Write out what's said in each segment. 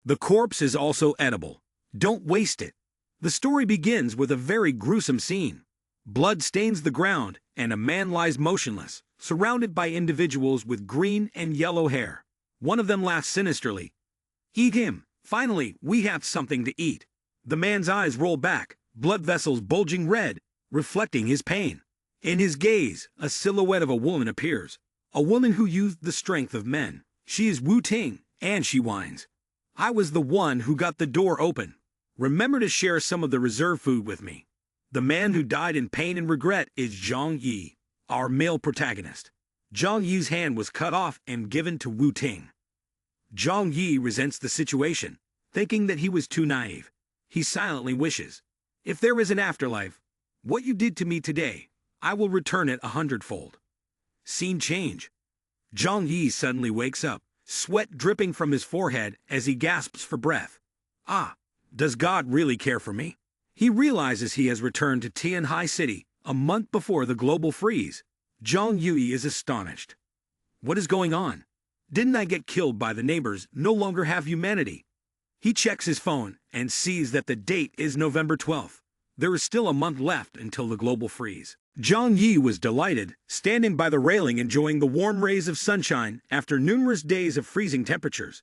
The corpse is also edible. Don't waste it. The story begins with a very gruesome scene. Blood stains the ground, and a man lies motionless, surrounded by individuals with green and yellow hair. One of them laughs sinisterly. "Eat him! Finally, we have something to eat." The man's eyes roll back, blood vessels bulging red, reflecting his pain. In his gaze, a silhouette of a woman appears. A woman who used the strength of men. She is Wu Ting, and she whines. "I was the one who got the door open. Remember to share some of the reserve food with me." The man who died in pain and regret is Zhang Yi, our male protagonist. Zhang Yi's hand was cut off and given to Wu Ting. Zhang Yi resents the situation, thinking that he was too naive. He silently wishes, "If there is an afterlife, what you did to me today, I will return it 100-fold. Scene change. Zhang Yi suddenly wakes up, sweat dripping from his forehead as he gasps for breath. Ah, does God really care for me? He realizes he has returned to Tianhai City a month before the global freeze. Zhang Yi is astonished. What is going on? Didn't I get killed by the neighbors, no longer have humanity? He checks his phone and sees that the date is November 12th. There is still a month left until the global freeze. Zhang Yi was delighted, standing by the railing enjoying the warm rays of sunshine after numerous days of freezing temperatures.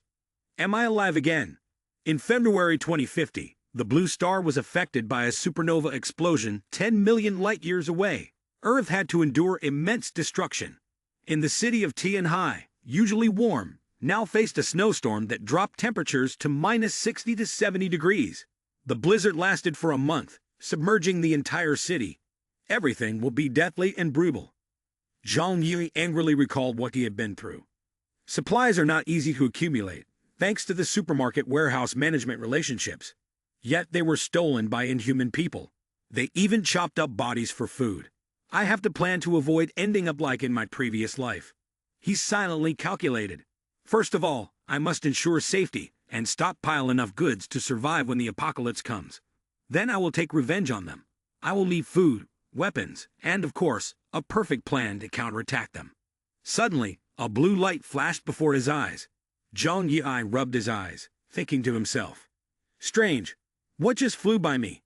Am I alive again? In February 2050, the blue star was affected by a supernova explosion 10 million light-years away. Earth had to endure immense destruction. In the city of Tianhai, usually warm, now faced a snowstorm that dropped temperatures to -60 to 70 degrees. The blizzard lasted for a month, submerging the entire city. Everything will be deathly and brutal. Zhang Yi angrily recalled what he had been through. Supplies are not easy to accumulate, thanks to the supermarket warehouse management relationships. Yet they were stolen by inhuman people. They even chopped up bodies for food. I have to plan to avoid ending up like in my previous life. He silently calculated. First of all, I must ensure safety and stockpile enough goods to survive when the apocalypse comes. Then I will take revenge on them. I will leave food, weapons, and of course, a perfect plan to counterattack them. Suddenly, a blue light flashed before his eyes. Zhang Yi rubbed his eyes, thinking to himself, "Strange, what just flew by me?"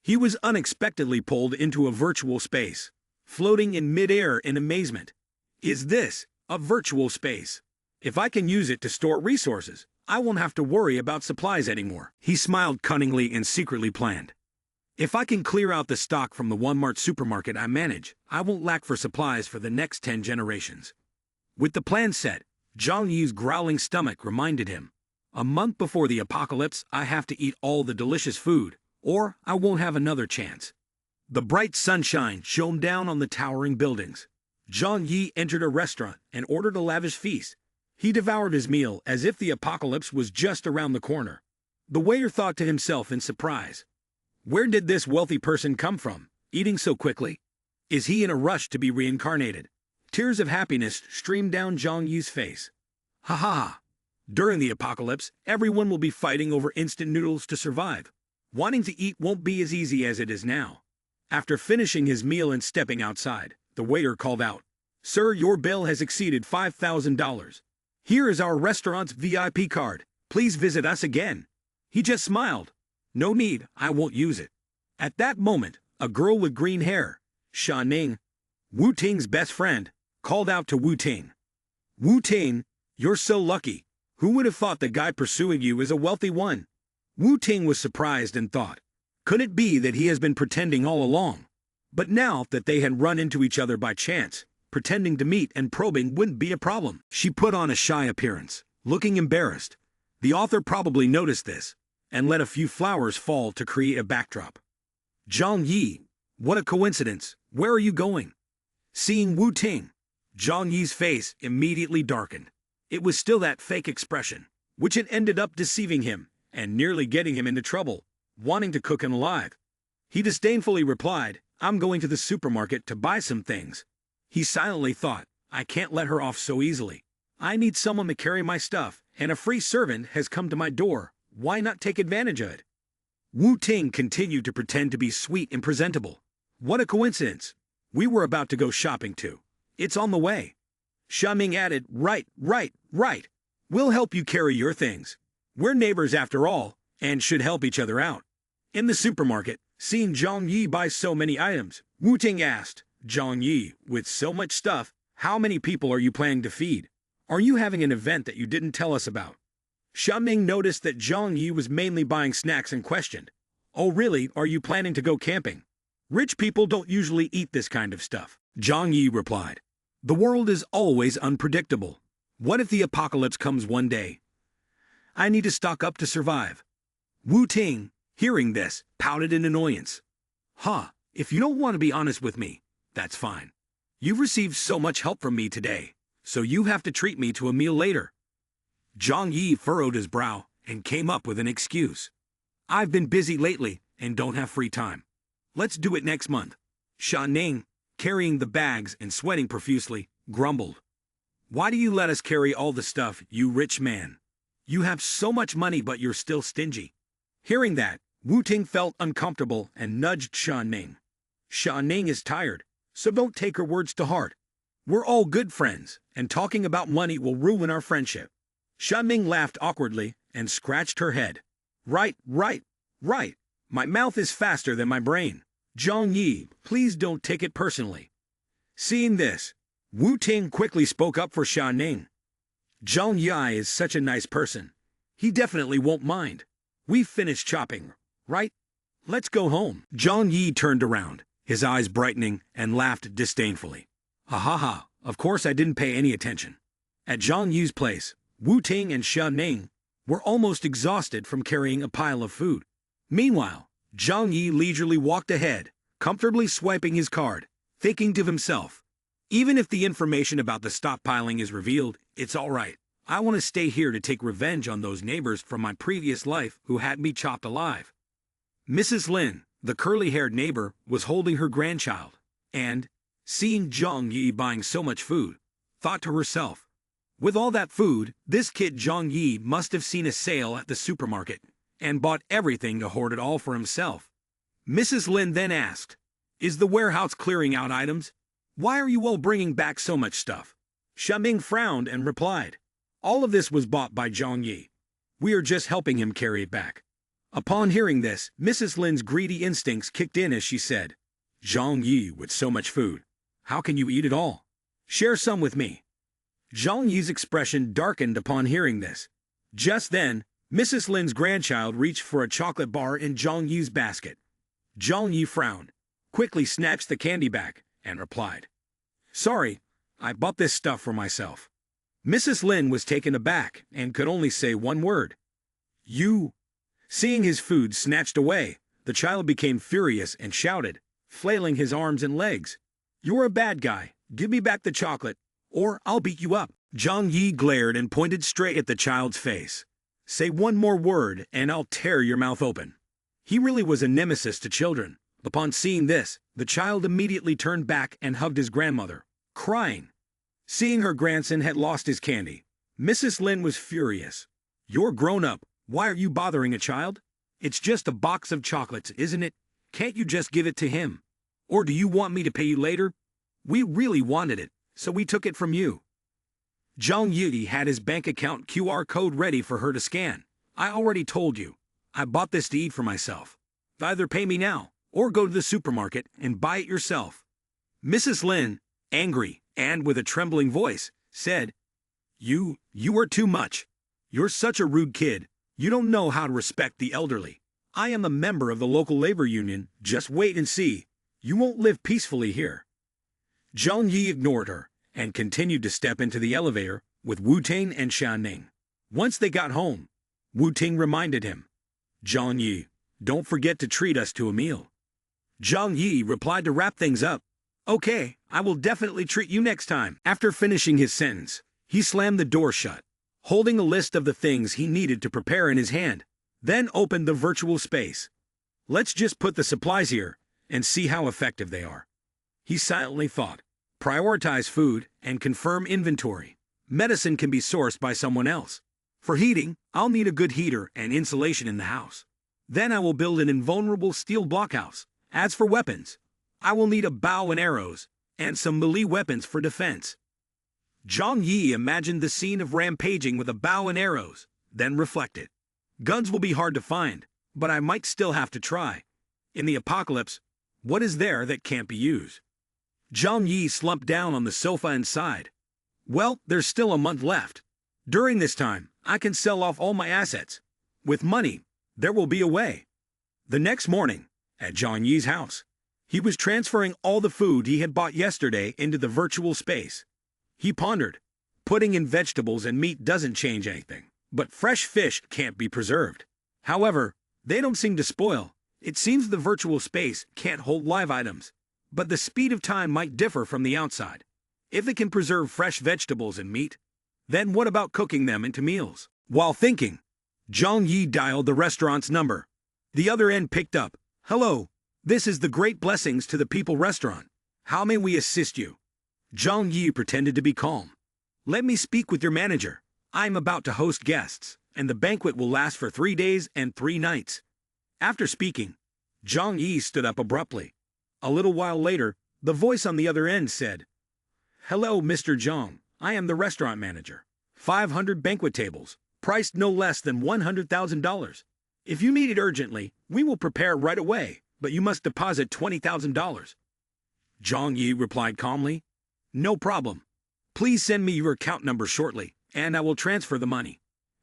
He was unexpectedly pulled into a virtual space, floating in midair in amazement. Is this a virtual space? If I can use it to store resources, I won't have to worry about supplies anymore. He smiled cunningly and secretly planned. If I can clear out the stock from the Walmart supermarket I manage, I won't lack for supplies for the next 10 generations. With the plan set, Zhang Yi's growling stomach reminded him, a month before the apocalypse, I have to eat all the delicious food, or I won't have another chance. The bright sunshine shone down on the towering buildings. Zhang Yi entered a restaurant and ordered a lavish feast. He devoured his meal as if the apocalypse was just around the corner. The waiter thought to himself in surprise, where did this wealthy person come from, eating so quickly? Is he in a rush to be reincarnated? Tears of happiness streamed down Zhang Yi's face. Ha ha! During the apocalypse, everyone will be fighting over instant noodles to survive. Wanting to eat won't be as easy as it is now. After finishing his meal and stepping outside, the waiter called out, "Sir, your bill has exceeded $5,000. Here is our restaurant's VIP card. Please visit us again." He just smiled. "No need, I won't use it." At that moment, a girl with green hair, Sha Ning, Wu Ting's best friend, called out to Wu Ting. "Wu Ting, you're so lucky. Who would have thought the guy pursuing you is a wealthy one?" Wu Ting was surprised and thought, could it be that he has been pretending all along? But now that they had run into each other by chance, pretending to meet and probing wouldn't be a problem. She put on a shy appearance, looking embarrassed. The author probably noticed this, and let a few flowers fall to create a backdrop. "Zhang Yi, what a coincidence. Where are you going?" Seeing Wu Ting, Zhang Yi's face immediately darkened. It was still that fake expression, which had ended up deceiving him and nearly getting him into trouble, wanting to cook him alive. He disdainfully replied, "I'm going to the supermarket to buy some things." He silently thought, I can't let her off so easily. I need someone to carry my stuff, and a free servant has come to my door. Why not take advantage of it? Wu Ting continued to pretend to be sweet and presentable. What a coincidence. We were about to go shopping too. It's on the way. Sha Ming added, right. We'll help you carry your things. We're neighbors after all, and should help each other out. In the supermarket, seeing Zhang Yi buy so many items, Wu Ting asked, Zhang Yi, with so much stuff, how many people are you planning to feed? Are you having an event that you didn't tell us about? Xiaoming noticed that Zhang Yi was mainly buying snacks and questioned, oh really, are you planning to go camping? Rich people don't usually eat this kind of stuff. Zhang Yi replied, the world is always unpredictable. What if the apocalypse comes one day? I need to stock up to survive. Wu Ting, hearing this, pouted in annoyance. If you don't want to be honest with me, that's fine. You've received so much help from me today, so you have to treat me to a meal later. Zhang Yi furrowed his brow and came up with an excuse. I've been busy lately and don't have free time. Let's do it next month. Sha Ning, carrying the bags and sweating profusely, grumbled. Why do you let us carry all the stuff, you rich man? You have so much money but you're still stingy. Hearing that, Wu Ting felt uncomfortable and nudged Sha Ning. Sha Ning is tired, so don't take her words to heart. We're all good friends, and talking about money will ruin our friendship. Sha Ning laughed awkwardly and scratched her head. Right. My mouth is faster than my brain. Zhang Yi, please don't take it personally. Seeing this, Wu Ting quickly spoke up for Sha Ning. Zhang Yi is such a nice person. He definitely won't mind. We've finished chopping, right? Let's go home. Zhang Yi turned around, his eyes brightening, and laughed disdainfully. Ha, of course I didn't pay any attention. At Zhang Yi's place, Wu Ting and Sha Ning were almost exhausted from carrying a pile of food. Meanwhile, Zhang Yi leisurely walked ahead, comfortably swiping his card, thinking to himself, even if the information about the stockpiling is revealed, it's all right. I want to stay here to take revenge on those neighbors from my previous life who had me chopped alive. Mrs. Lin, the curly-haired neighbor, was holding her grandchild, and, seeing Zhang Yi buying so much food, thought to herself, with all that food, this kid Zhang Yi must have seen a sale at the supermarket and bought everything to hoard it all for himself. Mrs. Lin then asked, is the warehouse clearing out items? Why are you all bringing back so much stuff? Xiaoming frowned and replied, all of this was bought by Zhang Yi. We are just helping him carry it back. Upon hearing this, Mrs. Lin's greedy instincts kicked in as she said, Zhang Yi with so much food. How can you eat it all? Share some with me. Zhang Yi's expression darkened upon hearing this. Just then, Mrs. Lin's grandchild reached for a chocolate bar in Zhang Yi's basket. Zhang Yi frowned, quickly snatched the candy back, and replied, sorry, I bought this stuff for myself. Mrs. Lin was taken aback and could only say one word. You. Seeing his food snatched away, the child became furious and shouted, flailing his arms and legs, you're a bad guy, give me back the chocolate, or I'll beat you up. Zhang Yi glared and pointed straight at the child's face. Say one more word and I'll tear your mouth open. He really was a nemesis to children. Upon seeing this, the child immediately turned back and hugged his grandmother, crying. Seeing her grandson had lost his candy, Mrs. Lin was furious. You're grown up, why are you bothering a child? It's just a box of chocolates, isn't it? Can't you just give it to him? Or do you want me to pay you later? We really wanted it, so we took it from you. Zhang Yi had his bank account QR code ready for her to scan. I already told you. I bought this to eat for myself. Either pay me now, or go to the supermarket and buy it yourself. Mrs. Lin, angry and with a trembling voice, said, You are too much. You're such a rude kid. You don't know how to respect the elderly. I am a member of the local labor union. Just wait and see. You won't live peacefully here. Zhang Yi ignored her and continued to step into the elevator with Wu Ting and Sha Ning. Once they got home, Wu Ting reminded him, Zhang Yi, don't forget to treat us to a meal. Zhang Yi replied to wrap things up. Okay, I will definitely treat you next time. After finishing his sentence, he slammed the door shut, holding a list of the things he needed to prepare in his hand, then opened the virtual space. Let's just put the supplies here and see how effective they are. He silently thought. Prioritize food and confirm inventory. Medicine can be sourced by someone else. For heating, I'll need a good heater and insulation in the house. Then I will build an invulnerable steel blockhouse. As for weapons, I will need a bow and arrows, and some melee weapons for defense. Zhang Yi imagined the scene of rampaging with a bow and arrows, then reflected. Guns will be hard to find, but I might still have to try. In the apocalypse, what is there that can't be used? Zhang Yi slumped down on the sofa and sighed. Well, there's still a month left. During this time, I can sell off all my assets. With money, there will be a way. The next morning, at Zhang Yi's house, he was transferring all the food he had bought yesterday into the virtual space. He pondered. Putting in vegetables and meat doesn't change anything, but fresh fish can't be preserved. However, they don't seem to spoil. It seems the virtual space can't hold live items, but the speed of time might differ from the outside. If it can preserve fresh vegetables and meat, then what about cooking them into meals? While thinking, Zhang Yi dialed the restaurant's number. The other end picked up. Hello, this is the Great Blessings to the People restaurant. How may we assist you? Zhang Yi pretended to be calm. Let me speak with your manager. I'm about to host guests, and the banquet will last for 3 days and 3 nights. After speaking, Zhang Yi stood up abruptly. A little while later, the voice on the other end said, Hello, Mr. Zhang. I am the restaurant manager. 500 banquet tables, priced no less than $100,000. If you need it urgently, we will prepare right away, but you must deposit $20,000. Zhang Yi replied calmly, No problem. Please send me your account number shortly, and I will transfer the money.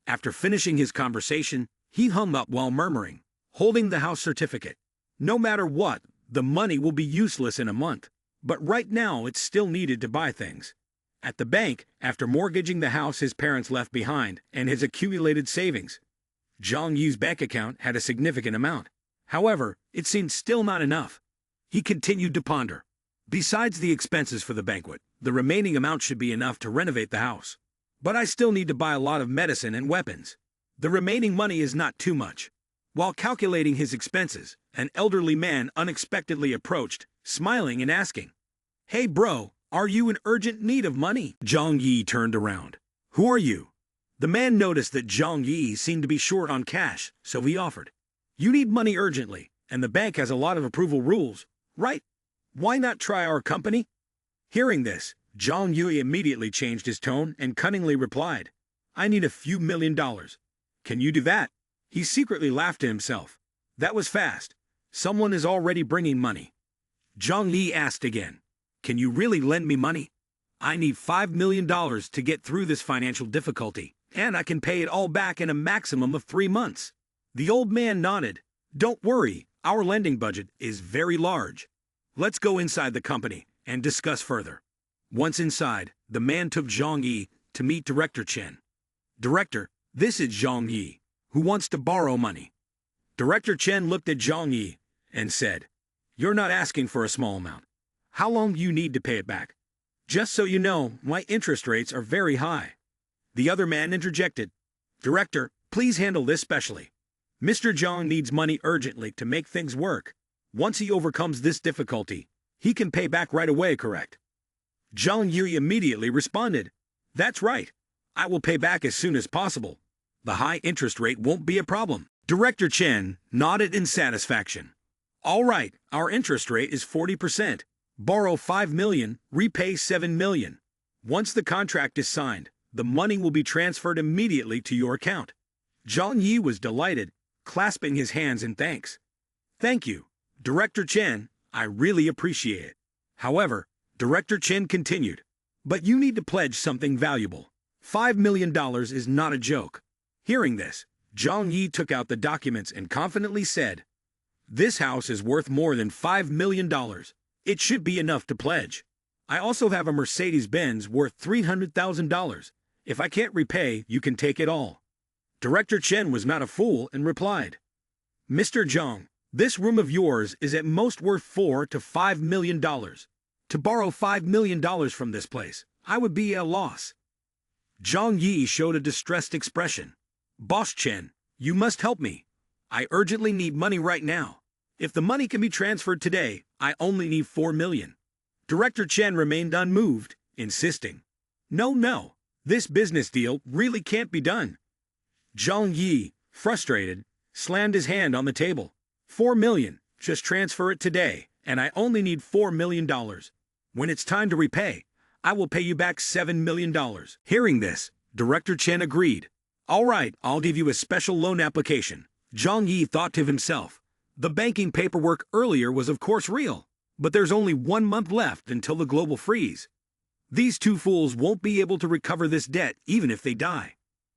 After finishing his conversation, he hung up while murmuring, holding the house certificate. No matter what, the money will be useless in a month, but right now it's still needed to buy things. At the bank, after mortgaging the house his parents left behind and his accumulated savings, Zhang Yi's bank account had a significant amount. However, it seemed still not enough. He continued to ponder. Besides the expenses for the banquet, the remaining amount should be enough to renovate the house. But I still need to buy a lot of medicine and weapons. The remaining money is not too much. While calculating his expenses, an elderly man unexpectedly approached, smiling and asking, Hey bro, are you in urgent need of money? Zhang Yi turned around. Who are you? The man noticed that Zhang Yi seemed to be short on cash, so he offered. You need money urgently, and the bank has a lot of approval rules, right? Why not try our company? Hearing this, Zhang Yi immediately changed his tone and cunningly replied, I need a few $1,000,000. Can you do that? He secretly laughed to himself. That was fast. Someone is already bringing money. Zhang Yi asked again, Can you really lend me money? I need $5 million to get through this financial difficulty, and I can pay it all back in a maximum of 3 months. The old man nodded. Don't worry, our lending budget is very large. Let's go inside the company and discuss further. Once inside, the man took Zhang Yi to meet Director Chen. Director, this is Zhang Yi, who wants to borrow money. Director Chen looked at Zhang Yi and said, You're not asking for a small amount. How long do you need to pay it back? Just so you know, my interest rates are very high. The other man interjected, Director, please handle this specially. Mr. Zhang needs money urgently to make things work. Once he overcomes this difficulty, he can pay back right away, correct? Zhang Yi immediately responded, That's right. I will pay back as soon as possible. The high interest rate won't be a problem. Director Chen nodded in satisfaction. All right, our interest rate is 40%. Borrow 5 million, repay 7 million. Once the contract is signed, the money will be transferred immediately to your account. Zhang Yi was delighted, clasping his hands in thanks. Thank you, Director Chen, I really appreciate it. However, Director Chen continued, but you need to pledge something valuable. $5 million is not a joke. Hearing this, Zhang Yi took out the documents and confidently said, This house is worth more than $5 million. It should be enough to pledge. I also have a Mercedes-Benz worth $300,000. If I can't repay, you can take it all. Director Chen was not a fool and replied, Mr. Zhang, this room of yours is at most worth $4 to $5 million. To borrow $5 million from this place, I would be at a loss. Zhang Yi showed a distressed expression. Boss Chen, you must help me. I urgently need money right now. If the money can be transferred today, I only need 4 million. Director Chen remained unmoved, insisting, No, this business deal really can't be done. Zhang Yi, frustrated, slammed his hand on the table. 4 million, just transfer it today, and I only need $4 million. When it's time to repay, I will pay you back $7 million. Hearing this, Director Chen agreed. All right, I'll give you a special loan application. Zhang Yi thought to himself. The banking paperwork earlier was of course real, but there's only 1 month left until the global freeze. These two fools won't be able to recover this debt even if they die.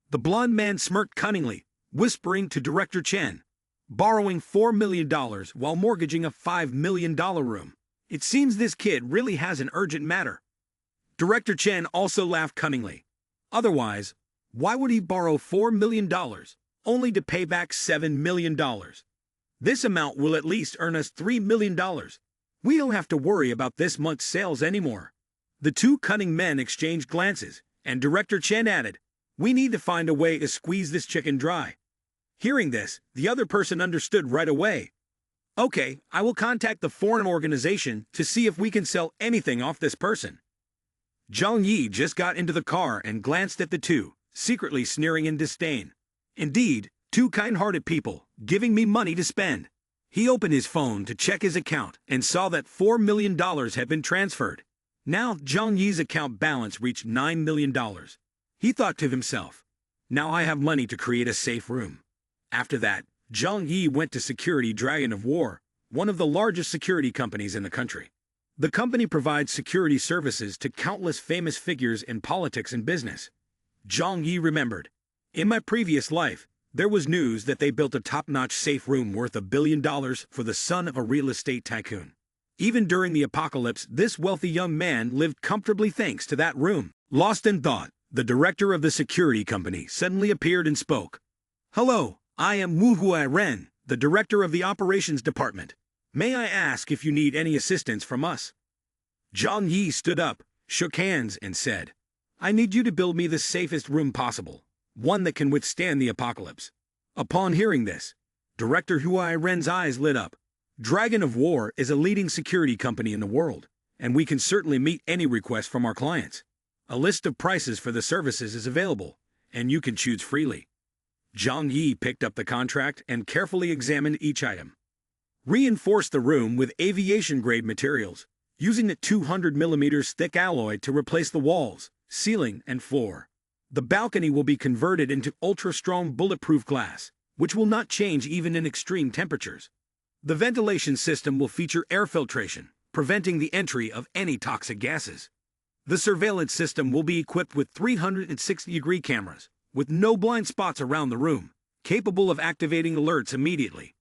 The blond man smirked cunningly, whispering to Director Chen, borrowing $4 million while mortgaging a $5 million room. It seems this kid really has an urgent matter. Director Chen also laughed cunningly. Otherwise, why would he borrow $4 million only to pay back $7 million? This amount will at least earn us $3 million. We don't have to worry about this month's sales anymore. The two cunning men exchanged glances, and Director Chen added, "We need to find a way to squeeze this chicken dry." Hearing this, the other person understood right away. Okay, I will contact the foreign organization to see if we can sell anything off this person. Zhang Yi just got into the car and glanced at the two, secretly sneering in disdain. Indeed, two kind-hearted people, giving me money to spend. He opened his phone to check his account and saw that $4 million had been transferred. Now Zhang Yi's account balance reached $9 million. He thought to himself, now I have money to create a safe room. After that, Zhang Yi went to Security Dragon of War, one of the largest security companies in the country. The company provides security services to countless famous figures in politics and business. Zhang Yi remembered, in my previous life, there was news that they built a top-notch safe room worth $1 billion for the son of a real estate tycoon. Even during the apocalypse, this wealthy young man lived comfortably thanks to that room. Lost in thought, the director of the security company suddenly appeared and spoke. Hello, I am Manhwa Recap, the director of the operations department. May I ask if you need any assistance from us? Zhang Yi stood up, shook hands, and said, I need you to build me the safest room possible, one that can withstand the apocalypse. Upon hearing this, Director Manhwa Recap's eyes lit up. Dragon of War is a leading security company in the world, and we can certainly meet any request from our clients. A list of prices for the services is available, and you can choose freely. Zhang Yi picked up the contract and carefully examined each item. Reinforce the room with aviation-grade materials, using a 200 mm thick alloy to replace the walls, ceiling, and floor. The balcony will be converted into ultra-strong bulletproof glass, which will not change even in extreme temperatures. The ventilation system will feature air filtration, preventing the entry of any toxic gases. The surveillance system will be equipped with 360-degree cameras, with no blind spots around the room, capable of activating alerts immediately.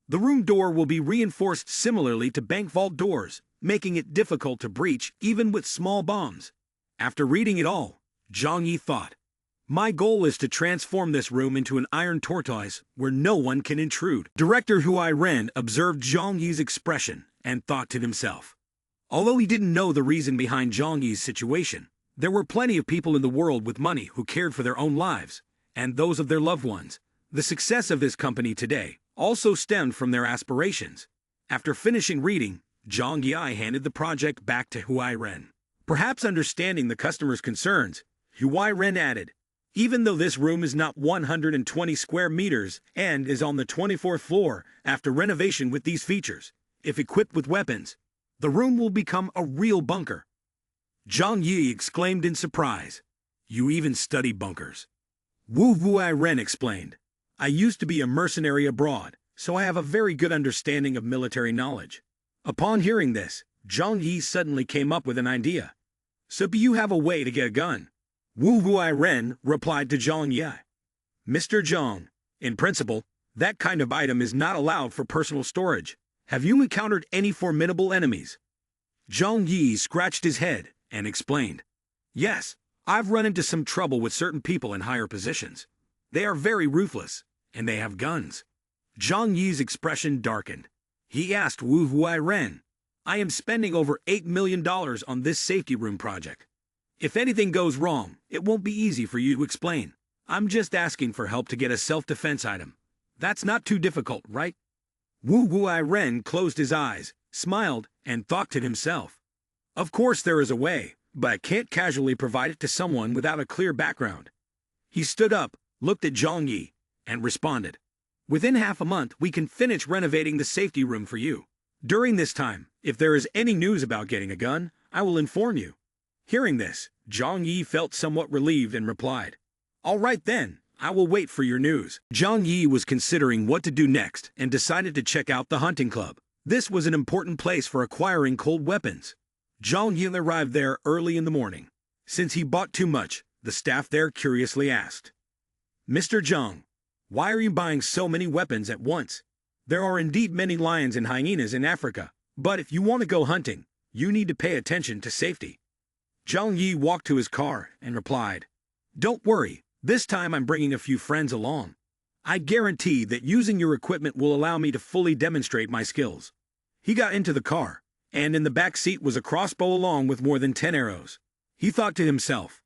The room door will be reinforced similarly to bank vault doors, making it difficult to breach even with small bombs. After reading it all, Zhang Yi thought, my goal is to transform this room into an iron tortoise where no one can intrude. Director Manhwa Recap observed Zhang Yi's expression and thought to himself. Although he didn't know the reason behind Zhang Yi's situation, there were plenty of people in the world with money who cared for their own lives and those of their loved ones. The success of this company today also stemmed from their aspirations. After finishing reading, Zhang Yi handed the project back to Manhwa Recap. Perhaps understanding the customer's concerns, Manhwa Recap added, even though this room is not 120 square meters and is on the 24th floor, after renovation with these features, if equipped with weapons, the room will become a real bunker. Zhang Yi exclaimed in surprise, you even study bunkers? Manhwa Recap explained, I used to be a mercenary abroad, so I have a very good understanding of military knowledge. Upon hearing this, Zhang Yi suddenly came up with an idea. So do you have a way to get a gun? Manhwa Recap replied to Zhang Yi. Mr. Zhang, in principle, that kind of item is not allowed for personal storage. Have you encountered any formidable enemies? Zhang Yi scratched his head and explained. Yes, I've run into some trouble with certain people in higher positions. They are very ruthless, and they have guns. Zhang Yi's expression darkened. He asked Manhwa Recap, I am spending over $8 million on this safety room project. If anything goes wrong, it won't be easy for you to explain. I'm just asking for help to get a self-defense item. That's not too difficult, right? Manhwa Recap closed his eyes, smiled, and thought to himself. Of course there is a way, but I can't casually provide it to someone without a clear background. He stood up, looked at Zhang Yi, and responded. Within half a month, we can finish renovating the safety room for you. During this time, if there is any news about getting a gun, I will inform you. Hearing this, Zhang Yi felt somewhat relieved and replied, all right then, I will wait for your news. Zhang Yi was considering what to do next and decided to check out the hunting club. This was an important place for acquiring cold weapons. Zhang Yi arrived there early in the morning. Since he bought too much, the staff there curiously asked, "Mr. Zhang, why are you buying so many weapons at once? There are indeed many lions and hyenas in Africa, but if you want to go hunting, you need to pay attention to safety." Zhang Yi walked to his car and replied, "Don't worry, this time I'm bringing a few friends along. I guarantee that using your equipment will allow me to fully demonstrate my skills." He got into the car, and in the back seat was a crossbow along with more than 10 arrows. He thought to himself,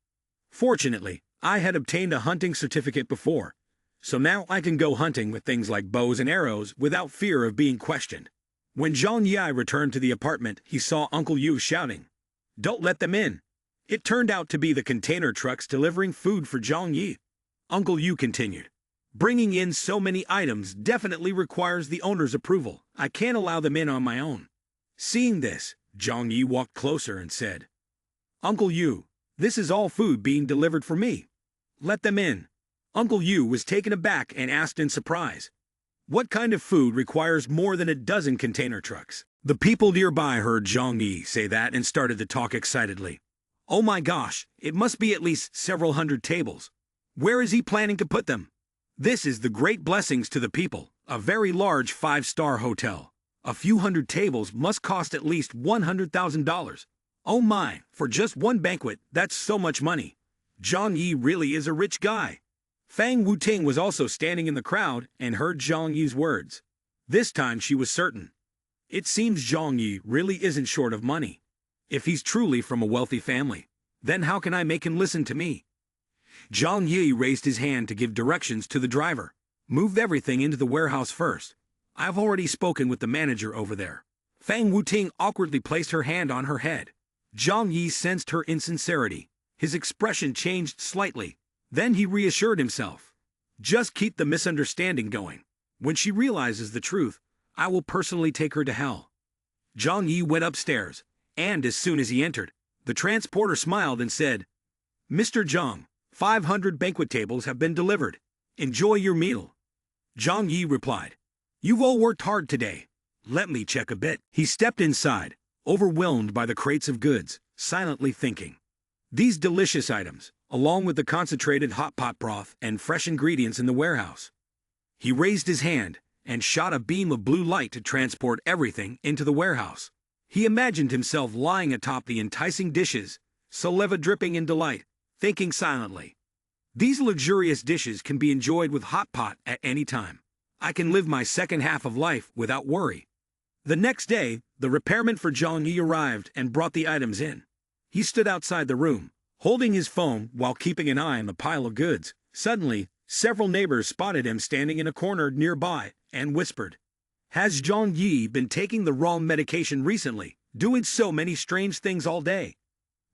"Fortunately, I had obtained a hunting certificate before, so now I can go hunting with things like bows and arrows without fear of being questioned." When Zhang Yi returned to the apartment, he saw Uncle Yu shouting, "Don't let them in." It turned out to be the container trucks delivering food for Zhang Yi. Uncle Yu continued, "Bringing in so many items definitely requires the owner's approval. I can't allow them in on my own." Seeing this, Zhang Yi walked closer and said, "Uncle Yu, this is all food being delivered for me. Let them in." Uncle Yu was taken aback and asked in surprise, "What kind of food requires more than a dozen container trucks?" The people nearby heard Zhang Yi say that and started to talk excitedly. "Oh my gosh, it must be at least several hundred tables. Where is he planning to put them? This is the great blessings to the people, a very large 5-star hotel. A few hundred tables must cost at least $100,000. Oh my, for just one banquet, that's so much money. Zhang Yi really is a rich guy." Fang Wuting was also standing in the crowd and heard Zhang Yi's words. This time she was certain. It seems Zhang Yi really isn't short of money. If he's truly from a wealthy family, then how can I make him listen to me? Zhang Yi raised his hand to give directions to the driver. "Move everything into the warehouse first. I've already spoken with the manager over there." Fang Wuting awkwardly placed her hand on her head. Zhang Yi sensed her insincerity. His expression changed slightly. Then he reassured himself. "Just keep the misunderstanding going. When she realizes the truth, I will personally take her to hell." Zhang Yi went upstairs, and as soon as he entered, the transporter smiled and said, "Mr. Zhang, 500 banquet tables have been delivered. Enjoy your meal." Zhang Yi replied, "You've all worked hard today. Let me check a bit." He stepped inside, overwhelmed by the crates of goods, silently thinking. These delicious items, along with the concentrated hot pot broth and fresh ingredients in the warehouse. He raised his hand and shot a beam of blue light to transport everything into the warehouse. He imagined himself lying atop the enticing dishes, saliva dripping in delight, thinking silently. These luxurious dishes can be enjoyed with hot pot at any time. I can live my second half of life without worry. The next day, the repairman for Zhang Yi arrived and brought the items in. He stood outside the room, holding his phone while keeping an eye on the pile of goods. Suddenly, several neighbors spotted him standing in a corner nearby and whispered, "Has Zhang Yi been taking the wrong medication recently, doing so many strange things all day?"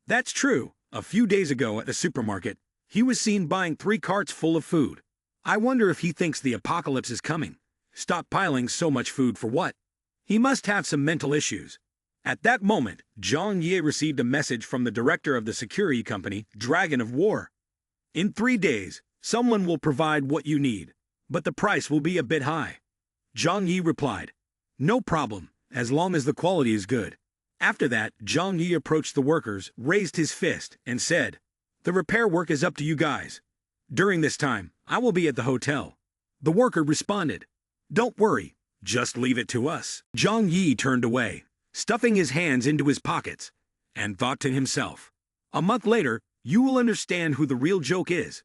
That's true. A few days ago at the supermarket, he was seen buying 3 carts full of food. I wonder if he thinks the apocalypse is coming. Stockpiling so much food for what? He must have some mental issues. At that moment, Zhang Yi received a message from the director of the security company, Dragon of War. "In 3 days, someone will provide what you need, but the price will be a bit high." Zhang Yi replied, "No problem, as long as the quality is good." After that, Zhang Yi approached the workers, raised his fist, and said, "The repair work is up to you guys. During this time, I will be at the hotel." The worker responded, "Don't worry, just leave it to us." Zhang Yi turned away, stuffing his hands into his pockets, and thought to himself, "A month later, you will understand who the real joke is."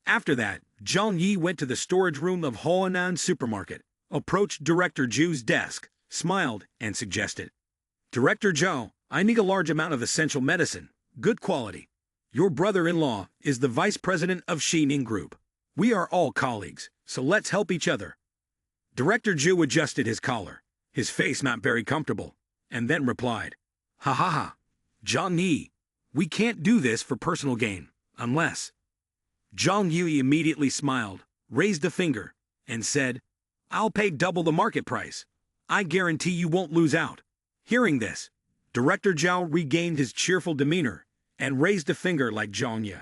After that, Zhang Yi went to the storage room of Hoanan Supermarket, approached Director Zhu's desk, smiled, and suggested, "Director Zhou, I need a large amount of essential medicine, good quality. Your brother-in-law is the vice president of Xining Group. We are all colleagues, so let's help each other." Director Zhu adjusted his collar, his face not very comfortable, and then replied, "Ha ha ha, Zhang Yi, we can't do this for personal gain, unless—" Zhang Yi immediately smiled, raised a finger, and said, "I'll pay double the market price. I guarantee you won't lose out." Hearing this, Director Zhao regained his cheerful demeanor and raised a finger like Zhang Yi.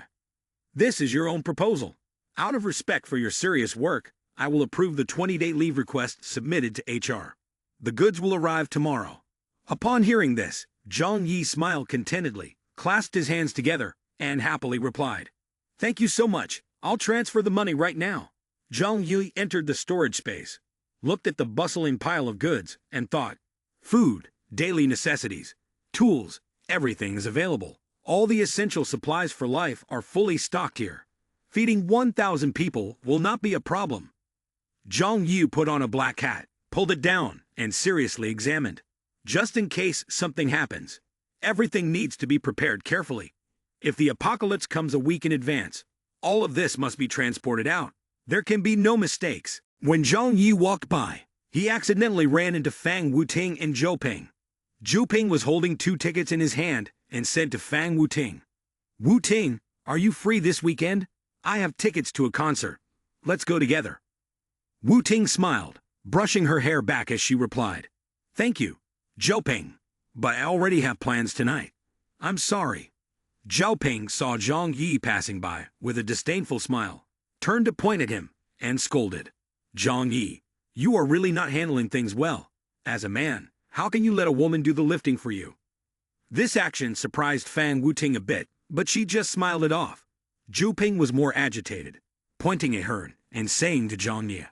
"This is your own proposal. Out of respect for your serious work, I will approve the 20-day leave request submitted to HR. The goods will arrive tomorrow. Upon hearing this, Zhang Yi smiled contentedly, clasped his hands together, and happily replied, "Thank you so much. I'll transfer the money right now." Zhang Yi entered the storage space, looked at the bustling pile of goods, and thought, food, daily necessities, tools, everything is available. All the essential supplies for life are fully stocked here. Feeding 1,000 people will not be a problem. Zhang Yi put on a black hat, pulled it down, and seriously examined. Just in case something happens, everything needs to be prepared carefully. If the apocalypse comes a week in advance, all of this must be transported out. There can be no mistakes. When Zhang Yi walked by, he accidentally ran into Fang Wuting and Zhou Ping. Zhou Ping was holding 2 tickets in his hand and said to Fang Wuting, "Wuting, are you free this weekend? I have tickets to a concert. Let's go together." Wuting smiled, brushing her hair back as she replied, "Thank you, Zhou Ping, but I already have plans tonight. I'm sorry." Zhou Ping saw Zhang Yi passing by with a disdainful smile, turned to point at him, and scolded, "Zhang Yi, you are really not handling things well. As a man, how can you let a woman do the lifting for you?" This action surprised Fang Wuting a bit, but she just smiled it off. Zhou Ping was more agitated, pointing at her and saying to Zhang Yi,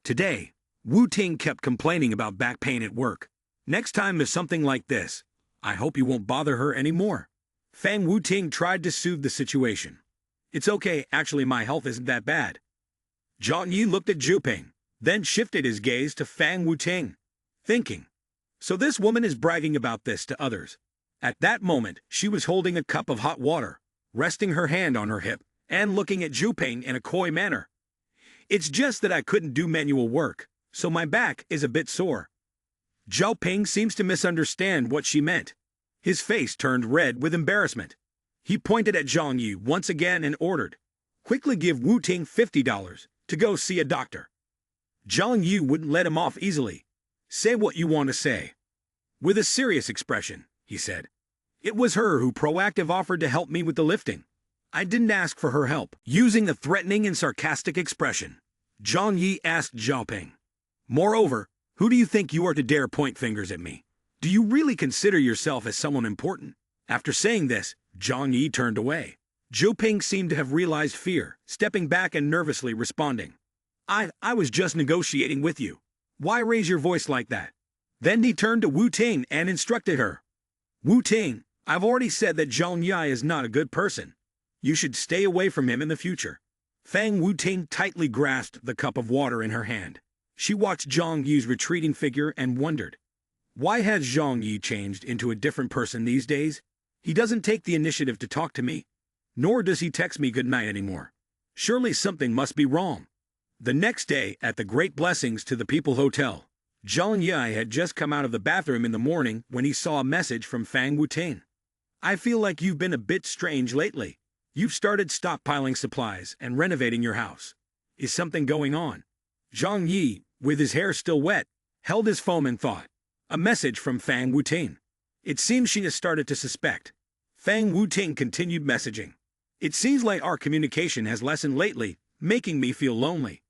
"Today, Wuting kept complaining about back pain at work. Next time there's something like this, I hope you won't bother her anymore." Fang Wuting tried to soothe the situation. "It's okay, actually my health isn't that bad." Zhang Yi looked at Zhou Ping, then shifted his gaze to Fang Wuting, thinking, so this woman is bragging about this to others. At that moment, she was holding a cup of hot water, resting her hand on her hip, and looking at Zhou Ping in a coy manner. "It's just that I couldn't do manual work, so my back is a bit sore." Zhou Ping seems to misunderstand what she meant. His face turned red with embarrassment. He pointed at Zhang Yi once again and ordered, "Quickly give Wuting $50 to go see a doctor." Zhang Yi wouldn't let him off easily. "Say what you want to say." With a serious expression, he said, "It was her who proactive offered to help me with the lifting. I didn't ask for her help." Using a threatening and sarcastic expression, Zhang Yi asked Zhou Ping, "Moreover, who do you think you are to dare point fingers at me? Do you really consider yourself as someone important?" After saying this, Zhang Yi turned away. Zhou Ping seemed to have realized fear, stepping back and nervously responding, I was just negotiating with you. Why raise your voice like that?" Then he turned to Wu Ting and instructed her, "Wu Ting, I've already said that Zhang Yi is not a good person. You should stay away from him in the future." Fang Wu Ting tightly grasped the cup of water in her hand. She watched Zhang Yi's retreating figure and wondered, why has Zhang Yi changed into a different person these days? He doesn't take the initiative to talk to me, nor does he text me good night anymore. Surely something must be wrong. The next day, at the Great Blessings to the People Hotel, Zhang Yi had just come out of the bathroom in the morning when he saw a message from Fang Wuting. "I feel like you've been a bit strange lately. You've started stockpiling supplies and renovating your house. Is something going on?" Zhang Yi, with his hair still wet, held his phone and thought, a message from Fang Wuting. It seems she has started to suspect. Fang Wuting continued messaging. "It seems like our communication has lessened lately, making me feel lonely."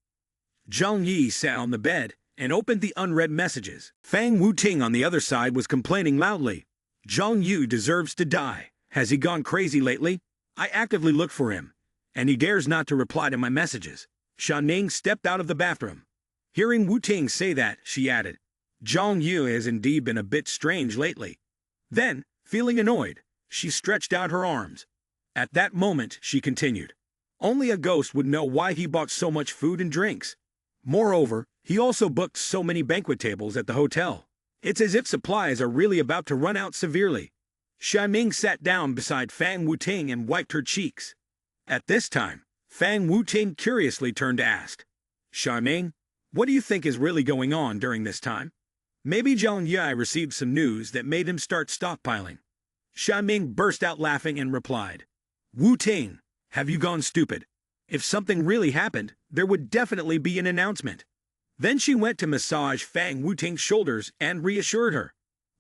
Zhang Yi sat on the bed and opened the unread messages. Fang Wuting on the other side was complaining loudly. "Zhang Yi deserves to die. Has he gone crazy lately? I actively look for him, and he dares not to reply to my messages." Sha Ning stepped out of the bathroom. Hearing Wu Ting say that, she added, "Zhang Yi has indeed been a bit strange lately." Then, feeling annoyed, she stretched out her arms. At that moment, she continued, "Only a ghost would know why he bought so much food and drinks. Moreover, he also booked so many banquet tables at the hotel. It's as if supplies are really about to run out severely." Sha Ning sat down beside Fang Wuting and wiped her cheeks. At this time, Fang Wuting curiously turned to ask, "Sha Ning, what do you think is really going on during this time? Maybe Zhang Yi received some news that made him start stockpiling." Sha Ning burst out laughing and replied, "Wu Ting, have you gone stupid? If something really happened, there would definitely be an announcement." Then she went to massage Fang Wuting's shoulders and reassured her,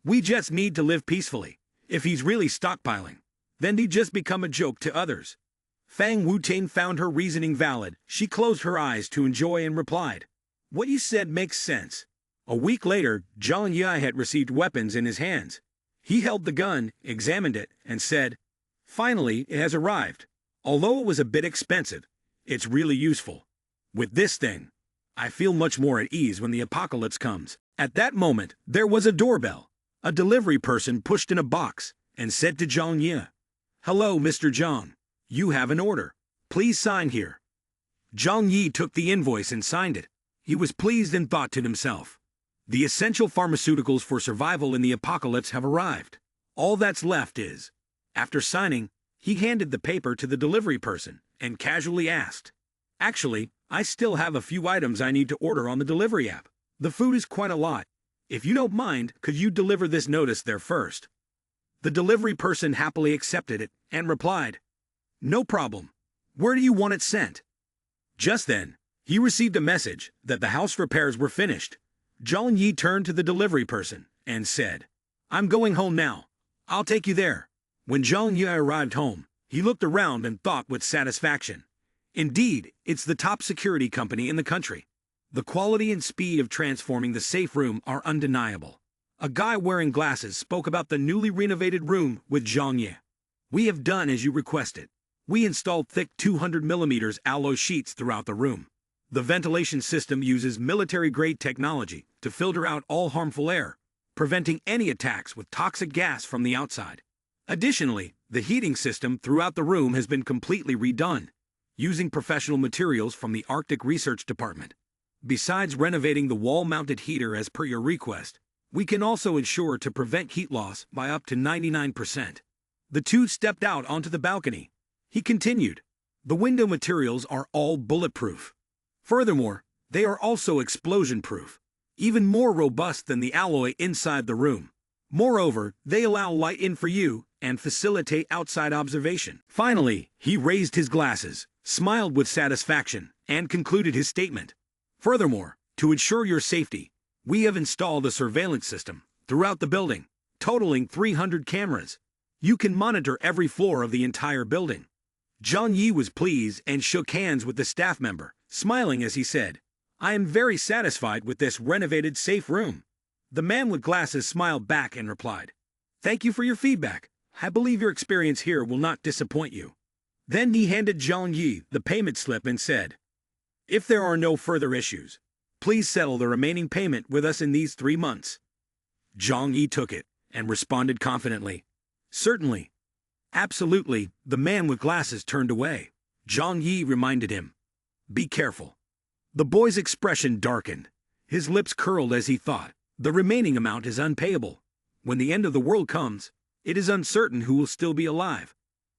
"We just need to live peacefully. If he's really stockpiling, then he'd just become a joke to others." Fang Wu-Tang found her reasoning valid. She closed her eyes to enjoy and replied, "What you said makes sense." A week later, Zhang Yi had received weapons in his hands. He held the gun, examined it, and said, "Finally, it has arrived. Although it was a bit expensive, it's really useful. With this thing, I feel much more at ease when the apocalypse comes." At that moment, there was a doorbell. A delivery person pushed in a box and said to Zhang Yi, "Hello, Mr. Zhang. You have an order. Please sign here." Zhang Yi took the invoice and signed it. He was pleased and thought to himself, "The essential pharmaceuticals for survival in the apocalypse have arrived. All that's left is..." After signing, he handed the paper to the delivery person and casually asked, "Actually, I still have a few items I need to order on the delivery app. The food is quite a lot. If you don't mind, could you deliver this notice there first?" The delivery person happily accepted it and replied, "No problem. Where do you want it sent?" Just then, he received a message that the house repairs were finished. Zhang Yi turned to the delivery person and said, "I'm going home now. I'll take you there." When Zhang Yi arrived home, he looked around and thought with satisfaction, "Indeed, it's the top security company in the country. The quality and speed of transforming the safe room are undeniable." A guy wearing glasses spoke about the newly renovated room with Zhang Yi. "We have done as you requested. We installed thick 200mm alloy sheets throughout the room. The ventilation system uses military-grade technology to filter out all harmful air, preventing any attacks with toxic gas from the outside. Additionally, the heating system throughout the room has been completely redone, using professional materials from the Arctic Research Department. Besides renovating the wall-mounted heater as per your request, we can also ensure to prevent heat loss by up to 99%. The two stepped out onto the balcony. He continued, "The window materials are all bulletproof. Furthermore, they are also explosion-proof, even more robust than the alloy inside the room. Moreover, they allow light in for you and facilitate outside observation." Finally, he raised his glasses, smiled with satisfaction, and concluded his statement. "Furthermore, to ensure your safety, we have installed a surveillance system throughout the building, totaling 300 cameras. You can monitor every floor of the entire building." Zhang Yi was pleased and shook hands with the staff member, smiling as he said, "I am very satisfied with this renovated safe room." The man with glasses smiled back and replied, "Thank you for your feedback. I believe your experience here will not disappoint you." Then he handed Zhang Yi the payment slip and said, "If there are no further issues, please settle the remaining payment with us in these 3 months." Zhang Yi took it and responded confidently, "Certainly." "Absolutely." The man with glasses turned away. Zhang Yi reminded him, "Be careful." The boy's expression darkened. His lips curled as he thought, "The remaining amount is unpayable. When the end of the world comes, it is uncertain who will still be alive."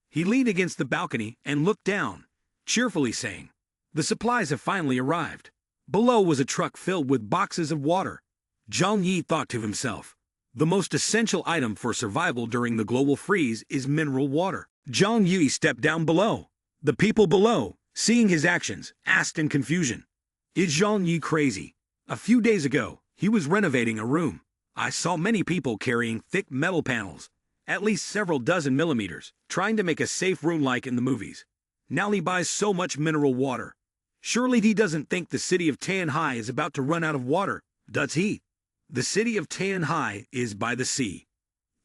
He leaned against the balcony and looked down, cheerfully saying, "The supplies have finally arrived." Below was a truck filled with boxes of water. Zhang Yi thought to himself, "The most essential item for survival during the global freeze is mineral water." Zhang Yi stepped down below. The people below, seeing his actions, asked in confusion, "Is Zhang Yi crazy? A few days ago, he was renovating a room. I saw many people carrying thick metal panels, at least several dozen millimeters, trying to make a safe room like in the movies. Now he buys so much mineral water. Surely he doesn't think the city of Tianhai is about to run out of water, does he? The city of Tianhai is by the sea.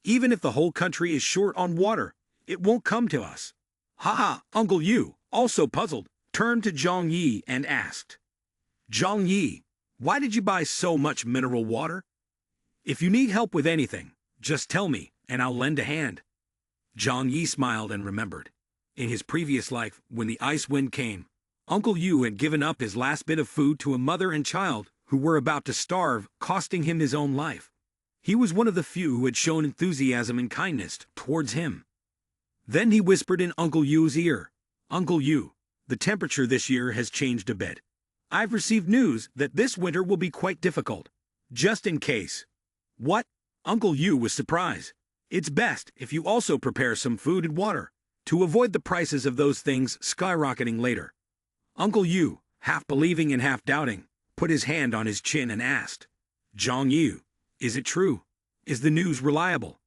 Even if the whole country is short on water, it won't come to us." "Ha!" Uncle Yu, also puzzled, turned to Zhang Yi and asked, "Zhang Yi, why did you buy so much mineral water? If you need help with anything, just tell me, and I'll lend a hand." Zhang Yi smiled and remembered. In his previous life, when the ice wind came, Uncle Yu had given up his last bit of food to a mother and child who were about to starve, costing him his own life. He was one of the few who had shown enthusiasm and kindness towards him. Then he whispered in Uncle Yu's ear, "Uncle Yu, the temperature this year has changed a bit. I've received news that this winter will be quite difficult. Just in case." "What?" Uncle Yu was surprised. "It's best if you also prepare some food and water, to avoid the prices of those things skyrocketing later." Uncle Yu, half believing and half doubting, put his hand on his chin and asked, "Zhang Yi, is it true? Is the news reliable?"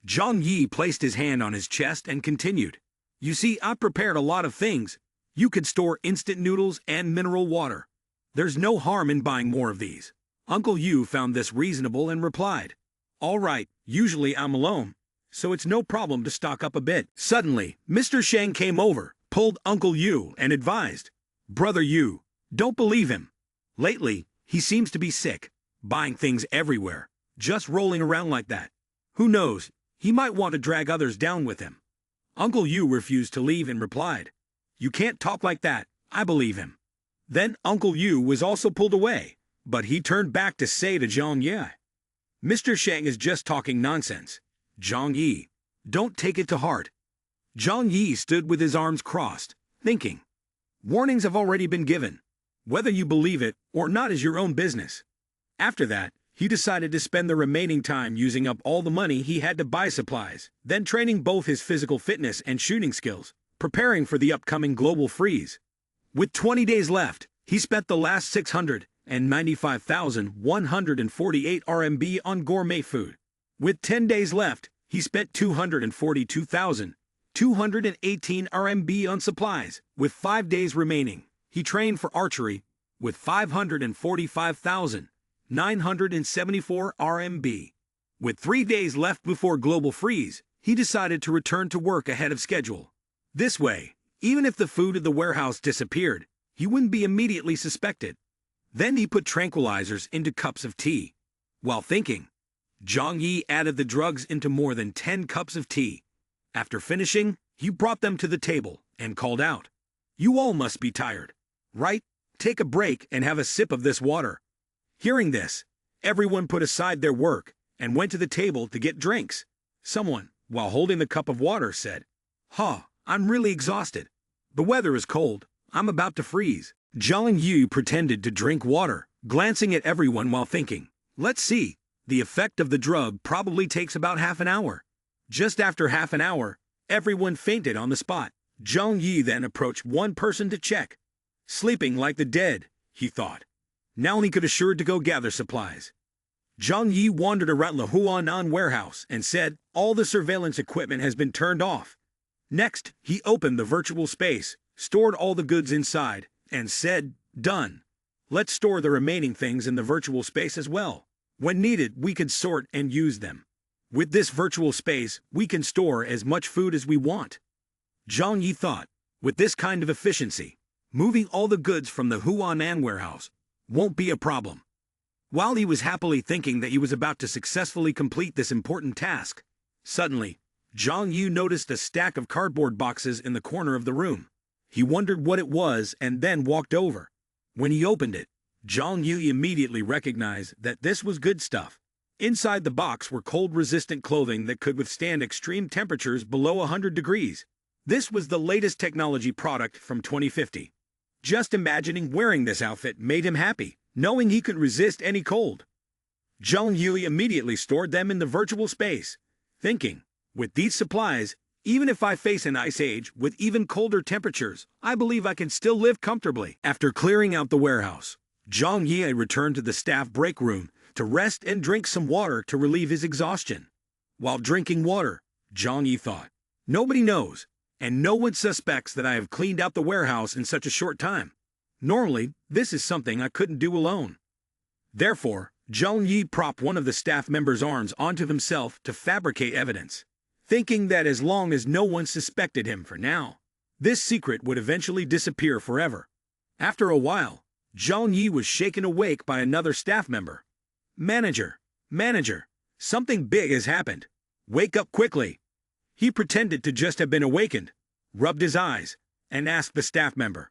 Zhang Yi placed his hand on his chest and continued, You see, I prepared a lot of things. You could store instant noodles and mineral water. There's no harm in buying more of these. Uncle Yu found this reasonable and replied, "All right, usually I'm alone, so it's no problem to stock up a bit." Suddenly, Mr. Shang came over, pulled Uncle Yu, and advised, "Brother Yu, don't believe him. Lately, he seems to be sick, buying things everywhere, just rolling around like that. Who knows, he might want to drag others down with him." Uncle Yu refused to leave and replied, "You can't talk like that, I believe him." Then Uncle Yu was also pulled away, but he turned back to say to Zhang Yi, "Mr. Shang is just talking nonsense. Zhang Yi, don't take it to heart." Zhang Yi stood with his arms crossed, thinking, "Warnings have already been given. Whether you believe it or not is your own business." After that, he decided to spend the remaining time using up all the money he had to buy supplies, then training both his physical fitness and shooting skills, preparing for the upcoming global freeze. With 20 days left, he spent the last 695,148 RMB on gourmet food. With 10 days left, he spent 242,218 RMB on supplies. With 5 days remaining, he trained for archery with 545,974 RMB. With 3 days left before global freeze, he decided to return to work ahead of schedule. This way, even if the food at the warehouse disappeared, he wouldn't be immediately suspected. Then he put tranquilizers into cups of tea. While thinking, Zhang Yi added the drugs into more than 10 cups of tea. After finishing, he brought them to the table and called out, "You all must be tired, right? Take a break and have a sip of this water." Hearing this, everyone put aside their work and went to the table to get drinks. Someone, while holding the cup of water, said, I'm really exhausted. The weather is cold. I'm about to freeze." Zhang Yu pretended to drink water, glancing at everyone while thinking, "Let's see, the effect of the drug probably takes about half an hour." Just after half an hour, everyone fainted on the spot. Zhang Yi then approached one person to check. Sleeping like the dead, he thought. Now he could afford to go gather supplies. Zhang Yi wandered around the Huanan warehouse and said, "All the surveillance equipment has been turned off." Next, he opened the virtual space, stored all the goods inside, and said, "Done. Let's store the remaining things in the virtual space as well. When needed, we can sort and use them. With this virtual space, we can store as much food as we want." Zhang Yi thought, with this kind of efficiency, moving all the goods from the Huanan warehouse won't be a problem. While he was happily thinking that he was about to successfully complete this important task, suddenly, Zhang Yu noticed a stack of cardboard boxes in the corner of the room. He wondered what it was and then walked over. When he opened it, Zhang Yu immediately recognized that this was good stuff. Inside the box were cold-resistant clothing that could withstand extreme temperatures below 100 degrees. This was the latest technology product from 2050. Just imagining wearing this outfit made him happy, knowing he could resist any cold. Zhang Yu immediately stored them in the virtual space, thinking, with these supplies, even if I face an ice age with even colder temperatures, I believe I can still live comfortably. After clearing out the warehouse, Zhang Yi returned to the staff break room to rest and drink some water to relieve his exhaustion. While drinking water, Zhang Yi thought, "Nobody knows, and no one suspects that I have cleaned out the warehouse in such a short time. Normally, this is something I couldn't do alone." Therefore, Zhang Yi propped one of the staff members' arms onto himself to fabricate evidence, thinking that as long as no one suspected him for now, this secret would eventually disappear forever. After a while, Zhang Yi was shaken awake by another staff member. Manager, something big has happened. Wake up quickly." He pretended to just have been awakened, rubbed his eyes, and asked the staff member,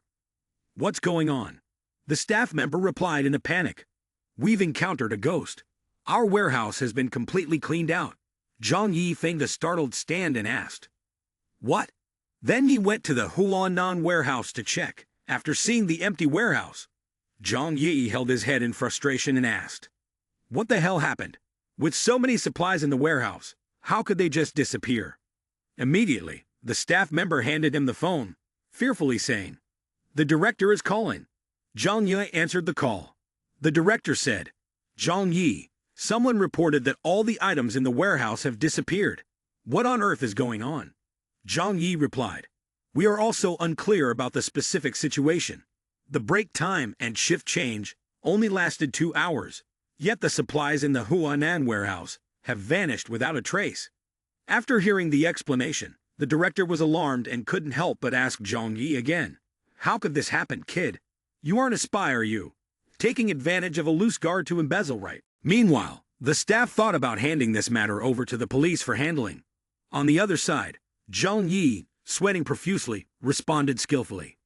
"What's going on?" The staff member replied in a panic, "We've encountered a ghost. Our warehouse has been completely cleaned out." Zhang Yi feigned a startled stand and asked, "What?" Then he went to the Huanan warehouse to check. After seeing the empty warehouse, Zhang Yi held his head in frustration and asked, "What the hell happened? With so many supplies in the warehouse, how could they just disappear?" Immediately, the staff member handed him the phone, fearfully saying, "The director is calling." Zhang Yi answered the call. The director said, "Zhang Yi, someone reported that all the items in the warehouse have disappeared. What on earth is going on?" Zhang Yi replied, We are also unclear about the specific situation. The break time and shift change only lasted 2 hours, yet the supplies in the Huanan warehouse have vanished without a trace. After hearing the explanation, the director was alarmed and couldn't help but ask Zhang Yi again. How could this happen, kid? You aren't a spy, are you? Taking advantage of a loose guard to embezzle, right? Meanwhile, the staff thought about handing this matter over to the police for handling. On the other side, Zhang Yi, sweating profusely, responded skillfully.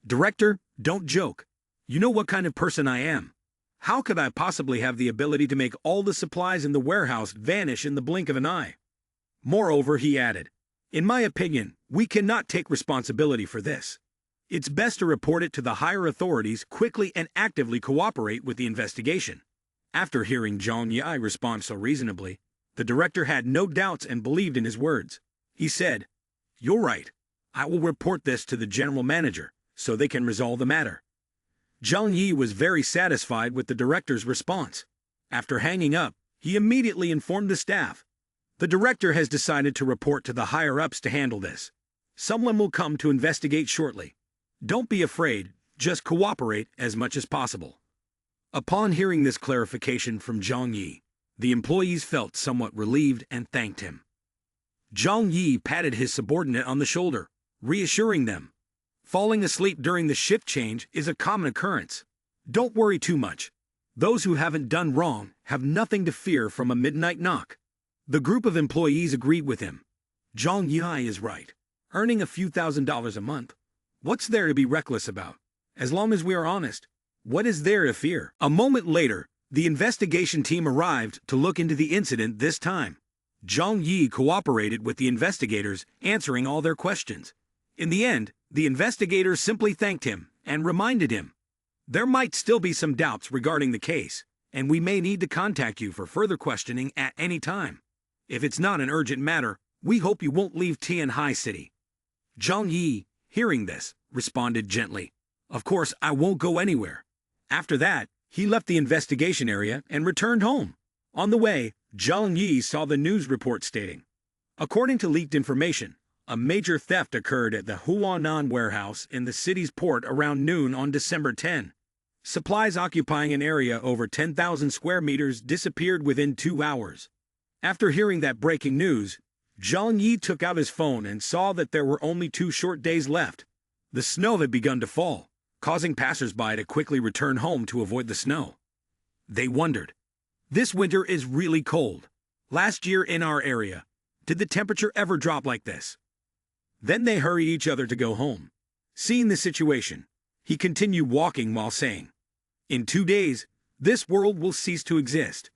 Director, don't joke. You know what kind of person I am. How could I possibly have the ability to make all the supplies in the warehouse vanish in the blink of an eye? Moreover, he added, in my opinion, we cannot take responsibility for this. It's best to report it to the higher authorities quickly and actively cooperate with the investigation. After hearing Zhang Yi respond so reasonably, the director had no doubts and believed in his words. He said, "You're right. I will report this to the general manager, so they can resolve the matter." Zhang Yi was very satisfied with the director's response. After hanging up, he immediately informed the staff. The director has decided to report to the higher-ups to handle this. Someone will come to investigate shortly. Don't be afraid, just cooperate as much as possible. Upon hearing this clarification from Zhang Yi, the employees felt somewhat relieved and thanked him. Zhang Yi patted his subordinate on the shoulder, reassuring them. Falling asleep during the shift change is a common occurrence. Don't worry too much. Those who haven't done wrong have nothing to fear from a midnight knock. The group of employees agreed with him. Zhang Yi is right. Earning a few $1,000s a month. What's there to be reckless about? As long as we are honest, what is there to fear? A moment later, the investigation team arrived to look into the incident this time. Zhang Yi cooperated with the investigators, answering all their questions. In the end, the investigators simply thanked him and reminded him, there might still be some doubts regarding the case, and we may need to contact you for further questioning at any time. If it's not an urgent matter, we hope you won't leave Tianhai City. Zhang Yi, hearing this, responded gently, of course I won't go anywhere. After that, he left the investigation area and returned home. On the way, Zhang Yi saw the news report stating, according to leaked information, a major theft occurred at the Huanan warehouse in the city's port around noon on December 10. Supplies occupying an area over 10,000 square meters disappeared within 2 hours. After hearing that breaking news, Zhang Yi took out his phone and saw that there were only 2 short days left. The snow had begun to fall, causing passers-by to quickly return home to avoid the snow. They wondered, this winter is really cold. Last year in our area, did the temperature ever drop like this? Then they hurried each other to go home. Seeing the situation, he continued walking while saying, in 2 days, this world will cease to exist.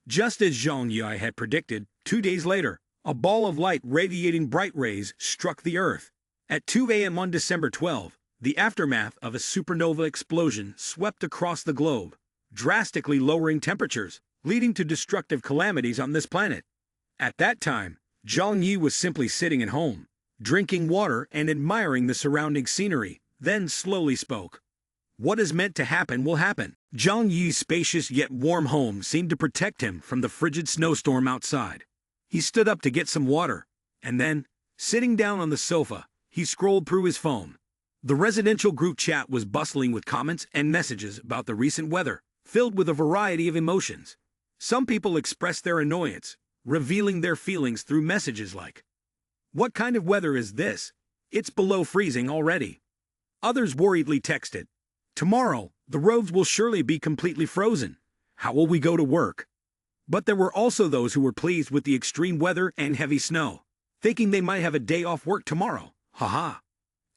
Just as Zhang Yi had predicted, 2 days later, a ball of light radiating bright rays struck the Earth. At 2 a.m. on December 12, the aftermath of a supernova explosion swept across the globe, drastically lowering temperatures, leading to destructive calamities on this planet. At that time, Zhang Yi was simply sitting at home, drinking water and admiring the surrounding scenery, then slowly spoke. What is meant to happen will happen. Zhang Yi's spacious yet warm home seemed to protect him from the frigid snowstorm outside. He stood up to get some water, and then, sitting down on the sofa, he scrolled through his phone. The residential group chat was bustling with comments and messages about the recent weather, filled with a variety of emotions. Some people expressed their annoyance, revealing their feelings through messages like, "What kind of weather is this? It's below freezing already." Others worriedly texted, "Tomorrow, the roads will surely be completely frozen. How will we go to work?" But there were also those who were pleased with the extreme weather and heavy snow, thinking they might have a day off work tomorrow. Haha.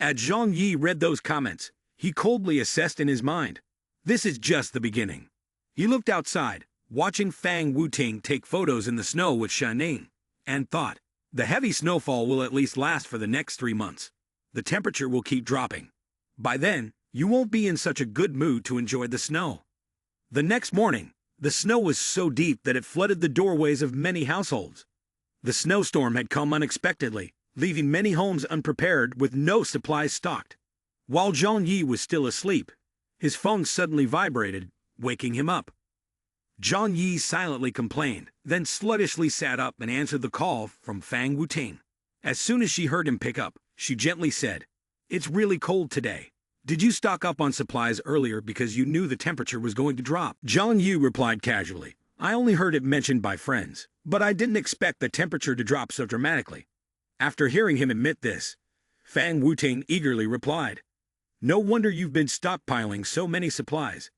As Zhang Yi read those comments, he coldly assessed in his mind, this is just the beginning. He looked outside, watching Fang Wuting take photos in the snow with Shanning, and thought, the heavy snowfall will at least last for the next 3 months. The temperature will keep dropping. By then, you won't be in such a good mood to enjoy the snow. The next morning, the snow was so deep that it flooded the doorways of many households. The snowstorm had come unexpectedly, leaving many homes unprepared with no supplies stocked. While Zhang Yi was still asleep, his phone suddenly vibrated, waking him up. Zhang Yi silently complained, then sluggishly sat up and answered the call from Fang Wuting. As soon as she heard him pick up, She gently said, "It's really cold today. Did you stock up on supplies earlier because you knew the temperature was going to drop?" Zhang Yu replied casually, "I only heard it mentioned by friends, but I didn't expect the temperature to drop so dramatically." After hearing him admit this, Fang Wuting eagerly replied, "No wonder you've been stockpiling so many supplies."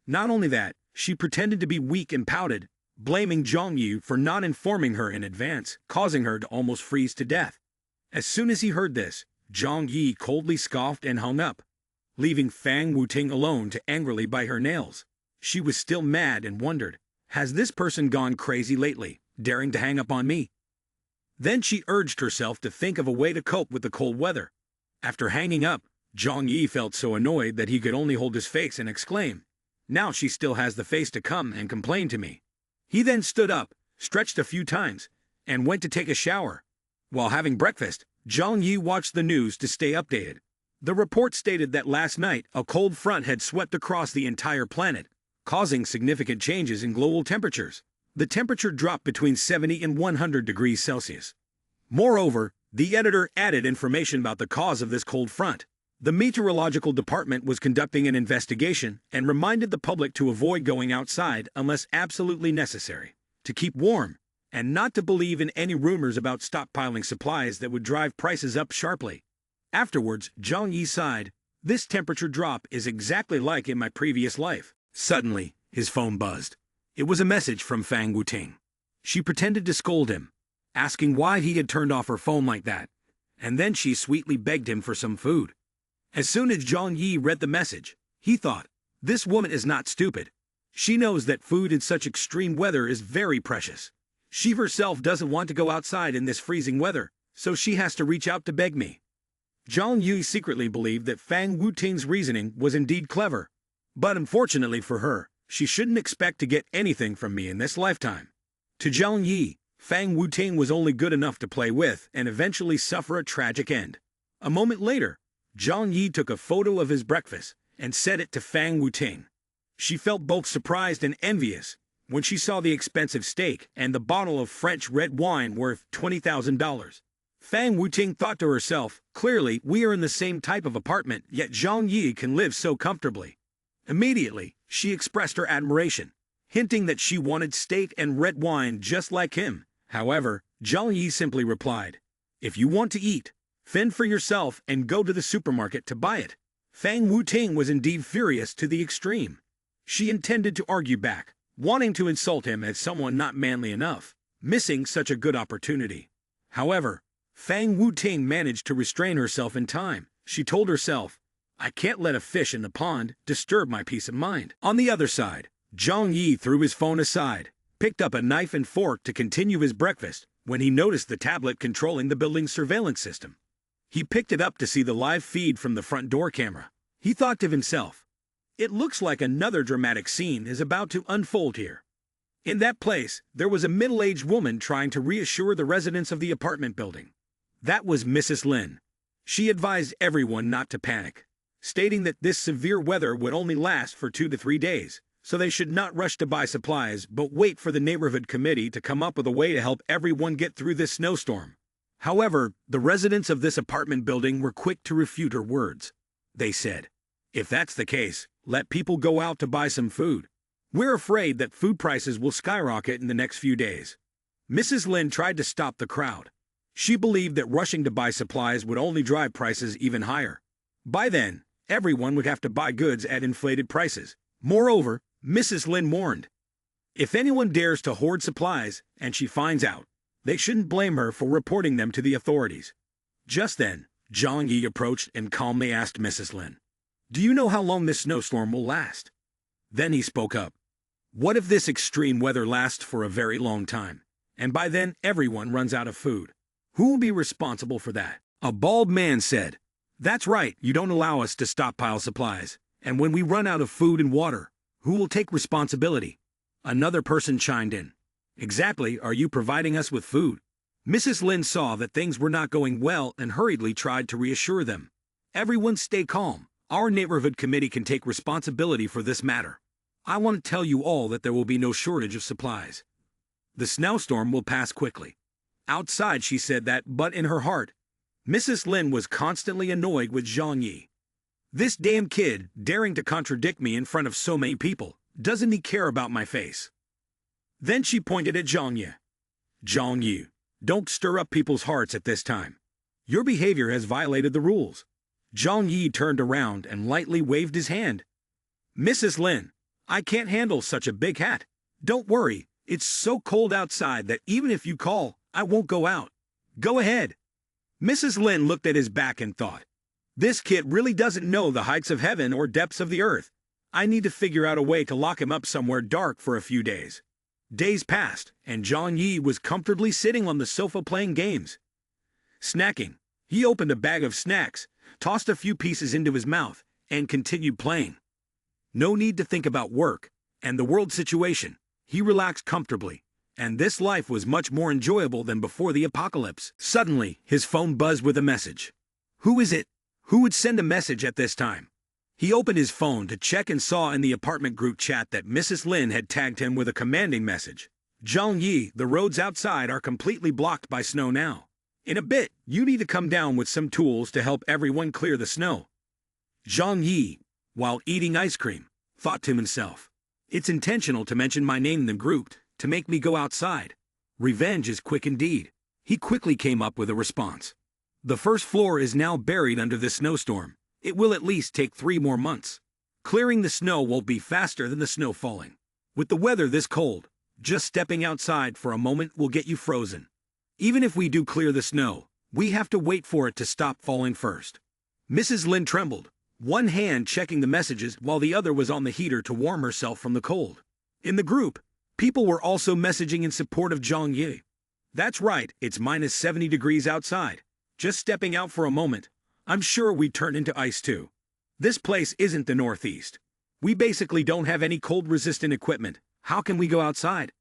Not only that, she pretended to be weak and pouted, blaming Zhang Yu for not informing her in advance, causing her to almost freeze to death. As soon as he heard this, Zhang Yi coldly scoffed and hung up, leaving Fang Wuting alone to angrily bite her nails. She was still mad and wondered, has this person gone crazy lately, daring to hang up on me? Then she urged herself to think of a way to cope with the cold weather. After hanging up, Zhang Yi felt so annoyed that he could only hold his face and exclaim, "Now she still has the face to come and complain to me." He then stood up, stretched a few times, and went to take a shower. While having breakfast, Zhang Yi watched the news to stay updated. The report stated that last night a cold front had swept across the entire planet, causing significant changes in global temperatures. The temperature dropped between 70 and 100 degrees Celsius. Moreover, the editor added information about the cause of this cold front. The meteorological department was conducting an investigation and reminded the public to avoid going outside unless absolutely necessary, to keep warm, and not to believe in any rumors about stockpiling supplies that would drive prices up sharply. Afterwards, Zhang Yi sighed, "This temperature drop is exactly like in my previous life." Suddenly, his phone buzzed. It was a message from Fang Wuting. She pretended to scold him, asking why he had turned off her phone like that, and then she sweetly begged him for some food. As soon as Zhang Yi read the message, he thought, "This woman is not stupid. She knows that food in such extreme weather is very precious. She herself doesn't want to go outside in this freezing weather, so she has to reach out to beg me." Zhang Yi secretly believed that Fang Wuting's reasoning was indeed clever, but unfortunately for her, she shouldn't expect to get anything from me in this lifetime. To Zhang Yi, Fang Wuting was only good enough to play with and eventually suffer a tragic end. A moment later, Zhang Yi took a photo of his breakfast and sent it to Fang Wuting. She felt both surprised and envious when she saw the expensive steak and the bottle of French red wine worth $20,000. Fang Wuting thought to herself, "Clearly, we are in the same type of apartment, yet Zhang Yi can live so comfortably." Immediately, she expressed her admiration, hinting that she wanted steak and red wine just like him. However, Zhang Yi simply replied, "If you want to eat, fend for yourself and go to the supermarket to buy it." Fang Wuting was indeed furious to the extreme. She intended to argue back, wanting to insult him as someone not manly enough, missing such a good opportunity. However, Fang Wuting managed to restrain herself in time. She told herself, "I can't let a fish in the pond disturb my peace of mind." On the other side, Zhang Yi threw his phone aside, picked up a knife and fork to continue his breakfast, when he noticed the tablet controlling the building's surveillance system. He picked it up to see the live feed from the front door camera. He thought to himself, "It looks like another dramatic scene is about to unfold here." In that place, there was a middle-aged woman trying to reassure the residents of the apartment building. That was Mrs. Lin. She advised everyone not to panic, stating that this severe weather would only last for 2 to 3 days, so they should not rush to buy supplies but wait for the neighborhood committee to come up with a way to help everyone get through this snowstorm. However, the residents of this apartment building were quick to refute her words. They said, "If that's the case, let people go out to buy some food. We're afraid that food prices will skyrocket in the next few days." Mrs. Lin tried to stop the crowd. She believed that rushing to buy supplies would only drive prices even higher. By then, everyone would have to buy goods at inflated prices. Moreover, Mrs. Lin warned, if anyone dares to hoard supplies and she finds out, they shouldn't blame her for reporting them to the authorities. Just then, Zhang Yi approached and calmly asked Mrs. Lin, "Do you know how long this snowstorm will last?" Then he spoke up. "What if this extreme weather lasts for a very long time, and by then everyone runs out of food? Who will be responsible for that?" A bald man said, "That's right, you don't allow us to stockpile supplies, and when we run out of food and water, who will take responsibility?" Another person chimed in, "Exactly, are you providing us with food?" Mrs. Lin saw that things were not going well and hurriedly tried to reassure them. "Everyone stay calm. Our neighborhood committee can take responsibility for this matter. I want to tell you all that there will be no shortage of supplies. The snowstorm will pass quickly." Outside she said that, but in her heart, Mrs. Lin was constantly annoyed with Zhang Yi. This damn kid, daring to contradict me in front of so many people, doesn't he care about my face? Then she pointed at Zhang Yi. Zhang Yi, don't stir up people's hearts at this time. Your behavior has violated the rules. Zhang Yi turned around and lightly waved his hand. Mrs. Lin, I can't handle such a big hat. Don't worry, it's so cold outside that even if you call, I won't go out. Go ahead. Mrs. Lin looked at his back and thought, this kid really doesn't know the heights of heaven or depths of the earth. I need to figure out a way to lock him up somewhere dark for a few days. Days passed, and Zhang Yi was comfortably sitting on the sofa playing games. Snacking, he opened a bag of snacks, tossed a few pieces into his mouth, and continued playing. No need to think about work and the world situation. He relaxed comfortably, and this life was much more enjoyable than before the apocalypse. Suddenly, his phone buzzed with a message. Who is it? Who would send a message at this time? He opened his phone to check and saw in the apartment group chat that Mrs. Lin had tagged him with a commanding message. Zhang Yi, the roads outside are completely blocked by snow now. In a bit, you need to come down with some tools to help everyone clear the snow. Zhang Yi, while eating ice cream, thought to himself, it's intentional to mention my name in the group to make me go outside. Revenge is quick indeed. He quickly came up with a response. The first floor is now buried under this snowstorm. It will at least take 3 more months. Clearing the snow won't be faster than the snow falling. With the weather this cold, just stepping outside for a moment will get you frozen. Even if we do clear the snow, we have to wait for it to stop falling first. Mrs. Lin trembled, one hand checking the messages while the other was on the heater to warm herself from the cold. In the group, people were also messaging in support of Zhang Yi. That's right, it's minus 70 degrees outside. Just stepping out for a moment, I'm sure we'd turn into ice too. This place isn't the Northeast. We basically don't have any cold-resistant equipment. How can we go outside?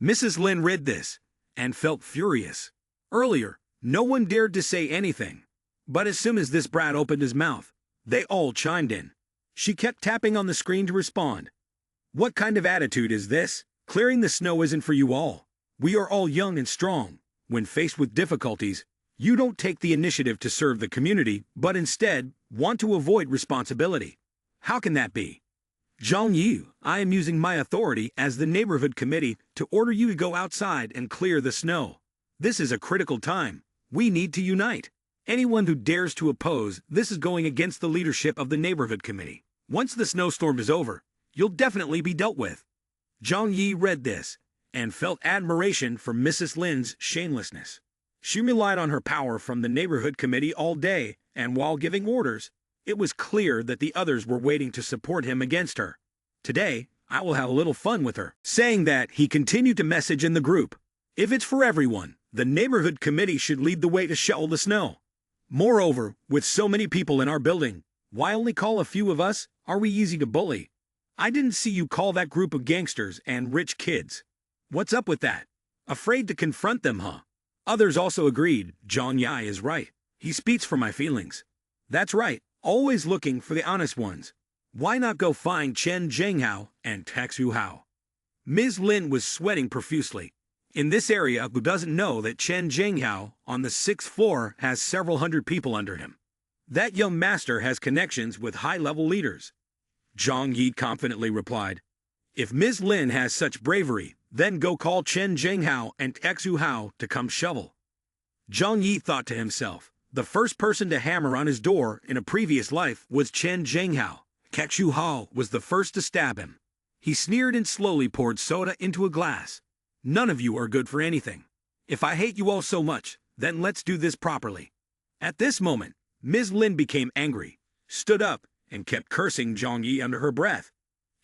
Mrs. Lin read this and felt furious. Earlier, no one dared to say anything. But as soon as this brat opened his mouth, they all chimed in. She kept tapping on the screen to respond. What kind of attitude is this? Clearing the snow isn't for you all. We are all young and strong. When faced with difficulties, you don't take the initiative to serve the community, but instead want to avoid responsibility. How can that be? Zhang Yi, I am using my authority as the neighborhood committee to order you to go outside and clear the snow. This is a critical time. We need to unite. Anyone who dares to oppose this is going against the leadership of the neighborhood committee. Once the snowstorm is over, you'll definitely be dealt with. Zhang Yi read this and felt admiration for Mrs. Lin's shamelessness. She relied on her power from the neighborhood committee all day, and while giving orders, it was clear that the others were waiting to support him against her. Today, I will have a little fun with her. Saying that, he continued to message in the group. If it's for everyone, the neighborhood committee should lead the way to shovel the snow. Moreover, with so many people in our building, why only call a few of us? Are we easy to bully? I didn't see you call that group of gangsters and rich kids. What's up with that? Afraid to confront them, huh? Others also agreed. Zhang Yi is right. He speaks for my feelings. That's right, always looking for the honest ones. Why not go find Chen Zhenghao and Taxu Hao? Ms. Lin was sweating profusely. In this area, who doesn't know that Chen Zhenghao on the 6th floor has several hundred people under him? That young master has connections with high-level leaders. Zhang Yi confidently replied. If Ms. Lin has such bravery, then go call Chen Zhenghao and Taxu Hao to come shovel. Zhang Yi thought to himself, the first person to hammer on his door in a previous life was Chen Zhenghao. Taxu Hao was the first to stab him. He sneered and slowly poured soda into a glass. None of you are good for anything. If I hate you all so much, then let's do this properly. At this moment, Ms. Lin became angry, stood up, and kept cursing Zhang Yi under her breath.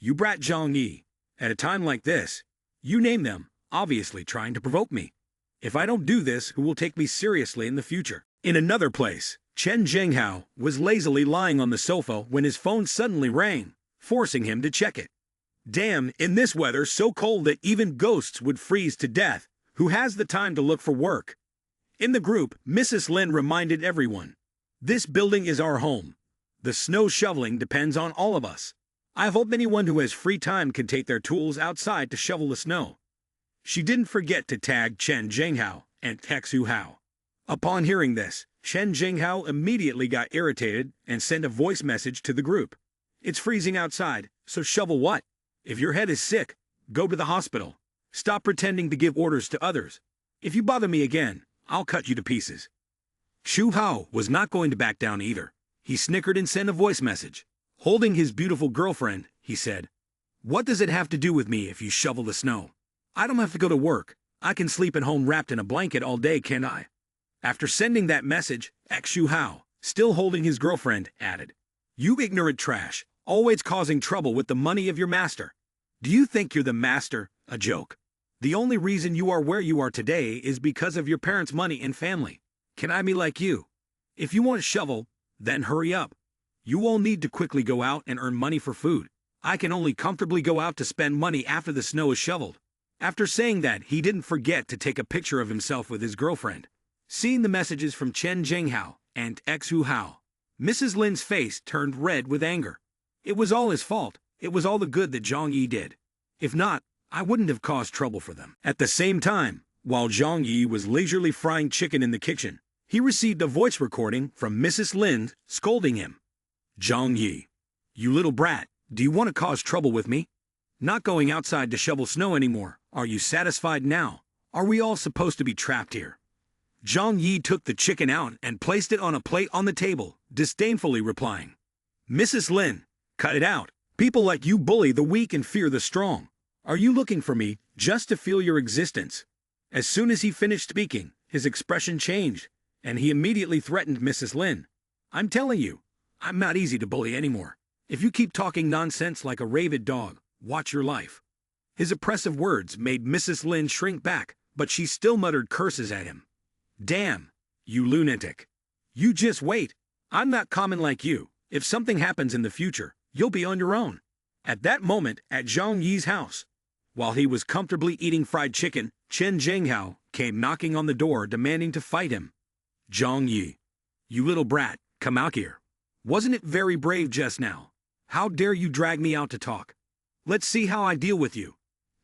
You brat Zhang Yi. At a time like this, you name them, obviously trying to provoke me. If I don't do this, who will take me seriously in the future? In another place, Chen Zhenghao was lazily lying on the sofa when his phone suddenly rang, forcing him to check it. Damn, in this weather so cold that even ghosts would freeze to death, who has the time to look for work? In the group, Mrs. Lin reminded everyone, this building is our home. The snow shoveling depends on all of us. I hope anyone who has free time can take their tools outside to shovel the snow. She didn't forget to tag Chen Zhenghao and Taxu Hao. Upon hearing this, Chen Jinghao immediately got irritated and sent a voice message to the group. It's freezing outside, so shovel what? If your head is sick, go to the hospital. Stop pretending to give orders to others. If you bother me again, I'll cut you to pieces. Xu Hao was not going to back down either. He snickered and sent a voice message. Holding his beautiful girlfriend, he said, "What does it have to do with me if you shovel the snow? I don't have to go to work. I can sleep at home wrapped in a blanket all day, can't I?" After sending that message, Xu Hao, still holding his girlfriend, added, "You ignorant trash, always causing trouble with the money of your master. Do you think you're the master? A joke. The only reason you are where you are today is because of your parents' money and family. Can I be like you? If you want to shovel, then hurry up. You all need to quickly go out and earn money for food. I can only comfortably go out to spend money after the snow is shoveled." After saying that, he didn't forget to take a picture of himself with his girlfriend. Seeing the messages from Chen Jinghao and Xu Hao, Mrs. Lin's face turned red with anger. It was all his fault. It was all the good that Zhang Yi did. If not, I wouldn't have caused trouble for them. At the same time, while Zhang Yi was leisurely frying chicken in the kitchen, he received a voice recording from Mrs. Lin scolding him. "Zhang Yi, you little brat, do you want to cause trouble with me? Not going outside to shovel snow anymore. Are you satisfied now? Are we all supposed to be trapped here?" Zhang Yi took the chicken out and placed it on a plate on the table, disdainfully replying, "Mrs. Lin, cut it out. People like you bully the weak and fear the strong. Are you looking for me just to feel your existence?" As soon as he finished speaking, his expression changed, and he immediately threatened Mrs. Lin. "I'm telling you, I'm not easy to bully anymore. If you keep talking nonsense like a rabid dog, watch your life." His oppressive words made Mrs. Lin shrink back, but she still muttered curses at him. "Damn, you lunatic. You just wait. I'm not common like you. If something happens in the future, you'll be on your own." At that moment, at Zhang Yi's house, while he was comfortably eating fried chicken, Chen Jinghao came knocking on the door demanding to fight him. "Zhang Yi, you little brat, come out here. Wasn't it very brave just now? How dare you drag me out to talk? Let's see how I deal with you."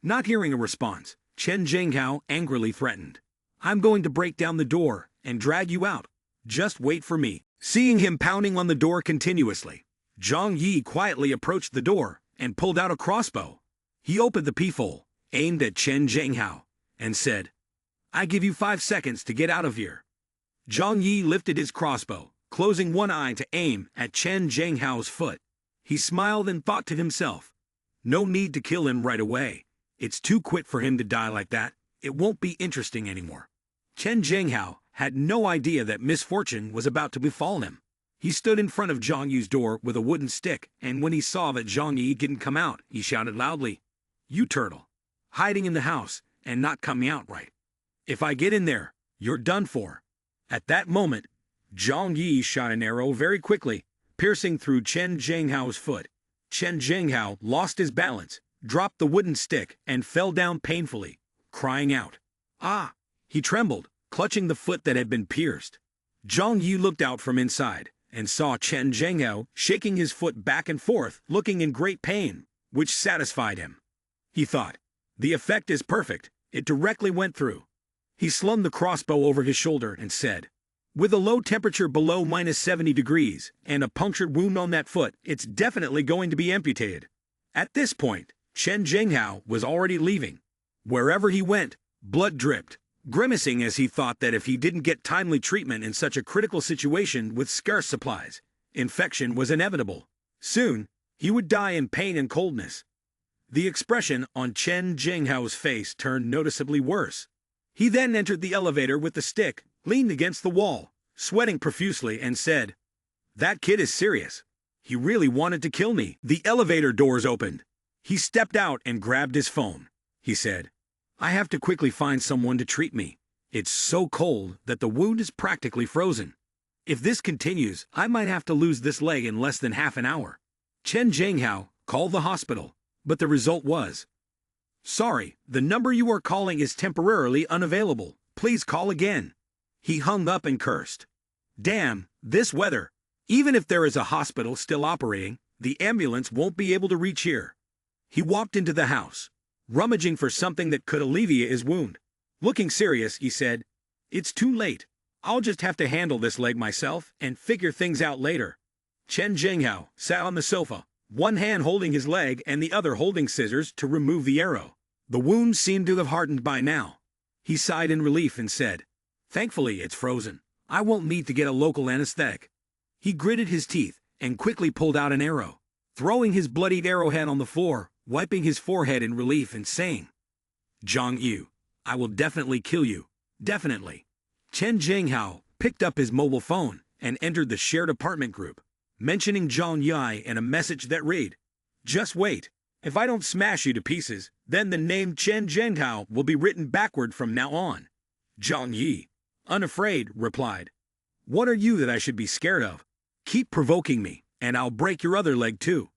Not hearing a response, Chen Jinghao angrily threatened, "I'm going to break down the door and drag you out. Just wait for me." Seeing him pounding on the door continuously, Zhang Yi quietly approached the door and pulled out a crossbow. He opened the peephole, aimed at Chen Jinghao, and said, "I give you 5 seconds to get out of here." Zhang Yi lifted his crossbow, closing one eye to aim at Chen Jinghao's foot. He smiled and thought to himself, "No need to kill him right away. It's too quick for him to die like that. It won't be interesting anymore." Chen Jinghao had no idea that misfortune was about to befall him. He stood in front of Zhang Yi's door with a wooden stick, and when he saw that Zhang Yi didn't come out, he shouted loudly, "You turtle, hiding in the house and not coming out right. If I get in there, you're done for." At that moment, Zhang Yi shot an arrow very quickly, piercing through Chen Jinghao's foot. Chen Jinghao lost his balance, dropped the wooden stick, and fell down painfully, crying out, "Ah!" He trembled, clutching the foot that had been pierced. Zhang Yi looked out from inside and saw Chen Jinghao shaking his foot back and forth, looking in great pain, which satisfied him. He thought, "The effect is perfect. It directly went through." He slung the crossbow over his shoulder and said, "With a low temperature below -70 degrees and a punctured wound on that foot, it's definitely going to be amputated." At this point, Chen Jinghao was already leaving. Wherever he went, blood dripped, grimacing as he thought that if he didn't get timely treatment in such a critical situation with scarce supplies, infection was inevitable. Soon, he would die in pain and coldness. The expression on Chen Jinghao's face turned noticeably worse. He then entered the elevator with the stick, leaned against the wall, sweating profusely, and said, "That kid is serious. He really wanted to kill me." The elevator doors opened. He stepped out and grabbed his phone. He said, "I have to quickly find someone to treat me. It's so cold that the wound is practically frozen. If this continues, I might have to lose this leg in less than half an hour." Chen Jinghao called the hospital, but the result was, "Sorry, the number you are calling is temporarily unavailable. Please call again." He hung up and cursed. "Damn, this weather. Even if there is a hospital still operating, the ambulance won't be able to reach here." He walked into the house, rummaging for something that could alleviate his wound. Looking serious, he said, "It's too late. I'll just have to handle this leg myself and figure things out later. Chen Zhenghao sat on the sofa, one hand holding his leg and the other holding scissors to remove the arrow. The wound seemed to have hardened by now. He sighed in relief and said, "Thankfully it's frozen. I won't need to get a local anesthetic." He gritted his teeth and quickly pulled out an arrow, throwing his bloodied arrowhead on the floor, wiping his forehead in relief and saying, "Zhang Yu, I will definitely kill you. Definitely." Chen Zhenghao picked up his mobile phone and entered the shared apartment group, mentioning Zhang Yi in a message that read, "Just wait. If I don't smash you to pieces, then the name Chen Zhenghao will be written backward from now on." Zhang Yi, unafraid, replied, "What are you that I should be scared of? Keep provoking me, and I'll break your other leg too."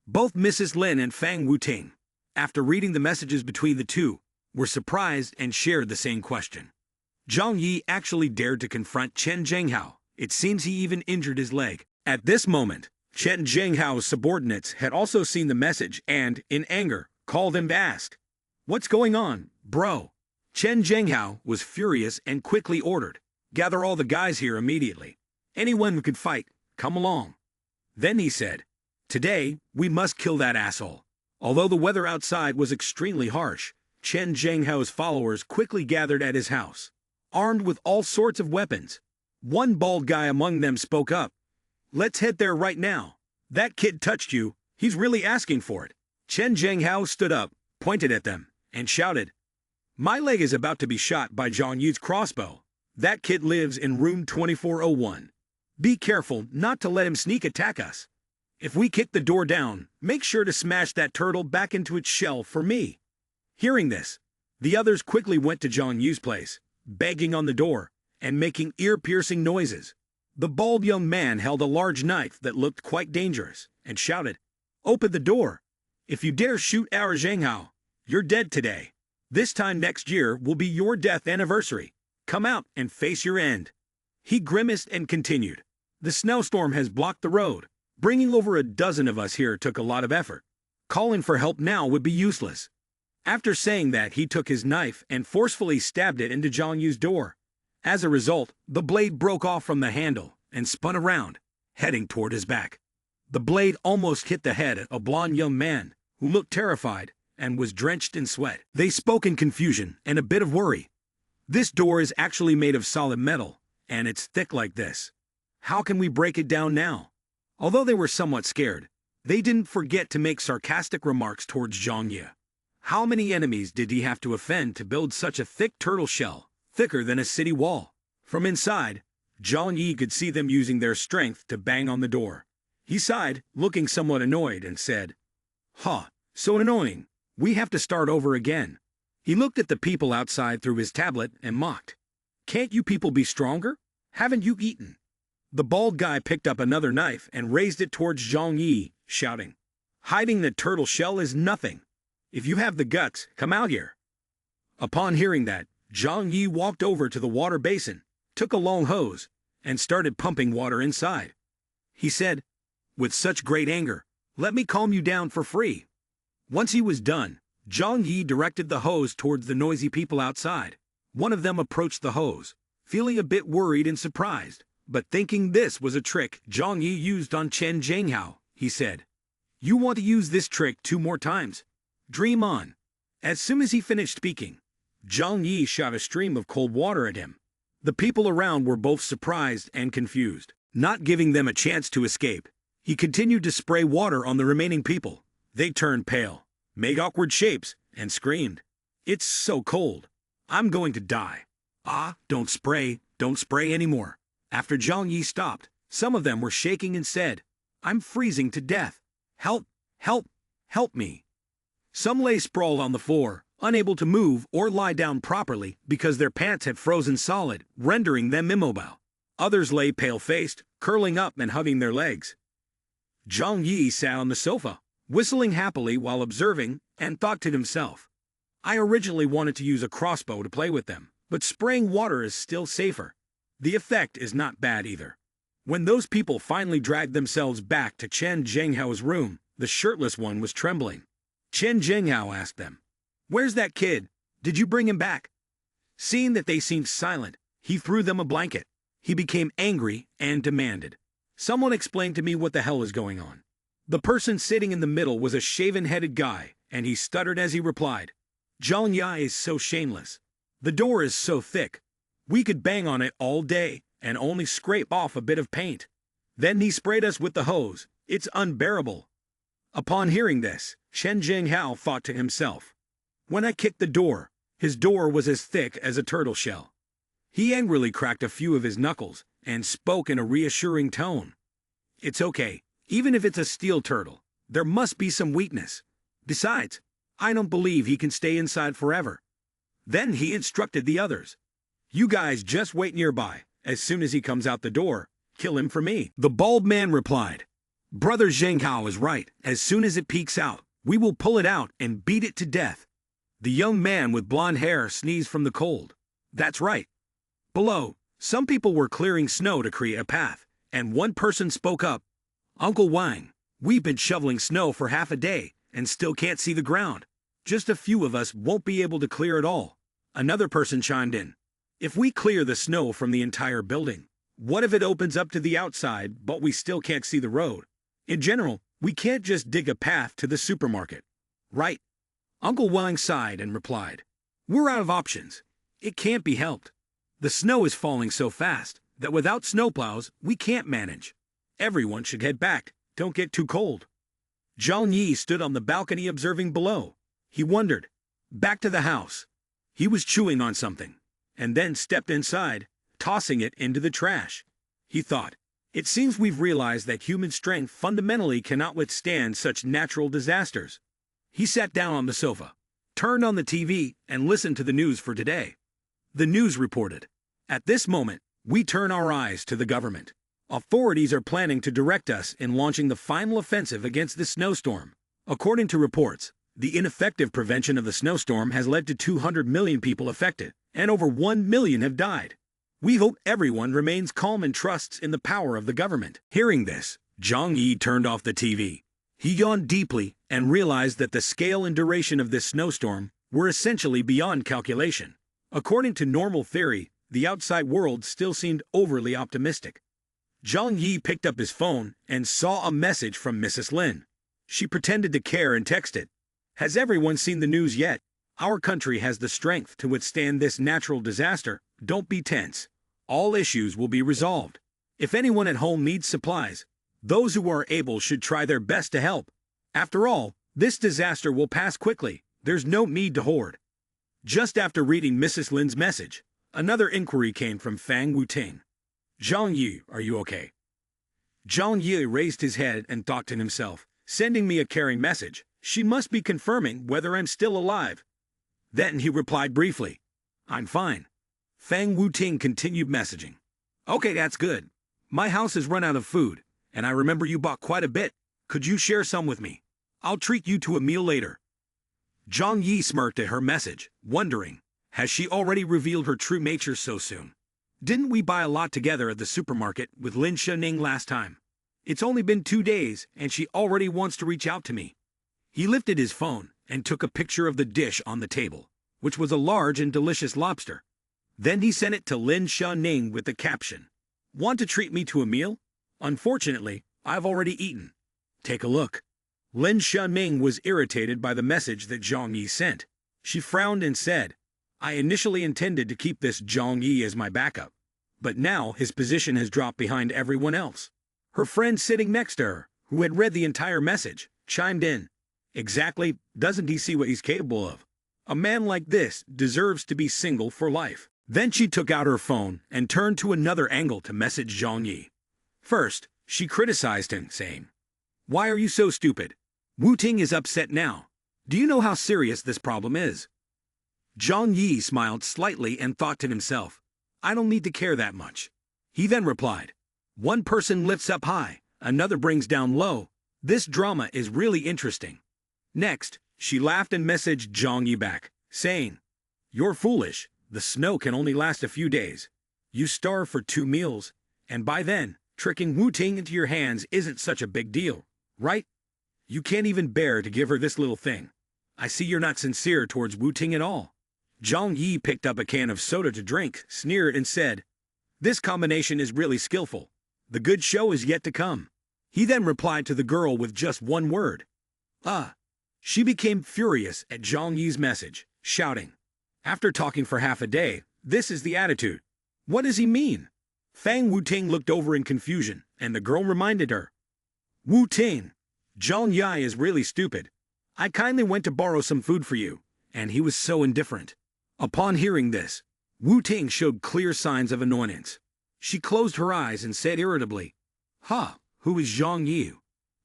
Both Mrs. Lin and Fang Wuting, after reading the messages between the two, were surprised and shared the same question. Zhang Yi actually dared to confront Chen Zhenghao. It seems he even injured his leg. At this moment, Chen Zhenghao's subordinates had also seen the message and, in anger, called him to ask, "What's going on, bro?" Chen Zhenghao was furious and quickly ordered, "Gather all the guys here immediately. Anyone who could fight, come along." Then he said, "Today, we must kill that asshole." Although the weather outside was extremely harsh, Chen Zhenghao's followers quickly gathered at his house, armed with all sorts of weapons. One bald guy among them spoke up, "Let's head there right now. That kid touched you, he's really asking for it." Chen Zhenghao stood up, pointed at them, and shouted, "My leg is about to be shot by Zhang Yu's crossbow. That kid lives in room 2401. Be careful not to let him sneak attack us. If we kick the door down, make sure to smash that turtle back into its shell for me." Hearing this, the others quickly went to Zhang Yu's place, begging on the door and making ear-piercing noises. The bald young man held a large knife that looked quite dangerous and shouted, "Open the door. If you dare shoot our Zhenghao, you're dead today. This time next year will be your death anniversary. Come out and face your end." He grimaced and continued, "The snowstorm has blocked the road. Bringing over a dozen of us here took a lot of effort. Calling for help now would be useless." After saying that, he took his knife and forcefully stabbed it into Zhang Yu's door. As a result, the blade broke off from the handle and spun around, heading toward his back. The blade almost hit the head of a blond young man who looked terrified and was drenched in sweat. They spoke in confusion and a bit of worry. "This door is actually made of solid metal, and it's thick like this. How can we break it down now?" Although they were somewhat scared, they didn't forget to make sarcastic remarks towards Zhang Yi. How many enemies did he have to offend to build such a thick turtle shell, thicker than a city wall? From inside, Zhang Yi could see them using their strength to bang on the door. He sighed, looking somewhat annoyed, and said, "Huh, so annoying. We have to start over again." He looked at the people outside through his tablet and mocked, "Can't you people be stronger? Haven't you eaten?" The bald guy picked up another knife and raised it towards Zhang Yi, shouting, "Hiding the turtle shell is nothing. If you have the guts, come out here." Upon hearing that, Zhang Yi walked over to the water basin, took a long hose, and started pumping water inside. He said, with such great anger, "Let me calm you down for free." Once he was done, Zhang Yi directed the hose towards the noisy people outside. One of them approached the hose, feeling a bit worried and surprised, but thinking this was a trick Zhang Yi used on Chen Zhenghao, he said, "You want to use this trick 2 more times? Dream on." As soon as he finished speaking, Zhang Yi shot a stream of cold water at him. The people around were both surprised and confused. Not giving them a chance to escape, he continued to spray water on the remaining people. They turned pale, made awkward shapes, and screamed, "It's so cold. I'm going to die." "Ah, don't spray anymore." After Zhang Yi stopped, some of them were shaking and said, "I'm freezing to death. Help, help, help me." Some lay sprawled on the floor, unable to move or lie down properly because their pants had frozen solid, rendering them immobile. Others lay pale-faced, curling up and hugging their legs. Zhang Yi sat on the sofa, whistling happily while observing, and thought to himself, "I originally wanted to use a crossbow to play with them, but spraying water is still safer. The effect is not bad either." When those people finally dragged themselves back to Chen Zhenghao's room, the shirtless one was trembling. Chen Zhenghao asked them, "Where's that kid? Did you bring him back?" Seeing that they seemed silent, he threw them a blanket. He became angry and demanded, "Someone explain to me what the hell is going on." The person sitting in the middle was a shaven-headed guy, and he stuttered as he replied, "Zhang Yi is so shameless. The door is so thick. We could bang on it all day and only scrape off a bit of paint. Then he sprayed us with the hose. It's unbearable." Upon hearing this, Shen Jinghao thought to himself, "When I kicked the door, his door was as thick as a turtle shell." He angrily cracked a few of his knuckles and spoke in a reassuring tone. "It's okay, even if it's a steel turtle. There must be some weakness. Besides, I don't believe he can stay inside forever." Then he instructed the others, "You guys just wait nearby. As soon as he comes out the door, kill him for me." The bald man replied, "Brother Zhenghao is right. As soon as it peeks out, we will pull it out and beat it to death." The young man with blonde hair sneezed from the cold. "That's right." Below, some people were clearing snow to create a path, and one person spoke up, "Uncle Wang, we've been shoveling snow for half a day and still can't see the ground. Just a few of us won't be able to clear it all." Another person chimed in, "If we clear the snow from the entire building, what if it opens up to the outside but we still can't see the road? In general, we can't just dig a path to the supermarket, right?" Uncle Wang sighed and replied, "We're out of options. It can't be helped. The snow is falling so fast that without snowplows, we can't manage. Everyone should head back. Don't get too cold." Zhang Yi stood on the balcony observing below. He wondered. Back to the house. He was chewing on something, and then stepped inside, tossing it into the trash. He thought, "It seems we've realized that human strength fundamentally cannot withstand such natural disasters." He sat down on the sofa, turned on the TV, and listened to the news for today. The news reported, "At this moment, we turn our eyes to the government. Authorities are planning to direct us in launching the final offensive against this snowstorm. According to reports, the ineffective prevention of the snowstorm has led to 200 million people affected, and over 1 million have died. We hope everyone remains calm and trusts in the power of the government." Hearing this, Zhang Yi turned off the TV. He yawned deeply and realized that the scale and duration of this snowstorm were essentially beyond calculation. According to normal theory, the outside world still seemed overly optimistic. Zhang Yi picked up his phone and saw a message from Mrs. Lin. She pretended to care and texted, "Has everyone seen the news yet? Our country has the strength to withstand this natural disaster. Don't be tense. All issues will be resolved. If anyone at home needs supplies, those who are able should try their best to help. After all, this disaster will pass quickly. There's no need to hoard." Just after reading Mrs. Lin's message, another inquiry came from Fang Wuting. "Zhang Yi, are you okay?" Zhang Yi raised his head and thought to himself, "Sending me a caring message. She must be confirming whether I'm still alive." Then he replied briefly, "I'm fine." Fang Wuting continued messaging, "Okay, that's good. My house has run out of food, and I remember you bought quite a bit. Could you share some with me? I'll treat you to a meal later." Zhang Yi smirked at her message, wondering, has she already revealed her true nature so soon? Didn't we buy a lot together at the supermarket with Lin Shening last time? It's only been 2 days, and she already wants to reach out to me. He lifted his phone and took a picture of the dish on the table, which was a large and delicious lobster. Then he sent it to Lin Shening with the caption, "Want to treat me to a meal? Unfortunately, I've already eaten. Take a look." Lin Shening was irritated by the message that Zhang Yi sent. She frowned and said, "I initially intended to keep this Zhang Yi as my backup, but now his position has dropped behind everyone else." Her friend sitting next to her, who had read the entire message, chimed in, "Exactly, doesn't he see what he's capable of? A man like this deserves to be single for life." Then she took out her phone and turned to another angle to message Zhang Yi. First, she criticized him, saying, "Why are you so stupid? Wu Ting is upset now. Do you know how serious this problem is?" Zhang Yi smiled slightly and thought to himself, "I don't need to care that much." He then replied, "One person lifts up high, another brings down low. This drama is really interesting." Next, she laughed and messaged Zhang Yi back, saying, "You're foolish. The snow can only last a few days. You starve for 2 meals, and by then, tricking Wu Ting into your hands isn't such a big deal, right? You can't even bear to give her this little thing. I see you're not sincere towards Wu Ting at all." Zhang Yi picked up a can of soda to drink, sneered and said, This combination is really skillful. The good show is yet to come. He then replied to the girl with just one word. Ah. She became furious at Zhang Yi's message, shouting, "After talking for half a day, this is the attitude. What does he mean?" Fang Wuting looked over in confusion, and the girl reminded her. "Wuting, Zhang Yi is really stupid. I kindly went to borrow some food for you, and he was so indifferent." Upon hearing this, Wuting showed clear signs of annoyance. She closed her eyes and said irritably, "Ha, who is Zhang Yi?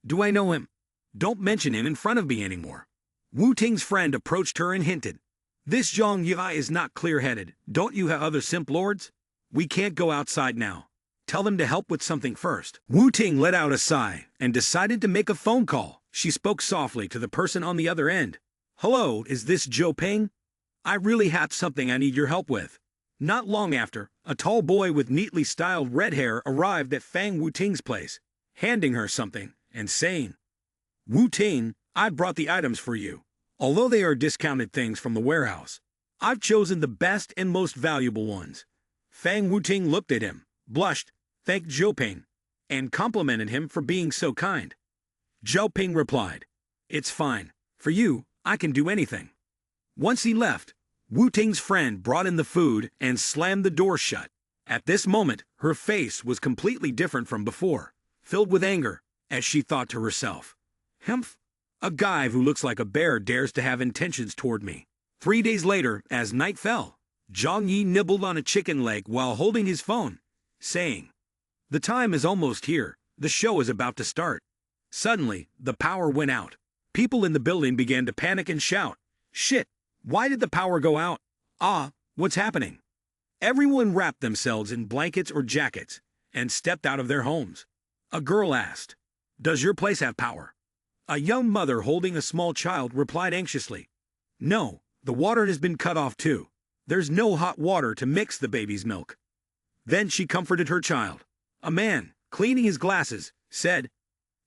Do I know him? Don't mention him in front of me anymore." Wu Ting's friend approached her and hinted, "This Zhang Yi is not clear-headed. Don't you have other simp lords? We can't go outside now. Tell them to help with something first." Wu Ting let out a sigh and decided to make a phone call. She spoke softly to the person on the other end. "Hello, is this Zhou Ping? I really have something I need your help with." Not long after, a tall boy with neatly styled red hair arrived at Fang Wuting's place, handing her something and saying, "Wuting, I brought the items for you. Although they are discounted things from the warehouse, I've chosen the best and most valuable ones." Fang Wuting looked at him, blushed, thanked Zhou Ping, and complimented him for being so kind. Zhou Ping replied, "It's fine. For you, I can do anything." Once he left, Wu Ting's friend brought in the food and slammed the door shut. At this moment, her face was completely different from before, filled with anger, as she thought to herself, "Humph, a guy who looks like a bear dares to have intentions toward me." 3 days later, as night fell, Zhang Yi nibbled on a chicken leg while holding his phone, saying, "The time is almost here, the show is about to start." Suddenly, the power went out. People in the building began to panic and shout, "Shit! Why did the power go out? Ah, what's happening?" Everyone wrapped themselves in blankets or jackets and stepped out of their homes. A girl asked, "Does your place have power?" A young mother holding a small child replied anxiously, "No, the water has been cut off too. There's no hot water to mix the baby's milk." Then she comforted her child. A man, cleaning his glasses, said,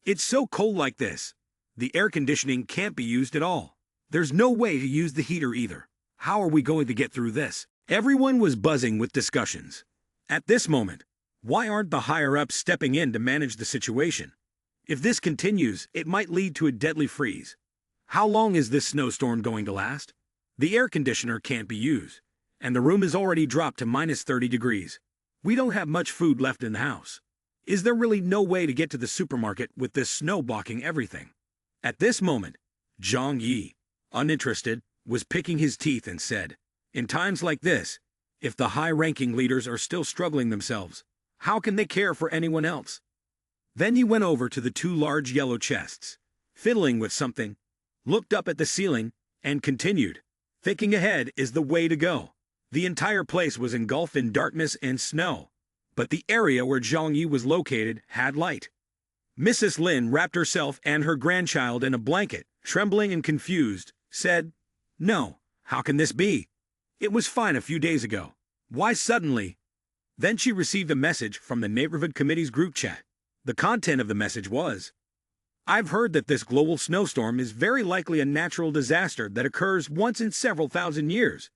"It's so cold like this. The air conditioning can't be used at all. There's no way to use the heater either. How are we going to get through this?" Everyone was buzzing with discussions. At this moment, why aren't the higher-ups stepping in to manage the situation? If this continues, it might lead to a deadly freeze. How long is this snowstorm going to last? The air conditioner can't be used, and the room has already dropped to minus 30 degrees. We don't have much food left in the house. Is there really no way to get to the supermarket with this snow blocking everything? At this moment, Zhang Yi, uninterested, was picking his teeth and said, "In times like this, if the high-ranking leaders are still struggling themselves, how can they care for anyone else?" Then he went over to the 2 large yellow chests, fiddling with something, looked up at the ceiling, and continued, "Thinking ahead is the way to go." The entire place was engulfed in darkness and snow, but the area where Zhang Yi was located had light. Mrs. Lin wrapped herself and her grandchild in a blanket, trembling and confused, said, "No, how can this be? It was fine a few days ago. Why suddenly?" Then she received a message from the neighborhood committee's group chat. The content of the message was, "I've heard that this global snowstorm is very likely a natural disaster that occurs once in several thousand years.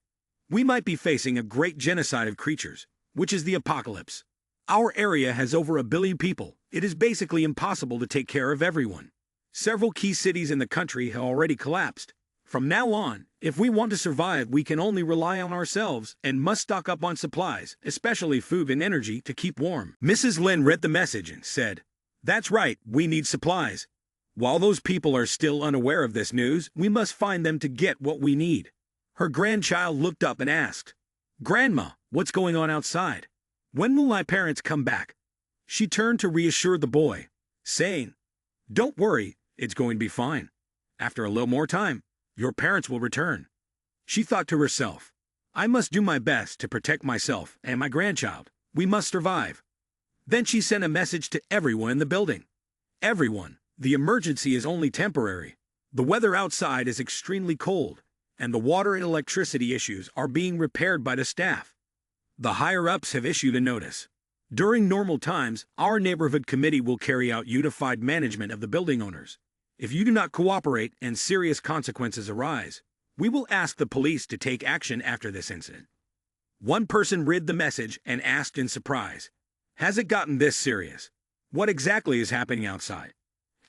We might be facing a great genocide of creatures, which is the apocalypse. Our area has over 1 billion people. It is basically impossible to take care of everyone. Several key cities in the country have already collapsed. From now on, if we want to survive, we can only rely on ourselves and must stock up on supplies, especially food and energy, to keep warm." Mrs. Lin read the message and said, "That's right, we need supplies. While those people are still unaware of this news, we must find them to get what we need." Her grandchild looked up and asked, "Grandma, what's going on outside? When will my parents come back?" She turned to reassure the boy, saying, "Don't worry, it's going to be fine. After a little more time, your parents will return." She thought to herself, "I must do my best to protect myself and my grandchild. We must survive." Then she sent a message to everyone in the building. "Everyone, the emergency is only temporary. The weather outside is extremely cold, and the water and electricity issues are being repaired by the staff. The higher-ups have issued a notice. During normal times, our neighborhood committee will carry out unified management of the building owners. If you do not cooperate and serious consequences arise, we will ask the police to take action after this incident." One person read the message and asked in surprise, "Has it gotten this serious? What exactly is happening outside?"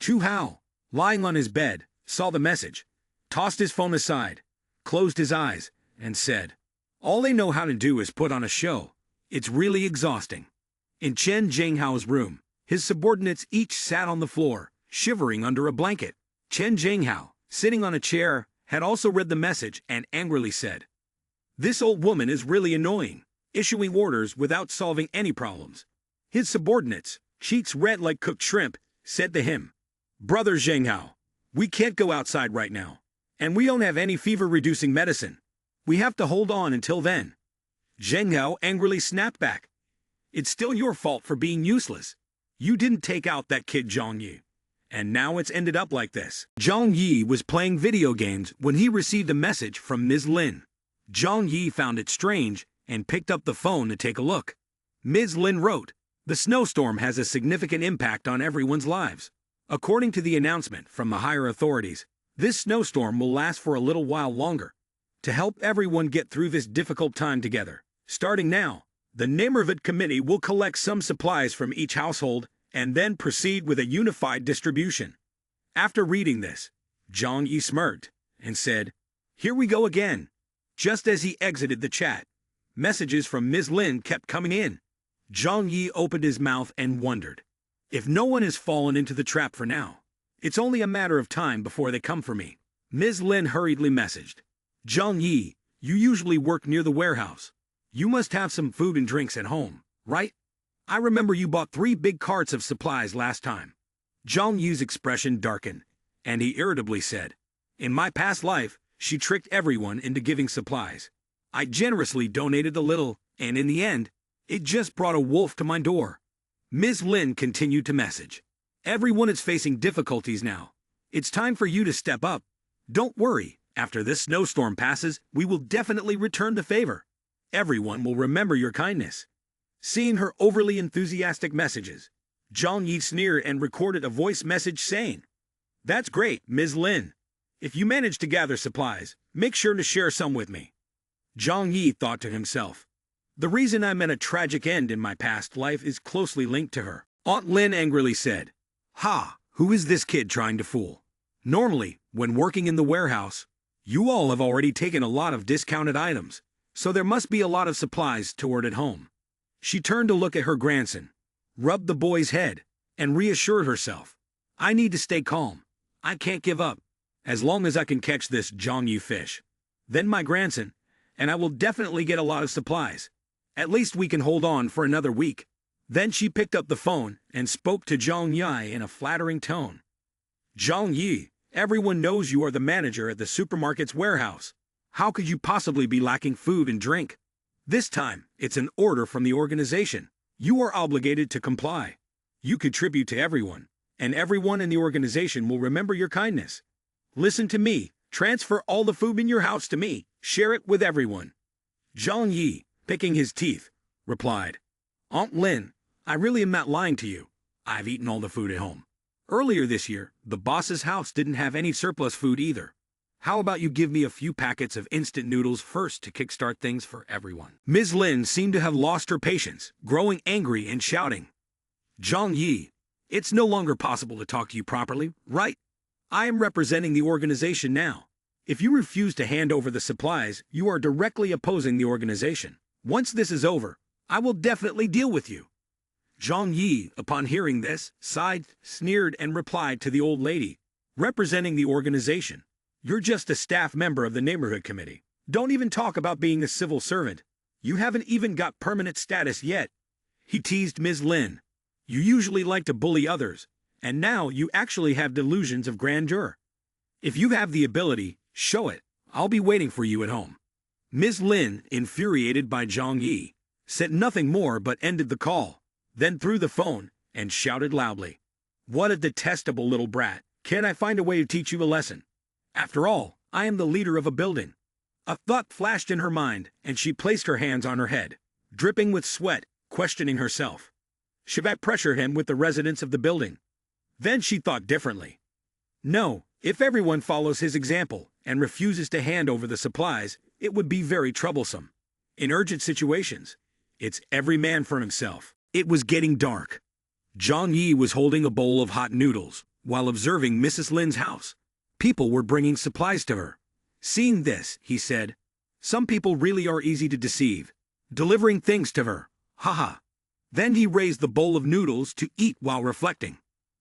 Chu Hao, lying on his bed, saw the message, tossed his phone aside, closed his eyes, and said, "All they know how to do is put on a show. It's really exhausting." In Chen Zhenghao's room, his subordinates each sat on the floor, shivering under a blanket. Chen Zhenghao, sitting on a chair, had also read the message and angrily said, "This old woman is really annoying, issuing orders without solving any problems." His subordinates, cheeks red like cooked shrimp, said to him, "Brother Zhenghao, we can't go outside right now, and we don't have any fever-reducing medicine. We have to hold on until then." Zhenghao angrily snapped back, "It's still your fault for being useless. You didn't take out that kid Zhang Yi, and now it's ended up like this." Zhang Yi was playing video games when he received a message from Ms. Lin. Zhang Yi found it strange and picked up the phone to take a look. Ms. Lin wrote, "The snowstorm has a significant impact on everyone's lives. According to the announcement from the higher authorities, this snowstorm will last for a little while longer. To help everyone get through this difficult time together, starting now, the neighborhood committee will collect some supplies from each household and then proceed with a unified distribution." After reading this, Zhang Yi smirked and said, "Here we go again." Just as he exited the chat, messages from Ms. Lin kept coming in. Zhang Yi opened his mouth and wondered, "If no one has fallen into the trap for now, it's only a matter of time before they come for me." Ms. Lin hurriedly messaged, "Zhang Yi, you usually work near the warehouse. You must have some food and drinks at home, right? I remember you bought 3 big carts of supplies last time." Zhang Yi's expression darkened, and he irritably said, "In my past life, she tricked everyone into giving supplies. I generously donated a little, and in the end, it just brought a wolf to my door." Ms. Lin continued to message, "Everyone is facing difficulties now. It's time for you to step up. Don't worry, after this snowstorm passes, we will definitely return the favor. Everyone will remember your kindness." Seeing her overly enthusiastic messages, Zhang Yi sneered and recorded a voice message saying, "That's great, Ms. Lin. If you manage to gather supplies, make sure to share some with me." Zhang Yi thought to himself, "The reason I met a tragic end in my past life is closely linked to her." Aunt Lin angrily said, "Ha, who is this kid trying to fool? Normally, when working in the warehouse, you all have already taken a lot of discounted items, so there must be a lot of supplies stored at home." She turned to look at her grandson, rubbed the boy's head, and reassured herself, "I need to stay calm. I can't give up. As long as I can catch this Zhang Yi fish, then my grandson, and I will definitely get a lot of supplies. At least we can hold on for another week." Then she picked up the phone and spoke to Zhang Yi in a flattering tone. "Zhang Yi, everyone knows you are the manager at the supermarket's warehouse. How could you possibly be lacking food and drink? This time, it's an order from the organization. You are obligated to comply. You contribute to everyone, and everyone in the organization will remember your kindness. Listen to me, transfer all the food in your house to me, share it with everyone." Zhang Yi, picking his teeth, replied, "Aunt Lin, I really am not lying to you. I've eaten all the food at home. Earlier this year, the boss's house didn't have any surplus food either. How about you give me a few packets of instant noodles first to kickstart things for everyone?" Ms. Lin seemed to have lost her patience, growing angry and shouting, "Zhang Yi, it's no longer possible to talk to you properly, right? I am representing the organization now. If you refuse to hand over the supplies, you are directly opposing the organization. Once this is over, I will definitely deal with you." Zhang Yi, upon hearing this, sighed, sneered, and replied to the old lady, representing the organization, "You're just a staff member of the neighborhood committee. Don't even talk about being a civil servant. You haven't even got permanent status yet." He teased Ms. Lin. "You usually like to bully others, and now you actually have delusions of grandeur. If you have the ability, show it. I'll be waiting for you at home." Ms. Lin, infuriated by Zhang Yi, said nothing more but ended the call, then threw the phone and shouted loudly, "What a detestable little brat. Can't I find a way to teach you a lesson? After all, I am the leader of a building." A thought flashed in her mind, and she placed her hands on her head, dripping with sweat, questioning herself. Should I pressure him with the residents of the building? Then she thought differently. No, if everyone follows his example and refuses to hand over the supplies, it would be very troublesome. In urgent situations, it's every man for himself. It was getting dark. Zhang Yi was holding a bowl of hot noodles while observing Mrs. Lin's house. People were bringing supplies to her. Seeing this, he said, "Some people really are easy to deceive, delivering things to her. Haha." Then he raised the bowl of noodles to eat while reflecting.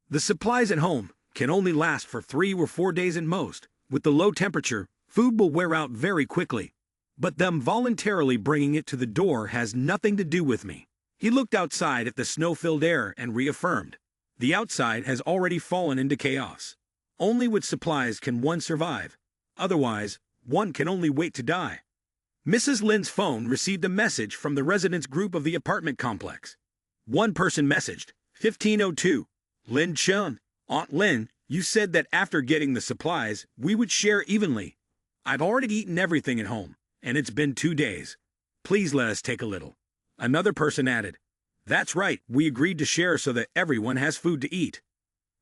The supplies at home can only last for 3 or 4 days at most. With the low temperature, food will wear out very quickly. But them voluntarily bringing it to the door has nothing to do with me. He looked outside at the snow-filled air and reaffirmed, "The outside has already fallen into chaos. Only with supplies can one survive. Otherwise, one can only wait to die." Mrs. Lin's phone received a message from the residents group of the apartment complex. One person messaged, 1502. "Lin Chun, Aunt Lin, you said that after getting the supplies, we would share evenly. I've already eaten everything at home, and it's been 2 days. Please let us take a little." Another person added, "That's right, we agreed to share so that everyone has food to eat."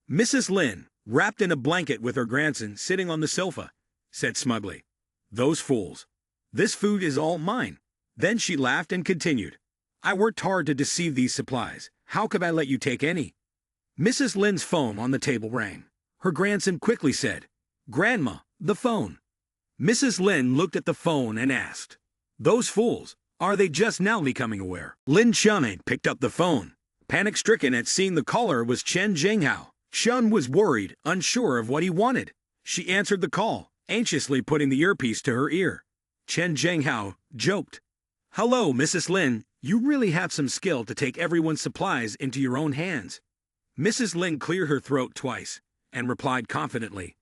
Mrs. Lin, wrapped in a blanket with her grandson sitting on the sofa, said smugly, "Those fools. This food is all mine." Then she laughed and continued, "I worked hard to deceive these supplies. How could I let you take any?" Mrs. Lin's phone on the table rang. Her grandson quickly said, "Grandma, the phone." Mrs. Lin looked at the phone and asked, "Those fools, are they just now becoming aware?" Lin Chun picked up the phone. Panic-stricken at seeing the caller was Chen Jinghao. Chun was worried, unsure of what he wanted. She answered the call, anxiously putting the earpiece to her ear. Chen Jinghao joked, "Hello, Mrs. Lin, you really have some skill to take everyone's supplies into your own hands." Mrs. Lin cleared her throat twice and replied confidently,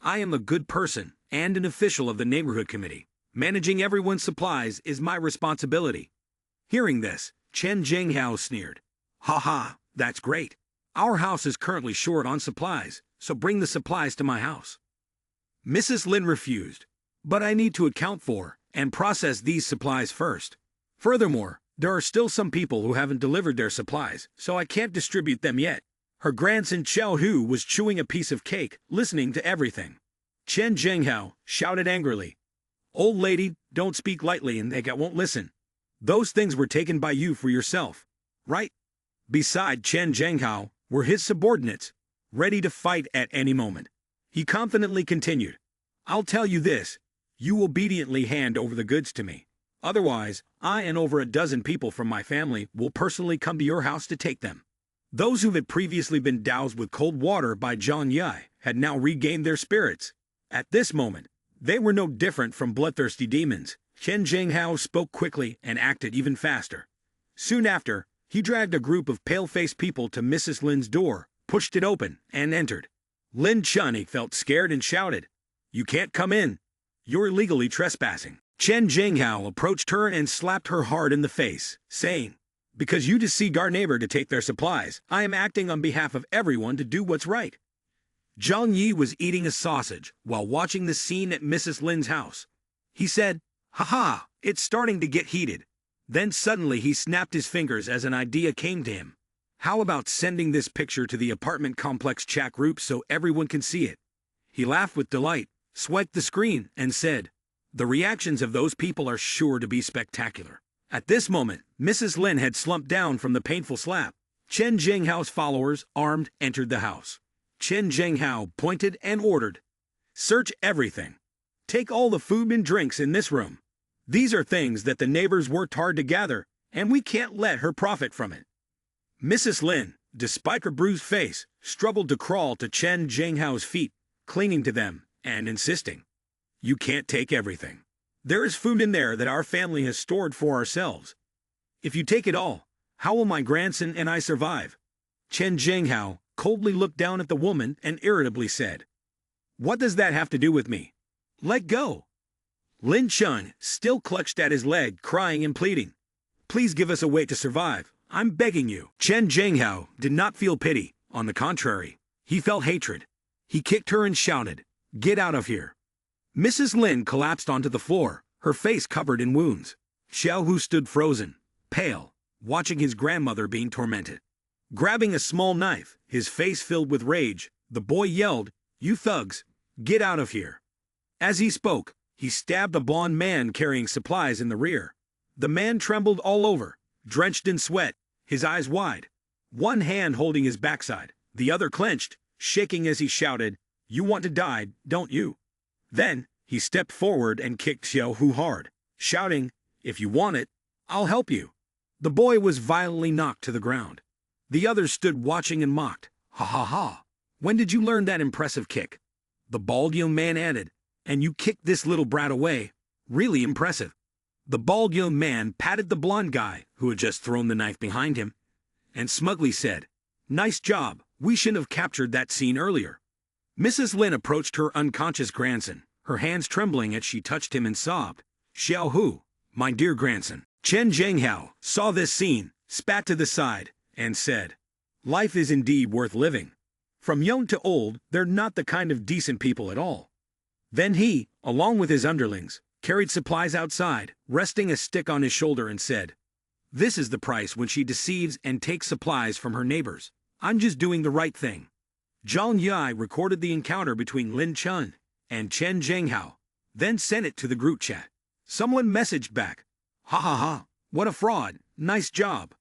"I am a good person and an official of the neighborhood committee. Managing everyone's supplies is my responsibility." Hearing this, Chen Jinghao sneered, "Ha ha, that's great. Our house is currently short on supplies, so bring the supplies to my house." Mrs. Lin refused, "But I need to account for and process these supplies first. Furthermore, there are still some people who haven't delivered their supplies, so I can't distribute them yet." Her grandson Xiao Hu was chewing a piece of cake, listening to everything. Chen Jinghao shouted angrily, "Old lady, don't speak lightly and they won't listen. Those things were taken by you for yourself, right?" Beside Chen Jinghao were his subordinates, ready to fight at any moment. He confidently continued, "I'll tell you this, you obediently hand over the goods to me. Otherwise, I and over a dozen people from my family will personally come to your house to take them." Those who had previously been doused with cold water by Zhang Yi had now regained their spirits. At this moment, they were no different from bloodthirsty demons. Chen Jinghao spoke quickly and acted even faster. Soon after, he dragged a group of pale-faced people to Mrs. Lin's door, pushed it open, and entered. Lin Chun felt scared and shouted, "You can't come in. You're illegally trespassing." Chen Jinghao approached her and slapped her hard in the face, saying, "Because you deceived our neighbor to take their supplies, I am acting on behalf of everyone to do what's right." Zhang Yi was eating a sausage while watching the scene at Mrs. Lin's house. He said, "Ha, it's starting to get heated." Then suddenly he snapped his fingers as an idea came to him. How about sending this picture to the apartment complex chat group so everyone can see it? He laughed with delight, swiped the screen, and said, "The reactions of those people are sure to be spectacular." At this moment, Mrs. Lin had slumped down from the painful slap. Chen Jinghao's followers, armed, entered the house. Chen Jinghao pointed and ordered, "Search everything. Take all the food and drinks in this room. These are things that the neighbors worked hard to gather, and we can't let her profit from it." Mrs. Lin, despite her bruised face, struggled to crawl to Chen Jinghao's feet, clinging to them and insisting, "You can't take everything. There is food in there that our family has stored for ourselves. If you take it all, how will my grandson and I survive?" Chen Jinghao coldly looked down at the woman and irritably said, "What does that have to do with me? Let go." Lin Chun still clutched at his leg, crying and pleading, "Please give us a way to survive. I'm begging you." Chen Jinghao did not feel pity. On the contrary, he felt hatred. He kicked her and shouted, "Get out of here." Mrs. Lin collapsed onto the floor, her face covered in wounds. Xiao Hu stood frozen, pale, watching his grandmother being tormented. Grabbing a small knife, his face filled with rage, the boy yelled, "You thugs, get out of here." As he spoke, he stabbed a blond man carrying supplies in the rear. The man trembled all over, drenched in sweat, his eyes wide, one hand holding his backside, the other clenched, shaking as he shouted, "You want to die, don't you?" Then, he stepped forward and kicked Xiao hard, shouting, "If you want it, I'll help you." The boy was violently knocked to the ground. The others stood watching and mocked. "Ha ha ha! When did you learn that impressive kick?" The bald young man added, "And you kicked this little brat away. Really impressive." The bald young man patted the blond guy, who had just thrown the knife behind him, and smugly said, "Nice job, we shouldn't have captured that scene earlier." Mrs. Lin approached her unconscious grandson, her hands trembling as she touched him and sobbed, "Xiao, my dear grandson." Chen Zhenghao saw this scene, spat to the side, and said, "Life is indeed worth living. From young to old, they're not the kind of decent people at all." Then he, along with his underlings, carried supplies outside, resting a stick on his shoulder and said, "This is the price when she deceives and takes supplies from her neighbors. I'm just doing the right thing." Zhang Yi recorded the encounter between Lin Chun and Chen Zhenghao, then sent it to the group chat. Someone messaged back, "Ha ha ha, what a fraud, nice job."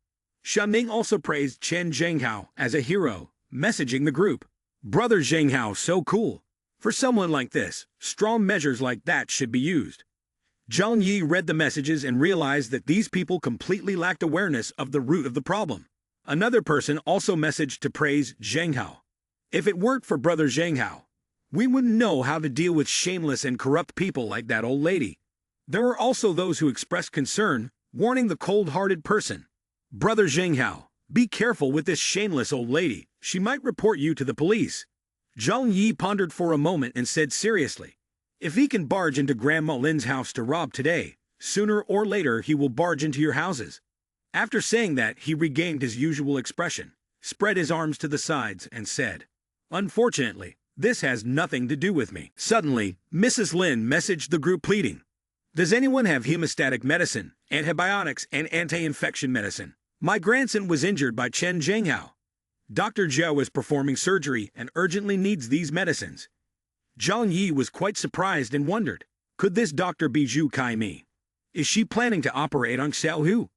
Shaming also praised Chen Zhenghao as a hero, messaging the group, "Brother Zhenghao, so cool. For someone like this, strong measures like that should be used." Zhang Yi read the messages and realized that these people completely lacked awareness of the root of the problem. Another person also messaged to praise Zhenghao. "If it weren't for Brother Zhenghao, we wouldn't know how to deal with shameless and corrupt people like that old lady." There were also those who expressed concern, warning the cold-hearted person, "Brother Zhenghao, be careful with this shameless old lady. She might report you to the police." Zhang Yi pondered for a moment and said seriously, "If he can barge into Grandma Lin's house to rob today, sooner or later he will barge into your houses." After saying that, he regained his usual expression, spread his arms to the sides, and said, "Unfortunately, this has nothing to do with me." Suddenly, Mrs. Lin messaged the group pleading, "Does anyone have hemostatic medicine, antibiotics, and anti-infection medicine? My grandson was injured by Chen Zhenghao. Dr. Zhao is performing surgery and urgently needs these medicines." Zhang Yi was quite surprised and wondered, could this doctor be Zhu Kai Mi? Is she planning to operate on Xiao Hu?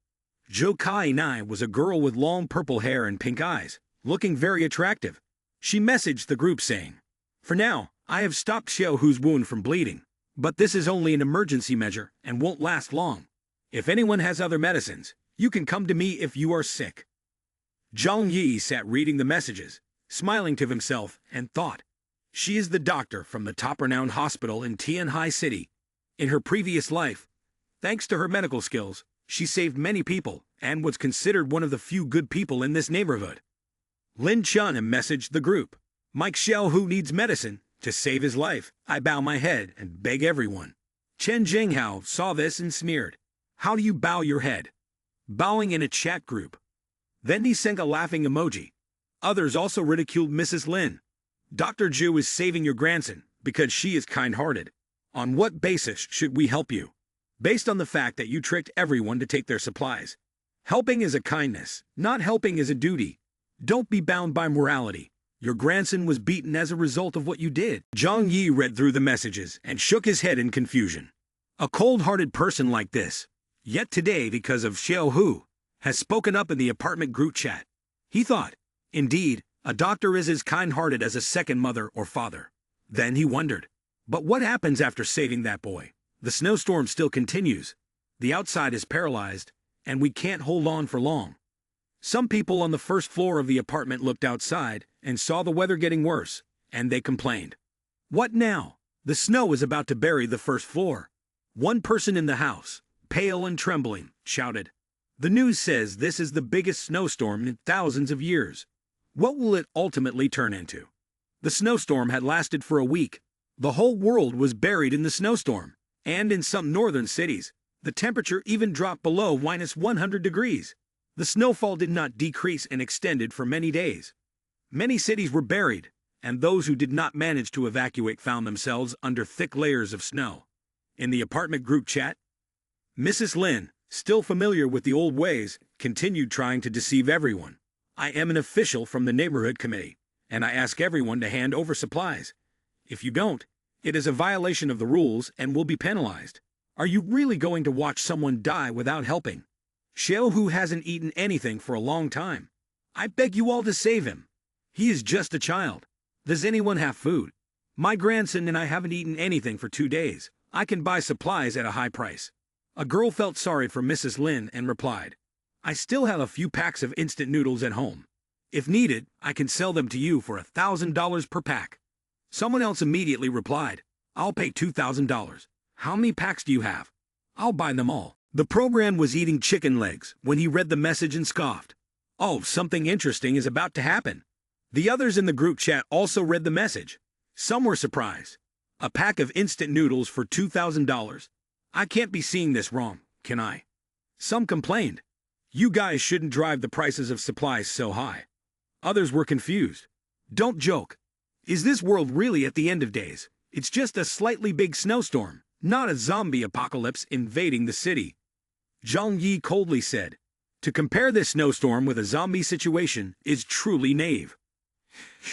Zhou Kai Nai was a girl with long purple hair and pink eyes, looking very attractive. She messaged the group saying, "For now, I have stopped Xiao Hu's wound from bleeding, but this is only an emergency measure and won't last long. If anyone has other medicines, you can come to me if you are sick." Zhang Yi sat reading the messages, smiling to himself, and thought, "She is the doctor from the top-renowned hospital in Tianhai City. In her previous life, thanks to her medical skills, she saved many people and was considered one of the few good people in this neighborhood." Lin Chun messaged the group, "Mike Xiao Hu needs medicine. To save his life, I bow my head and beg everyone." Chen Zhenghao saw this and sneered, "How do you bow your head?" Bowing in a chat group. Then he sent a laughing emoji. Others also ridiculed Mrs. Lin. "Dr. Zhu is saving your grandson because she is kind-hearted. On what basis should we help you? Based on the fact that you tricked everyone to take their supplies. Helping is a kindness, not helping is a duty. Don't be bound by morality. Your grandson was beaten as a result of what you did." Zhang Yi read through the messages and shook his head in confusion. A cold-hearted person like this, yet today because of Xiao Hu, has spoken up in the apartment group chat. He thought, indeed, a doctor is as kind-hearted as a second mother or father. Then he wondered, but what happens after saving that boy? The snowstorm still continues. The outside is paralyzed, and we can't hold on for long. Some people on the first floor of the apartment looked outside and saw the weather getting worse, and they complained. "What now? The snow is about to bury the first floor." One person in the house, pale and trembling, shouted, "The news says this is the biggest snowstorm in thousands of years. What will it ultimately turn into?" The snowstorm had lasted for a week. The whole world was buried in the snowstorm, and in some northern cities, the temperature even dropped below -100 degrees. The snowfall did not decrease and extended for many days. Many cities were buried, and those who did not manage to evacuate found themselves under thick layers of snow. In the apartment group chat, Mrs. Lin, still familiar with the old ways, continued trying to deceive everyone. "I am an official from the neighborhood committee, and I ask everyone to hand over supplies. If you don't, it is a violation of the rules and will be penalized. Are you really going to watch someone die without helping? Xiao Hu hasn't eaten anything for a long time. I beg you all to save him. He is just a child. Does anyone have food? My grandson and I haven't eaten anything for 2 days. I can buy supplies at a high price. A girl felt sorry for Mrs. Lin and replied, I still have a few packs of instant noodles at home. If needed, I can sell them to you for $1,000 per pack. Someone else immediately replied, I'll pay $2,000. How many packs do you have? I'll buy them all. The program was eating chicken legs when he read the message and scoffed. Oh, something interesting is about to happen. The others in the group chat also read the message. Some were surprised. A pack of instant noodles for $2,000. I can't be seeing this wrong, can I? Some complained. You guys shouldn't drive the prices of supplies so high. Others were confused. Don't joke. Is this world really at the end of days? It's just a slightly big snowstorm, not a zombie apocalypse invading the city. Zhang Yi coldly said. To compare this snowstorm with a zombie situation is truly naive.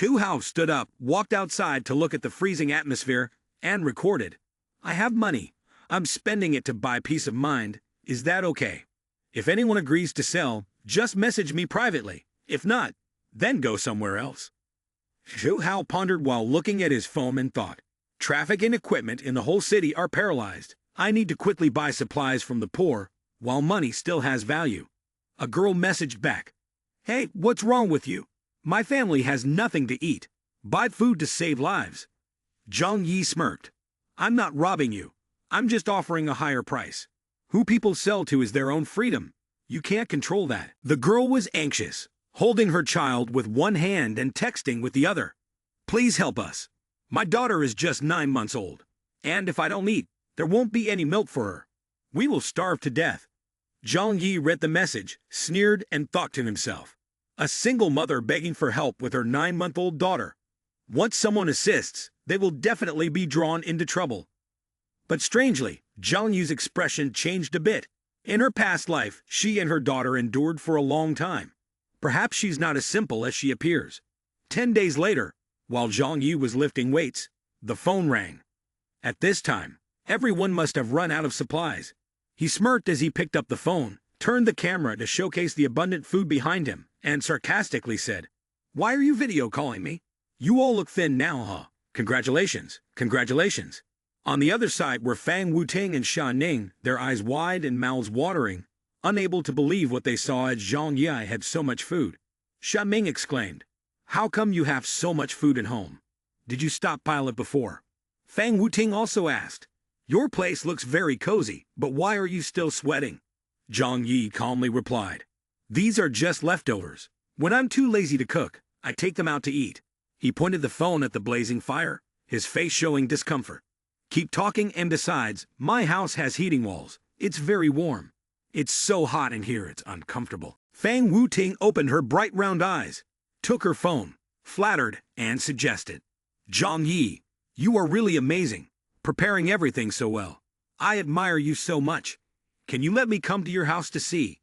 Hu Hao stood up, walked outside to look at the freezing atmosphere, and recorded. I have money. I'm spending it to buy peace of mind. Is that okay? If anyone agrees to sell, just message me privately. If not, then go somewhere else. Hu Hao pondered while looking at his phone and thought. Traffic and equipment in the whole city are paralyzed. I need to quickly buy supplies from the poor, while money still has value. A girl messaged back. Hey, what's wrong with you? My family has nothing to eat. Buy food to save lives. Zhang Yi smirked. I'm not robbing you. I'm just offering a higher price. Who people sell to is their own freedom. You can't control that. The girl was anxious, holding her child with one hand and texting with the other. Please help us. My daughter is just 9 months old. And if I don't eat, there won't be any milk for her. We will starve to death. Zhang Yi read the message, sneered, and thought to himself. A single mother begging for help with her 9-month-old daughter. Once someone assists, they will definitely be drawn into trouble. But strangely, Zhang Yi's expression changed a bit. In her past life, she and her daughter endured for a long time. Perhaps she's not as simple as she appears. 10 days later, while Zhang Yi was lifting weights, the phone rang. At this time, everyone must have run out of supplies. He smirked as he picked up the phone, turned the camera to showcase the abundant food behind him, and sarcastically said, Why are you video calling me? You all look thin now, huh? Congratulations, congratulations. On the other side were Fang Wuting and Sha Ning, their eyes wide and mouths watering, unable to believe what they saw as Zhang Yi had so much food. Sha Ming exclaimed, How come you have so much food at home? Did you stockpile it before? Fang Wuting also asked, Your place looks very cozy, but why are you still sweating? Zhang Yi calmly replied, These are just leftovers. When I'm too lazy to cook, I take them out to eat. He pointed the phone at the blazing fire, his face showing discomfort. Keep talking, and besides, my house has heating walls. It's very warm. It's so hot in here it's uncomfortable. Fang Wuting opened her bright round eyes, took her phone, flattered, and suggested, Zhang Yi, you are really amazing, preparing everything so well. I admire you so much. Can you let me come to your house to see?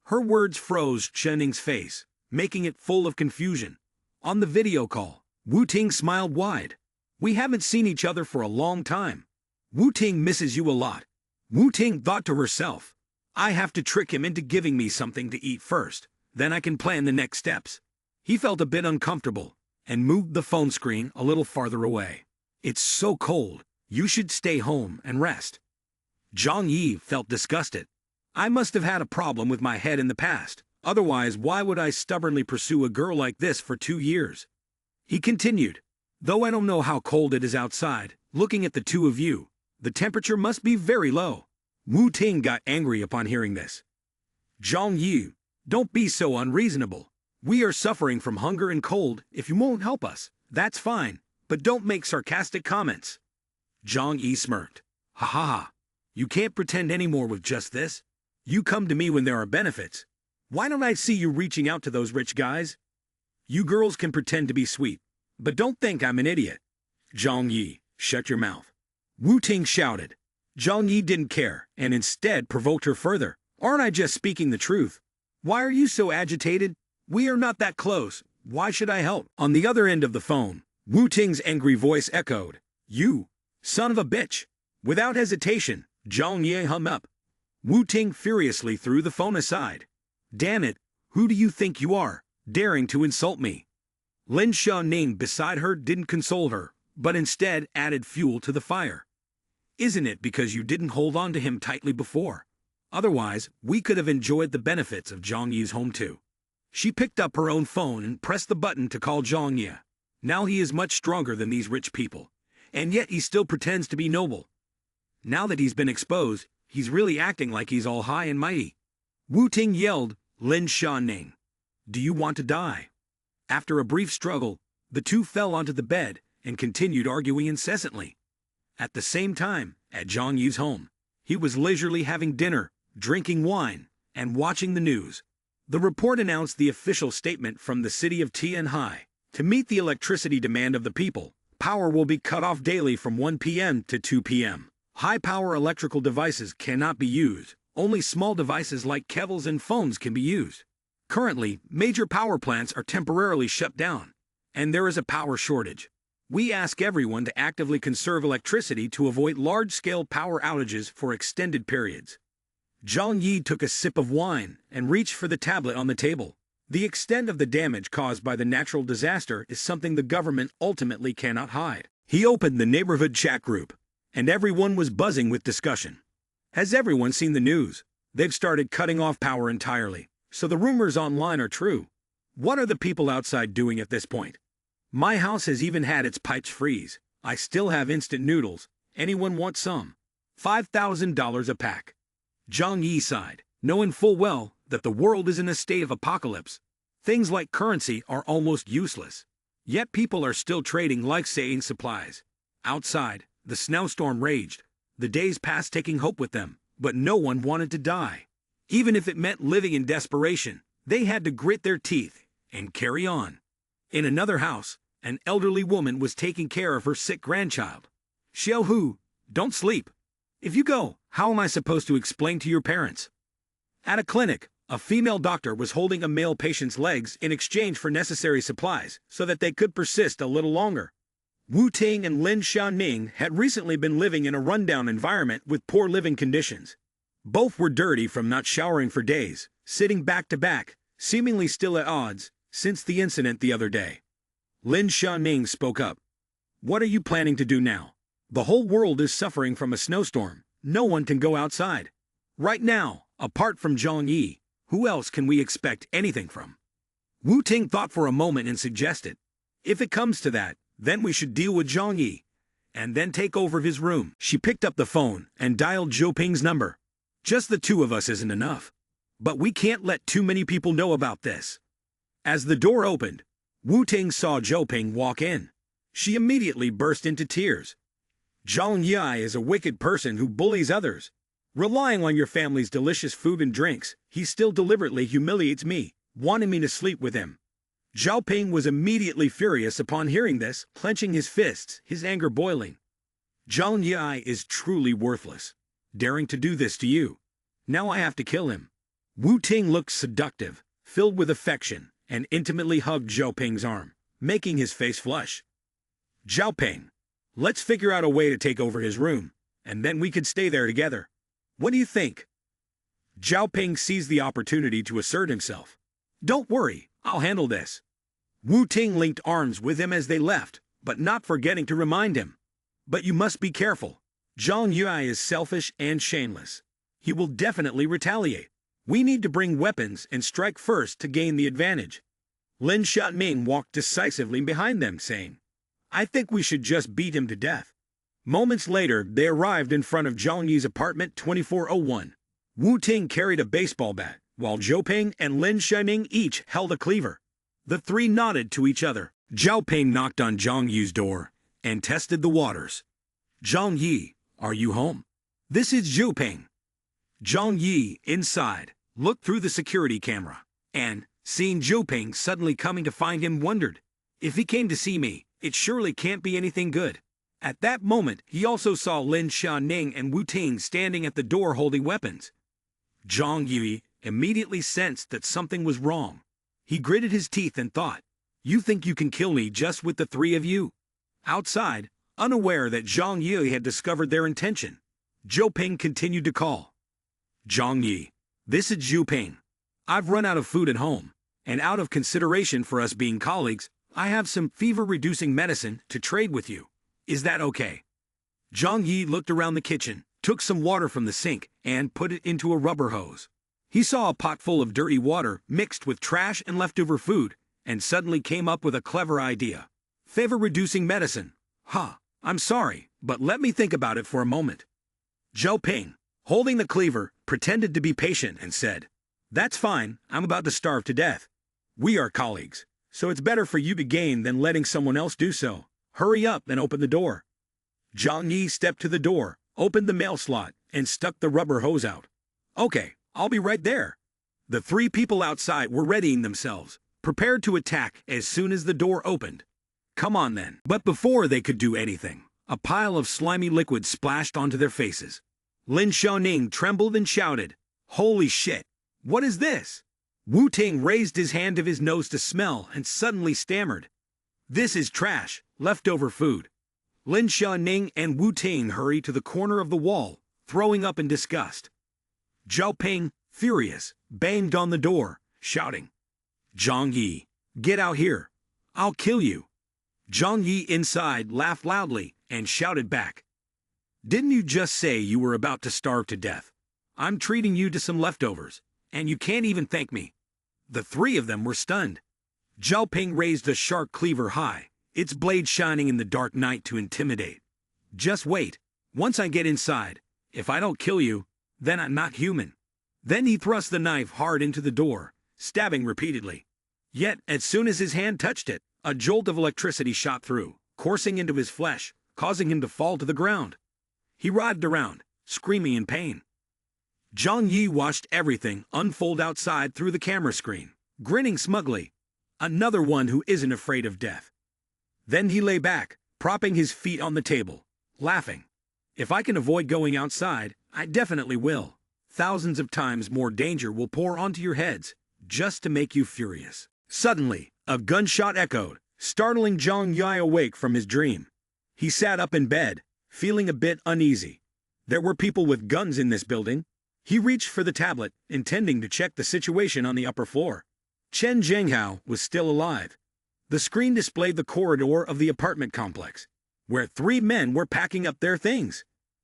Her words froze Chening's face, making it full of confusion. On the video call, Wuting smiled wide. We haven't seen each other for a long time. Wuting misses you a lot. Wuting thought to herself, I have to trick him into giving me something to eat first, then I can plan the next steps. He felt a bit uncomfortable and moved the phone screen a little farther away. It's so cold, you should stay home and rest. Zhang Yi felt disgusted. I must have had a problem with my head in the past, otherwise why would I stubbornly pursue a girl like this for 2 years? He continued, Though I don't know how cold it is outside, looking at the two of you, the temperature must be very low. Wu Ting got angry upon hearing this. Zhang Yi, don't be so unreasonable. We are suffering from hunger and cold. If you won't help us, that's fine, but don't make sarcastic comments. Zhang Yi smirked. Ha ha ha. You can't pretend anymore with just this. You come to me when there are benefits. Why don't I see you reaching out to those rich guys? You girls can pretend to be sweet, but don't think I'm an idiot. Zhang Yi, shut your mouth. Wu Ting shouted. Zhang Yi didn't care, and instead provoked her further. Aren't I just speaking the truth? Why are you so agitated? We are not that close. Why should I help? On the other end of the phone, Wu Ting's angry voice echoed. You, son of a bitch. Without hesitation, Zhang Ye hung up. Wu Ting furiously threw the phone aside. Damn it, who do you think you are, daring to insult me? Lin Xiaoning beside her didn't console her, but instead added fuel to the fire. Isn't it because you didn't hold on to him tightly before? Otherwise, we could have enjoyed the benefits of Zhang Yi's home too. She picked up her own phone and pressed the button to call Zhang Yi. Now he is much stronger than these rich people, and yet he still pretends to be noble. Now that he's been exposed, he's really acting like he's all high and mighty. Wu Ting yelled, Lin Xiaoning, do you want to die? After a brief struggle, the two fell onto the bed and continued arguing incessantly. At the same time, at Zhang Yi's home, he was leisurely having dinner, drinking wine, and watching the news. The report announced the official statement from the city of Tianhai. To meet the electricity demand of the people, power will be cut off daily from 1 p.m. to 2 p.m. High-power electrical devices cannot be used. Only small devices like kettles and phones can be used. Currently, major power plants are temporarily shut down, and there is a power shortage. We ask everyone to actively conserve electricity to avoid large-scale power outages for extended periods. Zhang Yi took a sip of wine and reached for the tablet on the table. The extent of the damage caused by the natural disaster is something the government ultimately cannot hide. He opened the neighborhood chat group, and everyone was buzzing with discussion. Has everyone seen the news? They've started cutting off power entirely, so the rumors online are true. What are the people outside doing at this point? My house has even had its pipes freeze. I still have instant noodles. Anyone want some? $5,000 a pack. Zhang Yi sighed, knowing full well that the world is in a state of apocalypse. Things like currency are almost useless. Yet people are still trading life-saving supplies. Outside, the snowstorm raged. The days passed taking hope with them, but no one wanted to die. Even if it meant living in desperation, they had to grit their teeth and carry on. In another house, an elderly woman was taking care of her sick grandchild. Xiao Hu, don't sleep. If you go, how am I supposed to explain to your parents? At a clinic, a female doctor was holding a male patient's legs in exchange for necessary supplies so that they could persist a little longer. Wu Ting and Lin Xiaoning had recently been living in a rundown environment with poor living conditions. Both were dirty from not showering for days, sitting back to back, seemingly still at odds, since the incident the other day. Lin Xiaoning spoke up. What are you planning to do now? The whole world is suffering from a snowstorm. No one can go outside. Right now, apart from Zhang Yi, who else can we expect anything from? Wu Ting thought for a moment and suggested, if it comes to that, then we should deal with Zhang Yi, and then take over his room. She picked up the phone and dialed Zhou Ping's number. Just the two of us isn't enough. But we can't let too many people know about this. As the door opened, Wu Ting saw Zhou Ping walk in. She immediately burst into tears. Zhang Yi is a wicked person who bullies others. Relying on your family's delicious food and drinks, he still deliberately humiliates me, wanting me to sleep with him. Zhou Ping was immediately furious upon hearing this, clenching his fists, his anger boiling. Zhang Yi is truly worthless, daring to do this to you. Now I have to kill him. Wu Ting looked seductive, filled with affection, and intimately hugged Zhou Ping's arm, making his face flush. Zhou Ping, let's figure out a way to take over his room, and then we could stay there together. What do you think? Zhou Ping seized the opportunity to assert himself. Don't worry, I'll handle this. Wu Ting linked arms with him as they left, but not forgetting to remind him. But you must be careful. Zhang Yi is selfish and shameless. He will definitely retaliate. We need to bring weapons and strike first to gain the advantage. Lin Xiaoming walked decisively behind them, saying, I think we should just beat him to death. Moments later, they arrived in front of Zhang Yi's apartment 2401. Wu Ting carried a baseball bat, while Zhou Ping and Lin Xiaoming each held a cleaver. The three nodded to each other. Zhou Ping knocked on Zhang Yi's door and tested the waters. Zhang Yi, are you home? This is Zhou Ping. Zhang Yi, inside, looked through the security camera, and, seeing Zhou Ping suddenly coming to find him, wondered, if he came to see me, it surely can't be anything good. At that moment, he also saw Lin Xiaoning and Wu Ting standing at the door holding weapons. Zhang Yi immediately sensed that something was wrong. He gritted his teeth and thought, you think you can kill me just with the three of you? Outside, unaware that Zhang Yi had discovered their intention, Zhou Ping continued to call. Zhang Yi, this is Zhu Ping. I've run out of food at home, and out of consideration for us being colleagues, I have some fever-reducing medicine to trade with you. Is that okay? Zhang Yi looked around the kitchen, took some water from the sink, and put it into a rubber hose. He saw a pot full of dirty water mixed with trash and leftover food, and suddenly came up with a clever idea. Fever-reducing medicine. I'm sorry, but let me think about it for a moment. Zhou Ping, holding the cleaver, pretended to be patient and said, That's fine, I'm about to starve to death. We are colleagues, so it's better for you to gain than letting someone else do so. Hurry up and open the door. Zhang Yi stepped to the door, opened the mail slot, and stuck the rubber hose out. Okay, I'll be right there. The three people outside were readying themselves, prepared to attack as soon as the door opened. Come on then. But before they could do anything, a pile of slimy liquid splashed onto their faces. Lin Xiaoning trembled and shouted, Holy shit! What is this? Wu Ting raised his hand to his nose to smell and suddenly stammered. This is trash, leftover food. Lin Xiaoning and Wu Ting hurried to the corner of the wall, throwing up in disgust. Zhou Ping, furious, banged on the door, shouting, Zhang Yi, get out here. I'll kill you. Zhang Yi inside laughed loudly and shouted back, Didn't you just say you were about to starve to death? I'm treating you to some leftovers, and you can't even thank me. The three of them were stunned. Zhou Ping raised a sharp cleaver high, its blade shining in the dark night to intimidate. Just wait. Once I get inside, if I don't kill you, then I'm not human. Then he thrust the knife hard into the door, stabbing repeatedly. Yet, as soon as his hand touched it, a jolt of electricity shot through, coursing into his flesh, causing him to fall to the ground. He writhed around, screaming in pain. Zhang Yi watched everything unfold outside through the camera screen, grinning smugly. Another one who isn't afraid of death. Then he lay back, propping his feet on the table, laughing. If I can avoid going outside, I definitely will. Thousands of times more danger will pour onto your heads, just to make you furious. Suddenly, a gunshot echoed, startling Zhang Yi awake from his dream. He sat up in bed, feeling a bit uneasy. There were people with guns in this building. He reached for the tablet, intending to check the situation on the upper floor. Chen Zhenghao was still alive. The screen displayed the corridor of the apartment complex, where three men were packing up their things.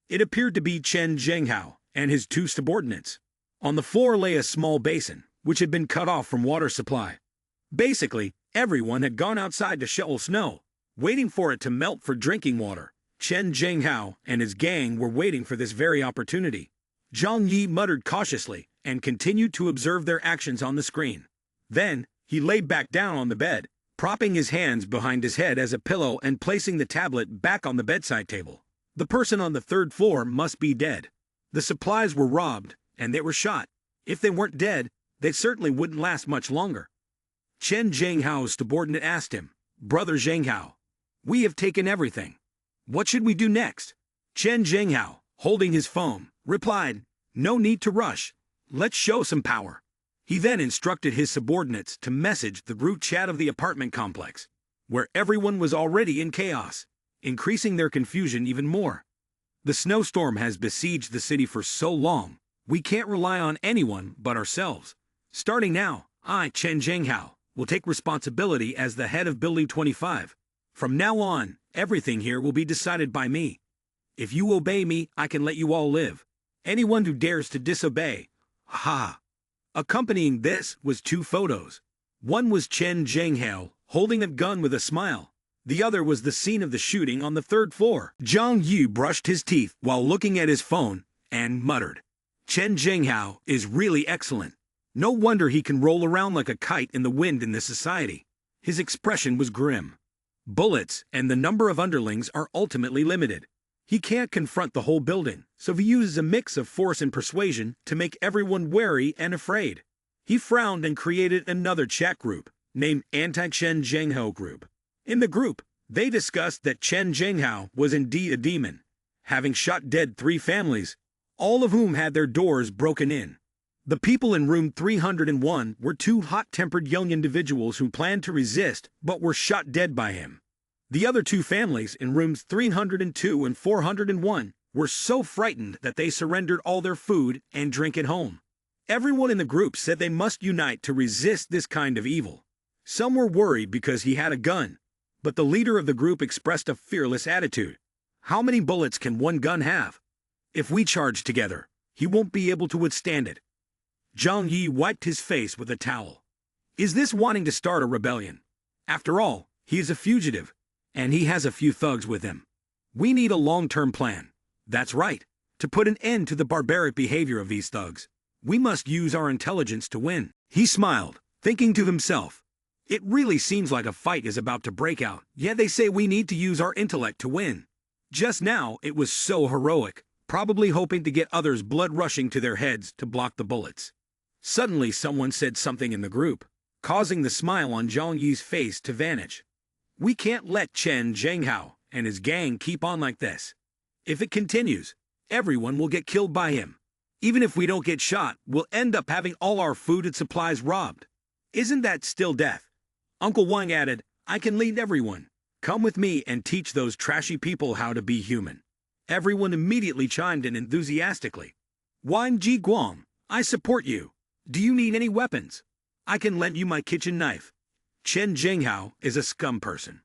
It appeared to be Chen Zhenghao and his two subordinates. On the floor lay a small basin, which had been cut off from water supply. Basically, everyone had gone outside to shovel snow, waiting for it to melt for drinking water. Chen Zhenghao and his gang were waiting for this very opportunity. Zhang Yi muttered cautiously and continued to observe their actions on the screen. Then, he lay back down on the bed, propping his hands behind his head as a pillow and placing the tablet back on the bedside table. The person on the third floor must be dead. The supplies were robbed, and they were shot. If they weren't dead, they certainly wouldn't last much longer. Chen Zhenghao's subordinate asked him, Brother Zhenghao, we have taken everything. What should we do next? Chen Zhenghao, holding his phone, replied, No need to rush. Let's show some power. He then instructed his subordinates to message the group chat of the apartment complex, where everyone was already in chaos, increasing their confusion even more. The snowstorm has besieged the city for so long, we can't rely on anyone but ourselves. Starting now, I, Chen Zhenghao, will take responsibility as the head of Building 25. From now on, everything here will be decided by me. If you obey me, I can let you all live. Anyone who dares to disobey, ha! Accompanying this was two photos. One was Chen Zhenghao holding a gun with a smile. The other was the scene of the shooting on the third floor. Zhang Yu brushed his teeth while looking at his phone and muttered, Chen Zhenghao is really excellent. No wonder he can roll around like a kite in the wind in this society. His expression was grim. Bullets and the number of underlings are ultimately limited. He can't confront the whole building, so he uses a mix of force and persuasion to make everyone wary and afraid. He frowned and created another chat group, named Anti-Chen Zhenghao Group. In the group, they discussed that Chen Zhenghao was indeed a demon, having shot dead 3 families, all of whom had their doors broken in. The people in room 301 were 2 hot-tempered young individuals who planned to resist but were shot dead by him. The other 2 families in rooms 302 and 401 were so frightened that they surrendered all their food and drink at home. Everyone in the group said they must unite to resist this kind of evil. Some were worried because he had a gun, but the leader of the group expressed a fearless attitude. How many bullets can one gun have? If we charge together, he won't be able to withstand it. Zhang Yi wiped his face with a towel. Is this wanting to start a rebellion? After all, he is a fugitive, and he has a few thugs with him. We need a long-term plan. That's right. To put an end to the barbaric behavior of these thugs, we must use our intelligence to win. He smiled, thinking to himself, it really seems like a fight is about to break out, yet they say we need to use our intellect to win. Just now, it was so heroic, probably hoping to get others' blood rushing to their heads to block the bullets. Suddenly, someone said something in the group, causing the smile on Zhang Yi's face to vanish. We can't let Chen Zhenghao and his gang keep on like this. If it continues, everyone will get killed by him. Even if we don't get shot, we'll end up having all our food and supplies robbed. Isn't that still death? Uncle Wang added, I can lead everyone. Come with me and teach those trashy people how to be human. Everyone immediately chimed in enthusiastically. Wang Ji Guang, I support you. Do you need any weapons? I can lend you my kitchen knife. Chen Zhenghao is a scum person.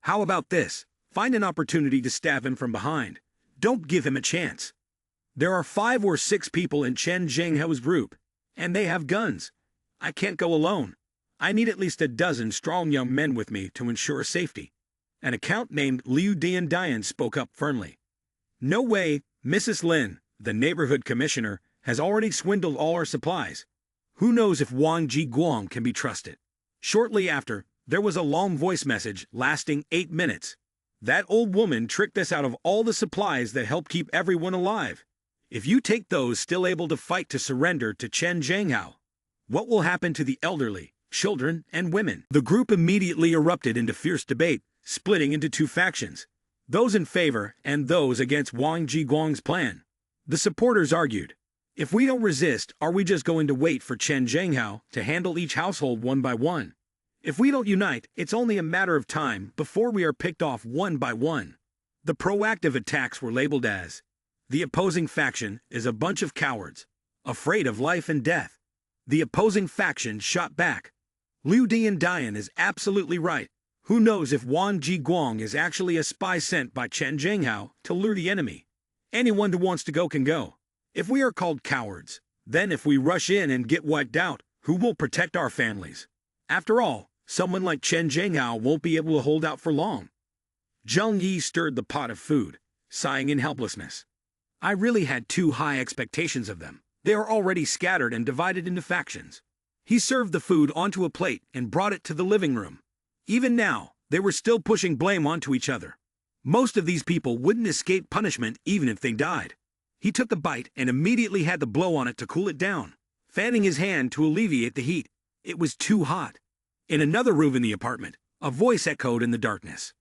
How about this? Find an opportunity to stab him from behind. Don't give him a chance. There are 5 or 6 people in Chen Zhenghao's group, and they have guns. I can't go alone. I need at least a dozen strong young men with me to ensure safety. An account named Liu Dian spoke up firmly. No way, Mrs. Lin, the neighborhood commissioner, has already swindled all our supplies. Who knows if Wang Ji Guang can be trusted? Shortly after, there was a long voice message lasting 8 minutes. That old woman tricked us out of all the supplies that help keep everyone alive. If you take those still able to fight to surrender to Chen Zhenghao, what will happen to the elderly, children, and women? The group immediately erupted into fierce debate, splitting into 2 factions, those in favor and those against Wang Ji Guang's plan. The supporters argued, if we don't resist, are we just going to wait for Chen Zhenghao to handle each household one by one? If we don't unite, it's only a matter of time before we are picked off one by one. The proactive attacks were labeled as, the opposing faction is a bunch of cowards, afraid of life and death. The opposing faction shot back. Liu Dian is absolutely right. Who knows if Wang Ji Guang is actually a spy sent by Chen Zhenghao to lure the enemy? Anyone who wants to go can go. If we are called cowards, then if we rush in and get wiped out, who will protect our families? After all, someone like Chen Zhenghao won't be able to hold out for long. Zhang Yi stirred the pot of food, sighing in helplessness. I really had too high expectations of them. They are already scattered and divided into factions. He served the food onto a plate and brought it to the living room. Even now, they were still pushing blame onto each other. Most of these people wouldn't escape punishment even if they died. He took a bite and immediately had to blow on it to cool it down, fanning his hand to alleviate the heat. It was too hot. In another room in the apartment, a voice echoed in the darkness.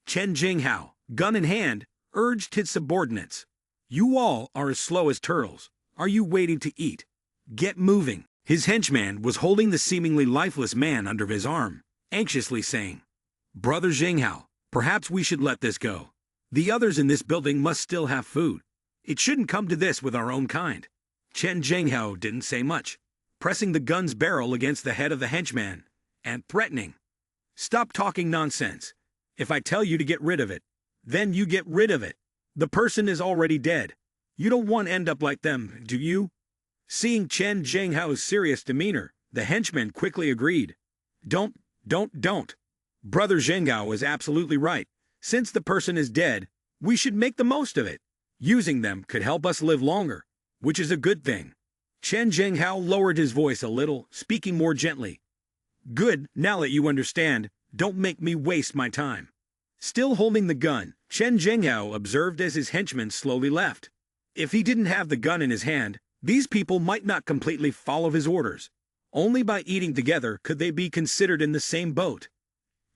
Chen Zhenghao, gun in hand, urged his subordinates. You all are as slow as turtles. Are you waiting to eat? Get moving. His henchman was holding the seemingly lifeless man under his arm, anxiously saying, Brother Zhenghao, perhaps we should let this go. The others in this building must still have food. It shouldn't come to this with our own kind. Chen Zhenghao didn't say much, pressing the gun's barrel against the head of the henchman, and threatening. Stop talking nonsense. If I tell you to get rid of it, then you get rid of it. The person is already dead. You don't want to end up like them, do you? Seeing Chen Zhenghao's serious demeanor, the henchman quickly agreed. Don't. Brother Zhenghao is absolutely right. Since the person is dead, we should make the most of it. Using them could help us live longer, which is a good thing. Chen Zhenghao lowered his voice a little, speaking more gently. Good, now that you understand, don't make me waste my time. Still holding the gun, Chen Zhenghao observed as his henchman slowly left. If he didn't have the gun in his hand, these people might not completely follow his orders. Only by eating together could they be considered in the same boat.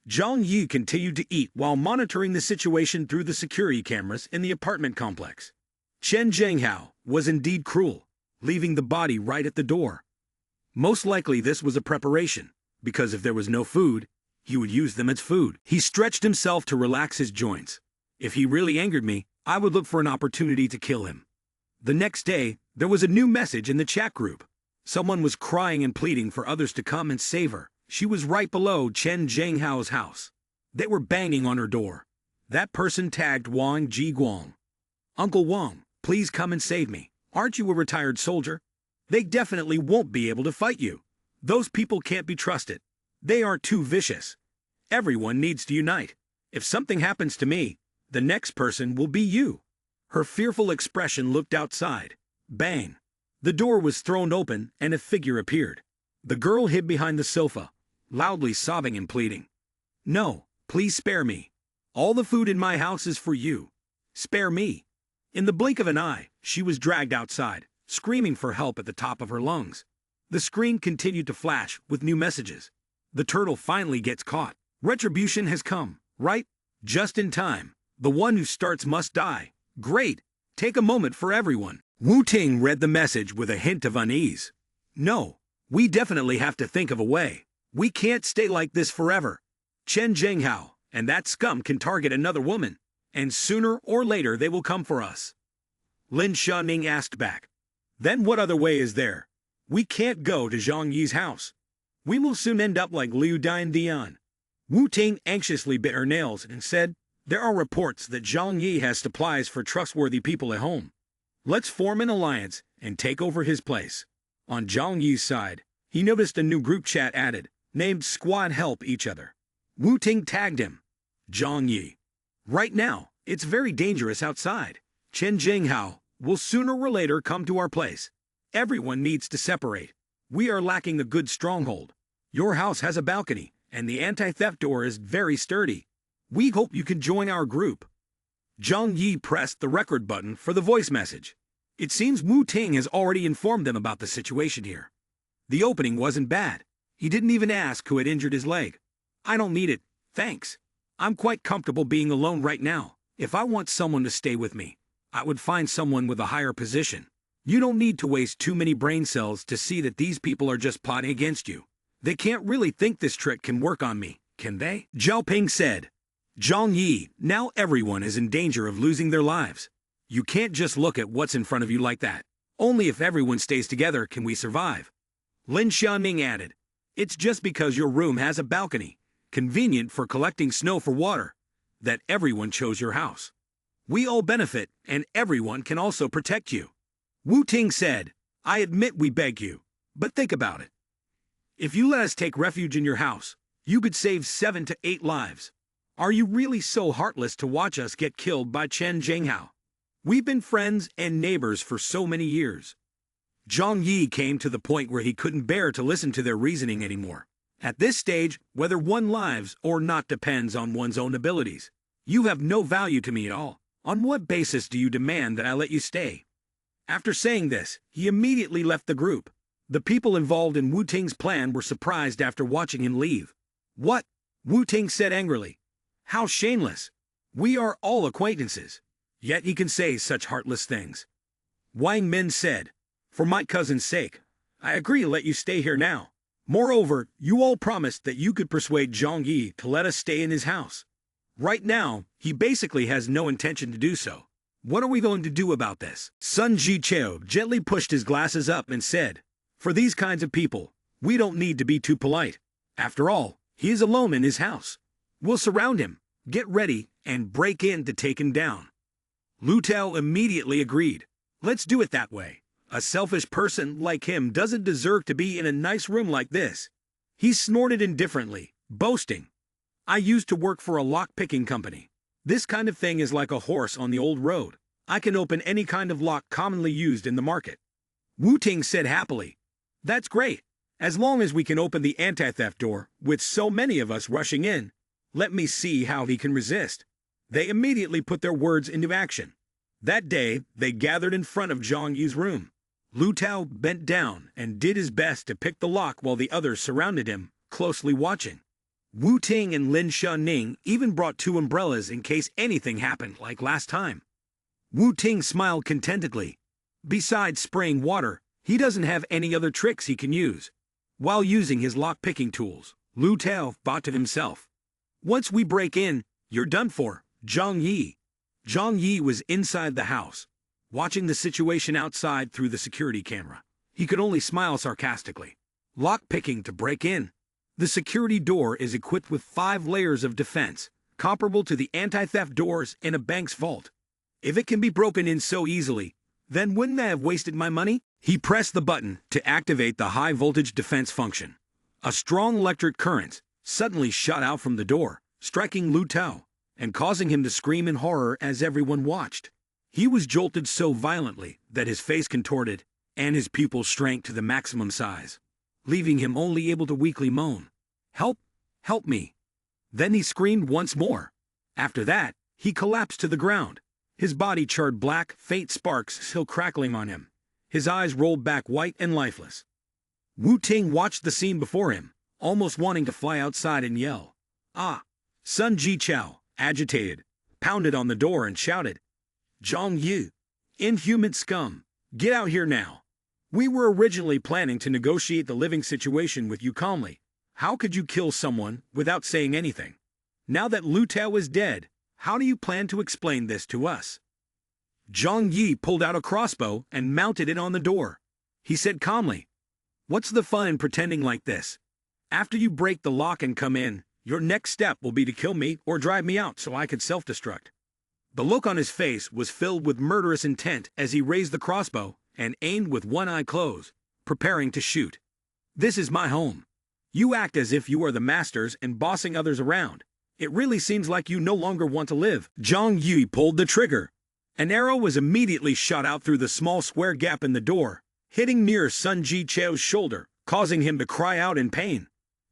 Zhang Yi continued to eat while monitoring the situation through the security cameras in the apartment complex. Chen Zhenghao was indeed cruel, leaving the body right at the door. Most likely this was a preparation, because if there was no food, he would use them as food. He stretched himself to relax his joints. If he really angered me, I would look for an opportunity to kill him. The next day, there was a new message in the chat group. Someone was crying and pleading for others to come and save her. She was right below Chen Zhenghao's house. They were banging on her door. That person tagged Wang Jiguang. Uncle Wang, please come and save me. Aren't you a retired soldier? They definitely won't be able to fight you. Those people can't be trusted. They are too vicious. Everyone needs to unite. If something happens to me, the next person will be you. Her fearful expression looked outside. Bang! The door was thrown open and a figure appeared. The girl hid behind the sofa, loudly sobbing and pleading. No, please spare me. All the food in my house is for you. Spare me. In the blink of an eye, she was dragged outside, screaming for help at the top of her lungs. The screen continued to flash with new messages. The turtle finally gets caught. Retribution has come, right? Just in time. The one who starts must die. Great! Take a moment for everyone. Wu Ting read the message with a hint of unease. No, we definitely have to think of a way. We can't stay like this forever. Chen Zhenghao and that scum can target another woman, and sooner or later they will come for us. Lin Shanning asked back. Then what other way is there? We can't go to Zhang Yi's house. We will soon end up like Liu Dian. Wu Ting anxiously bit her nails and said, there are reports that Zhang Yi has supplies for trustworthy people at home. Let's form an alliance and take over his place. On Zhang Yi's side, he noticed a new group chat added, named Squad Help Each Other. Wu Ting tagged him. Zhang Yi. Right now, it's very dangerous outside. Chen Jinghao will sooner or later come to our place. Everyone needs to separate. We are lacking a good stronghold. Your house has a balcony, and the anti-theft door is very sturdy. We hope you can join our group. Zhang Yi pressed the record button for the voice message. It seems Wu Ting has already informed them about the situation here. The opening wasn't bad. He didn't even ask who had injured his leg. I don't need it, thanks. I'm quite comfortable being alone right now. If I want someone to stay with me, I would find someone with a higher position. You don't need to waste too many brain cells to see that these people are just plotting against you. They can't really think this trick can work on me, can they? Zhao Ping said. Zhang Yi, now everyone is in danger of losing their lives. You can't just look at what's in front of you like that. Only if everyone stays together can we survive. Lin Xiaoning added, it's just because your room has a balcony, convenient for collecting snow for water, that everyone chose your house. We all benefit, and everyone can also protect you. Wu Ting said, I admit we beg you, but think about it. If you let us take refuge in your house, you could save 7 to 8 lives. Are you really so heartless to watch us get killed by Chen Zhenghao? We've been friends and neighbors for so many years. Zhang Yi came to the point where he couldn't bear to listen to their reasoning anymore. At this stage, whether one lives or not depends on one's own abilities. You have no value to me at all. On what basis do you demand that I let you stay? After saying this, he immediately left the group. The people involved in Wu Ting's plan were surprised after watching him leave. What? Wu Ting said angrily. How shameless. We are all acquaintances. Yet he can say such heartless things. Wang Min said, for my cousin's sake, I agree to let you stay here now. Moreover, you all promised that you could persuade Zhang Yi to let us stay in his house. Right now, he basically has no intention to do so. What are we going to do about this? Sun Jiqiu gently pushed his glasses up and said, for these kinds of people, we don't need to be too polite. After all, he is alone in his house. We'll surround him, get ready, and break in to take him down. Lu Tao immediately agreed. Let's do it that way. A selfish person like him doesn't deserve to be in a nice room like this. He snorted indifferently, boasting. I used to work for a lock-picking company. This kind of thing is like a horse on the old road. I can open any kind of lock commonly used in the market. Wu Ting said happily. That's great. As long as we can open the anti-theft door, with so many of us rushing in, let me see how he can resist. They immediately put their words into action. That day, they gathered in front of Zhang Yi's room. Lu Tao bent down and did his best to pick the lock while the others surrounded him, closely watching. Wu Ting and Lin Shanning even brought 2 umbrellas in case anything happened like last time. Wu Ting smiled contentedly. Besides spraying water, he doesn't have any other tricks he can use. While using his lock-picking tools, Lu Tao thought to himself, once we break in, you're done for, Zhang Yi. Zhang Yi was inside the house, watching the situation outside through the security camera. He could only smile sarcastically. Lock-picking to break in. The security door is equipped with 5 layers of defense, comparable to the anti-theft doors in a bank's vault. If it can be broken in so easily, then wouldn't I have wasted my money? He pressed the button to activate the high-voltage defense function. A strong electric current suddenly shot out from the door, striking Lu Tao, and causing him to scream in horror as everyone watched. He was jolted so violently that his face contorted, and his pupils shrank to the maximum size, leaving him only able to weakly moan, "Help! Help me!" Then he screamed once more. After that, he collapsed to the ground. His body charred black, faint sparks still crackling on him. His eyes rolled back white and lifeless. Wu Ting watched the scene before him, almost wanting to fly outside and yell. "Ah!" Sun Jichao, agitated, pounded on the door and shouted, "Zhang Yi, inhuman scum, get out here now. We were originally planning to negotiate the living situation with you calmly. How could you kill someone without saying anything? Now that Lu Tao is dead, how do you plan to explain this to us?" Zhang Yi pulled out a crossbow and mounted it on the door. He said calmly, "What's the fun in pretending like this? After you break the lock and come in, your next step will be to kill me or drive me out so I could self-destruct." The look on his face was filled with murderous intent as he raised the crossbow and aimed with one eye closed, preparing to shoot. "This is my home. You act as if you are the masters and bossing others around. It really seems like you no longer want to live." Zhang Yi pulled the trigger. An arrow was immediately shot out through the small square gap in the door, hitting near Sun Jichao's shoulder, causing him to cry out in pain.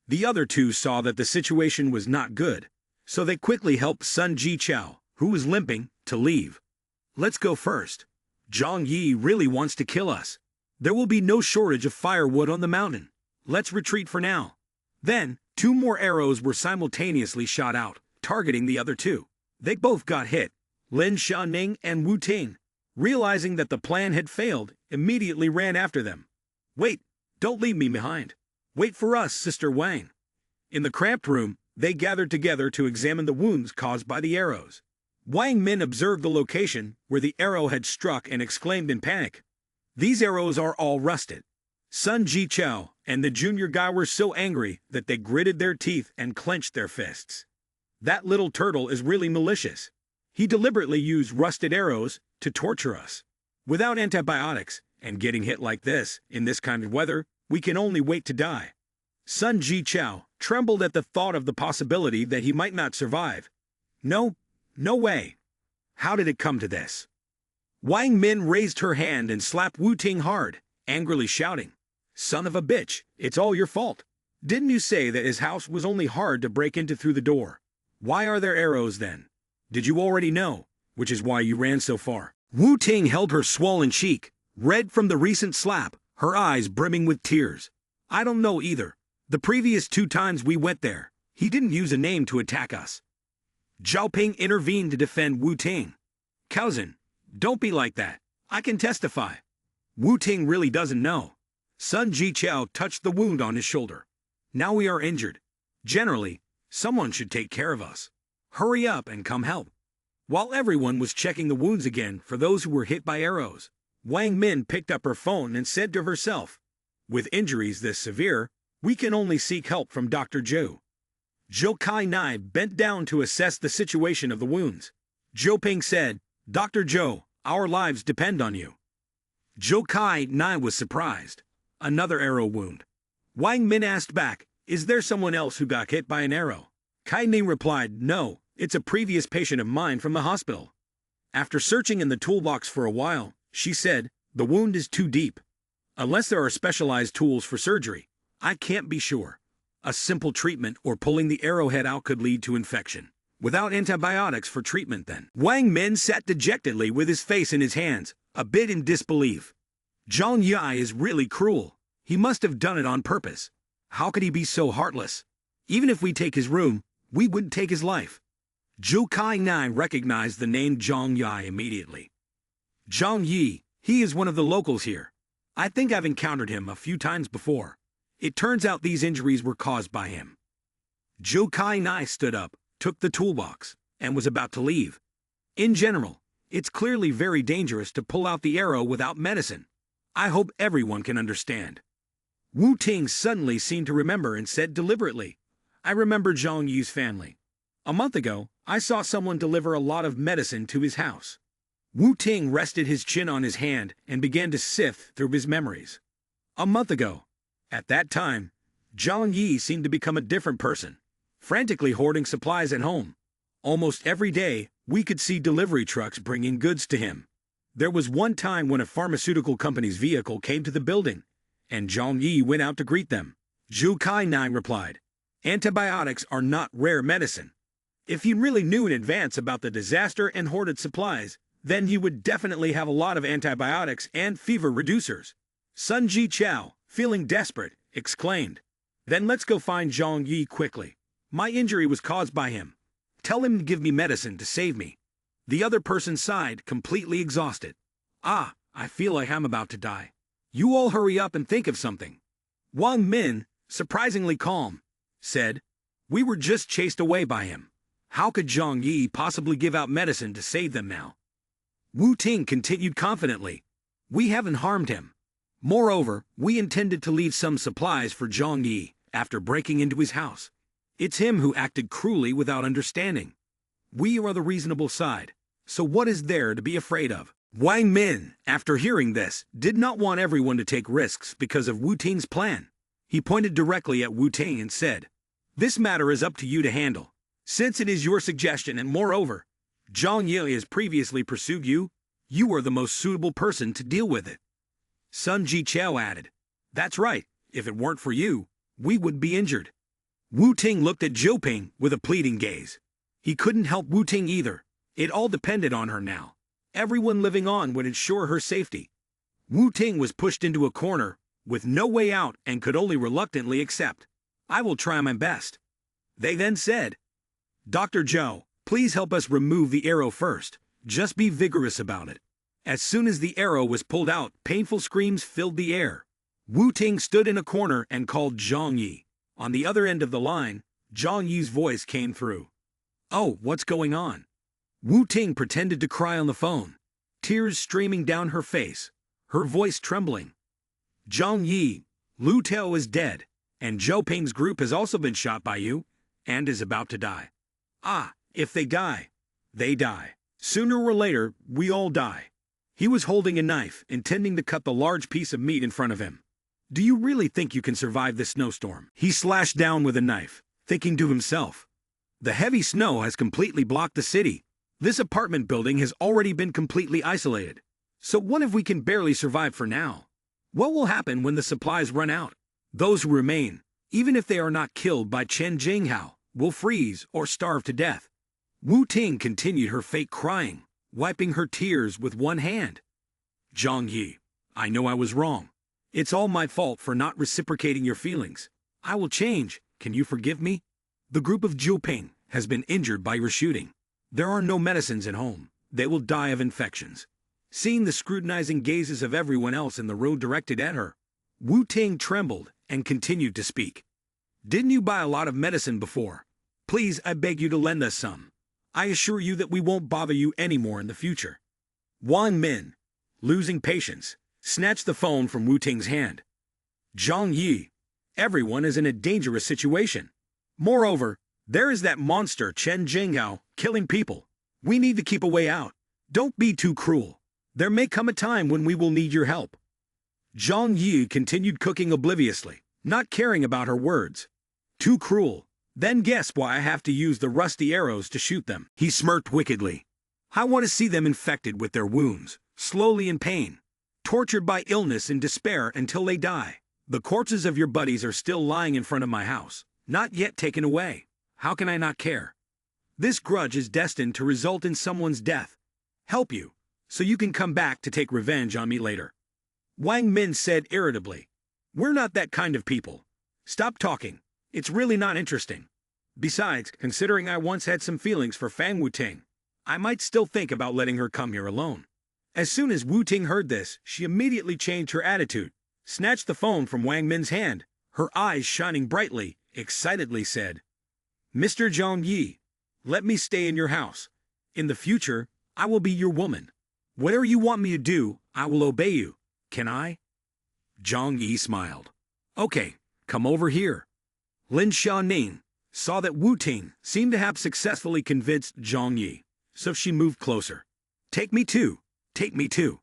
The other two saw that the situation was not good, so they quickly helped Sun Jichao, who was limping, to leave. "Let's go first. Zhang Yi really wants to kill us. There will be no shortage of firewood on the mountain. Let's retreat for now." Then, 2 more arrows were simultaneously shot out, targeting the other two. They both got hit. Lin Xiaoning and Wu Ting, realizing that the plan had failed, immediately ran after them. "Wait, don't leave me behind. Wait for us, Sister Wang." In the cramped room, they gathered together to examine the wounds caused by the arrows. Wang Min observed the location where the arrow had struck and exclaimed in panic, "These arrows are all rusted." Sun Jichao and the junior guy were so angry that they gritted their teeth and clenched their fists. "That little turtle is really malicious. He deliberately used rusted arrows to torture us. Without antibiotics and getting hit like this in this kind of weather, we can only wait to die." Sun Jichao trembled at the thought of the possibility that he might not survive. No way. How did it come to this?" Wang Min raised her hand and slapped Wu Ting hard, angrily shouting, "Son of a bitch, it's all your fault. Didn't you say that his house was only hard to break into through the door? Why are there arrows then? Did you already know, which is why you ran so far?" Wu Ting held her swollen cheek, red from the recent slap, her eyes brimming with tears. "I don't know either. The previous 2 times we went there, he didn't use a name to attack us." Zhao Ping intervened to defend Wu Ting. "Cousin, don't be like that. I can testify. Wu Ting really doesn't know." Sun Jichao touched the wound on his shoulder. "Now we are injured. Generally, someone should take care of us. Hurry up and come help." While everyone was checking the wounds again for those who were hit by arrows, Wang Min picked up her phone and said to herself, "With injuries this severe, we can only seek help from Dr. Zhou." Zhou Kai Nai bent down to assess the situation of the wounds. Zhou Ping said, "Dr. Zhou, our lives depend on you." Zhou Kai Nai was surprised. Another arrow wound. Wang Min asked back, "Is there someone else who got hit by an arrow?" Kai Ning replied, "No, it's a previous patient of mine from the hospital." After searching in the toolbox for a while, she said, "The wound is too deep. Unless there are specialized tools for surgery, I can't be sure. A simple treatment or pulling the arrowhead out could lead to infection. Without antibiotics for treatment then." Wang Min sat dejectedly with his face in his hands, a bit in disbelief. Zhang Yi is really cruel. He must have done it on purpose. How could he be so heartless? Even if we take his room, we wouldn't take his life. Zhou Kai Nai recognized the name Zhang Yi immediately. "Zhang Yi, he is one of the locals here. I think I've encountered him a few times before. It turns out these injuries were caused by him." Zhou Kai Nai stood up, took the toolbox, and was about to leave. In general, it's clearly very dangerous to pull out the arrow without medicine. I hope everyone can understand. Wu Ting suddenly seemed to remember and said deliberately, I remember Zhang Yu's family. A month ago, I saw someone deliver a lot of medicine to his house. Wu Ting rested his chin on his hand and began to sift through his memories. A month ago. At that time, Zhang Yi seemed to become a different person, frantically hoarding supplies at home. Almost every day, we could see delivery trucks bringing goods to him. There was one time when a pharmaceutical company's vehicle came to the building, and Zhang Yi went out to greet them. Zhu Kai-nai replied, antibiotics are not rare medicine. If he really knew in advance about the disaster and hoarded supplies, then he would definitely have a lot of antibiotics and fever reducers. Sun Ji Chao, feeling desperate, exclaimed, then let's go find Zhang Yi quickly. My injury was caused by him. Tell him to give me medicine to save me. The other person sighed, completely exhausted. I feel like I'm about to die. You all hurry up and think of something. Wang Min, surprisingly calm, said, we were just chased away by him. How could Zhang Yi possibly give out medicine to save them now? Wu Ting continued confidently, we haven't harmed him. Moreover, we intended to leave some supplies for Zhang Yi after breaking into his house. It's him who acted cruelly without understanding. We are the reasonable side, so what is there to be afraid of? Wang Min, after hearing this, did not want everyone to take risks because of Wu Ting's plan. He pointed directly at Wu Ting and said, this matter is up to you to handle. Since it is your suggestion and moreover, Zhang Yi has previously pursued you, you are the most suitable person to deal with it. Sun Ji Chao added, that's right, if it weren't for you, we would be injured. Wu Ting looked at Zhou Ping with a pleading gaze. He couldn't help Wu Ting either. It all depended on her now. Everyone living on would ensure her safety. Wu Ting was pushed into a corner, with no way out and could only reluctantly accept. I will try my best. They then said, Dr. Zhou, please help us remove the arrow first. Just be vigorous about it. As soon as the arrow was pulled out, painful screams filled the air. Wu Ting stood in a corner and called Zhang Yi. On the other end of the line, Zhang Yi's voice came through. Oh, what's going on? Wu Ting pretended to cry on the phone, tears streaming down her face, her voice trembling. Zhang Yi, Lu Tao is dead, and Zhou Ping's group has also been shot by you, and is about to die. If they die, they die. Sooner or later, we all die. He was holding a knife, intending to cut the large piece of meat in front of him. Do you really think you can survive this snowstorm? He slashed down with a knife, thinking to himself. The heavy snow has completely blocked the city. This apartment building has already been completely isolated. So what if we can barely survive for now? What will happen when the supplies run out? Those who remain, even if they are not killed by Chen Jinghao, will freeze or starve to death. Wu Ting continued her fake crying, wiping her tears with one hand. Zhang Yi, I know I was wrong. It's all my fault for not reciprocating your feelings. I will change. Can you forgive me? The group of Zhu Ping has been injured by your shooting. There are no medicines at home. They will die of infections. Seeing the scrutinizing gazes of everyone else in the road directed at her, Wu Ting trembled and continued to speak. Didn't you buy a lot of medicine before? Please, I beg you to lend us some. I assure you that we won't bother you anymore in the future. Wang Min, losing patience, snatched the phone from Wu Ting's hand. Zhang Yi, everyone is in a dangerous situation. Moreover, there is that monster Chen Jinghao killing people. We need to keep a way out. Don't be too cruel. There may come a time when we will need your help. Zhang Yi continued cooking obliviously, not caring about her words. Too cruel. Then guess why I have to use the rusty arrows to shoot them. He smirked wickedly. I want to see them infected with their wounds, slowly in pain, tortured by illness and despair until they die. The corpses of your buddies are still lying in front of my house, not yet taken away. How can I not care? This grudge is destined to result in someone's death. Help you, so you can come back to take revenge on me later. Wang Min said irritably. We're not that kind of people. Stop talking. It's really not interesting. Besides, considering I once had some feelings for Fang Wu Ting, I might still think about letting her come here alone. As soon as Wu Ting heard this, she immediately changed her attitude, snatched the phone from Wang Min's hand, her eyes shining brightly, excitedly said, Mr. Zhang Yi, let me stay in your house. In the future, I will be your woman. Whatever you want me to do, I will obey you. Can I? Zhang Yi smiled. Okay, come over here. Lin Xiaoning saw that Wu Ting seemed to have successfully convinced Zhang Yi, so she moved closer. Take me too. Take me too.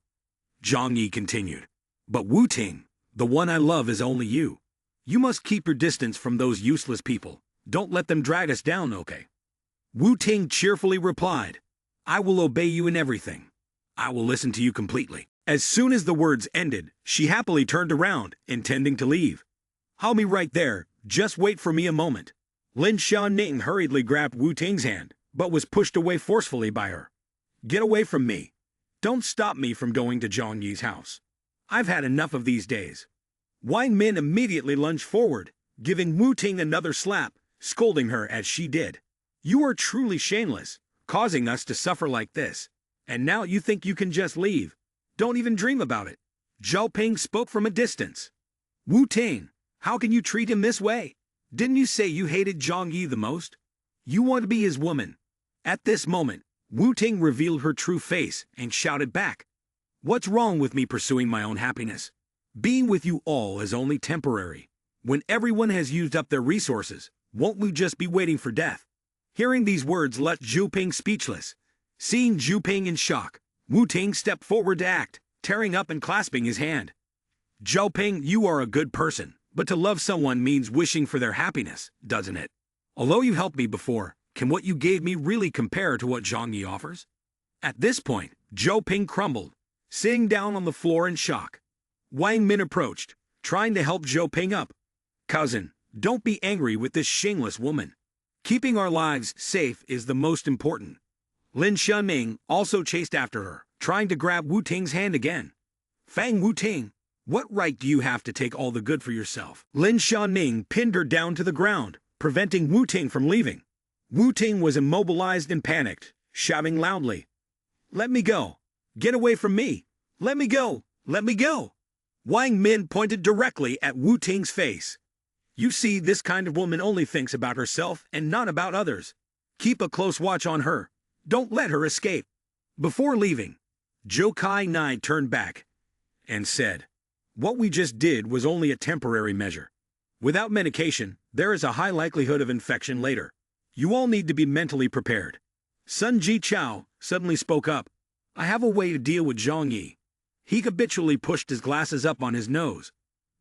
Zhang Yi continued. But Wu Ting, the one I love is only you. You must keep your distance from those useless people. Don't let them drag us down, okay? Wu Ting cheerfully replied, I will obey you in everything. I will listen to you completely. As soon as the words ended, she happily turned around, intending to leave. I'll be right there, just wait for me a moment. Lin Xiaoning hurriedly grabbed Wu Ting's hand, but was pushed away forcefully by her. Get away from me. Don't stop me from going to Zhang Yi's house. I've had enough of these days. Wang Min immediately lunged forward, giving Wu Ting another slap, scolding her as she did. You are truly shameless, causing us to suffer like this. And now you think you can just leave. Don't even dream about it. Zhao Ping spoke from a distance. Wu Ting, how can you treat him this way? Didn't you say you hated Zhang Yi the most? You want to be his woman. At this moment, Wu Ting revealed her true face and shouted back. What's wrong with me pursuing my own happiness? Being with you all is only temporary. When everyone has used up their resources, won't we just be waiting for death? Hearing these words left Zhu Ping speechless. Seeing Zhu Ping in shock, Wu Ting stepped forward to act, tearing up and clasping his hand. Zhao Ping, you are a good person, but to love someone means wishing for their happiness, doesn't it? Although you helped me before, can what you gave me really compare to what Zhang Yi offers? At this point, Zhao Ping crumbled, sitting down on the floor in shock. Wang Min approached, trying to help Zhao Ping up. Cousin, don't be angry with this shameless woman. Keeping our lives safe is the most important. Lin Xiaoning also chased after her, trying to grab Wu Ting's hand again. Fang Wu Ting, what right do you have to take all the good for yourself? Lin Xiaoning pinned her down to the ground, preventing Wu Ting from leaving. Wu Ting was immobilized and panicked, shouting loudly, Let me go! Get away from me! Let me go! Let me go! Wang Min pointed directly at Wu Ting's face. You see, this kind of woman only thinks about herself and not about others. Keep a close watch on her. Don't let her escape. Before leaving, Zhou Kai Nai turned back and said, What we just did was only a temporary measure. Without medication, there is a high likelihood of infection later. You all need to be mentally prepared. Sun Ji Chao suddenly spoke up. I have a way to deal with Zhang Yi. He habitually pushed his glasses up on his nose.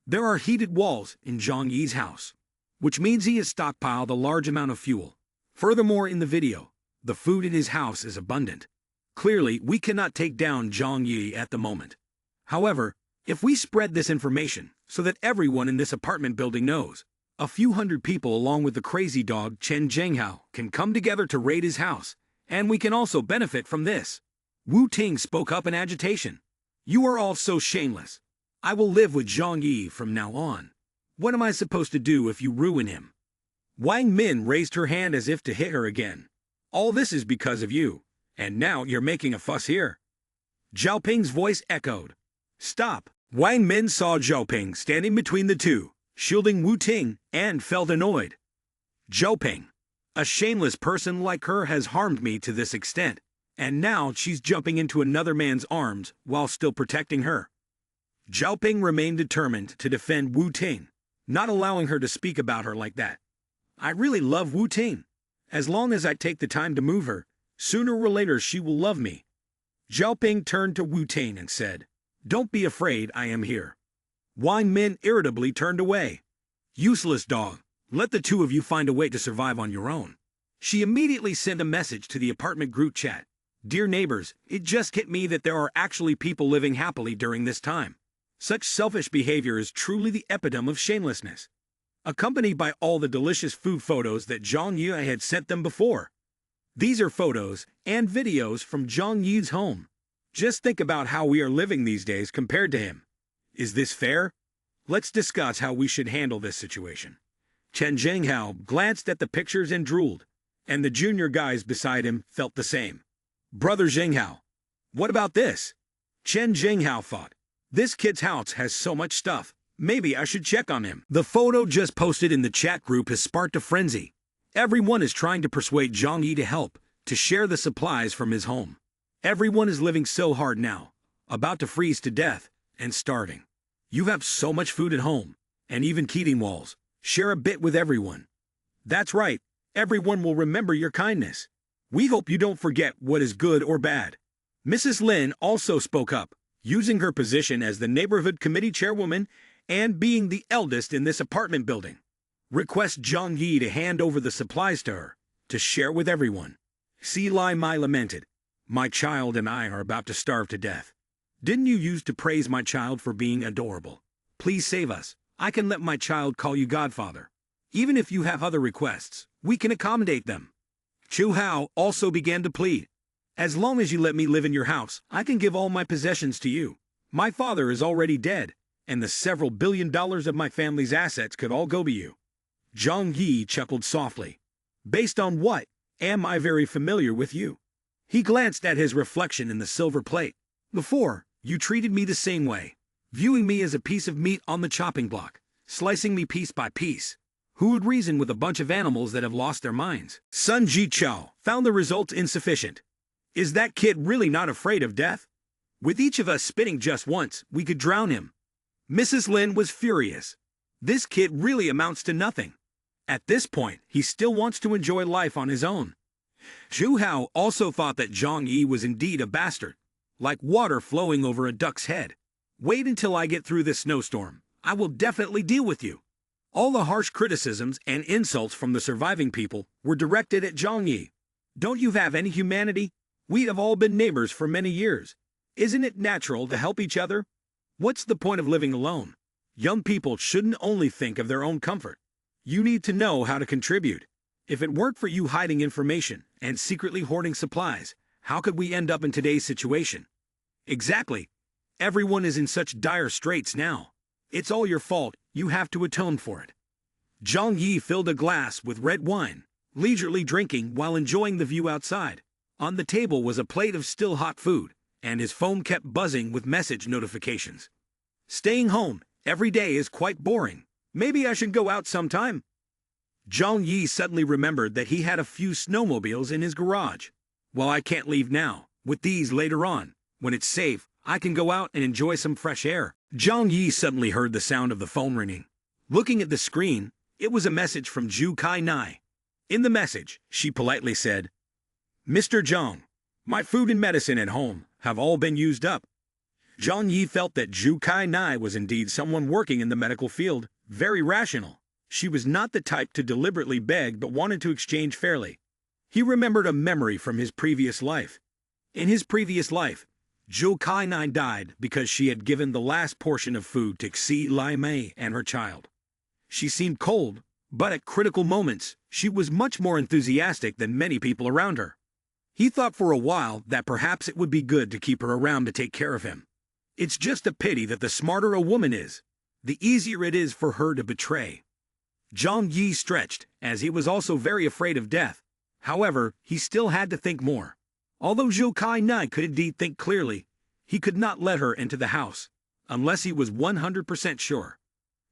There are heated walls in Zhang Yi's house, which means he has stockpiled a large amount of fuel. Furthermore, in the video, the food in his house is abundant. Clearly, we cannot take down Zhang Yi at the moment. However, if we spread this information so that everyone in this apartment building knows, a few hundred people along with the crazy dog Chen Zhenghao can come together to raid his house, and we can also benefit from this. Wu Ting spoke up in agitation. You are all so shameless. I will live with Zhang Yi from now on. What am I supposed to do if you ruin him? Wang Min raised her hand as if to hit her again. All this is because of you, and now you're making a fuss here. Zhao Ping's voice echoed. Stop! Wang Min saw Zhao Ping standing between the two, shielding Wu Ting, and felt annoyed. Zhao Ping, a shameless person like her has harmed me to this extent, and now she's jumping into another man's arms while still protecting her. Zhao Ping remained determined to defend Wu Ting, not allowing her to speak about her like that. I really love Wu Ting. As long as I take the time to move her, sooner or later she will love me. Zhao Ping turned to Wu Ting and said, Don't be afraid, I am here. Wang Min irritably turned away. Useless dog, let the two of you find a way to survive on your own. She immediately sent a message to the apartment group chat. Dear neighbors, it just hit me that there are actually people living happily during this time. Such selfish behavior is truly the epitome of shamelessness. Accompanied by all the delicious food photos that Zhang Yi had sent them before. These are photos and videos from Zhang Yi's home. Just think about how we are living these days compared to him. Is this fair? Let's discuss how we should handle this situation. Chen Zhenghao glanced at the pictures and drooled, and the junior guys beside him felt the same. Brother Zhenghao, what about this? Chen Zhenghao thought, this kid's house has so much stuff. Maybe I should check on him. The photo just posted in the chat group has sparked a frenzy. Everyone is trying to persuade Zhang Yi to help, to share the supplies from his home. Everyone is living so hard now, about to freeze to death, and starving. You have so much food at home, and even keating walls. Share a bit with everyone. That's right, everyone will remember your kindness. We hope you don't forget what is good or bad. Mrs. Lin also spoke up, using her position as the neighborhood committee chairwoman and being the eldest in this apartment building. Request Zhang Yi to hand over the supplies to her, to share with everyone. Si Lai Mai lamented, "My child and I are about to starve to death. Didn't you used to praise my child for being adorable? Please save us. I can let my child call you godfather. Even if you have other requests, we can accommodate them." Chu Hao also began to plead. "As long as you let me live in your house, I can give all my possessions to you. My father is already dead, and the several $billion of my family's assets could all go to you." Zhang Yi chuckled softly. "Based on what? Am I very familiar with you?" He glanced at his reflection in the silver plate. "Before, you treated me the same way, viewing me as a piece of meat on the chopping block, slicing me piece by piece. Who would reason with a bunch of animals that have lost their minds?" Sun Jichao found the results insufficient. "Is that kid really not afraid of death? With each of us spitting just once, we could drown him." Mrs. Lin was furious. "This kid really amounts to nothing. At this point, he still wants to enjoy life on his own." Zhu Hao also thought that Zhang Yi was indeed a bastard, like water flowing over a duck's head. "Wait until I get through this snowstorm. I will definitely deal with you." All the harsh criticisms and insults from the surviving people were directed at Zhang Yi. "Don't you have any humanity? We have all been neighbors for many years. Isn't it natural to help each other? What's the point of living alone? Young people shouldn't only think of their own comfort. You need to know how to contribute. If it weren't for you hiding information and secretly hoarding supplies, how could we end up in today's situation?" "Exactly. Everyone is in such dire straits now. It's all your fault. You have to atone for it." Zhang Yi filled a glass with red wine, leisurely drinking while enjoying the view outside. On the table was a plate of still hot food, and his phone kept buzzing with message notifications. "Staying home every day is quite boring. Maybe I should go out sometime." Zhang Yi suddenly remembered that he had a few snowmobiles in his garage. "Well, I can't leave now. With these later on, when it's safe, I can go out and enjoy some fresh air." Zhang Yi suddenly heard the sound of the phone ringing. Looking at the screen, it was a message from Zhu Kai Nai. In the message, she politely said, "Mr. Zhang, my food and medicine at home have all been used up." Zhang Yi felt that Zhu Kai Nai was indeed someone working in the medical field, very rational. She was not the type to deliberately beg but wanted to exchange fairly. He remembered a memory from his previous life. In his previous life, Zhu Kai Nai died because she had given the last portion of food to Si Lai Mei and her child. She seemed cold, but at critical moments, she was much more enthusiastic than many people around her. He thought for a while that perhaps it would be good to keep her around to take care of him. It's just a pity that the smarter a woman is, the easier it is for her to betray. Zhang Yi stretched, as he was also very afraid of death. However, he still had to think more. Although Zhu Kai Nai could indeed think clearly, he could not let her into the house, unless he was 100% sure.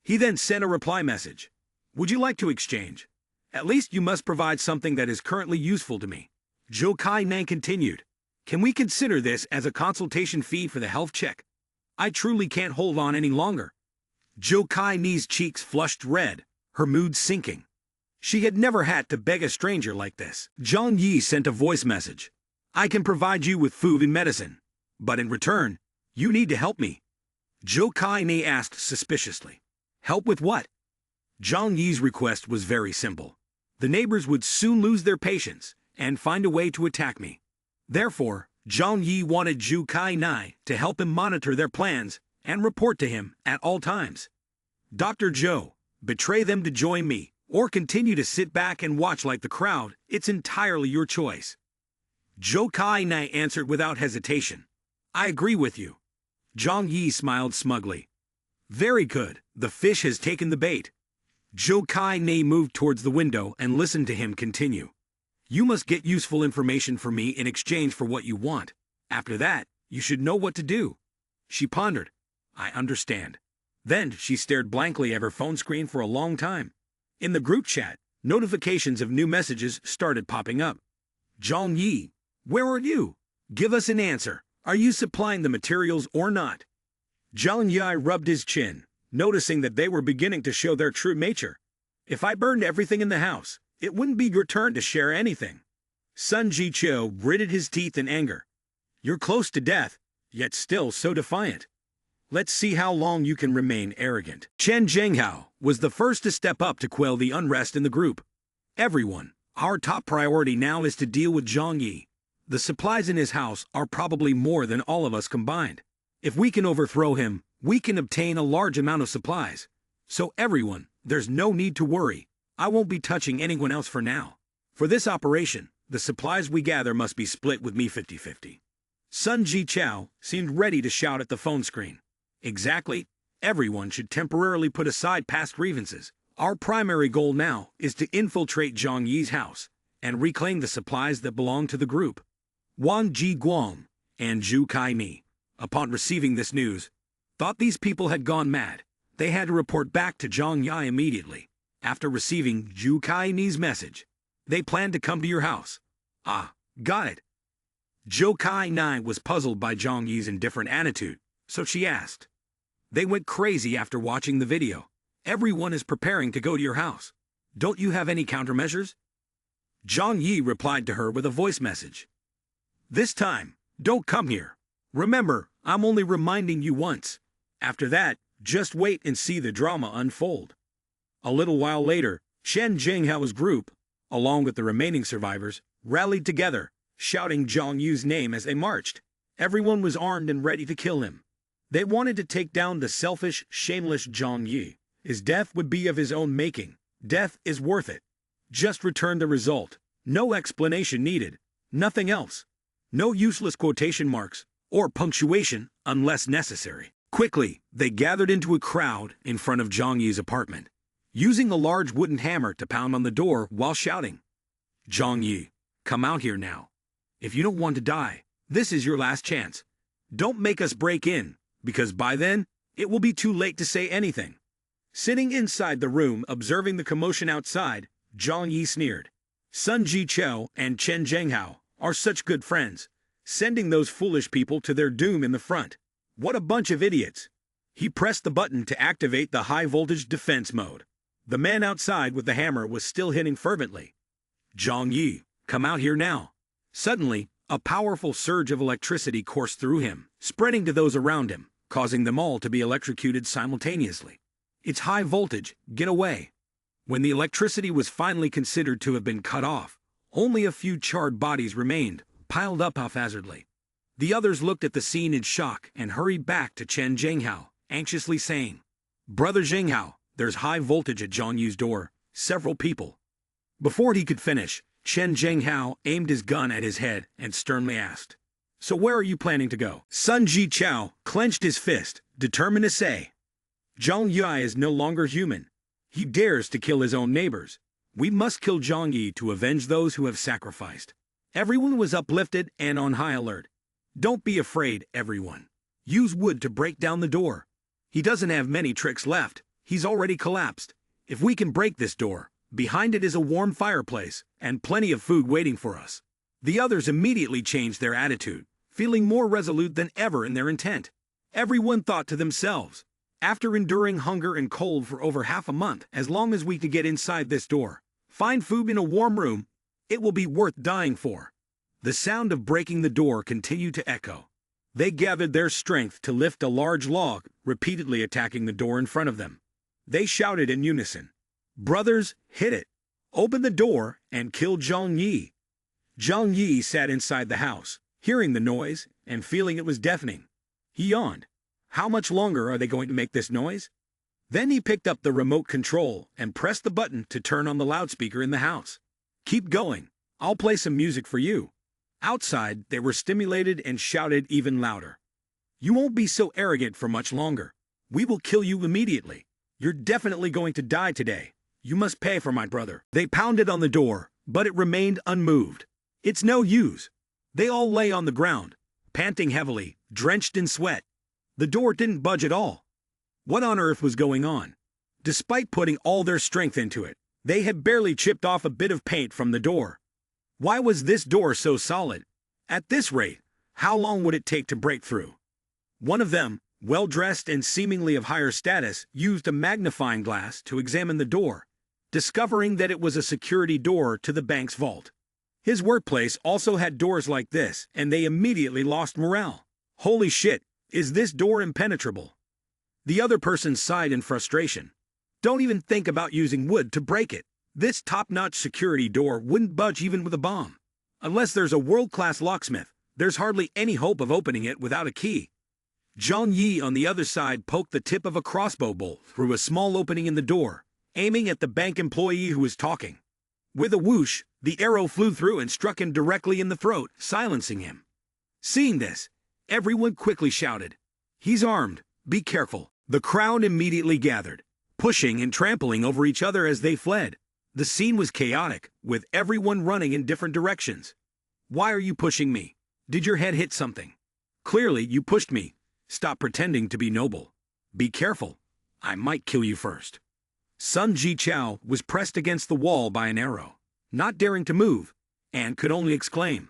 He then sent a reply message. "Would you like to exchange? At least you must provide something that is currently useful to me." Zhu Kai Nai continued, "Can we consider this as a consultation fee for the health check? I truly can't hold on any longer." Zhu Kai Nai's cheeks flushed red, her mood sinking. She had never had to beg a stranger like this. Zhang Yi sent a voice message. "I can provide you with food and medicine, but in return, you need to help me." Zhu Kai Nai asked suspiciously. "Help with what?" Zhang Yi's request was very simple. The neighbors would soon lose their patience and find a way to attack me. Therefore, Zhang Yi wanted Zhu Kai Nai to help him monitor their plans and report to him at all times. "Dr. Zhou, betray them to join me, or continue to sit back and watch like the crowd. It's entirely your choice." Zhou Kai Nai answered without hesitation. "I agree with you." Zhang Yi smiled smugly. "Very good, the fish has taken the bait." Zhou Kai Nai moved towards the window and listened to him continue. "You must get useful information for me in exchange for what you want. After that, you should know what to do." She pondered. "I understand." Then she stared blankly at her phone screen for a long time. In the group chat, notifications of new messages started popping up. "Zhang Yi, where are you? Give us an answer. Are you supplying the materials or not? Zhang Yi rubbed his chin, noticing that they were beginning to show their true nature. If I burned everything in the house, it wouldn't be your turn to share anything. Sun Jiqiu gritted his teeth in anger. You're close to death, yet still so defiant. Let's see how long you can remain arrogant. Chen Zhenghao was the first to step up to quell the unrest in the group. Everyone, our top priority now is to deal with Zhang Yi. The supplies in his house are probably more than all of us combined. If we can overthrow him, we can obtain a large amount of supplies. So everyone, there's no need to worry. I won't be touching anyone else for now. For this operation, the supplies we gather must be split with me 50-50. Sun Jiqiu seemed ready to shout at the phone screen. Exactly. Everyone should temporarily put aside past grievances. Our primary goal now is to infiltrate Zhang Yi's house and reclaim the supplies that belong to the group. Wang Jiguang and Zhu Kaini, upon receiving this news, thought these people had gone mad. They had to report back to Zhang Yi immediately. After receiving Zhu Kaini's message, they planned to come to your house. Ah, got it. Zhou Kaini was puzzled by Zhang Yi's indifferent attitude, so she asked. They went crazy after watching the video. Everyone is preparing to go to your house. Don't you have any countermeasures? Zhang Yi replied to her with a voice message. This time, don't come here. Remember, I'm only reminding you once. After that, just wait and see the drama unfold. A little while later, Chen Zhenghao's group, along with the remaining survivors, rallied together, shouting Zhang Yi's name as they marched. Everyone was armed and ready to kill him. They wanted to take down the selfish, shameless Zhang Yi. His death would be of his own making. Death is worth it. Just return the result. No explanation needed. Nothing else. No useless quotation marks or punctuation unless necessary. Quickly, they gathered into a crowd in front of Zhang Yi's apartment, using a large wooden hammer to pound on the door while shouting, Zhang Yi, come out here now. If you don't want to die, this is your last chance. Don't make us break in, because by then, it will be too late to say anything. Sitting inside the room observing the commotion outside, Zhang Yi sneered. Sun Jiqiu and Chen Zhenghao are such good friends, sending those foolish people to their doom in the front. What a bunch of idiots. He pressed the button to activate the high-voltage defense mode. The man outside with the hammer was still hitting fervently. Zhang Yi, come out here now. Suddenly, a powerful surge of electricity coursed through him, spreading to those around him, causing them all to be electrocuted simultaneously. It's high voltage, get away. When the electricity was finally considered to have been cut off, only a few charred bodies remained, piled up haphazardly. The others looked at the scene in shock and hurried back to Chen Zhenghao, anxiously saying, Brother Zhenghao, there's high voltage at Zhang Yi's door, several people. Before he could finish, Chen Zhenghao aimed his gun at his head and sternly asked, So where are you planning to go? Sun Jiqiu clenched his fist, determined to say, Zhang Yi is no longer human. He dares to kill his own neighbors. We must kill Zhang Yi to avenge those who have sacrificed. Everyone was uplifted and on high alert. Don't be afraid, everyone. Use wood to break down the door. He doesn't have many tricks left. He's already collapsed. If we can break this door, behind it is a warm fireplace and plenty of food waiting for us. The others immediately changed their attitude, feeling more resolute than ever in their intent. Everyone thought to themselves, after enduring hunger and cold for over half a month, as long as we could get inside this door, find food in a warm room, it will be worth dying for. The sound of breaking the door continued to echo. They gathered their strength to lift a large log, repeatedly attacking the door in front of them. They shouted in unison, Brothers, hit it! Open the door and kill Zhang Yi! Zhang Yi sat inside the house, hearing the noise and feeling it was deafening. He yawned. How much longer are they going to make this noise? Then he picked up the remote control and pressed the button to turn on the loudspeaker in the house. Keep going. I'll play some music for you. Outside, they were stimulated and shouted even louder. You won't be so arrogant for much longer. We will kill you immediately. You're definitely going to die today. You must pay for my brother. They pounded on the door, but it remained unmoved. It's no use. They all lay on the ground, panting heavily, drenched in sweat. The door didn't budge at all. What on earth was going on? Despite putting all their strength into it, they had barely chipped off a bit of paint from the door. Why was this door so solid? At this rate, How long would it take to break through? One of them, well-dressed and seemingly of higher status, used a magnifying glass to examine the door, discovering that it was a security door to the bank's vault. His workplace also had doors like this, and they immediately lost morale. Holy shit, is this door impenetrable? The other person sighed in frustration. Don't even think about using wood to break it. This top-notch security door wouldn't budge even with a bomb. Unless there's a world-class locksmith, there's hardly any hope of opening it without a key. Zhang Yi on the other side poked the tip of a crossbow bolt through a small opening in the door, aiming at the bank employee who was talking. With a whoosh, the arrow flew through and struck him directly in the throat, silencing him. Seeing this, everyone quickly shouted, "He's armed, be careful." The crowd immediately gathered, pushing and trampling over each other as they fled. The scene was chaotic, with everyone running in different directions. Why are you pushing me? Did your head hit something? Clearly, you pushed me. Stop pretending to be noble. Be careful. I might kill you first. Sun Ji-chao was pressed against the wall by an arrow, not daring to move, and could only exclaim,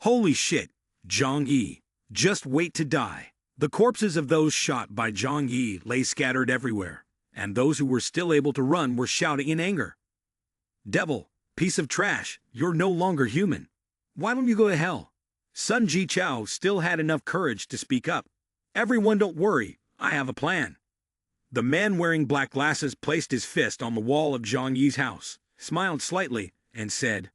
"Holy shit, Zhang Yi, just wait to die." The corpses of those shot by Zhang Yi lay scattered everywhere, and those who were still able to run were shouting in anger. "Devil, piece of trash, you're no longer human. Why don't you go to hell?" Sun Ji-chao still had enough courage to speak up. "Everyone don't worry, I have a plan." The man wearing black glasses placed his fist on the wall of Zhang Yi's house, smiled slightly, and said,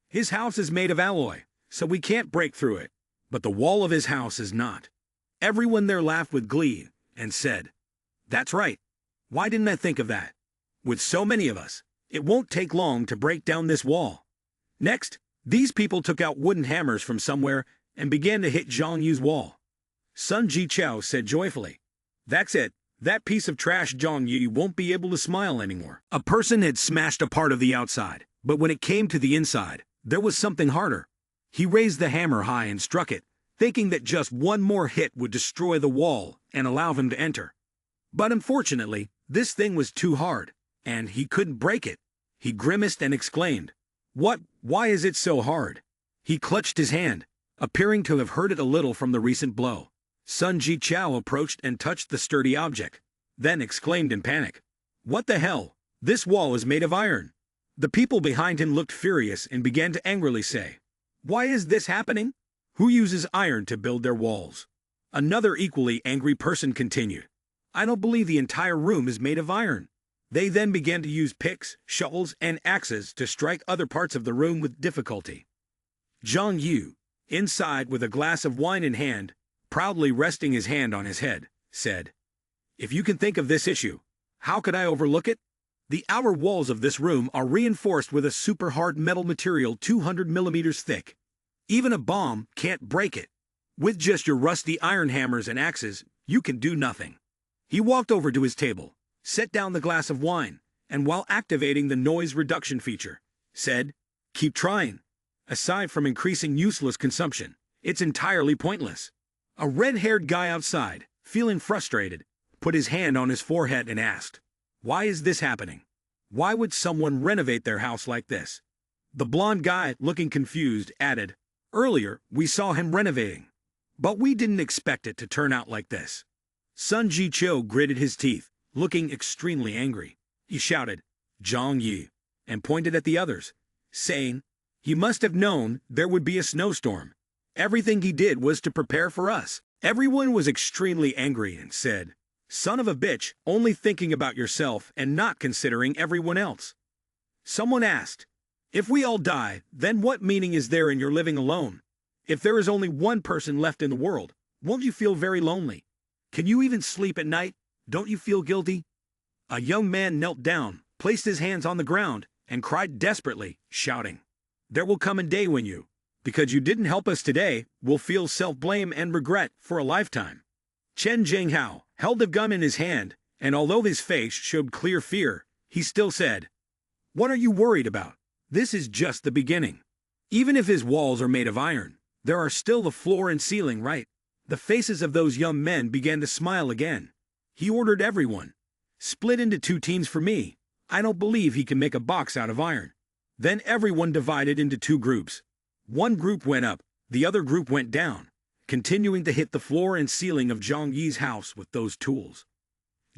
"His house is made of alloy, so we can't break through it, but the wall of his house is not." Everyone there laughed with glee, and said, "That's right. Why didn't I think of that? With so many of us, it won't take long to break down this wall." Next, these people took out wooden hammers from somewhere and began to hit Zhang Yi's wall. Sun Ji-chao said joyfully, "That's it. That piece of trash Zhang Yi won't be able to smile anymore." A person had smashed a part of the outside, but when it came to the inside, there was something harder. He raised the hammer high and struck it, thinking that just one more hit would destroy the wall and allow him to enter. But unfortunately, this thing was too hard, and he couldn't break it. He grimaced and exclaimed, "What? Why is it so hard?" He clutched his hand, appearing to have hurt it a little from the recent blow. Sun Ji-chao approached and touched the sturdy object, then exclaimed in panic, "What the hell? This wall is made of iron." The people behind him looked furious and began to angrily say, "Why is this happening? Who uses iron to build their walls?" Another equally angry person continued, "I don't believe the entire room is made of iron." They then began to use picks, shovels, and axes to strike other parts of the room with difficulty. Zhang Yu, inside with a glass of wine in hand, proudly resting his hand on his head, said, "If you can think of this issue, how could I overlook it? The outer walls of this room are reinforced with a super hard metal material 200 millimeters thick. Even a bomb can't break it. With just your rusty iron hammers and axes, you can do nothing." He walked over to his table, set down the glass of wine, and while activating the noise reduction feature, said, "Keep trying. Aside from increasing useless consumption, it's entirely pointless." A red-haired guy outside, feeling frustrated, put his hand on his forehead and asked, "Why is this happening? Why would someone renovate their house like this?" The blond guy, looking confused, added, "Earlier, we saw him renovating, but we didn't expect it to turn out like this." Sun Ji-chao gritted his teeth, looking extremely angry. He shouted, "Zhang Yi," and pointed at the others, saying, "He must have known there would be a snowstorm. Everything he did was to prepare for us." Everyone was extremely angry and said, "Son of a bitch, only thinking about yourself and not considering everyone else." Someone asked, "If we all die, then what meaning is there in your living alone? If there is only one person left in the world, won't you feel very lonely? Can you even sleep at night? Don't you feel guilty?" A young man knelt down, placed his hands on the ground, and cried desperately, shouting, "There will come a day when you, because you didn't help us today, will feel self-blame and regret for a lifetime." Chen Jinghao held the gun in his hand, and although his face showed clear fear, he still said, "What are you worried about? This is just the beginning. Even if his walls are made of iron, there are still the floor and ceiling, right?" The faces of those young men began to smile again. He ordered everyone, "Split into 2 teams for me. I don't believe he can make a box out of iron." Then everyone divided into 2 groups. One group went up, the other group went down, continuing to hit the floor and ceiling of Zhang Yi's house with those tools.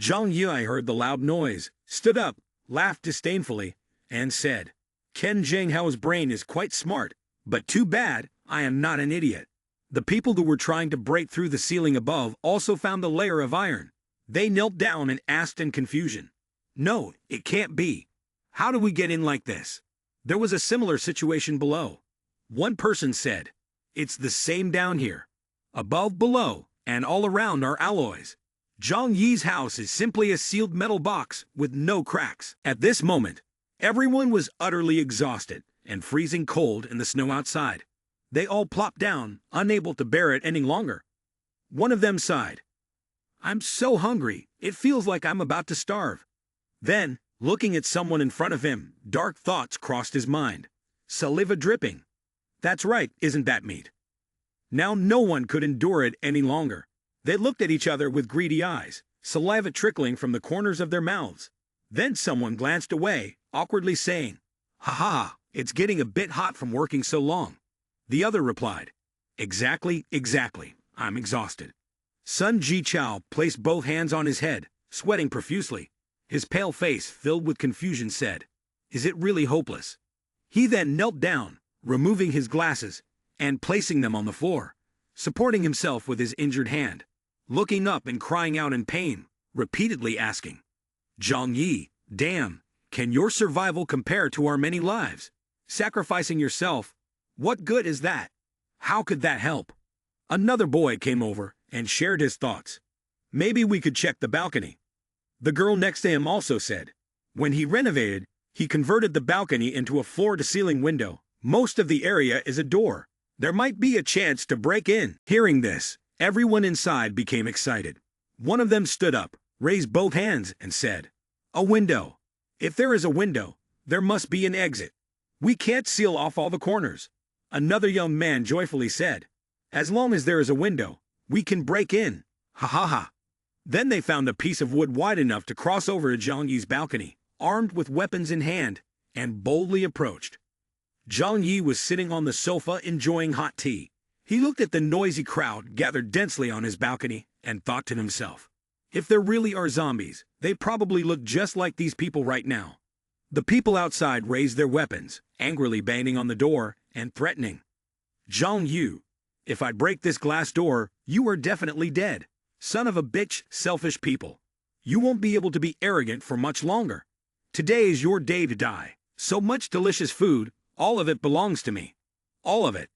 Zhang Yi heard the loud noise, stood up, laughed disdainfully, and said, "Ken Zhenghao's brain is quite smart, but too bad I am not an idiot." The people who were trying to break through the ceiling above also found the layer of iron. They knelt down and asked in confusion, "No, it can't be. How do we get in like this?" There was a similar situation below. One person said, "It's the same down here. Above, below, and all around are alloys. Zhang Yi's house is simply a sealed metal box with no cracks." At this moment, everyone was utterly exhausted and freezing cold in the snow outside. They all plopped down, unable to bear it any longer. One of them sighed, "I'm so hungry, it feels like I'm about to starve." Then, looking at someone in front of him, dark thoughts crossed his mind. Saliva dripping. That's right, isn't that meat? Now no one could endure it any longer. They looked at each other with greedy eyes, saliva trickling from the corners of their mouths. Then someone glanced away, awkwardly saying, "Ha ha, it's getting a bit hot from working so long." The other replied, Exactly, I'm exhausted." Sun Jichao placed both hands on his head, sweating profusely. His pale face, filled with confusion, said, "Is it really hopeless?" He then knelt down, removing his glasses, and placing them on the floor, supporting himself with his injured hand, looking up and crying out in pain, repeatedly asking, "Zhang Yi, damn, can your survival compare to our many lives? Sacrificing yourself, what good is that? How could that help?" Another boy came over and shared his thoughts. "Maybe we could check the balcony." The girl next to him also said, "When he renovated, he converted the balcony into a floor-to-ceiling window. Most of the area is a door. There might be a chance to break in." Hearing this, everyone inside became excited. One of them stood up, raised both hands, and said, "A window. If there is a window, there must be an exit. We can't seal off all the corners." Another young man joyfully said, "As long as there is a window, we can break in. Ha ha ha." Then they found a piece of wood wide enough to cross over to Zhang Yi's balcony, armed with weapons in hand, and boldly approached. Zhang Yi was sitting on the sofa enjoying hot tea. He looked at the noisy crowd gathered densely on his balcony and thought to himself, "If there really are zombies, they probably look just like these people right now." The people outside raised their weapons, angrily banging on the door and threatening, "Zhang Yu, if I break this glass door, you are definitely dead. Son of a bitch, selfish people. You won't be able to be arrogant for much longer. Today is your day to die. So much delicious food, all of it belongs to me. All of it."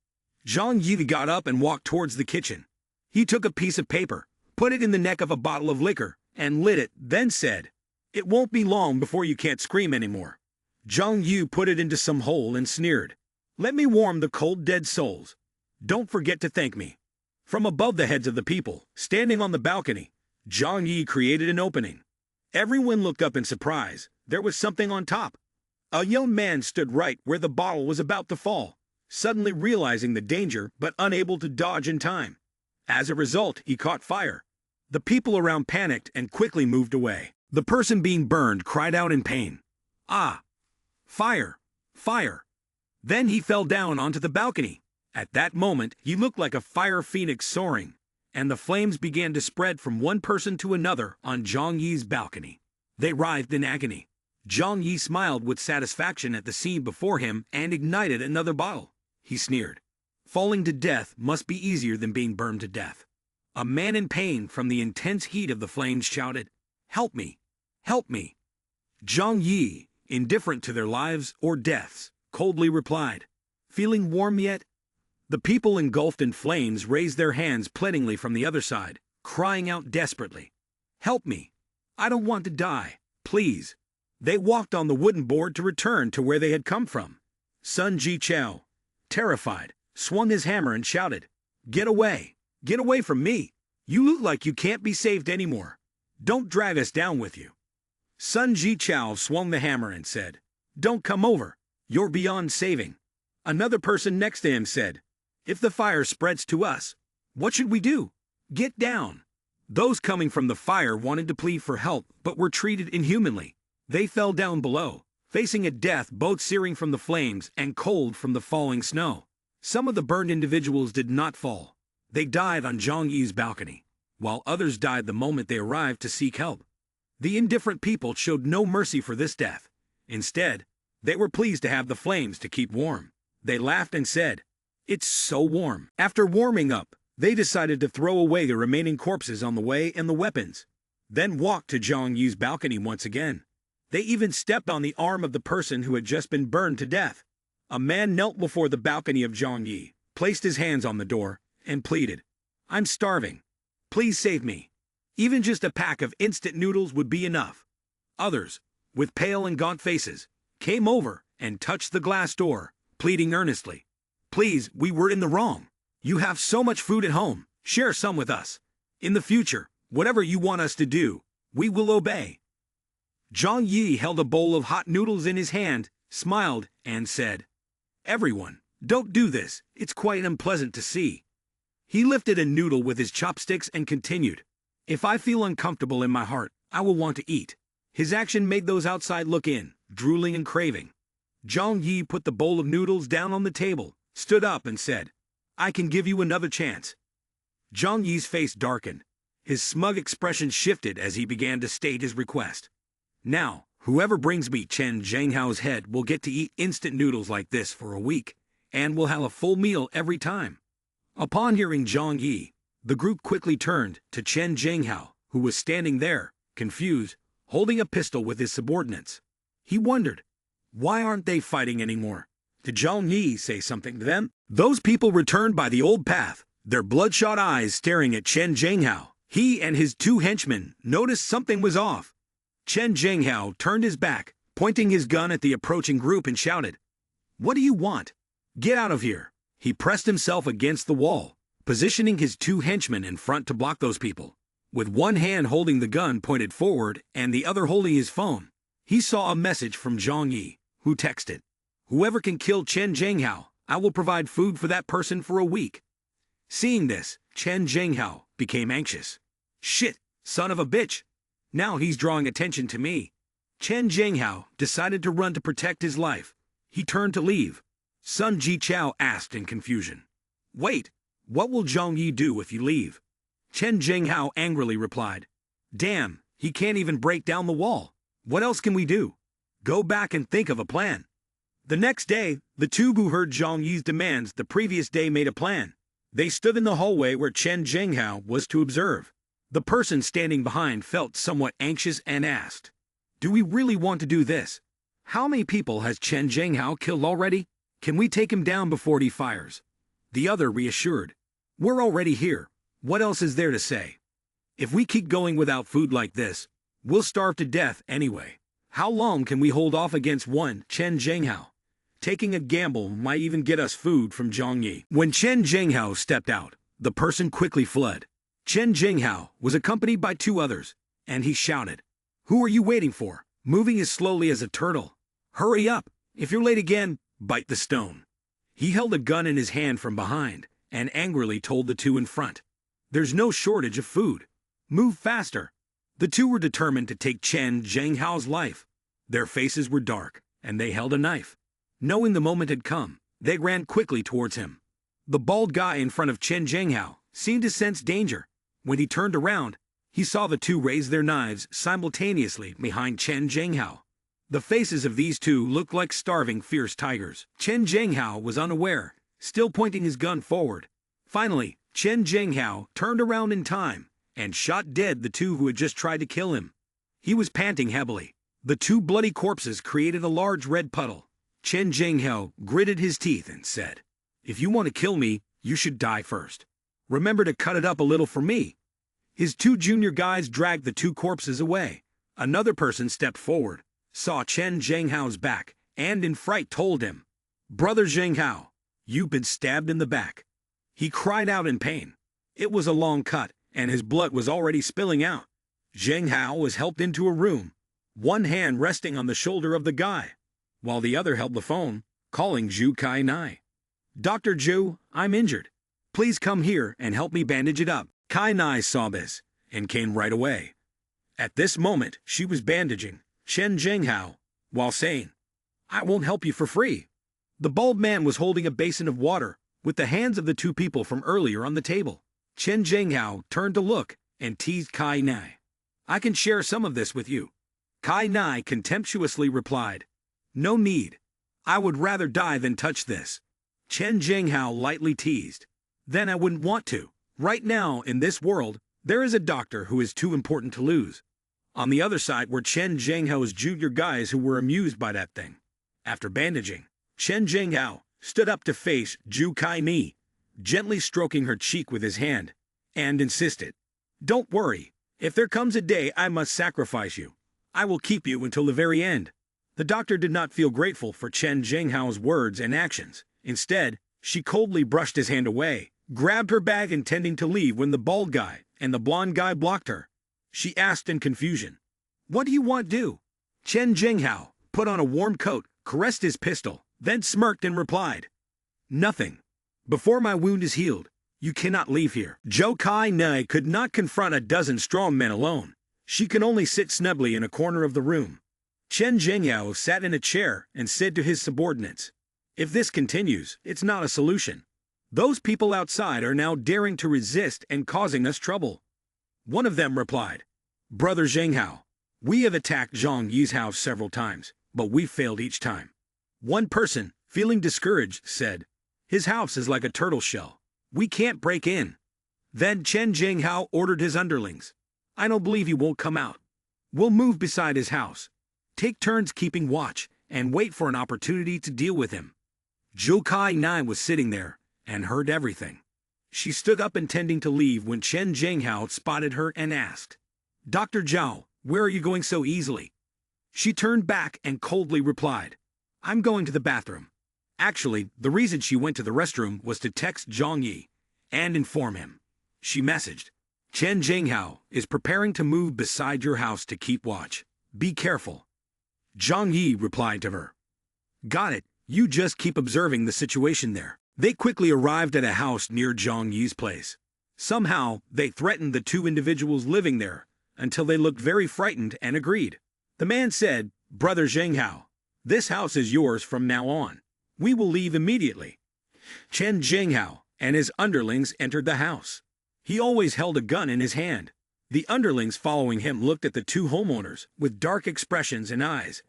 Zhang Yi got up and walked towards the kitchen. He took a piece of paper, put it in the neck of a bottle of liquor, and lit it, then said, "It won't be long before you can't scream anymore." Zhang Yu put it into some hole and sneered, "Let me warm the cold dead souls. Don't forget to thank me." From above the heads of the people, standing on the balcony, Zhang Yi created an opening. Everyone looked up in surprise. There was something on top. A young man stood right where the bottle was about to fall, suddenly realizing the danger but unable to dodge in time. As a result, he caught fire. The people around panicked and quickly moved away. The person being burned cried out in pain, "Ah! Fire! Fire!" Then he fell down onto the balcony. At that moment, he looked like a fire phoenix soaring, and the flames began to spread from one person to another on Zhang Yi's balcony. They writhed in agony. Zhang Yi smiled with satisfaction at the scene before him and ignited another bottle. He sneered, "Falling to death must be easier than being burned to death." A man in pain from the intense heat of the flames shouted, "Help me! Help me!" Zhang Yi, indifferent to their lives or deaths, coldly replied, "Feeling warm yet?" The people engulfed in flames raised their hands pleadingly from the other side, crying out desperately, "Help me! I don't want to die, please." They walked on the wooden board to return to where they had come from. Sun Jichao, terrified, swung his hammer and shouted, "Get away! Get away from me! You look like you can't be saved anymore. Don't drag us down with you." Sun Jichao swung the hammer and said, "Don't come over. You're beyond saving." Another person next to him said, "If the fire spreads to us, what should we do? Get down." Those coming from the fire wanted to plead for help but were treated inhumanly. They fell down below, facing a death both searing from the flames and cold from the falling snow. Some of the burned individuals did not fall. They died on Zhang Yi's balcony, while others died the moment they arrived to seek help. The indifferent people showed no mercy for this death. Instead, they were pleased to have the flames to keep warm. They laughed and said, "It's so warm." After warming up, they decided to throw away the remaining corpses on the way and the weapons, then walked to Zhang Yi's balcony once again. They even stepped on the arm of the person who had just been burned to death. A man knelt before the balcony of Zhang Yi, placed his hands on the door, and pleaded, "I'm starving. Please save me. Even just a pack of instant noodles would be enough." Others, with pale and gaunt faces, came over and touched the glass door, pleading earnestly, "Please, we were in the wrong. You have so much food at home, share some with us. In the future, whatever you want us to do, we will obey." Zhang Yi held a bowl of hot noodles in his hand, smiled, and said, "Everyone, don't do this, it's quite unpleasant to see." He lifted a noodle with his chopsticks and continued, "If I feel uncomfortable in my heart, I will want to eat." His action made those outside look in, drooling and craving. Zhang Yi put the bowl of noodles down on the table, stood up and said, "I can give you another chance." Zhang Yi's face darkened. His smug expression shifted as he began to state his request. "Now, whoever brings me Chen Zhenghao's head will get to eat instant noodles like this for a week, and will have a full meal every time." Upon hearing Zhang Yi, the group quickly turned to Chen Zhenghao, who was standing there, confused, holding a pistol with his subordinates. He wondered, why aren't they fighting anymore? Did Zhang Yi say something to them? Those people returned by the old path, their bloodshot eyes staring at Chen Zhenghao. He and his two henchmen noticed something was off. Chen Zhenghao turned his back, pointing his gun at the approaching group and shouted, "What do you want? Get out of here." He pressed himself against the wall, positioning his two henchmen in front to block those people. With one hand holding the gun pointed forward and the other holding his phone, he saw a message from Zhang Yi, who texted, "Whoever can kill Chen Zhenghao, I will provide food for that person for a week." Seeing this, Chen Zhenghao became anxious. "Shit, son of a bitch. Now he's drawing attention to me." Chen Zhenghao decided to run to protect his life. He turned to leave. Sun Jichao asked in confusion, "Wait, what will Zhang Yi do if you leave?" Chen Zhenghao angrily replied, "Damn, he can't even break down the wall. What else can we do? Go back and think of a plan." The next day, the two who heard Zhang Yi's demands the previous day made a plan. They stood in the hallway where Chen Zhenghao was to observe. The person standing behind felt somewhat anxious and asked, "Do we really want to do this? How many people has Chen Zhenghao killed already? Can we take him down before he fires?" The other reassured, "We're already here. What else is there to say? If we keep going without food like this, we'll starve to death anyway. How long can we hold off against one Chen Zhenghao? Taking a gamble might even get us food from Zhang Yi." When Chen Zhenghao stepped out, the person quickly fled. Chen Zhenghao was accompanied by two others, and he shouted, "Who are you waiting for? Moving as slowly as a turtle. Hurry up! If you're late again, bite the stone." He held a gun in his hand from behind and angrily told the two in front, "There's no shortage of food. Move faster." The two were determined to take Chen Zhenghao's life. Their faces were dark, and they held a knife. Knowing the moment had come, they ran quickly towards him. The bald guy in front of Chen Zhenghao seemed to sense danger. When he turned around, he saw the two raise their knives simultaneously behind Chen Zhenghao. The faces of these two looked like starving, fierce tigers. Chen Zhenghao was unaware, still pointing his gun forward. Finally, Chen Zhenghao turned around in time and shot dead the two who had just tried to kill him. He was panting heavily. The two bloody corpses created a large red puddle. Chen Zhenghao gritted his teeth and said, "If you want to kill me, you should die first. Remember to cut it up a little for me." His two junior guys dragged the two corpses away. Another person stepped forward, saw Chen Zhenghao's back, and in fright told him, "Brother Zhenghao, you've been stabbed in the back." He cried out in pain. It was a long cut, and his blood was already spilling out. Zhenghao was helped into a room, one hand resting on the shoulder of the guy, while the other held the phone, calling Zhu Kai Nai. "Dr. Zhu, I'm injured. Please come here and help me bandage it up." Kai Nai saw this and came right away. At this moment, she was bandaging Chen Zhenghao while saying, "I won't help you for free." The bald man was holding a basin of water with the hands of the two people from earlier on the table. Chen Zhenghao turned to look and teased Kai Nai. I can share some of this with you. Kai Nai contemptuously replied. No need. I would rather die than touch this. Chen Zhenghao lightly teased. Then I wouldn't want to. Right now, in this world, there is a doctor who is too important to lose. On the other side were Chen Zhenghao's junior guys who were amused by that thing. After bandaging, Chen Zhenghao stood up to face Zhu Kai Ni, gently stroking her cheek with his hand, and insisted, Don't worry, if there comes a day I must sacrifice you, I will keep you until the very end. The doctor did not feel grateful for Chen Zhenghao's words and actions. Instead, she coldly brushed his hand away, grabbed her bag intending to leave when the bald guy and the blonde guy blocked her. She asked in confusion, What do you want to do? Chen Zhenghao put on a warm coat, caressed his pistol, then smirked and replied, Nothing. Before my wound is healed, you cannot leave here. Zhou Kai Nai could not confront a dozen strong men alone. She could only sit snugly in a corner of the room. Chen Zhenghao sat in a chair and said to his subordinates, If this continues, it's not a solution. Those people outside are now daring to resist and causing us trouble. One of them replied, Brother Zhenghao, we have attacked Zhang Yi's house several times, but we failed each time. One person, feeling discouraged, said, His house is like a turtle shell. We can't break in. Then Chen Zhenghao ordered his underlings, I don't believe he won't come out. We'll move beside his house, take turns keeping watch, and wait for an opportunity to deal with him. Zhou Kai Nai was sitting there and heard everything. She stood up intending to leave when Chen Zhenghao spotted her and asked, Dr. Zhao, where are you going so easily? She turned back and coldly replied, I'm going to the bathroom. Actually, the reason she went to the restroom was to text Zhang Yi and inform him. She messaged, Chen Zhenghao is preparing to move beside your house to keep watch. Be careful. Zhang Yi replied to her, Got it, you just keep observing the situation there. They quickly arrived at a house near Zhang Yi's place. Somehow, they threatened the two individuals living there until they looked very frightened and agreed. The man said, Brother Zhenghao, this house is yours from now on. We will leave immediately. Chen Zhenghao and his underlings entered the house. He always held a gun in his hand. The underlings following him looked at the two homeowners with dark expressions and eyes,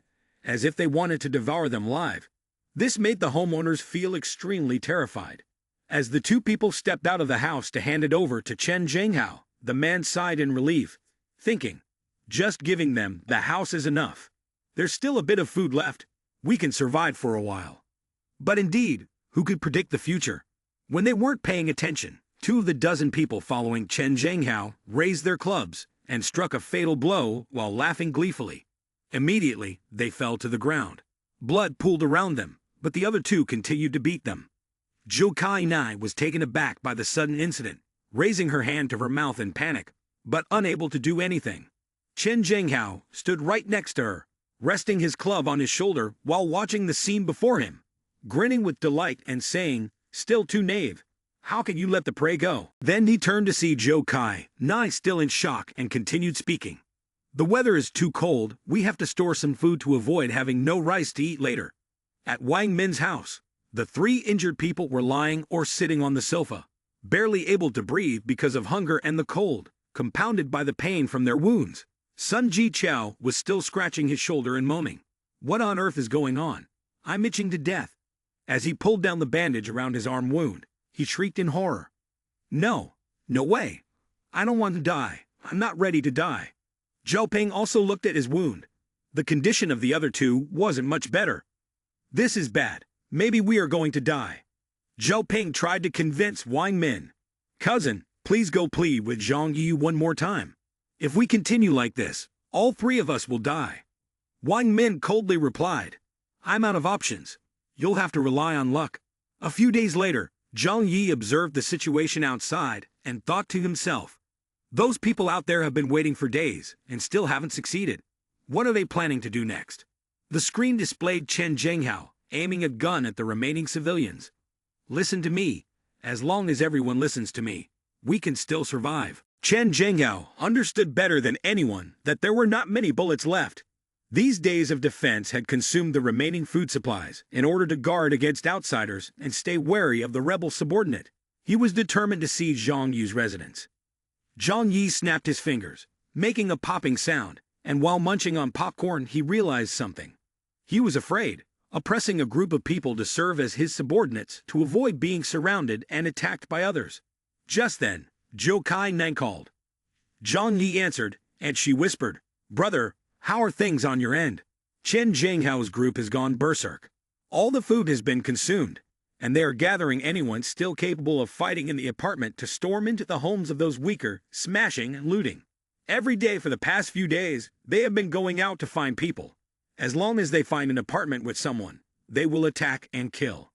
as if they wanted to devour them alive. This made the homeowners feel extremely terrified. As the two people stepped out of the house to hand it over to Chen Zhenghao, the man sighed in relief, thinking, Just giving them the house is enough. There's still a bit of food left. We can survive for a while. But indeed, who could predict the future? When they weren't paying attention, two of the dozen people following Chen Zhenghao raised their clubs and struck a fatal blow while laughing gleefully. Immediately, they fell to the ground. Blood pooled around them, but the other two continued to beat them. Zhou Kai Nai was taken aback by the sudden incident, raising her hand to her mouth in panic, but unable to do anything. Chen Zhenghao stood right next to her, resting his club on his shoulder while watching the scene before him, grinning with delight and saying, Still too knave. How can you let the prey go? Then he turned to see Zhou Kai Nai still in shock and continued speaking. The weather is too cold, we have to store some food to avoid having no rice to eat later. At Wang Min's house, the three injured people were lying or sitting on the sofa, barely able to breathe because of hunger and the cold, compounded by the pain from their wounds. Sun Ji Chao was still scratching his shoulder and moaning, What on earth is going on? I'm itching to death. As he pulled down the bandage around his arm wound, he shrieked in horror. No way. I don't want to die. I'm not ready to die. Zhao Peng also looked at his wound. The condition of the other two wasn't much better. This is bad. Maybe we are going to die. Zhao Peng tried to convince Wang Min. Cousin, please go plead with Zhang Yi one more time. If we continue like this, all three of us will die. Wang Min coldly replied, I'm out of options. You'll have to rely on luck. A few days later, Zhang Yi observed the situation outside and thought to himself, Those people out there have been waiting for days and still haven't succeeded. What are they planning to do next? The screen displayed Chen Zhenghao aiming a gun at the remaining civilians. Listen to me. As long as everyone listens to me, we can still survive. Chen Zhenghao understood better than anyone that there were not many bullets left. These days of defense had consumed the remaining food supplies in order to guard against outsiders and stay wary of the rebel subordinate. He was determined to see Zhang Yi's residence. Zhang Yi snapped his fingers, making a popping sound, and while munching on popcorn he realized something. He was afraid, oppressing a group of people to serve as his subordinates to avoid being surrounded and attacked by others. Just then, Zhou Kai Nan called. Zhang Yi answered, and she whispered, "Brother, how are things on your end? Chen Jinghao's group has gone berserk. All the food has been consumed, and they are gathering anyone still capable of fighting in the apartment to storm into the homes of those weaker, smashing and looting. Every day for the past few days, they have been going out to find people. As long as they find an apartment with someone, they will attack and kill."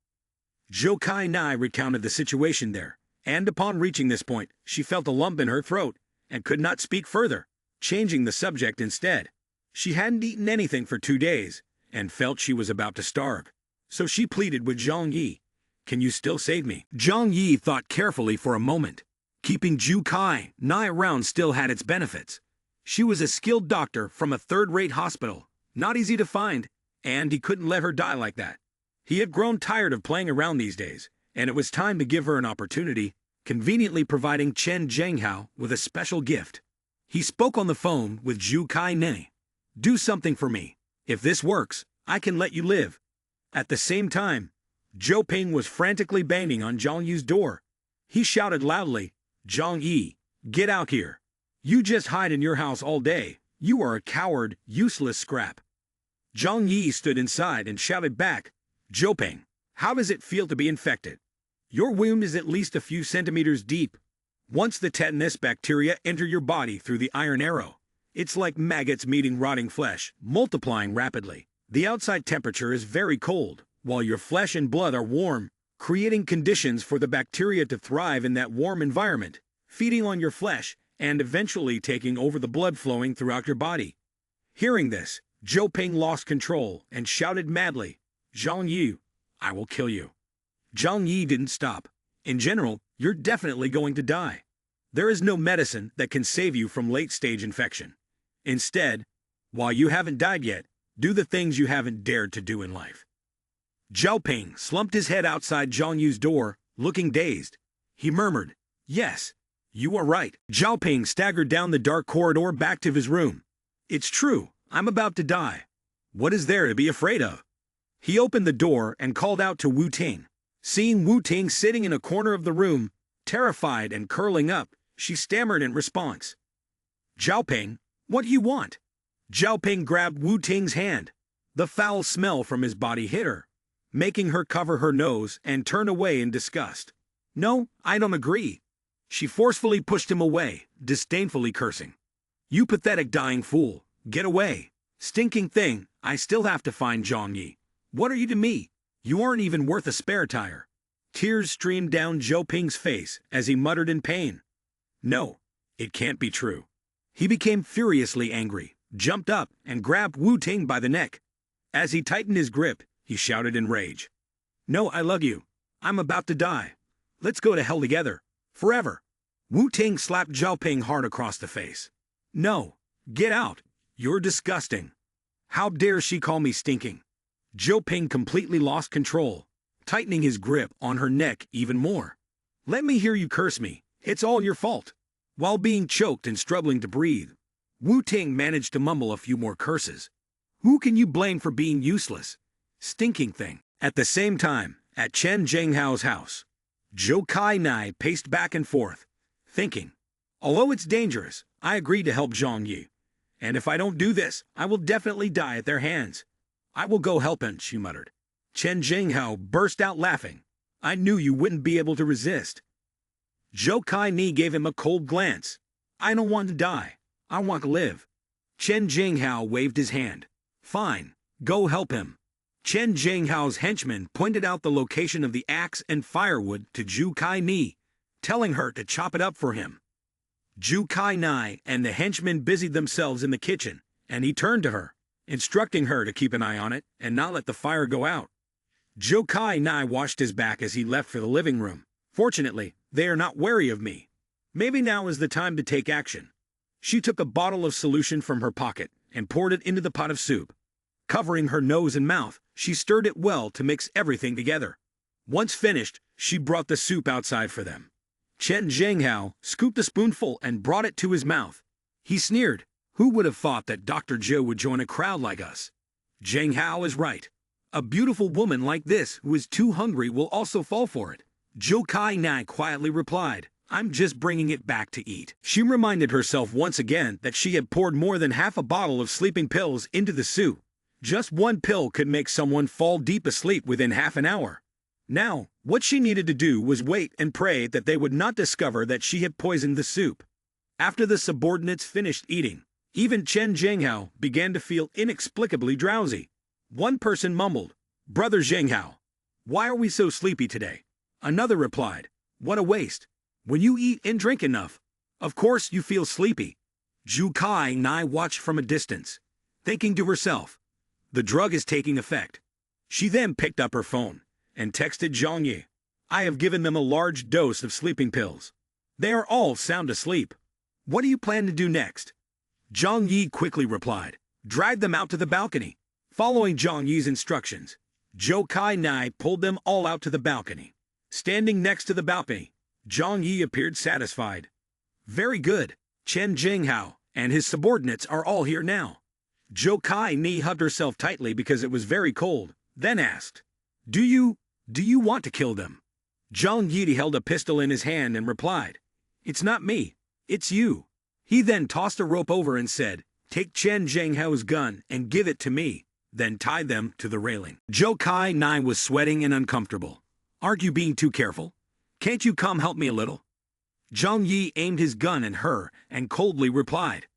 Zhou Kai Nai recounted the situation there, and upon reaching this point, she felt a lump in her throat and could not speak further, changing the subject instead. She hadn't eaten anything for 2 days and felt she was about to starve. So she pleaded with Zhang Yi, "Can you still save me?" Zhang Yi thought carefully for a moment. Keeping Zhou Kai Nai around still had its benefits. She was a skilled doctor from a third-rate hospital, not easy to find, and he couldn't let her die like that. He had grown tired of playing around these days, and it was time to give her an opportunity, conveniently providing Chen Zhenghao with a special gift. He spoke on the phone with Zhou Kai Nai. "Do something for me. If this works, I can let you live." At the same time, Zhou Ping was frantically banging on Zhang Yi's door. He shouted loudly, "Zhang Yi, get out here. You just hide in your house all day. You are a coward, useless scrap." Zhang Yi stood inside and shouted back, "Zhou Ping, how does it feel to be infected? Your wound is at least a few centimeters deep. Once the tetanus bacteria enter your body through the iron arrow, it's like maggots meeting rotting flesh, multiplying rapidly. The outside temperature is very cold, while your flesh and blood are warm, creating conditions for the bacteria to thrive in that warm environment, feeding on your flesh and eventually taking over the blood flowing throughout your body." Hearing this, Zhou Ping lost control and shouted madly, "Zhang Yi, I will kill you." Zhang Yi didn't stop. "In general, you're definitely going to die. There is no medicine that can save you from late-stage infection. Instead, while you haven't died yet, do the things you haven't dared to do in life." Zhou Ping slumped his head outside Zhang Yi's door, looking dazed. He murmured, "Yes, you are right." Zhou Ping staggered down the dark corridor back to his room. "It's true, I'm about to die. What is there to be afraid of?" He opened the door and called out to Wu Ting. Seeing Wu Ting sitting in a corner of the room, terrified and curling up, she stammered in response. "Zhou Ping, what do you want?" Zhou Ping grabbed Wu Ting's hand. The foul smell from his body hit her, making her cover her nose and turn away in disgust. "No, I don't agree." She forcefully pushed him away, disdainfully cursing. "You pathetic dying fool, get away. Stinking thing, I still have to find Zhang Yi. What are you to me? You aren't even worth a spare tire." Tears streamed down Zhou Ping's face as he muttered in pain. "No, it can't be true." He became furiously angry, jumped up, and grabbed Wu Ting by the neck. As he tightened his grip, he shouted in rage, "No, I love you. I'm about to die. Let's go to hell together. Forever." Wu Ting slapped Zhou Ping hard across the face. "No, get out. You're disgusting. How dare she call me stinking?" Zhou Ping completely lost control, tightening his grip on her neck even more. "Let me hear you curse me. It's all your fault." While being choked and struggling to breathe, Wu Ting managed to mumble a few more curses. "Who can you blame for being useless? Stinking thing." At the same time, at Chen Zhenghao's house, Zhou Kai Nai paced back and forth, thinking, "Although it's dangerous, I agreed to help Zhang Yi. And if I don't do this, I will definitely die at their hands. I will go help him," she muttered. Chen Zhenghao burst out laughing. "I knew you wouldn't be able to resist." Zhou Kai Ni gave him a cold glance. "I don't want to die. I want to live." Chen Zhenghao waved his hand. "Fine, go help him." Chen Zhenghao's henchman pointed out the location of the axe and firewood to Zhou Kai Ni, telling her to chop it up for him. Zhou Kai Nai and the henchmen busied themselves in the kitchen, and he turned to her, instructing her to keep an eye on it and not let the fire go out. Zhou Kai Nai washed his back as he left for the living room. "Fortunately, they are not wary of me. Maybe now is the time to take action." She took a bottle of solution from her pocket and poured it into the pot of soup. Covering her nose and mouth, she stirred it well to mix everything together. Once finished, she brought the soup outside for them. Chen Zhenghao scooped a spoonful and brought it to his mouth. He sneered. Who would have thought that Dr. Zhou would join a crowd like us? Zhenghao is right. A beautiful woman like this who is too hungry will also fall for it. Zhou Kai Nai quietly replied, I'm just bringing it back to eat. She reminded herself once again that she had poured more than half a bottle of sleeping pills into the soup. Just one pill could make someone fall deep asleep within half an hour. Now, what she needed to do was wait and pray that they would not discover that she had poisoned the soup. After the subordinates finished eating, even Chen Zhenghao began to feel inexplicably drowsy. One person mumbled, Brother Zhenghao, why are we so sleepy today? Another replied, what a waste. When you eat and drink enough, of course you feel sleepy. Zhu Kai Nai watched from a distance, thinking to herself, the drug is taking effect. She then picked up her phone and texted Zhang Yi. I have given them a large dose of sleeping pills. They are all sound asleep. What do you plan to do next? Zhang Yi quickly replied, drag them out to the balcony. Following Zhang Yi's instructions, Zhou Kai Nai pulled them all out to the balcony. Standing next to the balcony, Zhang Yi appeared satisfied. Very good. Chen Zhenghao and his subordinates are all here now. Zhou Kai Ni hugged herself tightly because it was very cold, then asked, Do you want to kill them? Zhang Yi held a pistol in his hand and replied, It's not me, it's you. He then tossed a rope over and said, Take Chen Zhenghao's gun and give it to me, then tie them to the railing. Zhou Kai Nai was sweating and uncomfortable. Aren't you being too careful? Can't you come help me a little? Zhang Yi aimed his gun at her and coldly replied,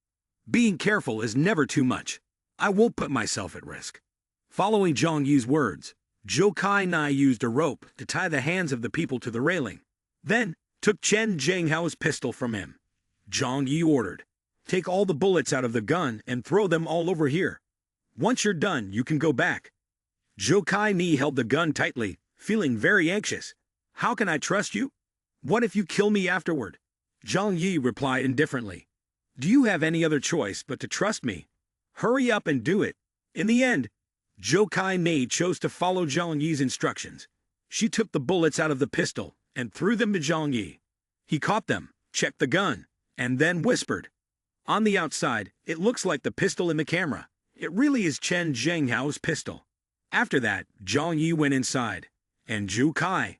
Being careful is never too much. I won't put myself at risk. Following Zhang Yi's words, Zhou Kai Nai used a rope to tie the hands of the people to the railing, then took Chen Zhenghao's pistol from him. Zhang Yi ordered, Take all the bullets out of the gun and throw them all over here. Once you're done, you can go back. Zhou Kai Ni held the gun tightly, feeling very anxious. How can I trust you? What if you kill me afterward? Zhang Yi replied indifferently. Do you have any other choice but to trust me? Hurry up and do it. In the end, Zhou Kai Ni chose to follow Zhang Yi's instructions. She took the bullets out of the pistol and threw them to Zhang Yi. He caught them, checked the gun, and then whispered, On the outside, it looks like the pistol in the camera. It really is Chen Zhenghao's pistol. After that, Zhang Yi went inside, and Zhou Kai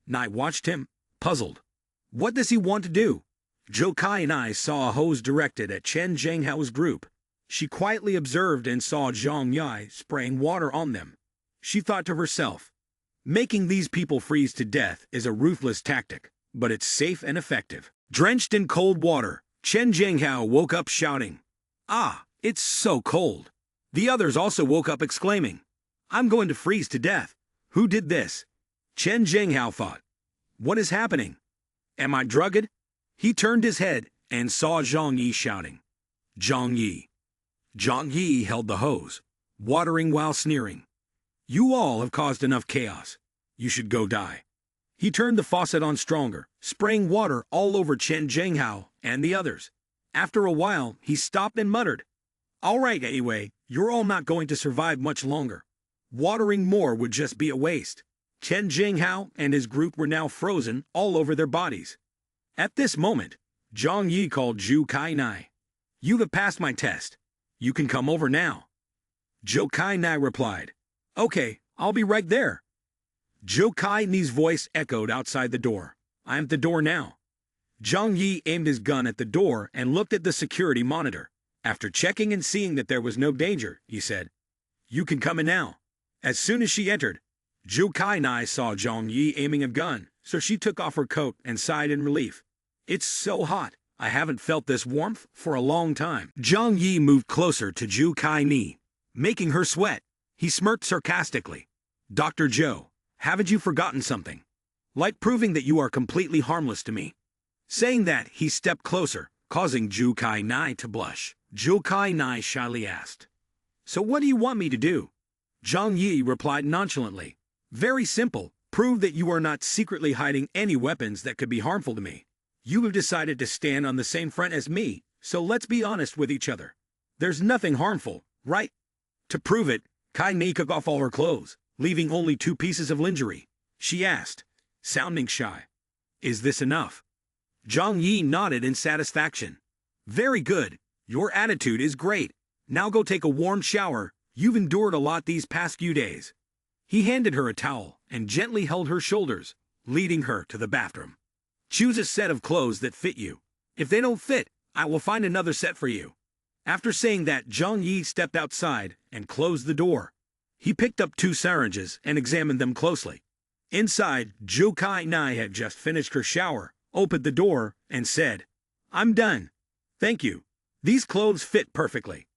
Nai watched him, puzzled. What does he want to do? Zhou Kai Nai saw a hose directed at Chen Zhenghao's group. She quietly observed and saw Zhang Yi spraying water on them. She thought to herself, making these people freeze to death is a ruthless tactic, but it's safe and effective. Drenched in cold water, Chen Zhenghao woke up shouting, Ah, it's so cold. The others also woke up exclaiming, I'm going to freeze to death. Who did this? Chen Zhenghao thought, What is happening? Am I drugged? He turned his head and saw Zhang Yi shouting, Zhang Yi. Zhang Yi held the hose, watering while sneering. You all have caused enough chaos. You should go die. He turned the faucet on stronger, spraying water all over Chen Zhenghao and the others. After a while, he stopped and muttered, All right, anyway, you're all not going to survive much longer. Watering more would just be a waste. Chen Zhenghao and his group were now frozen all over their bodies. At this moment, Zhang Yi called Zhou Kai Nai. You have passed my test. You can come over now. Zhou Kai Nai replied, Okay, I'll be right there. Zhou Kai Ni's voice echoed outside the door. I'm at the door now. Zhang Yi aimed his gun at the door and looked at the security monitor. After checking and seeing that there was no danger, he said, You can come in now. As soon as she entered, Zhou Kai Nai saw Zhang Yi aiming a gun, so she took off her coat and sighed in relief. It's so hot. I haven't felt this warmth for a long time. Zhang Yi moved closer to Zhou Kai Ni, making her sweat. He smirked sarcastically. Dr. Zhou, haven't you forgotten something? Like proving that you are completely harmless to me. Saying that, he stepped closer, causing Zhou Kai Nai to blush. Zhou Kai Nai shyly asked, So what do you want me to do? Zhang Yi replied nonchalantly. Very simple. Prove that you are not secretly hiding any weapons that could be harmful to me. You have decided to stand on the same front as me, so let's be honest with each other. There's nothing harmful, right? To prove it, Kai Ni took off all her clothes, leaving only 2 pieces of lingerie. She asked, sounding shy. Is this enough? Zhang Yi nodded in satisfaction. Very good. Your attitude is great. Now go take a warm shower. You've endured a lot these past few days. He handed her a towel and gently held her shoulders, leading her to the bathroom. Choose a set of clothes that fit you. If they don't fit, I will find another set for you. After saying that, Zhang Yi stepped outside and closed the door. He picked up 2 syringes and examined them closely. Inside, Zhou Kai Nai had just finished her shower, opened the door, and said, I'm done. Thank you. These clothes fit perfectly.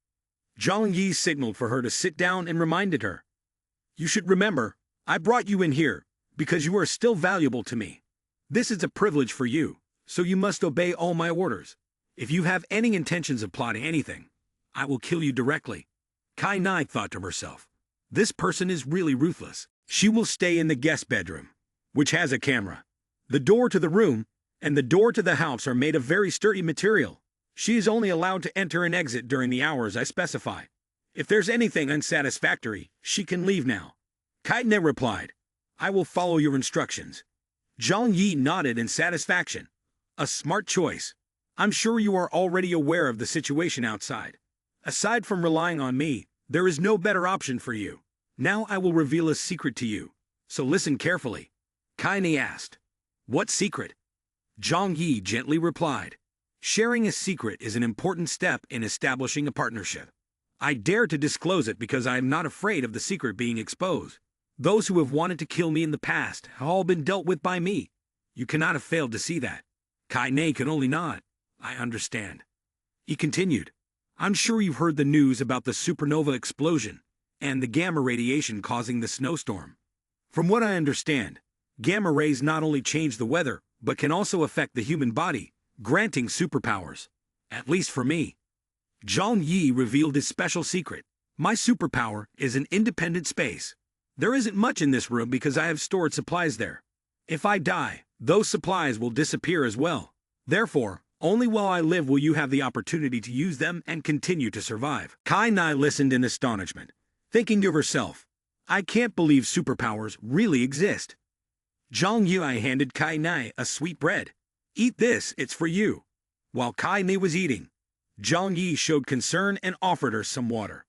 Zhang Yi signaled for her to sit down and reminded her. You should remember, I brought you in here because you are still valuable to me. This is a privilege for you, so you must obey all my orders. If you have any intentions of plotting anything, I will kill you directly. Kai Nai thought to herself, this person is really ruthless. She will stay in the guest bedroom, which has a camera. The door to the room and the door to the house are made of very sturdy material. She is only allowed to enter and exit during the hours I specify. If there's anything unsatisfactory, she can leave now. Kai Nai replied, I will follow your instructions. Zhang Yi nodded in satisfaction. A smart choice. I'm sure you are already aware of the situation outside. Aside from relying on me, there is no better option for you. Now I will reveal a secret to you, so listen carefully. Kai Nai asked. What secret? Zhang Yi gently replied. Sharing a secret is an important step in establishing a partnership. I dare to disclose it because I am not afraid of the secret being exposed. Those who have wanted to kill me in the past have all been dealt with by me. You cannot have failed to see that. Kai Nai could only nod. I understand. He continued. I'm sure you've heard the news about the supernova explosion and the gamma radiation causing the snowstorm. From what I understand, gamma rays not only change the weather, but can also affect the human body, granting superpowers. At least for me. Zhang Yi revealed his special secret. My superpower is an independent space. There isn't much in this room because I have stored supplies there. If I die, those supplies will disappear as well. Therefore, only while I live will you have the opportunity to use them and continue to survive. Kai Nai listened in astonishment, thinking to herself, I can't believe superpowers really exist. Zhang Yi handed Kai Nai a sweet bread. Eat this, it's for you. While Kai Nai was eating, Zhang Yi showed concern and offered her some water.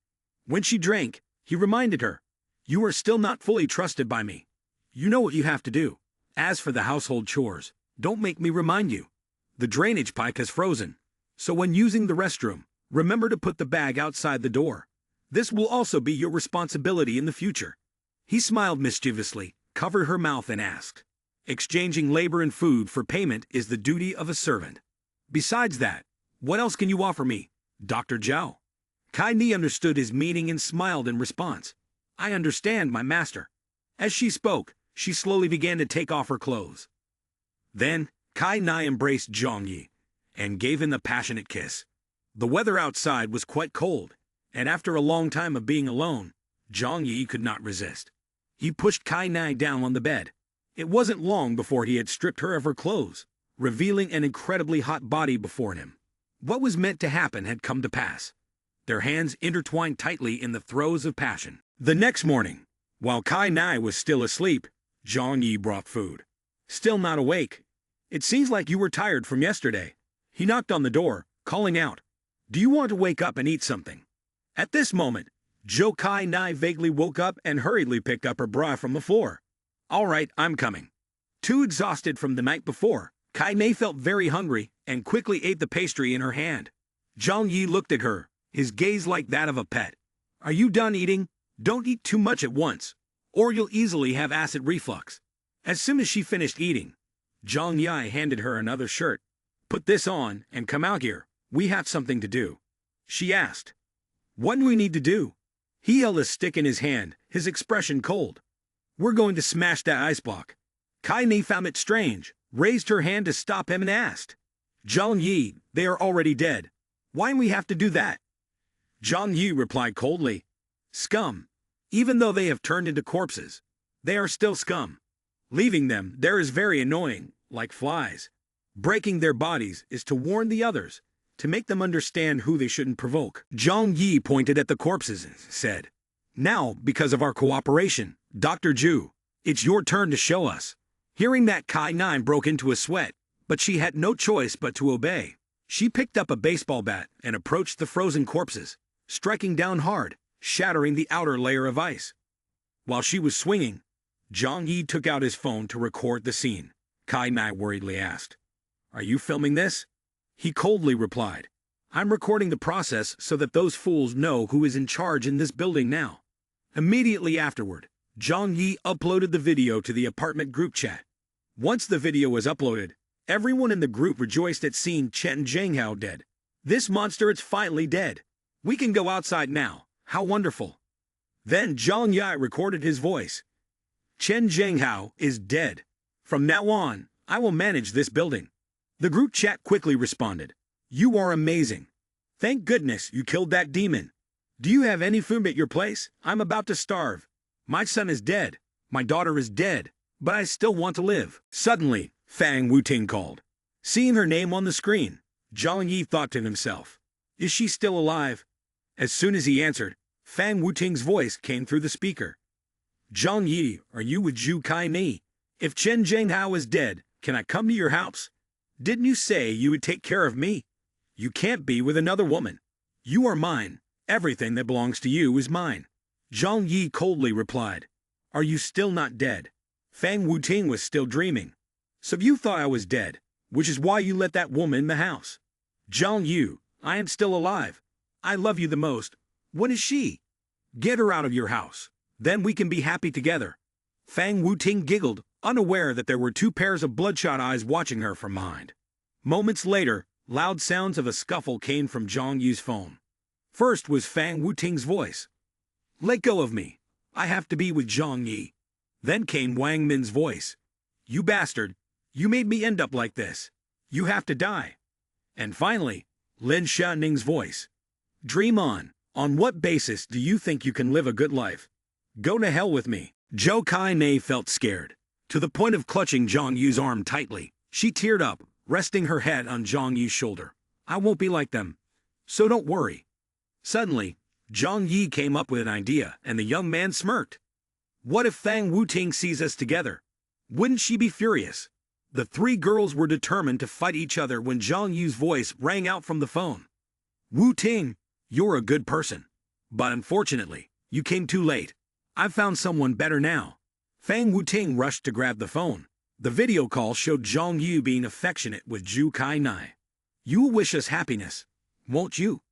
When she drank, he reminded her, You are still not fully trusted by me. You know what you have to do. As for the household chores, don't make me remind you. The drainage pipe has frozen, so when using the restroom, remember to put the bag outside the door. This will also be your responsibility in the future. He smiled mischievously, covered her mouth and asked, Exchanging labor and food for payment is the duty of a servant. Besides that, what else can you offer me, Dr. Zhao? Kai Nai understood his meaning and smiled in response. I understand, my master. As she spoke, she slowly began to take off her clothes. Then, Kai Nai embraced Zhang Yi and gave him a passionate kiss. The weather outside was quite cold, and after a long time of being alone, Zhang Yi could not resist. He pushed Kai Nai down on the bed. It wasn't long before he had stripped her of her clothes, revealing an incredibly hot body before him. What was meant to happen had come to pass. Their hands intertwined tightly in the throes of passion. The next morning, while Kai Nai was still asleep, Zhang Yi brought food. Still not awake. It seems like you were tired from yesterday. He knocked on the door, calling out, Do you want to wake up and eat something? At this moment, Zhou Kai Nai vaguely woke up and hurriedly picked up her bra from the floor. All right, I'm coming. Too exhausted from the night before, Kai Nai felt very hungry and quickly ate the pastry in her hand. Zhang Yi looked at her, his gaze like that of a pet. Are you done eating? Don't eat too much at once, or you'll easily have acid reflux. As soon as she finished eating, Zhang Yi handed her another shirt. Put this on and come out here. We have something to do. She asked. What do we need to do? He held a stick in his hand, his expression cold. We're going to smash that ice block. Kai Nai found it strange, raised her hand to stop him and asked. Zhang Yi, they are already dead. Why do we have to do that? Zhang Yi replied coldly. Scum. Even though they have turned into corpses, they are still scum. Leaving them there is very annoying, like flies. Breaking their bodies is to warn the others, to make them understand who they shouldn't provoke. Zhang Yi pointed at the corpses and said, Now, because of our cooperation, Dr. Zhu, It's your turn to show us. Hearing that, Kai-9 broke into a sweat, but she had no choice but to obey. She picked up a baseball bat and approached the frozen corpses, striking down hard, shattering the outer layer of ice. While she was swinging, Zhang Yi took out his phone to record the scene. Kai-9 worriedly asked, "Are you filming this?" He coldly replied, "I'm recording the process so that those fools know who is in charge in this building now." Immediately afterward, Zhang Yi uploaded the video to the apartment group chat. Once the video was uploaded, everyone in the group rejoiced at seeing Chen Zhenghao dead. "This monster is finally dead. We can go outside now. How wonderful." Then Zhang Yi recorded his voice. "Chen Zhenghao is dead. From now on, I will manage this building." The group chat quickly responded, "You are amazing. Thank goodness you killed that demon. Do you have any food at your place? I'm about to starve. My son is dead. My daughter is dead. But I still want to live." Suddenly, Fang Wuting called. Seeing her name on the screen, Zhang Yi thought to himself, "Is she still alive?" As soon as he answered, Fang Wuting's voice came through the speaker. "Zhang Yi, are you with Zhu Kai-ni? If Chen Zhenghao is dead, can I come to your house? Didn't you say you would take care of me? You can't be with another woman. You are mine. Everything that belongs to you is mine." Zhang Yi coldly replied, "Are you still not dead?" Fang Wuting was still dreaming. "So you thought I was dead, which is why you let that woman in the house." "Zhang Yu, I am still alive. I love you the most. What is she? Get her out of your house. Then we can be happy together." Fang Wuting giggled, unaware that there were two pairs of bloodshot eyes watching her from behind. Moments later, loud sounds of a scuffle came from Zhang Yu's phone. First was Fang Wuting's voice. "Let go of me. I have to be with Zhang Yi." Then came Wang Min's voice. "You bastard. You made me end up like this. You have to die." And finally, Lin Shaning's voice. "Dream on. On what basis do you think you can live a good life? Go to hell with me." Zhou Kai-nei felt scared, to the point of clutching Zhang Yu's arm tightly. She teared up, resting her head on Zhang Yu's shoulder. "I won't be like them, so don't worry." Suddenly, Zhang Yi came up with an idea, and the young man smirked. "What if Fang Wuting sees us together? Wouldn't she be furious?" The three girls were determined to fight each other when Zhang Yu's voice rang out from the phone. "Wuting, you're a good person. But unfortunately, you came too late. I've found someone better now." Fang Wuting rushed to grab the phone. The video call showed Zhang Yu being affectionate with Zhu Kai-nai. "You will wish us happiness, won't you?"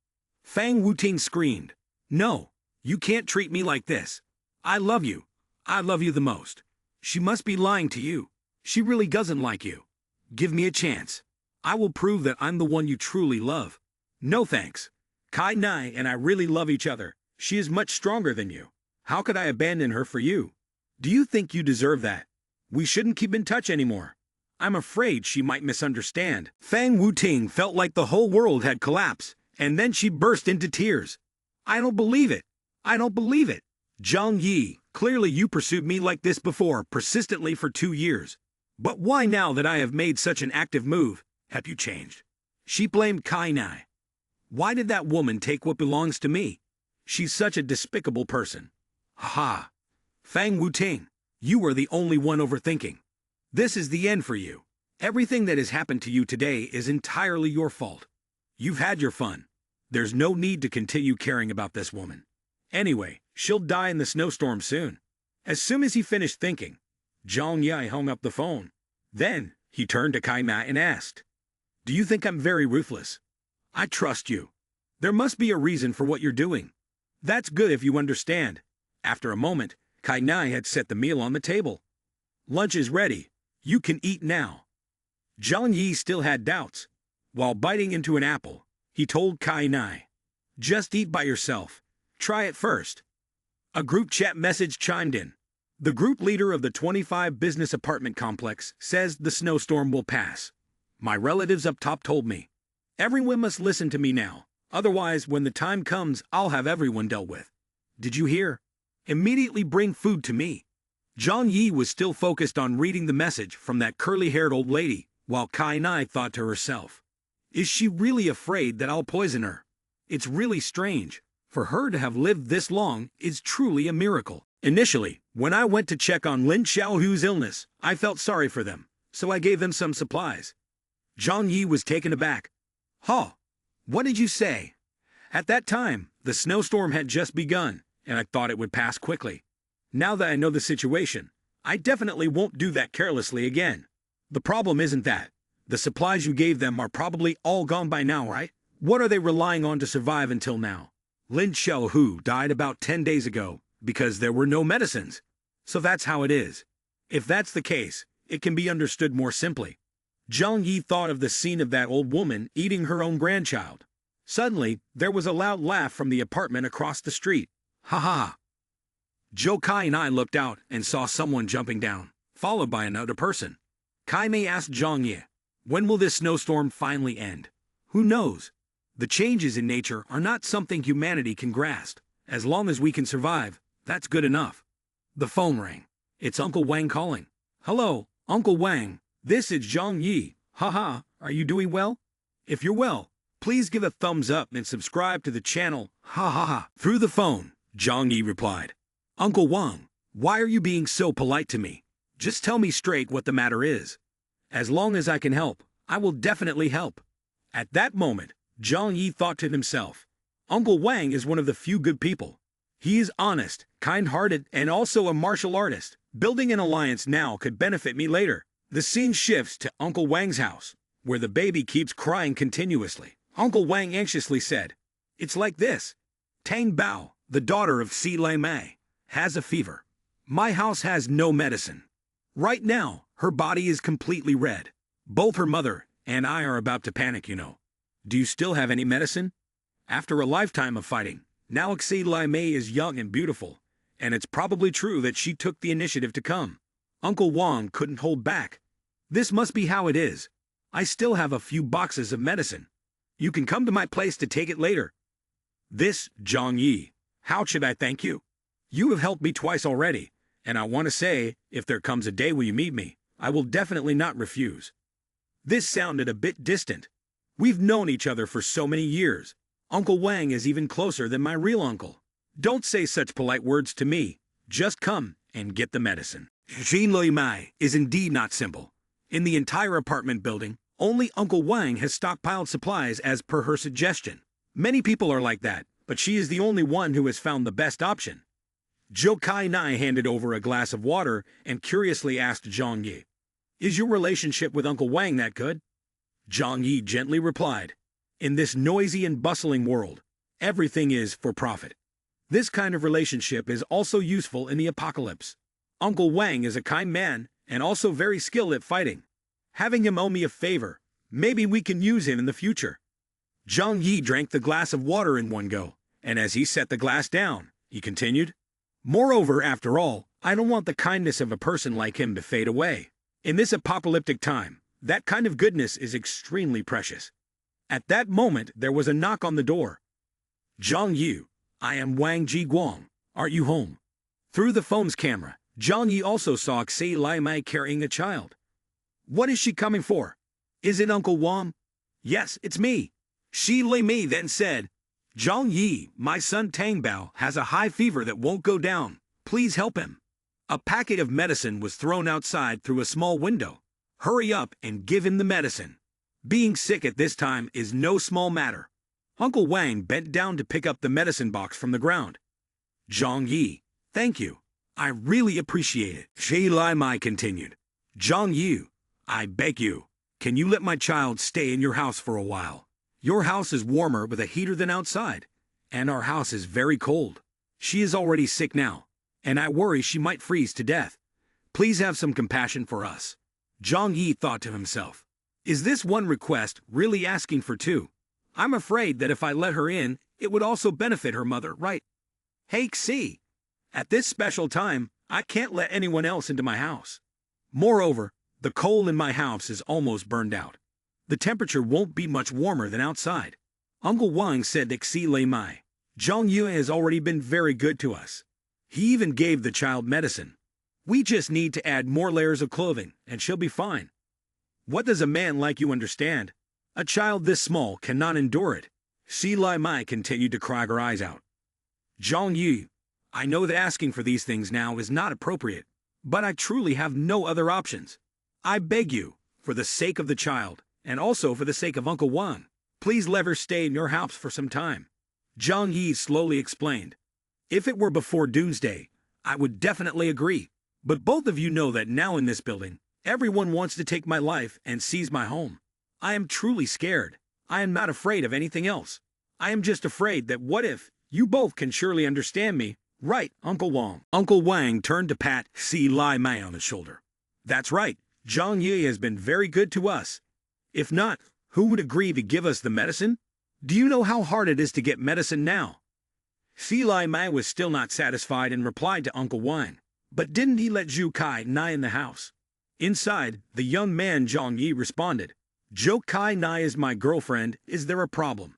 Fang Wuting screamed. "No, you can't treat me like this. I love you. I love you the most. She must be lying to you. She really doesn't like you. Give me a chance. I will prove that I'm the one you truly love." "No thanks. Kai-nai and I really love each other. She is much stronger than you. How could I abandon her for you? Do you think you deserve that? We shouldn't keep in touch anymore. I'm afraid she might misunderstand." Fang Wuting felt like the whole world had collapsed, and then she burst into tears. "I don't believe it. I don't believe it. Zhang Yi, clearly you pursued me like this before, persistently for 2 years. But why now that I have made such an active move, have you changed?" She blamed Kai-nai. "Why did that woman take what belongs to me? She's such a despicable person." "Ha! Fang Wuting, you are the only one overthinking. This is the end for you. Everything that has happened to you today is entirely your fault. You've had your fun. There's no need to continue caring about this woman. Anyway, she'll die in the snowstorm soon." As soon as he finished thinking, Zhang Yi hung up the phone. Then, he turned to Kai-nai and asked, "Do you think I'm very ruthless? I trust you. There must be a reason for what you're doing. That's good if you understand." After a moment, Kai-nai had set the meal on the table. "Lunch is ready. You can eat now." Zhang Yi still had doubts. While biting into an apple, he told Kai-nai, "Just eat by yourself. Try it first." A group chat message chimed in. The group leader of the 25 business apartment complex says the snowstorm will pass. My relatives up top told me. Everyone must listen to me now. Otherwise, when the time comes, I'll have everyone dealt with. Did you hear? Immediately bring food to me. Zhang Yi was still focused on reading the message from that curly-haired old lady, while Kai-nai thought to herself, "Is she really afraid that I'll poison her? It's really strange. For her to have lived this long is truly a miracle." Initially, When I went to check on Lin Xiaohu's illness, I felt sorry for them, so I gave them some supplies. Zhang Yi was taken aback. Huh? What did you say? At that time, the snowstorm had just begun, and I thought it would pass quickly. Now that I know the situation, I definitely won't do that carelessly again. The problem isn't that. The supplies you gave them are probably all gone by now, right? What are they relying on to survive until now? Lin Xiaohu died about 10 days ago because there were no medicines. So that's how it is. If that's the case, it can be understood more simply. Zhang Yi thought of the scene of that old woman eating her own grandchild. Suddenly, there was a loud laugh from the apartment across the street. Ha ha! Zhou Kai and I looked out and saw someone jumping down, followed by another person. Kai Mei asked Zhang Yi, when will this snowstorm finally end? Who knows? The changes in nature are not something humanity can grasp. As long as we can survive, that's good enough. The phone rang. It's Uncle Wang calling. Hello, Uncle Wang. This is Zhang Yi. Haha, are you doing well? If you're well, please give a thumbs up and subscribe to the channel. Ha ha ha. Through the phone, Zhang Yi replied. Uncle Wang, why are you being so polite to me? Just tell me straight what the matter is. As long as I can help, I will definitely help. At that moment, Zhang Yi thought to himself, Uncle Wang is one of the few good people. He is honest, kind-hearted, and also a martial artist. Building an alliance now could benefit me later. The scene shifts to Uncle Wang's house, where the baby keeps crying continuously. Uncle Wang anxiously said, It's like this. Tang Bao, the daughter of Si Lai Mei, has a fever. My house has no medicine. Right now, her body is completely red. Both her mother and I are about to panic, you know. Do you still have any medicine? After a lifetime of fighting, now Si Lai Mei is young and beautiful, and it's probably true that she took the initiative to come. Uncle Wang couldn't hold back. This must be how it is. I still have a few boxes of medicine. You can come to my place to take it later. This, Zhang Yi. How should I thank you? You have helped me twice already, and I want to say, if there comes a day where you meet me, I will definitely not refuse. This sounded a bit distant. We've known each other for so many years. Uncle Wang is even closer than my real uncle. Don't say such polite words to me. Just come and get the medicine. Xin Lui Mai is indeed not simple. In the entire apartment building, only Uncle Wang has stockpiled supplies as per her suggestion. Many people are like that, but she is the only one who has found the best option. Zhou Kai Nai handed over a glass of water and curiously asked Zhang Yi, Is your relationship with Uncle Wang that good? Zhang Yi gently replied, In this noisy and bustling world, everything is for profit. This kind of relationship is also useful in the apocalypse. Uncle Wang is a kind man and also very skilled at fighting. Having him owe me a favor, maybe we can use him in the future. Zhang Yi drank the glass of water in one go, and as he set the glass down, he continued, Moreover, after all, I don't want the kindness of a person like him to fade away. In this apocalyptic time, that kind of goodness is extremely precious. At that moment, there was a knock on the door. Zhang Yi, I am Wang Jiguang. Are you home? Through the phone's camera, Zhang Yi also saw Xi Lai Mai carrying a child. What is she coming for? Is it Uncle Wang? Yes, it's me. Xi Lai Mai then said, Zhang Yi, my son Tang Bao has a high fever that won't go down. Please help him. A packet of medicine was thrown outside through a small window. Hurry up and give him the medicine. Being sick at this time is no small matter. Uncle Wang bent down to pick up the medicine box from the ground. Zhang Yi, thank you. I really appreciate it. Xi Lai Mai continued. Zhang Yi, I beg you, can you let my child stay in your house for a while? Your house is warmer with a heater than outside, and our house is very cold. She is already sick now, and I worry she might freeze to death. Please have some compassion for us. Zhang Yi thought to himself, Is this one request really asking for two? I'm afraid that if I let her in, it would also benefit her mother, right? Hey, Xi, at this special time, I can't let anyone else into my house. Moreover, the coal in my house is almost burned out. The temperature won't be much warmer than outside. Uncle Wang said to Xi Lai Mai, Zhang Yu has already been very good to us. He even gave the child medicine. We just need to add more layers of clothing, and she'll be fine. What does a man like you understand? A child this small cannot endure it. Xi Lai Mai continued to cry her eyes out. Zhang Yu, I know that asking for these things now is not appropriate, but I truly have no other options. I beg you, for the sake of the child, and also for the sake of Uncle Wang, please let her stay in your house for some time. Zhang Yi slowly explained. If it were before Doomsday, I would definitely agree. But both of you know that now in this building, everyone wants to take my life and seize my home. I am truly scared. I am not afraid of anything else. I am just afraid that what if, you both can surely understand me, right, Uncle Wang? Uncle Wang turned to pat Si Lai Mai on the shoulder. That's right, Zhang Yi has been very good to us. If not, who would agree to give us the medicine? Do you know how hard it is to get medicine now? Si Lai Mai was still not satisfied and replied to Uncle Wang. But didn't he let Zhu Kai Nai in the house? Inside, the young man Zhang Yi responded. Zhou Kai Nai is my girlfriend, is there a problem?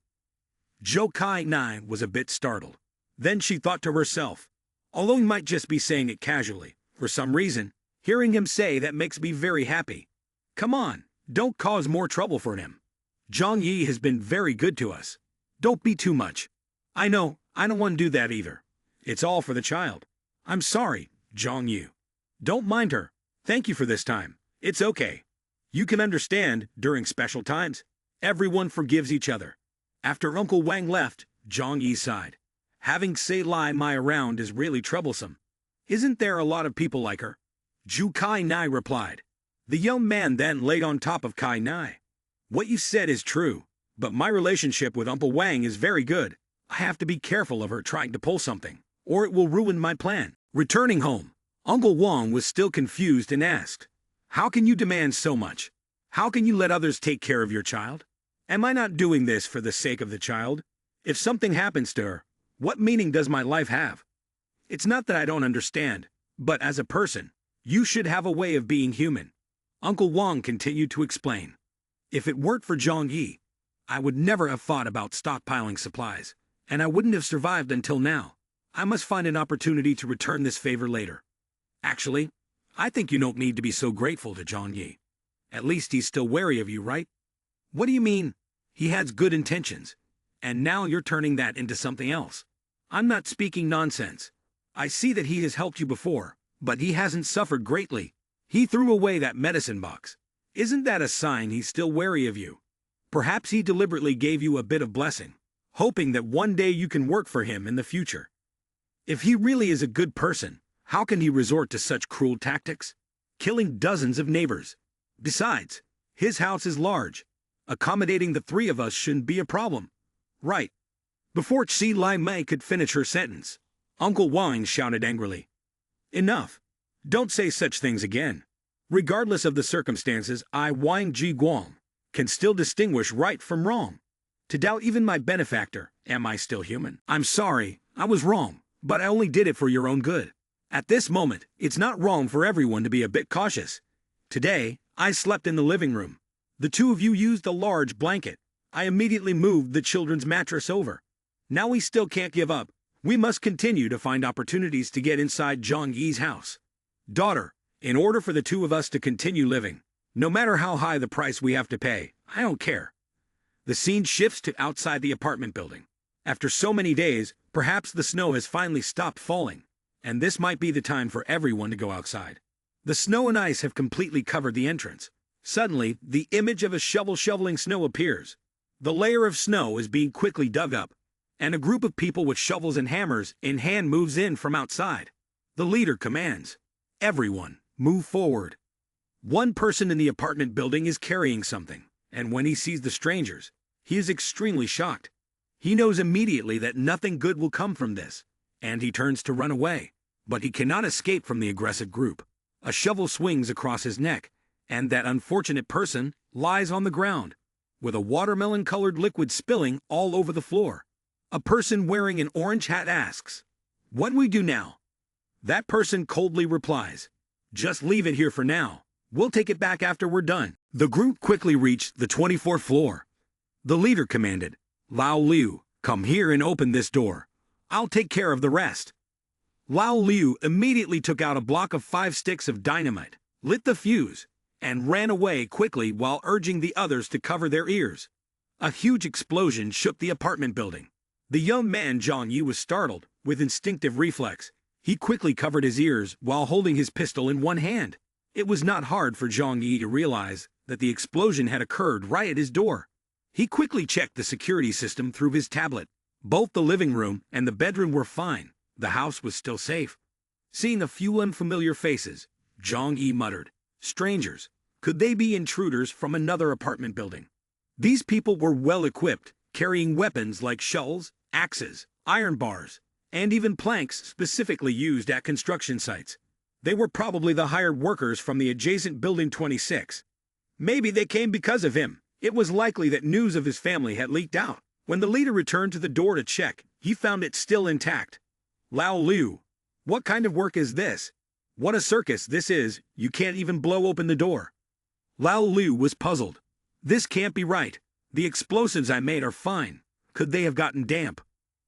Zhou Kai Nai was a bit startled. Then she thought to herself, although he might just be saying it casually, for some reason, hearing him say that makes me very happy. Come on, don't cause more trouble for him. Zhang Yi has been very good to us. Don't be too much. I know, I don't want to do that either. It's all for the child. I'm sorry, Zhang Yi. Don't mind her. Thank you for this time. It's okay. You can understand, during special times, everyone forgives each other. After Uncle Wang left, Zhang Yi sighed. Having Si Lai Mai around is really troublesome. Isn't there a lot of people like her? Zhu Kai Nai replied. The young man then laid on top of Kai Nai. What you said is true, but my relationship with Uncle Wang is very good. I have to be careful of her trying to pull something, or it will ruin my plan. Returning home, Uncle Wang was still confused and asked, how can you demand so much? How can you let others take care of your child? Am I not doing this for the sake of the child? If something happens to her, what meaning does my life have? It's not that I don't understand, but as a person, you should have a way of being human. Uncle Wang continued to explain. If it weren't for Zhang Yi, I would never have thought about stockpiling supplies, and I wouldn't have survived until now. I must find an opportunity to return this favor later. Actually, I think you don't need to be so grateful to Zhang Yi. At least he's still wary of you, right? What do you mean? He has good intentions, and now you're turning that into something else. I'm not speaking nonsense. I see that he has helped you before, but he hasn't suffered greatly. He threw away that medicine box. Isn't that a sign he's still wary of you? Perhaps he deliberately gave you a bit of blessing, hoping that one day you can work for him in the future. If he really is a good person, how can he resort to such cruel tactics? Killing dozens of neighbors. Besides, his house is large. Accommodating the three of us shouldn't be a problem. Right. Before Si Lai Mei could finish her sentence, Uncle Wang shouted angrily. Enough. Don't say such things again. Regardless of the circumstances, I, Wang Ji Guang, can still distinguish right from wrong. To doubt even my benefactor, am I still human? I'm sorry, I was wrong, but I only did it for your own good. At this moment, it's not wrong for everyone to be a bit cautious. Today, I slept in the living room. The two of you used a large blanket. I immediately moved the children's mattress over. Now we still can't give up. We must continue to find opportunities to get inside Zhang Yi's house. Daughter, in order for the two of us to continue living, no matter how high the price we have to pay, I don't care. The scene shifts to outside the apartment building. After so many days, perhaps the snow has finally stopped falling, and this might be the time for everyone to go outside. The snow and ice have completely covered the entrance. Suddenly, the image of a shovel shoveling snow appears. The layer of snow is being quickly dug up, and a group of people with shovels and hammers in hand moves in from outside. The leader commands, everyone, move forward. One person in the apartment building is carrying something, and when he sees the strangers, he is extremely shocked. He knows immediately that nothing good will come from this, and he turns to run away. But he cannot escape from the aggressive group. A shovel swings across his neck, and that unfortunate person lies on the ground, with a watermelon-colored liquid spilling all over the floor. A person wearing an orange hat asks, "What do we do now?" That person coldly replies, "Just leave it here for now. We'll take it back after we're done." The group quickly reached the 24th floor. The leader commanded, "Lao Liu, come here and open this door. I'll take care of the rest." Lao Liu immediately took out a block of 5 sticks of dynamite, lit the fuse, and ran away quickly while urging the others to cover their ears. A huge explosion shook the apartment building. The young man Zhang Yi was startled, With instinctive reflex, he quickly covered his ears while holding his pistol in one hand. It was not hard for Zhang Yi to realize that the explosion had occurred right at his door. He quickly checked the security system through his tablet. Both the living room and the bedroom were fine. The house was still safe. Seeing a few unfamiliar faces, Zhang Yi muttered, "Strangers, could they be intruders from another apartment building?" These people were well equipped, carrying weapons like shovels, axes, iron bars, and even planks specifically used at construction sites. They were probably the hired workers from the adjacent Building 26. Maybe they came because of him. It was likely that news of his family had leaked out. When the leader returned to the door to check, he found it still intact. "Lao Liu, what kind of work is this? What a circus this is, you can't even blow open the door." Lao Liu was puzzled. "This can't be right. The explosives I made are fine. Could they have gotten damp?"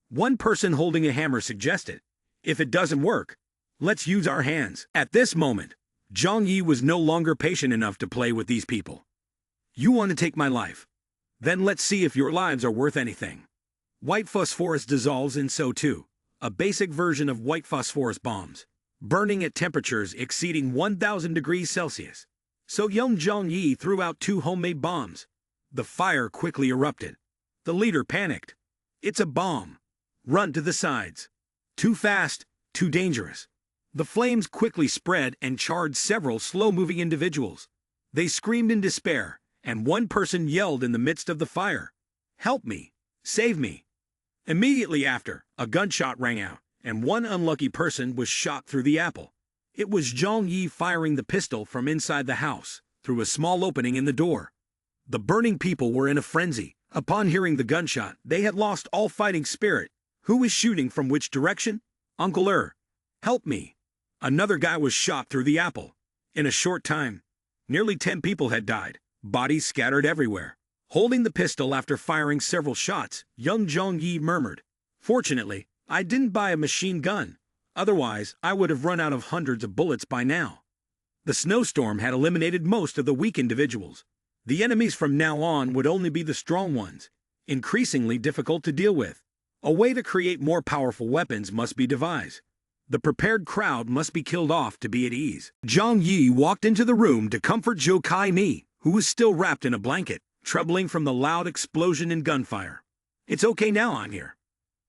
One person holding a hammer suggested, "If it doesn't work, let's use our hands." At this moment, Zhang Yi was no longer patient enough to play with these people. "You want to take my life? Then let's see if your lives are worth anything." White phosphorus dissolves in SO2, a basic version of white phosphorus bombs, burning at temperatures exceeding 1,000 degrees Celsius. So young Zhang Yi threw out 2 homemade bombs. The fire quickly erupted. The leader panicked. "It's a bomb. Run to the sides. Too fast, too dangerous." The flames quickly spread and charred several slow-moving individuals. They screamed in despair, and one person yelled in the midst of the fire, "Help me! Save me!" Immediately after, a gunshot rang out, and one unlucky person was shot through the apple. It was Zhang Yi firing the pistol from inside the house, through a small opening in the door. The burning people were in a frenzy. Upon hearing the gunshot, they had lost all fighting spirit. Who was shooting from which direction? "Uncle help me!" Another guy was shot through the apple. In a short time, nearly 10 people had died, bodies scattered everywhere. Holding the pistol after firing several shots, young Zhang Yi murmured, "Fortunately, I didn't buy a machine gun. Otherwise, I would have run out of hundreds of bullets by now." The snowstorm had eliminated most of the weak individuals. The enemies from now on would only be the strong ones, increasingly difficult to deal with. A way to create more powerful weapons must be devised. The prepared crowd must be killed off to be at ease. Zhang Yi walked into the room to comfort Zhou Kai Ni, who was still wrapped in a blanket, trembling from the loud explosion and gunfire. "It's okay now, I'm here."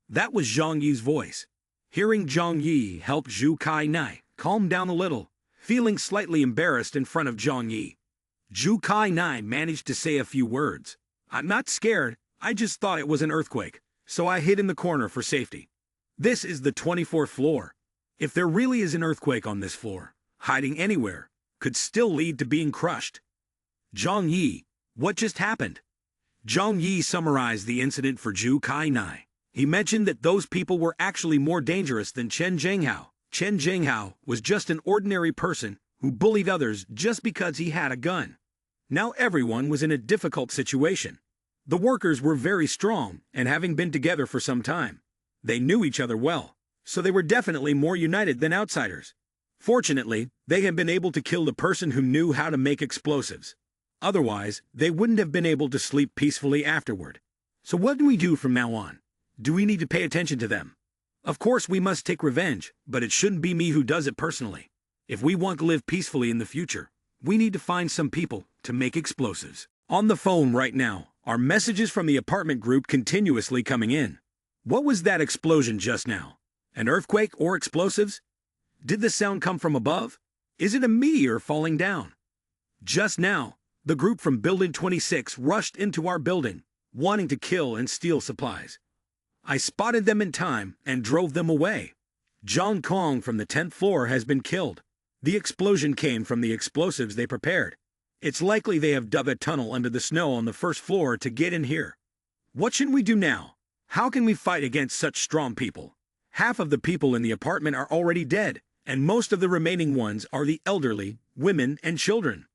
That was Zhang Yi's voice. Hearing Zhang Yi helped Zhou Kai Ni calm down a little, feeling slightly embarrassed in front of Zhang Yi. Zhou Kai Ni managed to say a few words. "I'm not scared, I just thought it was an earthquake, so I hid in the corner for safety. This is the 24th floor. If there really is an earthquake on this floor, hiding anywhere could still lead to being crushed." "Zhang Yi, what just happened?" Zhang Yi summarized the incident for Zhou Kai Ni. He mentioned that those people were actually more dangerous than Chen Zhenghao. Chen Zhenghao was just an ordinary person who bullied others just because he had a gun. Now everyone was in a difficult situation. The workers were very strong, and having been together for some time, they knew each other well, so they were definitely more united than outsiders. Fortunately, they had been able to kill the person who knew how to make explosives. Otherwise, they wouldn't have been able to sleep peacefully afterward. So what do we do from now on? Do we need to pay attention to them? Of course we must take revenge, but it shouldn't be me who does it personally. If we want to live peacefully in the future, we need to find some people to make explosives. On the phone right now are messages from the apartment group continuously coming in. What was that explosion just now? An earthquake or explosives? Did the sound come from above? Is it a meteor falling down? Just now, the group from Building 26 rushed into our building, wanting to kill and steal supplies. I spotted them in time and drove them away. Zhang Kong from the 10th floor has been killed. The explosion came from the explosives they prepared. It's likely they have dug a tunnel under the snow on the 1st floor to get in here. What should we do now? How can we fight against such strong people? Half of the people in the apartment are already dead, and most of the remaining ones are the elderly, women, and children.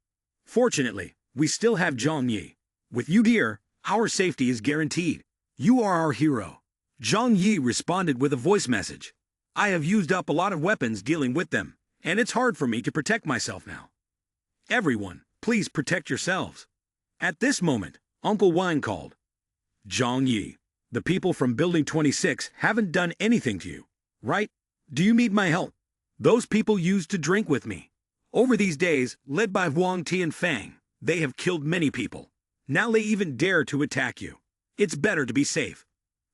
Fortunately, we still have Zhang Yi. With you here, our safety is guaranteed. You are our hero. Zhang Yi responded with a voice message. I have used up a lot of weapons dealing with them, and it's hard for me to protect myself now. Everyone, please protect yourselves. At this moment, Uncle Wine called. Zhang Yi, the people from Building 26 haven't done anything to you. right? Do you need my help? Those people used to drink with me. Over these days, led by Huang Ti and Fang, they have killed many people. Now they even dare to attack you. It's better to be safe.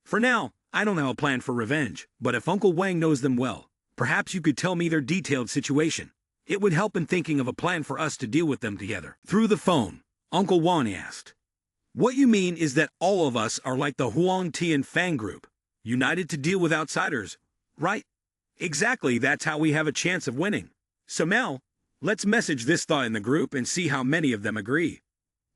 For now, I don't have a plan for revenge, but if Uncle Wang knows them well, perhaps you could tell me their detailed situation. It would help in thinking of a plan for us to deal with them together. Through the phone, Uncle Wang asked, "What you mean is that all of us are like the Huang Ti and Fang group, united to deal with outsiders, right?" "Exactly, that's how we have a chance of winning. So Mel, let's message this thought in the group and see how many of them agree."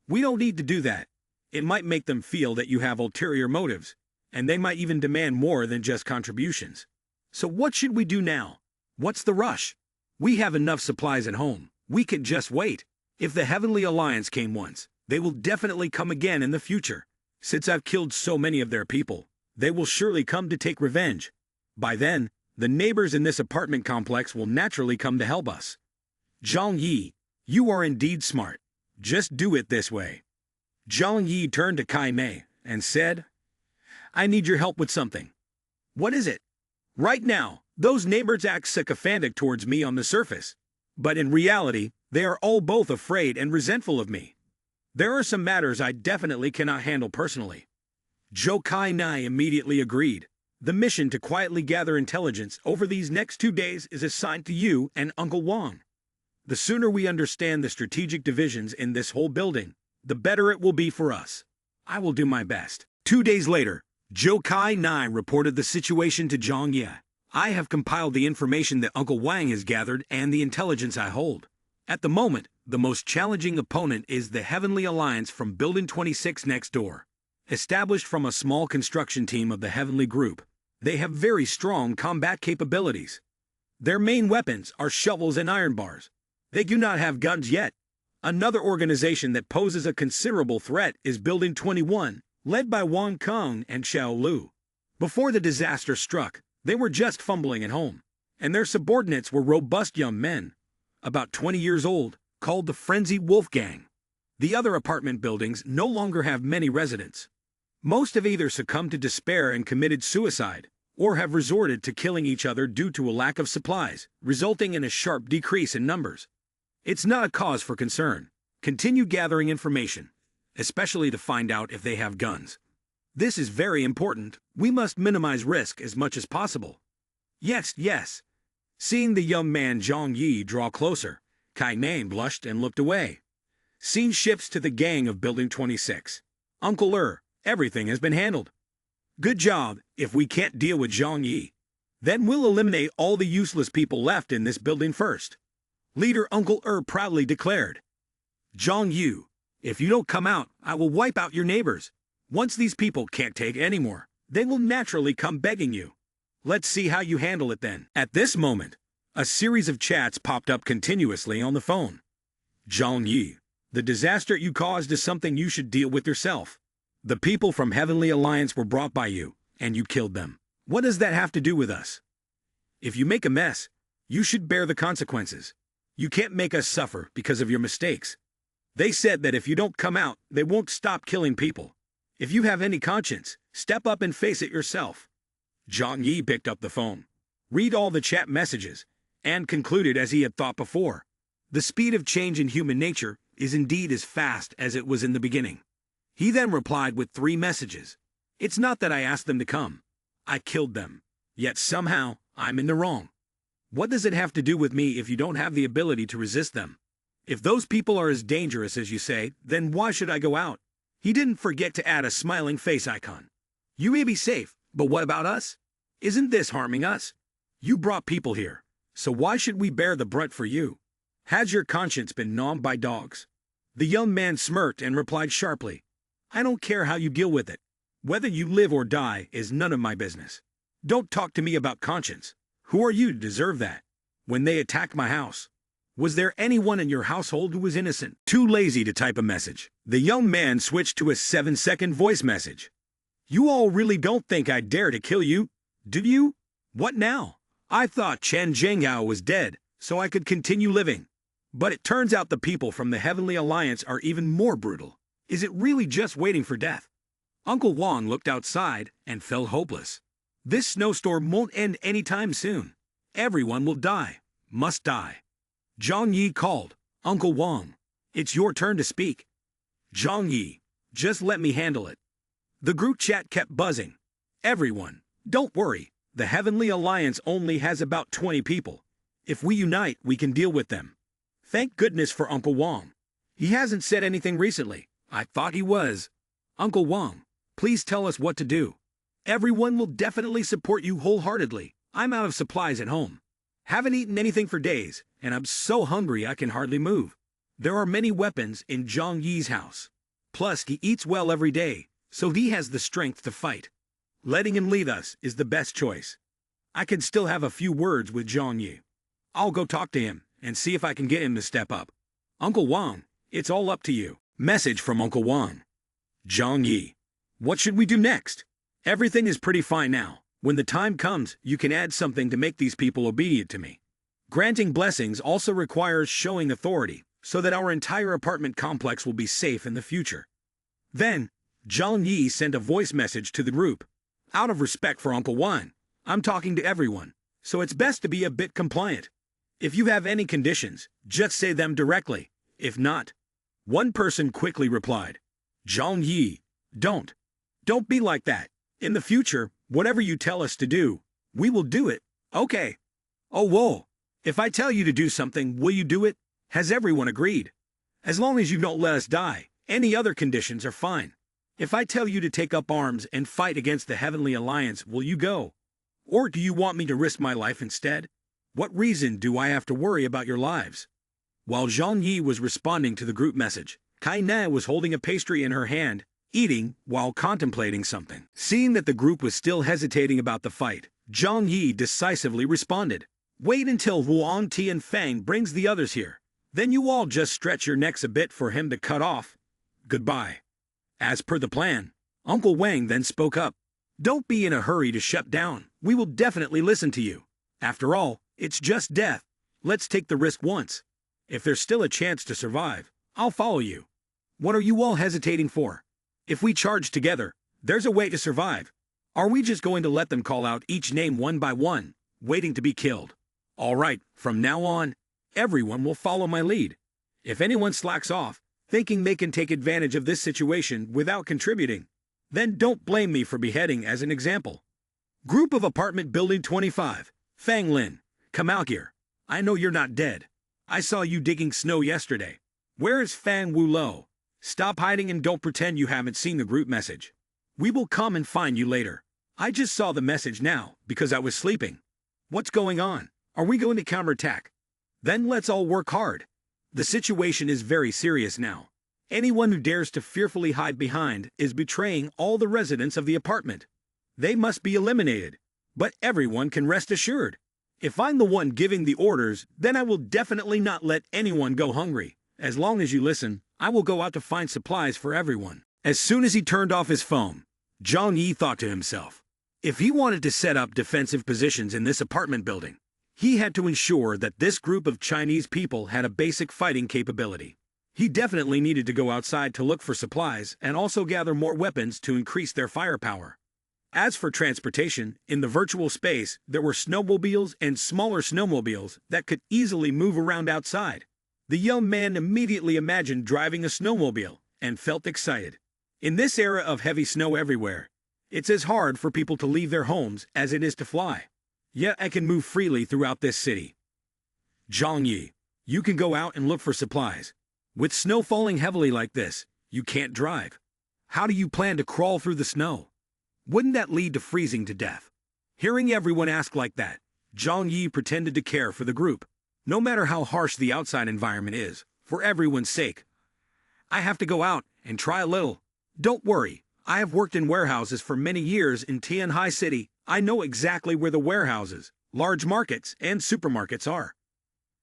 "We don't need to do that. It might make them feel that you have ulterior motives, and they might even demand more than just contributions. So what should we do now? What's the rush? We have enough supplies at home. We can just wait. If the Heavenly Alliance came once, they will definitely come again in the future. Since I've killed so many of their people, they will surely come to take revenge. By then, the neighbors in this apartment complex will naturally come to help us." "Zhang Yi, you are indeed smart. Just do it this way." Zhang Yi turned to Kai Mei and said, "I need your help with something." "What is it?" "Right now, those neighbors act sycophantic towards me on the surface, but in reality, they are all both afraid and resentful of me. There are some matters I definitely cannot handle personally." Zhou Kai Nai immediately agreed. "The mission to quietly gather intelligence over these next 2 days is assigned to you and Uncle Wang. The sooner we understand the strategic divisions in this whole building, the better it will be for us. I will do my best." 2 days later, Zhou Kai Nai reported the situation to Zhang Ye. "I have compiled the information that Uncle Wang has gathered and the intelligence I hold. At the moment, the most challenging opponent is the Heavenly Alliance from Building 26 next door. Established from a small construction team of the Heavenly Group, they have very strong combat capabilities. Their main weapons are shovels and iron bars. They do not have guns yet. Another organization that poses a considerable threat is Building 21, led by Wang Kong and Xiao Lu. Before the disaster struck, they were just fumbling at home, and their subordinates were robust young men, about 20 years old, called the Frenzied Wolf Gang. The other apartment buildings no longer have many residents. Most have either succumbed to despair and committed suicide, or have resorted to killing each other due to a lack of supplies, resulting in a sharp decrease in numbers. It's not a cause for concern. Continue gathering information, especially to find out if they have guns. This is very important. We must minimize risk as much as possible." "Yes, yes." Seeing the young man Zhang Yi draw closer, Kai Mei blushed and looked away. Scene shifts to the gang of Building 26. "Uncle everything has been handled." "Good job. If we can't deal with Zhang Yi, then we'll eliminate all the useless people left in this building first," Leader Uncle proudly declared. "Zhang Yu, if you don't come out, I will wipe out your neighbors. Once these people can't take anymore, they will naturally come begging you. Let's see how you handle it then." At this moment, a series of chats popped up continuously on the phone. "Zhang Yi, the disaster you caused is something you should deal with yourself. The people from Heavenly Alliance were brought by you, and you killed them. What does that have to do with us? If you make a mess, you should bear the consequences. You can't make us suffer because of your mistakes. They said that if you don't come out, they won't stop killing people. If you have any conscience, step up and face it yourself." Zhang Yi picked up the phone, read all the chat messages, and concluded as he had thought before. The speed of change in human nature is indeed as fast as it was in the beginning. He then replied with 3 messages. "It's not that I asked them to come. I killed them. Yet somehow, I'm in the wrong. What does it have to do with me if you don't have the ability to resist them? If those people are as dangerous as you say, then why should I go out?" He didn't forget to add a smiling face icon. "You may be safe, but what about us? Isn't this harming us? You brought people here, so why should we bear the brunt for you? Has your conscience been gnawed by dogs?" The young man smirked and replied sharply, "I don't care how you deal with it. Whether you live or die is none of my business. Don't talk to me about conscience. Who are you to deserve that? When they attacked my house, was there anyone in your household who was innocent?" Too lazy to type a message, the young man switched to a 7-second voice message. "You all really don't think I dare to kill you, do you? What now? I thought Chen Zhenghao was dead, so I could continue living. But it turns out the people from the Heavenly Alliance are even more brutal. Is it really just waiting for death?" Uncle Wang looked outside and felt hopeless. This snowstorm won't end anytime soon. Everyone will die. Must die. Zhang Yi called. Uncle Wang, it's your turn to speak. Zhang Yi, just let me handle it. The group chat kept buzzing. Everyone, don't worry. The Heavenly Alliance only has about 20 people. If we unite, we can deal with them. Thank goodness for Uncle Wang. He hasn't said anything recently. I thought he was. Uncle Wang, please tell us what to do. Everyone will definitely support you wholeheartedly. I'm out of supplies at home. Haven't eaten anything for days, and I'm so hungry I can hardly move. There are many weapons in Zhang Yi's house. Plus, he eats well every day, so he has the strength to fight. Letting him lead us is the best choice. I can still have a few words with Zhang Yi. I'll go talk to him and see if I can get him to step up. Uncle Wang, it's all up to you. Message from Uncle Wang. Zhang Yi, what should we do next? Everything is pretty fine now. When the time comes, you can add something to make these people obedient to me. Granting blessings also requires showing authority, so that our entire apartment complex will be safe in the future. Then, Zhang Yi sent a voice message to the group. Out of respect for Uncle Wang, I'm talking to everyone, so it's best to be a bit compliant. If you have any conditions, just say them directly. If not, one person quickly replied, Zhang Yi, don't be like that. In the future, whatever you tell us to do, we will do it. Okay. Oh, whoa. If I tell you to do something, will you do it? Has everyone agreed? As long as you don't let us die, any other conditions are fine. If I tell you to take up arms and fight against the Heavenly Alliance, will you go? Or do you want me to risk my life instead? What reason do I have to worry about your lives? While Zhang Yi was responding to the group message, Kai Na was holding a pastry in her hand, eating while contemplating something. Seeing that the group was still hesitating about the fight, Zhang Yi decisively responded. Wait until Huang Ti and Fang brings the others here. Then you all just stretch your necks a bit for him to cut off. Goodbye. As per the plan, Uncle Wang then spoke up. Don't be in a hurry to shut down. We will definitely listen to you. After all, it's just death. Let's take the risk once. If there's still a chance to survive, I'll follow you. What are you all hesitating for? If we charge together, there's a way to survive. Are we just going to let them call out each name one by one, waiting to be killed? All right, from now on, everyone will follow my lead. If anyone slacks off, thinking they can take advantage of this situation without contributing, then don't blame me for beheading as an example. Group of Apartment Building 25, Fang Lin, come out here. I know you're not dead. I saw you digging snow yesterday. Where is Fang Wulo? Stop hiding and don't pretend you haven't seen the group message. We will come and find you later. I just saw the message now because I was sleeping. What's going on? Are we going to counterattack? Then let's all work hard. The situation is very serious now. Anyone who dares to fearfully hide behind is betraying all the residents of the apartment. They must be eliminated. But everyone can rest assured. If I'm the one giving the orders, then I will definitely not let anyone go hungry. As long as you listen, I will go out to find supplies for everyone. As soon as he turned off his phone, Zhang Yi thought to himself, if he wanted to set up defensive positions in this apartment building, he had to ensure that this group of Chinese people had a basic fighting capability. He definitely needed to go outside to look for supplies and also gather more weapons to increase their firepower. As for transportation, in the virtual space, there were snowmobiles and smaller snowmobiles that could easily move around outside. The young man immediately imagined driving a snowmobile and felt excited. In this era of heavy snow everywhere, it's as hard for people to leave their homes as it is to fly. Yet I can move freely throughout this city. Zhang Yi, you can go out and look for supplies. With snow falling heavily like this, you can't drive. How do you plan to crawl through the snow? Wouldn't that lead to freezing to death? Hearing everyone ask like that, Zhang Yi pretended to care for the group. No matter how harsh the outside environment is, for everyone's sake, I have to go out and try a little. Don't worry, I have worked in warehouses for many years in Tianhai City. I know exactly where the warehouses, large markets, and supermarkets are.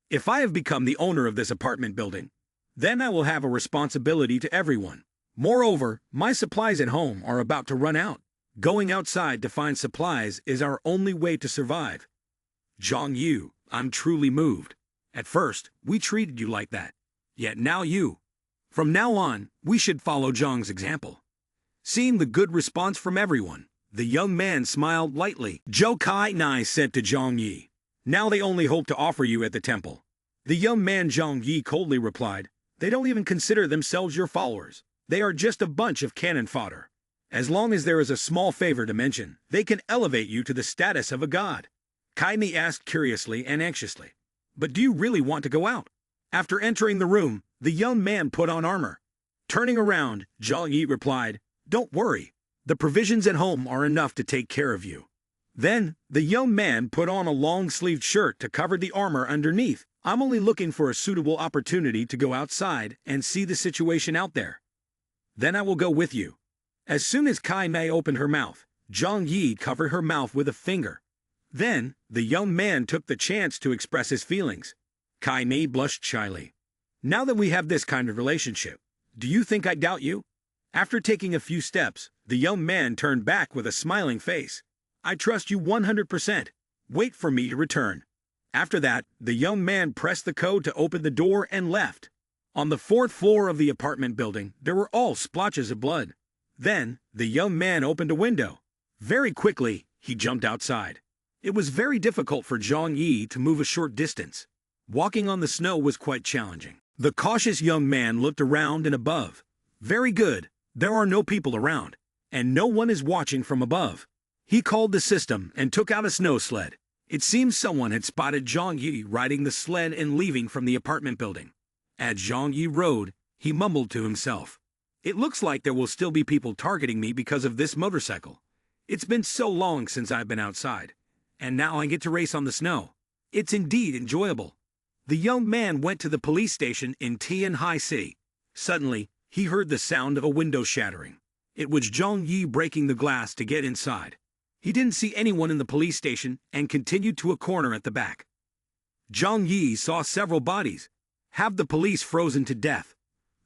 If I have become the owner of this apartment building, then I will have a responsibility to everyone. Moreover, my supplies at home are about to run out. Going outside to find supplies is our only way to survive. Zhang Yu, I'm truly moved. At first, we treated you like that. Yet now you. From now on, we should follow Zhang's example. Seeing the good response from everyone, The young man smiled lightly. Zhou Kai Nai said to Zhang Yi, "Now they only hope to offer you at the temple." The young man Zhang Yi coldly replied, "They don't even consider themselves your followers. They are just a bunch of cannon fodder. As long as there is a small favor to mention, they can elevate you to the status of a god." Kai Ni asked curiously and anxiously, "But do you really want to go out?" After entering the room, the young man put on armor. Turning around, Zhang Yi replied, "Don't worry. The provisions at home are enough to take care of you." Then, the young man put on a long-sleeved shirt to cover the armor underneath. "I'm only looking for a suitable opportunity to go outside and see the situation out there. Then I will go with you." As soon as Kai Mei opened her mouth, Zhang Yi covered her mouth with a finger. Then, the young man took the chance to express his feelings. Kai Mei blushed shyly. "Now that we have this kind of relationship, do you think I doubt you?" After taking a few steps, the young man turned back with a smiling face. "I trust you 100%. Wait for me to return." After that, the young man pressed the code to open the door and left. On the 4th floor of the apartment building, there were all splotches of blood. Then, the young man opened a window. Very quickly, he jumped outside. It was very difficult for Zhang Yi to move a short distance. Walking on the snow was quite challenging. The cautious young man looked around and above. Very good. There are no people around, and no one is watching from above. He called the system and took out a snow sled. It seems someone had spotted Zhang Yi riding the sled and leaving from the apartment building. As Zhang Yi rode, he mumbled to himself, "It looks like there will still be people targeting me because of this motorcycle. It's been so long since I've been outside, and now I get to race on the snow. It's indeed enjoyable." The young man went to the police station in Tianhai City. Suddenly, he heard the sound of a window shattering. It was Zhang Yi breaking the glass to get inside. He didn't see anyone in the police station and continued to a corner at the back. Zhang Yi saw several bodies. Have the police frozen to death.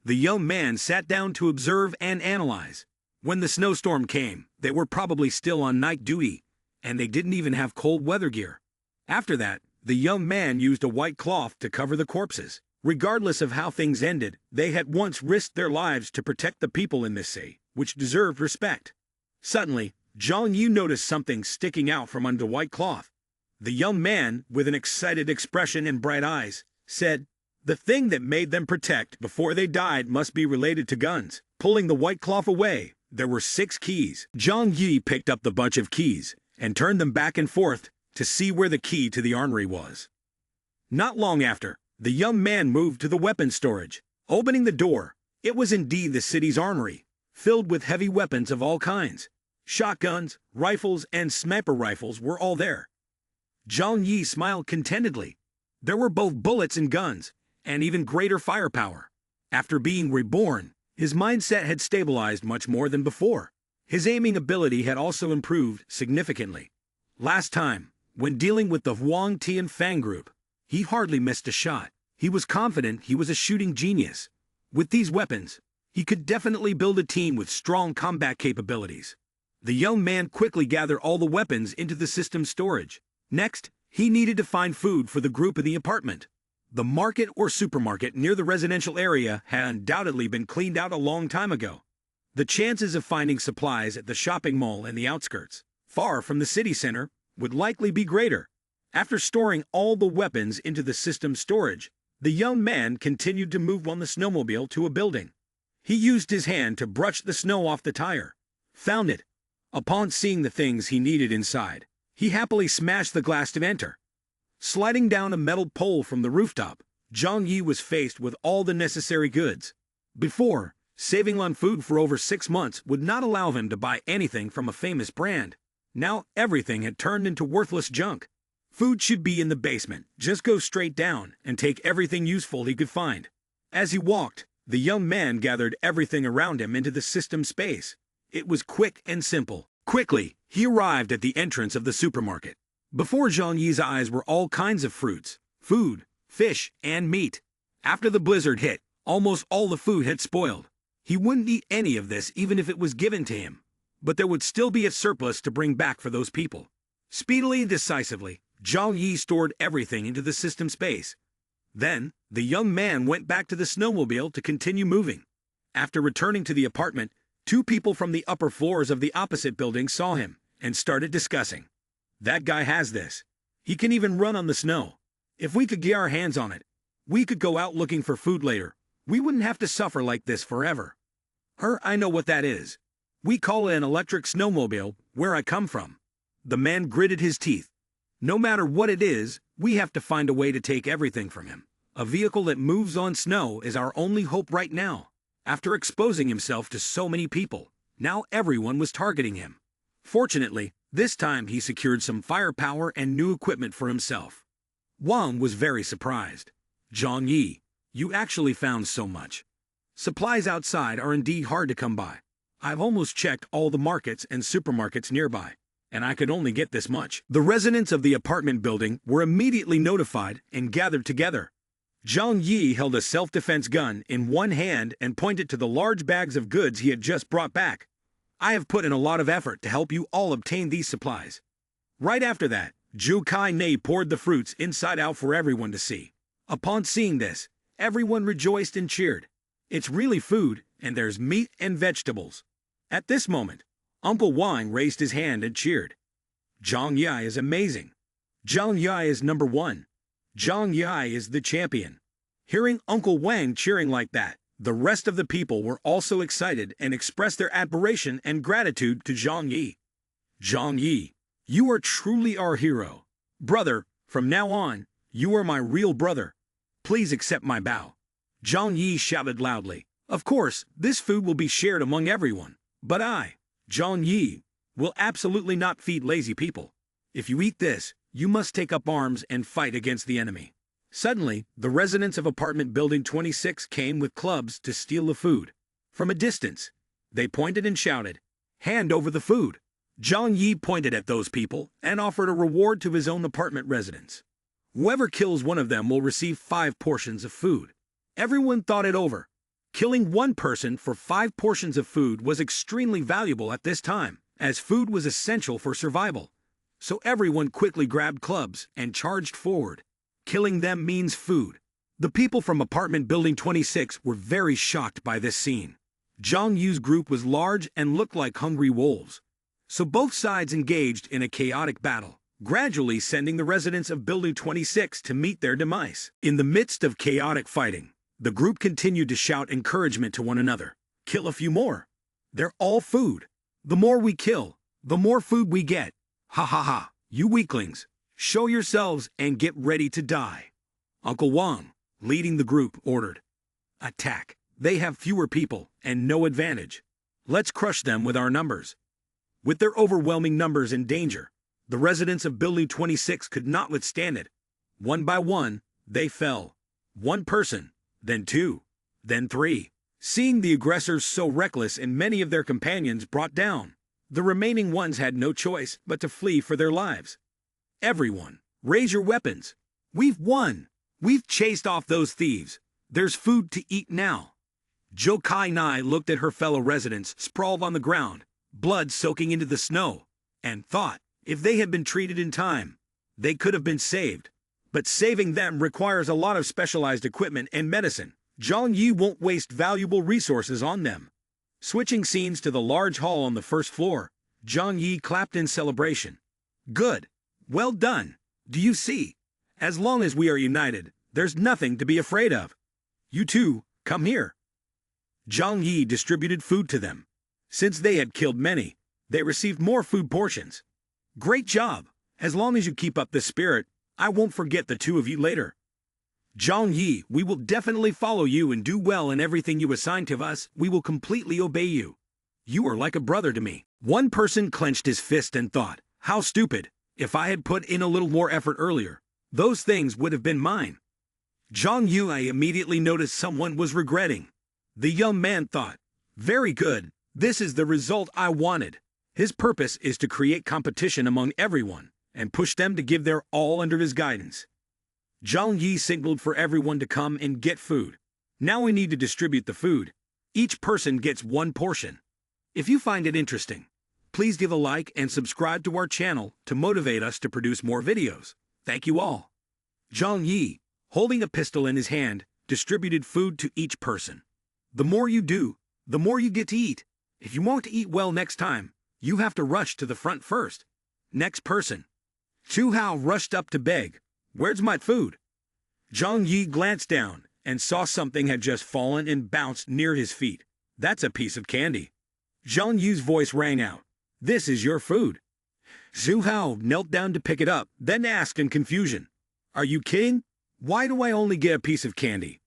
The young man sat down to observe and analyze. When the snowstorm came, they were probably still on night duty, and they didn't even have cold weather gear. After that, the young man used a white cloth to cover the corpses. Regardless of how things ended, they had once risked their lives to protect the people in this city, which deserved respect. Suddenly, Zhang Yi noticed something sticking out from under the white cloth. The young man, with an excited expression and bright eyes, said, "The thing that made them protect before they died must be related to guns." Pulling the white cloth away, there were 6 keys. Zhang Yi picked up the bunch of keys and turned them back and forth to see where the key to the armory was. Not long after, the young man moved to the weapons storage. Opening the door, it was indeed the city's armory, filled with heavy weapons of all kinds. Shotguns, rifles, and sniper rifles were all there. Zhang Yi smiled contentedly. There were both bullets and guns, and even greater firepower. After being reborn, his mindset had stabilized much more than before. His aiming ability had also improved significantly. Last time, when dealing with the Huang Tian Fang group, he hardly missed a shot. He was confident he was a shooting genius. With these weapons, he could definitely build a team with strong combat capabilities. The young man quickly gathered all the weapons into the system storage. Next, he needed to find food for the group in the apartment. The market or supermarket near the residential area had undoubtedly been cleaned out a long time ago. The chances of finding supplies at the shopping mall in the outskirts, far from the city center, would likely be greater. After storing all the weapons into the system storage, the young man continued to move on the snowmobile to a building. He used his hand to brush the snow off the tire. Found it. Upon seeing the things he needed inside, he happily smashed the glass to enter. Sliding down a metal pole from the rooftop, Zhang Yi was faced with all the necessary goods. Before, saving on food for over 6 months would not allow him to buy anything from a famous brand. Now everything had turned into worthless junk. Food should be in the basement. Just go straight down and take everything useful he could find. As he walked, the young man gathered everything around him into the system space. It was quick and simple. Quickly, he arrived at the entrance of the supermarket. Before Zhang Yi's eyes were all kinds of fruits, food, fish, and meat. After the blizzard hit, almost all the food had spoiled. He wouldn't eat any of this even if it was given to him. But there would still be a surplus to bring back for those people. Speedily and decisively, Zhang Yi stored everything into the system space. Then, the young man went back to the snowmobile to continue moving. After returning to the apartment, Two people from the upper floors of the opposite building saw him and started discussing. That guy has this. He can even run on the snow. If we could get our hands on it, we could go out looking for food later. We wouldn't have to suffer like this forever. I know what that is. We call it an electric snowmobile where I come from. The man gritted his teeth. No matter what it is, we have to find a way to take everything from him. A vehicle that moves on snow is our only hope right now. After exposing himself to so many people, now everyone was targeting him. Fortunately, this time he secured some firepower and new equipment for himself. Wang was very surprised. Zhang Yi, you actually found so much. Supplies outside are indeed hard to come by. I've almost checked all the markets and supermarkets nearby, and I could only get this much. The residents of the apartment building were immediately notified and gathered together. Zhang Yi held a self-defense gun in one hand and pointed to the large bags of goods he had just brought back. I have put in a lot of effort to help you all obtain these supplies. Right after that, Zhu Kai Nei poured the fruits inside out for everyone to see. Upon seeing this, everyone rejoiced and cheered. It's really food, and there's meat and vegetables. At this moment, Uncle Wang raised his hand and cheered. Zhang Yi is amazing. Zhang Yi is number one. Zhang Yi is the champion. Hearing Uncle Wang cheering like that, the rest of the people were also excited and expressed their admiration and gratitude to Zhang Yi. Zhang Yi, you are truly our hero. Brother, from now on, you are my real brother. Please accept my bow. Zhang Yi shouted loudly. Of course, this food will be shared among everyone. But I, Zhang Yi, will absolutely not feed lazy people. If you eat this, you must take up arms and fight against the enemy. Suddenly, the residents of apartment building 26 came with clubs to steal the food. From a distance, they pointed and shouted, "Hand over the food." Zhang Yi pointed at those people and offered a reward to his own apartment residents. Whoever kills one of them will receive 5 portions of food. Everyone thought it over. Killing one person for 5 portions of food was extremely valuable at this time, as food was essential for survival. So everyone quickly grabbed clubs and charged forward. Killing them means food. The people from apartment building 26 were very shocked by this scene. Zhang Yu's group was large and looked like hungry wolves. So both sides engaged in a chaotic battle, gradually sending the residents of building 26 to meet their demise. In the midst of chaotic fighting, the group continued to shout encouragement to one another. Kill a few more. They're all food. The more we kill, the more food we get. Ha ha ha, you weaklings, show yourselves and get ready to die. Uncle Wang, leading the group, ordered. Attack. They have fewer people and no advantage. Let's crush them with our numbers. With their overwhelming numbers in danger, the residents of building 26 could not withstand it. One by one, they fell. One person, then 2, then 3. Seeing the aggressors so reckless and many of their companions brought down, the remaining ones had no choice but to flee for their lives. Everyone, raise your weapons. We've won. We've chased off those thieves. There's food to eat now. Zhou Kai Nai looked at her fellow residents sprawled on the ground, blood soaking into the snow, and thought, if they had been treated in time, they could have been saved. But saving them requires a lot of specialized equipment and medicine. Zhang Yi won't waste valuable resources on them. Switching scenes to the large hall on the first floor, Zhang Yi clapped in celebration. Good. Well done. Do you see? As long as we are united, there's nothing to be afraid of. You two, come here. Zhang Yi distributed food to them. Since they had killed many, they received more food portions. Great job. As long as you keep up this spirit, I won't forget the two of you later. Zhang Yi, we will definitely follow you and do well in everything you assign to us. We will completely obey you. You are like a brother to me. One person clenched his fist and thought, how stupid. If I had put in a little more effort earlier, those things would have been mine. Zhang Yi immediately noticed someone was regretting. The young man thought, very good. This is the result I wanted. His purpose is to create competition among everyone and push them to give their all under his guidance. Zhang Yi signaled for everyone to come and get food. Now we need to distribute the food. Each person gets 1 portion. If you find it interesting, please give a like and subscribe to our channel to motivate us to produce more videos. Thank you all. Zhang Yi, holding a pistol in his hand, distributed food to each person. The more you do, the more you get to eat. If you want to eat well next time, you have to rush to the front first. Next person. Xu Hao rushed up to beg, "Where's my food?" Zhang Yi glanced down and saw something had just fallen and bounced near his feet. "That's a piece of candy." Zhang Yi's voice rang out, "This is your food." Xu Hao knelt down to pick it up, then asked in confusion, "Are you kidding? Why do I only get a piece of candy?"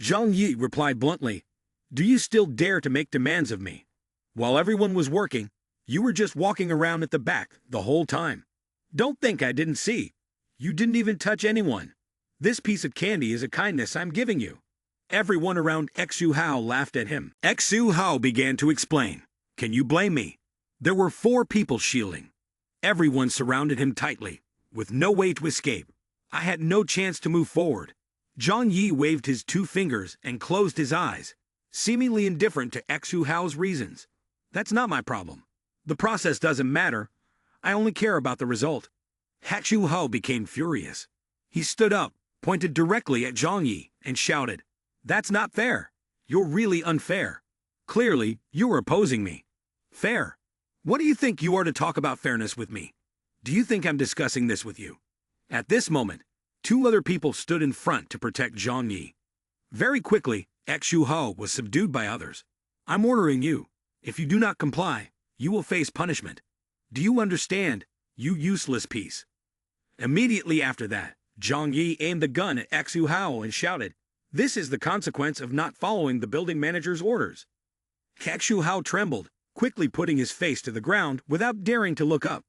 Zhang Yi replied bluntly, "Do you still dare to make demands of me? While everyone was working, you were just walking around at the back the whole time. Don't think I didn't see. You didn't even touch anyone. This piece of candy is a kindness I'm giving you." Everyone around Xu Hao laughed at him. Xu Hao began to explain, "Can you blame me? There were 4 people shielding. Everyone surrounded him tightly, with no way to escape. I had no chance to move forward." Zhang Yi waved his 2 fingers and closed his eyes, seemingly indifferent to Xu Hao's reasons. "That's not my problem. The process doesn't matter. I only care about the result." Xu Hao became furious. He stood up, pointed directly at Zhang Yi, and shouted, "That's not fair. You're really unfair. Clearly, you are opposing me." "Fair? What do you think you are to talk about fairness with me? Do you think I'm discussing this with you?" At this moment, 2 other people stood in front to protect Zhang Yi. Very quickly, Xu Hao was subdued by others. "I'm ordering you. If you do not comply, you will face punishment. Do you understand, you useless piece?" Immediately after that, Zhang Yi aimed the gun at Xu Hao and shouted, "This is the consequence of not following the building manager's orders." Xu Hao trembled, quickly putting his face to the ground without daring to look up.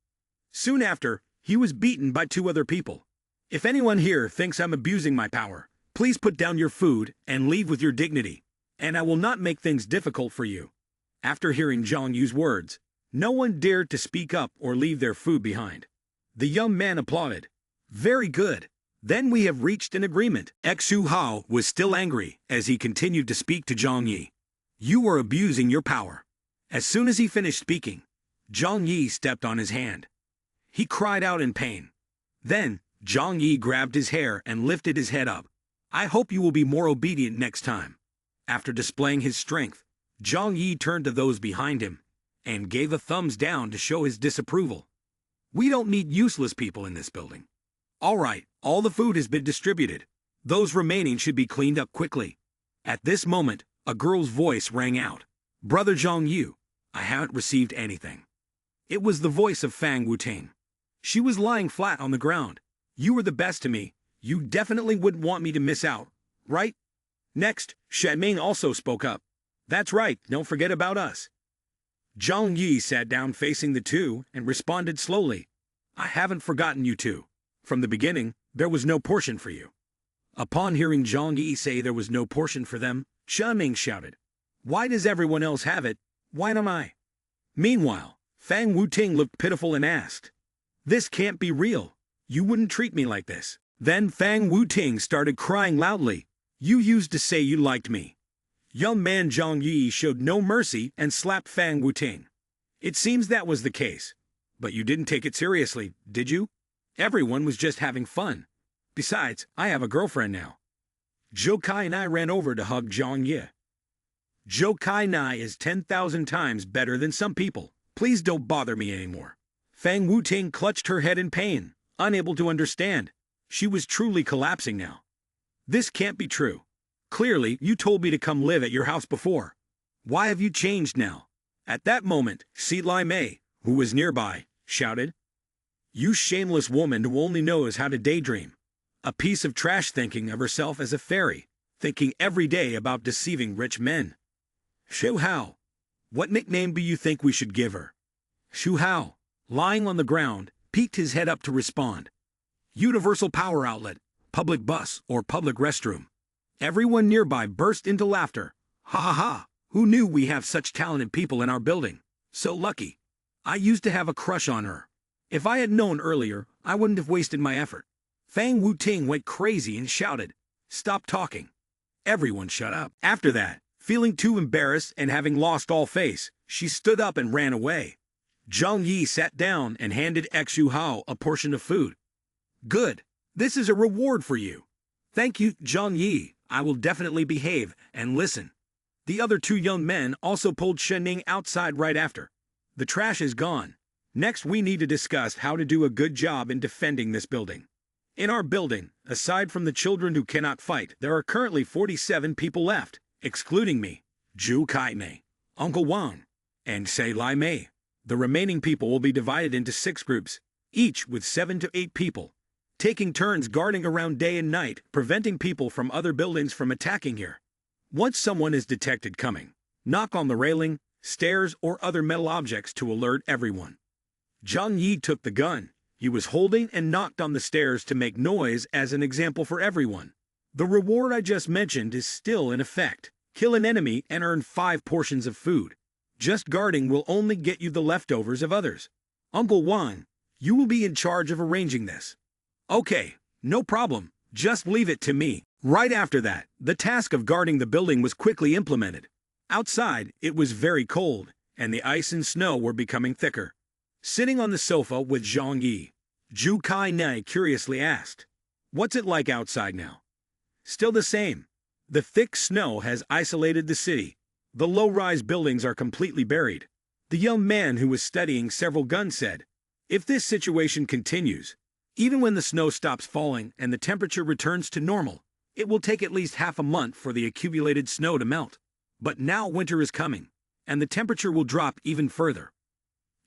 Soon after, he was beaten by 2 other people. "If anyone here thinks I'm abusing my power, please put down your food and leave with your dignity, and I will not make things difficult for you." After hearing Zhang Yu's words, no one dared to speak up or leave their food behind. The young man applauded. "Very good. Then we have reached an agreement." Xu Hao was still angry as he continued to speak to Zhang Yi. "You are abusing your power." As soon as he finished speaking, Zhang Yi stepped on his hand. He cried out in pain. Then, Zhang Yi grabbed his hair and lifted his head up. "I hope you will be more obedient next time." After displaying his strength, Zhang Yi turned to those behind him and gave a thumbs down to show his disapproval. "We don't need useless people in this building. All right, all the food has been distributed. Those remaining should be cleaned up quickly." At this moment, a girl's voice rang out. "Brother Zhang Yu, I haven't received anything." It was the voice of Fang Wuting. She was lying flat on the ground. "You were the best to me. You definitely wouldn't want me to miss out, right?" Next, Shenming also spoke up. "That's right, don't forget about us." Zhang Yi sat down facing the 2 and responded slowly, "I haven't forgotten you 2. From the beginning, there was no portion for you." Upon hearing Zhang Yi say there was no portion for them, Shenming shouted, "Why does everyone else have it? Why not I?" Meanwhile, Fang Wuting looked pitiful and asked, "This can't be real. You wouldn't treat me like this." Then Fang Wuting started crying loudly. "You used to say you liked me." Young man Zhang Yi showed no mercy and slapped Fang Wuting. "It seems that was the case. But you didn't take it seriously, did you? Everyone was just having fun. Besides, I have a girlfriend now." Zhou Kai and I ran over to hug Zhang Yi. "Zhou Kai Nai is 10,000 times better than some people. Please don't bother me anymore." Fang Wuting clutched her head in pain, unable to understand. She was truly collapsing now. "This can't be true. Clearly, you told me to come live at your house before. Why have you changed now?" At that moment, Si Lai Mei, who was nearby, shouted, "You shameless woman who only knows how to daydream. A piece of trash thinking of herself as a fairy, thinking every day about deceiving rich men. Xu Hao, what nickname do you think we should give her?" Xu Hao, lying on the ground, peeked his head up to respond. "Universal power outlet, public bus, or public restroom." Everyone nearby burst into laughter. "Ha ha ha, who knew we have such talented people in our building? So lucky. I used to have a crush on her. If I had known earlier, I wouldn't have wasted my effort." Fang Wuting went crazy and shouted, "Stop talking." Everyone shut up. After that, feeling too embarrassed and having lost all face, she stood up and ran away. Zhang Yi sat down and handed Xu Hao a portion of food. "Good. This is a reward for you." "Thank you, Zhang Yi. I will definitely behave and listen." The other two young men also pulled Shening outside right after. The trash is gone. Next, we need to discuss how to do a good job in defending this building. In our building, aside from the children who cannot fight, there are currently 47 people left, excluding me, Zhu Kai-ne, Uncle Wang, and Sei Lai Mei. The remaining people will be divided into 6 groups, each with 7 to 8 people, taking turns guarding around day and night, preventing people from other buildings from attacking here. Once someone is detected coming, knock on the railing, stairs, or other metal objects to alert everyone. Zhang Yi took the gun he was holding and knocked on the stairs to make noise as an example for everyone. The reward I just mentioned is still in effect. Kill an enemy and earn 5 portions of food. Just guarding will only get you the leftovers of others. Uncle Wang, you will be in charge of arranging this. Okay, no problem, just leave it to me. Right after that, the task of guarding the building was quickly implemented. Outside, it was very cold, and the ice and snow were becoming thicker. Sitting on the sofa with Zhang Yi, Zhu Kai-ne curiously asked, "What's it like outside now?" "Still the same. The thick snow has isolated the city. The low-rise buildings are completely buried." The young man who was studying several guns said, "If this situation continues, even when the snow stops falling and the temperature returns to normal, it will take at least half a month for the accumulated snow to melt. But now winter is coming, and the temperature will drop even further."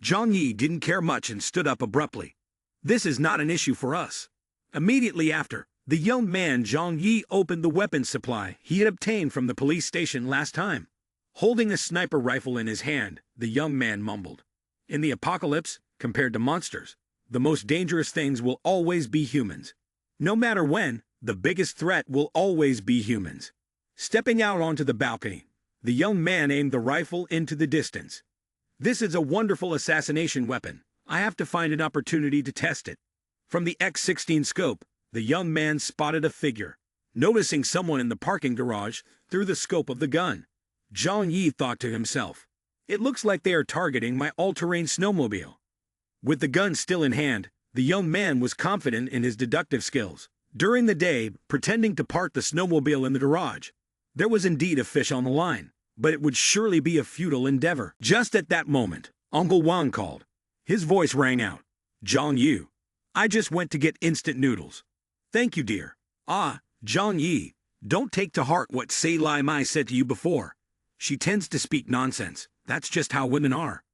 Zhang Yi didn't care much and stood up abruptly. "This is not an issue for us." Immediately after, the young man Zhang Yi opened the weapons supply he had obtained from the police station last time. Holding a sniper rifle in his hand, the young man mumbled, "In the apocalypse, compared to monsters, the most dangerous things will always be humans. No matter when, the biggest threat will always be humans." Stepping out onto the balcony, the young man aimed the rifle into the distance. "This is a wonderful assassination weapon. I have to find an opportunity to test it." From the X-16 scope, the young man spotted a figure. Noticing someone in the parking garage through the scope of the gun, Zhang Yi thought to himself, "It looks like they are targeting my all-terrain snowmobile." With the gun still in hand, the young man was confident in his deductive skills. During the day, pretending to park the snowmobile in the garage, there was indeed a fish on the line, but it would surely be a futile endeavor. Just at that moment, Uncle Wang called. His voice rang out. "Zhang Yi, I just went to get instant noodles." "Thank you, dear." "Ah, Zhang Yi, don't take to heart what Sei Lai Mai said to you before. She tends to speak nonsense. That's just how women are."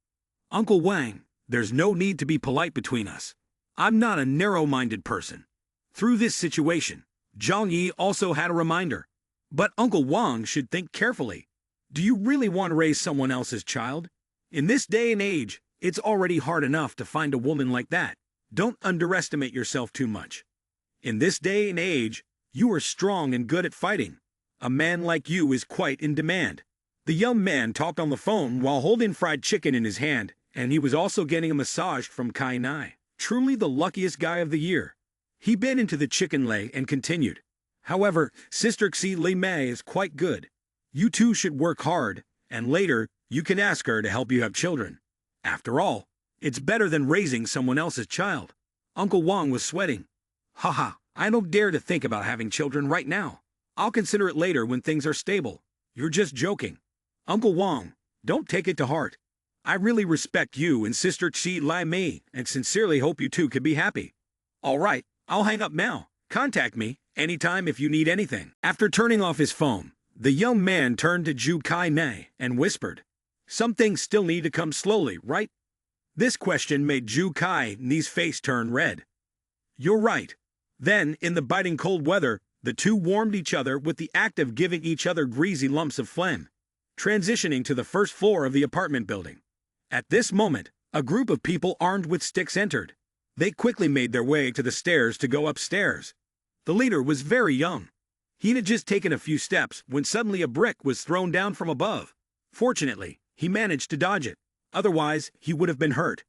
"Uncle Wang, there's no need to be polite between us. I'm not a narrow-minded person." Through this situation, Zhang Yi also had a reminder. But Uncle Wang should think carefully. Do you really want to raise someone else's child? In this day and age, it's already hard enough to find a woman like that. Don't underestimate yourself too much. In this day and age, you are strong and good at fighting. A man like you is quite in demand. The young man talked on the phone while holding fried chicken in his hand, and he was also getting a massage from Kai Nai. Truly the luckiest guy of the year. He bit into the chicken leg and continued. "However, Sister Xi Li Mei is quite good. You two should work hard, and later, you can ask her to help you have children. After all, it's better than raising someone else's child." Uncle Wang was sweating. "Haha, I don't dare to think about having children right now. I'll consider it later when things are stable. You're just joking." "Uncle Wang, don't take it to heart. I really respect you and Sister Xi Lai Mei and sincerely hope you two can be happy. All right, I'll hang up now. Contact me anytime if you need anything." After turning off his phone, the young man turned to Zhu Kai-ne and whispered, "Some things still need to come slowly, right?" This question made Zhu Kai-ne's face turn red. "You're right." Then, in the biting cold weather, the two warmed each other with the act of giving each other greasy lumps of phlegm, transitioning to the first floor of the apartment building. At this moment, a group of people armed with sticks entered. They quickly made their way to the stairs to go upstairs. The leader was very young. He had just taken a few steps when suddenly a brick was thrown down from above. Fortunately, he managed to dodge it. Otherwise, he would have been hurt.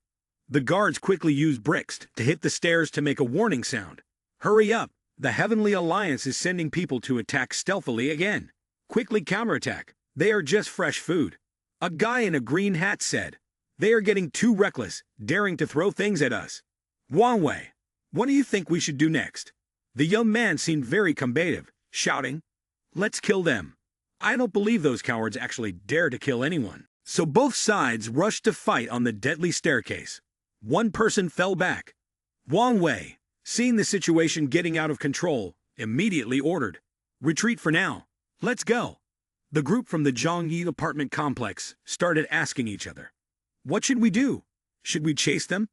The guards quickly used bricks to hit the stairs to make a warning sound. "Hurry up! The Heavenly Alliance is sending people to attack stealthily again. Quickly counterattack. They are just fresh food." A guy in a green hat said, "They are getting too reckless, daring to throw things at us. Wang Wei, what do you think we should do next?" The young man seemed very combative, shouting, "Let's kill them. I don't believe those cowards actually dare to kill anyone. So both sides rushed to fight on the deadly staircase. One person fell back. Wang Wei, seeing the situation getting out of control, immediately ordered, "Retreat for now. Let's go." The group from the Zhongyi apartment complex started asking each other, "What should we do? Should we chase them?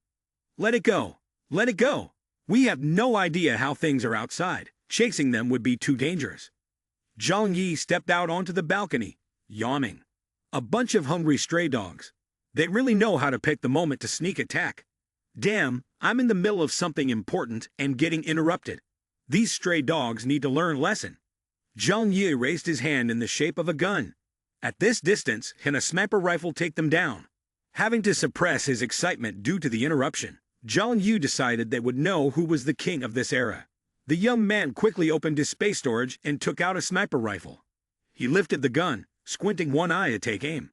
Let it go. Let it go. We have no idea how things are outside. Chasing them would be too dangerous." Zhang Yi stepped out onto the balcony, yawning. A bunch of hungry stray dogs. They really know how to pick the moment to sneak attack. Damn, I'm in the middle of something important and getting interrupted. These stray dogs need to learn a lesson. Zhang Yi raised his hand in the shape of a gun. At this distance, can a sniper rifle take them down? Having to suppress his excitement due to the interruption, Zhang Yi decided they would know who was the king of this era. The young man quickly opened his space storage and took out a sniper rifle. He lifted the gun, squinting one eye to take aim.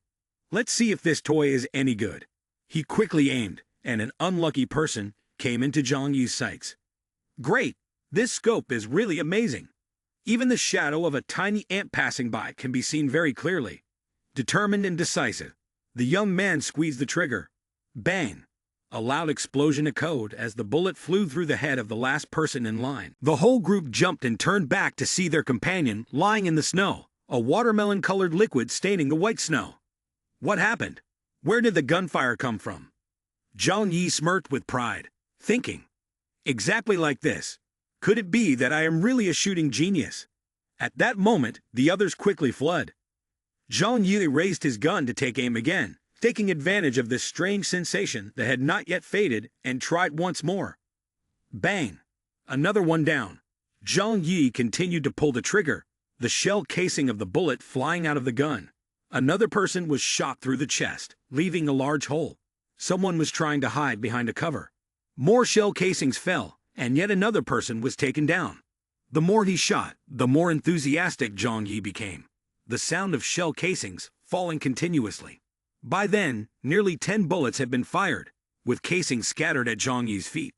Let's see if this toy is any good. He quickly aimed, and an unlucky person came into Zhang Yi's sights. Great! This scope is really amazing. Even the shadow of a tiny ant passing by can be seen very clearly. Determined and decisive, the young man squeezed the trigger. Bang! A loud explosion echoed as the bullet flew through the head of the last person in line. The whole group jumped and turned back to see their companion lying in the snow, a watermelon-colored liquid staining the white snow. What happened? Where did the gunfire come from? Zhang Yi smirked with pride, thinking, exactly like this. Could it be that I am really a shooting genius? At that moment, the others quickly fled. Zhang Yi raised his gun to take aim again, taking advantage of this strange sensation that had not yet faded, and tried once more. Bang! Another one down. Zhang Yi continued to pull the trigger, the shell casing of the bullet flying out of the gun. Another person was shot through the chest, leaving a large hole. Someone was trying to hide behind a cover. More shell casings fell, and yet another person was taken down. The more he shot, the more enthusiastic Zhang Yi became. The sound of shell casings falling continuously. By then, nearly 10 bullets had been fired, with casings scattered at Zhang Yi's feet.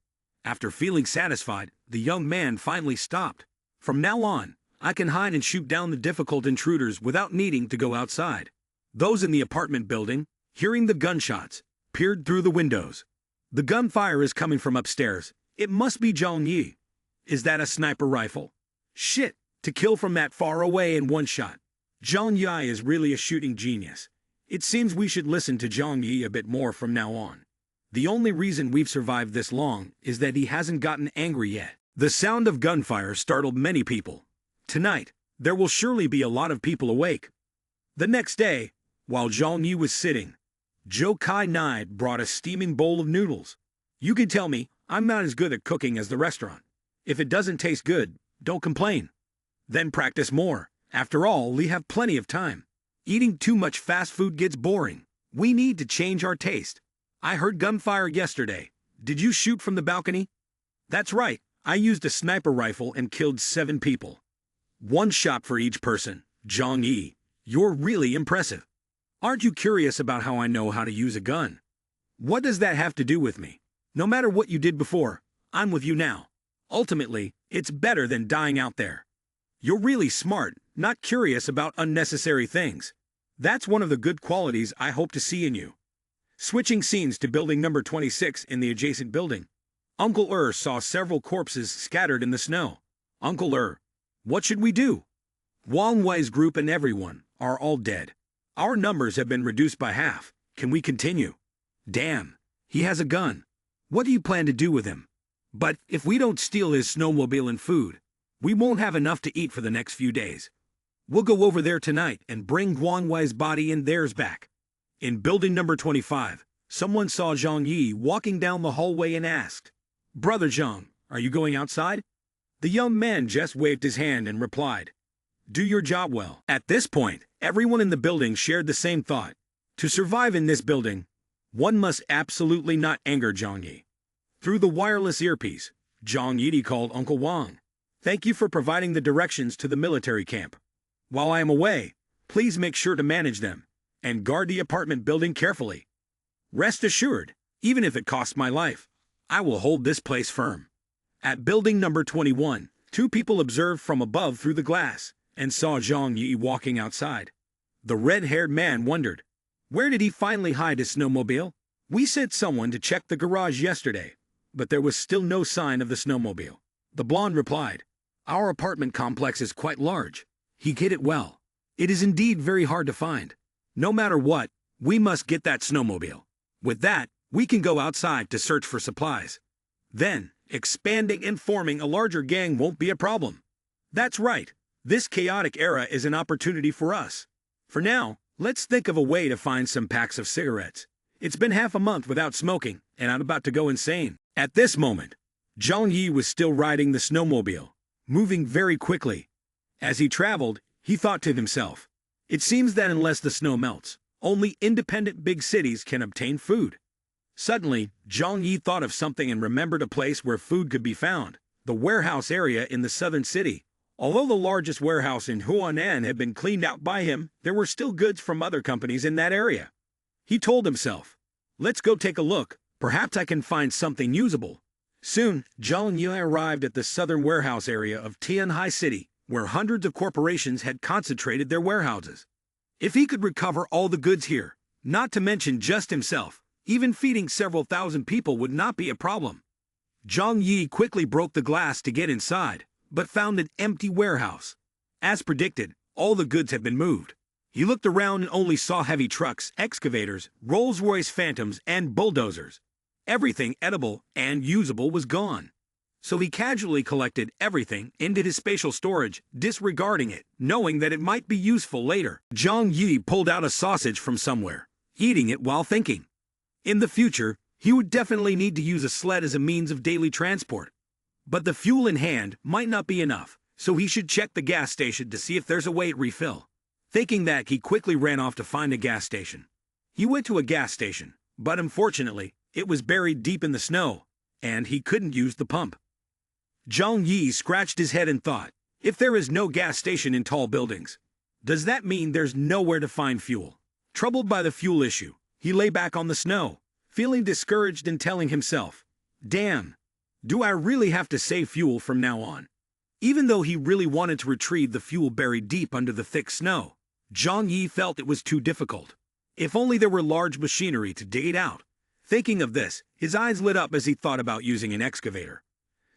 After feeling satisfied, the young man finally stopped. From now on, I can hide and shoot down the difficult intruders without needing to go outside. Those in the apartment building, hearing the gunshots, peered through the windows. The gunfire is coming from upstairs. It must be Zhang Yi. Is that a sniper rifle? Shit, to kill from that far away in one shot. Zhang Yi is really a shooting genius. It seems we should listen to Zhang Yi a bit more from now on. The only reason we've survived this long is that he hasn't gotten angry yet. The sound of gunfire startled many people. Tonight, there will surely be a lot of people awake. The next day, while Zhang Yi was sitting, Zhou Kai Nai brought a steaming bowl of noodles. You can tell me, I'm not as good at cooking as the restaurant. If it doesn't taste good, don't complain. Then practice more. After all, we have plenty of time. Eating too much fast food gets boring. We need to change our taste. I heard gunfire yesterday. Did you shoot from the balcony? That's right. I used a sniper rifle and killed 7 people. 1 shot for each person. Zhang Yi, you're really impressive. Aren't you curious about how I know how to use a gun? What does that have to do with me? No matter what you did before, I'm with you now. Ultimately, it's better than dying out there. You're really smart, not curious about unnecessary things. That's one of the good qualities I hope to see in you. Switching scenes to building number 26 in the adjacent building. Uncle saw several corpses scattered in the snow. Uncle what should we do? Wang Wei's group and everyone are all dead. Our numbers have been reduced by half. Can we continue? Damn, he has a gun. What do you plan to do with him? But if we don't steal his snowmobile and food, we won't have enough to eat for the next few days. We'll go over there tonight and bring Wang Wei's body and theirs back. In building number 25, someone saw Zhang Yi walking down the hallway and asked, "Brother Zhang, are you going outside?" The young man just waved his hand and replied, "Do your job well." At this point, everyone in the building shared the same thought. To survive in this building, one must absolutely not anger Zhang Yi. Through the wireless earpiece, Zhang Yi called Uncle Wang. "Thank you for providing the directions to the military camp. While I am away, please make sure to manage them and guard the apartment building carefully. Rest assured, even if it costs my life, I will hold this place firm." At building number 21, 2 people observed from above through the glass and saw Zhang Yi walking outside. The red-haired man wondered, where did he finally hide his snowmobile? We sent someone to check the garage yesterday, but there was still no sign of the snowmobile. The blonde replied, our apartment complex is quite large. He hid it well. It is indeed very hard to find. No matter what, we must get that snowmobile. With that, we can go outside to search for supplies. Then, expanding and forming a larger gang won't be a problem. That's right. This chaotic era is an opportunity for us. For now, let's think of a way to find some packs of cigarettes. It's been half a month without smoking, and I'm about to go insane. At this moment, Zhang Yi was still riding the snowmobile, moving very quickly. As he traveled, he thought to himself, it seems that unless the snow melts, only independent big cities can obtain food. Suddenly, Zhang Yi thought of something and remembered a place where food could be found, the warehouse area in the southern city. Although the largest warehouse in Huanan had been cleaned out by him, there were still goods from other companies in that area. He told himself, let's go take a look, perhaps I can find something usable. Soon, Zhang Yi arrived at the southern warehouse area of Tianhai City, where hundreds of corporations had concentrated their warehouses. If he could recover all the goods here, not to mention just himself, even feeding several thousand people would not be a problem. Zhang Yi quickly broke the glass to get inside, but found an empty warehouse. As predicted, all the goods had been moved. He looked around and only saw heavy trucks, excavators, Rolls-Royce Phantoms, and bulldozers. Everything edible and usable was gone. So he casually collected everything into his spatial storage, disregarding it, knowing that it might be useful later. Zhang Yi pulled out a sausage from somewhere, eating it while thinking. In the future, he would definitely need to use a sled as a means of daily transport. But the fuel in hand might not be enough, so he should check the gas station to see if there's a way to refill. Thinking that, he quickly ran off to find a gas station. He went to a gas station, but unfortunately, it was buried deep in the snow, and he couldn't use the pump. Zhang Yi scratched his head and thought, if there is no gas station in tall buildings, does that mean there's nowhere to find fuel? Troubled by the fuel issue, he lay back on the snow, feeling discouraged and telling himself, damn, do I really have to save fuel from now on? Even though he really wanted to retrieve the fuel buried deep under the thick snow, Zhang Yi felt it was too difficult. If only there were large machinery to dig it out. Thinking of this, his eyes lit up as he thought about using an excavator.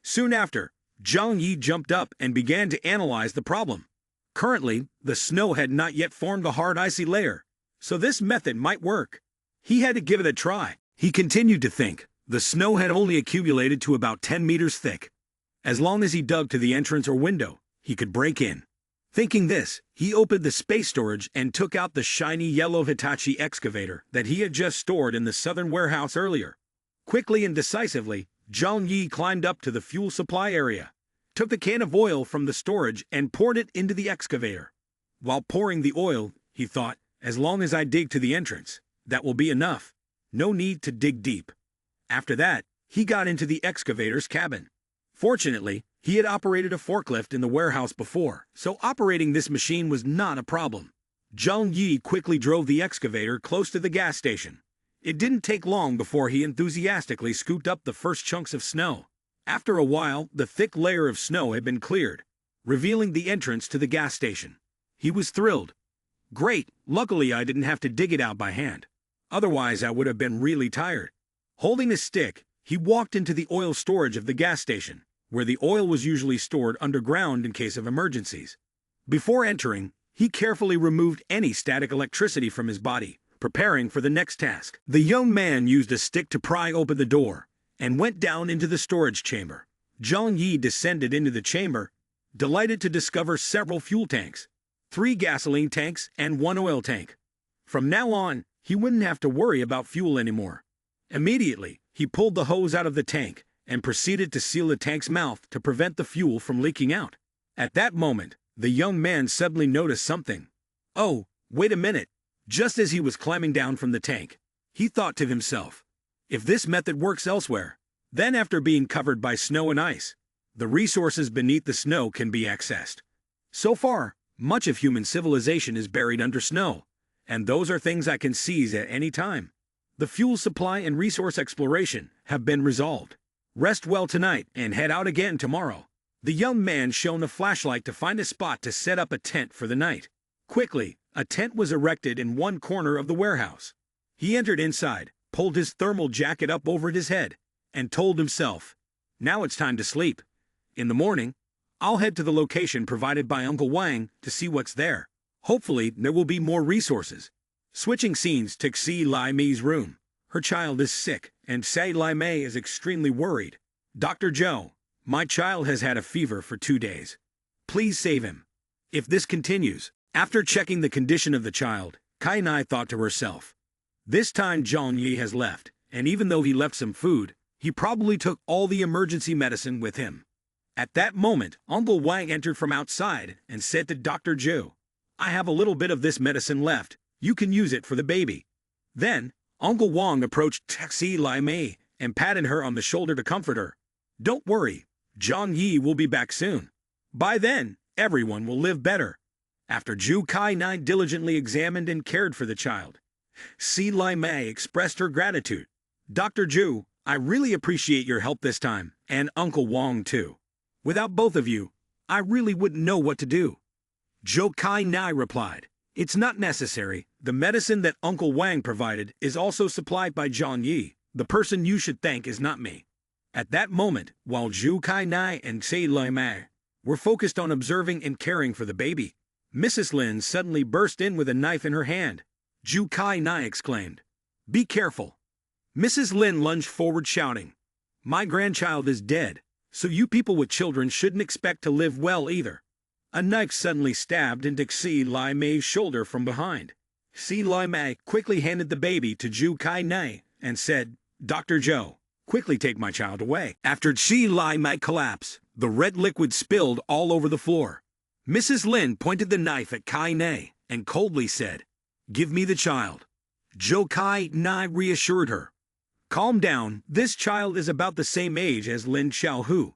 Soon after, Zhang Yi jumped up and began to analyze the problem. Currently, the snow had not yet formed a hard icy layer, so this method might work. He had to give it a try. He continued to think. The snow had only accumulated to about 10 meters thick. As long as he dug to the entrance or window, he could break in. Thinking this, he opened the space storage and took out the shiny yellow Hitachi excavator that he had just stored in the southern warehouse earlier. Quickly and decisively, Zhang Yi climbed up to the fuel supply area, took the can of oil from the storage and poured it into the excavator. While pouring the oil, he thought, as long as I dig to the entrance, that will be enough. No need to dig deep. After that, he got into the excavator's cabin. Fortunately, he had operated a forklift in the warehouse before, so operating this machine was not a problem. Zhang Yi quickly drove the excavator close to the gas station. It didn't take long before he enthusiastically scooped up the first chunks of snow. After a while, the thick layer of snow had been cleared, revealing the entrance to the gas station. He was thrilled. Great, luckily I didn't have to dig it out by hand. Otherwise I would have been really tired. Holding a stick, he walked into the oil storage of the gas station, where the oil was usually stored underground in case of emergencies. Before entering, he carefully removed any static electricity from his body, preparing for the next task. The young man used a stick to pry open the door, and went down into the storage chamber. Zhang Yi descended into the chamber, delighted to discover several fuel tanks, 3 gasoline tanks and 1 oil tank. From now on, he wouldn't have to worry about fuel anymore. Immediately, he pulled the hose out of the tank and proceeded to seal the tank's mouth to prevent the fuel from leaking out. At that moment, the young man suddenly noticed something. Oh, wait a minute. Just as he was climbing down from the tank, he thought to himself, if this method works elsewhere, then after being covered by snow and ice, the resources beneath the snow can be accessed. So far, much of human civilization is buried under snow, and those are things I can seize at any time. The fuel supply and resource exploration have been resolved. Rest well tonight and head out again tomorrow. The young man shone a flashlight to find a spot to set up a tent for the night. Quickly, a tent was erected in one corner of the warehouse. He entered inside, pulled his thermal jacket up over his head, and told himself, "Now it's time to sleep. In the morning, I'll head to the location provided by Uncle Wang to see what's there. Hopefully, there will be more resources." Switching scenes to Xi Lai Mei's room. Her child is sick, and Xi Lai Mei is extremely worried. "Dr. Zhou, my child has had a fever for 2 days. Please save him. If this continues..." After checking the condition of the child, Kai Nai thought to herself, "This time Zhang Yi has left, and even though he left some food, he probably took all the emergency medicine with him." At that moment, Uncle Wang entered from outside and said to Dr. Zhou, "I have a little bit of this medicine left. You can use it for the baby." Then, Uncle Wang approached Xi Lai Mei and patted her on the shoulder to comfort her. "Don't worry, Zhang Yi will be back soon. By then, everyone will live better." After Zhu Kai Nai diligently examined and cared for the child, Xi Lai Mei expressed her gratitude. "Dr. Zhu, I really appreciate your help this time, and Uncle Wang too. Without both of you, I really wouldn't know what to do." Zhou Kai Nai replied, "It's not necessary. The medicine that Uncle Wang provided is also supplied by Zhang Yi. The person you should thank is not me." At that moment, while Zhu Kai Nai and Xi Lai Mei were focused on observing and caring for the baby, Mrs. Lin suddenly burst in with a knife in her hand. Zhu Kai Nai exclaimed, "Be careful." Mrs. Lin lunged forward shouting, "My grandchild is dead, so you people with children shouldn't expect to live well either." A knife suddenly stabbed into Xi Lai Mei's shoulder from behind. Xi Lai Mei quickly handed the baby to Zhu Kai Nai and said, "Dr. Zhou, quickly take my child away." After Xi Lai Mei collapsed, the red liquid spilled all over the floor. Mrs. Lin pointed the knife at Kai Nai and coldly said, "Give me the child." Zhou Kai Nai reassured her, "Calm down, this child is about the same age as Lin Xiaohu."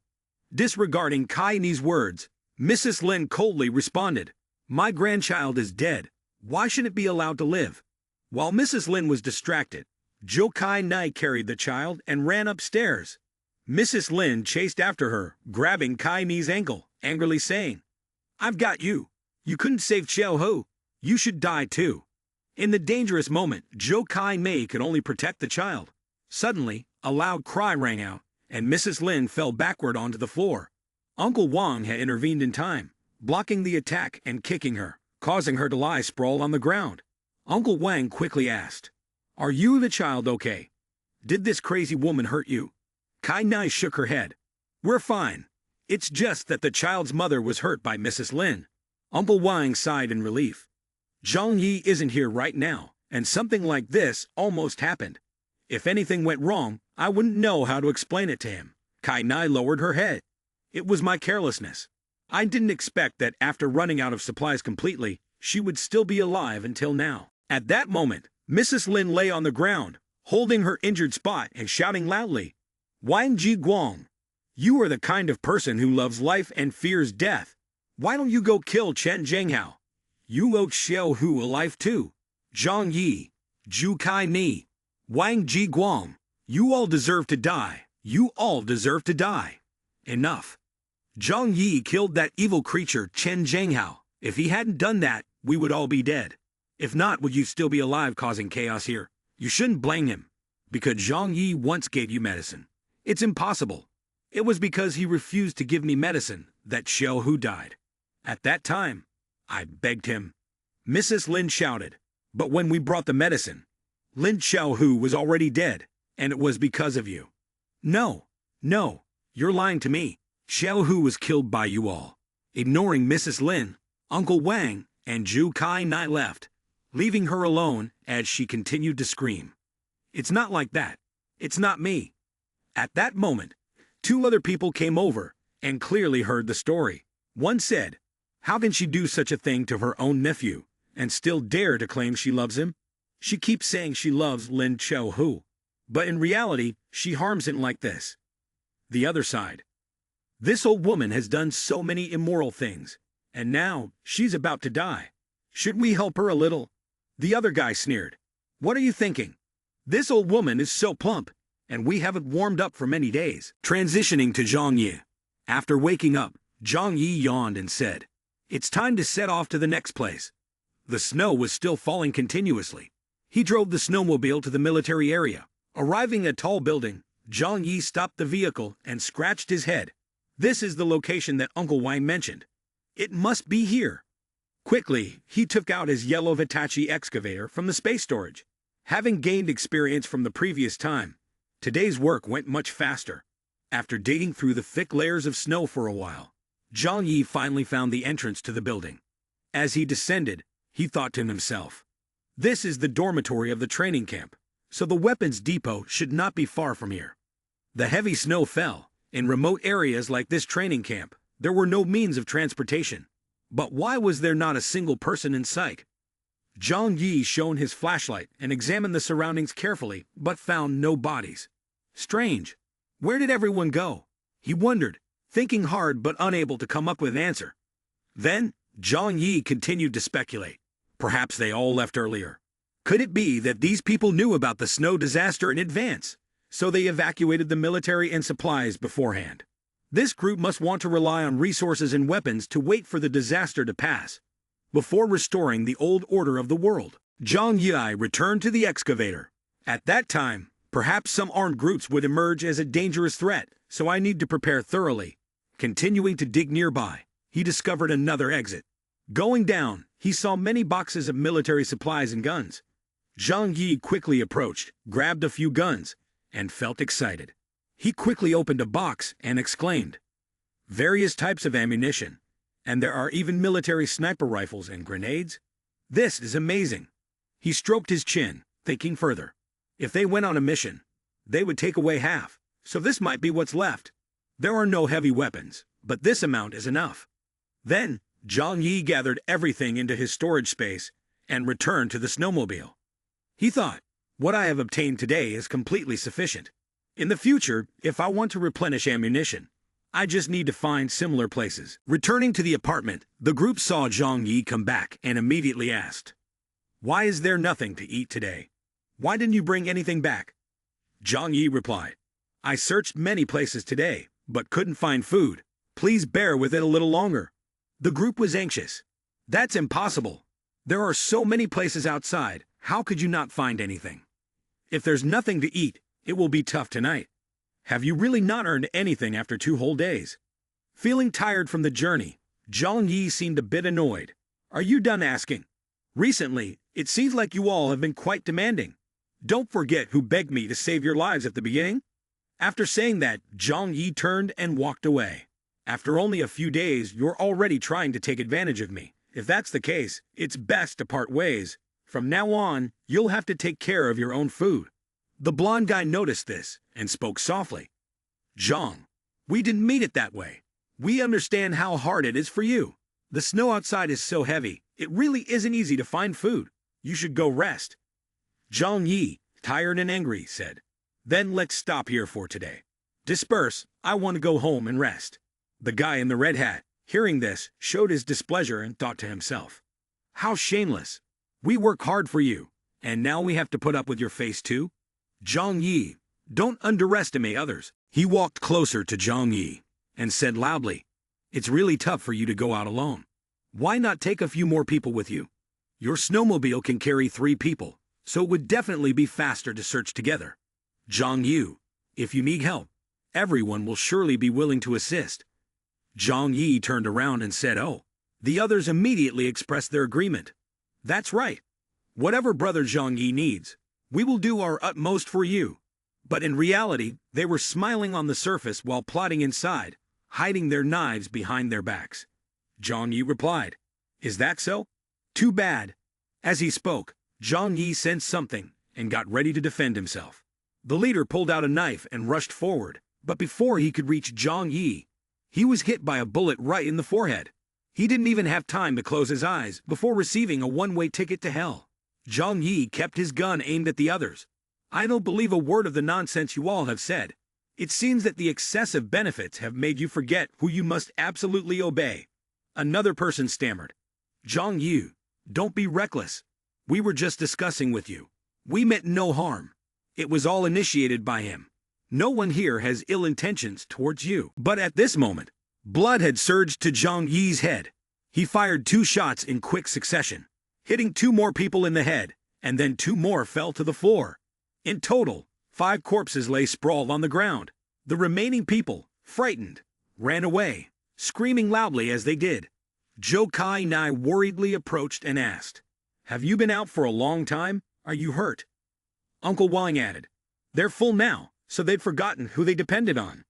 Disregarding Kai Nai's words, Mrs. Lin coldly responded, "My grandchild is dead. Why should it be allowed to live?" While Mrs. Lin was distracted, Zhou Kai Nai carried the child and ran upstairs. Mrs. Lin chased after her, grabbing Kai Nai's ankle, angrily saying, "I've got you. You couldn't save Xiaohu. You should die too." In the dangerous moment, Zhou Kai Mei could only protect the child. Suddenly, a loud cry rang out, and Mrs. Lin fell backward onto the floor. Uncle Wang had intervened in time, blocking the attack and kicking her, causing her to lie sprawled on the ground. Uncle Wang quickly asked, "Are you the child okay? Did this crazy woman hurt you?" Kai Nai shook her head. "We're fine. It's just that the child's mother was hurt by Mrs. Lin." Uncle Wang sighed in relief. "Zhang Yi isn't here right now, and something like this almost happened. If anything went wrong, I wouldn't know how to explain it to him." Kai Nai lowered her head. "It was my carelessness. I didn't expect that after running out of supplies completely, she would still be alive until now." At that moment, Mrs. Lin lay on the ground, holding her injured spot and shouting loudly, "Wang Ji Guang, you are the kind of person who loves life and fears death. Why don't you go kill Chen Zhenghao? You owe Xiaohu a life too. Zhang Yi, Zhu Kai Ni, Wang Ji Guang, you all deserve to die. You all deserve to die. Enough. Zhang Yi killed that evil creature Chen Zhenghao. If he hadn't done that, we would all be dead. If not, would you still be alive causing chaos here? You shouldn't blame him, because Zhang Yi once gave you medicine. It's impossible. It was because he refused to give me medicine that Xiaohu died. At that time, I begged him." Mrs. Lin shouted, "But when we brought the medicine, Lin Xiaohu was already dead, and it was because of you." No, you're lying to me. Xiaohu was killed by you all." Ignoring Mrs. Lin, Uncle Wang and Zhu Kai Nai left, leaving her alone as she continued to scream, "It's not like that. It's not me." At that moment, 2 other people came over and clearly heard the story. One said, "How can she do such a thing to her own nephew and still dare to claim she loves him? She keeps saying she loves Lin Xiaohu, but in reality, she harms him like this." The other side, "This old woman has done so many immoral things, and now she's about to die. Should we help her a little?" The other guy sneered, "What are you thinking? This old woman is so plump, and we haven't warmed up for many days." Transitioning to Zhang Yi. After waking up, Zhang Yi yawned and said, "It's time to set off to the next place." The snow was still falling continuously. He drove the snowmobile to the military area. Arriving at a tall building, Zhang Yi stopped the vehicle and scratched his head. "This is the location that Uncle Wang mentioned. It must be here." Quickly, he took out his yellow Hitachi excavator from the space storage. Having gained experience from the previous time, today's work went much faster. After digging through the thick layers of snow for a while, Zhang Yi finally found the entrance to the building. As he descended, he thought to himself, "This is the dormitory of the training camp, so the weapons depot should not be far from here." The heavy snow fell. In remote areas like this training camp, there were no means of transportation. But why was there not a single person in sight? Zhang Yi shone his flashlight and examined the surroundings carefully, but found no bodies. Strange. Where did everyone go? He wondered, thinking hard but unable to come up with an answer. Then, Zhang Yi continued to speculate. Perhaps they all left earlier. Could it be that these people knew about the snow disaster in advance, so they evacuated the military and supplies beforehand? This group must want to rely on resources and weapons to wait for the disaster to pass, before restoring the old order of the world. Zhang Yi returned to the excavator. At that time, perhaps some armed groups would emerge as a dangerous threat, so I need to prepare thoroughly. Continuing to dig nearby, he discovered another exit. Going down, he saw many boxes of military supplies and guns. Zhang Yi quickly approached, grabbed a few guns, and felt excited. He quickly opened a box and exclaimed, "Various types of ammunition, and there are even military sniper rifles and grenades? This is amazing." He stroked his chin, thinking further. If they went on a mission, they would take away half, so this might be what's left. There are no heavy weapons, but this amount is enough. Then, Zhang Yi gathered everything into his storage space and returned to the snowmobile. He thought, "What I have obtained today is completely sufficient. In the future, if I want to replenish ammunition, I just need to find similar places." Returning to the apartment, the group saw Zhang Yi come back and immediately asked, "Why is there nothing to eat today? Why didn't you bring anything back?" Zhang Yi replied, "I searched many places today, but couldn't find food. Please bear with it a little longer." The group was anxious. "That's impossible. There are so many places outside, how could you not find anything? If there's nothing to eat, it will be tough tonight. Have you really not earned anything after 2 whole days?" Feeling tired from the journey, Zhang Yi seemed a bit annoyed. "Are you done asking? Recently, it seems like you all have been quite demanding. Don't forget who begged me to save your lives at the beginning." After saying that, Zhang Yi turned and walked away. "After only a few days, you're already trying to take advantage of me. If that's the case, it's best to part ways. From now on, you'll have to take care of your own food." The blonde guy noticed this and spoke softly. "Zhang, we didn't mean it that way. We understand how hard it is for you. The snow outside is so heavy, it really isn't easy to find food. You should go rest." Zhang Yi, tired and angry, said, "Then let's stop here for today. Disperse, I want to go home and rest." The guy in the red hat, hearing this, showed his displeasure and thought to himself, "How shameless. We work hard for you, and now we have to put up with your face too? Zhang Yi, don't underestimate others." He walked closer to Zhang Yi and said loudly, "It's really tough for you to go out alone. Why not take a few more people with you? Your snowmobile can carry 3 people, so it would definitely be faster to search together. Zhang Yi, if you need help, everyone will surely be willing to assist." Zhang Yi turned around and said, "Oh." The others immediately expressed their agreement. "That's right. Whatever Brother Zhang Yi needs, we will do our utmost for you." But in reality, they were smiling on the surface while plotting inside, hiding their knives behind their backs. Zhang Yi replied, "Is that so? Too bad." As he spoke, Zhang Yi sensed something and got ready to defend himself. The leader pulled out a knife and rushed forward, but before he could reach Zhang Yi, he was hit by a bullet right in the forehead. He didn't even have time to close his eyes before receiving a one-way ticket to hell. Zhang Yi kept his gun aimed at the others. "I don't believe a word of the nonsense you all have said. It seems that the excessive benefits have made you forget who you must absolutely obey." Another person stammered, "Zhang Yi, don't be reckless. We were just discussing with you. We meant no harm. It was all initiated by him. No one here has ill intentions towards you." But at this moment, Blood had surged to Zhang Yi's head. He fired 2 shots in quick succession, hitting 2 more people in the head, and then 2 more fell to the floor. In total, 5 corpses lay sprawled on the ground. The remaining people, frightened, ran away, screaming loudly as they did. Zhou Kai Nai worriedly approached and asked, "Have you been out for a long time? Are you hurt?" Uncle Wang added, "They're full now, so they'd forgotten who they depended on."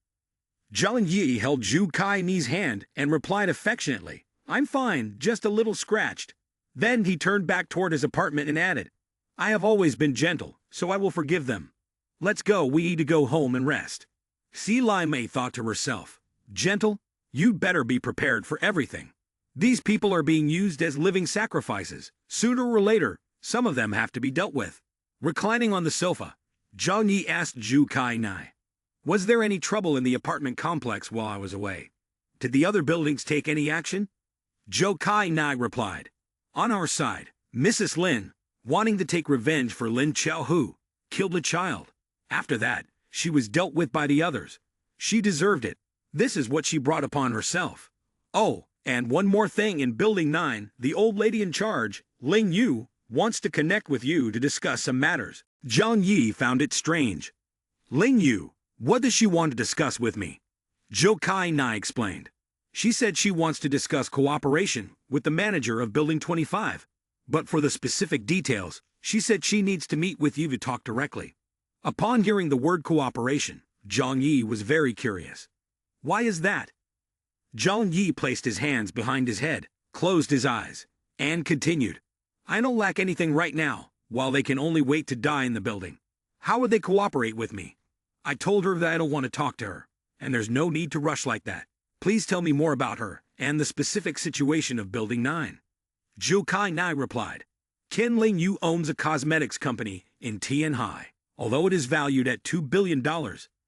Zhang Yi held Zhou Kai Ni's hand and replied affectionately, "I'm fine, just a little scratched." Then he turned back toward his apartment and added, "I have always been gentle, so I will forgive them. Let's go, we need to go home and rest." Si Lai Mei thought to herself, "Gentle? You'd better be prepared for everything. These people are being used as living sacrifices. Sooner or later, some of them have to be dealt with." Reclining on the sofa, Zhang Yi asked Zhou Kai Nai, "Was there any trouble in the apartment complex while I was away? Did the other buildings take any action?" Zhou Kai Nai replied, "On our side, Mrs. Lin, wanting to take revenge for Lin Xiaohu, killed a child. After that, she was dealt with by the others. She deserved it. This is what she brought upon herself. Oh, and one more thing, in Building 9, the old lady in charge, Ling Yu, wants to connect with you to discuss some matters." Zhang Yi found it strange. "Ling Yu, what does she want to discuss with me?" Zhou Kai Nai explained. "She said she wants to discuss cooperation with the manager of Building 25. But for the specific details, she said she needs to meet with you to talk directly." Upon hearing the word cooperation, Zhang Yi was very curious. "Why is that?" Zhang Yi placed his hands behind his head, closed his eyes, and continued, "I don't lack anything right now, while they can only wait to die in the building. How would they cooperate with me? I told her that I don't want to talk to her, and there's no need to rush like that. Please tell me more about her and the specific situation of Building 9. Zhou Kai Nai replied, "Ken Ling Yu owns a cosmetics company in Tianhai. Although it is valued at $2 billion,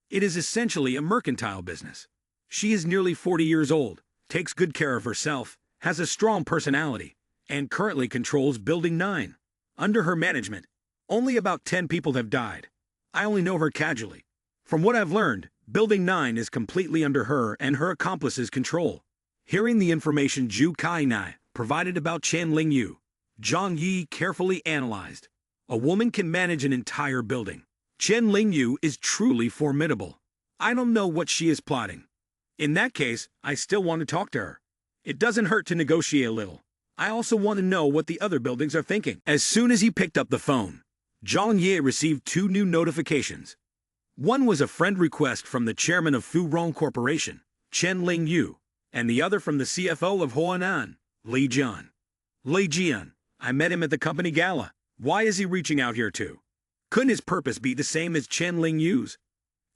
it is essentially a mercantile business. She is nearly 40 years old, takes good care of herself, has a strong personality, and currently controls Building 9. Under her management, only about 10 people have died. I only know her casually. From what I've learned, Building 9 is completely under her and her accomplices' control." Hearing the information Zhou Kai Nai provided about Chen Ling Yu, Zhang Yi carefully analyzed. A woman can manage an entire building. Chen Ling Yu is truly formidable. I don't know what she is plotting. In that case, I still want to talk to her. It doesn't hurt to negotiate a little. I also want to know what the other buildings are thinking. As soon as he picked up the phone, Zhang Yi received 2 new notifications. One was a friend request from the chairman of Furong Corporation, Chen Ling Yu, and the other from the CFO of Huanan, Li Jian. "Li Jian, I met him at the company gala. Why is he reaching out here too? Couldn't his purpose be the same as Chen Ling Yu's?"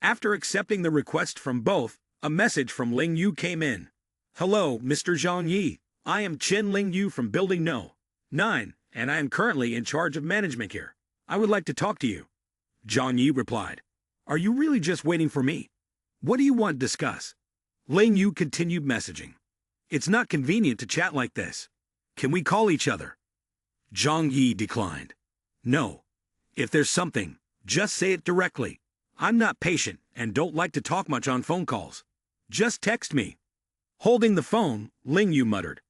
After accepting the request from both, a message from Ling Yu came in. "Hello, Mr. Zhang Yi. I am Chen Ling Yu from Building No. 9, and I am currently in charge of management here. I would like to talk to you." Zhang Yi replied, "Are you really just waiting for me? What do you want to discuss?" Ling Yu continued messaging. "It's not convenient to chat like this. Can we call each other?" Zhang Yi declined. "No. If there's something, just say it directly. I'm not patient and don't like to talk much on phone calls. Just text me." Holding the phone, Ling Yu muttered,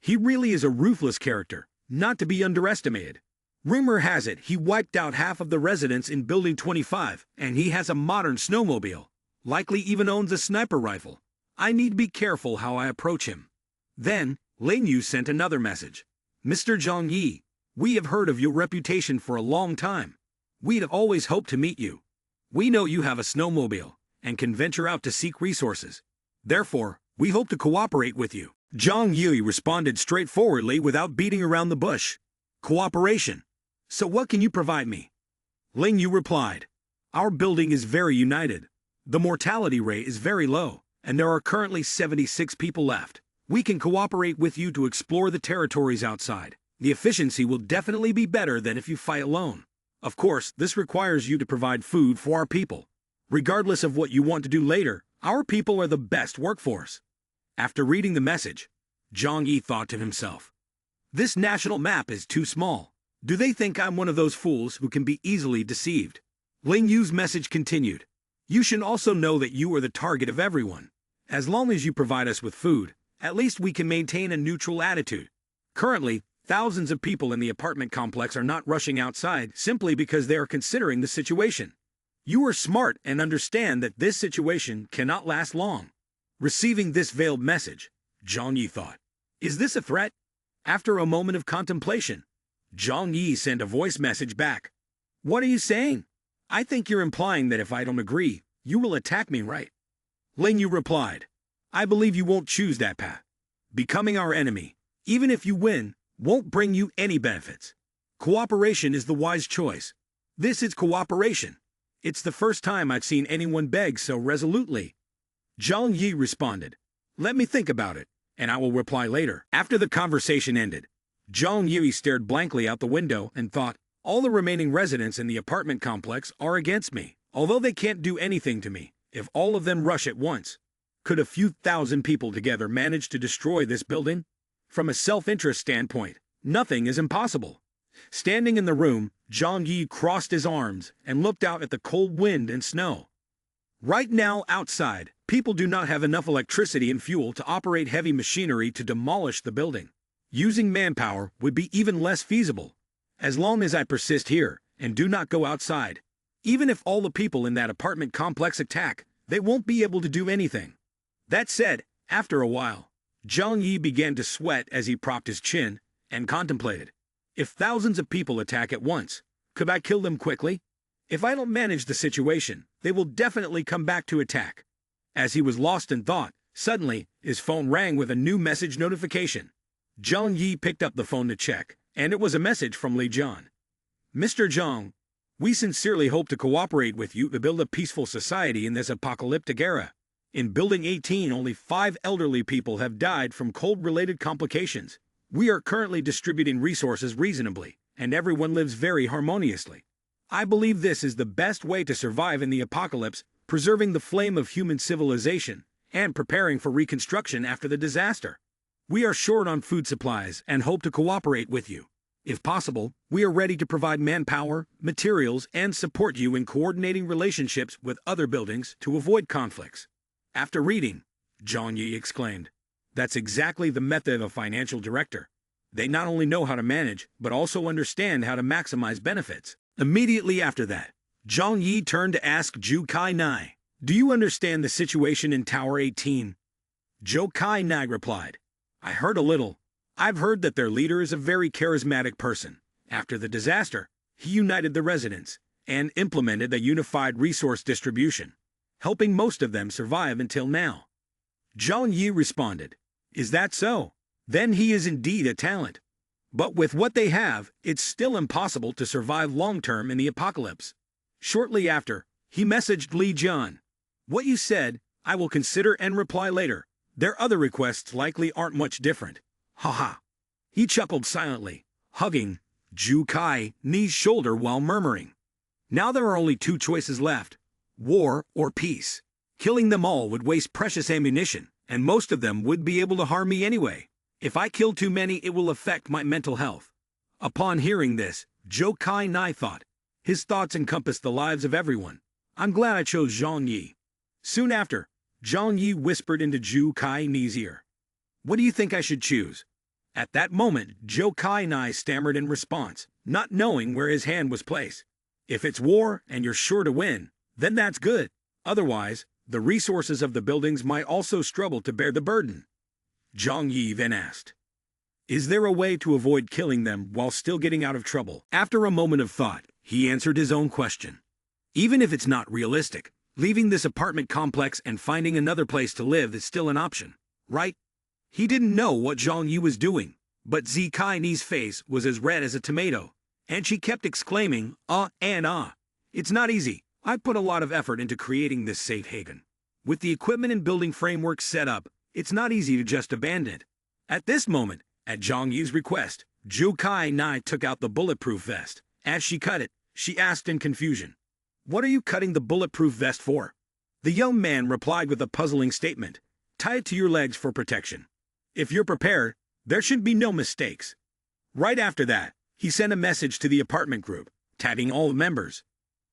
"He really is a ruthless character, not to be underestimated. Rumor has it he wiped out half of the residents in Building 25, and he has a modern snowmobile. Likely even owns a sniper rifle. I need to be careful how I approach him." Then, Ling Yu sent another message. "Mr. Zhang Yi, we have heard of your reputation for a long time. We'd always hoped to meet you. We know you have a snowmobile and can venture out to seek resources. Therefore, we hope to cooperate with you." Zhang Yi responded straightforwardly without beating around the bush. "Cooperation. So what can you provide me?" Ling Yu replied, "Our building is very united. The mortality rate is very low, and there are currently 76 people left. We can cooperate with you to explore the territories outside. The efficiency will definitely be better than if you fight alone. Of course, this requires you to provide food for our people. Regardless of what you want to do later, our people are the best workforce." After reading the message, Zhang Yi thought to himself, "This national map is too small. Do they think I'm one of those fools who can be easily deceived?" Ling Yu's message continued, "You should also know that you are the target of everyone. As long as you provide us with food, at least we can maintain a neutral attitude. Currently, thousands of people in the apartment complex are not rushing outside simply because they are considering the situation. You are smart and understand that this situation cannot last long. Receiving this veiled message, Zhang Yi thought, is this a threat? After a moment of contemplation, Zhang Yi sent a voice message back. What are you saying? I think you're implying that if I don't agree, you will attack me, right? Ling Yu replied, I believe you won't choose that path. Becoming our enemy, even if you win, won't bring you any benefits. Cooperation is the wise choice. This is cooperation. It's the first time I've seen anyone beg so resolutely. Zhang Yi responded, let me think about it, and I will reply later. After the conversation ended, Zhang Yi stared blankly out the window and thought, all the remaining residents in the apartment complex are against me, although they can't do anything to me. If all of them rush at once, could a few thousand people together manage to destroy this building? From a self-interest standpoint, nothing is impossible. Standing in the room, Zhang Yi crossed his arms and looked out at the cold wind and snow. Right now, outside, people do not have enough electricity and fuel to operate heavy machinery to demolish the building. Using manpower would be even less feasible. As long as I persist here and do not go outside, even if all the people in that apartment complex attack, they won't be able to do anything. That said, after a while, Zhang Yi began to sweat as he propped his chin and contemplated. If thousands of people attack at once, could I kill them quickly? If I don't manage the situation, they will definitely come back to attack. As he was lost in thought, suddenly, his phone rang with a new message notification. Zhang Yi picked up the phone to check, and it was a message from Li Jian. Mr. Zhang, we sincerely hope to cooperate with you to build a peaceful society in this apocalyptic era. In Building 18, only 5 elderly people have died from cold-related complications. We are currently distributing resources reasonably, and everyone lives very harmoniously. I believe this is the best way to survive in the apocalypse, preserving the flame of human civilization, and preparing for reconstruction after the disaster. We are short on food supplies and hope to cooperate with you. If possible, we are ready to provide manpower, materials, and support you in coordinating relationships with other buildings to avoid conflicts. After reading, Zhang Yi exclaimed, that's exactly the method of a financial director. They not only know how to manage, but also understand how to maximize benefits. Immediately after that, Zhang Yi turned to ask Zhu Kai Nai, do you understand the situation in Tower 18? Zhou Kai Nai replied, I heard a little. I've heard that their leader is a very charismatic person. After the disaster, he united the residents and implemented a unified resource distribution, helping most of them survive until now. Zhang Yi responded, is that so? Then he is indeed a talent. But with what they have, it's still impossible to survive long-term in the apocalypse. Shortly after, he messaged Li Jian. What you said, I will consider and reply later. Their other requests likely aren't much different. Haha. He chuckled silently, hugging Zhu Kai Ni's shoulder while murmuring. Now there are only 2 choices left, war or peace. Killing them all would waste precious ammunition, and most of them would be able to harm me anyway. If I kill too many, it will affect my mental health. Upon hearing this, Zhou Kai Nai thought. His thoughts encompassed the lives of everyone. I'm glad I chose Zhang Yi. Soon after, Zhang Yi whispered into Zhu Kai Ni's ear. What do you think I should choose? At that moment, Zhou Kai Nai stammered in response, not knowing where his hand was placed. If it's war and you're sure to win, then that's good. Otherwise, the resources of the buildings might also struggle to bear the burden. Zhang Yi then asked, is there a way to avoid killing them while still getting out of trouble? After a moment of thought, he answered his own question. Even if it's not realistic, leaving this apartment complex and finding another place to live is still an option, right? He didn't know what Zhang Yi was doing, but Zhi Kai Ni's face was as red as a tomato, and she kept exclaiming, and It's not easy. I put a lot of effort into creating this safe haven. With the equipment and building framework set up, it's not easy to just abandon it. At this moment, at Zhang Yi's request, Zhu Kai Nai took out the bulletproof vest. As she cut it, she asked in confusion, what are you cutting the bulletproof vest for? The young man replied with a puzzling statement, tie it to your legs for protection. If you're prepared, there should be no mistakes. Right after that, he sent a message to the apartment group, tagging all the members.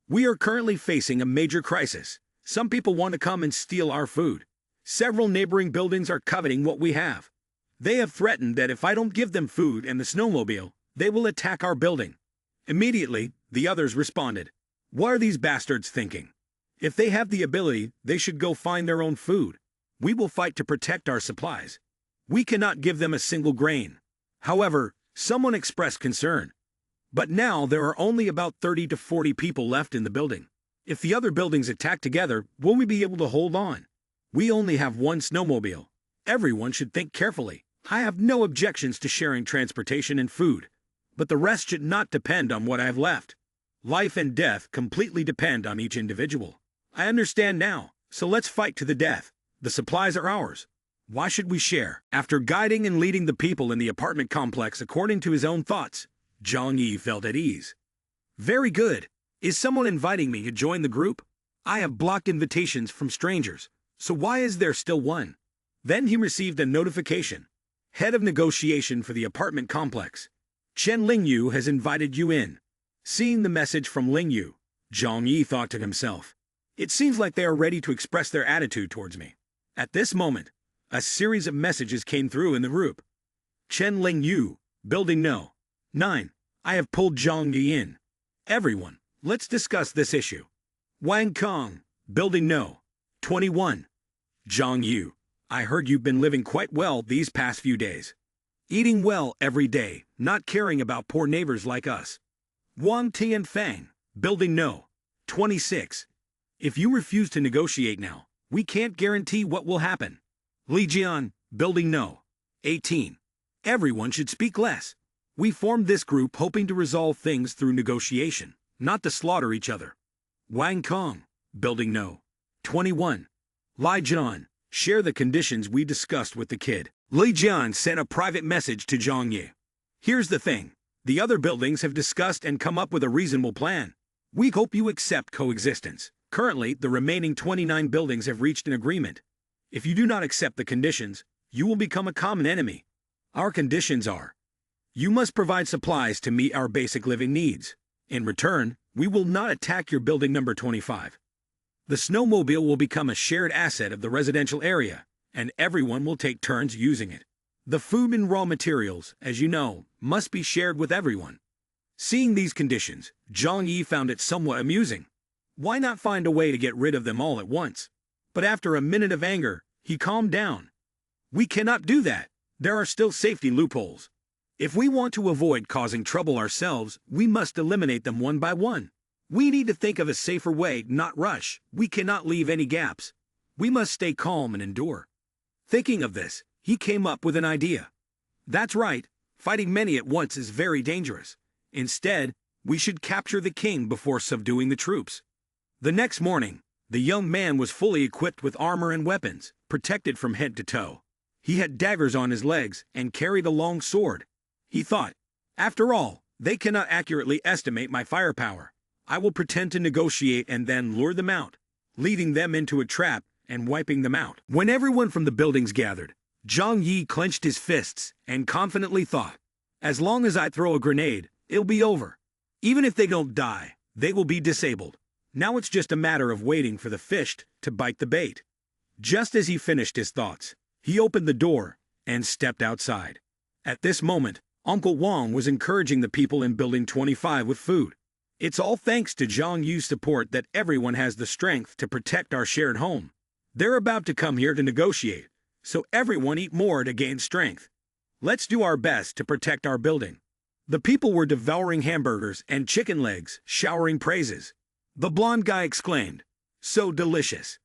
We are currently facing a major crisis. Some people want to come and steal our food. Several neighboring buildings are coveting what we have. They have threatened that if I don't give them food and the snowmobile, they will attack our building. Immediately, the others responded. What are these bastards thinking? If they have the ability, they should go find their own food. We will fight to protect our supplies. We cannot give them a single grain. However, someone expressed concern. But now there are only about 30 to 40 people left in the building. If the other buildings attack together, will we be able to hold on? We only have one snowmobile. Everyone should think carefully. I have no objections to sharing transportation and food, but the rest should not depend on what I have left. Life and death completely depend on each individual. I understand now, so let's fight to the death. The supplies are ours. Why should we share? After guiding and leading the people in the apartment complex according to his own thoughts, Zhang Yi felt at ease. Very good. Is someone inviting me to join the group? I have blocked invitations from strangers, so why is there still one? Then he received a notification. Head of negotiation for the apartment complex. Chen Lingyu has invited you in. Seeing the message from Lingyu, Zhang Yi thought to himself. It seems like they are ready to express their attitude towards me. At this moment, a series of messages came through in the group. Chen Lingyu, Building No. 9. I have pulled Zhang Yi in. Everyone, let's discuss this issue. Wang Kong, Building No. 21. Zhang Yu, I heard you've been living quite well these past few days. Eating well every day, not caring about poor neighbors like us. Wang Tianfang, Building No. 26. If you refuse to negotiate now, we can't guarantee what will happen. Li Jian, Building No. 18. Everyone should speak less. We formed this group hoping to resolve things through negotiation, not to slaughter each other. Wang Kong, Building No. 21. Li Jian, share the conditions we discussed with the kid. Li Jian sent a private message to Zhang Yi. Here's the thing. The other buildings have discussed and come up with a reasonable plan. We hope you accept coexistence. Currently, the remaining 29 buildings have reached an agreement. If you do not accept the conditions, you will become a common enemy. Our conditions are: you must provide supplies to meet our basic living needs. In return, we will not attack your building number 25. The snowmobile will become a shared asset of the residential area, and everyone will take turns using it. The food and raw materials, as you know, must be shared with everyone. Seeing these conditions, Zhang Yi found it somewhat amusing. Why not find a way to get rid of them all at once? But after a minute of anger, he calmed down. We cannot do that. There are still safety loopholes. If we want to avoid causing trouble ourselves, we must eliminate them one by one. We need to think of a safer way, not rush. We cannot leave any gaps. We must stay calm and endure. Thinking of this, he came up with an idea. That's right, fighting many at once is very dangerous. Instead, we should capture the king before subduing the troops. The next morning, the young man was fully equipped with armor and weapons, protected from head to toe. He had daggers on his legs and carried a long sword. He thought, after all, they cannot accurately estimate my firepower. I will pretend to negotiate and then lure them out, leading them into a trap and wiping them out. When everyone from the buildings gathered, Zhang Yi clenched his fists and confidently thought, as long as I throw a grenade, it'll be over. Even if they don't die, they will be disabled. Now it's just a matter of waiting for the fish to bite the bait. Just as he finished his thoughts, he opened the door and stepped outside. At this moment, Uncle Wang was encouraging the people in Building 25 with food. It's all thanks to Zhang Yu's support that everyone has the strength to protect our shared home. They're about to come here to negotiate, so everyone eat more to gain strength. Let's do our best to protect our building. The people were devouring hamburgers and chicken legs, showering praises. The blonde guy exclaimed, "So delicious."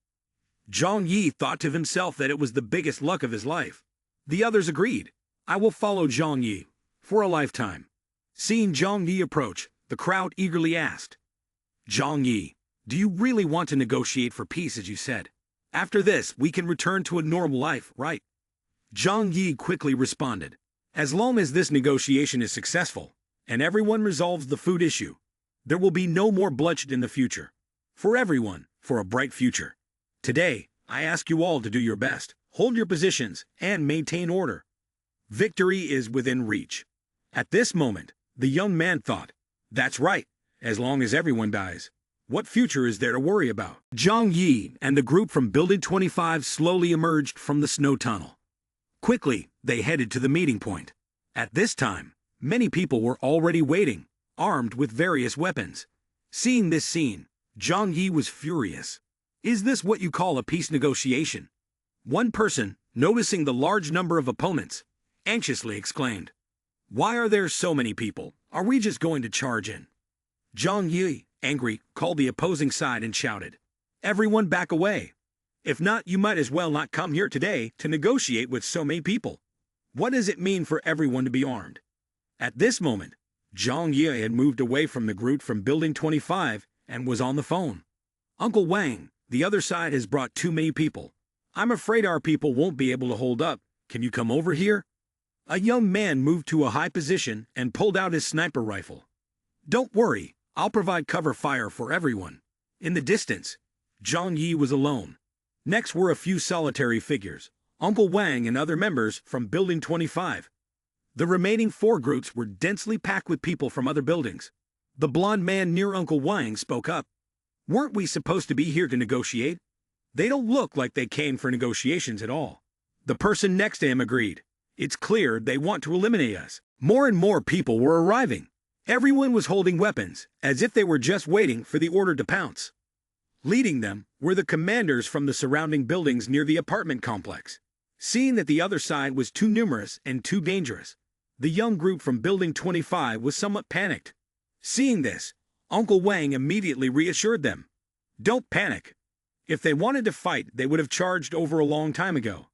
Zhang Yi thought to himself that it was the biggest luck of his life. The others agreed. I will follow Zhang Yi for a lifetime. Seeing Zhang Yi approach, the crowd eagerly asked, Zhang Yi, do you really want to negotiate for peace as you said? After this, we can return to a normal life, right? Zhang Yi quickly responded, as long as this negotiation is successful, and everyone resolves the food issue, there will be no more bloodshed in the future. For everyone, for a bright future. Today, I ask you all to do your best, hold your positions, and maintain order. Victory is within reach. At this moment, the young man thought, that's right, as long as everyone dies, What future is there to worry about? Zhang Yi and the group from Building 25 slowly emerged from the snow tunnel. Quickly, they headed to the meeting point. At this time, many people were already waiting, armed with various weapons. Seeing this scene, Zhang Yi was furious. Is this what you call a peace negotiation? One person, noticing the large number of opponents, anxiously exclaimed, "Why are there so many people? Are we just going to charge in?" Zhang Yi, angry, called the opposing side and shouted, "Everyone back away. If not, you might as well not come here today to negotiate with so many people. What does it mean for everyone to be armed?" At this moment, Zhang Yi had moved away from the group from Building 25 and was on the phone. "Uncle Wang, the other side has brought too many people. I'm afraid our people won't be able to hold up. Can you come over here?" A young man moved to a high position and pulled out his sniper rifle. "Don't worry, I'll provide cover fire for everyone." In the distance, Zhang Yi was alone. Next were a few solitary figures, Uncle Wang and other members from Building 25. The remaining 4 groups were densely packed with people from other buildings. The blond man near Uncle Wang spoke up. "Weren't we supposed to be here to negotiate? They don't look like they came for negotiations at all." The person next to him agreed. "It's clear they want to eliminate us." More and more people were arriving. Everyone was holding weapons, as if they were just waiting for the order to pounce. Leading them were the commanders from the surrounding buildings near the apartment complex. Seeing that the other side was too numerous and too dangerous, the young group from Building 25 was somewhat panicked. Seeing this, Uncle Wang immediately reassured them. "Don't panic. If they wanted to fight, they would have charged over a long time ago.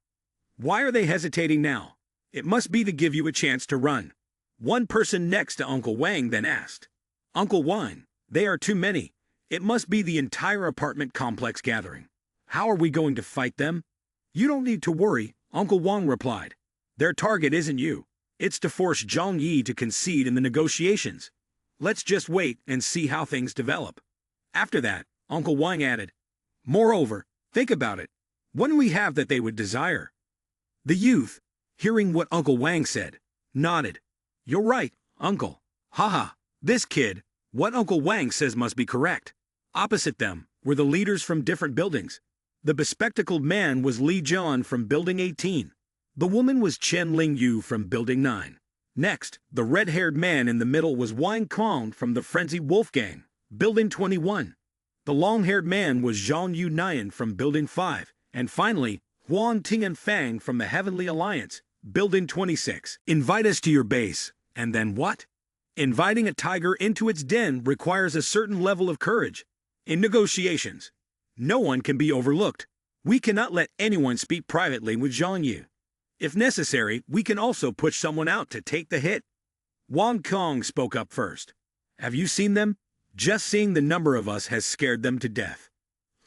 Why are they hesitating now? It must be to give you a chance to run." One person next to Uncle Wang then asked, "Uncle Wang, they are too many. It must be the entire apartment complex gathering. How are we going to fight them?" "You don't need to worry," Uncle Wang replied. "Their target isn't you. It's to force Zhang Yi to concede in the negotiations. Let's just wait and see how things develop." After that, Uncle Wang added, "Moreover, think about it. What do we have that they would desire?" The youth, hearing what Uncle Wang said, nodded. "You're right, Uncle. Haha, this kid, what Uncle Wang says must be correct." Opposite them were the leaders from different buildings. The bespectacled man was Li Jian from Building 18. The woman was Chen Lingyu from Building 9. Next, the red-haired man in the middle was Wang Kong from the Frenzied Wolf Gang, Building 21. The long-haired man was Zhang Yu Nian from Building 5. And finally, Huang Ting and Fang from the Heavenly Alliance, Building 26. Invite us to your base, and then what? Inviting a tiger into its den requires a certain level of courage. In negotiations, no one can be overlooked. We cannot let anyone speak privately with Zhang Yu. If necessary, we can also push someone out to take the hit. Wang Kong spoke up first. "Have you seen them? Just seeing the number of us has scared them to death."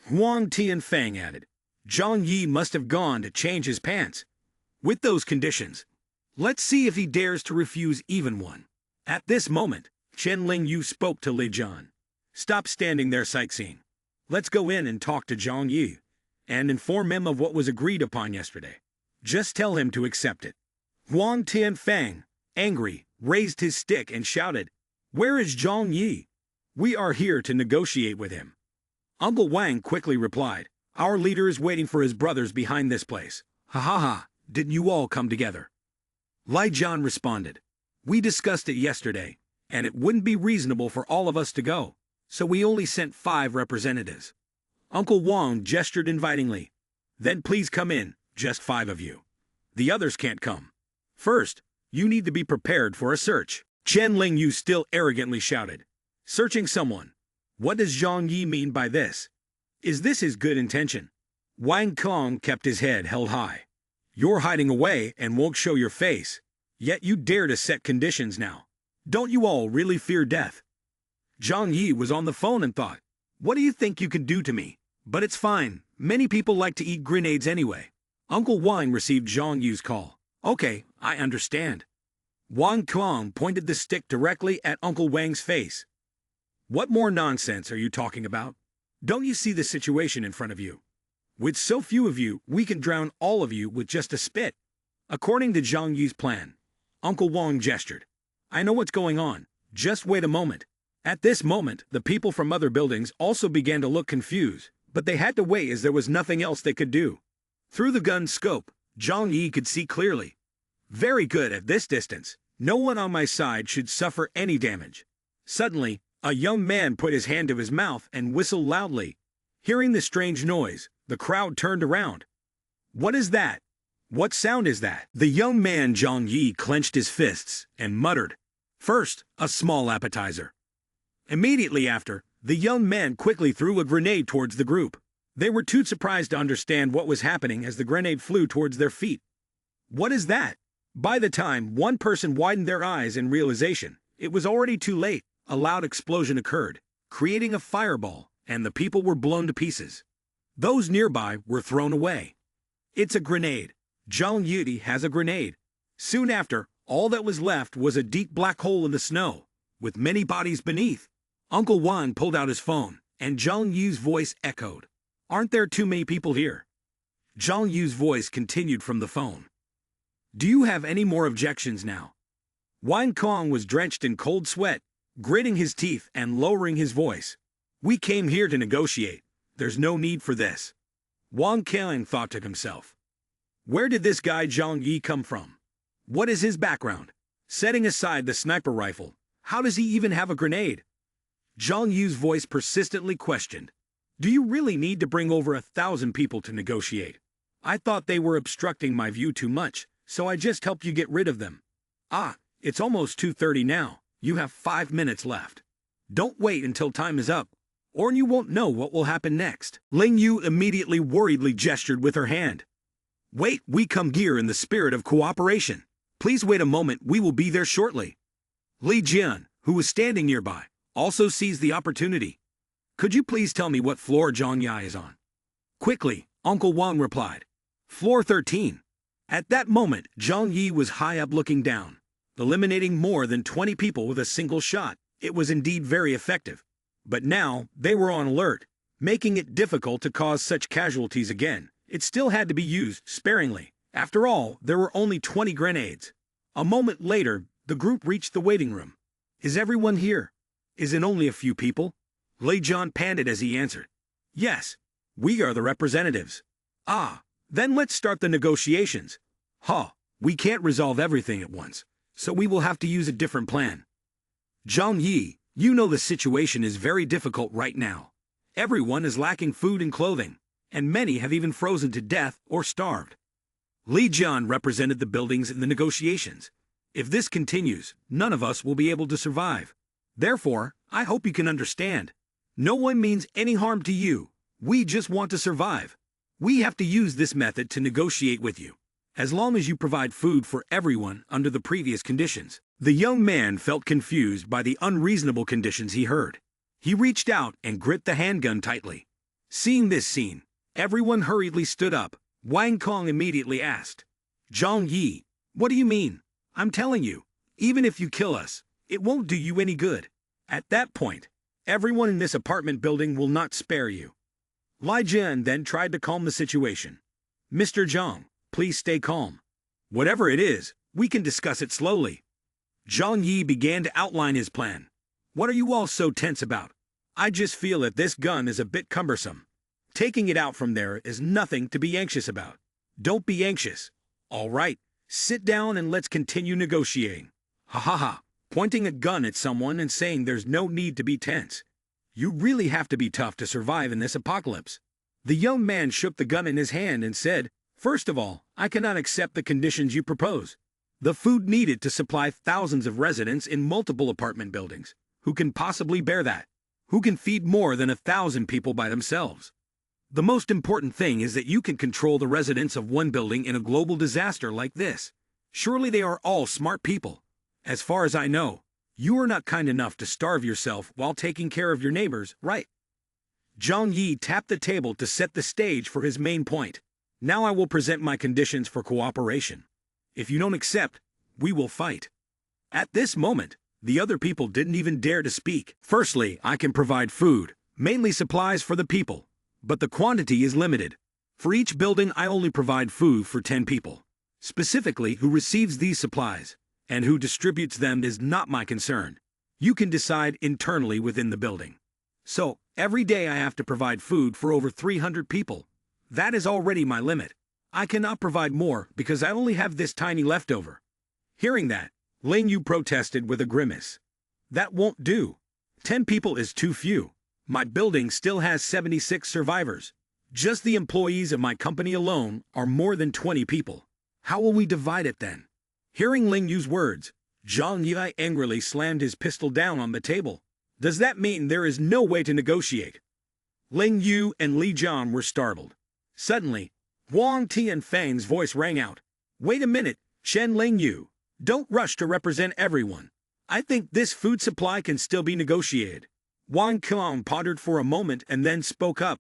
Huang Ti and Fang added, "Zhang Yi must have gone to change his pants. With those conditions, let's see if he dares to refuse even one." At this moment, Chen Lingyu spoke to Li Jian. "Stop standing there sightseeing. Let's go in and talk to Zhang Yi, and inform him of what was agreed upon yesterday. Just tell him to accept it." Huang Tian Fang, angry, raised his stick and shouted, "Where is Zhang Yi? We are here to negotiate with him." Uncle Wang quickly replied, "Our leader is waiting for his brothers behind this place." "Ha ha ha, didn't you all come together?" Li Jian responded, "We discussed it yesterday, and it wouldn't be reasonable for all of us to go, so we only sent 5 representatives." Uncle Wang gestured invitingly. "Then please come in, just 5 of you. The others can't come. First, you need to be prepared for a search." Chen Lingyu still arrogantly shouted, "Searching someone? What does Zhang Yi mean by this? Is this his good intention?" Wang Kong kept his head held high. "You're hiding away and won't show your face, yet you dare to set conditions now. Don't you all really fear death?" Zhang Yi was on the phone and thought, "What do you think you can do to me? But it's fine, many people like to eat grenades anyway." Uncle Wang received Zhang Yi's call. "Okay, I understand." Wang Kong pointed the stick directly at Uncle Wang's face. "What more nonsense are you talking about? Don't you see the situation in front of you? With so few of you, we can drown all of you with just a spit." According to Zhang Yi's plan, Uncle Wang gestured. "I know what's going on. Just wait a moment. At this moment, the people from other buildings also began to look confused, but they had to wait as there was nothing else they could do. Through the gun's scope, Zhang Yi could see clearly. Very good at this distance. No one on my side should suffer any damage. Suddenly, a young man put his hand to his mouth and whistled loudly. Hearing the strange noise, the crowd turned around. What is that? What sound is that? The young man Zhang Yi clenched his fists and muttered, "First, a small appetizer." Immediately after, the young man quickly threw a grenade towards the group. They were too surprised to understand what was happening as the grenade flew towards their feet. What is that? By the time one person widened their eyes in realization, it was already too late. A loud explosion occurred, creating a fireball, and the people were blown to pieces. Those nearby were thrown away. It's a grenade. Zhang Yi has a grenade. Soon after, all that was left was a deep black hole in the snow, with many bodies beneath. Uncle Wan pulled out his phone, and Zhang Yu's voice echoed. Aren't there too many people here? Zhang Yu's voice continued from the phone. Do you have any more objections now? Wang Kong was drenched in cold sweat, gritting his teeth and lowering his voice. We came here to negotiate. There's no need for this. Wang Kong thought to himself. Where did this guy Zhang Yi come from? What is his background? Setting aside the sniper rifle, how does he even have a grenade? Zhang Yu's voice persistently questioned. Do you really need to bring over 1,000 people to negotiate? I thought they were obstructing my view too much, so I just helped you get rid of them. Ah, it's almost 2:30 now. You have 5 minutes left. Don't wait until time is up, or you won't know what will happen next. Ling Yu immediately worriedly gestured with her hand. Wait, we come here in the spirit of cooperation. Please wait a moment, we will be there shortly. Li Jian, who was standing nearby, also seized the opportunity. Could you please tell me what floor Zhang Yi is on? Quickly, Uncle Wang replied. Floor 13. At that moment, Zhang Yi was high up looking down, eliminating more than 20 people with a single shot. It was indeed very effective. But now, they were on alert, making it difficult to cause such casualties again. It still had to be used sparingly. After all, there were only 20 grenades. A moment later, the group reached the waiting room. Is everyone here? Is it only a few people? Lei John panted as he answered. Yes, we are the representatives. Ah, then let's start the negotiations. We can't resolve everything at once, so we will have to use a different plan. Zhang Yi, you know the situation is very difficult right now. Everyone is lacking food and clothing, and many have even frozen to death or starved. Li Jian represented the buildings in the negotiations. If this continues, none of us will be able to survive. Therefore, I hope you can understand. No one means any harm to you. We just want to survive. We have to use this method to negotiate with you, as long as you provide food for everyone under the previous conditions. The young man felt confused by the unreasonable conditions he heard. He reached out and gripped the handgun tightly. Seeing this scene, everyone hurriedly stood up. Wang Kong immediately asked, Zhang Yi, what do you mean? I'm telling you, even if you kill us, it won't do you any good. At that point, everyone in this apartment building will not spare you. Li Jian then tried to calm the situation. Mr. Zhang, please stay calm. Whatever it is, we can discuss it slowly. Zhang Yi began to outline his plan. What are you all so tense about? I just feel that this gun is a bit cumbersome. Taking it out from there is nothing to be anxious about. Don't be anxious. All right, sit down and let's continue negotiating. Ha ha ha, pointing a gun at someone and saying there's no need to be tense. You really have to be tough to survive in this apocalypse. The young man shook the gun in his hand and said, First of all, I cannot accept the conditions you propose. The food needed to supply thousands of residents in multiple apartment buildings. Who can possibly bear that? Who can feed more than 1,000 people by themselves? The most important thing is that you can control the residents of one building in a global disaster like this. Surely they are all smart people. As far as I know, you are not kind enough to starve yourself while taking care of your neighbors, right? Zhang Yi tapped the table to set the stage for his main point. Now I will present my conditions for cooperation. If you don't accept, we will fight. At this moment, the other people didn't even dare to speak. Firstly, I can provide food, mainly supplies for the people, but the quantity is limited. For each building, I only provide food for 10 people. Specifically, who receives these supplies and who distributes them is not my concern. You can decide internally within the building. So, every day I have to provide food for over 300 people. That is already my limit. I cannot provide more because I only have this tiny leftover. Hearing that, Ling Yu protested with a grimace. That won't do. 10 people is too few. My building still has 76 survivors. Just the employees of my company alone are more than 20 people. How will we divide it then? Hearing Ling Yu's words, Zhang Yi angrily slammed his pistol down on the table. Does that mean there is no way to negotiate? Ling Yu and Li Jian were startled. Suddenly, Huang Tianfang's voice rang out. Wait a minute, Shen Ling Yu. Don't rush to represent everyone. I think this food supply can still be negotiated. Wang Qiang pondered for a moment and then spoke up.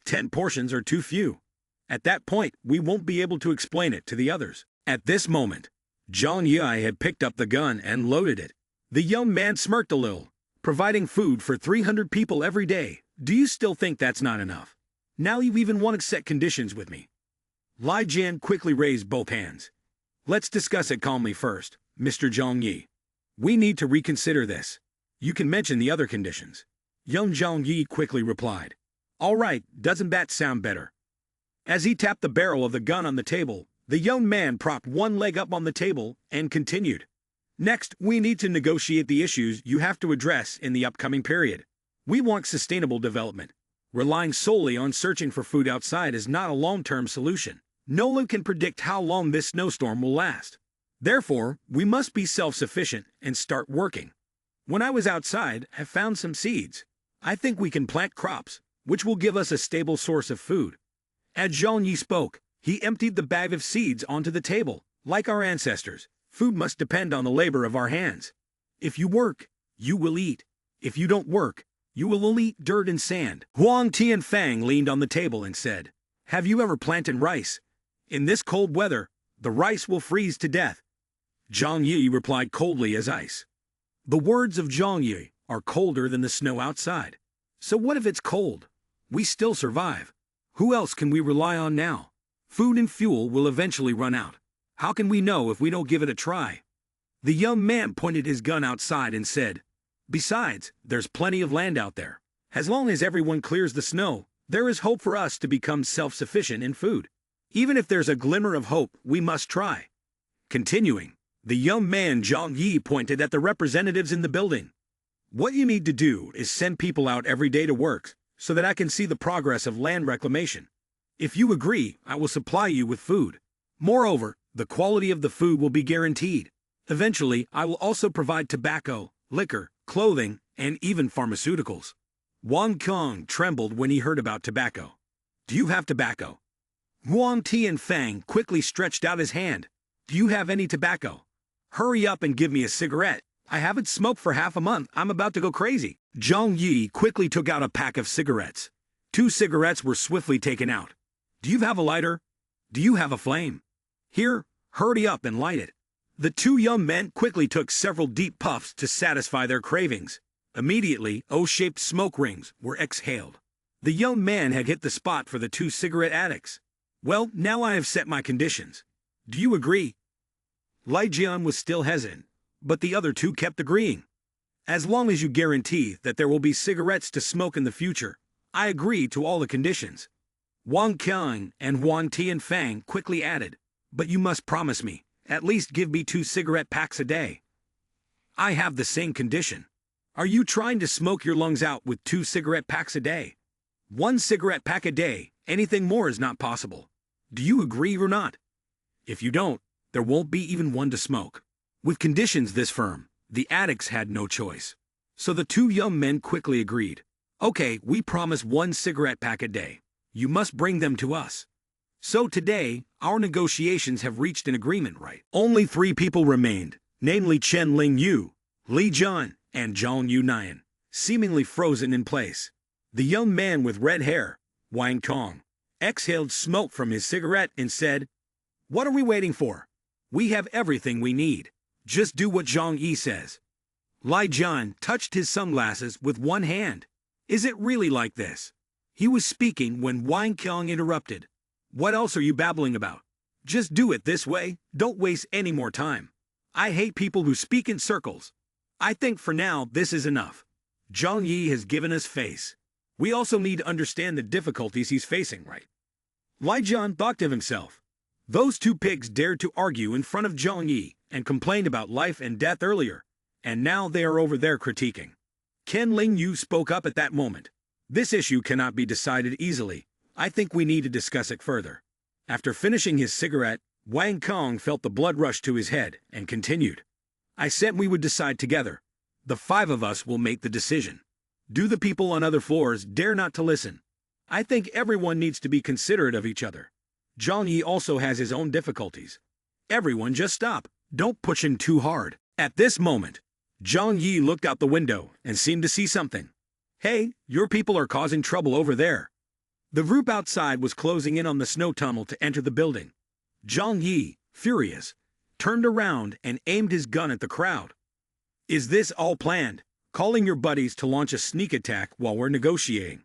10 portions are too few. At that point, we won't be able to explain it to the others. At this moment, Zhang Yi had picked up the gun and loaded it. The young man smirked a little. Providing food for 300 people every day. Do you still think that's not enough? Now you even want to set conditions with me. Li Jian quickly raised both hands. Let's discuss it calmly first, Mr. Zhang Yi. We need to reconsider this. You can mention the other conditions. Young Zhang Yi quickly replied. All right, doesn't that sound better? As he tapped the barrel of the gun on the table, the young man propped one leg up on the table and continued. Next, we need to negotiate the issues you have to address in the upcoming period. We want sustainable development. Relying solely on searching for food outside is not a long-term solution. No one can predict how long this snowstorm will last. Therefore, we must be self-sufficient and start working. When I was outside, I found some seeds. I think we can plant crops, which will give us a stable source of food. As Zhang Yi spoke, he emptied the bag of seeds onto the table. Like our ancestors, food must depend on the labor of our hands. If you work, you will eat. If you don't work, you will only eat dirt and sand. Huang Tianfang leaned on the table and said, Have you ever planted rice? In this cold weather, the rice will freeze to death. Zhang Yi replied coldly as ice. The words of Zhang Yi are colder than the snow outside. So what if it's cold? We still survive. Who else can we rely on now? Food and fuel will eventually run out. How can we know if we don't give it a try? The young man pointed his gun outside and said, Besides, there's plenty of land out there. As long as everyone clears the snow, there is hope for us to become self-sufficient in food. Even if there's a glimmer of hope, we must try. Continuing, the young man Zhang Yi pointed at the representatives in the building. What you need to do is send people out every day to work, so that I can see the progress of land reclamation. If you agree, I will supply you with food. Moreover, the quality of the food will be guaranteed. Eventually, I will also provide tobacco, liquor, clothing, and even pharmaceuticals. Wang Kong trembled when he heard about tobacco. Do you have tobacco? Huang Tianfang quickly stretched out his hand. Do you have any tobacco? Hurry up and give me a cigarette. I haven't smoked for half a month. I'm about to go crazy. Zhang Yi quickly took out a pack of cigarettes. 2 cigarettes were swiftly taken out. Do you have a lighter? Do you have a flame? Here, hurry up and light it. The 2 young men quickly took several deep puffs to satisfy their cravings. Immediately, O-shaped smoke rings were exhaled. The young man had hit the spot for the 2 cigarette addicts. Well, now I have set my conditions. Do you agree? Li Jian was still hesitant, but the other 2 kept agreeing. As long as you guarantee that there will be cigarettes to smoke in the future, I agree to all the conditions. Wang Qiang and Huang Tianfang quickly added, but you must promise me, at least give me 2 cigarette packs a day. I have the same condition. Are you trying to smoke your lungs out with 2 cigarette packs a day? 1 cigarette pack a day, anything more is not possible. Do you agree or not? If you don't, there won't be even one to smoke. With conditions this firm, the addicts had no choice. So the 2 young men quickly agreed. Okay, we promise 1 cigarette pack a day. You must bring them to us. So today, our negotiations have reached an agreement, right? Only 3 people remained, namely Chen Ling Yu, Li Jian, and Zhang Yunayan, seemingly frozen in place. The young man with red hair, Wang Tong, exhaled smoke from his cigarette and said, What are we waiting for? We have everything we need. Just do what Zhang Yi says. Li Jian touched his sunglasses with one hand. Is it really like this? He was speaking when Wang Qiang interrupted. What else are you babbling about? Just do it this way, don't waste any more time. I hate people who speak in circles. I think for now this is enough. Zhang Yi has given us face. We also need to understand the difficulties he's facing, right? Li Jian thought to himself. Those two pigs dared to argue in front of Zhang Yi and complained about life and death earlier, and now they are over there critiquing. Ken Ling Yu spoke up at that moment. This issue cannot be decided easily. I think we need to discuss it further. After finishing his cigarette, Wang Kong felt the blood rush to his head and continued. I said we would decide together. The five of us will make the decision. Do the people on other floors dare not to listen? I think everyone needs to be considerate of each other. Zhang Yi also has his own difficulties. Everyone just stop. Don't push him too hard. At this moment, Zhang Yi looked out the window and seemed to see something. Hey, your people are causing trouble over there. The group outside was closing in on the snow tunnel to enter the building. Zhang Yi, furious, turned around and aimed his gun at the crowd. Is this all planned? Calling your buddies to launch a sneak attack while we're negotiating.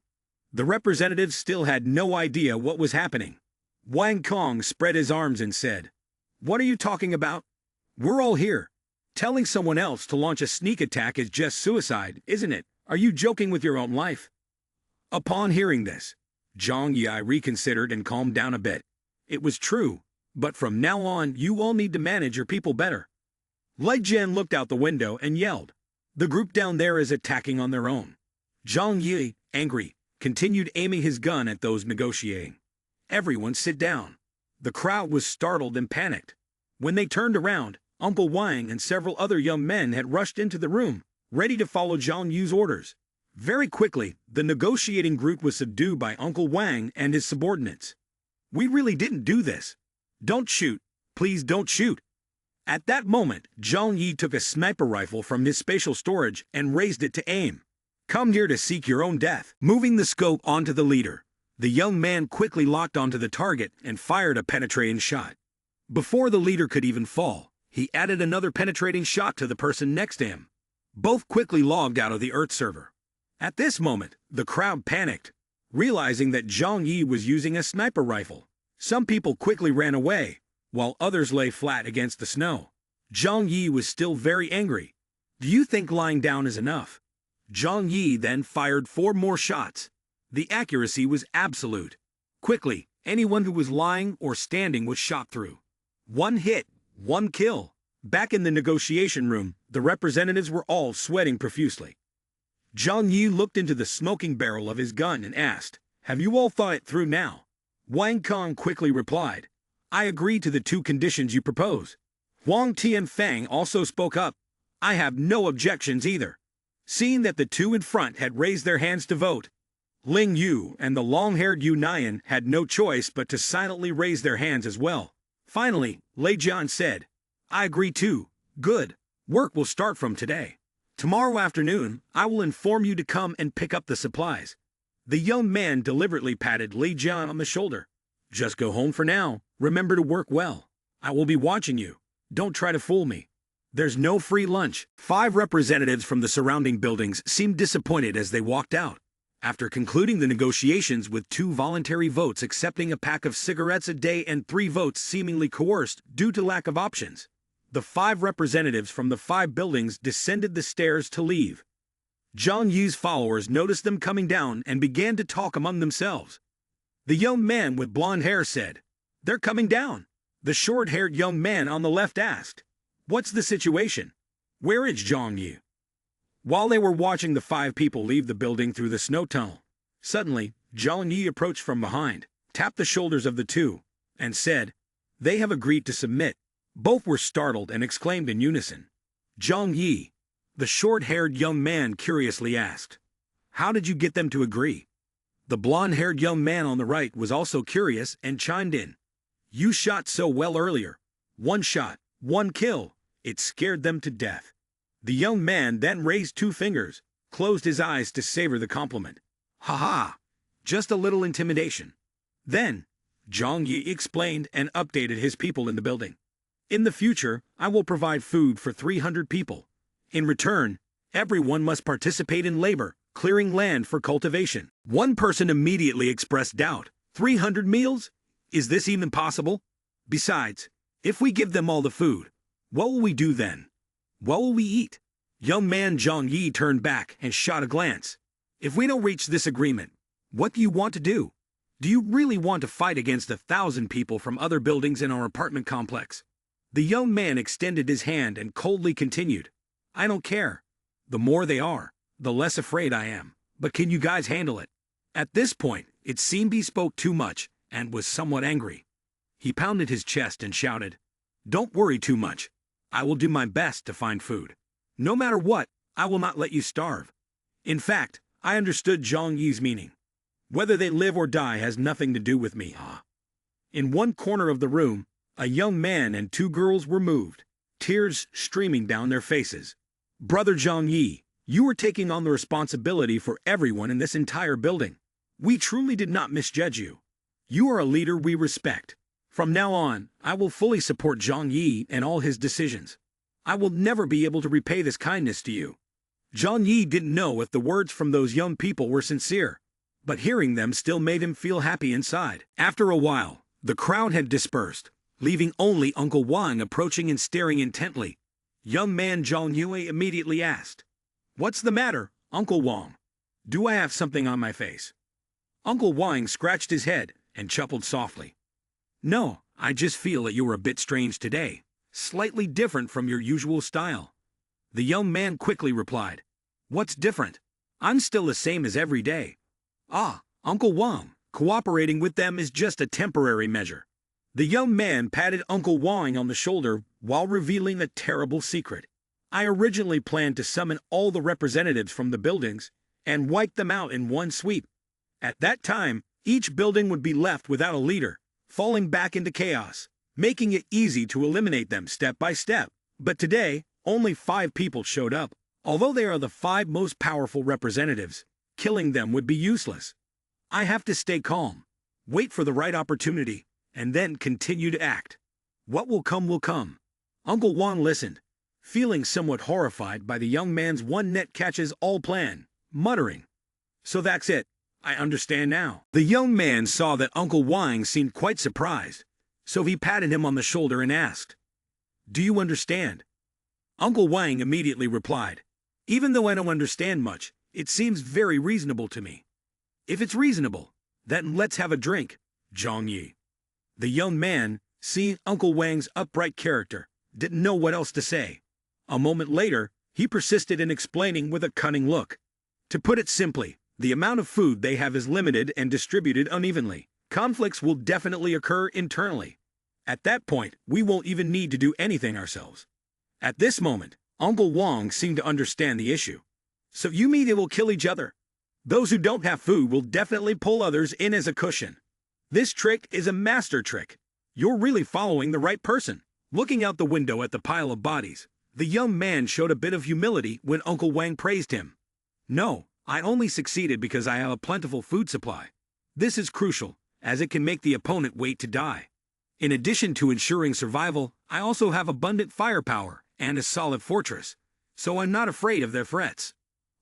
The representatives still had no idea what was happening. Wang Kong spread his arms and said, What are you talking about? We're all here. Telling someone else to launch a sneak attack is just suicide, isn't it? Are you joking with your own life? Upon hearing this, Zhang Yi reconsidered and calmed down a bit. It was true, but from now on you all need to manage your people better. Li Jian looked out the window and yelled, The group down there is attacking on their own. Zhang Yi, angry, continued aiming his gun at those negotiating. Everyone sit down. The crowd was startled and panicked. When they turned around, Uncle Wang and several other young men had rushed into the room, ready to follow Zhang Yi's orders. Very quickly, the negotiating group was subdued by Uncle Wang and his subordinates. We really didn't do this. Don't shoot. Please don't shoot. At that moment, Zhang Yi took a sniper rifle from his spatial storage and raised it to aim. Come here to seek your own death. Moving the scope onto the leader, the young man quickly locked onto the target and fired a penetrating shot. Before the leader could even fall, he added another penetrating shot to the person next to him. Both quickly logged out of the Earth server. At this moment, the crowd panicked, realizing that Zhang Yi was using a sniper rifle. Some people quickly ran away, while others lay flat against the snow. Zhang Yi was still very angry. Do you think lying down is enough? Zhang Yi then fired 4 more shots. The accuracy was absolute. Quickly, anyone who was lying or standing was shot through. 1 hit, 1 kill. Back in the negotiation room, the representatives were all sweating profusely. Zhang Yi looked into the smoking barrel of his gun and asked, Have you all thought it through now? Wang Kong quickly replied, I agree to the 2 conditions you propose. Huang Tianfang also spoke up. I have no objections either. Seeing that the 2 in front had raised their hands to vote, Ling Yu and the long-haired Yu Nian had no choice but to silently raise their hands as well. Finally, Lei Jian said, I agree too. Good. Work will start from today. Tomorrow afternoon, I will inform you to come and pick up the supplies. The young man deliberately patted Lei Jian on the shoulder. Just go home for now. Remember to work well. I will be watching you. Don't try to fool me. There's no free lunch. 5 representatives from the surrounding buildings seemed disappointed as they walked out. After concluding the negotiations with 2 voluntary votes accepting a pack of cigarettes a day and 3 votes seemingly coerced due to lack of options, the 5 representatives from the 5 buildings descended the stairs to leave. Zhang Yi's followers noticed them coming down and began to talk among themselves. The young man with blonde hair said, They're coming down. The short-haired young man on the left asked, What's the situation? Where is Zhang Yi? While they were watching the 5 people leave the building through the snow tunnel, suddenly, Zhang Yi approached from behind, tapped the shoulders of the 2, and said, They have agreed to submit. Both were startled and exclaimed in unison, Zhang Yi. The short-haired young man curiously asked, How did you get them to agree? The blonde-haired young man on the right was also curious and chimed in, You shot so well earlier. 1 shot, 1 kill. It scared them to death. The young man then raised 2 fingers, closed his eyes to savor the compliment. Ha ha! Just a little intimidation. Then, Zhang Yi explained and updated his people in the building. In the future, I will provide food for 300 people. In return, everyone must participate in labor, clearing land for cultivation. One person immediately expressed doubt. 300 meals? Is this even possible? Besides, if we give them all the food, what will we do then? What will we eat? Young man Zhang Yi turned back and shot a glance. If we don't reach this agreement, what do you want to do? Do you really want to fight against 1,000 people from other buildings in our apartment complex? The young man extended his hand and coldly continued. I don't care. The more they are, the less afraid I am. But can you guys handle it? At this point, it seemed he spoke too much and was somewhat angry. He pounded his chest and shouted, Don't worry too much. I will do my best to find food. No matter what, I will not let you starve. In fact, I understood Zhang Yi's meaning. Whether they live or die has nothing to do with me. In one corner of the room, a young man and 2 girls were moved, tears streaming down their faces. Brother Zhang Yi, you are taking on the responsibility for everyone in this entire building. We truly did not misjudge you. You are a leader we respect. From now on, I will fully support Zhang Yi and all his decisions. I will never be able to repay this kindness to you. Zhang Yi didn't know if the words from those young people were sincere, but hearing them still made him feel happy inside. After a while, the crowd had dispersed, leaving only Uncle Wang approaching and staring intently. Young man Zhang Yue immediately asked, What's the matter, Uncle Wang? Do I have something on my face? Uncle Wang scratched his head and chuckled softly. No, I just feel that you were a bit strange today, slightly different from your usual style. The young man quickly replied, What's different? I'm still the same as every day. Uncle Wang, cooperating with them is just a temporary measure. The young man patted Uncle Wang on the shoulder while revealing a terrible secret. I originally planned to summon all the representatives from the buildings and wipe them out in one sweep. At that time, each building would be left without a leader, falling back into chaos, making it easy to eliminate them step by step. But today, only 5 people showed up. Although they are the 5 most powerful representatives, killing them would be useless. I have to stay calm, wait for the right opportunity, and then continue to act. What will come will come. Uncle Wang listened, feeling somewhat horrified by the young man's one-net-catches-all plan, muttering, So that's it. I understand now. The young man saw that Uncle Wang seemed quite surprised, so he patted him on the shoulder and asked, Do you understand? Uncle Wang immediately replied, Even though I don't understand much, it seems very reasonable to me. If it's reasonable, then let's have a drink, Zhang Yi. The young man, seeing Uncle Wang's upright character, didn't know what else to say. A moment later, he persisted in explaining with a cunning look. To put it simply, the amount of food they have is limited and distributed unevenly. Conflicts will definitely occur internally. At that point, we won't even need to do anything ourselves. At this moment, Uncle Wang seemed to understand the issue. So you mean they will kill each other? Those who don't have food will definitely pull others in as a cushion. This trick is a master trick. You're really following the right person. Looking out the window at the pile of bodies, the young man showed a bit of humility when Uncle Wang praised him. No, I only succeeded because I have a plentiful food supply. This is crucial, as it can make the opponent wait to die. In addition to ensuring survival, I also have abundant firepower and a solid fortress, so I'm not afraid of their threats.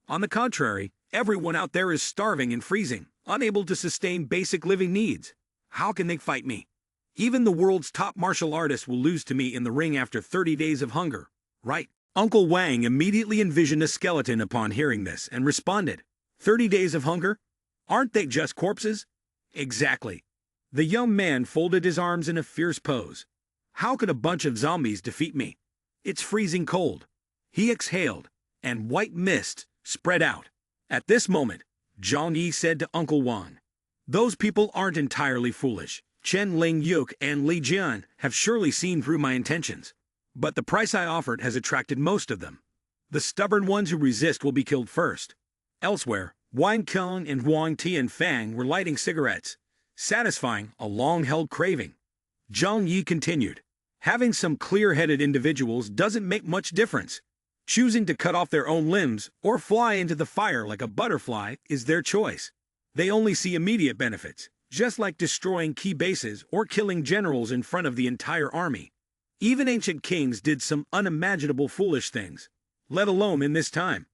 On the contrary, everyone out there is starving and freezing, unable to sustain basic living needs. How can they fight me? Even the world's top martial artists will lose to me in the ring after 30 days of hunger, right? Uncle Wang immediately envisioned a skeleton upon hearing this and responded, 30 days of hunger? Aren't they just corpses? Exactly. The young man folded his arms in a fierce pose. How could a bunch of zombies defeat me? It's freezing cold. He exhaled, and white mist spread out. At this moment, Zhang Yi said to Uncle Wang, Those people aren't entirely foolish. Chen Ling Yuk and Li Jian have surely seen through my intentions. But the price I offered has attracted most of them. The stubborn ones who resist will be killed first. Elsewhere, Wang Kong and Huang Ti and Fang were lighting cigarettes, satisfying a long-held craving. Zhang Yi continued, Having some clear-headed individuals doesn't make much difference. Choosing to cut off their own limbs or fly into the fire like a butterfly is their choice. They only see immediate benefits, just like destroying key bases or killing generals in front of the entire army. Even ancient kings did some unimaginable foolish things, let alone in this time.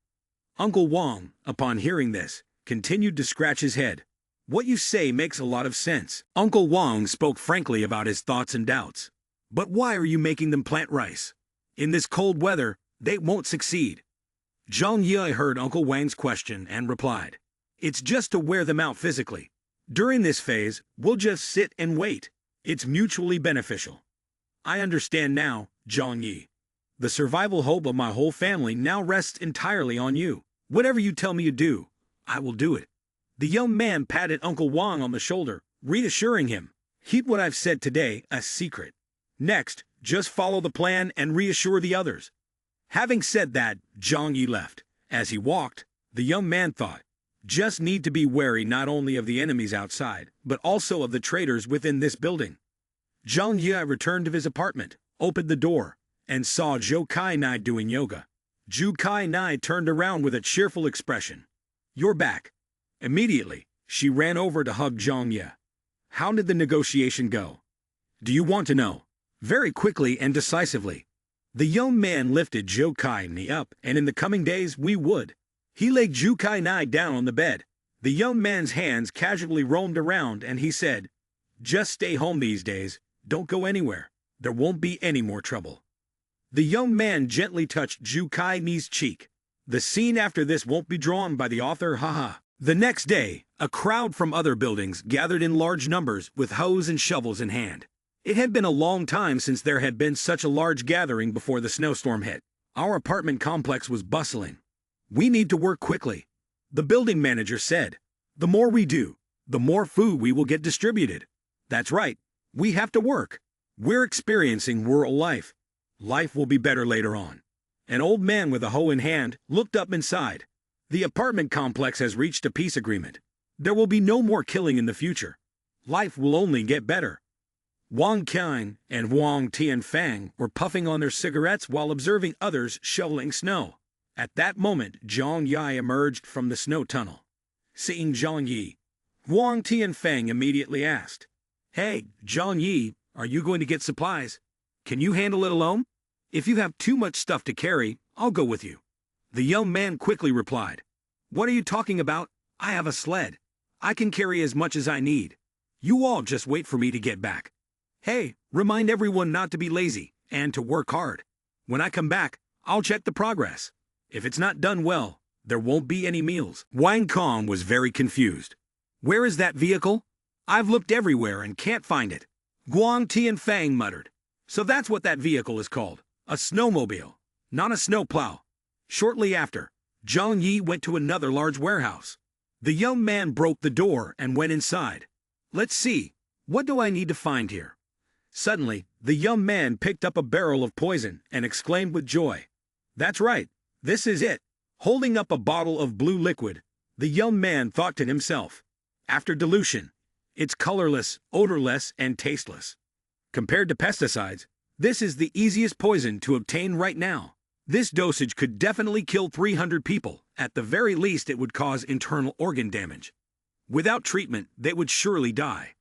Uncle Wang, upon hearing this, continued to scratch his head. What you say makes a lot of sense. Uncle Wang spoke frankly about his thoughts and doubts. But why are you making them plant rice? In this cold weather, they won't succeed. Zhang Yi heard Uncle Wang's question and replied, "It's just to wear them out physically. During this phase, we'll just sit and wait. It's mutually beneficial." "I understand now, Zhang Yi. The survival hope of my whole family now rests entirely on you. Whatever you tell me to do, I will do it." The young man patted Uncle Wang on the shoulder, reassuring him, "Keep what I've said today a secret. Next, just follow the plan and reassure the others." Having said that, Zhang Yi left. As he walked, the young man thought, "Just need to be wary not only of the enemies outside, but also of the traitors within this building." Zhang Yi returned to his apartment, opened the door, and saw Zhou Kai Nai doing yoga. Zhou Kai Nai turned around with a cheerful expression. "You're back." Immediately, she ran over to hug Zhang Yi. "How did the negotiation go? Do you want to know?" Very quickly and decisively. The young man lifted Zhou Kai Nai up, and in the coming days we would. He laid Zhou Kai Nai down on the bed. The young man's hands casually roamed around and he said, "Just stay home these days, don't go anywhere. There won't be any more trouble." The young man gently touched Zhou Kai Nai's cheek. The scene after this won't be drawn by the author, haha. The next day, a crowd from other buildings gathered in large numbers with hoes and shovels in hand. It had been a long time since there had been such a large gathering before the snowstorm hit. Our apartment complex was bustling. "We need to work quickly," the building manager said. "The more we do, the more food we will get distributed." "That's right, we have to work. We're experiencing rural life. Life will be better later on." An old man with a hoe in hand looked up inside. "The apartment complex has reached a peace agreement. There will be no more killing in the future. Life will only get better." Wang Qian and Wang Tianfang were puffing on their cigarettes while observing others shoveling snow. At that moment, Zhang Yi emerged from the snow tunnel. Seeing Zhang Yi, Wang Tianfang immediately asked, "Hey, Zhang Yi, are you going to get supplies? Can you handle it alone? If you have too much stuff to carry, I'll go with you." The young man quickly replied, "What are you talking about? I have a sled. I can carry as much as I need. You all just wait for me to get back. Hey, remind everyone not to be lazy and to work hard. When I come back, I'll check the progress. If it's not done well, there won't be any meals." Wang Kong was very confused. "Where is that vehicle? I've looked everywhere and can't find it." Guang Tianfang muttered, "So that's what that vehicle is called, a snowmobile, not a snowplow." Shortly after, Zhang Yi went to another large warehouse. The young man broke the door and went inside. "Let's see, what do I need to find here?" Suddenly, the young man picked up a barrel of poison and exclaimed with joy, "That's right, this is it." Holding up a bottle of blue liquid, the young man thought to himself, "After dilution, it's colorless, odorless, and tasteless. Compared to pesticides, this is the easiest poison to obtain right now. This dosage could definitely kill 300 people. At the very least, it would cause internal organ damage. Without treatment, they would surely die."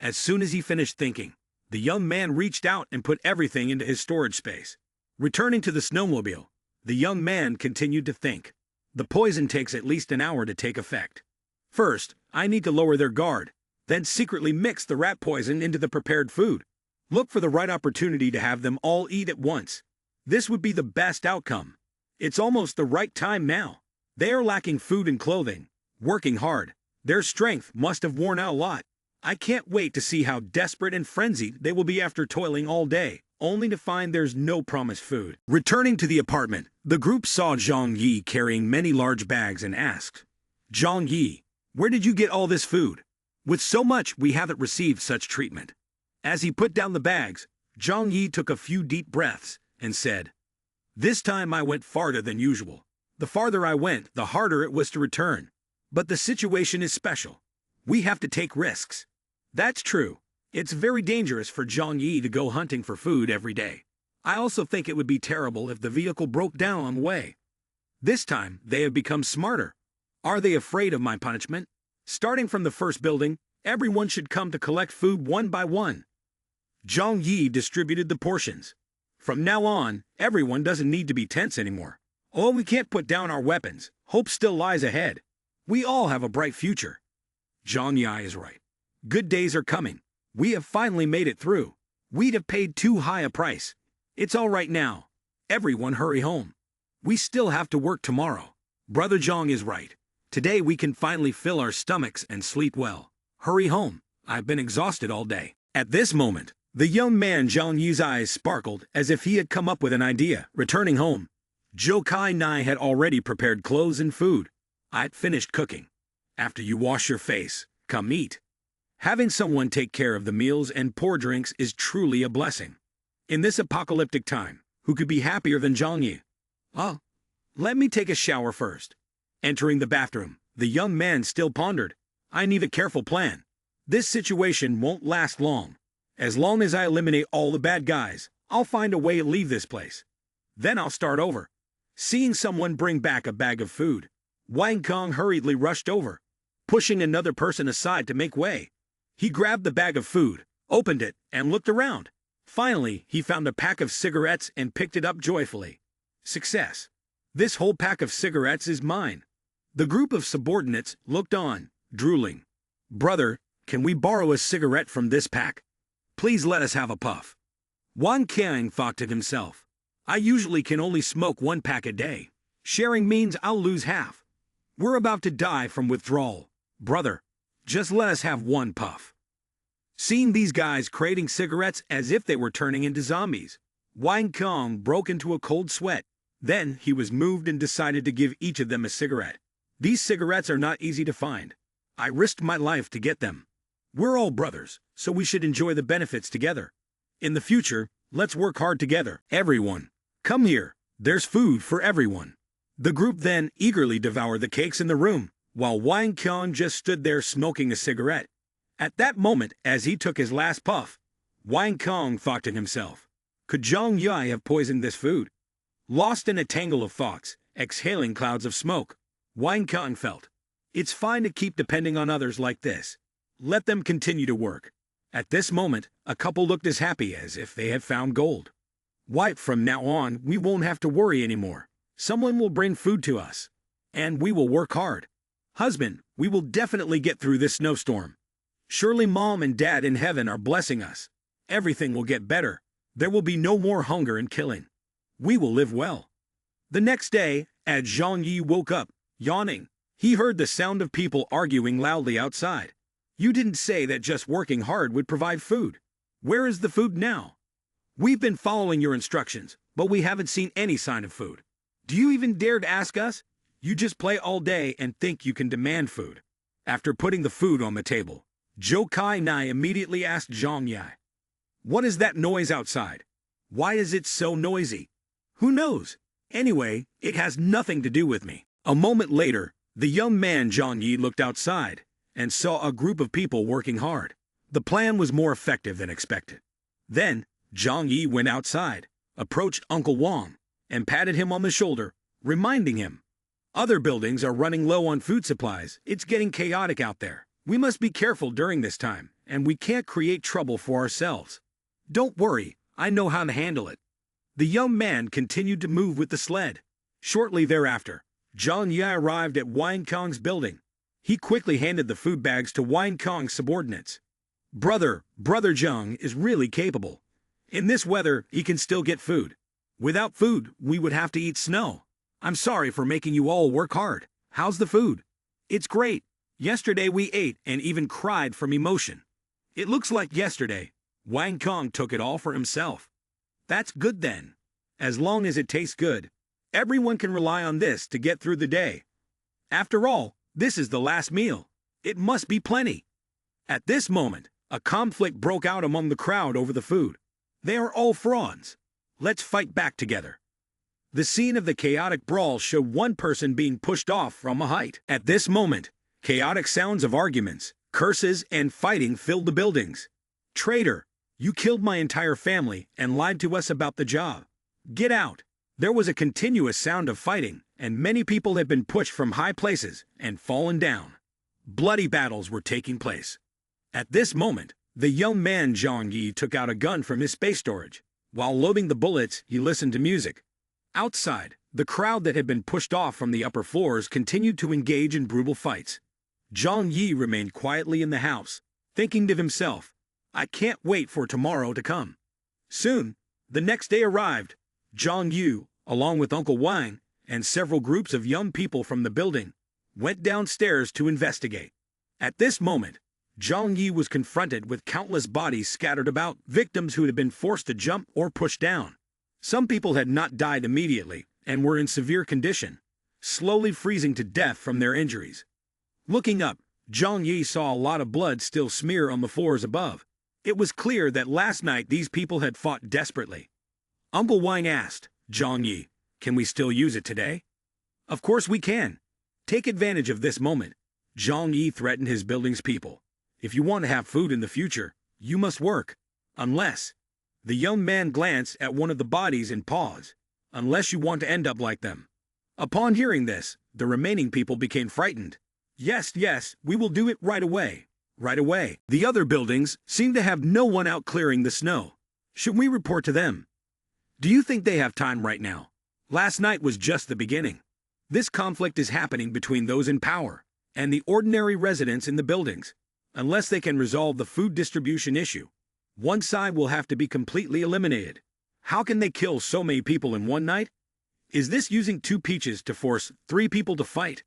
As soon as he finished thinking, the young man reached out and put everything into his storage space. Returning to the snowmobile, the young man continued to think. The poison takes at least an hour to take effect. First, I need to lower their guard, then secretly mix the rat poison into the prepared food. Look for the right opportunity to have them all eat at once. This would be the best outcome. It's almost the right time now. They are lacking food and clothing, working hard. Their strength must have worn out a lot. I can't wait to see how desperate and frenzied they will be after toiling all day, only to find there's no promised food. Returning to the apartment, the group saw Zhang Yi carrying many large bags and asked, "Zhang Yi, where did you get all this food? With so much, we haven't received such treatment." As he put down the bags, Zhang Yi took a few deep breaths and said, "This time I went farther than usual. The farther I went, the harder it was to return. But the situation is special. We have to take risks." "That's true. It's very dangerous for Zhang Yi to go hunting for food every day. I also think it would be terrible if the vehicle broke down on the way. This time, they have become smarter. Are they afraid of my punishment? Starting from the first building, everyone should come to collect food one by one." Zhang Yi distributed the portions. "From now on, everyone doesn't need to be tense anymore. Oh, we can't put down our weapons. Hope still lies ahead. We all have a bright future." Zhang Yi is right. Good days are coming. We have finally made it through. We'd have paid too high a price. It's all right now. Everyone hurry home. We still have to work tomorrow. Brother Zhang is right. Today we can finally fill our stomachs and sleep well. Hurry home. I've been exhausted all day. At this moment, the young man Zhang Yi's eyes sparkled as if he had come up with an idea. Returning home, Zhou Kai Nai had already prepared clothes and food. I'd finished cooking. After you wash your face, come eat. Having someone take care of the meals and pour drinks is truly a blessing. In this apocalyptic time, who could be happier than Zhang Yi? Oh, let me take a shower first. Entering the bathroom, the young man still pondered. I need a careful plan. This situation won't last long. As long as I eliminate all the bad guys, I'll find a way to leave this place. Then I'll start over. Seeing someone bring back a bag of food, Wang Kong hurriedly rushed over, pushing another person aside to make way. He grabbed the bag of food, opened it, and looked around. Finally, he found a pack of cigarettes and picked it up joyfully. Success. This whole pack of cigarettes is mine. The group of subordinates looked on, drooling. Brother, can we borrow a cigarette from this pack? Please let us have a puff. Wang Qiang thought to himself. I usually can only smoke one pack a day. Sharing means I'll lose half. We're about to die from withdrawal. Brother, just let us have one puff. Seeing these guys crating cigarettes as if they were turning into zombies, Wang Kong broke into a cold sweat. Then he was moved and decided to give each of them a cigarette. These cigarettes are not easy to find. I risked my life to get them. We're all brothers, so we should enjoy the benefits together. In the future, let's work hard together. Everyone, come here. There's food for everyone. The group then eagerly devoured the cakes in the room, while Wang Qiang just stood there smoking a cigarette. At that moment, as he took his last puff, Wang Kong thought to himself, could Zhang Yi have poisoned this food? Lost in a tangle of thoughts, exhaling clouds of smoke, Wang Kong felt, it's fine to keep depending on others like this. Let them continue to work. At this moment, a couple looked as happy as if they had found gold. Why, from now on, we won't have to worry anymore. Someone will bring food to us. And we will work hard. Husband, we will definitely get through this snowstorm. Surely Mom and Dad in heaven are blessing us. Everything will get better. There will be no more hunger and killing. We will live well. The next day, as Zhang Yi woke up, yawning, he heard the sound of people arguing loudly outside. You didn't say that just working hard would provide food. Where is the food now? We've been following your instructions, but we haven't seen any sign of food. Do you even dare to ask us? You just play all day and think you can demand food. After putting the food on the table, Zhou Kai Nai immediately asked Zhang Yi, what is that noise outside? Why is it so noisy? Who knows? Anyway, it has nothing to do with me. A moment later, the young man Zhang Yi looked outside and saw a group of people working hard. The plan was more effective than expected. Then, Zhang Yi went outside, approached Uncle Wang, and patted him on the shoulder, reminding him, other buildings are running low on food supplies. It's getting chaotic out there. We must be careful during this time, and we can't create trouble for ourselves. Don't worry, I know how to handle it. The young man continued to move with the sled. Shortly thereafter, Zhang Yi arrived at Wang Kong's building. He quickly handed the food bags to Wang Kong's subordinates. Brother Zhang is really capable. In this weather, he can still get food. Without food, we would have to eat snow. I'm sorry for making you all work hard. How's the food? It's great. Yesterday we ate and even cried from emotion. It looks like yesterday, Wang Kong took it all for himself. That's good then. As long as it tastes good, everyone can rely on this to get through the day. After all, this is the last meal. It must be plenty. At this moment, a conflict broke out among the crowd over the food. They are all frauds. Let's fight back together. The scene of the chaotic brawl showed one person being pushed off from a height. At this moment, chaotic sounds of arguments, curses, and fighting filled the buildings. Traitor, you killed my entire family and lied to us about the job. Get out. There was a continuous sound of fighting, and many people had been pushed from high places and fallen down. Bloody battles were taking place. At this moment, the young man Zhang Yi took out a gun from his space storage. While loading the bullets, he listened to music. Outside, the crowd that had been pushed off from the upper floors continued to engage in brutal fights. Zhang Yi remained quietly in the house, thinking to himself, I can't wait for tomorrow to come. Soon, the next day arrived. Zhang Yu, along with Uncle Wang, and several groups of young people from the building went downstairs to investigate. At this moment, Zhang Yi was confronted with countless bodies scattered about, victims who had been forced to jump or pushed down. Some people had not died immediately and were in severe condition, slowly freezing to death from their injuries. Looking up, Zhang Yi saw a lot of blood still smear on the floors above. It was clear that last night these people had fought desperately. Uncle Wine asked, "Zhang Yi, can we still use it today?" "Of course we can. Take advantage of this moment." Zhang Yi threatened his building's people. "If you want to have food in the future, you must work. Unless..." The young man glanced at one of the bodies and paused. "Unless you want to end up like them." Upon hearing this, the remaining people became frightened. "Yes, yes, we will do it right away. Right away." The other buildings seemed to have no one out clearing the snow. "Should we report to them? Do you think they have time right now? Last night was just the beginning. This conflict is happening between those in power and the ordinary residents in the buildings. Unless they can resolve the food distribution issue, one side will have to be completely eliminated. How can they kill so many people in one night? Is this using 2 peaches to force 3 people to fight?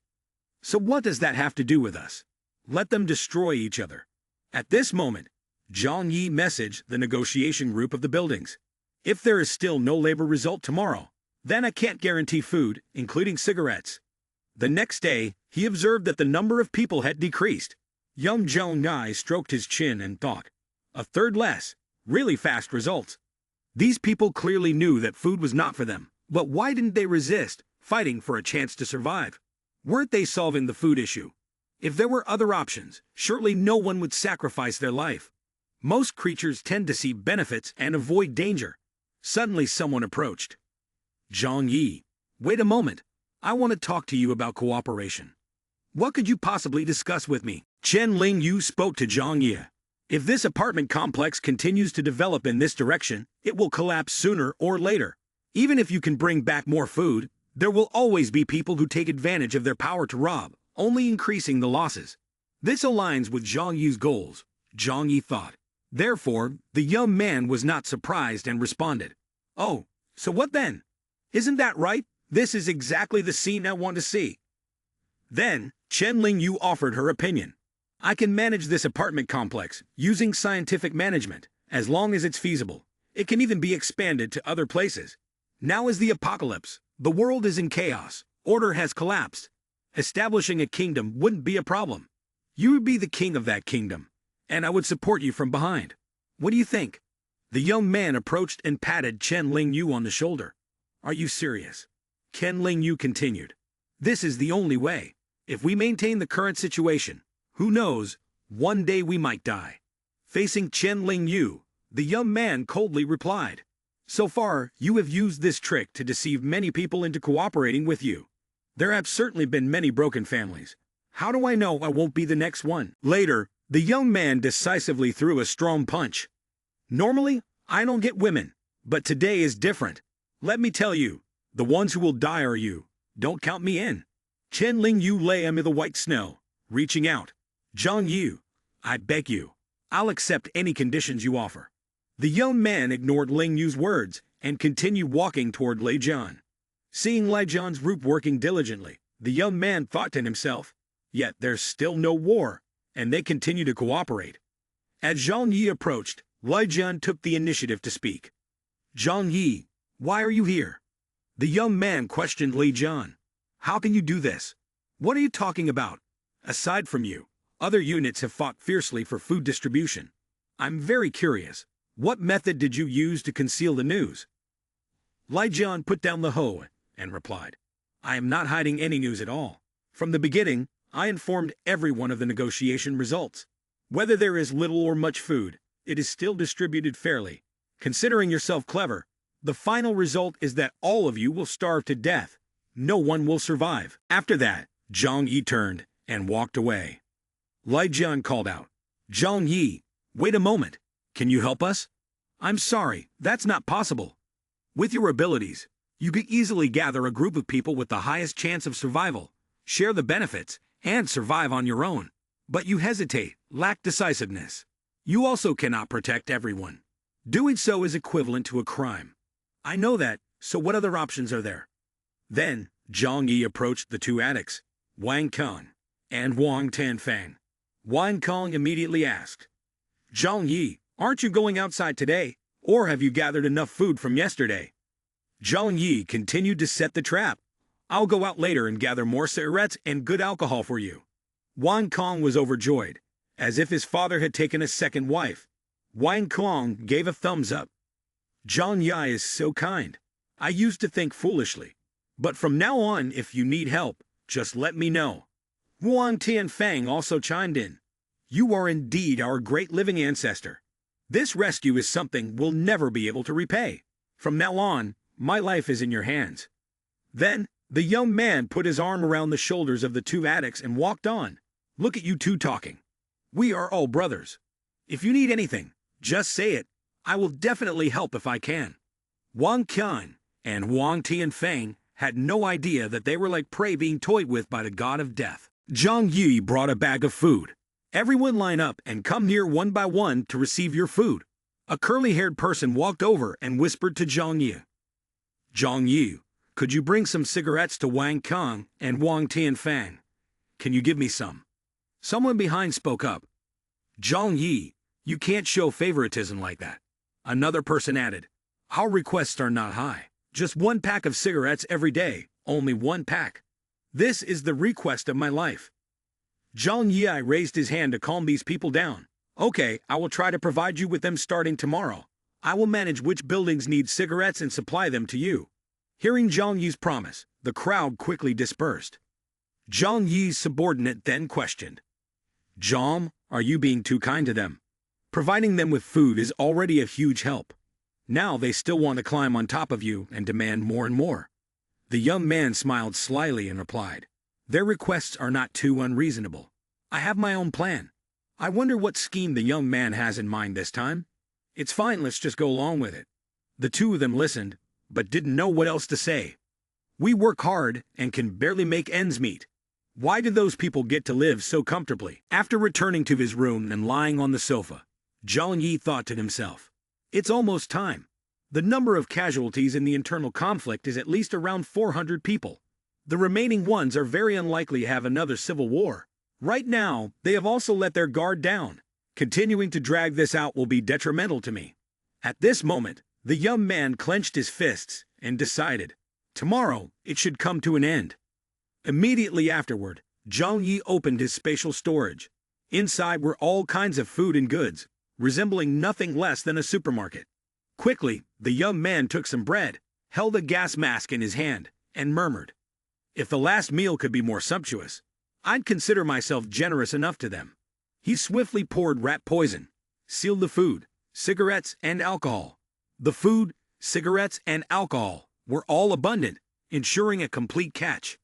So what does that have to do with us? Let them destroy each other." At this moment, Zhang Yi messaged the negotiation group of the buildings. "If there is still no labor result tomorrow, then I can't guarantee food, including cigarettes." The next day, he observed that the number of people had decreased. Young Zhang Yi stroked his chin and thought, "A third less. Really fast results." These people clearly knew that food was not for them, but why didn't they resist, fighting for a chance to survive? Weren't they solving the food issue? If there were other options, surely no one would sacrifice their life. Most creatures tend to see benefits and avoid danger. Suddenly someone approached. "Zhang Yi, wait a moment. I want to talk to you about cooperation." "What could you possibly discuss with me?" Chen Lingyu spoke to Zhang Yi. "If this apartment complex continues to develop in this direction, it will collapse sooner or later. Even if you can bring back more food, there will always be people who take advantage of their power to rob, only increasing the losses." This aligns with Zhang Yi's goals, Zhang Yi thought. Therefore, the young man was not surprised and responded, "Oh, so what then? Isn't that right? This is exactly the scene I want to see." Then, Chen Lingyu offered her opinion. "I can manage this apartment complex using scientific management, as long as it's feasible. It can even be expanded to other places. Now is the apocalypse. The world is in chaos. Order has collapsed. Establishing a kingdom wouldn't be a problem. You would be the king of that kingdom, and I would support you from behind. What do you think?" The young man approached and patted Chen Lingyu on the shoulder. "Are you serious?" Chen Lingyu continued. "This is the only way. If we maintain the current situation, who knows, one day we might die." Facing Chen Lingyu, the young man coldly replied, "So far, you have used this trick to deceive many people into cooperating with you. There have certainly been many broken families. How do I know I won't be the next one?" Later, the young man decisively threw a strong punch. "Normally, I don't get women, but today is different. Let me tell you, the ones who will die are you. Don't count me in." Chen Lingyu lay amid the white snow, reaching out. "Zhang Yu, I beg you, I'll accept any conditions you offer." The young man ignored Ling Yu's words and continued walking toward Lei Jian. Seeing Lei Jian's group working diligently, the young man thought to himself, "Yet there's still no war, and they continue to cooperate." As Zhang Yi approached, Lei Jian took the initiative to speak. "Zhang Yi, why are you here?" The young man questioned Lei Jian. "How can you do this? What are you talking about? Aside from you, other units have fought fiercely for food distribution. I'm very curious. What method did you use to conceal the news?" Lei Jian put down the hoe and replied, "I am not hiding any news at all. From the beginning, I informed everyone of the negotiation results. Whether there is little or much food, it is still distributed fairly. Considering yourself clever, the final result is that all of you will starve to death. No one will survive." After that, Zhang Yi turned and walked away. Lei Jian called out, "Zhang Yi, wait a moment. Can you help us?" "I'm sorry, that's not possible. With your abilities, you could easily gather a group of people with the highest chance of survival, share the benefits, and survive on your own. But you hesitate, lack decisiveness. You also cannot protect everyone. Doing so is equivalent to a crime. I know that, so what other options are there?" Then, Zhang Yi approached the two addicts, Wang Kong and Wang Tianfang. Wang Kong immediately asked, Zhang Yi, aren't you going outside today, or have you gathered enough food from yesterday? Zhang Yi continued to set the trap. I'll go out later and gather more cigarettes and good alcohol for you. Wang Kong was overjoyed, as if his father had taken a second wife. Wang Kong gave a thumbs up. Zhang Yi is so kind. I used to think foolishly. But from now on, if you need help, just let me know. Wang Tianfang also chimed in. You are indeed our great living ancestor. This rescue is something we'll never be able to repay. From now on, my life is in your hands. Then, the young man put his arm around the shoulders of the two addicts and walked on. Look at you two talking. We are all brothers. If you need anything, just say it. I will definitely help if I can. Wang Qian and Wang Tianfang had no idea that they were like prey being toyed with by the god of death. Zhang Yi brought a bag of food. Everyone line up and come near one by one to receive your food. A curly-haired person walked over and whispered to Zhang Yi. Zhang Yi, could you bring some cigarettes to Wang Kong and Wang Tianfang? Can you give me some? Someone behind spoke up. Zhang Yi, you can't show favoritism like that. Another person added. Our requests are not high. Just one pack of cigarettes every day, only one pack. This is the request of my life. Zhang Yi raised his hand to calm these people down. Okay, I will try to provide you with them starting tomorrow. I will manage which buildings need cigarettes and supply them to you. Hearing Zhang Yi's promise, the crowd quickly dispersed. Zhang Yi's subordinate then questioned. Zhang, are you being too kind to them? Providing them with food is already a huge help. Now they still want to climb on top of you and demand more and more. The young man smiled slyly and replied, their requests are not too unreasonable. I have my own plan. I wonder what scheme the young man has in mind this time. It's fine, let's just go along with it. The two of them listened, but didn't know what else to say. We work hard and can barely make ends meet. Why do those people get to live so comfortably? After returning to his room and lying on the sofa, Zhang Yi thought to himself, it's almost time. The number of casualties in the internal conflict is at least around 400 people. The remaining ones are very unlikely to have another civil war. Right now, they have also let their guard down. Continuing to drag this out will be detrimental to me. At this moment, the young man clenched his fists and decided, tomorrow it should come to an end. Immediately afterward, Zhang Yi opened his spatial storage. Inside were all kinds of food and goods, resembling nothing less than a supermarket. Quickly, the young man took some bread, held a gas mask in his hand, and murmured, if the last meal could be more sumptuous, I'd consider myself generous enough to them. He swiftly poured rat poison, sealed the food, cigarettes, and alcohol. The food, cigarettes, and alcohol were all abundant, ensuring a complete catch.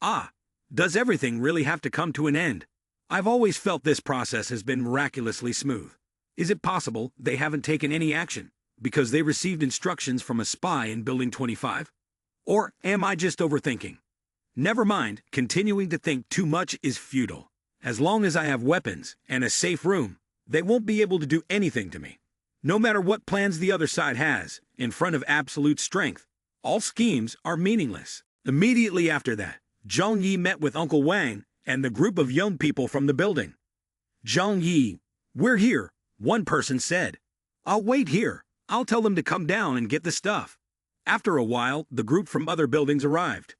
Ah, does everything really have to come to an end? I've always felt this process has been miraculously smooth. Is it possible they haven't taken any action because they received instructions from a spy in Building 25? Or am I just overthinking? Never mind, continuing to think too much is futile. As long as I have weapons and a safe room, they won't be able to do anything to me. No matter what plans the other side has, in front of absolute strength, all schemes are meaningless. Immediately after that, Zhang Yi met with Uncle Wang and the group of young people from the building. Zhang Yi, we're here, one person said. I'll wait here. I'll tell them to come down and get the stuff. After a while, the group from other buildings arrived.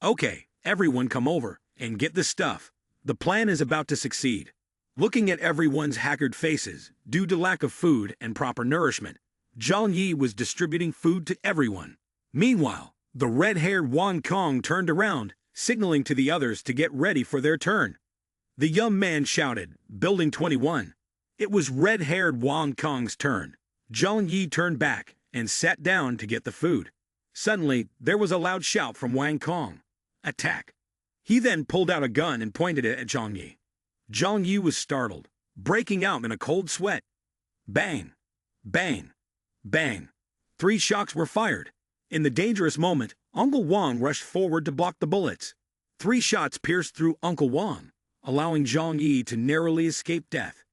Okay, everyone come over and get the stuff. The plan is about to succeed. Looking at everyone's haggard faces, due to lack of food and proper nourishment, Zhang Yi was distributing food to everyone. Meanwhile, the red-haired Wang Kong turned around, signaling to the others to get ready for their turn. The young man shouted, Building 21. It was red-haired Wang Kong's turn. Zhang Yi turned back and sat down to get the food. Suddenly, there was a loud shout from Wang Kong. Attack! He then pulled out a gun and pointed it at Zhang Yi. Zhang Yi was startled, breaking out in a cold sweat. Bang! Bang! Bang! 3 shots were fired. In the dangerous moment, Uncle Wang rushed forward to block the bullets. 3 shots pierced through Uncle Wang, allowing Zhang Yi to narrowly escape death.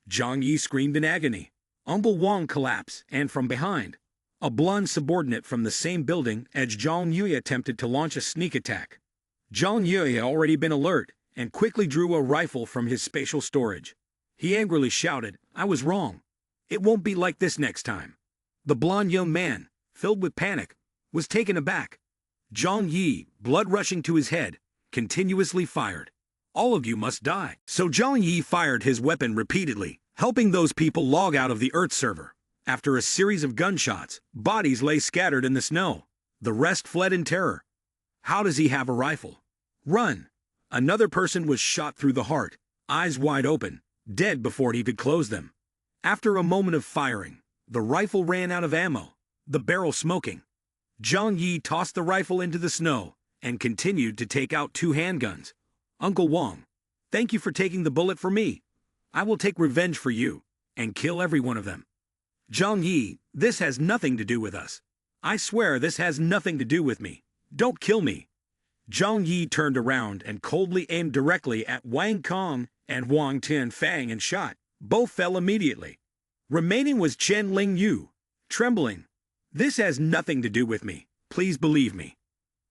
Zhang Yi screamed in agony. Uncle Wang collapsed, and from behind, A blonde subordinate from the same building as Zhang Yui attempted to launch a sneak attack. Zhang Yui had already been alert and quickly drew a rifle from his spatial storage. He angrily shouted, "I was wrong. It won't be like this next time." The blonde young man, filled with panic, was taken aback. Zhang Yi, blood rushing to his head, continuously fired. "All of you must die." So Zhang Yi fired his weapon repeatedly, helping those people log out of the Earth server. After a series of gunshots, bodies lay scattered in the snow. The rest fled in terror. How does he have a rifle? Run! Another person was shot through the heart, eyes wide open, dead before he could close them. After a moment of firing, the rifle ran out of ammo, the barrel smoking. Zhang Yi tossed the rifle into the snow and continued to take out 2 handguns. "Uncle Wang, thank you for taking the bullet for me. I will take revenge for you and kill every one of them." "Zhang Yi, this has nothing to do with us. I swear this has nothing to do with me. Don't kill me." Zhang Yi turned around and coldly aimed directly at Wang Kong and Huang Tianfang and shot. Both fell immediately. Remaining was Chen Ling Yu, trembling. "This has nothing to do with me. Please believe me."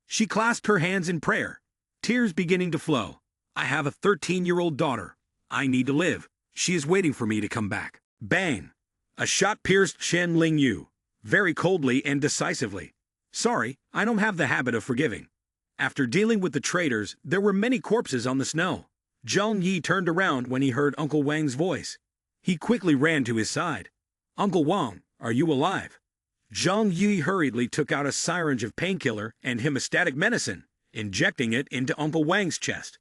She clasped her hands in prayer, tears beginning to flow. "I have a 13-year-old daughter. I need to live. She is waiting for me to come back." Bang! A shot pierced Chen Ling Yu, very coldly and decisively. "Sorry, I don't have the habit of forgiving." After dealing with the traitors, there were many corpses on the snow. Zhang Yi turned around when he heard Uncle Wang's voice. He quickly ran to his side. "Uncle Wang, are you alive?" Zhang Yi hurriedly took out a syringe of painkiller and hemostatic medicine, injecting it into Uncle Wang's chest.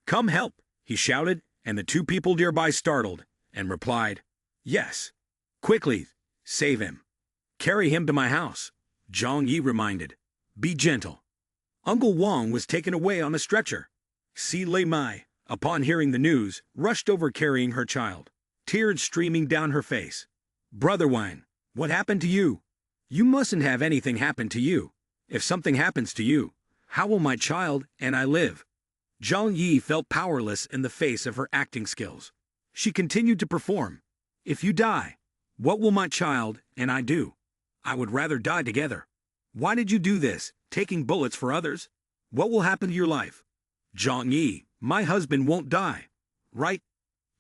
"Come help," he shouted, and the 2 people nearby startled and replied, "Yes." "Quickly, save him. Carry him to my house," Zhang Yi reminded. "Be gentle." Uncle Wang was taken away on a stretcher. Si Lei Mai, upon hearing the news, rushed over carrying her child, tears streaming down her face. "Brother Wang, what happened to you? You mustn't have anything happen to you. If something happens to you, how will my child and I live?" Zhang Yi felt powerless in the face of her acting skills. She continued to perform. "If you die, what will my child and I do? I would rather die together. Why did you do this, taking bullets for others? What will happen to your life?" "Zhang Yi, my husband won't die, right?"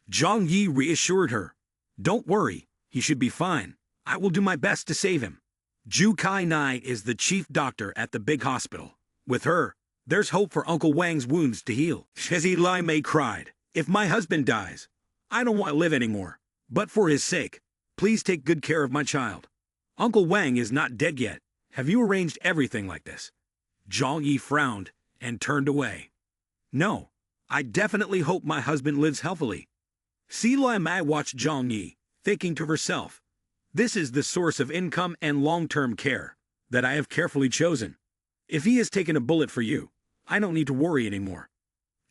Zhang Yi reassured her. "Don't worry, he should be fine. I will do my best to save him." Zhu Kai Nai is the chief doctor at the big hospital. With her, there's hope for Uncle Wang's wounds to heal. Si Lai Mei cried, "If my husband dies, I don't want to live anymore. But for his sake, please take good care of my child. Uncle Wang is not dead yet. Have you arranged everything like this?" Zhang Yi frowned and turned away. "No, I definitely hope my husband lives healthily." Si Lai Mai watched Zhang Yi, thinking to herself, "This is the source of income and long-term care that I have carefully chosen. If he has taken a bullet for you, I don't need to worry anymore."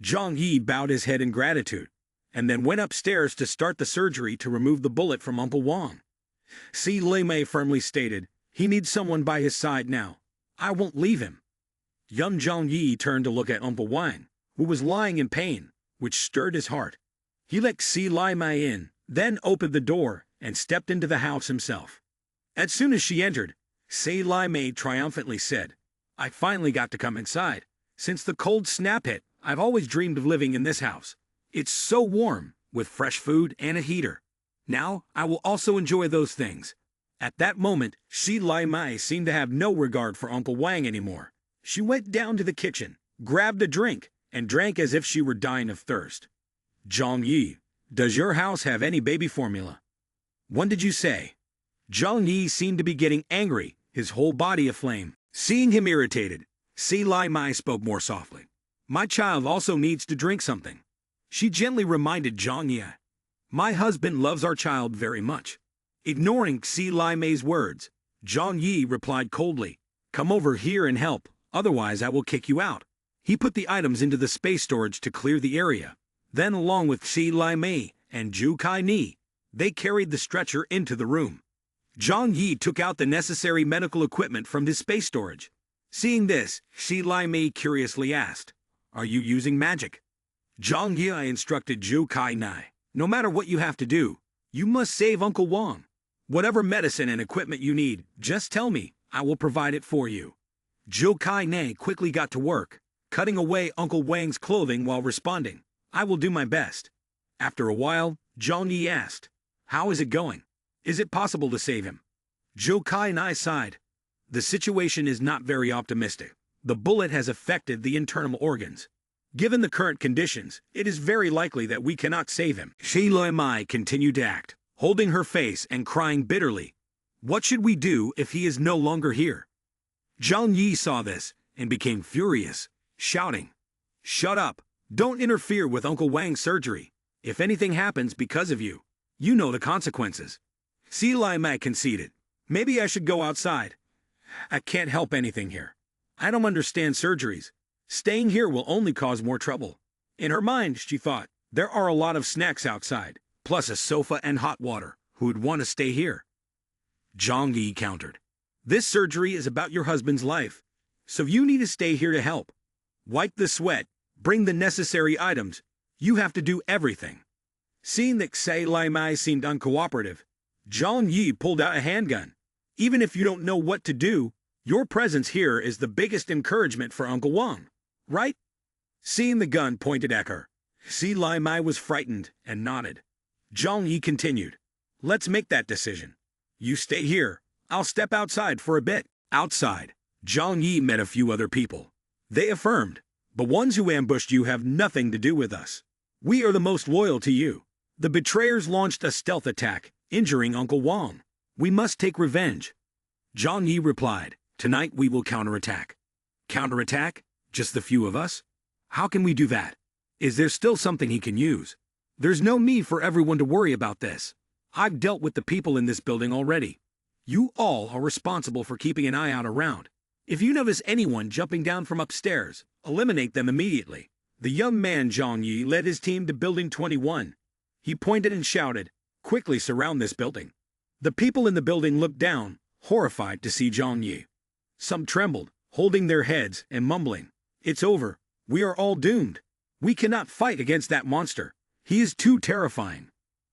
Zhang Yi bowed his head in gratitude, and then went upstairs to start the surgery to remove the bullet from Uncle Wang. Si Lei Mei firmly stated, "He needs someone by his side now. I won't leave him." Young Zhang Yi turned to look at Uncle Wang, who was lying in pain, which stirred his heart. He let Si Lai Mei in, then opened the door and stepped into the house himself. As soon as she entered, Si Lai Mei triumphantly said, "I finally got to come inside. Since the cold snap hit, I've always dreamed of living in this house. It's so warm, with fresh food and a heater. Now I will also enjoy those things." At that moment, Si Lai Mei seemed to have no regard for Uncle Wang anymore. She went down to the kitchen, grabbed a drink, and drank as if she were dying of thirst. "Zhang Yi, does your house have any baby formula?" "When did you say?" Zhang Yi seemed to be getting angry, his whole body aflame. Seeing him irritated, Si Lai Mai spoke more softly. "My child also needs to drink something." She gently reminded Zhang Yi, "My husband loves our child very much." Ignoring Si Lai Mei's words, Zhang Yi replied coldly, "Come over here and help, otherwise I will kick you out." He put the items into the space storage to clear the area. Then, along with Si Lai Mei and Zhu Kai Ni, they carried the stretcher into the room. Zhang Yi took out the necessary medical equipment from his space storage. Seeing this, Si Lai Mei curiously asked, "Are you using magic?" Zhang Yi instructed Zhu Kai Nai, "No matter what you have to do, you must save Uncle Wang. Whatever medicine and equipment you need, just tell me, I will provide it for you. Zhou Kai Ne quickly got to work, cutting away Uncle Wang's clothing while responding, I will do my best. After a while, Zhang Yi asked, how is it going? Is it possible to save him? Zhou Kai Ne sighed. The situation is not very optimistic. The bullet has affected the internal organs. Given the current conditions, it is very likely that we cannot save him. Shi Loi Mai continued to act, holding her face and crying bitterly. What should we do if he is no longer here? Zhang Yi saw this and became furious, shouting, shut up! Don't interfere with Uncle Wang's surgery. If anything happens because of you, you know the consequences. Si Lai Mai conceded. Maybe I should go outside. I can't help anything here. I don't understand surgeries. Staying here will only cause more trouble. In her mind, she thought, there are a lot of snacks outside, plus a sofa and hot water. Who would want to stay here? Zhang Yi countered. This surgery is about your husband's life, so you need to stay here to help. Wipe the sweat, bring the necessary items. You have to do everything. Seeing that Si Lai Mai seemed uncooperative, Zhang Yi pulled out a handgun. Even if you don't know what to do, your presence here is the biggest encouragement for Uncle Wang, right? Seeing the gun pointed at her, Si Lai Mai was frightened and nodded. Zhang Yi continued, let's make that decision. You stay here, I'll step outside for a bit. Outside, Zhang Yi met a few other people. They affirmed, the ones who ambushed you have nothing to do with us. We are the most loyal to you. The betrayers launched a stealth attack, injuring Uncle Wang. We must take revenge. Zhang Yi replied, tonight we will counterattack. Counterattack? Just the few of us? How can we do that? Is there still something he can use? There's no need for everyone to worry about this. I've dealt with the people in this building already. You all are responsible for keeping an eye out around. If you notice anyone jumping down from upstairs, eliminate them immediately. The young man Zhang Yi led his team to Building 21. He pointed and shouted, quickly surround this building. The people in the building looked down, horrified to see Zhang Yi. Some trembled, holding their heads and mumbling, it's over, we are all doomed. We cannot fight against that monster. He is too terrifying.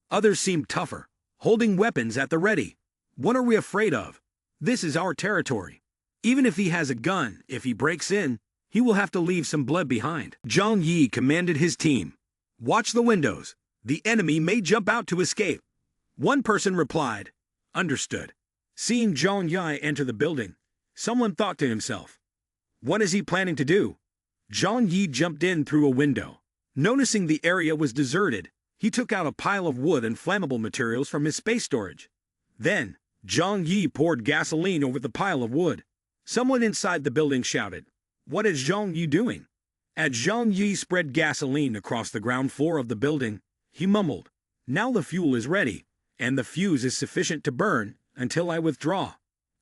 Others seemed tougher, holding weapons at the ready. What are we afraid of? This is our territory. Even if he has a gun, if he breaks in, he will have to leave some blood behind. Zhang Yi commanded his team. Watch the windows. The enemy may jump out to escape. One person replied, understood. Seeing Zhang Yi enter the building, someone thought to himself, what is he planning to do? Zhang Yi jumped in through a window. Noticing the area was deserted, he took out a pile of wood and flammable materials from his space storage. Then, Zhang Yi poured gasoline over the pile of wood. Someone inside the building shouted, what is Zhang Yi doing? As Zhang Yi spread gasoline across the ground floor of the building, he mumbled, now the fuel is ready, and the fuse is sufficient to burn until I withdraw.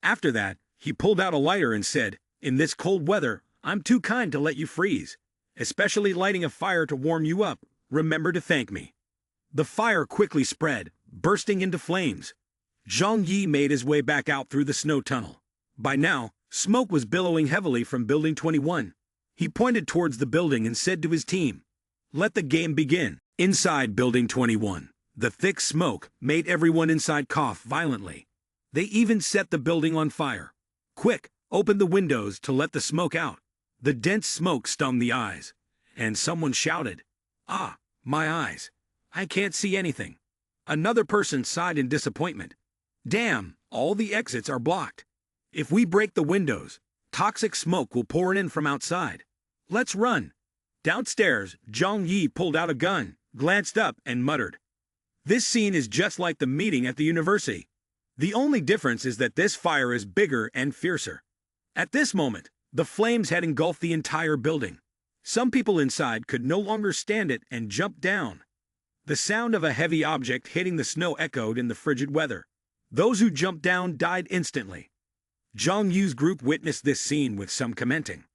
After that, he pulled out a lighter and said, in this cold weather, I'm too kind to let you freeze. Especially lighting a fire to warm you up, remember to thank me. The fire quickly spread, bursting into flames. Zhang Yi made his way back out through the snow tunnel. By now, smoke was billowing heavily from Building 21. He pointed towards the building and said to his team, let the game begin. Inside Building 21, the thick smoke made everyone inside cough violently. They even set the building on fire. Quick, open the windows to let the smoke out. The dense smoke stung the eyes, and someone shouted, ah, my eyes. I can't see anything. Another person sighed in disappointment. Damn, all the exits are blocked. If we break the windows, toxic smoke will pour in from outside. Let's run. Downstairs, Zhang Yi pulled out a gun, glanced up, and muttered. This scene is just like the meeting at the university. The only difference is that this fire is bigger and fiercer. At this moment, the flames had engulfed the entire building. Some people inside could no longer stand it and jumped down. The sound of a heavy object hitting the snow echoed in the frigid weather. Those who jumped down died instantly. Zhang Yu's group witnessed this scene with some commenting.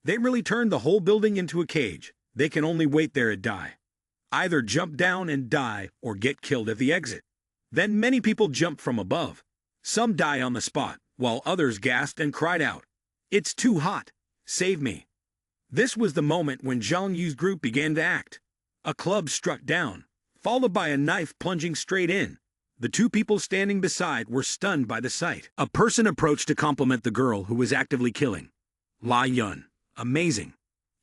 They really turned the whole building into a cage. They can only wait there and die. Either jump down and die or get killed at the exit. Then many people jumped from above. Some die on the spot, while others gasped and cried out, it's too hot. Save me. This was the moment when Zhang Yu's group began to act. A club struck down, followed by a knife plunging straight in. The two people standing beside were stunned by the sight. A person approached to compliment the girl who was actively killing. La Yun, amazing.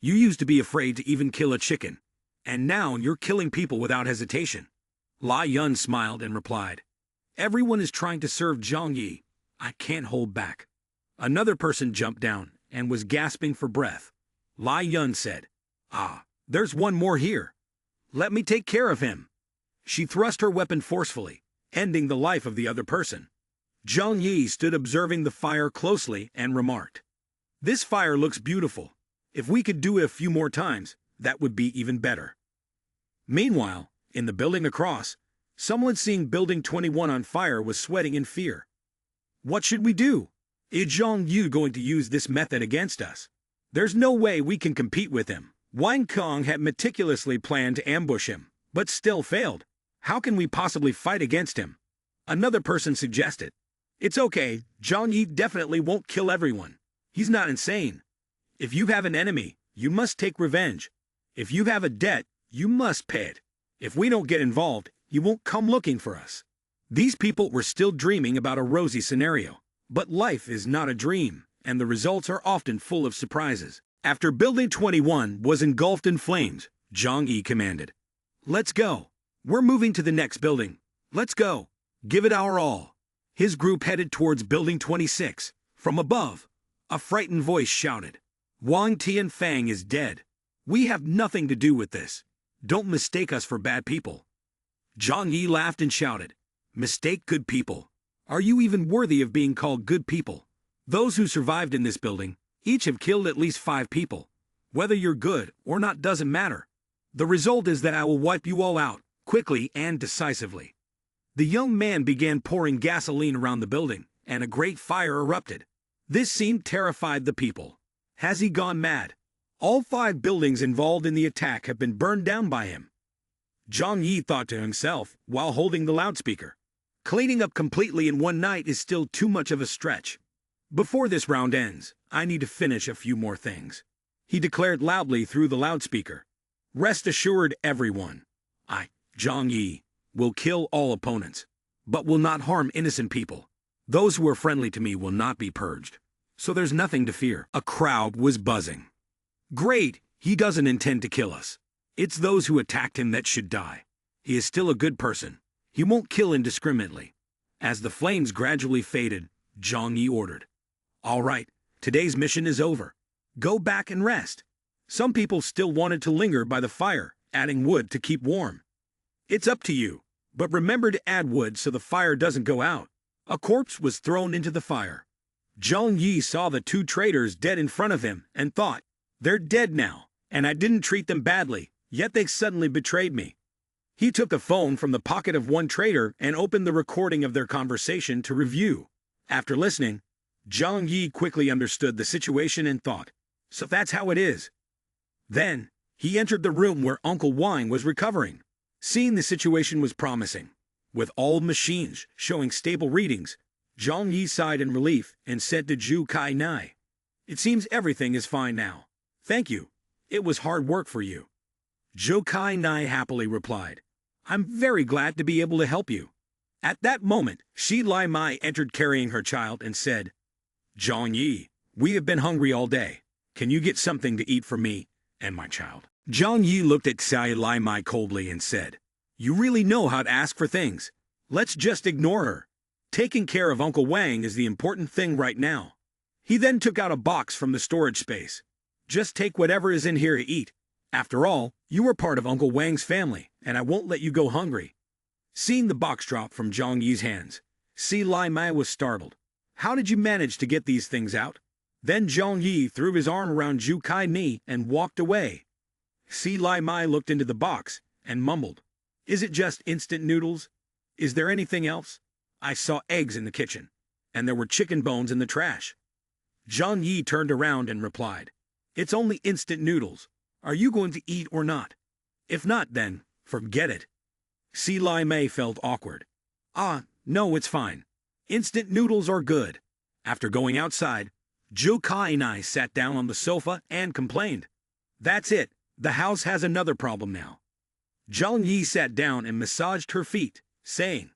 You used to be afraid to even kill a chicken, and now you're killing people without hesitation. La Yun smiled and replied, everyone is trying to serve Zhang Yi. I can't hold back. Another person jumped down and was gasping for breath. La Yun said, there's one more here. Let me take care of him. She thrust her weapon forcefully, ending the life of the other person. Zhang Yi stood observing the fire closely and remarked, this fire looks beautiful. If we could do it a few more times, that would be even better. Meanwhile, in the building across, someone seeing Building 21 on fire was sweating in fear. What should we do? Is Zhang Yu going to use this method against us? There's no way we can compete with him. Wang Kong had meticulously planned to ambush him, but still failed. How can we possibly fight against him? Another person suggested. It's okay, Zhang Yi definitely won't kill everyone. He's not insane. If you have an enemy, you must take revenge. If you have a debt, you must pay it. If we don't get involved, you won't come looking for us. These people were still dreaming about a rosy scenario. But life is not a dream, and the results are often full of surprises. After Building 21 was engulfed in flames, Zhang Yi commanded, let's go. We're moving to the next building. Let's go. Give it our all. His group headed towards Building 26. From above, a frightened voice shouted, Wang Tianfang is dead. We have nothing to do with this. Don't mistake us for bad people. Zhang Yi laughed and shouted, mistake good people. Are you even worthy of being called good people? Those who survived in this building, each have killed at least 5 people. Whether you're good or not doesn't matter. The result is that I will wipe you all out, quickly and decisively. The young man began pouring gasoline around the building, and a great fire erupted. This scene terrified the people. Has he gone mad? All 5 buildings involved in the attack have been burned down by him. Zhang Yi thought to himself while holding the loudspeaker. Cleaning up completely in one night is still too much of a stretch. Before this round ends, I need to finish a few more things. He declared loudly through the loudspeaker. Rest assured, everyone. I, Zhang Yi, will kill all opponents, but will not harm innocent people. Those who are friendly to me will not be purged. So there's nothing to fear. A crowd was buzzing. Great, he doesn't intend to kill us. It's those who attacked him that should die. He is still a good person. He won't kill indiscriminately. As the flames gradually faded, Zhang Yi ordered, all right, today's mission is over. Go back and rest. Some people still wanted to linger by the fire, adding wood to keep warm. It's up to you, but remember to add wood so the fire doesn't go out. A corpse was thrown into the fire. Zhang Yi saw the 2 traitors dead in front of him and thought, they're dead now, and I didn't treat them badly, yet they suddenly betrayed me. He took a phone from the pocket of one traitor and opened the recording of their conversation to review. After listening, Zhang Yi quickly understood the situation and thought, so that's how it is. Then, he entered the room where Uncle Wang was recovering. Seeing the situation was promising. With all machines showing stable readings, Zhang Yi sighed in relief and said to Zhu Kai Nai, it seems everything is fine now. Thank you. It was hard work for you. Zhu Kai Nai happily replied, I'm very glad to be able to help you. At that moment, Shi Lai Mai entered carrying her child and said, Zhang Yi, we have been hungry all day. Can you get something to eat for me and my child? Zhang Yi looked at Xia Lai Mai coldly and said, you really know how to ask for things. Let's just ignore her. Taking care of Uncle Wang is the important thing right now. He then took out a box from the storage space. Just take whatever is in here to eat. After all, you are part of Uncle Wang's family, and I won't let you go hungry. Seeing the box drop from Zhang Yi's hands, Si Lai Mai was startled. How did you manage to get these things out? Then Zhang Yi threw his arm around Zhu Kai Ni and walked away. Si Lai Mai looked into the box and mumbled, is it just instant noodles? Is there anything else? I saw eggs in the kitchen, and there were chicken bones in the trash. Zhang Yi turned around and replied, it's only instant noodles. Are you going to eat or not? If not, then, forget it. Si Lai Mai felt awkward. No, it's fine. Instant noodles are good. After going outside, Zhu Kai and I sat down on the sofa and complained. That's it. The house has another problem now. Zhang Yi sat down and massaged her feet, saying,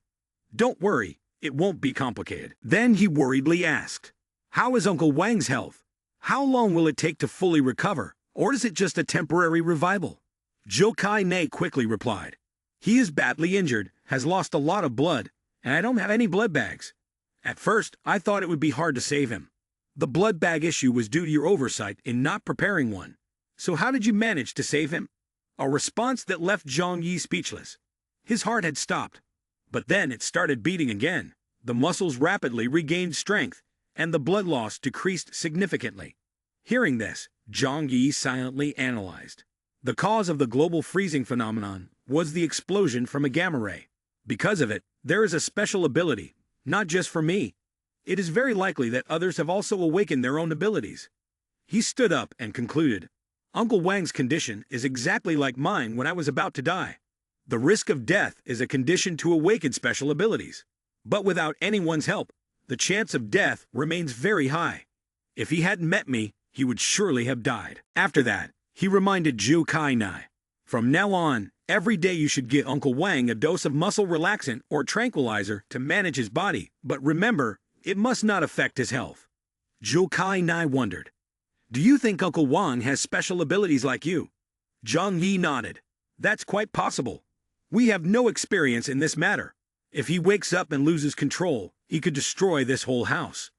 Don't worry, it won't be complicated. Then he worriedly asked, how is Uncle Wang's health? How long will it take to fully recover, or is it just a temporary revival? Zhou Kai Ne quickly replied, he is badly injured, has lost a lot of blood, and I don't have any blood bags. At first, I thought it would be hard to save him. The blood bag issue was due to your oversight in not preparing one. So how did you manage to save him? A response that left Zhang Yi speechless. His heart had stopped, but then it started beating again. The muscles rapidly regained strength, and the blood loss decreased significantly. Hearing this, Zhang Yi silently analyzed. The cause of the global freezing phenomenon was the explosion from a gamma ray. Because of it, there is a special ability, not just for me. It is very likely that others have also awakened their own abilities. He stood up and concluded, Uncle Wang's condition is exactly like mine when I was about to die. The risk of death is a condition to awaken special abilities. But without anyone's help, the chance of death remains very high. If he hadn't met me, he would surely have died. After that, he reminded Zhou Kai Nai, from now on, every day you should give Uncle Wang a dose of muscle relaxant or tranquilizer to manage his body, but remember, it must not affect his health. Zhou Kai Nai wondered, do you think Uncle Wang has special abilities like you? Zhang Yi nodded. That's quite possible. We have no experience in this matter. If he wakes up and loses control, he could destroy this whole house.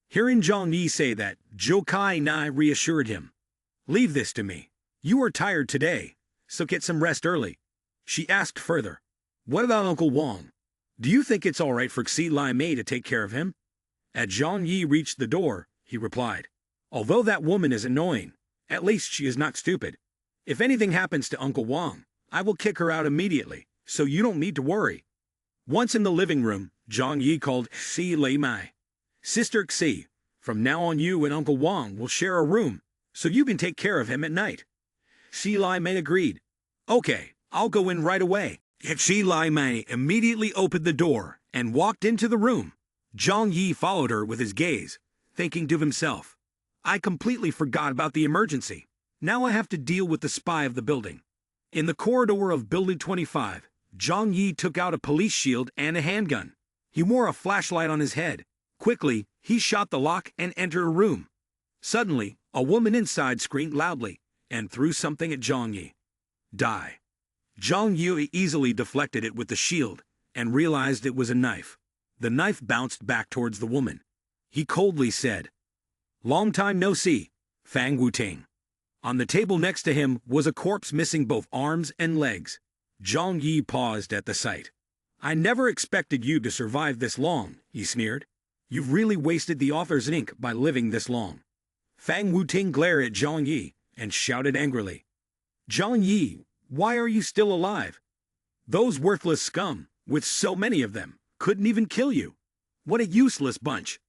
Hearing Zhang Yi say that, Zhou Kai Nai reassured him. Leave this to me. You are tired today, so get some rest early. She asked further, what about Uncle Wang? Do you think it's all right for Xi Lai Mei to take care of him? As Zhang Yi reached the door, he replied, although that woman is annoying, at least she is not stupid. If anything happens to Uncle Wang, I will kick her out immediately, so you don't need to worry. Once in the living room, Zhang Yi called Xi Lai Mei. Sister Xi, from now on you and Uncle Wang will share a room, so you can take care of him at night. Xi Lai Mei agreed. Okay, I'll go in right away. Xi Lai Mei immediately opened the door and walked into the room. Zhang Yi followed her with his gaze, thinking to himself, I completely forgot about the emergency. Now I have to deal with the spy of the building. In the corridor of Building 25, Zhang Yi took out a police shield and a handgun. He wore a flashlight on his head. Quickly, he shot the lock and entered a room. Suddenly, a woman inside screamed loudly and threw something at Zhang Yi. Die. Zhang Yi easily deflected it with the shield and realized it was a knife. The knife bounced back towards the woman. He coldly said, Long time no see, Fang Wuting. On the table next to him was a corpse missing both arms and legs. Zhang Yi paused at the sight. I never expected you to survive this long, he sneered. You've really wasted the author's ink by living this long. Fang Wuting glared at Zhang Yi and shouted angrily, Zhang Yi, why are you still alive? Those worthless scum, with so many of them, couldn't even kill you. What a useless bunch.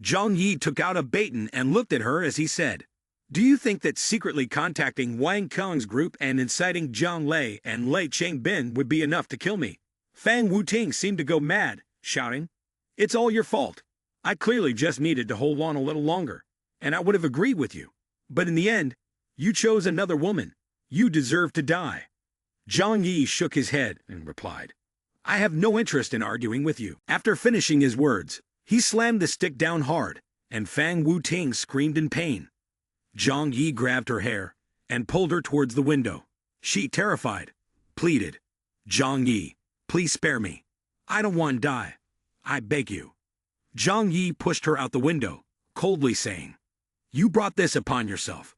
Zhang Yi took out a baton and looked at her as he said, Do you think that secretly contacting Wang Kong's group and inciting Zhang Lei and Lei Chengbin would be enough to kill me? Fang Wuting seemed to go mad, shouting, It's all your fault. I clearly just needed to hold on a little longer, and I would have agreed with you. But in the end, you chose another woman. You deserve to die. Zhang Yi shook his head and replied, I have no interest in arguing with you. After finishing his words, he slammed the stick down hard, and Fang Wuting screamed in pain. Zhang Yi grabbed her hair and pulled her towards the window. She, terrified, pleaded, Zhang Yi, please spare me. I don't want to die. I beg you. Zhang Yi pushed her out the window, coldly saying, You brought this upon yourself.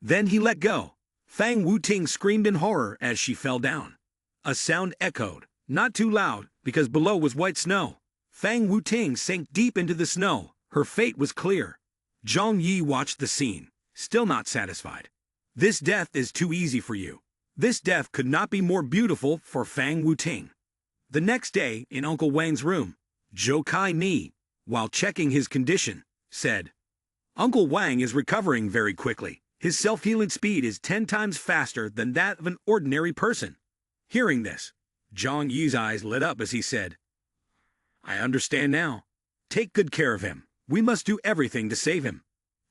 Then he let go. Fang Wuting screamed in horror as she fell down. A sound echoed, not too loud, because below was white snow. Fang Wuting sank deep into the snow. Her fate was clear. Zhang Yi watched the scene, still not satisfied. This death is too easy for you. This death could not be more beautiful for Fang Wuting. The next day, in Uncle Wang's room, Zhou Kai Ni, while checking his condition, said, Uncle Wang is recovering very quickly. His self-healing speed is 10 times faster than that of an ordinary person. Hearing this, Zhang Yi's eyes lit up as he said, I understand now. Take good care of him. We must do everything to save him.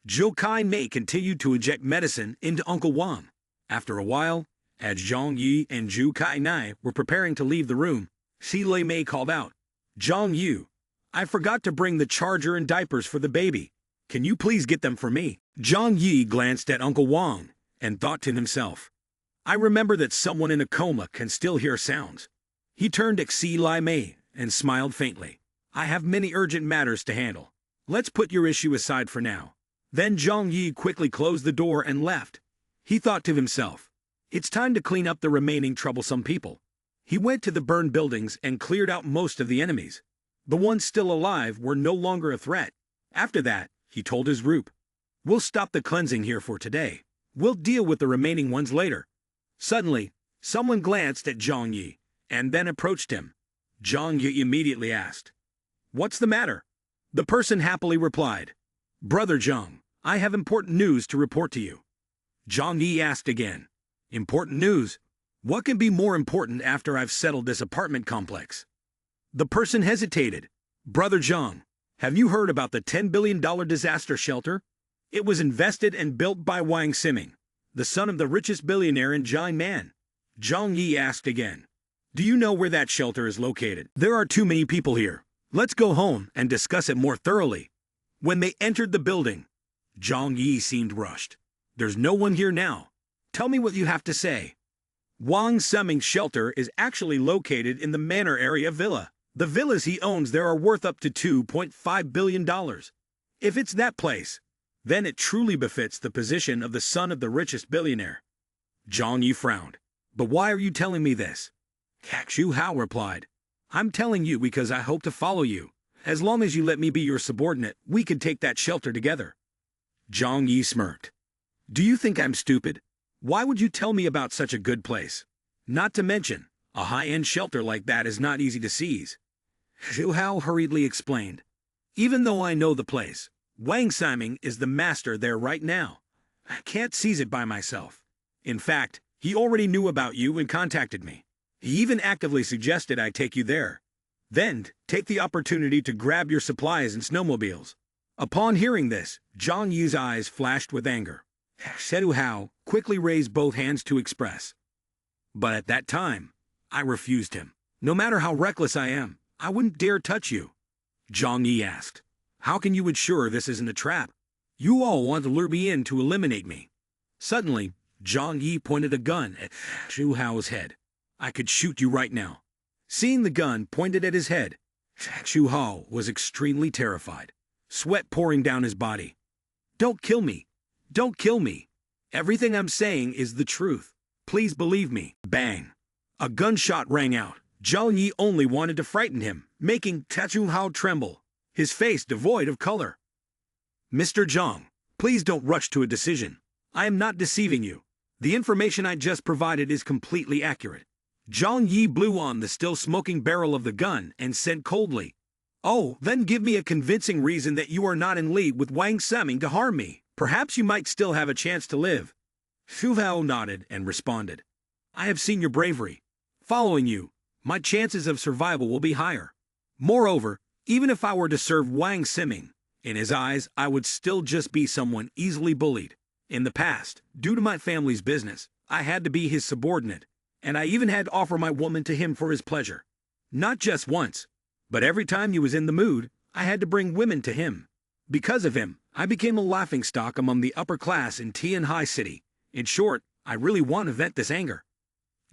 Zhou Kai Mei continued to inject medicine into Uncle Wang. After a while, as Zhang Yi and Zhou Kai Nai were preparing to leave the room, Xi Lai Mei called out, Zhang Yu, I forgot to bring the charger and diapers for the baby. Can you please get them for me? Zhang Yi glanced at Uncle Wang and thought to himself, I remember that someone in a coma can still hear sounds. He turned to Xi Lai Mei and smiled faintly. I have many urgent matters to handle. Let's put your issue aside for now. Then Zhang Yi quickly closed the door and left. He thought to himself, it's time to clean up the remaining troublesome people. He went to the burned buildings and cleared out most of the enemies. The ones still alive were no longer a threat. After that, he told his group, we'll stop the cleansing here for today. We'll deal with the remaining ones later. Suddenly, someone glanced at Zhang Yi and then approached him. Zhang Yi immediately asked, what's the matter? The person happily replied, Brother Zhang, I have important news to report to you. Zhang Yi asked again, important news? What can be more important after I've settled this apartment complex? The person hesitated. Brother Zhang, have you heard about the $10 billion disaster shelter? It was invested and built by Wang Siming, the son of the richest billionaire in Jinan. Zhang Yi asked again, do you know where that shelter is located? There are too many people here. Let's go home and discuss it more thoroughly. When they entered the building, Zhang Yi seemed rushed. There's no one here now. Tell me what you have to say. Wang Siming's shelter is actually located in the Manor area villa. The villas he owns there are worth up to $2.5 billion. If it's that place, then it truly befits the position of the son of the richest billionaire. Zhang Yi frowned. But why are you telling me this? Xu Hao replied, I'm telling you because I hope to follow you. As long as you let me be your subordinate, we could take that shelter together. Zhang Yi smirked. Do you think I'm stupid? Why would you tell me about such a good place? Not to mention, a high-end shelter like that is not easy to seize. Xu Hao hurriedly explained. Even though I know the place, Wang Siming is the master there right now. I can't seize it by myself. In fact, he already knew about you and contacted me. He even actively suggested I take you there. Then, take the opportunity to grab your supplies and snowmobiles. Upon hearing this, Zhang Yi's eyes flashed with anger. Xu Hao quickly raised both hands to express. But at that time, I refused him. No matter how reckless I am, I wouldn't dare touch you. Zhang Yi asked, how can you ensure this isn't a trap? You all want to lure me in to eliminate me. Suddenly, Zhang Yi pointed a gun at Xu Hao's head. I could shoot you right now. Seeing the gun pointed at his head, Xu Hao was extremely terrified, sweat pouring down his body. Don't kill me. Don't kill me. Everything I'm saying is the truth. Please believe me. Bang. A gunshot rang out. Zhang Yi only wanted to frighten him, making Xu Hao tremble, his face devoid of color. Mr. Zhang, please don't rush to a decision. I am not deceiving you. The information I just provided is completely accurate. Zhang Yi blew on the still smoking barrel of the gun and said coldly, oh, then give me a convincing reason that you are not in league with Wang Siming to harm me. Perhaps you might still have a chance to live. Xu Hao nodded and responded, I have seen your bravery. Following you, my chances of survival will be higher. Moreover, even if I were to serve Wang Siming, in his eyes I would still just be someone easily bullied. In the past, due to my family's business, I had to be his subordinate, and I even had to offer my woman to him for his pleasure. Not just once, but every time he was in the mood, I had to bring women to him. Because of him, I became a laughingstock among the upper class in Tianhai City. In short, I really want to vent this anger.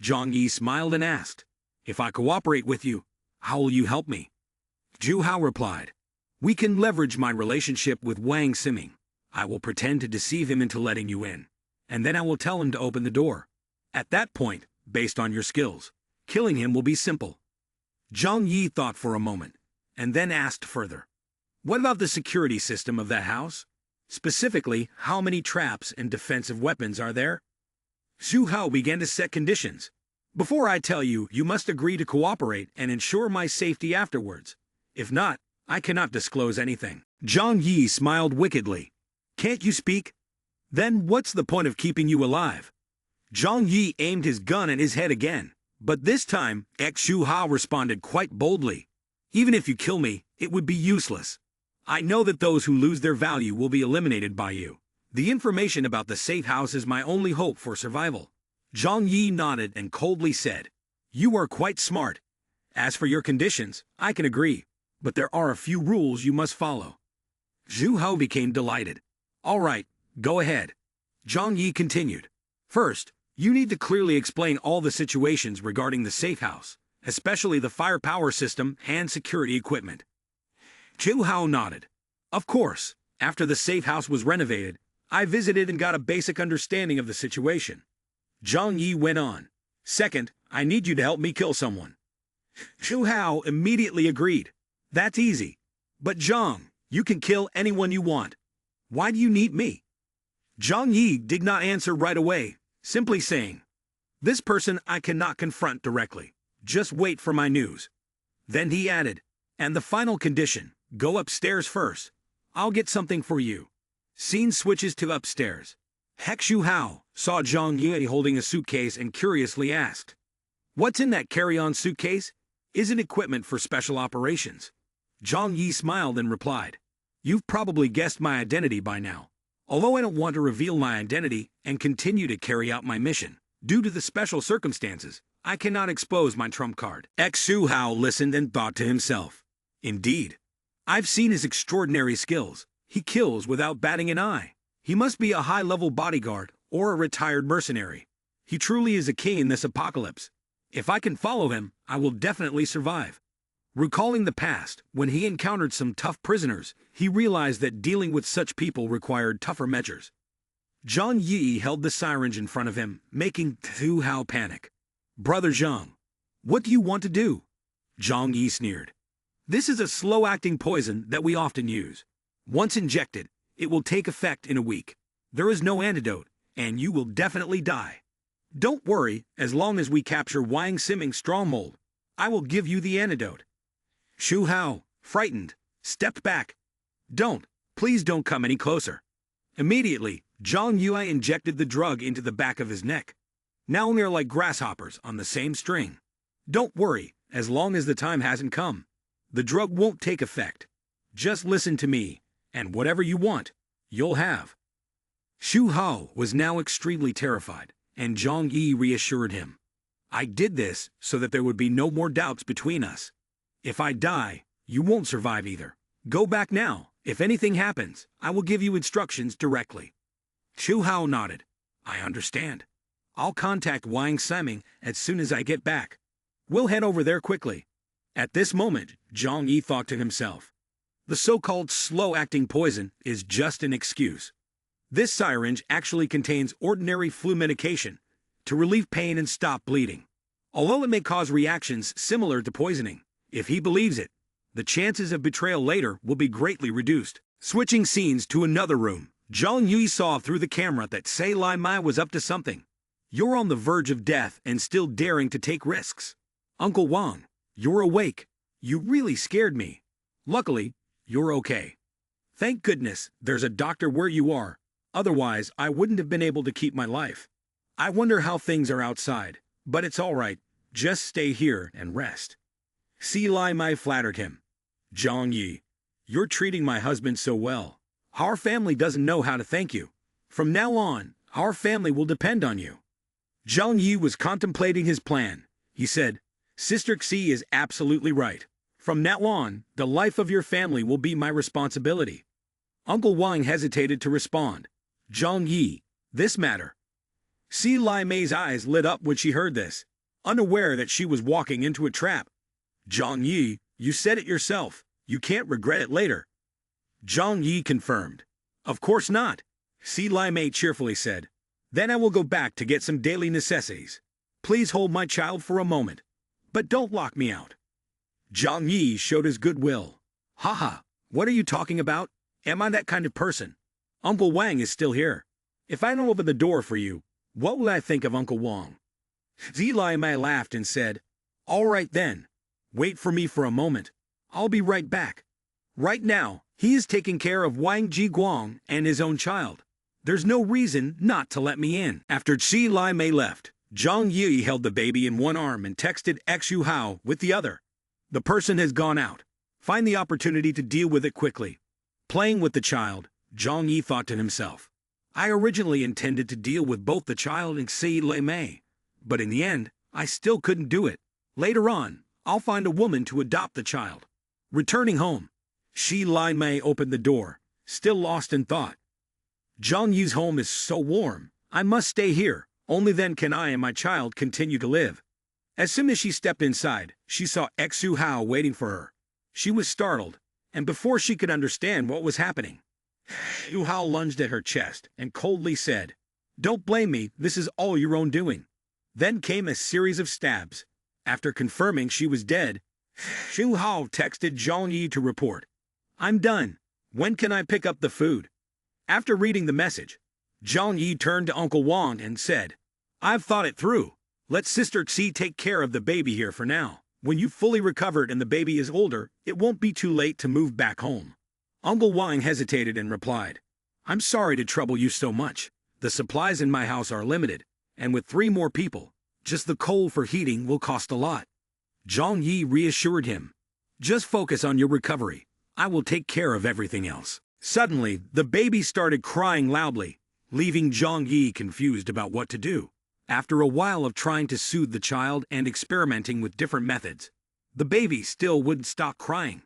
Zhang Yi smiled and asked, if I cooperate with you, how will you help me? Xu Hao replied, we can leverage my relationship with Wang Siming. I will pretend to deceive him into letting you in, and then I will tell him to open the door. At that point, based on your skills, killing him will be simple. Zhang Yi thought for a moment, and then asked further, what about the security system of that house? Specifically, how many traps and defensive weapons are there? Xu Hao began to set conditions. Before I tell you, you must agree to cooperate and ensure my safety afterwards. If not, I cannot disclose anything. Zhang Yi smiled wickedly. Can't you speak? Then what's the point of keeping you alive? Zhang Yi aimed his gun at his head again, but this time, Xu Hao responded quite boldly. Even if you kill me, it would be useless. I know that those who lose their value will be eliminated by you. The information about the safe house is my only hope for survival. Zhang Yi nodded and coldly said, you are quite smart. As for your conditions, I can agree, but there are a few rules you must follow. Zhu Hao became delighted. All right, go ahead. Zhang Yi continued. First, you need to clearly explain all the situations regarding the safe house, especially the firepower system and security equipment. Zhu Hao nodded. Of course, after the safe house was renovated, I visited and got a basic understanding of the situation. Zhang Yi went on. Second, I need you to help me kill someone. Zhu Hao immediately agreed. That's easy. But Zhang, you can kill anyone you want. Why do you need me? Zhang Yi did not answer right away, simply saying, this person I cannot confront directly. Just wait for my news. Then he added, and the final condition, go upstairs first. I'll get something for you. Scene switches to upstairs. Zhu Hao saw Zhang Yi holding a suitcase and curiously asked, what's in that carry-on suitcase? Is it equipment for special operations? Zhang Yi smiled and replied, you've probably guessed my identity by now. Although I don't want to reveal my identity and continue to carry out my mission, due to the special circumstances, I cannot expose my trump card. Zhu Hao listened and thought to himself, indeed, I've seen his extraordinary skills. He kills without batting an eye. He must be a high-level bodyguard or a retired mercenary. He truly is a king in this apocalypse. If I can follow him, I will definitely survive. Recalling the past, when he encountered some tough prisoners, he realized that dealing with such people required tougher measures. Zhang Yi held the syringe in front of him, making Zhu Hao panic. Brother Zhang, what do you want to do? Zhang Yi sneered. This is a slow-acting poison that we often use. Once injected, it will take effect in a week. There is no antidote, and you will definitely die. Don't worry, as long as we capture Wang Siming's stronghold, I will give you the antidote. Zhu Hao, frightened, stepped back. Please don't come any closer. Immediately, Zhang Yi injected the drug into the back of his neck. Now they're like grasshoppers on the same string. Don't worry, as long as the time hasn't come. The drug won't take effect. Just listen to me, and whatever you want, you'll have. Zhu Hao was now extremely terrified, and Zhang Yi reassured him. I did this so that there would be no more doubts between us. If I die, you won't survive either. Go back now. If anything happens, I will give you instructions directly. Zhu Hao nodded. I understand. I'll contact Wang Siming as soon as I get back. We'll head over there quickly. At this moment, Zhang Yi thought to himself, the so-called slow-acting poison is just an excuse. This syringe actually contains ordinary flu medication to relieve pain and stop bleeding. Although it may cause reactions similar to poisoning, if he believes it, the chances of betrayal later will be greatly reduced. Switching scenes to another room, Zhang Yi saw through the camera that Sei Lai Mai was up to something. You're on the verge of death and still daring to take risks. Uncle Wang, you're awake. You really scared me. Luckily, you're okay. Thank goodness there's a doctor where you are. Otherwise, I wouldn't have been able to keep my life. I wonder how things are outside, but it's all right. Just stay here and rest. Sei Lai Mai flattered him. Zhang Yi, you're treating my husband so well. Our family doesn't know how to thank you. From now on, our family will depend on you. Zhang Yi was contemplating his plan. He said, Sister Xi is absolutely right. From now on, the life of your family will be my responsibility. Uncle Wang hesitated to respond. Zhang Yi, this matter. Sei Lai Mei's eyes lit up when she heard this, unaware that she was walking into a trap. Zhang Yi, you said it yourself. You can't regret it later. Zhang Yi confirmed. Of course not. Sei Lai Mei cheerfully said. Then I will go back to get some daily necessities. Please hold my child for a moment. But don't lock me out. Zhang Yi showed his goodwill. Haha, what are you talking about? Am I that kind of person? Uncle Wang is still here. If I don't open the door for you, what will I think of Uncle Wang? Sei Lai Mei laughed and said, all right then. Wait for me for a moment. I'll be right back. Right now, he is taking care of Wang Jiguang and his own child. There's no reason not to let me in. After Sei Lai Mei left, Zhang Yi held the baby in one arm and texted Zhu Hao with the other. The person has gone out. Find the opportunity to deal with it quickly. Playing with the child, Zhang Yi thought to himself, I originally intended to deal with both the child and Sei Lai Mei, but in the end, I still couldn't do it. Later on, I'll find a woman to adopt the child. Returning home, Shi Lai Mei opened the door, still lost in thought. Zhang Yi's home is so warm. I must stay here. Only then can I and my child continue to live. As soon as she stepped inside, she saw Xu Hao waiting for her. She was startled, and before she could understand what was happening, Xu Hao lunged at her chest and coldly said, "Don't blame me, this is all your own doing." Then came a series of stabs. After confirming she was dead, Xu Hao texted Zhang Yi to report, "I'm done. When can I pick up the food?" After reading the message, Zhang Yi turned to Uncle Wang and said, "I've thought it through. Let Sister Xi take care of the baby here for now. When you've fully recovered and the baby is older, it won't be too late to move back home." Uncle Wang hesitated and replied, "I'm sorry to trouble you so much. The supplies in my house are limited, and with 3 more people, just the coal for heating will cost a lot." Zhang Yi reassured him, "Just focus on your recovery. I will take care of everything else." Suddenly, the baby started crying loudly, leaving Zhang Yi confused about what to do. After a while of trying to soothe the child and experimenting with different methods, the baby still wouldn't stop crying.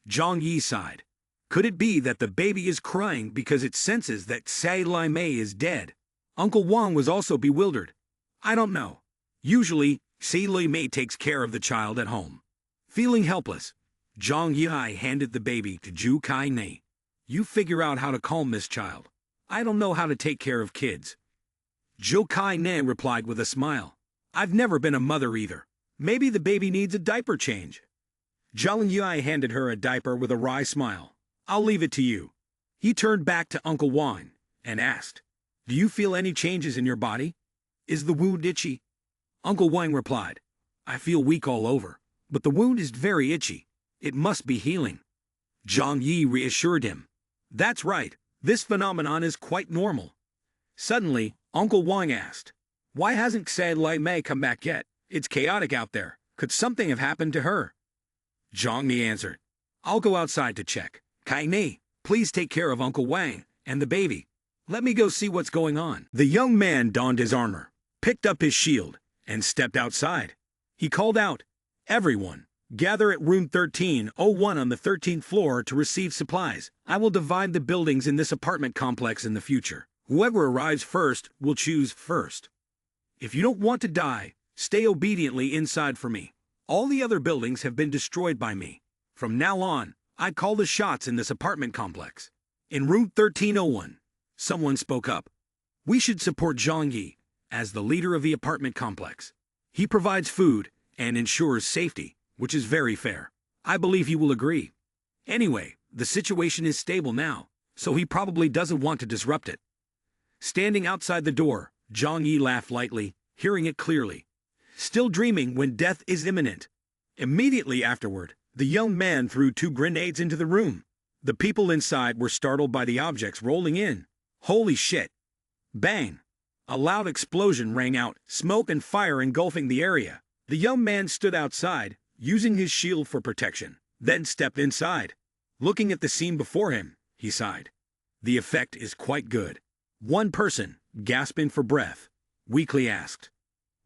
Zhang Yi sighed. Could it be that the baby is crying because it senses that Sai Lai Mei is dead? Uncle Wang was also bewildered. "I don't know. Usually, Sai Lai Mei takes care of the child at home." Feeling helpless, Zhang Yi handed the baby to Zhu Kai Nei. "You figure out how to calm this child. I don't know how to take care of kids." Zhu Kai Nei replied with a smile, "I've never been a mother either. Maybe the baby needs a diaper change." Zhang Yi handed her a diaper with a wry smile. "I'll leave it to you." He turned back to Uncle Wang and asked, "Do you feel any changes in your body? Is the wound itchy?" Uncle Wang replied, "I feel weak all over, but the wound is very itchy. It must be healing." Zhang Yi reassured him, "That's right. This phenomenon is quite normal." Suddenly, Uncle Wang asked, "Why hasn't Sai Lai Mei come back yet? It's chaotic out there. Could something have happened to her?" Zhang Yi answered, "I'll go outside to check. Kai Nei, please take care of Uncle Wang and the baby. Let me go see what's going on." The young man donned his armor, picked up his shield, and stepped outside. He called out, "Everyone, gather at room 1301 on the 13th floor to receive supplies. I will divide the buildings in this apartment complex in the future. Whoever arrives first will choose first. If you don't want to die, stay obediently inside for me. All the other buildings have been destroyed by me. From now on, I call the shots in this apartment complex." In room 1301, someone spoke up. "We should support Zhang Yi as the leader of the apartment complex. He provides food and ensures safety, which is very fair. I believe he will agree. Anyway, the situation is stable now, so he probably doesn't want to disrupt it." Standing outside the door, Zhang Yi laughed lightly, hearing it clearly. "Still dreaming when death is imminent." Immediately afterward, the young man threw 2 grenades into the room. The people inside were startled by the objects rolling in. Holy shit! Bang! A loud explosion rang out, smoke and fire engulfing the area. The young man stood outside, using his shield for protection, then stepped inside. Looking at the scene before him, he sighed. The effect is quite good. One person, gasping for breath, weakly asked,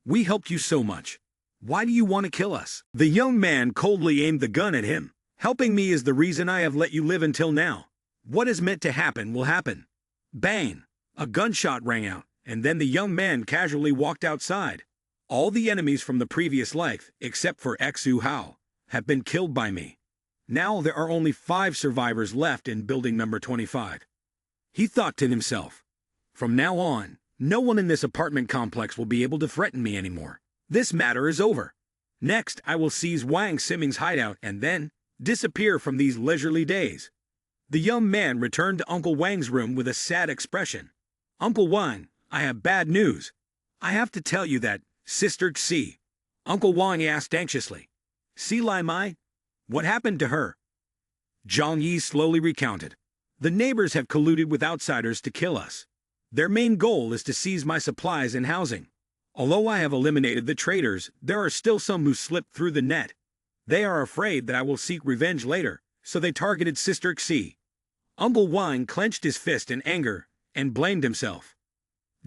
"We helped you so much. Why do you want to kill us?" The young man coldly aimed the gun at him. "Helping me is the reason I have let you live until now. What is meant to happen will happen." Bang! A gunshot rang out, and then the young man casually walked outside. "All the enemies from the previous life, except for Xu Hao, have been killed by me. Now there are only 5 survivors left in building number 25. He thought to himself, "From now on, no one in this apartment complex will be able to threaten me anymore. This matter is over. Next, I will seize Wang Siming's hideout and then disappear from these leisurely days." The young man returned to Uncle Wang's room with a sad expression. "Uncle Wang, I have bad news. I have to tell you that Sister Xi." Uncle Wang asked anxiously, "Xi Lai Mai? What happened to her?" Zhang Yi slowly recounted. "The neighbors have colluded with outsiders to kill us. Their main goal is to seize my supplies and housing. Although I have eliminated the traitors, there are still some who slipped through the net. They are afraid that I will seek revenge later, so they targeted Sister Xi." Uncle Wang clenched his fist in anger and blamed himself.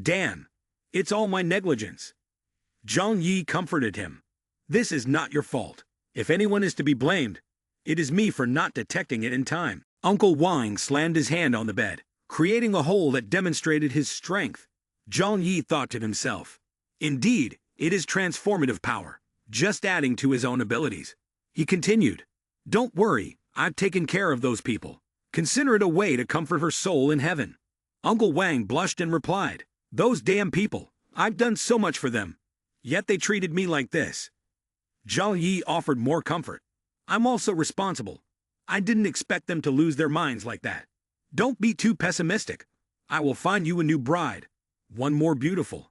"Damn, it's all my negligence." Zhang Yi comforted him. "This is not your fault. If anyone is to be blamed, it is me for not detecting it in time. Uncle Wang slammed his hand on the bed, creating a hole that demonstrated his strength. Zhang Yi thought to himself, indeed, it is transformative power, just adding to his own abilities. He continued, don't worry, I've taken care of those people. Consider it a way to comfort her soul in heaven. Uncle Wang blushed and replied, those damn people, I've done so much for them, yet they treated me like this. Zhang Yi offered more comfort. I'm also responsible. I didn't expect them to lose their minds like that. Don't be too pessimistic. I will find you a new bride, one more beautiful.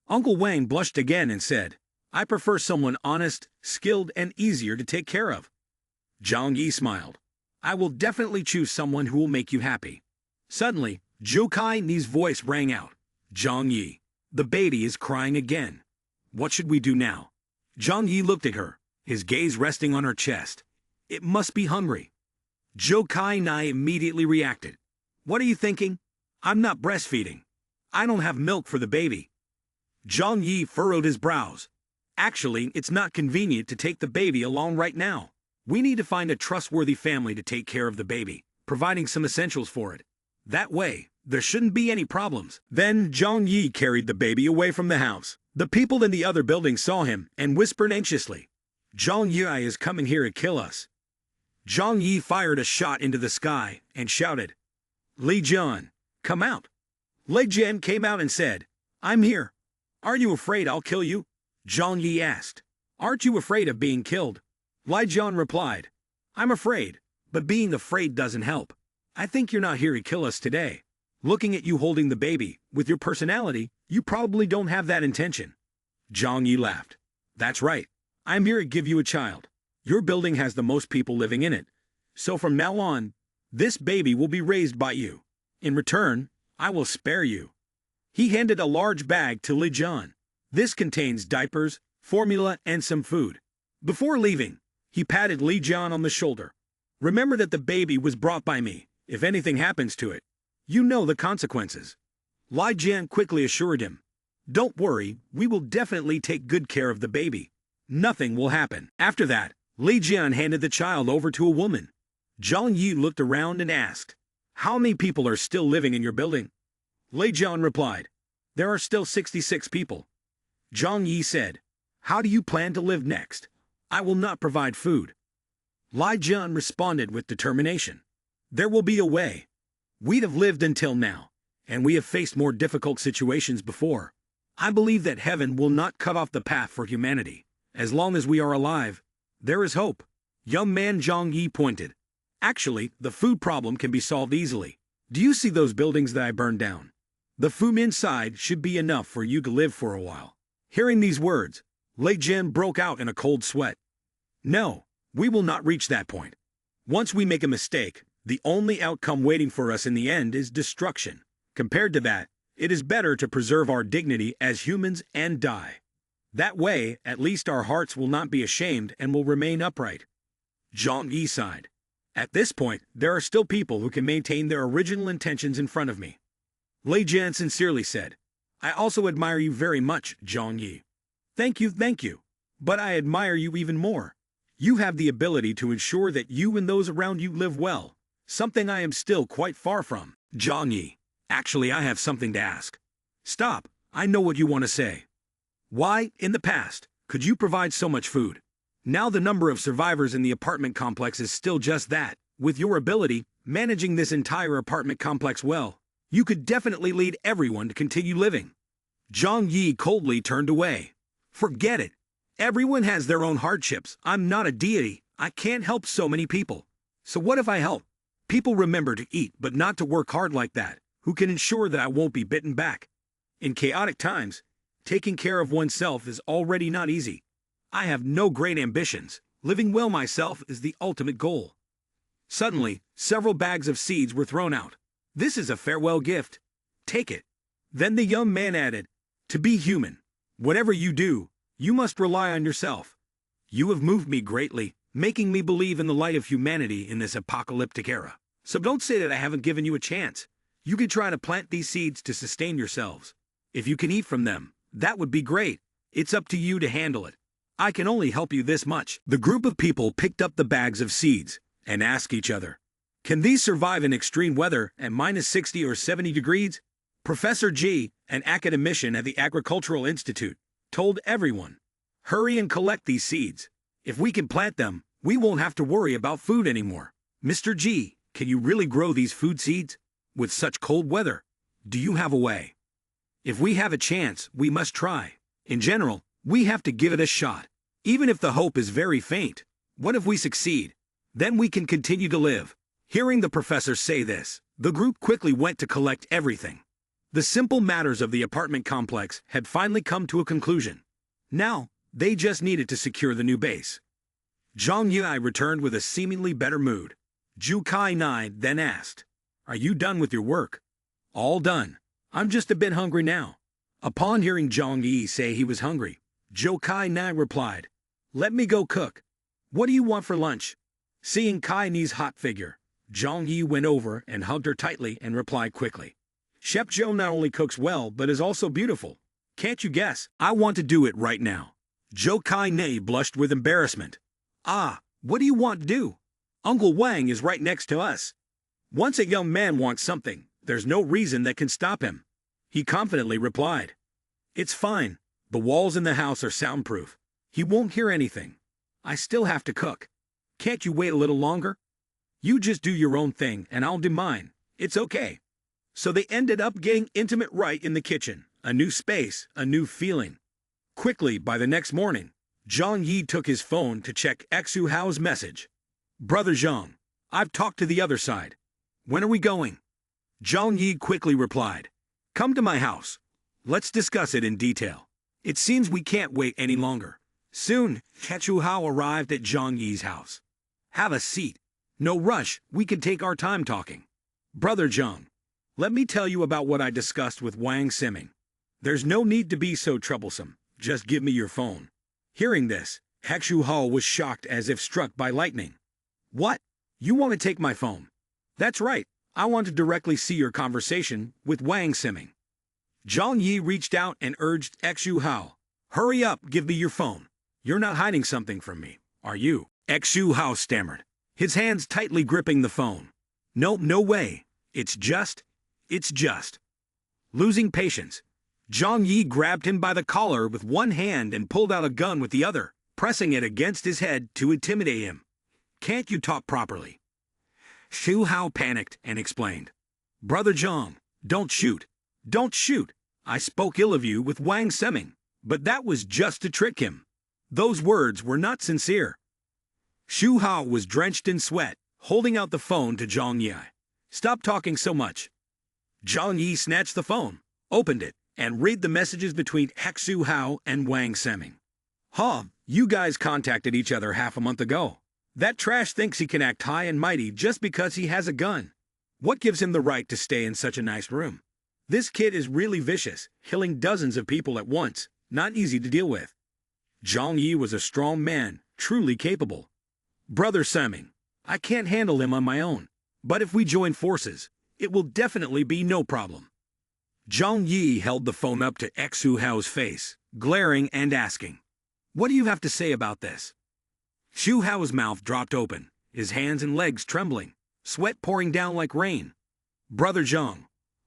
Uncle Wang blushed again and said, I prefer someone honest, skilled, and easier to take care of. Zhang Yi smiled. I will definitely choose someone who will make you happy. Suddenly, Zhou Kai Ni's voice rang out. Zhang Yi, the baby is crying again. What should we do now? Zhang Yi looked at her, his gaze resting on her chest. It must be hungry. Zhou Kai Ni immediately reacted. What are you thinking? I'm not breastfeeding. I don't have milk for the baby. Zhang Yi furrowed his brows. Actually, it's not convenient to take the baby along right now. We need to find a trustworthy family to take care of the baby, providing some essentials for it. That way, there shouldn't be any problems. Then Zhang Yi carried the baby away from the house. The people in the other building saw him and whispered anxiously, Zhang Yi is coming here to kill us. Zhang Yi fired a shot into the sky and shouted, Li Jian, come out. Li Jian came out and said, I'm here. Aren't you afraid I'll kill you? Zhang Yi asked. Aren't you afraid of being killed? Li Jian replied, I'm afraid, but being afraid doesn't help. I think you're not here to kill us today. Looking at you holding the baby, with your personality, you probably don't have that intention. Zhang Yi laughed. That's right. I'm here to give you a child. Your building has the most people living in it. So from now on, this baby will be raised by you. In return, I will spare you. He handed a large bag to Li Jian. This contains diapers, formula, and some food. Before leaving, he patted Li Jian on the shoulder. Remember that the baby was brought by me. If anything happens to it, you know the consequences. Li Jian quickly assured him, don't worry, we will definitely take good care of the baby. Nothing will happen. After that, Li Jian handed the child over to a woman. Zhang Yi looked around and asked, how many people are still living in your building? Li Jian replied, there are still 66 people. Zhang Yi said, how do you plan to live next? I will not provide food. Li Jian responded with determination. There will be a way. We have lived until now, and we have faced more difficult situations before. I believe that heaven will not cut off the path for humanity. As long as we are alive, there is hope. Young man Zhang Yi pointed. Actually, the food problem can be solved easily. Do you see those buildings that I burned down? The food inside should be enough for you to live for a while. Hearing these words, Li Jian broke out in a cold sweat. No, we will not reach that point. Once we make a mistake, the only outcome waiting for us in the end is destruction. Compared to that, it is better to preserve our dignity as humans and die. That way, at least our hearts will not be ashamed and will remain upright. Zhang Yi sighed. At this point, there are still people who can maintain their original intentions in front of me. Li Jian sincerely said, I also admire you very much, Zhang Yi. Thank you, but I admire you even more. You have the ability to ensure that you and those around you live well, something I am still quite far from. Zhang Yi, actually I have something to ask. Stop, I know what you want to say. Why, in the past, could you provide so much food? Now the number of survivors in the apartment complex is still just that. With your ability, managing this entire apartment complex well, you could definitely lead everyone to continue living. Zhang Yi coldly turned away. Forget it. Everyone has their own hardships. I'm not a deity. I can't help so many people. So what if I help? People remember to eat but not to work hard like that. Who can ensure that I won't be bitten back? In chaotic times, taking care of oneself is already not easy. I have no great ambitions. Living well myself is the ultimate goal. Suddenly, several bags of seeds were thrown out. This is a farewell gift. Take it. Then the young man added, to be human, whatever you do, you must rely on yourself. You have moved me greatly, making me believe in the light of humanity in this apocalyptic era. So don't say that I haven't given you a chance. You can try to plant these seeds to sustain yourselves. If you can eat from them, that would be great. It's up to you to handle it. I can only help you this much. The group of people picked up the bags of seeds and asked each other, can these survive in extreme weather at -60 or 70 degrees? Professor G, an academician at the Agricultural Institute, told everyone, hurry and collect these seeds. If we can plant them, we won't have to worry about food anymore. Mr. G, can you really grow these food seeds? With such cold weather, do you have a way? If we have a chance, we must try. In general, we have to give it a shot. Even if the hope is very faint, what if we succeed? Then we can continue to live. Hearing the professor say this, the group quickly went to collect everything. The simple matters of the apartment complex had finally come to a conclusion. Now, they just needed to secure the new base. Zhang Yi returned with a seemingly better mood. Zhu Kai-nai then asked, are you done with your work? All done. I'm just a bit hungry now. Upon hearing Zhang Yi say he was hungry, Zhou Kai-nai replied, let me go cook. What do you want for lunch? Seeing Kai-nai's hot figure, Zhang Yi went over and hugged her tightly and replied quickly, Chef Zhou not only cooks well but is also beautiful. Can't you guess? I want to do it right now. Zhou Kai-nai blushed with embarrassment. Ah, what do you want to do? Uncle Wang is right next to us. Once a young man wants something, there's no reason that can stop him. He confidently replied. It's fine. The walls in the house are soundproof. He won't hear anything. I still have to cook. Can't you wait a little longer? You just do your own thing and I'll do mine. It's okay. So they ended up getting intimate right in the kitchen. A new space, a new feeling. Quickly, by the next morning, Zhang Yi took his phone to check Xu Hao's message. Brother Zhang, I've talked to the other side. When are we going? Zhang Yi quickly replied, come to my house. Let's discuss it in detail. It seems we can't wait any longer. Soon, Xu Hao arrived at Zhang Yi's house. Have a seat. No rush, we can take our time talking. Brother Zhang, let me tell you about what I discussed with Wang Siming. There's no need to be so troublesome. Just give me your phone. Hearing this, Xu Hao was shocked as if struck by lightning. What? You want to take my phone? That's right. I want to directly see your conversation with Wang Siming. Zhang Yi reached out and urged Xu Hao. Hurry up, give me your phone. You're not hiding something from me, are you? Xu Hao stammered, his hands tightly gripping the phone. No way. It's just. Losing patience, Zhang Yi grabbed him by the collar with one hand and pulled out a gun with the other, pressing it against his head to intimidate him. Can't you talk properly? Xu Hao panicked and explained. Brother Zhang, don't shoot. Don't shoot. I spoke ill of you with Wang Siming, but that was just to trick him. Those words were not sincere. Xu Hao was drenched in sweat, holding out the phone to Zhang Yi. Stop talking so much. Zhang Yi snatched the phone, opened it, and read the messages between Xu Hao and Wang Siming. You guys contacted each other half a month ago. That trash thinks he can act high and mighty just because he has a gun. What gives him the right to stay in such a nice room? This kid is really vicious, killing dozens of people at once, not easy to deal with. Zhang Yi was a strong man, truly capable. Brother Siming, I can't handle him on my own, but if we join forces, it will definitely be no problem. Zhang Yi held the phone up to Xu Hao's face, glaring and asking, what do you have to say about this? Xu Hao's mouth dropped open, his hands and legs trembling, sweat pouring down like rain. Brother Zhang,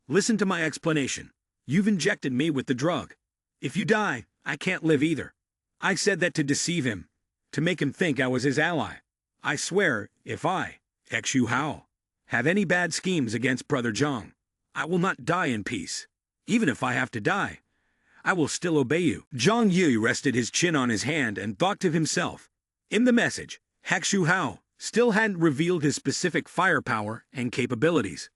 listen to my explanation. You've injected me with the drug. If you die, I can't live either. I said that to deceive him, to make him think I was his ally. I swear, if I, Xu Hao, have any bad schemes against Brother Zhang, I will not die in peace. Even if I have to die, I will still obey you. Zhang Yi rested his chin on his hand and thought to himself. In the message, Xu Hao still hadn't revealed his specific firepower and capabilities.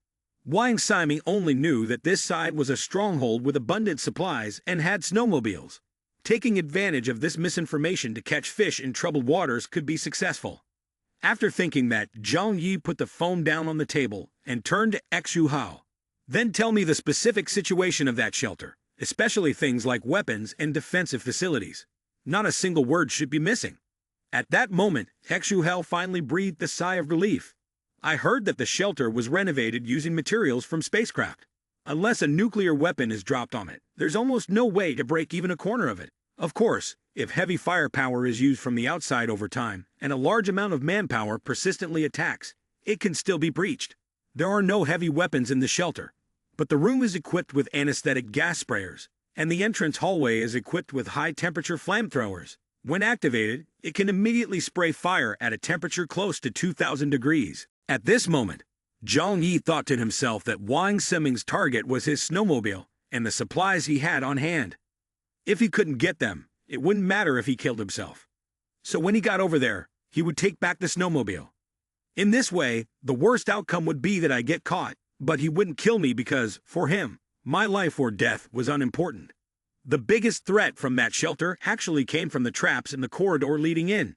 Wang Siming only knew that this side was a stronghold with abundant supplies and had snowmobiles. Taking advantage of this misinformation to catch fish in troubled waters could be successful. After thinking that, Zhang Yi put the phone down on the table and turned to Xu Hao. Then tell me the specific situation of that shelter, especially things like weapons and defensive facilities. Not a single word should be missing. At that moment, Xu Hao finally breathed a sigh of relief. I heard that the shelter was renovated using materials from spacecraft. Unless a nuclear weapon is dropped on it, there's almost no way to break even a corner of it. Of course, If heavy firepower is used from the outside over time, and a large amount of manpower persistently attacks, it can still be breached. There are no heavy weapons in the shelter, but the room is equipped with anesthetic gas sprayers, and the entrance hallway is equipped with high-temperature flamethrowers. When activated, it can immediately spray fire at a temperature close to 2,000 degrees. At this moment, Zhang Yi thought to himself that Wang Siming's target was his snowmobile and the supplies he had on hand. If he couldn't get them, it wouldn't matter if he killed himself. So when he got over there, he would take back the snowmobile. In this way, the worst outcome would be that I get caught, but he wouldn't kill me because, for him, my life or death was unimportant. The biggest threat from that shelter actually came from the traps in the corridor leading in.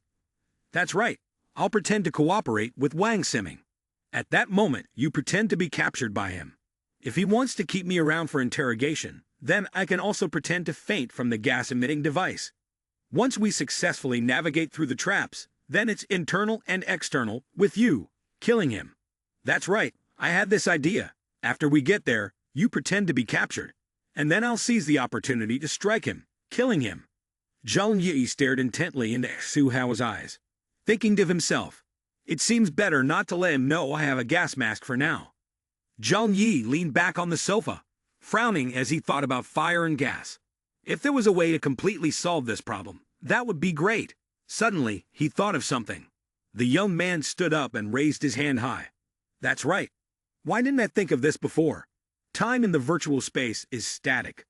That's right, I'll pretend to cooperate with Wang Siming. At that moment, you pretend to be captured by him. If he wants to keep me around for interrogation, then I can also pretend to faint from the gas-emitting device. Once we successfully navigate through the traps, then it's internal and external, with you, killing him. That's right, I had this idea. After we get there, you pretend to be captured, and then I'll seize the opportunity to strike him, killing him. Zhang Yi stared intently into Xu Hao's eyes, thinking to himself, it seems better not to let him know I have a gas mask for now. Zhang Yi leaned back on the sofa, frowning as he thought about fire and gas. If there was a way to completely solve this problem, that would be great. Suddenly, he thought of something. The young man stood up and raised his hand high. That's right. Why didn't I think of this before? Time in the virtual space is static.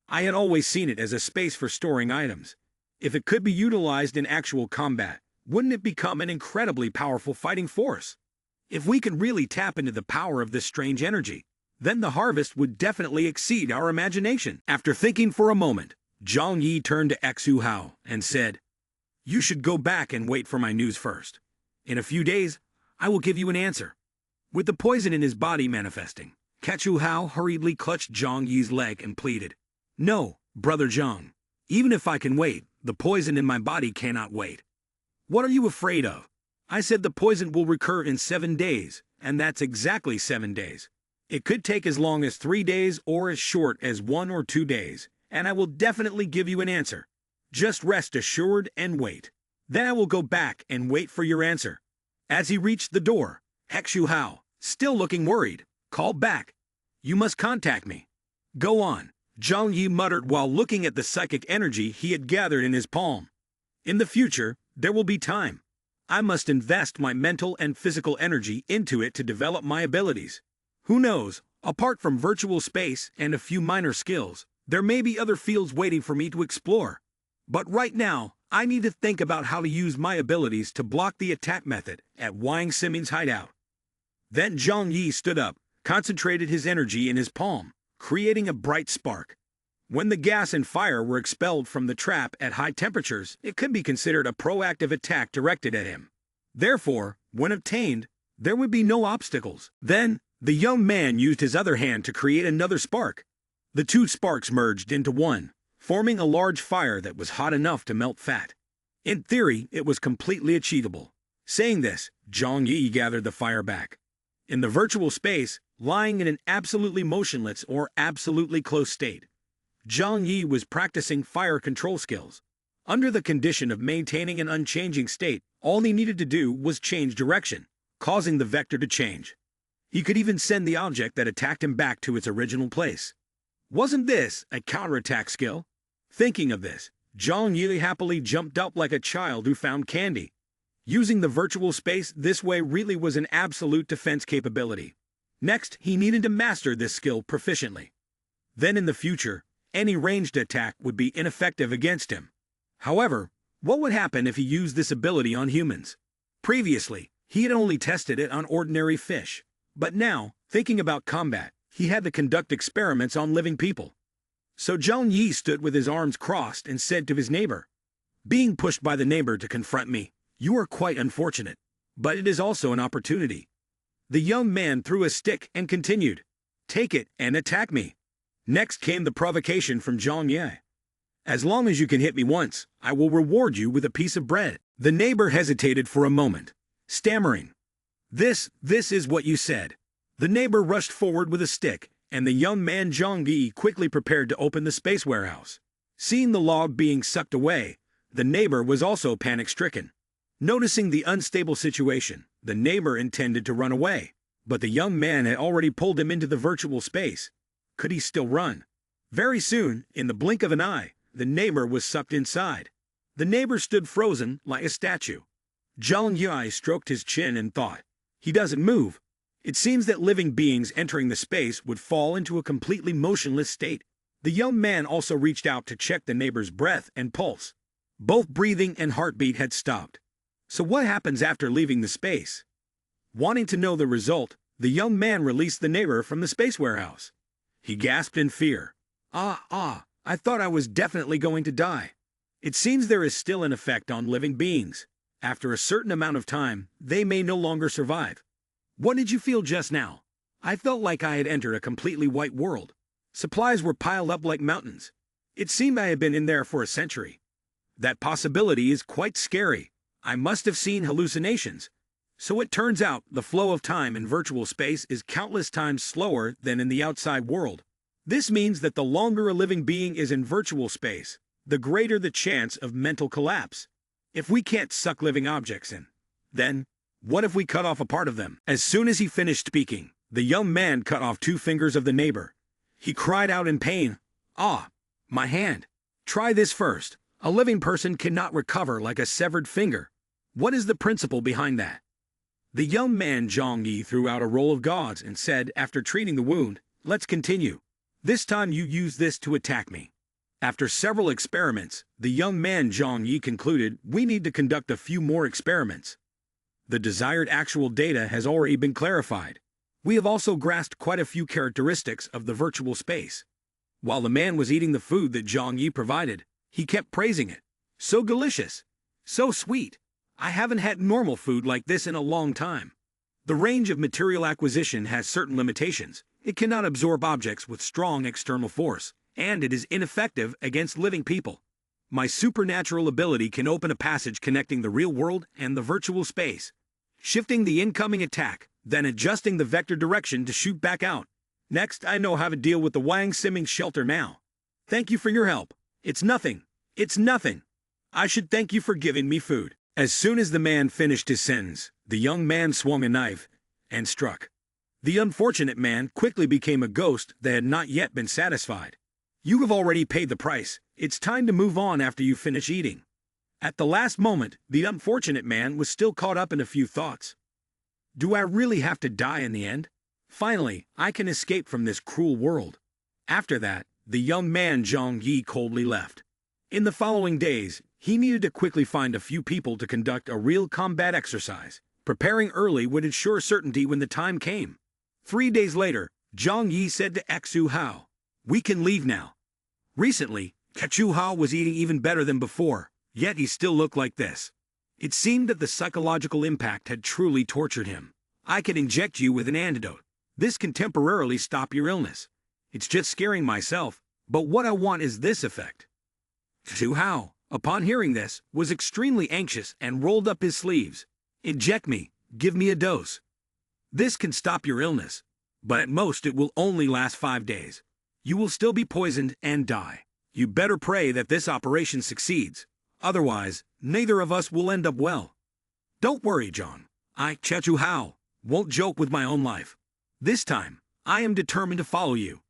I had always seen it as a space for storing items. If it could be utilized in actual combat, wouldn't it become an incredibly powerful fighting force? If we could really tap into the power of this strange energy, then the harvest would definitely exceed our imagination. After thinking for a moment, Zhang Yi turned to Xu Hao and said, you should go back and wait for my news first. In a few days, I will give you an answer. With the poison in his body manifesting, Xu Hao hurriedly clutched Zhang Yi's leg and pleaded, no, brother Zhang. Even if I can wait, the poison in my body cannot wait. What are you afraid of? I said the poison will recur in 7 days, and that's exactly 7 days. It could take as long as 3 days or as short as 1 or 2 days, and I will definitely give you an answer. Just rest assured and wait. Then I will go back and wait for your answer. As he reached the door, Xu Hao, still looking worried, called back. You must contact me. Go on, Zhang Yi muttered while looking at the psychic energy he had gathered in his palm. In the future, there will be time. I must invest my mental and physical energy into it to develop my abilities. Who knows, apart from virtual space and a few minor skills, there may be other fields waiting for me to explore. But right now, I need to think about how to use my abilities to block the attack method at Wang Siming's hideout. Then Zhang Yi stood up, concentrated his energy in his palm, creating a bright spark. When the gas and fire were expelled from the trap at high temperatures, it could be considered a proactive attack directed at him. Therefore, when obtained, there would be no obstacles. Then, the young man used his other hand to create another spark. The two sparks merged into one, forming a large fire that was hot enough to melt fat. In theory, it was completely achievable. Saying this, Zhang Yi gathered the fire back. In the virtual space, lying in an absolutely motionless or absolutely close state, Zhang Yi was practicing fire control skills. Under the condition of maintaining an unchanging state, all he needed to do was change direction, causing the vector to change. He could even send the object that attacked him back to its original place. Wasn't this a counterattack skill? Thinking of this, Zhang Yi happily jumped up like a child who found candy. Using the virtual space this way really was an absolute defense capability. Next, he needed to master this skill proficiently. Then in the future, any ranged attack would be ineffective against him. However, what would happen if he used this ability on humans? Previously, he had only tested it on ordinary fish. But now, thinking about combat, he had to conduct experiments on living people. So Zhang Yi stood with his arms crossed and said to his neighbor, being pushed by the neighbor to confront me, you are quite unfortunate, but it is also an opportunity. The young man threw a stick and continued, take it and attack me. Next came the provocation from Zhang Yi. As long as you can hit me once, I will reward you with a piece of bread. The neighbor hesitated for a moment, stammering, This is what you said. The neighbor rushed forward with a stick, and the young man Zhang Yi quickly prepared to open the space warehouse. Seeing the log being sucked away, The neighbor was also panic-stricken. Noticing the unstable situation, the neighbor intended to run away, but the young man had already pulled him into the virtual space. Could he still run? Very soon, in the blink of an eye, the neighbor was sucked inside. The neighbor stood frozen like a statue. Zhang Yi stroked his chin and thought, "He doesn't move." It seems that living beings entering the space would fall into a completely motionless state. The young man also reached out to check the neighbor's breath and pulse. Both breathing and heartbeat had stopped. So what happens after leaving the space? Wanting to know the result, the young man released the neighbor from the space warehouse. He gasped in fear. I thought I was definitely going to die. It seems there is still an effect on living beings. After a certain amount of time, they may no longer survive. What did you feel just now? I felt like I had entered a completely white world. Supplies were piled up like mountains. It seemed I had been in there for a century. That possibility is quite scary. I must have seen hallucinations. So it turns out the flow of time in virtual space is countless times slower than in the outside world. This means that the longer a living being is in virtual space, the greater the chance of mental collapse. If we can't suck living objects in, then what if we cut off a part of them? As soon as he finished speaking, the young man cut off 2 fingers of the neighbor. He cried out in pain, "Ah, my hand! Try this first. A living person cannot recover like a severed finger. What is the principle behind that?" The young man Zhang Yi threw out a roll of gauze and said, after treating the wound, "Let's continue. This time you use this to attack me." After several experiments, the young man Zhang Yi concluded we need to conduct a few more experiments. The desired actual data has already been clarified. We have also grasped quite a few characteristics of the virtual space. While the man was eating the food that Zhang Yi provided, he kept praising it. "So delicious! So sweet! I haven't had normal food like this in a long time." The range of material acquisition has certain limitations. It cannot absorb objects with strong external force, and it is ineffective against living people. My supernatural ability can open a passage connecting the real world and the virtual space, shifting the incoming attack, then adjusting the vector direction to shoot back out. Next, I know how to deal with the Wang Simming shelter now. Thank you for your help. It's nothing. It's nothing. I should thank you for giving me food. As soon as the man finished his sentence, the young man swung a knife and struck. The unfortunate man quickly became a ghost that had not yet been satisfied. "You have already paid the price. It's time to move on after you finish eating." At the last moment, the unfortunate man was still caught up in a few thoughts. Do I really have to die in the end? Finally, I can escape from this cruel world. After that, the young man Zhang Yi coldly left. In the following days, he needed to quickly find a few people to conduct a real combat exercise. Preparing early would ensure certainty when the time came. 3 days later, Zhang Yi said to Xu Hao, "We can leave now." Recently, Xu Hao was eating even better than before, yet he still looked like this. It seemed that the psychological impact had truly tortured him. "I can inject you with an antidote. This can temporarily stop your illness. It's just scaring myself, but what I want is this effect." Xu Hao, upon hearing this, was extremely anxious and rolled up his sleeves. "Inject me. Give me a dose. This can stop your illness, but at most it will only last 5 days. You will still be poisoned and die. You better pray that this operation succeeds. Otherwise, neither of us will end up well." "Don't worry, John. Xu Hao, won't joke with my own life. This time, I am determined to follow you."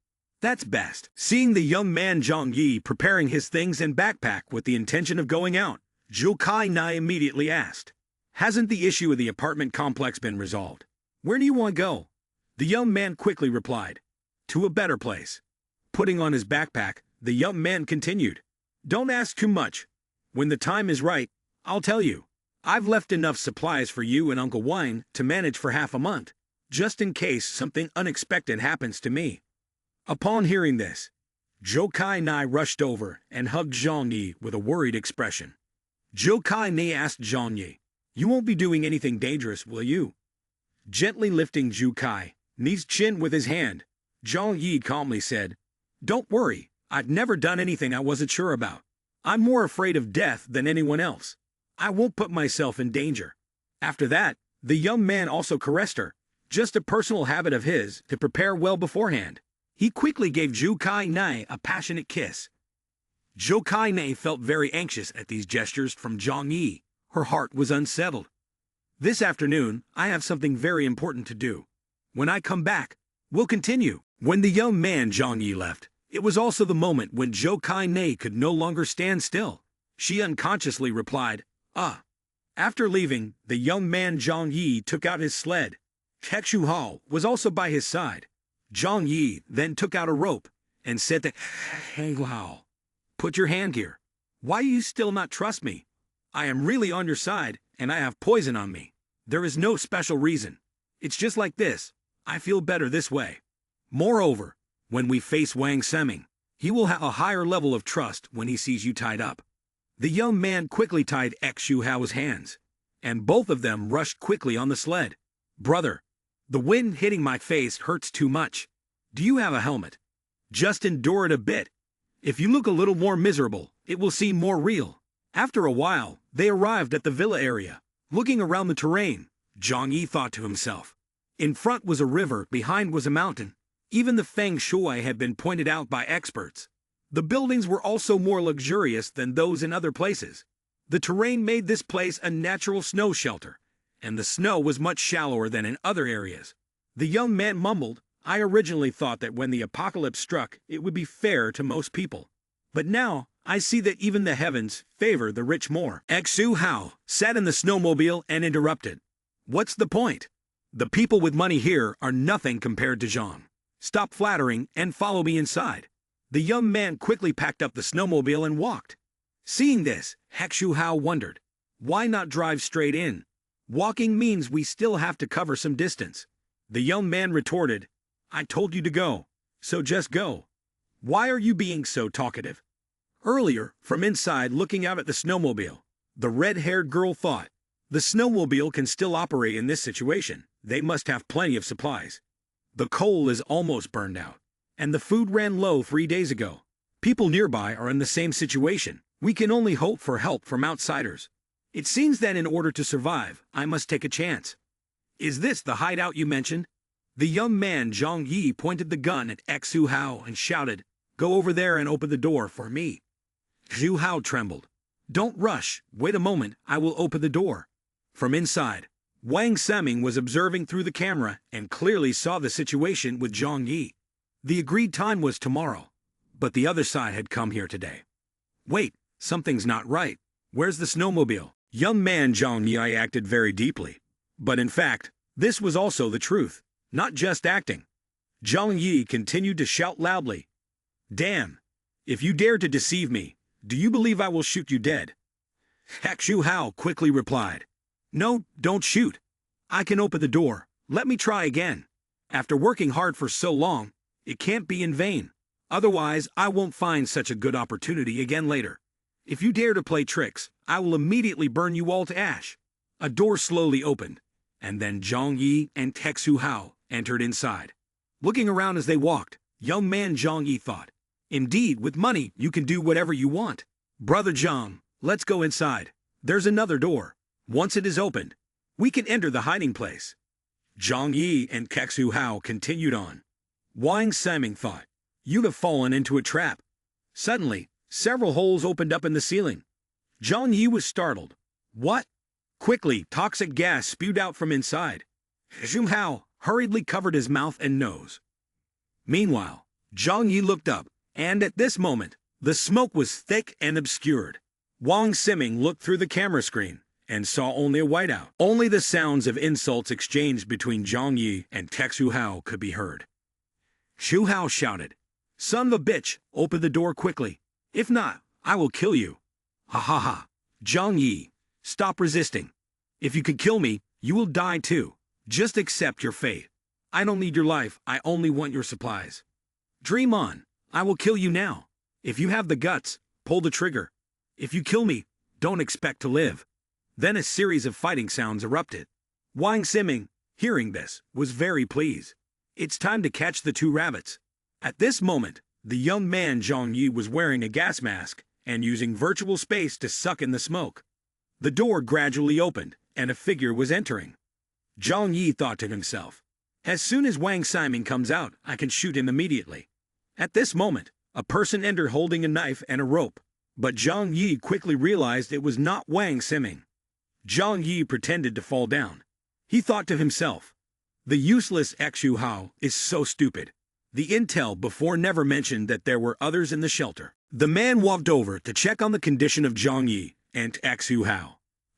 "That's best." Seeing the young man Zhang Yi preparing his things and backpack with the intention of going out, Zhou Kai Nai immediately asked, "Hasn't the issue of the apartment complex been resolved? Where do you want to go?" The young man quickly replied, "To a better place." Putting on his backpack, the young man continued, "Don't ask too much. When the time is right, I'll tell you. I've left enough supplies for you and Uncle Wine to manage for half a month, just in case something unexpected happens to me." Upon hearing this, Zhou Kai Nai rushed over and hugged Zhang Yi with a worried expression. Zhou Kai Nai asked Zhang Yi, "You won't be doing anything dangerous, will you?" Gently lifting Zhou Kai Nai's chin with his hand, Zhang Yi calmly said, "Don't worry, I've never done anything I wasn't sure about. I'm more afraid of death than anyone else. I won't put myself in danger." After that, the young man also caressed her, just a personal habit of his to prepare well beforehand. He quickly gave Zhou Kai Nai a passionate kiss. Zhou Kai felt very anxious at these gestures from Zhang Yi. Her heart was unsettled. This afternoon, I have something very important to do. When I come back, we'll continue. When the young man Zhang Yi left, it was also the moment when Zhou Kai could no longer stand still. She unconsciously replied, "Ah." After leaving, the young man Zhang Yi took out his sled. Shu Hao was also by his side. Zhang Yi then took out a rope and said to Hey Hao, "Put your hand here. Why you still not trust me? I am really on your side, and I have poison on me. There is no special reason. It's just like this. I feel better this way. Moreover, when we face Wang Semming, he will have a higher level of trust when he sees you tied up." The young man quickly tied Shu Hao's hands, and both of them rushed quickly on the sled. "Brother, the wind hitting my face hurts too much. Do you have a helmet? Just endure it a bit. If you look a little more miserable, it will seem more real." After a while, they arrived at the villa area. Looking around the terrain, Zhang Yi thought to himself. In front was a river, behind was a mountain. Even the feng shui had been pointed out by experts. The buildings were also more luxurious than those in other places. The terrain made this place a natural snow shelter, and the snow was much shallower than in other areas. The young man mumbled, "I originally thought that when the apocalypse struck, it would be fair to most people. But now, I see that even the heavens favor the rich more." Xu Hao sat in the snowmobile and interrupted. "What's the point? The people with money here are nothing compared to Zhang. Stop flattering and follow me inside." The young man quickly packed up the snowmobile and walked. Seeing this, Xu Hao wondered, why not drive straight in? Walking means we still have to cover some distance. The young man retorted, "I told you to go, so just go. Why are you being so talkative?" Earlier, from inside looking out at the snowmobile, the red-haired girl thought, the snowmobile can still operate in this situation. They must have plenty of supplies. The coal is almost burned out, and the food ran low 3 days ago. People nearby are in the same situation. We can only hope for help from outsiders. It seems that in order to survive, I must take a chance. Is this the hideout you mentioned? The young man Zhang Yi pointed the gun at Xu Hao and shouted, "Go over there and open the door for me." Xu Hao trembled. "Don't rush, wait a moment, I will open the door." From inside, Wang Semming was observing through the camera and clearly saw the situation with Zhang Yi. The agreed time was tomorrow, but the other side had come here today. Wait, something's not right. Where's the snowmobile? Young man Zhang Yi acted very deeply. But in fact, this was also the truth, not just acting. Zhang Yi continued to shout loudly, "Damn! If you dare to deceive me, do you believe I will shoot you dead?" Xu Hao quickly replied, "No, don't shoot. I can open the door. Let me try again. After working hard for so long, it can't be in vain. Otherwise, I won't find such a good opportunity again later. If you dare to play tricks, I will immediately burn you all to ash." A door slowly opened, and then Zhang Yi and Xu Hao entered inside. Looking around as they walked, young man Zhang Yi thought, "Indeed, with money, you can do whatever you want. Brother Zhang, let's go inside. There's another door. Once it is opened, we can enter the hiding place." Zhang Yi and Xu Hao continued on. Wang Semming thought, "You'd have fallen into a trap." Suddenly, several holes opened up in the ceiling. Zhang Yi was startled. "What?" Quickly, toxic gas spewed out from inside. Xu Hao hurriedly covered his mouth and nose. Meanwhile, Zhang Yi looked up, and at this moment, the smoke was thick and obscured. Wang Semming looked through the camera screen and saw only a whiteout. Only the sounds of insults exchanged between Zhang Yi and Xu Hao could be heard. Xu Hao shouted, "Son of a bitch, open the door quickly. If not, I will kill you." "Ha ha ha. Zhang Yi, stop resisting. If you can kill me, you will die too. Just accept your fate. I don't need your life, I only want your supplies. Dream on, I will kill you now. If you have the guts, pull the trigger. If you kill me, don't expect to live." Then a series of fighting sounds erupted. Wang Semming, hearing this, was very pleased. It's time to catch the two rabbits. At this moment, the young man Zhang Yi was wearing a gas mask and using virtual space to suck in the smoke. The door gradually opened, and a figure was entering. Zhang Yi thought to himself, "As soon as Wang Semming comes out, I can shoot him immediately." At this moment, A person entered holding a knife and a rope, but Zhang Yi quickly realized it was not Wang Siming. Zhang Yi pretended to fall down. He thought to himself, the useless Xu Hao is so stupid. The intel before never mentioned that there were others in the shelter. The man walked over to check on the condition of Zhang Yi and Xu Hao.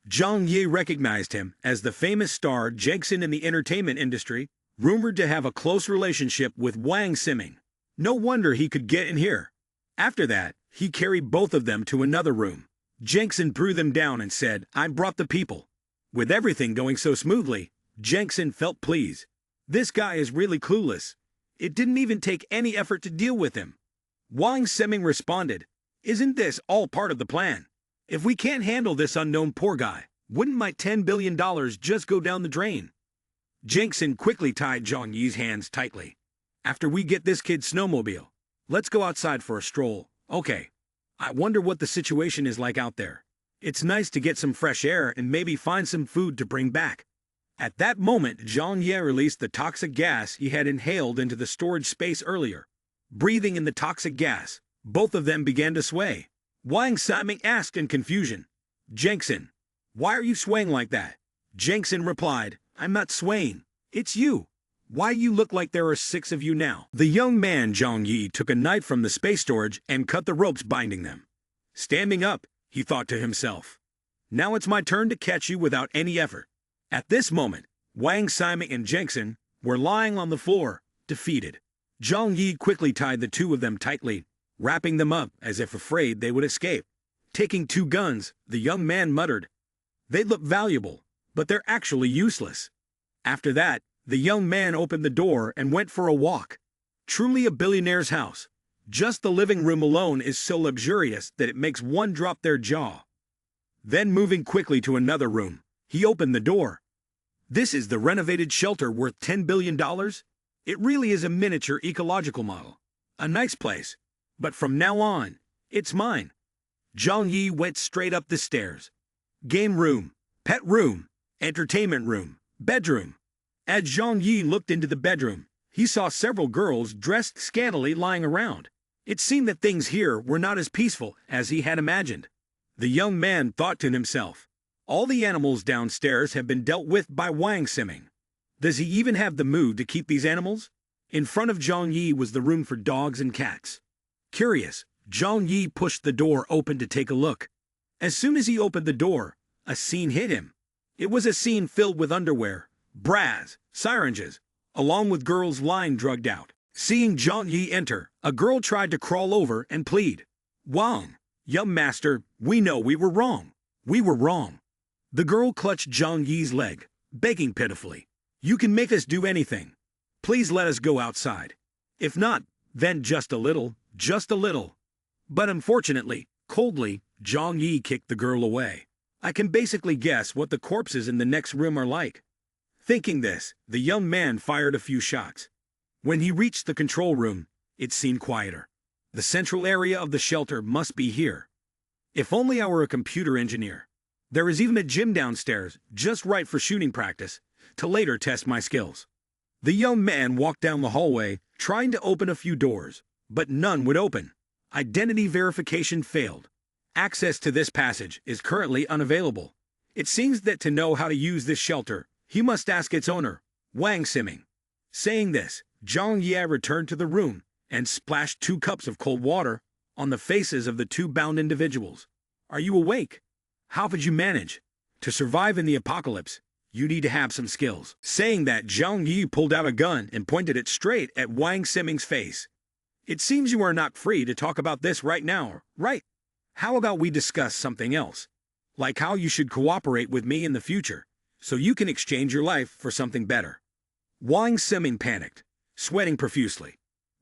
Zhang Yi recognized him as the famous star Jackson in the entertainment industry, rumored to have a close relationship with Wang Siming. No wonder he could get in here. After that, he carried both of them to another room. Jackson threw them down and said, I brought the people. With everything going so smoothly, Jackson felt pleased. This guy is really clueless. It didn't even take any effort to deal with him. Wang Siming responded, isn't this all part of the plan? If we can't handle this unknown poor guy, wouldn't my $10 billion just go down the drain? Jackson quickly tied Zhang Yi's hands tightly. After we get this kid's snowmobile, let's go outside for a stroll. Okay. I wonder what the situation is like out there. It's nice to get some fresh air and maybe find some food to bring back. At that moment, Zhang Yi released the toxic gas he had inhaled into the storage space earlier. Breathing in the toxic gas, both of them began to sway. Wang Siming asked in confusion, Jackson, why are you swaying like that? Jackson replied, I'm not swaying. It's you. Why you look like there are 6 of you now? The young man Zhang Yi took a knife from the space storage and cut the ropes binding them. Standing up, he thought to himself, now it's my turn to catch you without any effort. At this moment, Wang Siming and Jackson were lying on the floor, defeated. Zhang Yi quickly tied the two of them tightly, wrapping them up as if afraid they would escape. Taking 2 guns, the young man muttered, they look valuable, but they're actually useless. After that, the young man opened the door and went for a walk. Truly a billionaire's house. Just the living room alone is so luxurious that it makes one drop their jaw. Then moving quickly to another room, he opened the door. This is the renovated shelter worth $10 billion? It really is a miniature ecological model. A nice place. But from now on, it's mine. Zhang Yi went straight up the stairs. Game room, pet room, entertainment room, bedroom. As Zhang Yi looked into the bedroom, he saw several girls dressed scantily lying around. It seemed that things here were not as peaceful as he had imagined. The young man thought to himself, all the animals downstairs have been dealt with by Wang Siming. Does he even have the mood to keep these animals? In front of Zhang Yi was the room for dogs and cats. Curious, Zhang Yi pushed the door open to take a look. As soon as he opened the door, a scene hit him. It was a scene filled with underwear, bras, syringes, along with girls lying drugged out. Seeing Zhang Yi enter, a girl tried to crawl over and plead. Wang, young master, we know we were wrong. We were wrong. The girl clutched Zhang Yi's leg, begging pitifully. You can make us do anything. Please let us go outside. If not, then just a little, just a little. But unfortunately, coldly, Zhang Yi kicked the girl away. I can basically guess what the corpses in the next room are like. Thinking this, the young man fired a few shots. When he reached the control room, it seemed quieter. The central area of the shelter must be here. If only I were a computer engineer. There is even a gym downstairs, just right for shooting practice, to later test my skills. The young man walked down the hallway, trying to open a few doors, but none would open. Identity verification failed. Access to this passage is currently unavailable. It seems that to know how to use this shelter, he must ask its owner, Wang Siming. Saying this, Zhang Yi returned to the room and splashed 2 cups of cold water on the faces of the 2 bound individuals. Are you awake? How could you manage? To survive in the apocalypse, you need to have some skills. Saying that, Zhang Yi pulled out a gun and pointed it straight at Wang Siming's face. It seems you are not free to talk about this right now, right? How about we discuss something else? Like how you should cooperate with me in the future, so you can exchange your life for something better. Wang Siming panicked, sweating profusely.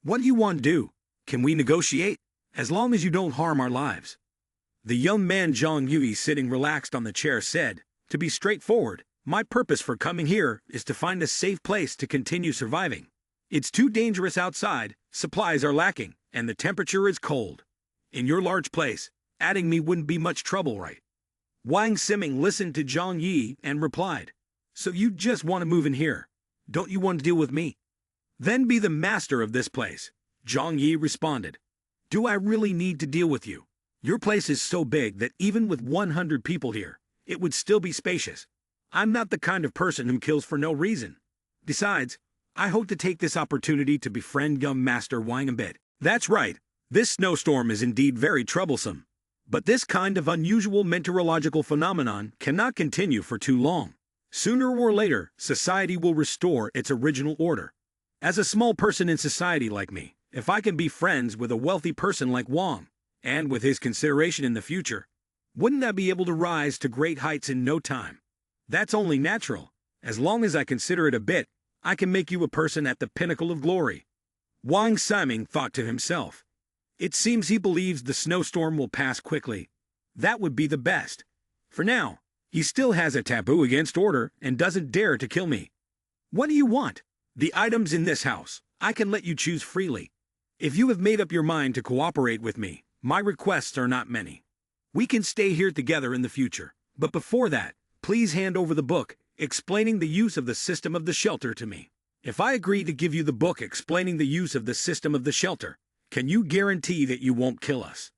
What do you want to do? Can we negotiate? As long as you don't harm our lives. The young man Zhang Yi sitting relaxed on the chair said, to be straightforward, my purpose for coming here is to find a safe place to continue surviving. It's too dangerous outside, supplies are lacking, and the temperature is cold. In your large place, adding me wouldn't be much trouble, right? Wang Siming listened to Zhang Yi and replied, so you just want to move in here. Don't you want to deal with me? Then be the master of this place, Zhang Yi responded. Do I really need to deal with you? Your place is so big that even with 100 people here, it would still be spacious. I'm not the kind of person who kills for no reason. Besides, I hope to take this opportunity to befriend young Master Wang a bit. That's right, this snowstorm is indeed very troublesome. But this kind of unusual meteorological phenomenon cannot continue for too long. Sooner or later, society will restore its original order. As a small person in society like me, if I can be friends with a wealthy person like Wang, and with his consideration in the future, wouldn't I be able to rise to great heights in no time? That's only natural. As long as I consider it a bit, I can make you a person at the pinnacle of glory. Wang Siming thought to himself. It seems he believes the snowstorm will pass quickly. That would be the best. For now, he still has a taboo against order and doesn't dare to kill me. What do you want? The items in this house, I can let you choose freely. If you have made up your mind to cooperate with me, my requests are not many. We can stay here together in the future, but before that, please hand over the book explaining the use of the system of the shelter to me. If I agree to give you the book explaining the use of the system of the shelter, can you guarantee that you won't kill us?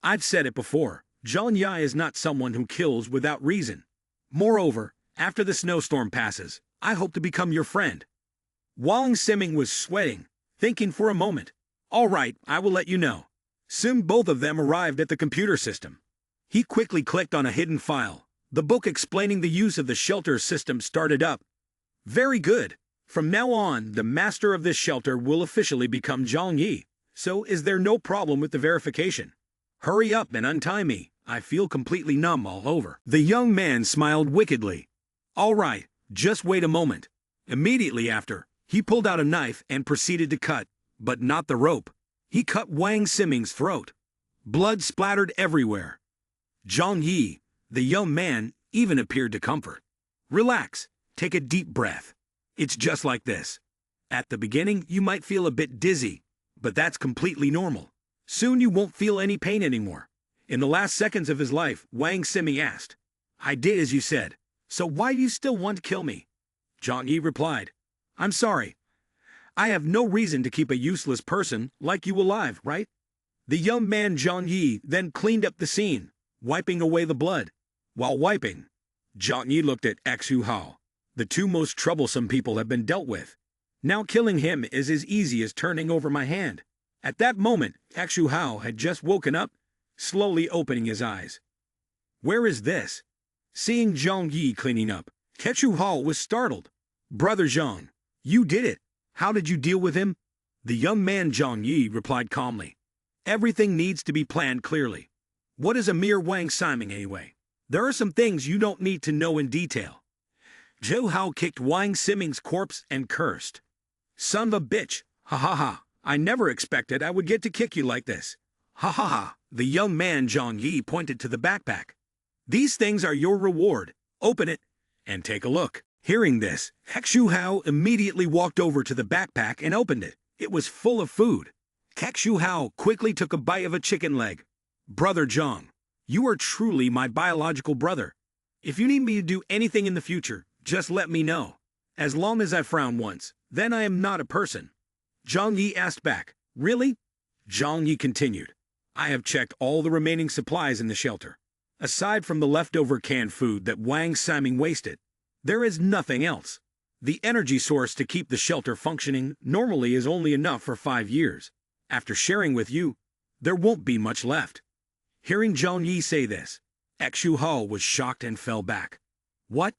I've said it before, Zhang Yi is not someone who kills without reason. Moreover, after the snowstorm passes, I hope to become your friend. Wang Siming was sweating, thinking for a moment. All right, I will let you know. Soon both of them arrived at the computer system. He quickly clicked on a hidden file. The book explaining the use of the shelter system started up. Very good. From now on, the master of this shelter will officially become Zhang Yi. So is there no problem with the verification? Hurry up and untie me. I feel completely numb all over. The young man smiled wickedly. All right, just wait a moment. Immediately after, he pulled out a knife and proceeded to cut, but not the rope. He cut Wang Siming's throat. Blood splattered everywhere. Zhang Yi, the young man, even appeared to comfort. Relax, take a deep breath. It's just like this. At the beginning, you might feel a bit dizzy, but that's completely normal. Soon you won't feel any pain anymore. In the last seconds of his life, Wang Siming asked, I did as you said, so why do you still want to kill me? Zhang Yi replied, I'm sorry. I have no reason to keep a useless person like you alive, right? The young man Zhang Yi then cleaned up the scene, wiping away the blood. While wiping, Zhang Yi looked at Xu Hao. The two most troublesome people have been dealt with. Now killing him is as easy as turning over my hand. At that moment, Xu Hao had just woken up, slowly opening his eyes. Where is this? Seeing Zhang Yi cleaning up, Xu Hao was startled. Brother Zhang, you did it. How did you deal with him? The young man Zhang Yi replied calmly. Everything needs to be planned clearly. What is a mere Wang Siming anyway? There are some things you don't need to know in detail. Zhou Hao kicked Wang Siming's corpse and cursed. Son of a bitch, ha ha ha, I never expected I would get to kick you like this. Ha ha ha, the young man Zhang Yi pointed to the backpack. These things are your reward, open it, and take a look. Hearing this, Xu Hao immediately walked over to the backpack and opened it. It was full of food. Xu Hao quickly took a bite of a chicken leg. Brother Zhang, you are truly my biological brother. If you need me to do anything in the future, just let me know. As long as I frown once, then I am not a person. Zhang Yi asked back, really? Zhang Yi continued, I have checked all the remaining supplies in the shelter. Aside from the leftover canned food that Wang Siming wasted, there is nothing else. The energy source to keep the shelter functioning normally is only enough for 5 years. After sharing with you, there won't be much left. Hearing Zhang Yi say this, Xu Hao was shocked and fell back. What?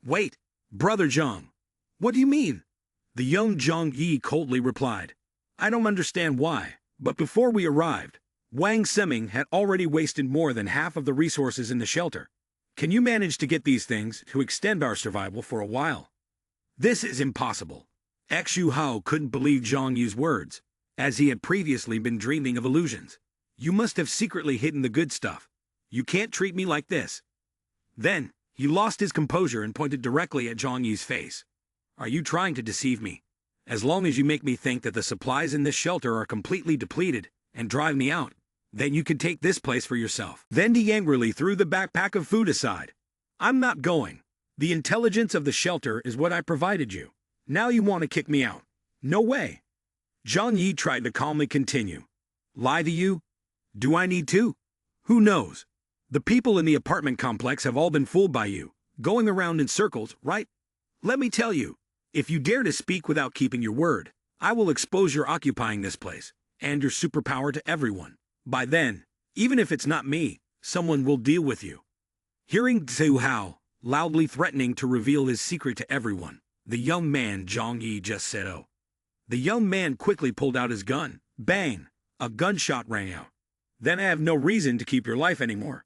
Wait, Brother Zhang. What do you mean? The young Zhang Yi coldly replied, I don't understand why, but before we arrived, Wang Siming had already wasted more than half of the resources in the shelter. Can you manage to get these things to extend our survival for a while? This is impossible. Xu Hao couldn't believe Zhang Yi's words, as he had previously been dreaming of illusions. You must have secretly hidden the good stuff. You can't treat me like this. Then, he lost his composure and pointed directly at Zhang Yi's face. Are you trying to deceive me? As long as you make me think that the supplies in this shelter are completely depleted and drive me out, then you can take this place for yourself. Then he angrily threw the backpack of food aside. I'm not going. The intelligence of the shelter is what I provided you. Now you want to kick me out. No way. Zhang Yi tried to calmly continue. Lie to you? Do I need to? Who knows? The people in the apartment complex have all been fooled by you, going around in circles, right? Let me tell you, if you dare to speak without keeping your word, I will expose your occupying this place, and your superpower to everyone. By then, even if it's not me, someone will deal with you. Hearing Zhu Hao loudly threatening to reveal his secret to everyone, the young man Zhang Yi just said, "Oh." The young man quickly pulled out his gun. Bang! A gunshot rang out. "Then I have no reason to keep your life anymore."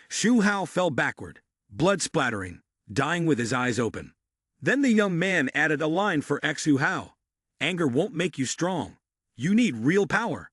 Xu Hao fell backward, blood splattering, dying with his eyes open. Then the young man added a line for Xu Hao. "Anger won't make you strong. You need real power."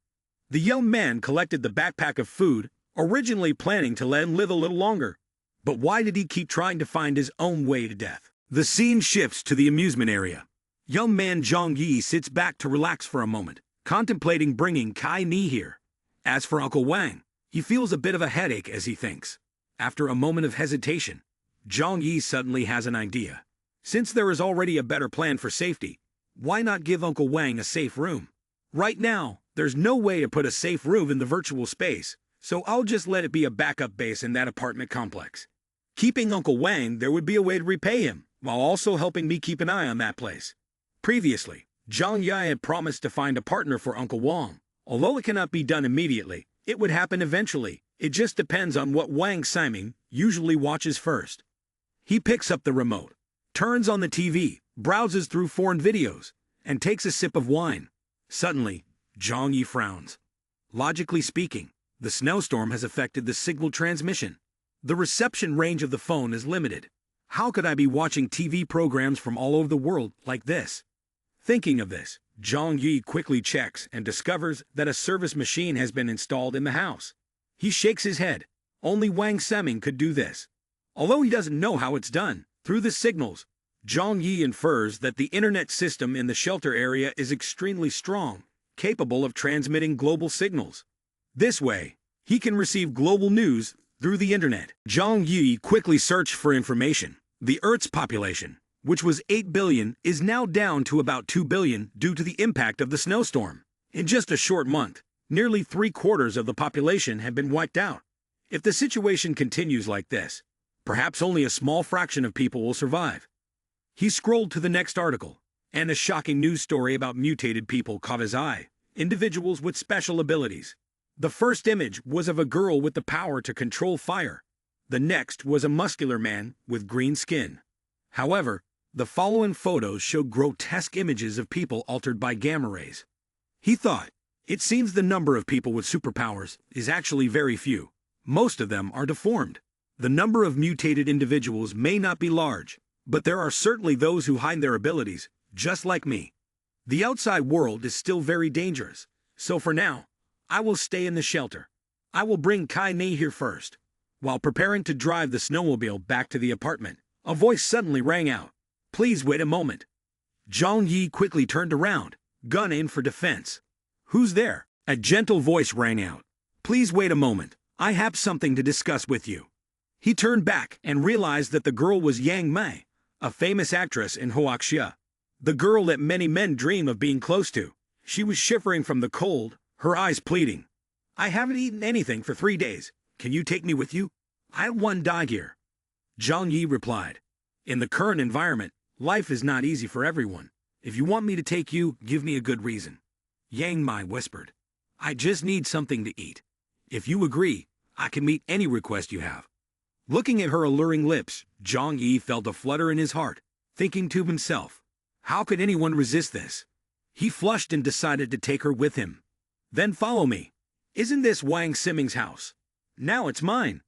The young man collected the backpack of food, originally planning to let him live a little longer. But why did he keep trying to find his own way to death? The scene shifts to the amusement area. Young man Zhang Yi sits back to relax for a moment, contemplating bringing Kai Ni here. As for Uncle Wang, he feels a bit of a headache as he thinks. After a moment of hesitation, Zhang Yi suddenly has an idea. Since there is already a better plan for safety, why not give Uncle Wang a safe room? Right now, there's no way to put a safe room in the virtual space, so I'll just let it be a backup base in that apartment complex. Keeping Uncle Wang, there would be a way to repay him, while also helping me keep an eye on that place. Previously, Zhang Yi had promised to find a partner for Uncle Wang. Although it cannot be done immediately, it would happen eventually. It just depends on what Wang Siming usually watches first. He picks up the remote, turns on the TV, browses through foreign videos, and takes a sip of wine. Suddenly, Zhang Yi frowns. Logically speaking, the snowstorm has affected the signal transmission. The reception range of the phone is limited. How could I be watching TV programs from all over the world like this? Thinking of this, Zhang Yi quickly checks and discovers that a service machine has been installed in the house. He shakes his head. Only Wang Seming could do this. Although he doesn't know how it's done, through the signals, Zhang Yi infers that the internet system in the shelter area is extremely strong, capable of transmitting global signals. This way, he can receive global news through the internet. Zhang Yi quickly searched for information. The Earth's population, which was 8 billion, is now down to about 2 billion due to the impact of the snowstorm. In just a short month, nearly 3/4 of the population have been wiped out. If the situation continues like this, perhaps only a small fraction of people will survive. He scrolled to the next article, and a shocking news story about mutated people caught his eye, individuals with special abilities. The first image was of a girl with the power to control fire. The next was a muscular man with green skin. However, the following photos show grotesque images of people altered by gamma rays. He thought, it seems the number of people with superpowers is actually very few. Most of them are deformed. The number of mutated individuals may not be large, but there are certainly those who hide their abilities, just like me. The outside world is still very dangerous, so for now, I will stay in the shelter. I will bring Kai Ni here first. While preparing to drive the snowmobile back to the apartment, a voice suddenly rang out. "Please wait a moment." Zhang Yi quickly turned around, gun in for defense. "Who's there?" A gentle voice rang out. "Please wait a moment. I have something to discuss with you." He turned back and realized that the girl was Yang Mei, a famous actress in Huaxia. The girl that many men dream of being close to. She was shivering from the cold, her eyes pleading. "I haven't eaten anything for 3 days. Can you take me with you? I don't want to die here." Zhang Yi replied, "In the current environment, life is not easy for everyone. If you want me to take you, give me a good reason." Yang Mai whispered, "I just need something to eat. If you agree, I can meet any request you have." Looking at her alluring lips, Zhang Yi felt a flutter in his heart, thinking to himself, how could anyone resist this? He flushed and decided to take her with him. "Then follow me. Isn't this Wang Siming's house? Now it's mine."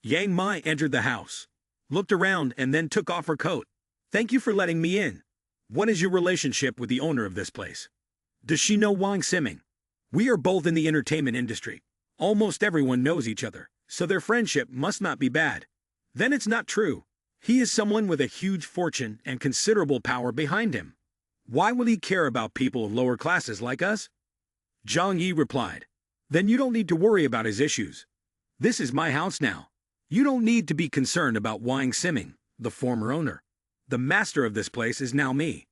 Yang Mai entered the house, looked around and then took off her coat. "Thank you for letting me in. What is your relationship with the owner of this place? Does she know Wang Siming? We are both in the entertainment industry. Almost everyone knows each other, so their friendship must not be bad." "Then it's not true. He is someone with a huge fortune and considerable power behind him. Why would he care about people of lower classes like us?" Zhang Yi replied, "Then you don't need to worry about his issues. This is my house now. You don't need to be concerned about Wang Siming, the former owner. The master of this place is now me."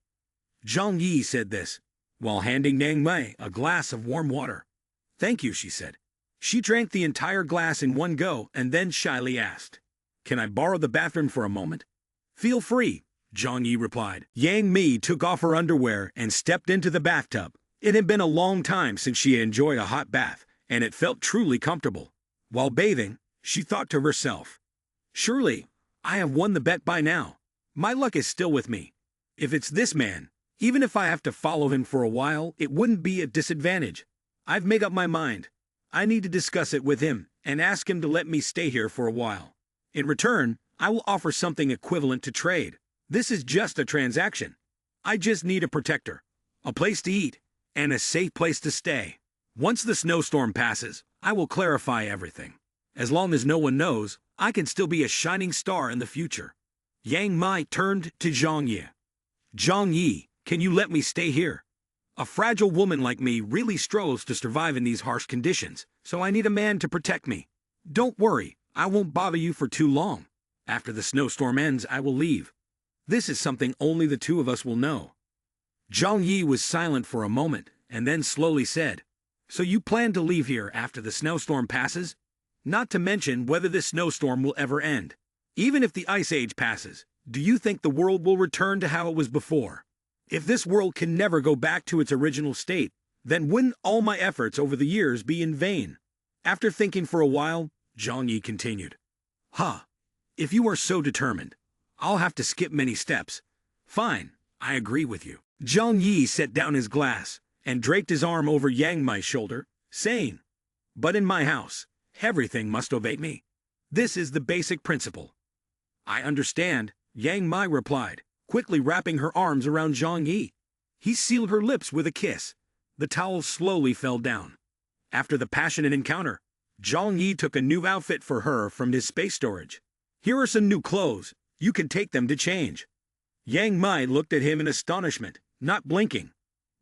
Zhang Yi said this, while handing Yang Mei a glass of warm water. Thank you, she said. She drank the entire glass in one go and then shyly asked, "Can I borrow the bathroom for a moment?" "Feel free," Zhang Yi replied. Yang Mi took off her underwear and stepped into the bathtub. It had been a long time since she had enjoyed a hot bath, and it felt truly comfortable. While bathing, she thought to herself, "Surely, I have won the bet by now. My luck is still with me. If it's this man, even if I have to follow him for a while, it wouldn't be a disadvantage. I've made up my mind. I need to discuss it with him and ask him to let me stay here for a while. In return, I will offer something equivalent to trade. This is just a transaction. I just need a protector, a place to eat, and a safe place to stay. Once the snowstorm passes, I will clarify everything. As long as no one knows, I can still be a shining star in the future." Yang Mi turned to Zhang Yi. "Zhang Yi, can you let me stay here? A fragile woman like me really struggles to survive in these harsh conditions, so I need a man to protect me. Don't worry, I won't bother you for too long. After the snowstorm ends, I will leave. This is something only the two of us will know." Zhang Yi was silent for a moment and then slowly said, "So you plan to leave here after the snowstorm passes? Not to mention whether this snowstorm will ever end. Even if the Ice Age passes, do you think the world will return to how it was before? If this world can never go back to its original state, then wouldn't all my efforts over the years be in vain?" After thinking for a while, Zhang Yi continued, If you are so determined, I'll have to skip many steps. Fine, I agree with you." Zhang Yi set down his glass and draped his arm over Yang Mi's shoulder, saying, "But in my house, everything must obey me. This is the basic principle." "I understand," Yang Mi replied, quickly wrapping her arms around Zhang Yi. He sealed her lips with a kiss. The towel slowly fell down. After the passionate encounter, Zhang Yi took a new outfit for her from his space storage. "Here are some new clothes. You can take them to change." Yang Mi looked at him in astonishment, not blinking.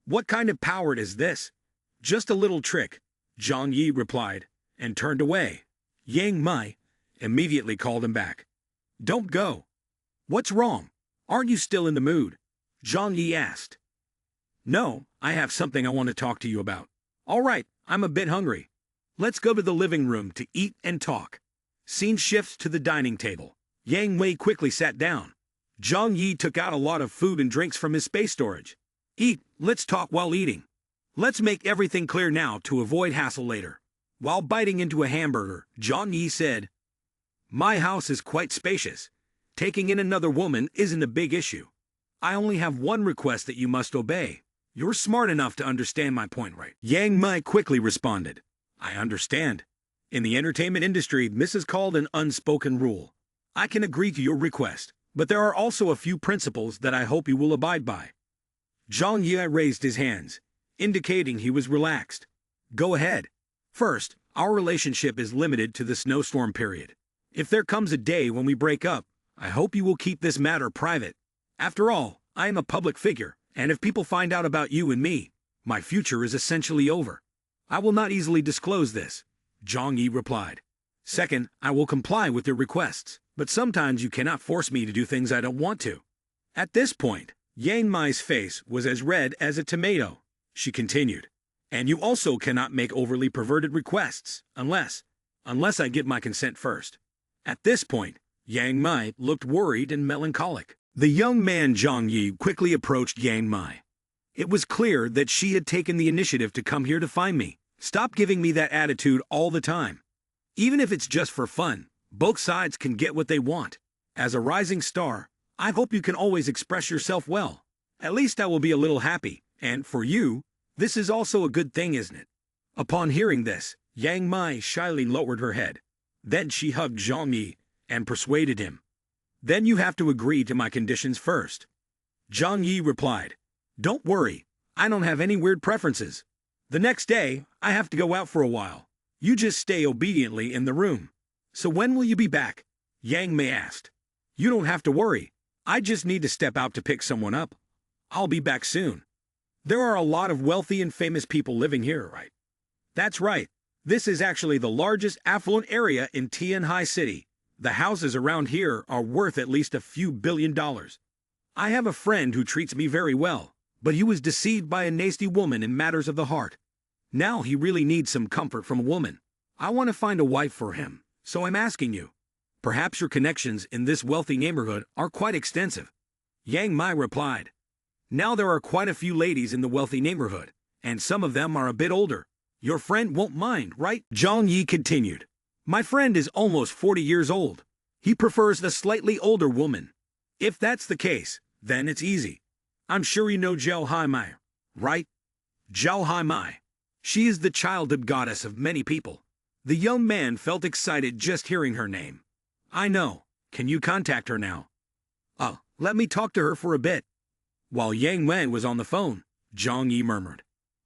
"What kind of power is this?" "Just a little trick," Zhang Yi replied, and turned away. Yang Mi immediately called him back. "Don't go." "What's wrong? Aren't you still in the mood?" Zhang Yi asked. "No, I have something I want to talk to you about." "All right, I'm a bit hungry. Let's go to the living room to eat and talk." Scene shifts to the dining table. Yang Mi quickly sat down. Zhang Yi took out a lot of food and drinks from his space storage. Let's talk while eating. Let's make everything clear now to avoid hassle later." While biting into a hamburger, Zhang Yi said, "My house is quite spacious. Taking in another woman isn't a big issue. I only have one request that you must obey. You're smart enough to understand my point, right?" Yang Mi quickly responded, "I understand. In the entertainment industry, this is called an unspoken rule. I can agree to your request, but there are also a few principles that I hope you will abide by." Zhang Yi raised his hands, indicating he was relaxed. "Go ahead. First, our relationship is limited to the snowstorm period. If there comes a day when we break up, I hope you will keep this matter private. After all, I am a public figure, and if people find out about you and me, my future is essentially over. I will not easily disclose this," Zhang Yi replied. "Second, I will comply with your requests, but sometimes you cannot force me to do things I don't want to." At this point, Yang Mi's face was as red as a tomato. She continued, "And you also cannot make overly perverted requests, unless I get my consent first." At this point, Yang Mi looked worried and melancholic. The young man Zhang Yi quickly approached Yang Mi. It was clear that she had taken the initiative to come here to find me. "Stop giving me that attitude all the time. Even if it's just for fun, both sides can get what they want. As a rising star, I hope you can always express yourself well. At least I will be a little happy, and for you, this is also a good thing, isn't it?" Upon hearing this, Yang Mi shyly lowered her head. Then she hugged Zhang Yi and persuaded him. "Then you have to agree to my conditions first." Zhang Yi replied, "Don't worry, I don't have any weird preferences. The next day, I have to go out for a while. You just stay obediently in the room." "So when will you be back?" Yang Mi asked. "You don't have to worry. I just need to step out to pick someone up. I'll be back soon. There are a lot of wealthy and famous people living here, right?" "That's right. This is actually the largest affluent area in Tianhai City. The houses around here are worth at least a few $1 billion. I have a friend who treats me very well, but he was deceived by a nasty woman in matters of the heart. Now he really needs some comfort from a woman. I want to find a wife for him, so I'm asking you. Perhaps your connections in this wealthy neighborhood are quite extensive. Yang Mai replied. Now there are quite a few ladies in the wealthy neighborhood, and some of them are a bit older. Your friend won't mind, right? Zhang Yi continued. My friend is almost 40 years old. He prefers the slightly older woman. If that's the case, then it's easy. I'm sure you know Zhao Haimai, right? Zhao Haimai. She is the childhood goddess of many people. The young man felt excited just hearing her name. I know. Can you contact her now? Let me talk to her for a bit. While Yang Wen was on the phone, Zhang Yi murmured,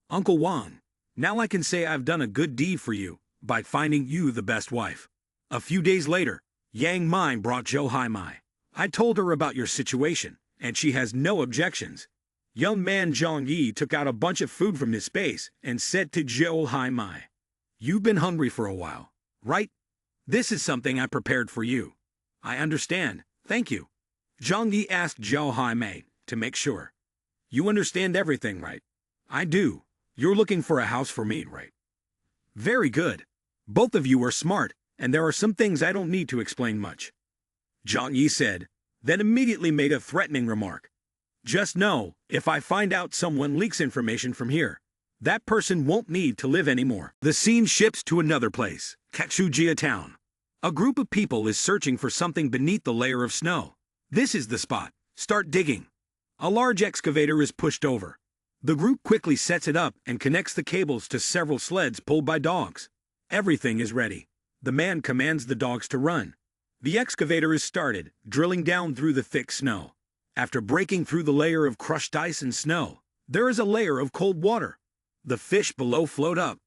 Uncle Wang, now I can say I've done a good deed for you by finding you the best wife. A few days later, Yang Mai brought Zhou Haimai. I told her about your situation, and she has no objections. Young man Zhang Yi took out a bunch of food from his space and said to Zhou Haimai, You've been hungry for a while, right? This is something I prepared for you. I understand, thank you. Zhang Yi asked Zhou Haimai to make sure. You understand everything, right? I do. You're looking for a house for me, right? Very good. Both of you are smart, and there are some things I don't need to explain much. Zhang Yi said, then immediately made a threatening remark. Just know, if I find out someone leaks information from here, that person won't need to live anymore. The scene shifts to another place, Kakshujia town. A group of people is searching for something beneath the layer of snow. This is the spot. Start digging. A large excavator is pushed over. The group quickly sets it up and connects the cables to several sleds pulled by dogs. Everything is ready. The man commands the dogs to run. The excavator is started, drilling down through the thick snow. After breaking through the layer of crushed ice and snow, there is a layer of cold water. The fish below float up.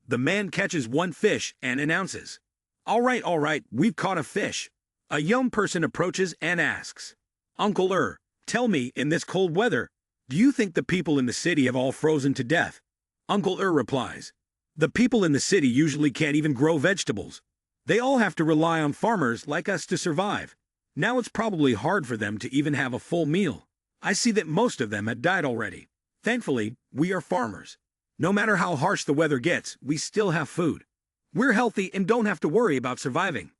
The man catches one fish and announces, all right, we've caught a fish. A young person approaches and asks, Uncle tell me, in this cold weather, do you think the people in the city have all frozen to death? Uncle replies, the people in the city usually can't even grow vegetables. They all have to rely on farmers like us to survive. Now it's probably hard for them to even have a full meal. I see that most of them had died already. Thankfully, we are farmers. No matter how harsh the weather gets, we still have food. We're healthy and don't have to worry about surviving.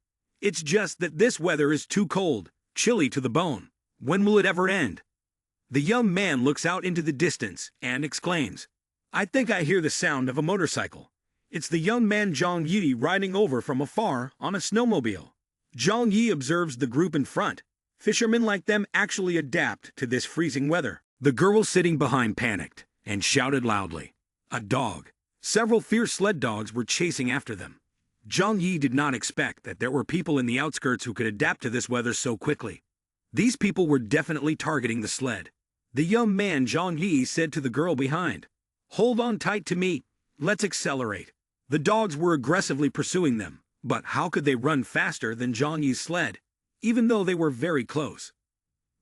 It's just that this weather is too cold, chilly to the bone. When will it ever end? The young man looks out into the distance and exclaims, I think I hear the sound of a motorcycle. It's the young man Zhang Yi riding over from afar on a snowmobile. Zhang Yi observes the group in front. Fishermen like them actually adapt to this freezing weather. The girl sitting behind panicked and shouted loudly, a dog. Several fierce sled dogs were chasing after them. Zhang Yi did not expect that there were people in the outskirts who could adapt to this weather so quickly. These people were definitely targeting the sled. The young man Zhang Yi said to the girl behind, Hold on tight to me, let's accelerate. The dogs were aggressively pursuing them, but how could they run faster than Zhang Yi's sled, even though they were very close?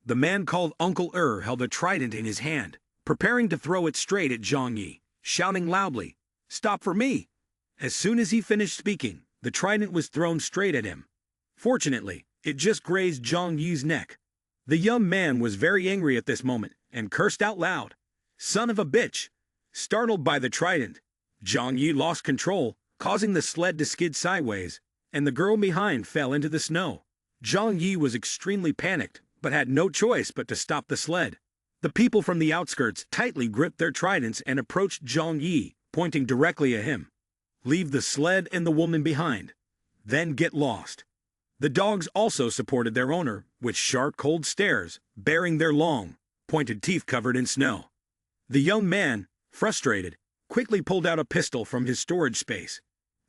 The man called Uncle held a trident in his hand, preparing to throw it straight at Zhang Yi, shouting loudly, Stop for me! As soon as he finished speaking, the trident was thrown straight at him. Fortunately, it just grazed Zhang Yi's neck. The young man was very angry at this moment and cursed out loud, Son of a bitch! Startled by the trident, Zhang Yi lost control, causing the sled to skid sideways, and the girl behind fell into the snow. Zhang Yi was extremely panicked, but had no choice but to stop the sled. The people from the outskirts tightly gripped their tridents and approached Zhang Yi, pointing directly at him. Leave the sled and the woman behind. Then get lost. The dogs also supported their owner with sharp, cold stares, baring their long, pointed teeth covered in snow. The young man, frustrated, quickly pulled out a pistol from his storage space.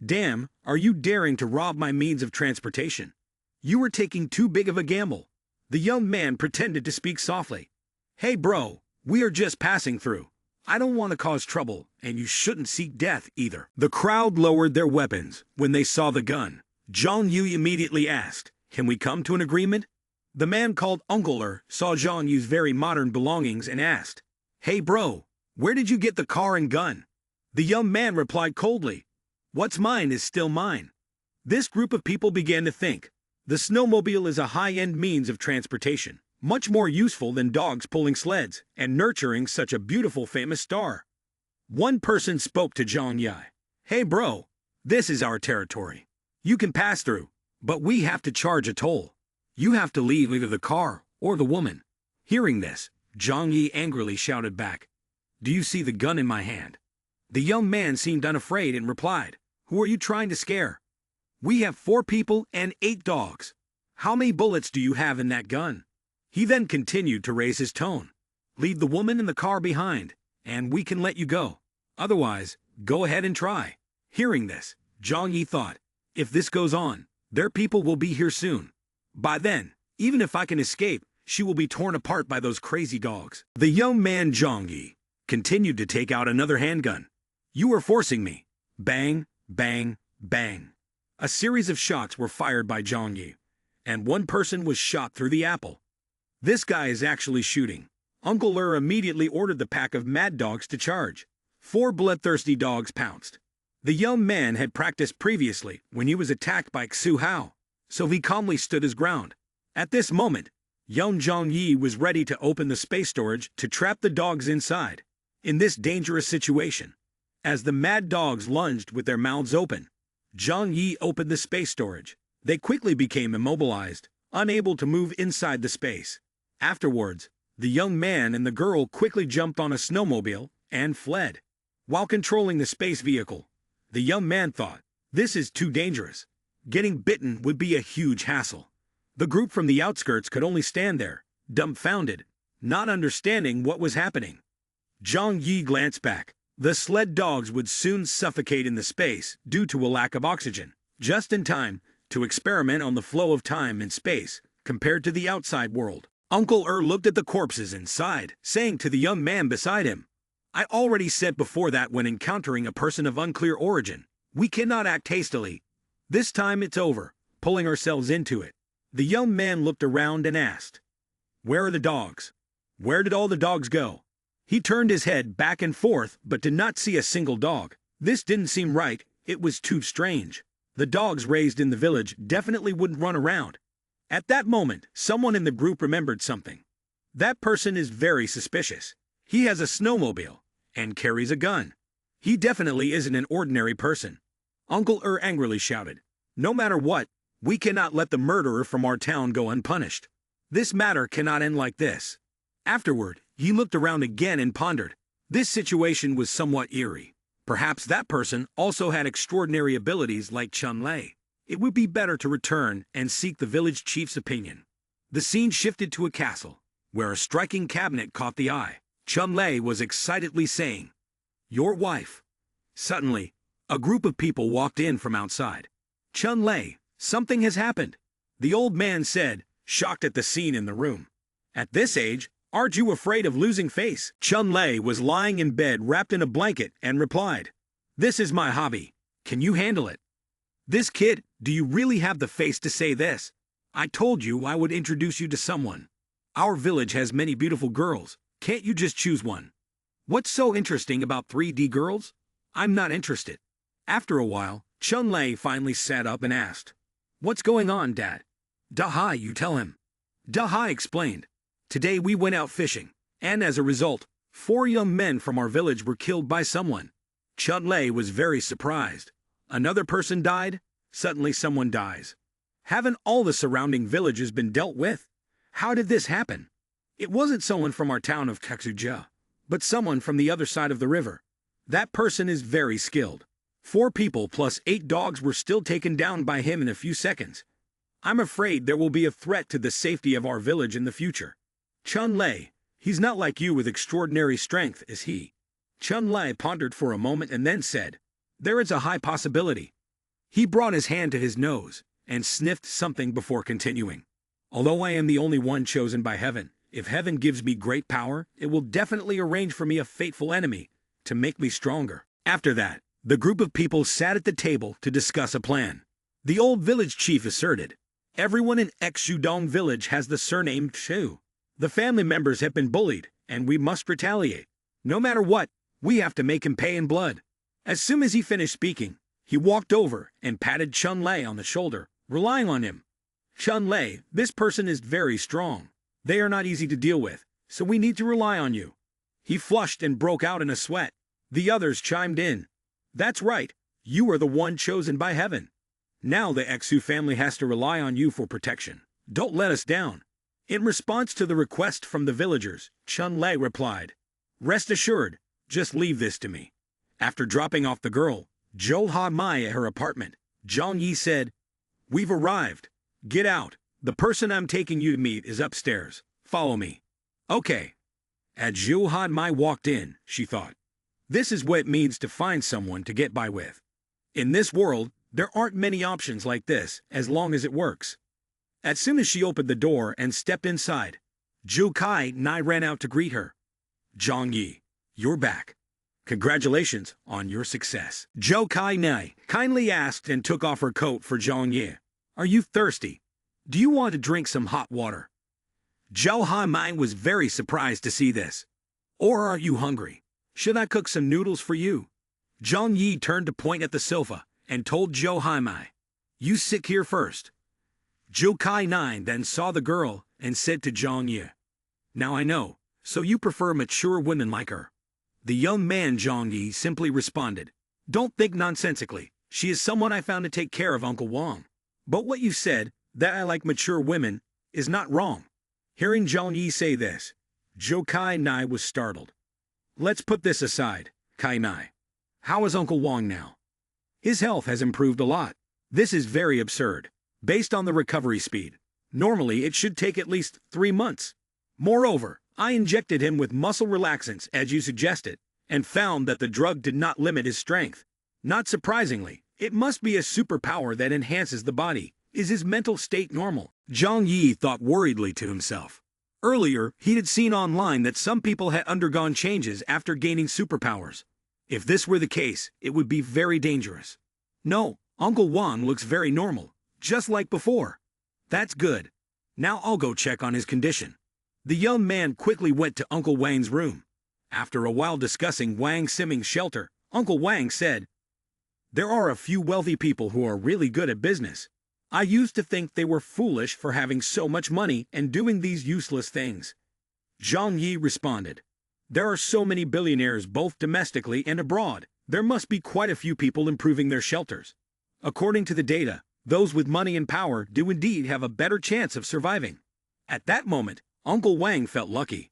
Damn, are you daring to rob my means of transportation? You were taking too big of a gamble. The young man pretended to speak softly. Hey bro, we are just passing through. I don't want to cause trouble, and you shouldn't seek death either. The crowd lowered their weapons when they saw the gun. Zhang Yu immediately asked, Can we come to an agreement? The man called Uncle saw Zhang Yu's very modern belongings and asked, Hey bro, where did you get the car and gun? The young man replied coldly, What's mine is still mine. This group of people began to think, the snowmobile is a high-end means of transportation, much more useful than dogs pulling sleds and nurturing such a beautiful famous star. One person spoke to Zhang Yi. Hey bro, this is our territory. You can pass through, but we have to charge a toll. You have to leave either the car or the woman. Hearing this, Zhang Yi angrily shouted back, Do you see the gun in my hand? The young man seemed unafraid and replied, Who are you trying to scare? We have 4 people and 8 dogs. How many bullets do you have in that gun? He then continued to raise his tone. Leave the woman in the car behind, and we can let you go. Otherwise, go ahead and try. Hearing this, Zhang Yi thought, if this goes on, their people will be here soon. By then, even if I can escape, she will be torn apart by those crazy dogs. The young man Zhang Yi continued to take out another handgun. You are forcing me. Bang, bang, bang. A series of shots were fired by Zhang Yi, and one person was shot through the apple. This guy is actually shooting. Uncle immediately ordered the pack of mad dogs to charge. 4 bloodthirsty dogs pounced. The young man had practiced previously when he was attacked by Xu Hao, so he calmly stood his ground. At this moment, young Zhang Yi was ready to open the space storage to trap the dogs inside. In this dangerous situation, as the mad dogs lunged with their mouths open, Zhang Yi opened the space storage. They quickly became immobilized, unable to move inside the space. Afterwards, the young man and the girl quickly jumped on a snowmobile and fled. While controlling the space vehicle, the young man thought, this is too dangerous. Getting bitten would be a huge hassle. The group from the outskirts could only stand there, dumbfounded, not understanding what was happening. Zhang Yi glanced back. The sled dogs would soon suffocate in the space due to a lack of oxygen, just in time to experiment on the flow of time and space compared to the outside world. Uncle looked at the corpses and sighed, saying to the young man beside him, I already said before that when encountering a person of unclear origin, we cannot act hastily. This time it's over, pulling ourselves into it. The young man looked around and asked, Where are the dogs? Where did all the dogs go? He turned his head back and forth but did not see a single dog. This didn't seem right, it was too strange. The dogs raised in the village definitely wouldn't run around. At that moment, someone in the group remembered something. That person is very suspicious. He has a snowmobile and carries a gun. He definitely isn't an ordinary person. Uncle angrily shouted, No matter what, we cannot let the murderer from our town go unpunished. This matter cannot end like this. Afterward, he looked around again and pondered. This situation was somewhat eerie. Perhaps that person also had extraordinary abilities like Chun-Lei. It would be better to return and seek the village chief's opinion. The scene shifted to a castle, where a striking cabinet caught the eye. Chun-Lei was excitedly saying, Your wife. Suddenly, a group of people walked in from outside. Chun-Lei, something has happened, the old man said, shocked at the scene in the room. At this age, aren't you afraid of losing face? Chun-Lei was lying in bed wrapped in a blanket and replied, This is my hobby. Can you handle it? This kid, do you really have the face to say this? I told you I would introduce you to someone. Our village has many beautiful girls. Can't you just choose one? What's so interesting about 3D girls? I'm not interested. After a while, Chun-Lei finally sat up and asked, What's going on, Dad? Da-hai, you tell him. Da-hai explained. Today we went out fishing, and as a result, 4 young men from our village were killed by someone. Chun-Lei was very surprised. Another person died? Suddenly someone dies. Haven't all the surrounding villages been dealt with? How did this happen? It wasn't someone from our town of Kaksuja, but someone from the other side of the river. That person is very skilled. 4 people plus 8 dogs were still taken down by him in a few seconds. I'm afraid there will be a threat to the safety of our village in the future. Chun-Lei, he's not like you with extraordinary strength, is he? Chun-Lei pondered for a moment and then said, There is a high possibility. He brought his hand to his nose and sniffed something before continuing. Although I am the only one chosen by heaven, if heaven gives me great power, it will definitely arrange for me a fateful enemy to make me stronger. After that, the group of people sat at the table to discuss a plan. The old village chief asserted, Everyone in Xudong village has the surname Chu. The family members have been bullied, and we must retaliate. No matter what, we have to make him pay in blood. As soon as he finished speaking, he walked over and patted Chun-Lei on the shoulder, relying on him. Chun-Lei, this person is very strong. They are not easy to deal with, so we need to rely on you. He flushed and broke out in a sweat. The others chimed in. That's right, you are the one chosen by heaven. Now the Engsub family has to rely on you for protection. Don't let us down. In response to the request from the villagers, Chun-Lei replied, Rest assured, just leave this to me. After dropping off the girl, Jo-Ha-Mai at her apartment, Zhang Yi said, We've arrived. Get out. The person I'm taking you to meet is upstairs. Follow me. Okay. As Jo-Ha-Mai walked in, she thought, This is what it means to find someone to get by with. In this world, there aren't many options like this as long as it works. As soon as she opened the door and stepped inside, Jo-Kai-Nai ran out to greet her. Zhang Yi, you're back. Congratulations on your success. Jo-Kai-Nai kindly asked and took off her coat for Zhang Yi. Are you thirsty? Do you want to drink some hot water? Jo-Ha-Mai was very surprised to see this. Or are you hungry? Should I cook some noodles for you? Zhang Yi turned to point at the sofa and told Jo-Ha-Mai, You sit here first. Jo-Kai-Nai then saw the girl and said to Zhang Yi, Now I know, so you prefer mature women like her. The young man Zhang Yi simply responded, Don't think nonsensically, she is someone I found to take care of Uncle Wang. But what you said, that I like mature women, is not wrong. Hearing Zhang Yi say this, Jo-Kai-Nai was startled. Let's put this aside, Kai-Nai. How is Uncle Wang now? His health has improved a lot. This is very absurd. Based on the recovery speed, normally it should take at least 3 months. Moreover, I injected him with muscle relaxants as you suggested, and found that the drug did not limit his strength. Not surprisingly, it must be a superpower that enhances the body. Is his mental state normal? Zhang Yi thought worriedly to himself. Earlier, he had seen online that some people had undergone changes after gaining superpowers. If this were the case, it would be very dangerous. No, Uncle Wang looks very normal, just like before. That's good. Now I'll go check on his condition. The young man quickly went to Uncle Wang's room. After a while discussing Wang Siming's shelter, Uncle Wang said, There are a few wealthy people who are really good at business. I used to think they were foolish for having so much money and doing these useless things. Zhang Yi responded, There are so many billionaires both domestically and abroad. There must be quite a few people improving their shelters. According to the data, those with money and power do indeed have a better chance of surviving. At that moment, Uncle Wang felt lucky.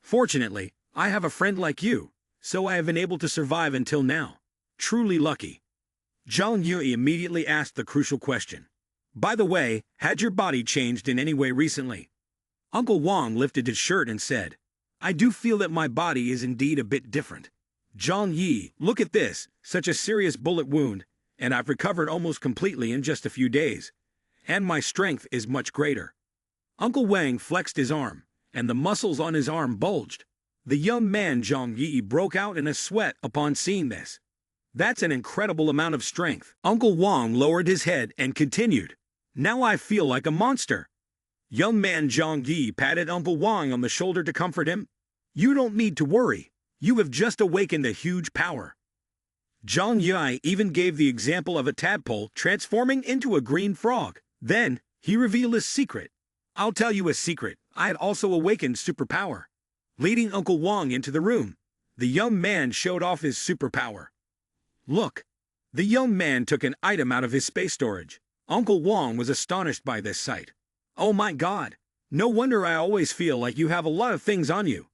Fortunately, I have a friend like you, so I have been able to survive until now. Truly lucky. Zhang Yi immediately asked the crucial question. By the way, had your body changed in any way recently? Uncle Wang lifted his shirt and said, I do feel that my body is indeed a bit different. Zhang Yi, look at this, such a serious bullet wound, and I've recovered almost completely in just a few days. And my strength is much greater. Uncle Wang flexed his arm, and the muscles on his arm bulged. The young man Zhang Yi broke out in a sweat upon seeing this. That's an incredible amount of strength. Uncle Wang lowered his head and continued, Now I feel like a monster. Young man Zhang Yi patted Uncle Wang on the shoulder to comfort him. You don't need to worry. You have just awakened a huge power. Zhang Yi even gave the example of a tadpole transforming into a green frog. Then, he revealed his secret. I'll tell you a secret. I had also awakened superpower. Leading Uncle Wang into the room, the young man showed off his superpower. Look. The young man took an item out of his space storage. Uncle Wang was astonished by this sight. Oh my God. No wonder I always feel like you have a lot of things on you.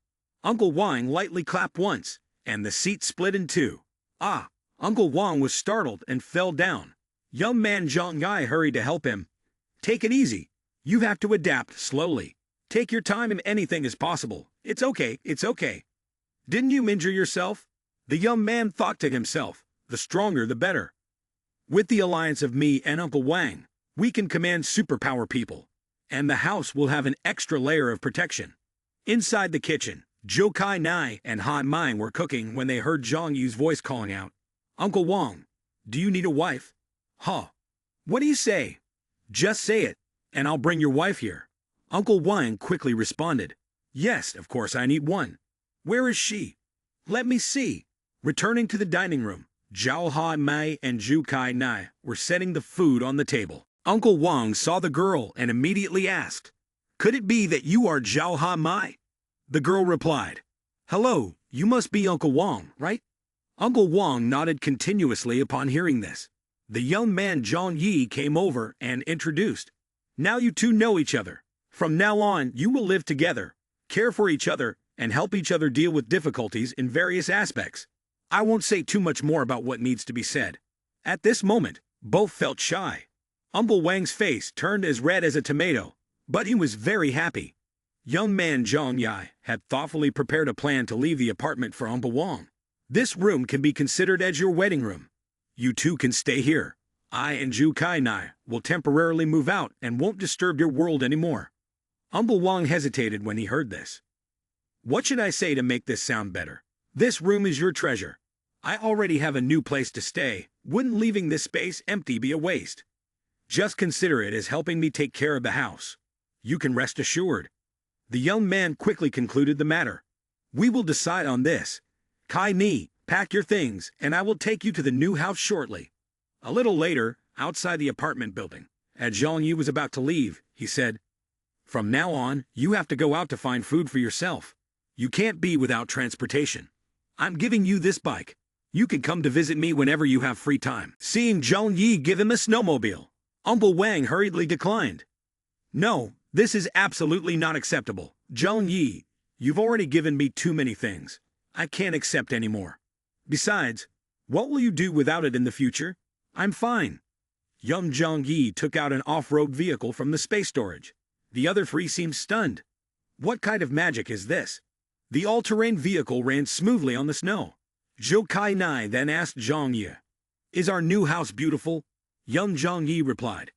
Uncle Wang lightly clapped once, and the seat split in two. Ah, Uncle Wang was startled and fell down. Young man Zhang Yi hurried to help him. Take it easy. You have to adapt slowly. Take your time and anything is possible. It's okay, it's okay. Didn't you injure yourself? The young man thought to himself, the stronger the better. With the alliance of me and Uncle Wang, we can command superpower people, and the house will have an extra layer of protection. Inside the kitchen, Jo-Kai-Nai and Han-Mai were cooking when they heard Zhang Yi's voice calling out, Uncle Wang, do you need a wife? Huh. What do you say? Just say it, and I'll bring your wife here. Uncle Wang quickly responded, Yes, of course I need one. Where is she? Let me see. Returning to the dining room, Jo-Ha-Mai and Jo-Kai-Nai were setting the food on the table. Uncle Wang saw the girl and immediately asked, Could it be that you are Jo-Ha-Mai? The girl replied, Hello, you must be Uncle Wang, right? Uncle Wang nodded continuously upon hearing this. The young man Zhang Yi came over and introduced. Now you two know each other. From now on, you will live together, care for each other, and help each other deal with difficulties in various aspects. I won't say too much more about what needs to be said. At this moment, both felt shy. Uncle Wang's face turned as red as a tomato, but he was very happy. Young man Zhang Yi had thoughtfully prepared a plan to leave the apartment for Uncle Wang. This room can be considered as your wedding room. You two can stay here. I and Zhu Kai Nai will temporarily move out and won't disturb your world anymore. Uncle Wang hesitated when he heard this. What should I say to make this sound better? This room is your treasure. I already have a new place to stay. Wouldn't leaving this space empty be a waste? Just consider it as helping me take care of the house. You can rest assured. The young man quickly concluded the matter. We will decide on this. Kai Ni, pack your things, and I will take you to the new house shortly. A little later, outside the apartment building, as Zhang Yi was about to leave, he said, From now on, you have to go out to find food for yourself. You can't be without transportation. I'm giving you this bike. You can come to visit me whenever you have free time. Seeing Zhang Yi give him a snowmobile, Uncle Wang hurriedly declined. No, this is absolutely not acceptable. Zhang Yi, you've already given me too many things. I can't accept any more. Besides, what will you do without it in the future? I'm fine. Young Zhang Yi took out an off-road vehicle from the space storage. The other three seemed stunned. What kind of magic is this? The all-terrain vehicle ran smoothly on the snow. Zhou Kai Nai then asked Zhang Yi, Is our new house beautiful? Young Zhang Yi replied,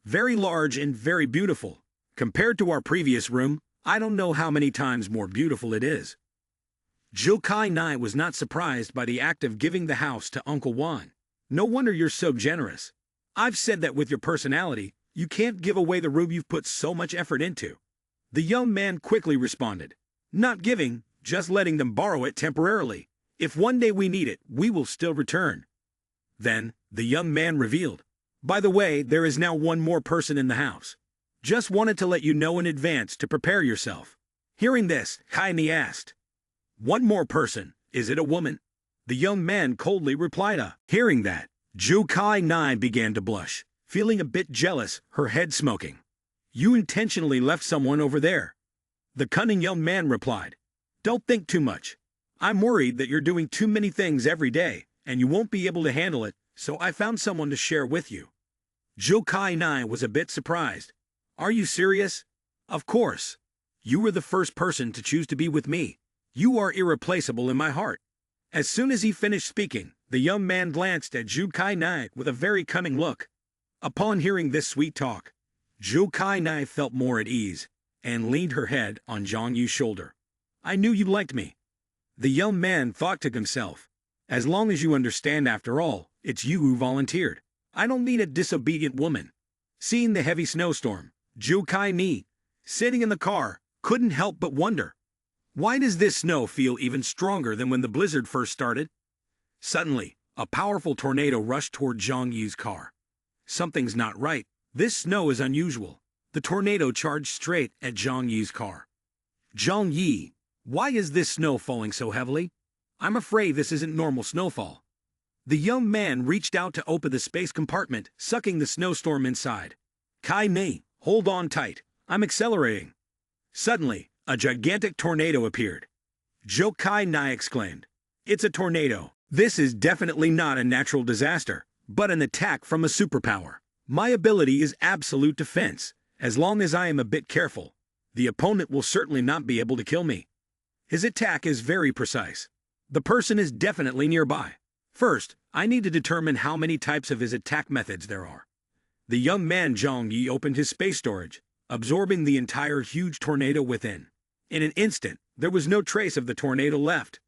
Very large and very beautiful. Compared to our previous room, I don't know how many times more beautiful it is. Zhou Kai Nai was not surprised by the act of giving the house to Uncle Wang. No wonder you're so generous. I've said that with your personality, you can't give away the room you've put so much effort into. The young man quickly responded, Not giving, just letting them borrow it temporarily. If one day we need it, we will still return. Then, the young man revealed, By the way, there is now one more person in the house. Just wanted to let you know in advance to prepare yourself. Hearing this, Kai Ni asked, One more person, is it a woman? The young man coldly replied, Hearing that, Zhu Kai Nai began to blush, feeling a bit jealous, her head smoking. You intentionally left someone over there. The cunning young man replied, Don't think too much. I'm worried that you're doing too many things every day, and you won't be able to handle it, so I found someone to share with you. Zhou Kai Nai was a bit surprised. Are you serious? Of course. You were the first person to choose to be with me. You are irreplaceable in my heart. As soon as he finished speaking, the young man glanced at Zhou Kai Nai with a very cunning look. Upon hearing this sweet talk, Zhou Kai Nai felt more at ease, and leaned her head on Zhang Yi's shoulder. I knew you liked me. The young man thought to himself, As long as you understand after all, it's you who volunteered. I don't need a disobedient woman. Seeing the heavy snowstorm, Zhou Kai Ni, sitting in the car, couldn't help but wonder, why does this snow feel even stronger than when the blizzard first started? Suddenly, a powerful tornado rushed toward Zhang Yi's car. Something's not right. This snow is unusual. The tornado charged straight at Zhang Yi's car. Zhang Yi, why is this snow falling so heavily? I'm afraid this isn't normal snowfall. The young man reached out to open the space compartment, sucking the snowstorm inside. Kai Ni, hold on tight. I'm accelerating. Suddenly, a gigantic tornado appeared. Zhou Kai Nai exclaimed, It's a tornado. This is definitely not a natural disaster, but an attack from a superpower. My ability is absolute defense. As long as I am a bit careful, the opponent will certainly not be able to kill me. His attack is very precise. The person is definitely nearby. First, I need to determine how many types of his attack methods there are. The young man Zhang Yi opened his space storage, absorbing the entire huge tornado within. In an instant, there was no trace of the tornado left.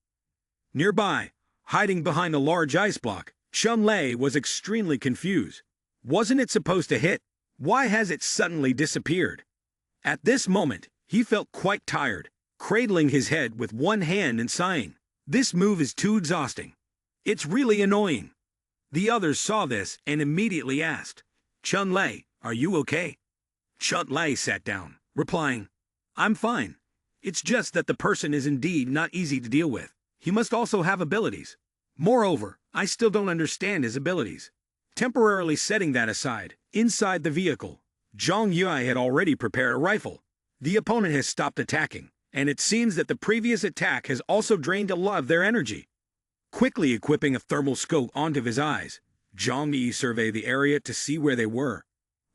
Nearby, hiding behind a large ice block, Chun Lei was extremely confused. Wasn't it supposed to hit? Why has it suddenly disappeared? At this moment, he felt quite tired, cradling his head with one hand and sighing. This move is too exhausting. It's really annoying. The others saw this and immediately asked, Chun Lei, are you okay? Chun Lei sat down, replying, I'm fine. It's just that the person is indeed not easy to deal with. He must also have abilities. Moreover, I still don't understand his abilities. Temporarily setting that aside, inside the vehicle, Zhang Yui had already prepared a rifle. The opponent has stopped attacking, and it seems that the previous attack has also drained a lot of their energy. Quickly equipping a thermal scope onto his eyes, Zhang Yi surveyed the area to see where they were.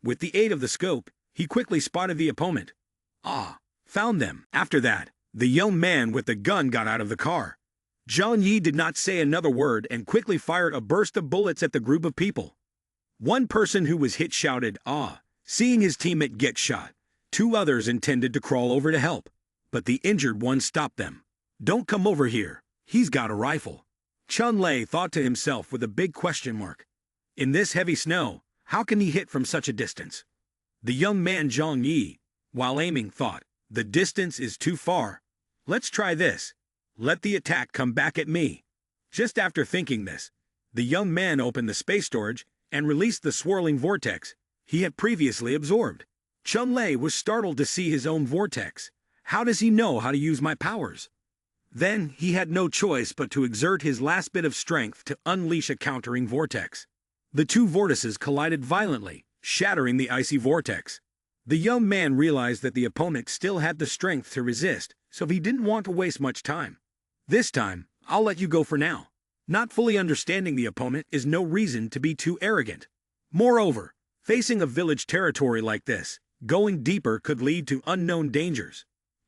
With the aid of the scope, he quickly spotted the opponent. Ah, found them. After that, the young man with the gun got out of the car. Zhang Yi did not say another word and quickly fired a burst of bullets at the group of people. One person who was hit shouted, "Ah," seeing his teammate get shot. Two others intended to crawl over to help, but the injured one stopped them. "Don't come over here. He's got a rifle." Chun Lei thought to himself with a big question mark. In this heavy snow, how can he hit from such a distance? The young man Zhang Yi, while aiming, thought, the distance is too far. Let's try this. Let the attack come back at me. Just after thinking this, the young man opened the space storage and released the swirling vortex he had previously absorbed. Chun Lei was startled to see his own vortex. How does he know how to use my powers? Then he had no choice but to exert his last bit of strength to unleash a countering vortex. The two vortices collided violently, shattering the icy vortex. The young man realized that the opponent still had the strength to resist, so he didn't want to waste much time. This time, I'll let you go for now. Not fully understanding the opponent is no reason to be too arrogant. Moreover, facing a village territory like this, going deeper could lead to unknown dangers.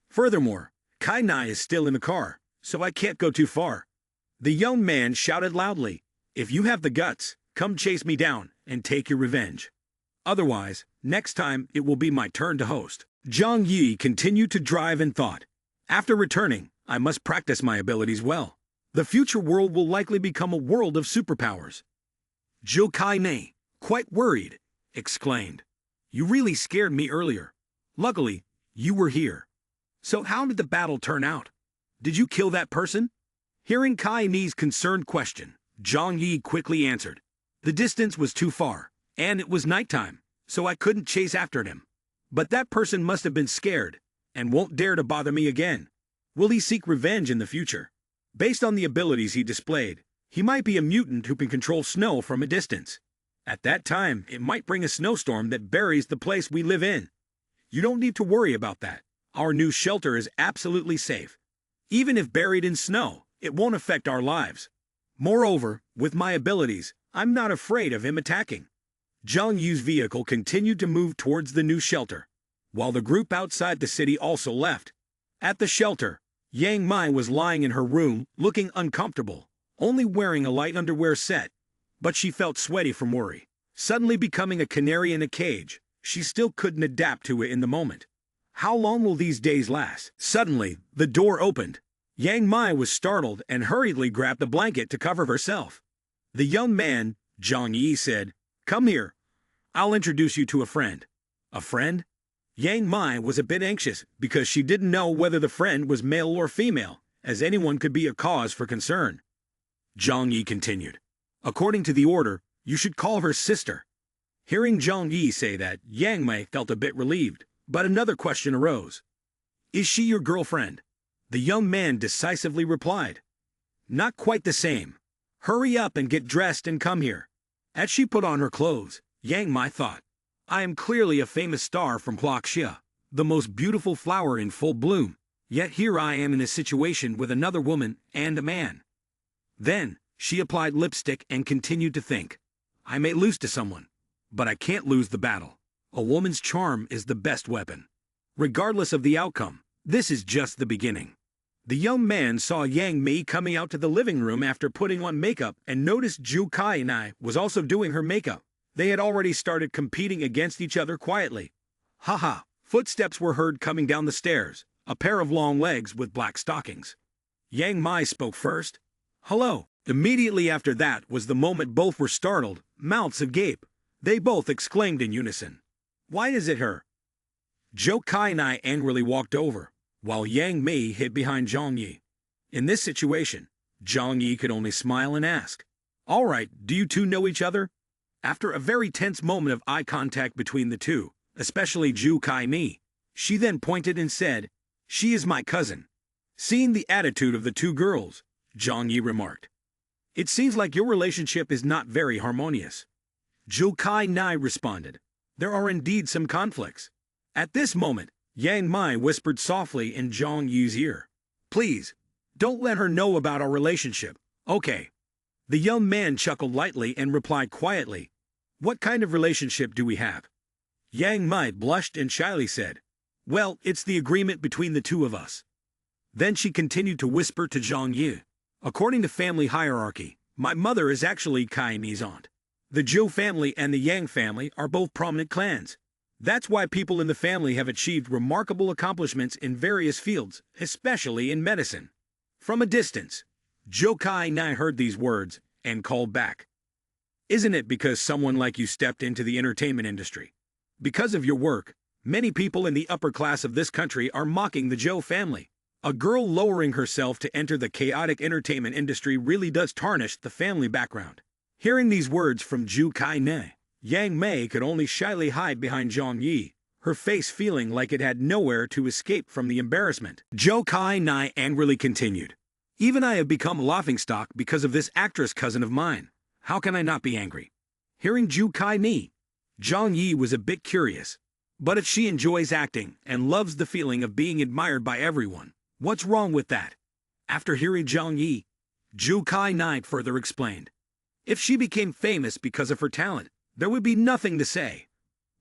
Furthermore, Kai Nai is still in the car, so I can't go too far. The young man shouted loudly, "If you have the guts, come chase me down and take your revenge. Otherwise, next time it will be my turn to host." Zhang Yi continued to drive and thought, after returning, I must practice my abilities well. The future world will likely become a world of superpowers. Zhou Kai Nei, quite worried, exclaimed, "You really scared me earlier. Luckily, you were here. So how did the battle turn out? Did you kill that person?" Hearing Kai Ni's concerned question, Zhang Yi quickly answered, "The distance was too far, and it was nighttime, so I couldn't chase after him. But that person must have been scared, and won't dare to bother me again. Will he seek revenge in the future? Based on the abilities he displayed, he might be a mutant who can control snow from a distance. At that time, it might bring a snowstorm that buries the place we live in. You don't need to worry about that. Our new shelter is absolutely safe. Even if buried in snow, it won't affect our lives. Moreover, with my abilities, I'm not afraid of him attacking." Zhang Yu's vehicle continued to move towards the new shelter, while the group outside the city also left. At the shelter, Yang Mai was lying in her room, looking uncomfortable, only wearing a light underwear set. But she felt sweaty from worry. Suddenly becoming a canary in a cage, she still couldn't adapt to it in the moment. How long will these days last? Suddenly, the door opened. Yang Mai was startled and hurriedly grabbed a blanket to cover herself. The young man, Zhang Yi, said, "Come here. I'll introduce you to a friend." A friend? Yang Mai was a bit anxious because she didn't know whether the friend was male or female, as anyone could be a cause for concern. Zhang Yi continued, "According to the order, you should call her sister." Hearing Zhang Yi say that, Yang Mai felt a bit relieved, but another question arose. "Is she your girlfriend?" The young man decisively replied, "Not quite the same. Hurry up and get dressed and come here." As she put on her clothes, Yang Mai thought, I am clearly a famous star from Huaxia, the most beautiful flower in full bloom, yet here I am in a situation with another woman and a man. Then, she applied lipstick and continued to think, I may lose to someone, but I can't lose the battle. A woman's charm is the best weapon. Regardless of the outcome, this is just the beginning. The young man saw Yang Mei coming out to the living room after putting on makeup and noticed Zhu Kai and I was also doing her makeup. They had already started competing against each other quietly. Haha, footsteps were heard coming down the stairs, a pair of long legs with black stockings. Yang Mai spoke first. Hello. Immediately after that was the moment both were startled, mouths agape. They both exclaimed in unison. Why is it her? Zhou Kai and I angrily walked over, while Yang Mei hid behind Zhang Yi. In this situation, Zhang Yi could only smile and ask, All right, do you two know each other? After a very tense moment of eye contact between the two, especially Zhu Kai Mi, she then pointed and said, She is my cousin. Seeing the attitude of the two girls, Zhang Yi remarked, It seems like your relationship is not very harmonious. Zhou Kai Nai responded. There are indeed some conflicts. At this moment, Yang Mai whispered softly in Zhang Yi's ear. Please, don't let her know about our relationship, okay? The young man chuckled lightly and replied quietly. What kind of relationship do we have? Yang Mai blushed and shyly said, well, it's the agreement between the two of us. Then she continued to whisper to Zhang Yi. According to family hierarchy, my mother is actually Kai Ni's aunt. The Zhou family and the Yang family are both prominent clans. That's why people in the family have achieved remarkable accomplishments in various fields, especially in medicine. From a distance, Zhou Kai Nai heard these words and called back. Isn't it because someone like you stepped into the entertainment industry? Because of your work, many people in the upper class of this country are mocking the Zhou family. A girl lowering herself to enter the chaotic entertainment industry really does tarnish the family background. Hearing these words from Zhou Kai Nai, Yang Mei could only shyly hide behind Zhang Yi, her face feeling like it had nowhere to escape from the embarrassment. Zhou Kai Nai angrily continued. Even I have become a laughingstock because of this actress cousin of mine. How can I not be angry? Hearing Zhou Kai Ni, Zhang Yi was a bit curious. But if she enjoys acting and loves the feeling of being admired by everyone, what's wrong with that? After hearing Zhang Yi, Zhou Kai Nai further explained. If she became famous because of her talent, there would be nothing to say.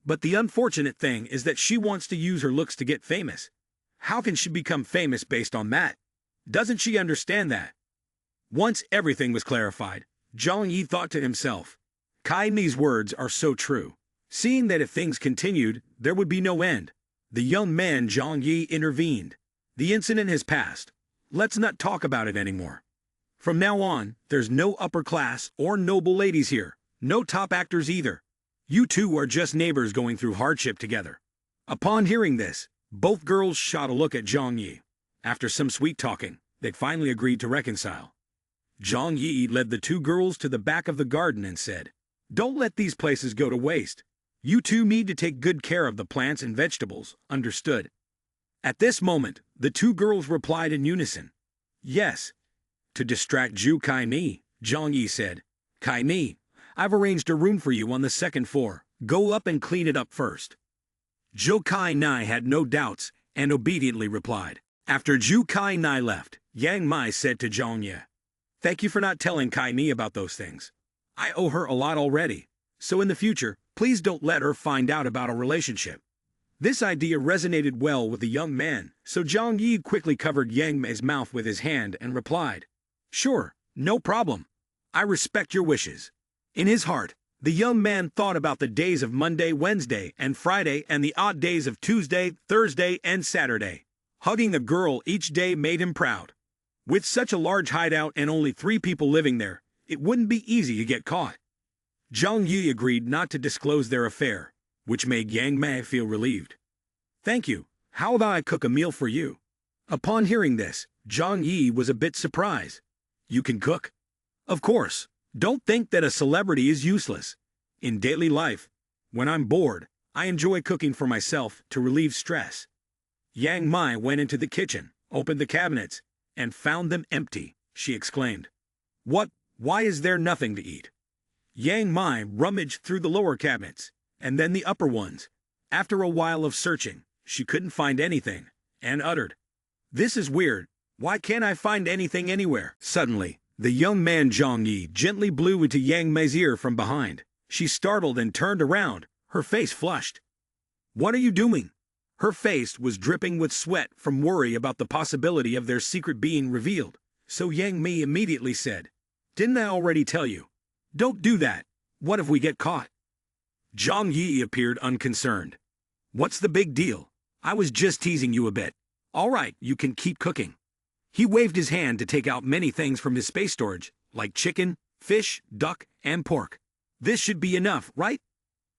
But the unfortunate thing is that she wants to use her looks to get famous. How can she become famous based on that? Doesn't she understand that? Once everything was clarified, Zhang Yi thought to himself, Kai Ni's words are so true. Seeing that if things continued, there would be no end, the young man Zhang Yi intervened. The incident has passed. Let's not talk about it anymore. From now on, there's no upper class or noble ladies here. No top actors either. You two are just neighbors going through hardship together. Upon hearing this, both girls shot a look at Zhang Yi. After some sweet talking, they finally agreed to reconcile. Zhang Yi led the two girls to the back of the garden and said, Don't let these places go to waste. You two need to take good care of the plants and vegetables, understood? At this moment, the two girls replied in unison. Yes. To distract Zhou Kai Ni, Zhang Yi said, Kai Ni, I've arranged a room for you on the second floor. Go up and clean it up first. Zhou Kai Nai had no doubts and obediently replied. After Zhou Kai Nai left, Yang Mai said to Zhang Ye, Thank you for not telling Kai Ni about those things. I owe her a lot already, so in the future, please don't let her find out about our relationship. This idea resonated well with the young man, so Zhang Yi quickly covered Yang Mei's mouth with his hand and replied, Sure, no problem. I respect your wishes. In his heart, the young man thought about the days of Monday, Wednesday, and Friday and the odd days of Tuesday, Thursday, and Saturday. Hugging the girl each day made him proud. With such a large hideout and only 3 people living there, it wouldn't be easy to get caught. Zhang Yi agreed not to disclose their affair, which made Yang Mei feel relieved. Thank you. How about I cook a meal for you? Upon hearing this, Zhang Yi was a bit surprised. You can cook? Of course. Don't think that a celebrity is useless. In daily life, when I'm bored, I enjoy cooking for myself to relieve stress. Yang Mai went into the kitchen, opened the cabinets, and found them empty. She exclaimed, What? Why is there nothing to eat? Yang Mai rummaged through the lower cabinets, and then the upper ones. After a while of searching, she couldn't find anything, and uttered, This is weird. Why can't I find anything anywhere? Suddenly, the young man Zhang Yi gently blew into Yang Mei's ear from behind. She startled and turned around, her face flushed. What are you doing? Her face was dripping with sweat from worry about the possibility of their secret being revealed. So Yang Mei immediately said, Didn't I already tell you? Don't do that. What if we get caught? Zhang Yi appeared unconcerned. What's the big deal? I was just teasing you a bit. All right, you can keep cooking. He waved his hand to take out many things from his space storage, like chicken, fish, duck, and pork. This should be enough, right?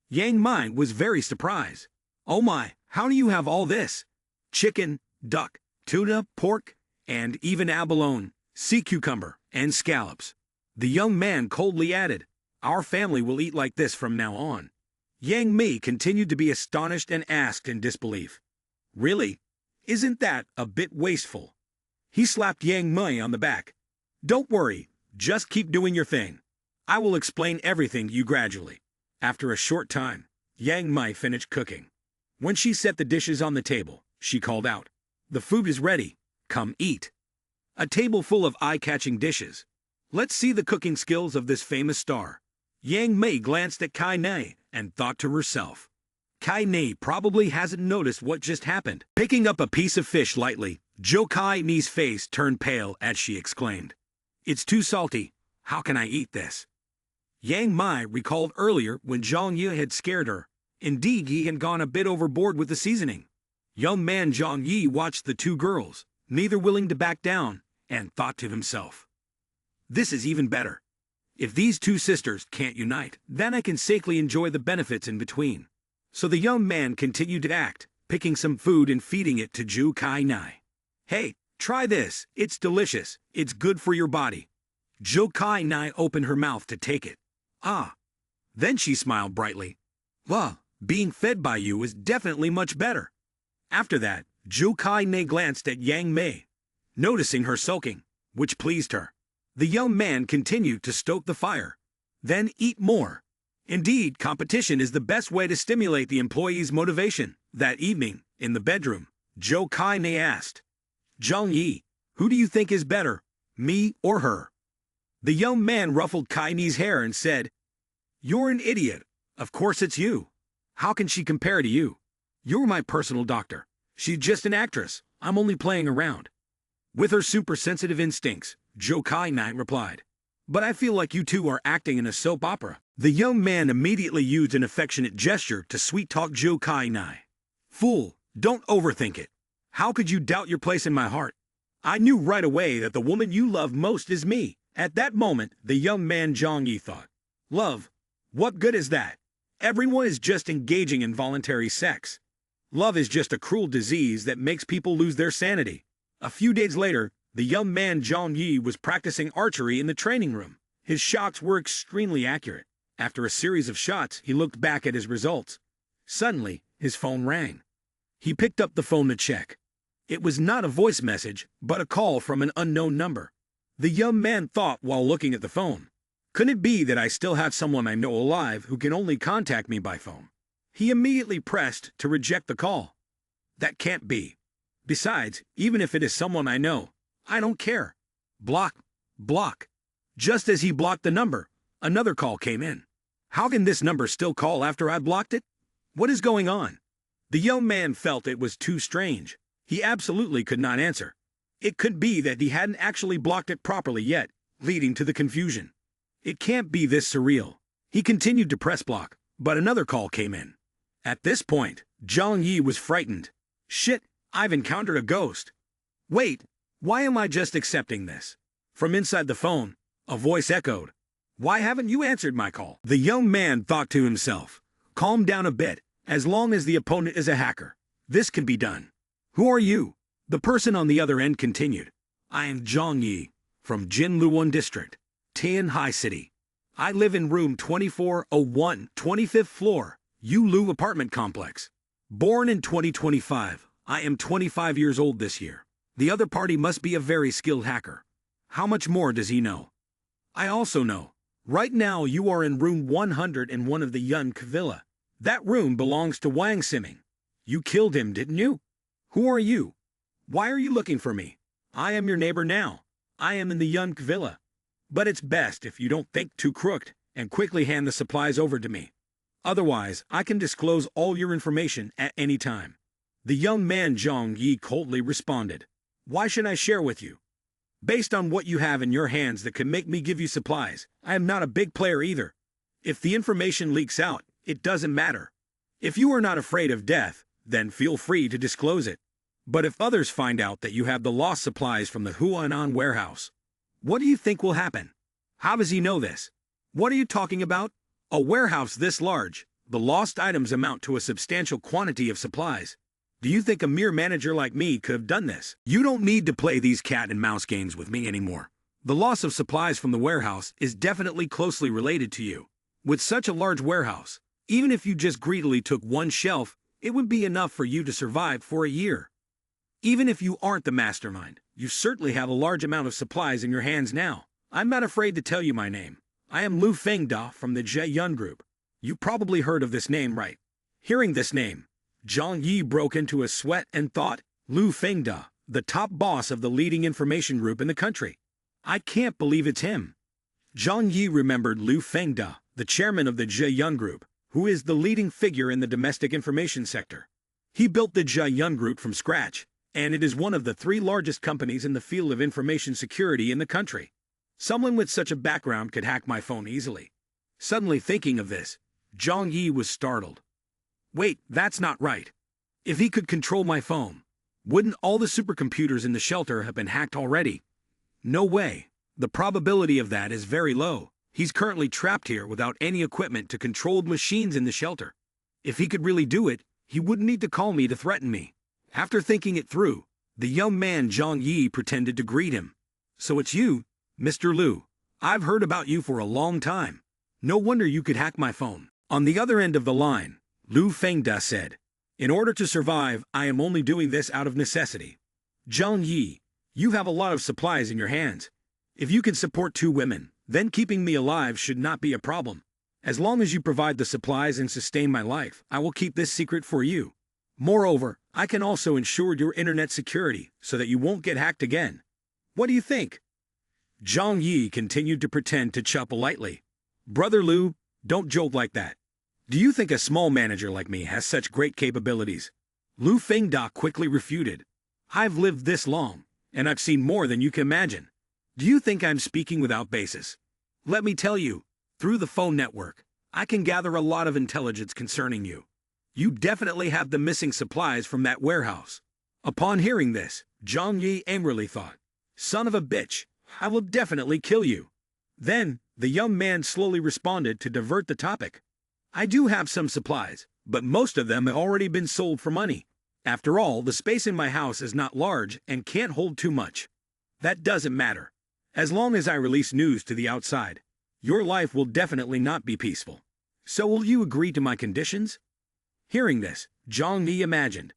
Yang Mai was very surprised. Oh my, how do you have all this? Chicken, duck, tuna, pork, and even abalone, sea cucumber, and scallops. The young man coldly added, Our family will eat like this from now on. Yang Mei continued to be astonished and asked in disbelief, Really? Isn't that a bit wasteful? He slapped Yang Mei on the back. Don't worry, Just keep doing your thing. I will explain everything to you gradually. After a short time, Yang Mai finished cooking. When she set the dishes on the table, she called out, "The food is ready. Come eat." A table full of eye-catching dishes. Let's see the cooking skills of this famous star. Yang Mei glanced at Kai Nei and thought to herself, Kai Nei probably hasn't noticed what just happened. Picking up a piece of fish lightly, Zhou Kai Nei's face turned pale as she exclaimed, "It's too salty. How can I eat this?" Yang Mai recalled earlier when Zhang Yi had scared her. Indeed, he had gone a bit overboard with the seasoning. Young man Zhang Yi watched the two girls, neither willing to back down, and thought to himself, "This is even better. If these two sisters can't unite, then I can safely enjoy the benefits in between." So the young man continued to act, picking some food and feeding it to Zhou Kai Nai. "Hey, try this. It's delicious. It's good for your body." Zhou Kai Nai opened her mouth to take it. "Ah." Then she smiled brightly. "Well, being fed by you is definitely much better." After that, Zhou Kai Nai glanced at Yang Mei, noticing her sulking, which pleased her. The young man continued to stoke the fire. "Then eat more." Indeed, competition is the best way to stimulate the employee's motivation. That evening, in the bedroom, Zhou Kai Nai asked, "Zhang Yi, who do you think is better, me or her?" The young man ruffled Kai Nai's hair and said, "You're an idiot. Of course it's you. How can she compare to you? You're my personal doctor. She's just an actress. I'm only playing around." With her super-sensitive instincts, Zhou Kai Nai replied, "But I feel like you two are acting in a soap opera." The young man immediately used an affectionate gesture to sweet-talk Zhou Kai Nai. "Fool, don't overthink it. How could you doubt your place in my heart? I knew right away that the woman you love most is me." At that moment, the young man Zhang Yi thought, "Love? What good is that? Everyone is just engaging in voluntary sex. Love is just a cruel disease that makes people lose their sanity." A few days later, the young man Zhang Yi was practicing archery in the training room. His shots were extremely accurate. After a series of shots, he looked back at his results. Suddenly, his phone rang. He picked up the phone to check. It was not a voice message, but a call from an unknown number. The young man thought while looking at the phone, "Could it be that I still have someone I know alive who can only contact me by phone?" He immediately pressed to reject the call. "That can't be. Besides, even if it is someone I know, I don't care. Block, block." Just as he blocked the number, another call came in. "How can this number still call after I blocked it? What is going on?" The young man felt it was too strange. He absolutely could not answer. It could be that he hadn't actually blocked it properly yet, leading to the confusion. It can't be this surreal. He continued to press block, but another call came in. At this point, Zhang Yi was frightened. "Shit, I've encountered a ghost. Wait, why am I just accepting this?" From inside the phone, a voice echoed, "Why haven't you answered my call?" The young man thought to himself, "Calm down a bit. As long as the opponent is a hacker, this can be done." "Who are you?" The person on the other end continued, "I am Zhang Yi, from Jinluan District, Tianhai City. I live in room 2401, 25th floor, Yulu apartment complex. Born in 2025, I am 25 years old this year. The other party must be a very skilled hacker. How much more does he know? I also know. Right now you are in room 101 of the Yun Villa. That room belongs to Wang Siming. You killed him, didn't you? Who are you? Why are you looking for me? I am your neighbor now. I am in the Yun Villa. But it's best if you don't think too crooked and quickly hand the supplies over to me. Otherwise, I can disclose all your information at any time." The young man Zhang Yi coldly responded, "Why should I share with you? Based on what you have in your hands that can make me give you supplies, I am not a big player either. If the information leaks out, it doesn't matter. If you are not afraid of death, then feel free to disclose it. But if others find out that you have the lost supplies from the Huanan warehouse, what do you think will happen? How does he know this? What are you talking about? A warehouse this large, the lost items amount to a substantial quantity of supplies. Do you think a mere manager like me could have done this? You don't need to play these cat and mouse games with me anymore. The loss of supplies from the warehouse is definitely closely related to you. With such a large warehouse, even if you just greedily took one shelf, it would be enough for you to survive for a year. Even if you aren't the mastermind, you certainly have a large amount of supplies in your hands now. I'm not afraid to tell you my name. I am Lu Fengda from the Yun group. You probably heard of this name, right? Hearing this name, Zhang Yi broke into a sweat and thought, Lu Fengda, the top boss of the leading information group in the country. I can't believe it's him. Zhang Yi remembered Lu Fengda, the chairman of the Yun group, who is the leading figure in the domestic information sector. He built the Yun group from scratch, and it is one of the 3 largest companies in the field of information security in the country. Someone with such a background could hack my phone easily. Suddenly thinking of this, Zhang Yi was startled. Wait, that's not right. If he could control my phone, wouldn't all the supercomputers in the shelter have been hacked already? No way. The probability of that is very low. He's currently trapped here without any equipment to control machines in the shelter. If he could really do it, he wouldn't need to call me to threaten me. After thinking it through, the young man Zhang Yi pretended to greet him. So it's you, Mr. Lu. I've heard about you for a long time. No wonder you could hack my phone. On the other end of the line, Lu Fengda said, in order to survive, I am only doing this out of necessity. Zhang Yi, you have a lot of supplies in your hands. If you can support 2 women, then keeping me alive should not be a problem. As long as you provide the supplies and sustain my life, I will keep this secret for you. Moreover, I can also ensure your internet security so that you won't get hacked again. What do you think? Zhang Yi continued to pretend to chuckle lightly. Brother Lu, don't joke like that. Do you think a small manager like me has such great capabilities? Lu Fengda quickly refuted. I've lived this long, and I've seen more than you can imagine. Do you think I'm speaking without basis? Let me tell you, through the phone network, I can gather a lot of intelligence concerning you. You definitely have the missing supplies from that warehouse. Upon hearing this, Zhang Yi angrily thought, son of a bitch, I will definitely kill you. Then, the young man slowly responded to divert the topic. I do have some supplies, but most of them have already been sold for money. After all, the space in my house is not large and can't hold too much. That doesn't matter. As long as I release news to the outside, your life will definitely not be peaceful. So will you agree to my conditions? Hearing this, Zhang Yi imagined.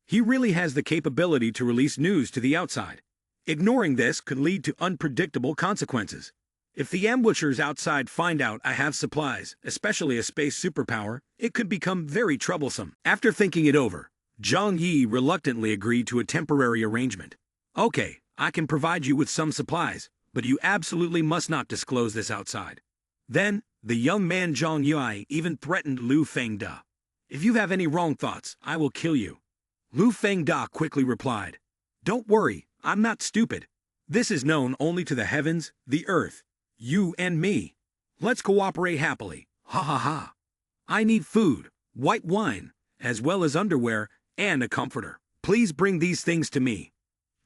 He really has the capability to release news to the outside. Ignoring this could lead to unpredictable consequences. If the ambushers outside find out I have supplies, especially a space superpower, it could become very troublesome. After thinking it over, Zhang Yi reluctantly agreed to a temporary arrangement. Okay, I can provide you with some supplies, but you absolutely must not disclose this outside. Then, the young man Zhang Yi even threatened Lu Fengda. If you have any wrong thoughts, I will kill you. Lu Fengda quickly replied. Don't worry, I'm not stupid. This is known only to the heavens, the earth, you and me. Let's cooperate happily. Ha ha ha. I need food, white wine, as well as underwear and a comforter. Please bring these things to me.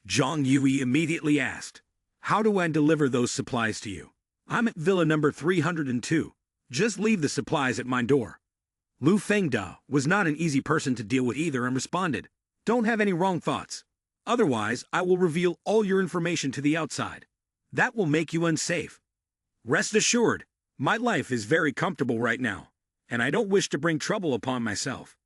Zhang Yi immediately asked, how do I deliver those supplies to you? I'm at villa number 302. Just leave the supplies at my door. Lu Fengda was not an easy person to deal with either and responded, don't have any wrong thoughts. Otherwise, I will reveal all your information to the outside. That will make you unsafe. Rest assured, my life is very comfortable right now, and I don't wish to bring trouble upon myself.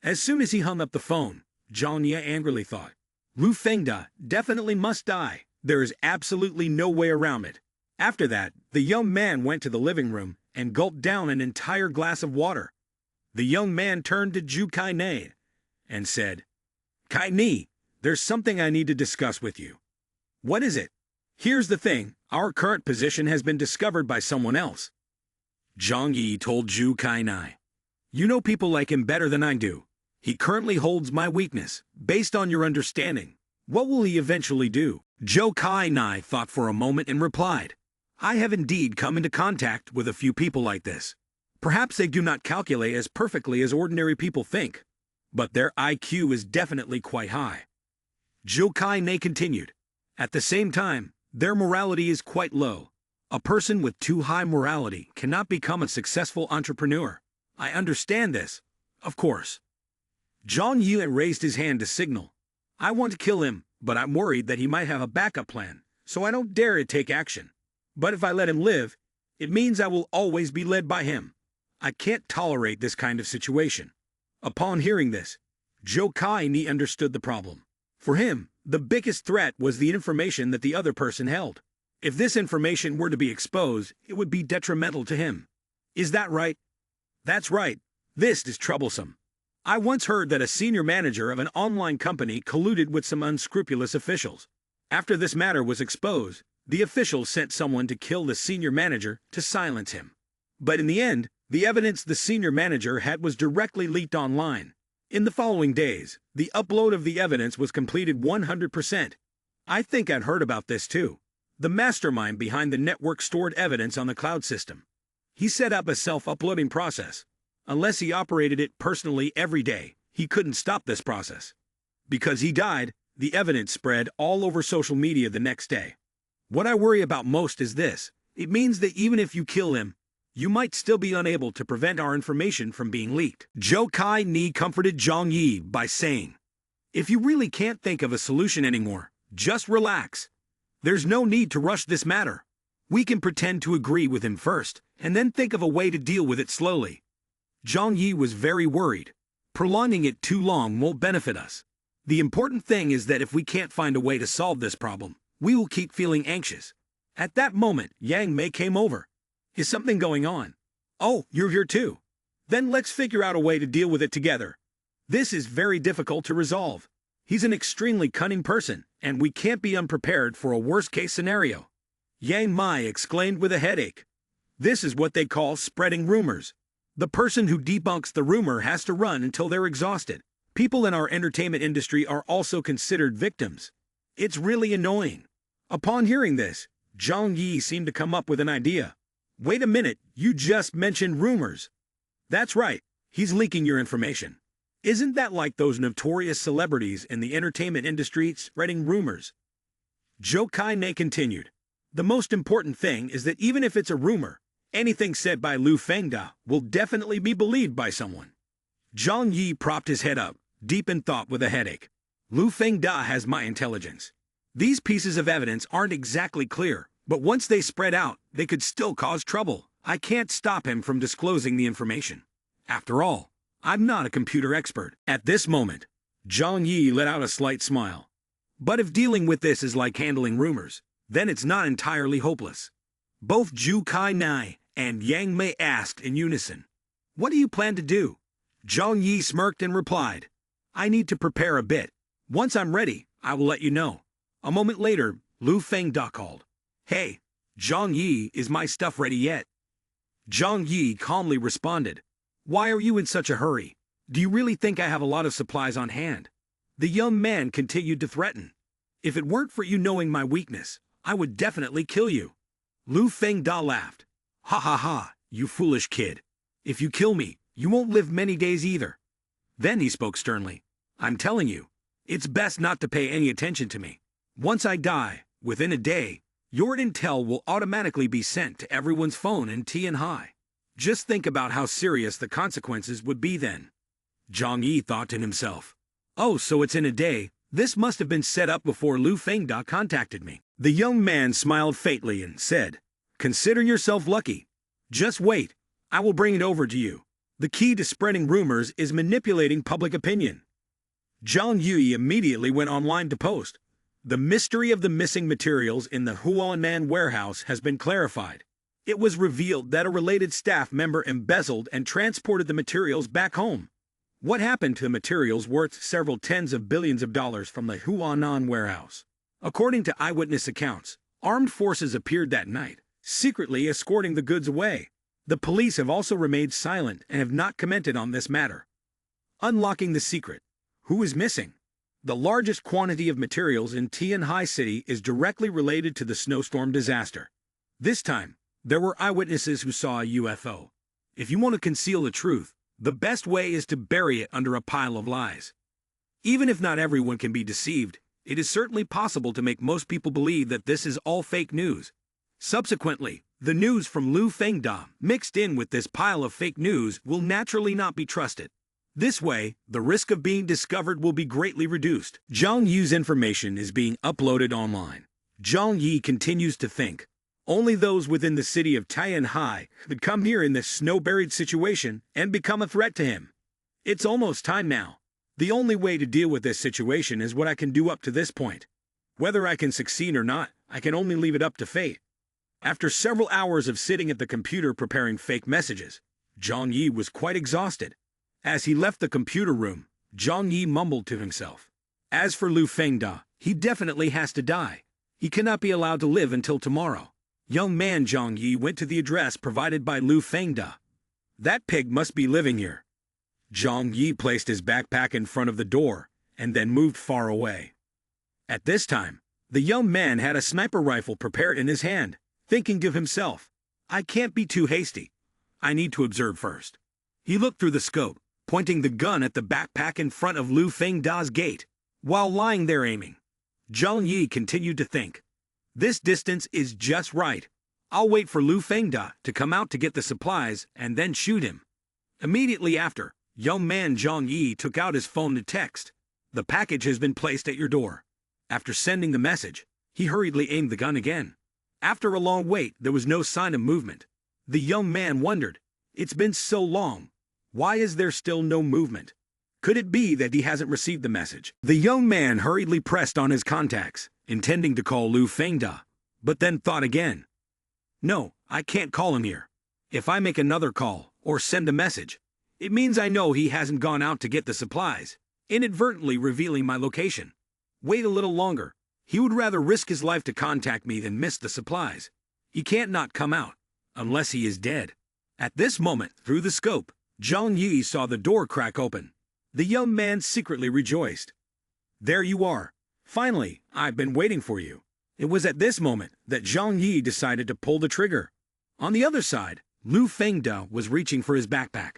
As soon as he hung up the phone, Zhang Yi angrily thought, Lu Fengda definitely must die. There is absolutely no way around it. After that, the young man went to the living room and gulped down an entire glass of water. The young man turned to Zhu Kai and said, Kai Ni, there's something I need to discuss with you. What is it? Here's the thing, our current position has been discovered by someone else. Zhang Yi told Zhu Kai. You know people like him better than I do. He currently holds my weakness, based on your understanding. What will he eventually do? Zhou Kai thought for a moment and replied, I have indeed come into contact with a few people like this. Perhaps they do not calculate as perfectly as ordinary people think, but their IQ is definitely quite high. Zhou Kai continued, at the same time, their morality is quite low. A person with too high morality cannot become a successful entrepreneur. I understand this, of course. Zhang Yi raised his hand to signal. I want to kill him, but I'm worried that he might have a backup plan, so I don't dare to take action. But if I let him live, it means I will always be led by him. I can't tolerate this kind of situation. Upon hearing this, Zhou Kai understood the problem. For him, the biggest threat was the information that the other person held. If this information were to be exposed, it would be detrimental to him. Is that right? That's right. This is troublesome. I once heard that a senior manager of an online company colluded with some unscrupulous officials. After this matter was exposed, the officials sent someone to kill the senior manager to silence him. But in the end, the evidence the senior manager had was directly leaked online. In the following days, the upload of the evidence was completed 100%. I think I'd heard about this too. The mastermind behind the network stored evidence on the cloud system. He set up a self-uploading process. Unless he operated it personally every day, he couldn't stop this process. Because he died, the evidence spread all over social media the next day. What I worry about most is this. It means that even if you kill him, you might still be unable to prevent our information from being leaked. Zhou Kai Ni comforted Zhang Yi by saying, "If you really can't think of a solution anymore, just relax. There's no need to rush this matter. We can pretend to agree with him first, and then think of a way to deal with it slowly." Zhang Yi was very worried. Prolonging it too long won't benefit us. The important thing is that if we can't find a way to solve this problem, we will keep feeling anxious. At that moment, Yang Mei came over. "Is something going on?" "Oh, you're here too. Then let's figure out a way to deal with it together. This is very difficult to resolve. He's an extremely cunning person, and we can't be unprepared for a worst-case scenario." Yang Mai exclaimed with a headache. "This is what they call spreading rumors. The person who debunks the rumor has to run until they're exhausted. People in our entertainment industry are also considered victims. It's really annoying." Upon hearing this, Zhang Yi seemed to come up with an idea. "Wait a minute, you just mentioned rumors." "That's right, he's leaking your information. Isn't that like those notorious celebrities in the entertainment industry spreading rumors?" Zhou Kai Ne continued. "The most important thing is that even if it's a rumor, anything said by Lu Fengda will definitely be believed by someone." Zhang Yi propped his head up, deep in thought with a headache. "Lu Fengda has my intelligence. These pieces of evidence aren't exactly clear, but once they spread out, they could still cause trouble. I can't stop him from disclosing the information. After all, I'm not a computer expert." At this moment, Zhang Yi let out a slight smile. "But if dealing with this is like handling rumors, then it's not entirely hopeless." Both Zhu Kai Nai and Yang Mei asked in unison, "What do you plan to do?" Zhang Yi smirked and replied, "I need to prepare a bit. Once I'm ready, I will let you know." A moment later, Lu Fengda called. "Hey, Zhang Yi, is my stuff ready yet?" Zhang Yi calmly responded, "Why are you in such a hurry? Do you really think I have a lot of supplies on hand?" The young man continued to threaten. "If it weren't for you knowing my weakness, I would definitely kill you." Lu Fengda laughed. "Ha ha ha, you foolish kid. If you kill me, you won't live many days either." Then he spoke sternly. "I'm telling you, it's best not to pay any attention to me. Once I die, within a day, your intel will automatically be sent to everyone's phone in Tianhai. Just think about how serious the consequences would be then." Zhang Yi thought to himself, "Oh, so it's in a day. This must have been set up before Lu Fengda contacted me." The young man smiled faintly and said, "Consider yourself lucky. Just wait, I will bring it over to you. The key to spreading rumors is manipulating public opinion." Zhang Yi immediately went online to post. The mystery of the missing materials in the Huanan warehouse has been clarified. It was revealed that a related staff member embezzled and transported the materials back home. What happened to the materials worth several tens of billions of dollars from the Huanan warehouse? According to eyewitness accounts, armed forces appeared that night, secretly escorting the goods away. The police have also remained silent and have not commented on this matter. Unlocking the secret. Who is missing? The largest quantity of materials in Tianhai City is directly related to the snowstorm disaster. This time, there were eyewitnesses who saw a UFO. If you want to conceal the truth, the best way is to bury it under a pile of lies. Even if not everyone can be deceived, it is certainly possible to make most people believe that this is all fake news. Subsequently, the news from Lu Fengda mixed in with this pile of fake news will naturally not be trusted. This way, the risk of being discovered will be greatly reduced. Zhang Yi's information is being uploaded online. Zhang Yi continues to think, only those within the city of Tianhai could come here in this snow-buried situation and become a threat to him. It's almost time now. The only way to deal with this situation is what I can do up to this point. Whether I can succeed or not, I can only leave it up to fate. After several hours of sitting at the computer preparing fake messages, Zhang Yi was quite exhausted. As he left the computer room, Zhang Yi mumbled to himself. As for Lu Fengda, he definitely has to die. He cannot be allowed to live until tomorrow. Young man Zhang Yi went to the address provided by Lu Fengda. That pig must be living here. Zhang Yi placed his backpack in front of the door and then moved far away. At this time, the young man had a sniper rifle prepared in his hand, thinking to himself, I can't be too hasty. I need to observe first. He looked through the scope, pointing the gun at the backpack in front of Lu Fengda's gate. While lying there aiming, Zhang Yi continued to think, this distance is just right. I'll wait for Lu Fengda to come out to get the supplies and then shoot him. Immediately after, young man Zhang Yi took out his phone to text. The package has been placed at your door. After sending the message, he hurriedly aimed the gun again. After a long wait, there was no sign of movement. The young man wondered, it's been so long. Why is there still no movement? Could it be that he hasn't received the message? The young man hurriedly pressed on his contacts, intending to call Lu Fengda, but then thought again. No, I can't call him here. If I make another call or send a message, it means I know he hasn't gone out to get the supplies, inadvertently revealing my location. Wait a little longer. He would rather risk his life to contact me than miss the supplies. He can't not come out, unless he is dead. At this moment, through the scope, Zhang Yi saw the door crack open. The young man secretly rejoiced. There you are. Finally, I've been waiting for you. It was at this moment that Zhang Yi decided to pull the trigger. On the other side, Lu Fengda was reaching for his backpack.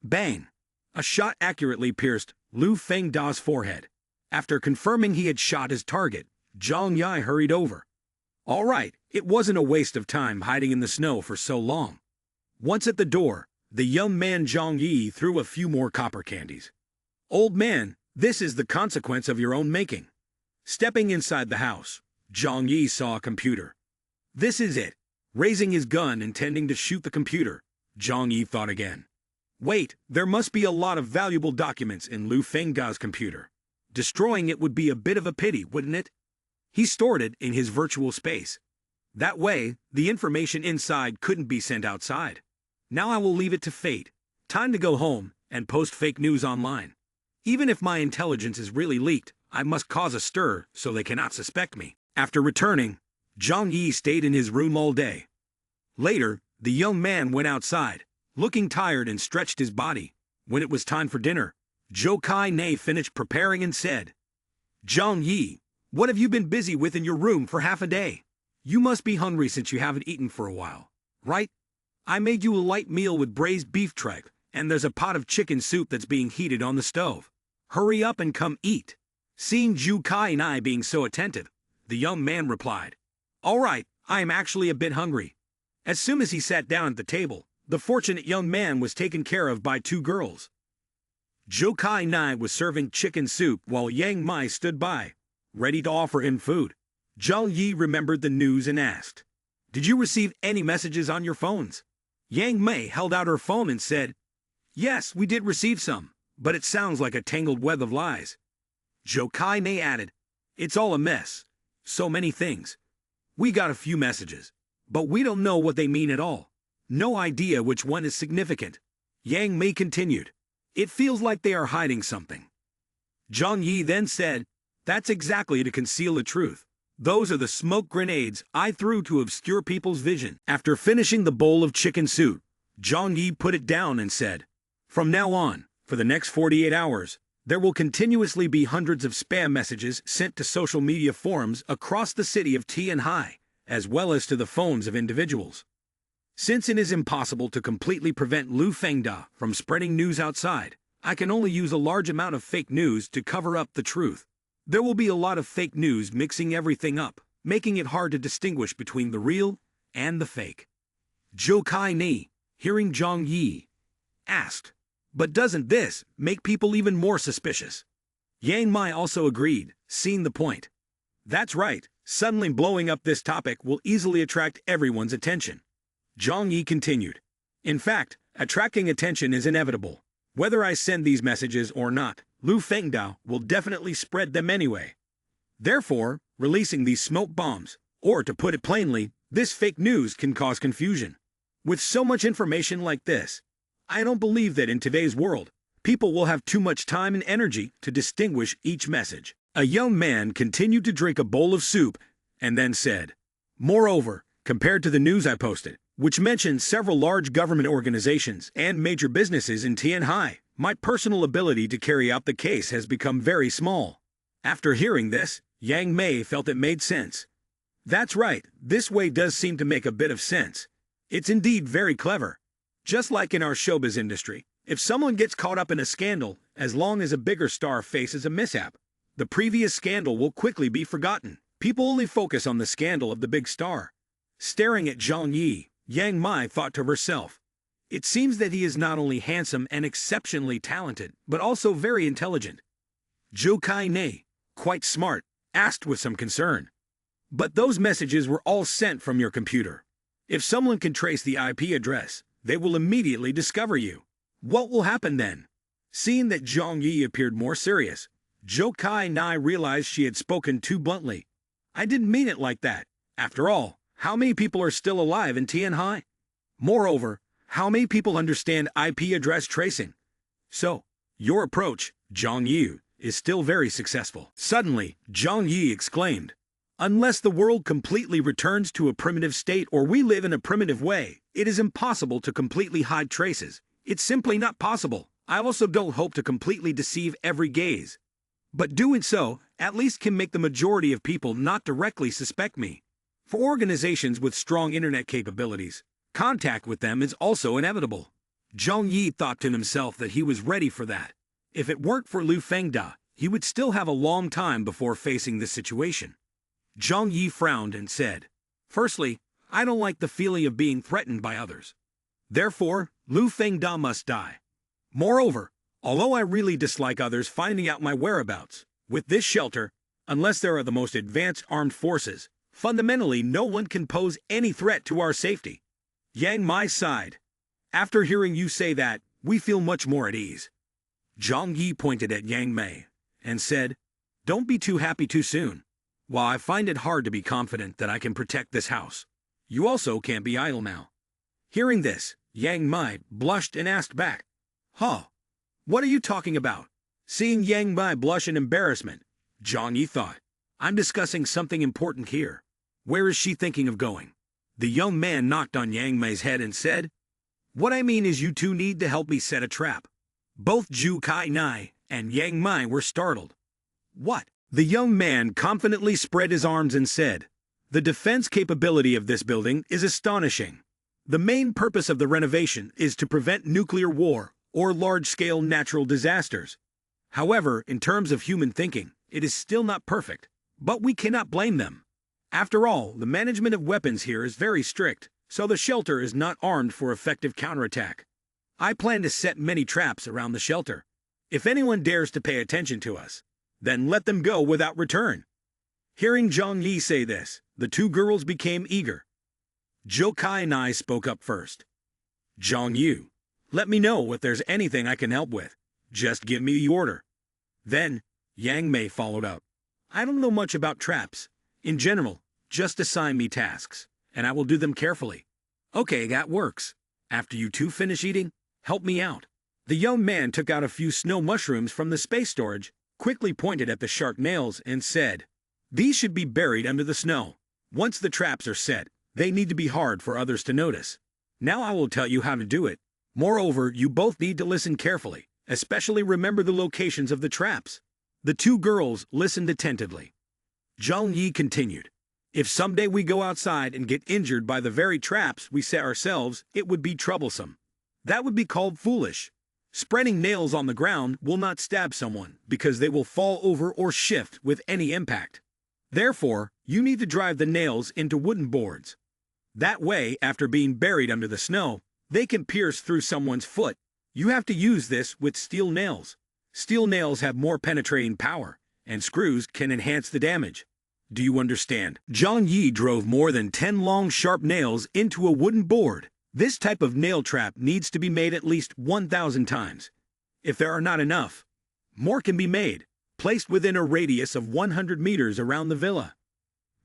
Bang! A shot accurately pierced Lu Fengda's forehead. After confirming he had shot his target, Zhang Yi hurried over. All right, it wasn't a waste of time hiding in the snow for so long. Once at the door, the young man Zhang Yi threw a few more copper candies. Old man, this is the consequence of your own making. Stepping inside the house, Zhang Yi saw a computer. This is it. Raising his gun intending to shoot the computer, Zhang Yi thought again. Wait, there must be a lot of valuable documents in Lu Fengda's computer. Destroying it would be a bit of a pity, wouldn't it? He stored it in his virtual space. That way, the information inside couldn't be sent outside. Now I will leave it to fate. Time to go home and post fake news online. Even if my intelligence is really leaked, I must cause a stir so they cannot suspect me. After returning, Zhang Yi stayed in his room all day. Later, the young man went outside, looking tired and stretched his body. When it was time for dinner, Zhou Kai Nei finished preparing and said, Zhang Yi, what have you been busy with in your room for half a day? You must be hungry since you haven't eaten for a while, right? I made you a light meal with braised beef tripe, and there's a pot of chicken soup that's being heated on the stove. Hurry up and come eat. Seeing Zhou Kai Nei being so attentive, the young man replied, All right, I am actually a bit hungry. As soon as he sat down at the table, the fortunate young man was taken care of by two girls. Zhou Kai Nei was serving chicken soup while Yang Mai stood by, ready to offer him food. Zhang Yi remembered the news and asked, Did you receive any messages on your phones? Yang Mei held out her phone and said, Yes, we did receive some, but it sounds like a tangled web of lies. Zhou Kai Nei added, It's all a mess. So many things. We got a few messages, but we don't know what they mean at all. No idea which one is significant. Yang Mei continued, It feels like they are hiding something. Zhang Yi then said, That's exactly to conceal the truth. Those are the smoke grenades I threw to obscure people's vision. After finishing the bowl of chicken soup, Zhang Yi put it down and said, From now on, for the next 48 hours, there will continuously be hundreds of spam messages sent to social media forums across the city of Tianhai, as well as to the phones of individuals. Since it is impossible to completely prevent Lu Fengda from spreading news outside, I can only use a large amount of fake news to cover up the truth. There will be a lot of fake news mixing everything up, making it hard to distinguish between the real and the fake. Zhou Kai Nei, hearing Zhang Yi, asked, But doesn't this make people even more suspicious? Yang Mai also agreed, seeing the point. That's right, suddenly blowing up this topic will easily attract everyone's attention. Zhang Yi continued, In fact, attracting attention is inevitable. Whether I send these messages or not, Lu Fengda will definitely spread them anyway. Therefore, releasing these smoke bombs Or to put it plainly, this fake news can cause confusion. With so much information like this, I don't believe that in today's world, people will have too much time and energy to distinguish each message. A young man continued to drink a bowl of soup and then said, "Moreover, compared to the news I posted, which mentioned several large government organizations and major businesses in Tianhai, my personal ability to carry out the case has become very small." After hearing this, Yang Mei felt it made sense. That's right, this way does seem to make a bit of sense. It's indeed very clever. Just like in our showbiz industry, if someone gets caught up in a scandal, as long as a bigger star faces a mishap, the previous scandal will quickly be forgotten. People only focus on the scandal of the big star. Staring at Zhang Yi, Yang Mai thought to herself, "It seems that he is not only handsome and exceptionally talented, but also very intelligent." Zhou Kai Nei, quite smart, asked with some concern, "But those messages were all sent from your computer. If someone can trace the IP address, they will immediately discover you. What will happen then?" Seeing that Zhang Yi appeared more serious, Zhou Kai Nei realized she had spoken too bluntly. "I didn't mean it like that. After all, how many people are still alive in Tianhai? Moreover, how many people understand IP address tracing? So, your approach, Zhang Yi, is still very successful." Suddenly, Zhang Yi exclaimed, "Unless the world completely returns to a primitive state or we live in a primitive way, it is impossible to completely hide traces. It's simply not possible. I also don't hope to completely deceive every gaze. But doing so, at least can make the majority of people not directly suspect me. For organizations with strong internet capabilities, contact with them is also inevitable." Zhang Yi thought to himself that he was ready for that. If it weren't for Lu Fengda, he would still have a long time before facing this situation. Zhang Yi frowned and said, "Firstly, I don't like the feeling of being threatened by others. Therefore, Lu Fengda must die. Moreover, although I really dislike others finding out my whereabouts, with this shelter, unless there are the most advanced armed forces, fundamentally no one can pose any threat to our safety." Yang Mai sighed. "After hearing you say that, we feel much more at ease." Zhang Yi pointed at Yang Mei and said, "Don't be too happy too soon. While I find it hard to be confident that I can protect this house, you also can't be idle now." Hearing this, Yang Mai blushed and asked back, "Huh? What are you talking about?" Seeing Yang Mai blush in embarrassment, Zhang Yi thought, "I'm discussing something important here. Where is she thinking of going?" The young man knocked on Yang Mei's head and said, "What I mean is you two need to help me set a trap." Both Zhou Kai Nei and Yang Mai were startled. "What?" The young man confidently spread his arms and said, "The defense capability of this building is astonishing. The main purpose of the renovation is to prevent nuclear war or large-scale natural disasters. However, in terms of human thinking, it is still not perfect, but we cannot blame them. After all, the management of weapons here is very strict, so the shelter is not armed for effective counterattack. I plan to set many traps around the shelter. If anyone dares to pay attention to us, then let them go without return." Hearing Zhang Yi say this, the two girls became eager. Zhou Kai Nei spoke up first. "Zhang Yu, let me know if there's anything I can help with. Just give me the order." Then, Yang Mei followed up. "I don't know much about traps. In general, just assign me tasks, and I will do them carefully." "Okay, that works. After you two finish eating, help me out." The young man took out a few snow mushrooms from the space storage, quickly pointed at the sharp nails, and said, "These should be buried under the snow. Once the traps are set, they need to be hard for others to notice. Now I will tell you how to do it. Moreover, you both need to listen carefully, especially remember the locations of the traps." The two girls listened attentively. Zhang Yi continued, "If someday we go outside and get injured by the very traps we set ourselves, it would be troublesome. That would be called foolish. Spreading nails on the ground will not stab someone because they will fall over or shift with any impact. Therefore, you need to drive the nails into wooden boards. That way, after being buried under the snow, they can pierce through someone's foot. You have to use this with steel nails. Steel nails have more penetrating power, and screws can enhance the damage. Do you understand?" Zhang Yi drove more than 10 long sharp nails into a wooden board. This type of nail trap needs to be made at least 1,000 times. If there are not enough, more can be made, placed within a radius of 100 meters around the villa.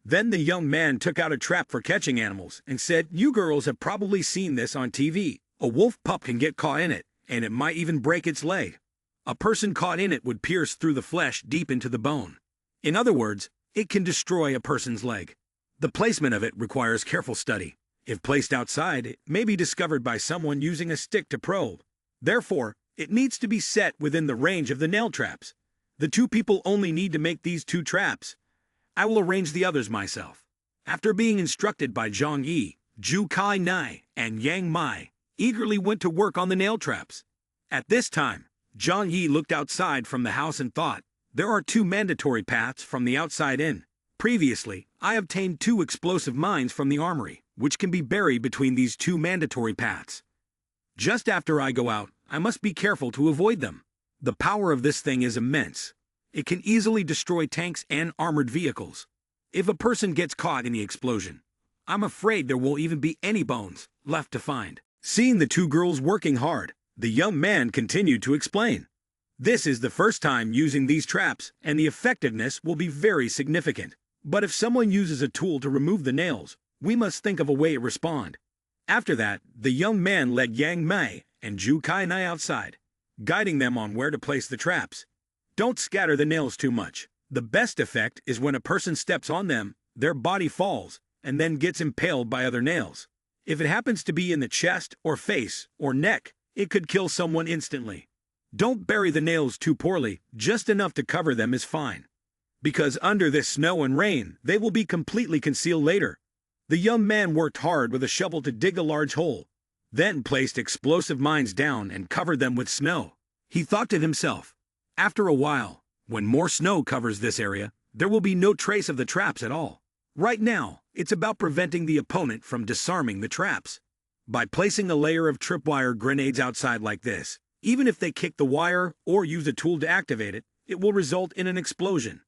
Then the young man took out a trap for catching animals and said, "You girls have probably seen this on TV. A wolf pup can get caught in it, and it might even break its leg. A person caught in it would pierce through the flesh deep into the bone. In other words, it can destroy a person's leg. The placement of it requires careful study. If placed outside, it may be discovered by someone using a stick to probe. Therefore, it needs to be set within the range of the nail traps. The two people only need to make these two traps. I will arrange the others myself." After being instructed by Zhang Yi, Zhu Kai Nai, and Yang Mai eagerly went to work on the nail traps. At this time, Zhang Yi looked outside from the house and thought, "There are two mandatory paths from the outside in. Previously, I obtained 2 explosive mines from the armory, which can be buried between these 2 mandatory paths. Just after I go out, I must be careful to avoid them. The power of this thing is immense. It can easily destroy tanks and armored vehicles. If a person gets caught in the explosion, I'm afraid there won't even be any bones left to find." Seeing the 2 girls working hard, the young man continued to explain. "This is the first time using these traps, and the effectiveness will be very significant. But if someone uses a tool to remove the nails, we must think of a way to respond." After that, the young man led Yang Mei and Zhu Kai Nai outside, guiding them on where to place the traps. Don't scatter the nails too much. The best effect is when a person steps on them, their body falls, and then gets impaled by other nails. If it happens to be in the chest or face or neck, it could kill someone instantly. Don't bury the nails too poorly, just enough to cover them is fine. Because under this snow and rain, they will be completely concealed later. The young man worked hard with a shovel to dig a large hole, then placed explosive mines down and covered them with snow. He thought to himself, "After a while, when more snow covers this area, there will be no trace of the traps at all. Right now, it's about preventing the opponent from disarming the traps. By placing a layer of tripwire grenades outside like this, even if they kick the wire or use a tool to activate it, it will result in an explosion."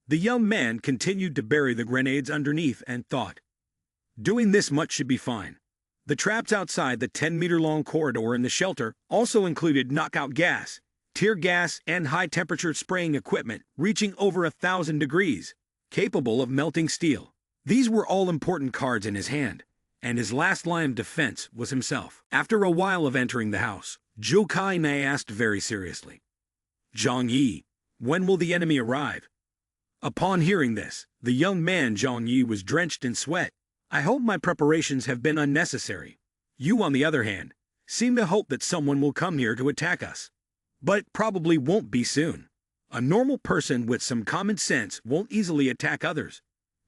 The young man continued to bury the grenades underneath and thought, "Doing this much should be fine." The traps outside the 10-meter-long corridor in the shelter also included knockout gas, tear gas, and high-temperature spraying equipment reaching over 1,000 degrees, capable of melting steel. These were all important cards in his hand, and his last line of defense was himself. After a while of entering the house, Zhou Kai Nei asked very seriously, "Zhang Yi, when will the enemy arrive?" Upon hearing this, the young man Zhang Yi was drenched in sweat. "I hope my preparations have been unnecessary. You, on the other hand, seem to hope that someone will come here to attack us. But it probably won't be soon. A normal person with some common sense won't easily attack others.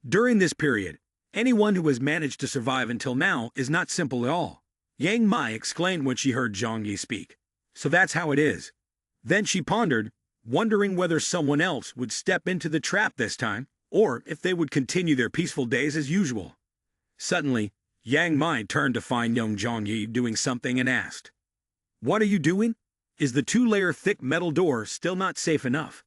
During this period, anyone who has managed to survive until now is not simple at all." Yang Mai exclaimed when she heard Zhang Yi speak. "So that's how it is." Then she pondered, wondering whether someone else would step into the trap this time, or if they would continue their peaceful days as usual. Suddenly, Yang Mai turned to find young Zhang Yi doing something and asked, "What are you doing? Is the 2-layer thick metal door still not safe enough?"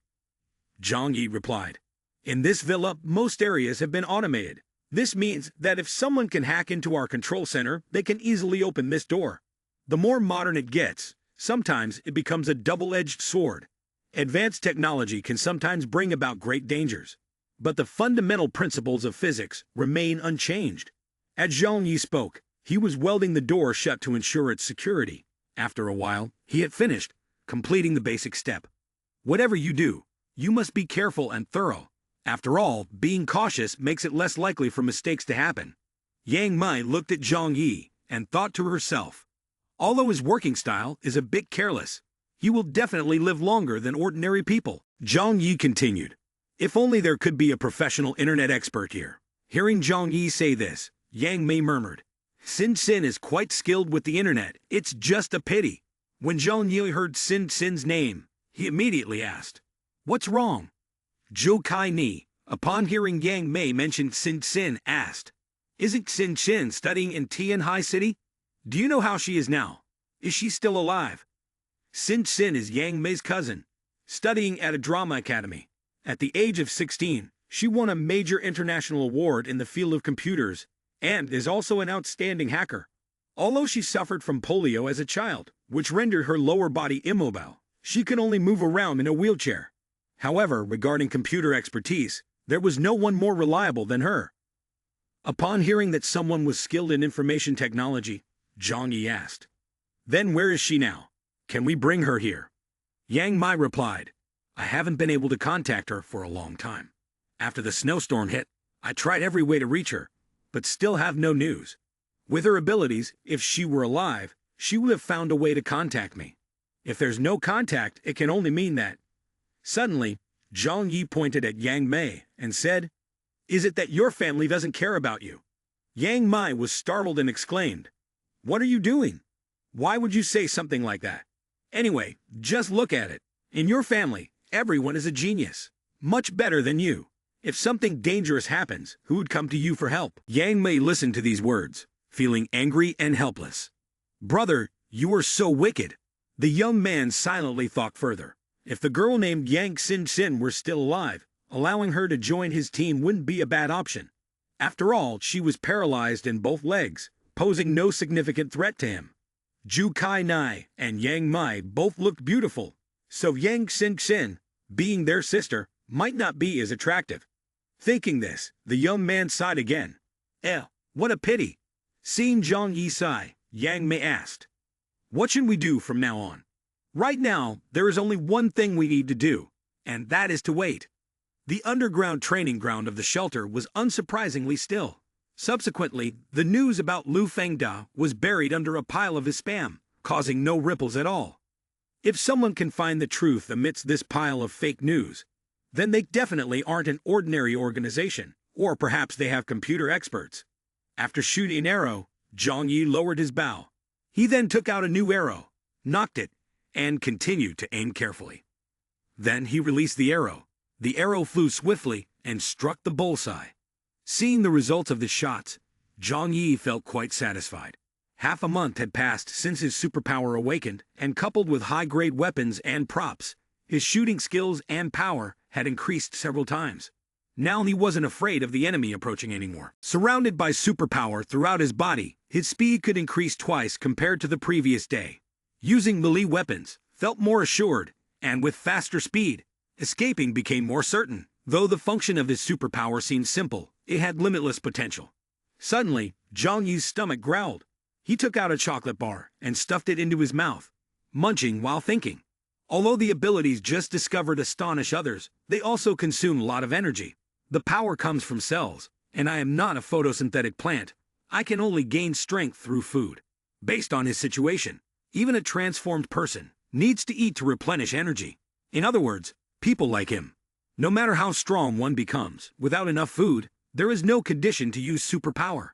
Zhang Yi replied, "In this villa, most areas have been automated. This means that if someone can hack into our control center, they can easily open this door. The more modern it gets, sometimes it becomes a double-edged sword. Advanced technology can sometimes bring about great dangers, but the fundamental principles of physics remain unchanged." As Zhang Yi spoke, he was welding the door shut to ensure its security. After a while, he had finished, completing the basic step. Whatever you do, you must be careful and thorough. After all, being cautious makes it less likely for mistakes to happen. Yang Mai looked at Zhang Yi and thought to herself, although his working style is a bit careless, he will definitely live longer than ordinary people. Zhang Yi continued, "If only there could be a professional internet expert here." Hearing Zhang Yi say this, Yang Mei murmured, "Sin Sin is quite skilled with the internet. It's just a pity." When Zhang Yi heard Sin Sin's name, he immediately asked, "What's wrong?" Zhou Kai Ni, upon hearing Yang Mei mention Sin Sin, asked, "Isn't Sin Sin studying in Tian High City? Do you know how she is now? Is she still alive?" Sin Sin is Yang Mei's cousin, studying at a drama academy. At the age of 16, she won a major international award in the field of computers and is also an outstanding hacker. Although she suffered from polio as a child, which rendered her lower body immobile, she can only move around in a wheelchair. However, regarding computer expertise, There was no one more reliable than her. Upon hearing that someone was skilled in information technology, Zhang Yi asked, "Then where is she now? Can we bring her here?" Yang Mai replied, "I haven't been able to contact her for a long time. After the snowstorm hit, I tried every way to reach her, but still have no news. With her abilities, if she were alive, she would have found a way to contact me. If there's no contact, it can only mean that." Suddenly, Zhang Yi pointed at Yang Mei and said, "Is it that your family doesn't care about you?" Yang Mai was startled and exclaimed, "What are you doing? Why would you say something like that? Anyway, just look at it. In your family, everyone is a genius. Much better than you. If something dangerous happens, who would come to you for help?" Yang Mei listened to these words, feeling angry and helpless. "Brother, you are so wicked." The young man silently thought further. If the girl named Yang Xin were still alive, allowing her to join his team wouldn't be a bad option. After all, she was paralyzed in both legs, posing no significant threat to him. Zhu Kai Nai and Yang Mai both looked beautiful, so Yang Xin, being their sister, might not be as attractive. Thinking this, the young man sighed again. What a pity. Seeing Zhang Yi sigh, Yang Mei asked, "What should we do from now on?" "Right now, there is only one thing we need to do, and that is to wait." The underground training ground of the shelter was unsurprisingly still. Subsequently, the news about Lu Fengda was buried under a pile of his spam, causing no ripples at all. If someone can find the truth amidst this pile of fake news, then they definitely aren't an ordinary organization, or perhaps they have computer experts. After shooting an arrow, Zhang Yi lowered his bow. He then took out a new arrow, nocked it, and continued to aim carefully. Then he released the arrow. The arrow flew swiftly and struck the bullseye. Seeing the results of the shots, Zhang Yi felt quite satisfied. Half a month had passed since his superpower awakened, and coupled with high-grade weapons and props, his shooting skills and power had increased several times. Now he wasn't afraid of the enemy approaching anymore. Surrounded by superpower throughout his body, his speed could increase twice compared to the previous day. Using melee weapons, felt more assured, and with faster speed, escaping became more certain. Though the function of his superpower seemed simple, it had limitless potential. Suddenly, Zhang Yi's stomach growled. He took out a chocolate bar and stuffed it into his mouth, munching while thinking. Although the abilities just discovered astonish others, they also consume a lot of energy. The power comes from cells, and I am not a photosynthetic plant. I can only gain strength through food. Based on his situation, even a transformed person needs to eat to replenish energy. In other words, people like him. No matter how strong one becomes, without enough food, there is no condition to use superpower.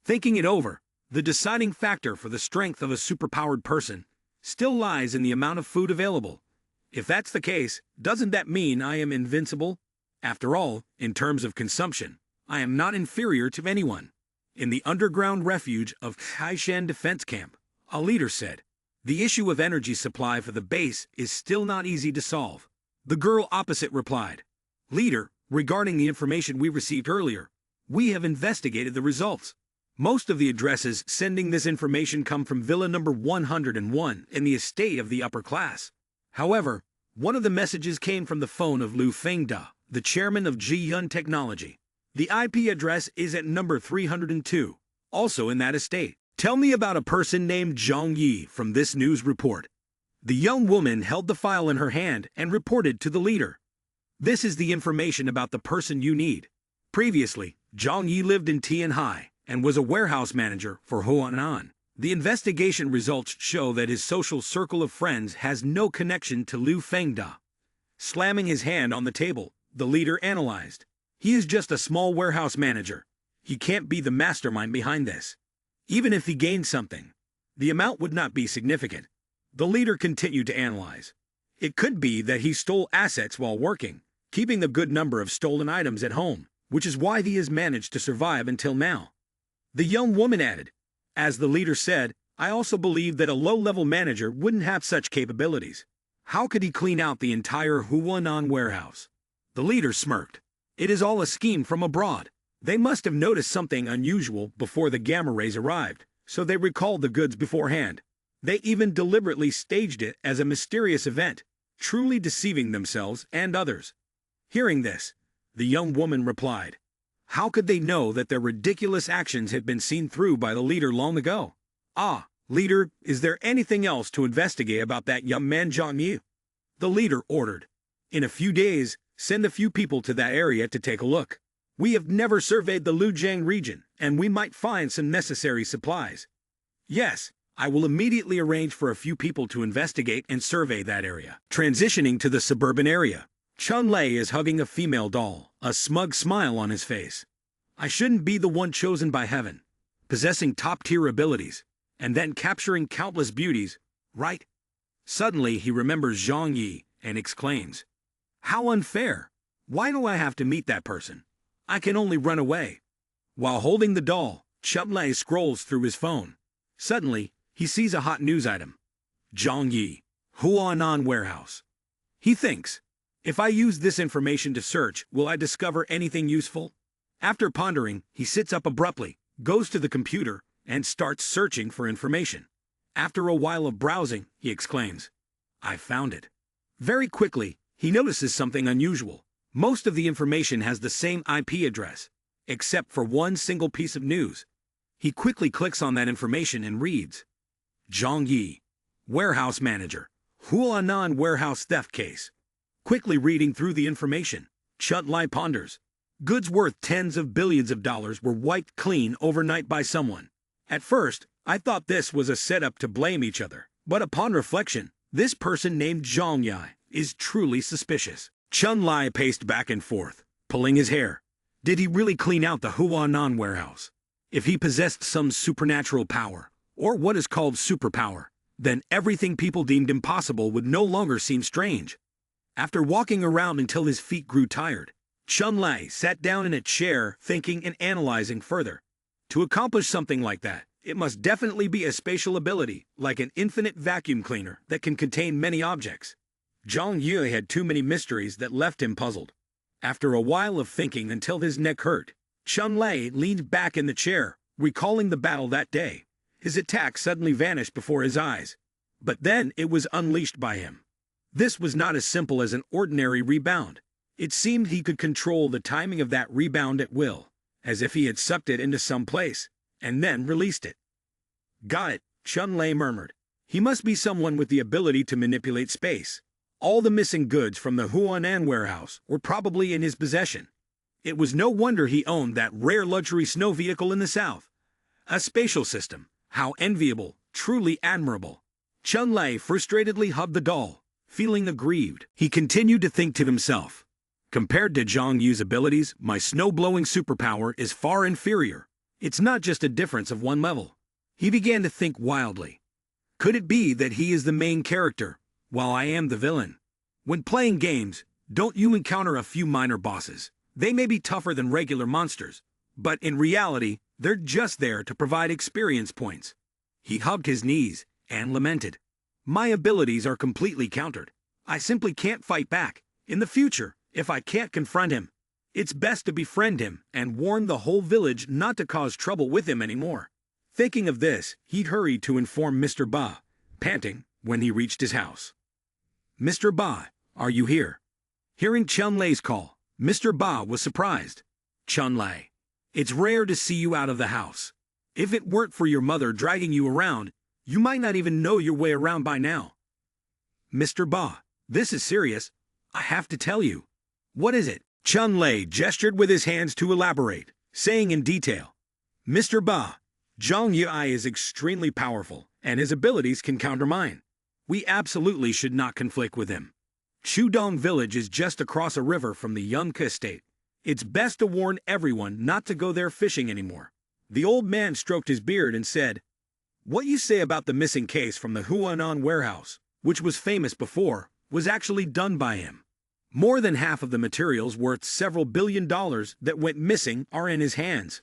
Thinking it over, the deciding factor for the strength of a superpowered person still lies in the amount of food available. If that's the case, doesn't that mean I am invincible? After all, in terms of consumption, I am not inferior to anyone. In the underground refuge of Haishan Defense Camp, a leader said, "The issue of energy supply for the base is still not easy to solve." The girl opposite replied, "Leader, regarding the information we received earlier, we have investigated the results. Most of the addresses sending this information come from Villa number 101 in the estate of the upper class. However, one of the messages came from the phone of Lu Fengda, the chairman of Jiyun Technology. The IP address is at number 302, also in that estate. Tell me about a person named Zhang Yi from this news report." The young woman held the file in her hand and reported to the leader. "This is the information about the person you need. Previously, Zhang Yi lived in Tianhai and was a warehouse manager for Huanan. The investigation results show that his social circle of friends has no connection to Lu Fengda." Slamming his hand on the table, the leader analyzed. "He is just a small warehouse manager. He can't be the mastermind behind this. Even if he gained something, the amount would not be significant." The leader continued to analyze. It could be that he stole assets while working, keeping a good number of stolen items at home, which is why he has managed to survive until now. The young woman added, "As the leader said, I also believe that a low-level manager wouldn't have such capabilities. How could he clean out the entire Huanan warehouse?" The leader smirked. "It is all a scheme from abroad. They must have noticed something unusual before the gamma rays arrived, so they recalled the goods beforehand. They even deliberately staged it as a mysterious event, truly deceiving themselves and others." Hearing this, The young woman replied. How could they know that their ridiculous actions had been seen through by the leader long ago? Ah, leader, is there anything else to investigate about that young man Zhang Yu? The leader ordered. In a few days, send a few people to that area to take a look. We have never surveyed the Lujiang region, and we might find some necessary supplies. Yes, I will immediately arrange for a few people to investigate and survey that area. Transitioning to the suburban area, Chun Lei is hugging a female doll, a smug smile on his face. I shouldn't be the one chosen by heaven, possessing top-tier abilities, and then capturing countless beauties, right? Suddenly he remembers Zhang Yi and exclaims, How unfair! Why do I have to meet that person? I can only run away. While holding the doll, Chun Lei scrolls through his phone. Suddenly, he sees a hot news item. Zhang Yi, Huanan warehouse. He thinks, if I use this information to search, will I discover anything useful? After pondering, he sits up abruptly, goes to the computer, and starts searching for information. After a while of browsing, he exclaims, I found it. Very quickly, he notices something unusual. Most of the information has the same IP address, except for one single piece of news. He quickly clicks on that information and reads, Zhang Yi, warehouse manager, Huanan warehouse theft case. Quickly reading through the information, Chun Lei ponders. Goods worth tens of billions of dollars were wiped clean overnight by someone. At first, I thought this was a setup to blame each other, but upon reflection, this person named Zhang Yi is truly suspicious. Chun Lei paced back and forth, pulling his hair. Did he really clean out the Huanan warehouse? If he possessed some supernatural power, or what is called superpower, then everything people deemed impossible would no longer seem strange. After walking around until his feet grew tired, Chun Lei sat down in a chair thinking and analyzing further. To accomplish something like that, it must definitely be a spatial ability, like an infinite vacuum cleaner that can contain many objects. Zhang Yu had too many mysteries that left him puzzled. After a while of thinking until his neck hurt, Chun Lei leaned back in the chair, recalling the battle that day. His attack suddenly vanished before his eyes, but then it was unleashed by him. This was not as simple as an ordinary rebound. It seemed he could control the timing of that rebound at will, as if he had sucked it into some place, and then released it. Got it, Chun Lei murmured. He must be someone with the ability to manipulate space. All the missing goods from the Huanan warehouse were probably in his possession. It was no wonder he owned that rare luxury snow vehicle in the south. A spatial system. How enviable, truly admirable. Chun Lei frustratedly hugged the doll, feeling aggrieved. He continued to think to himself, compared to Zhang Yu's abilities, my snow-blowing superpower is far inferior. It's not just a difference of one level. He began to think wildly. Could it be that he is the main character, while I am the villain? When playing games, don't you encounter a few minor bosses? They may be tougher than regular monsters, but in reality, they're just there to provide experience points. He hugged his knees and lamented. My abilities are completely countered. I simply can't fight back. In the future, if I can't confront him, it's best to befriend him and warn the whole village not to cause trouble with him anymore. Thinking of this, he hurried to inform Mr. Ba, panting, when he reached his house. Mr. Ba, are you here? Hearing Chun Lei's call, Mr. Ba was surprised. Chun Lei, it's rare to see you out of the house. If it weren't for your mother dragging you around, you might not even know your way around by now. Mr. Ba, this is serious. I have to tell you. What is it? Chun Lei gestured with his hands to elaborate, saying in detail, Mr. Ba, Zhang Yi is extremely powerful, and his abilities can counter mine. We absolutely should not conflict with him. Chudong village is just across a river from the Yunke estate. It's best to warn everyone not to go there fishing anymore. The old man stroked his beard and said, What you say about the missing case from the Huanan warehouse, which was famous before, was actually done by him. More than half of the materials worth several $billion that went missing are in his hands.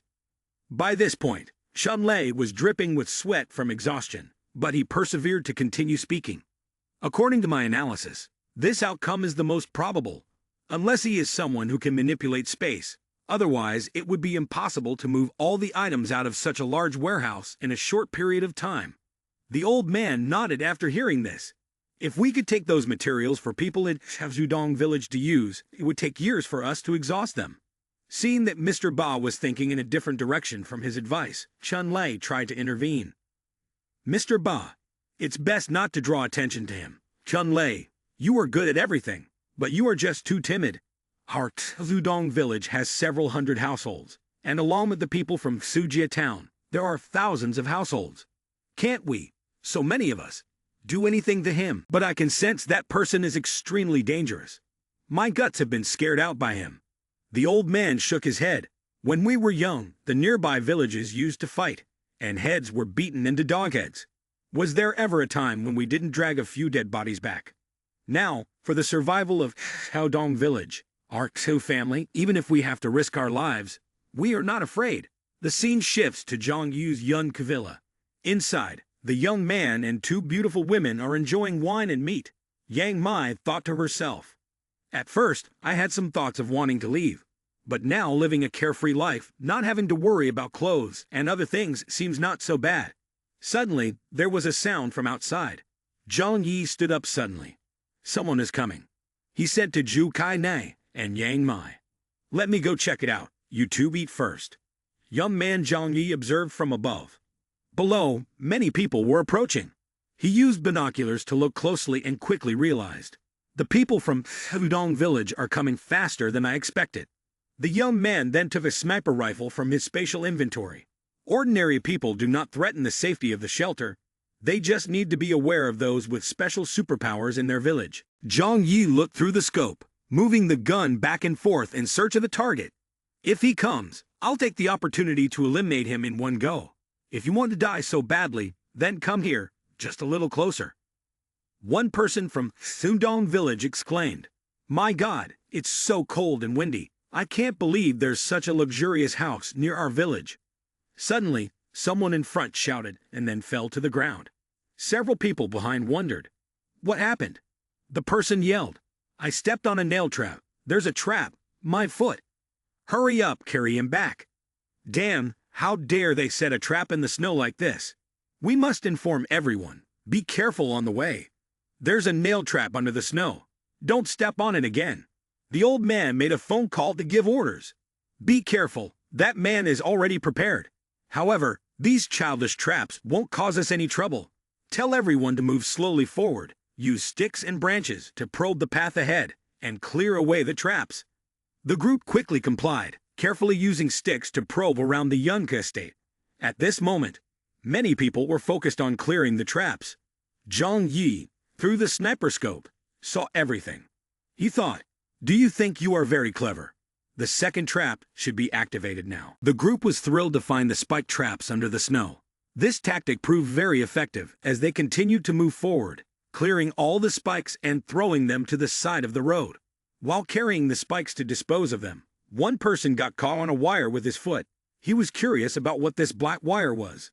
By this point, Chun Lei was dripping with sweat from exhaustion, but he persevered to continue speaking. According to my analysis, this outcome is the most probable, unless he is someone who can manipulate space. Otherwise, it would be impossible to move all the items out of such a large warehouse in a short period of time. The old man nodded after hearing this. If we could take those materials for people in Zudong village to use, it would take years for us to exhaust them. Seeing that Mr. Ba was thinking in a different direction from his advice, Chun-Lei tried to intervene. Mr. Ba, it's best not to draw attention to him. Chun-Lei, you are good at everything, but you are just too timid. Our Zudong village has several hundred households, and along with the people from Sujia town, there are thousands of households. Can't we, so many of us, do anything to him? But I can sense that person is extremely dangerous. My guts have been scared out by him. The old man shook his head. When we were young, the nearby villages used to fight, and heads were beaten into dogheads. Was there ever a time when we didn't drag a few dead bodies back? Now, for the survival of Haodong village, our Xu family, even if we have to risk our lives, we are not afraid. The scene shifts to Zhang Yu's Yun Villa. Inside, the young man and two beautiful women are enjoying wine and meat. Yang Mai thought to herself, "At first, I had some thoughts of wanting to leave. But now living a carefree life, not having to worry about clothes and other things seems not so bad." Suddenly, there was a sound from outside. Zhang Yi stood up suddenly. "Someone is coming," he said to Zhu Kai Nei and Yang Mai. "Let me go check it out. You two eat first." Young man Zhang Yi observed from above. Below, many people were approaching. He used binoculars to look closely and quickly realized, the people from Hudong village are coming faster than I expected. The young man then took a sniper rifle from his spatial inventory. Ordinary people do not threaten the safety of the shelter. They just need to be aware of those with special superpowers in their village. Zhang Yi looked through the scope, moving the gun back and forth in search of the target. If he comes, I'll take the opportunity to eliminate him in one go. If you want to die so badly, then come here, just a little closer. One person from Sundong village exclaimed, "My God, it's so cold and windy. I can't believe there's such a luxurious house near our village." Suddenly, someone in front shouted and then fell to the ground. Several people behind wondered, "What happened?" The person yelled, "I stepped on a nail trap. There's a trap. My foot. Hurry up, carry him back." "Damn, how dare they set a trap in the snow like this? We must inform everyone. Be careful on the way. There's a nail trap under the snow. Don't step on it again." The old man made a phone call to give orders. "Be careful, that man is already prepared. However, these childish traps won't cause us any trouble. Tell everyone to move slowly forward, use sticks and branches to probe the path ahead, and clear away the traps." The group quickly complied, carefully using sticks to probe around the Yunke estate. At this moment, many people were focused on clearing the traps. Zhang Yi, through the sniper scope, saw everything. He thought, "Do you think you are very clever? The second trap should be activated now." The group was thrilled to find the spiked traps under the snow. This tactic proved very effective as they continued to move forward, clearing all the spikes and throwing them to the side of the road. While carrying the spikes to dispose of them, one person got caught on a wire with his foot. He was curious about what this black wire was.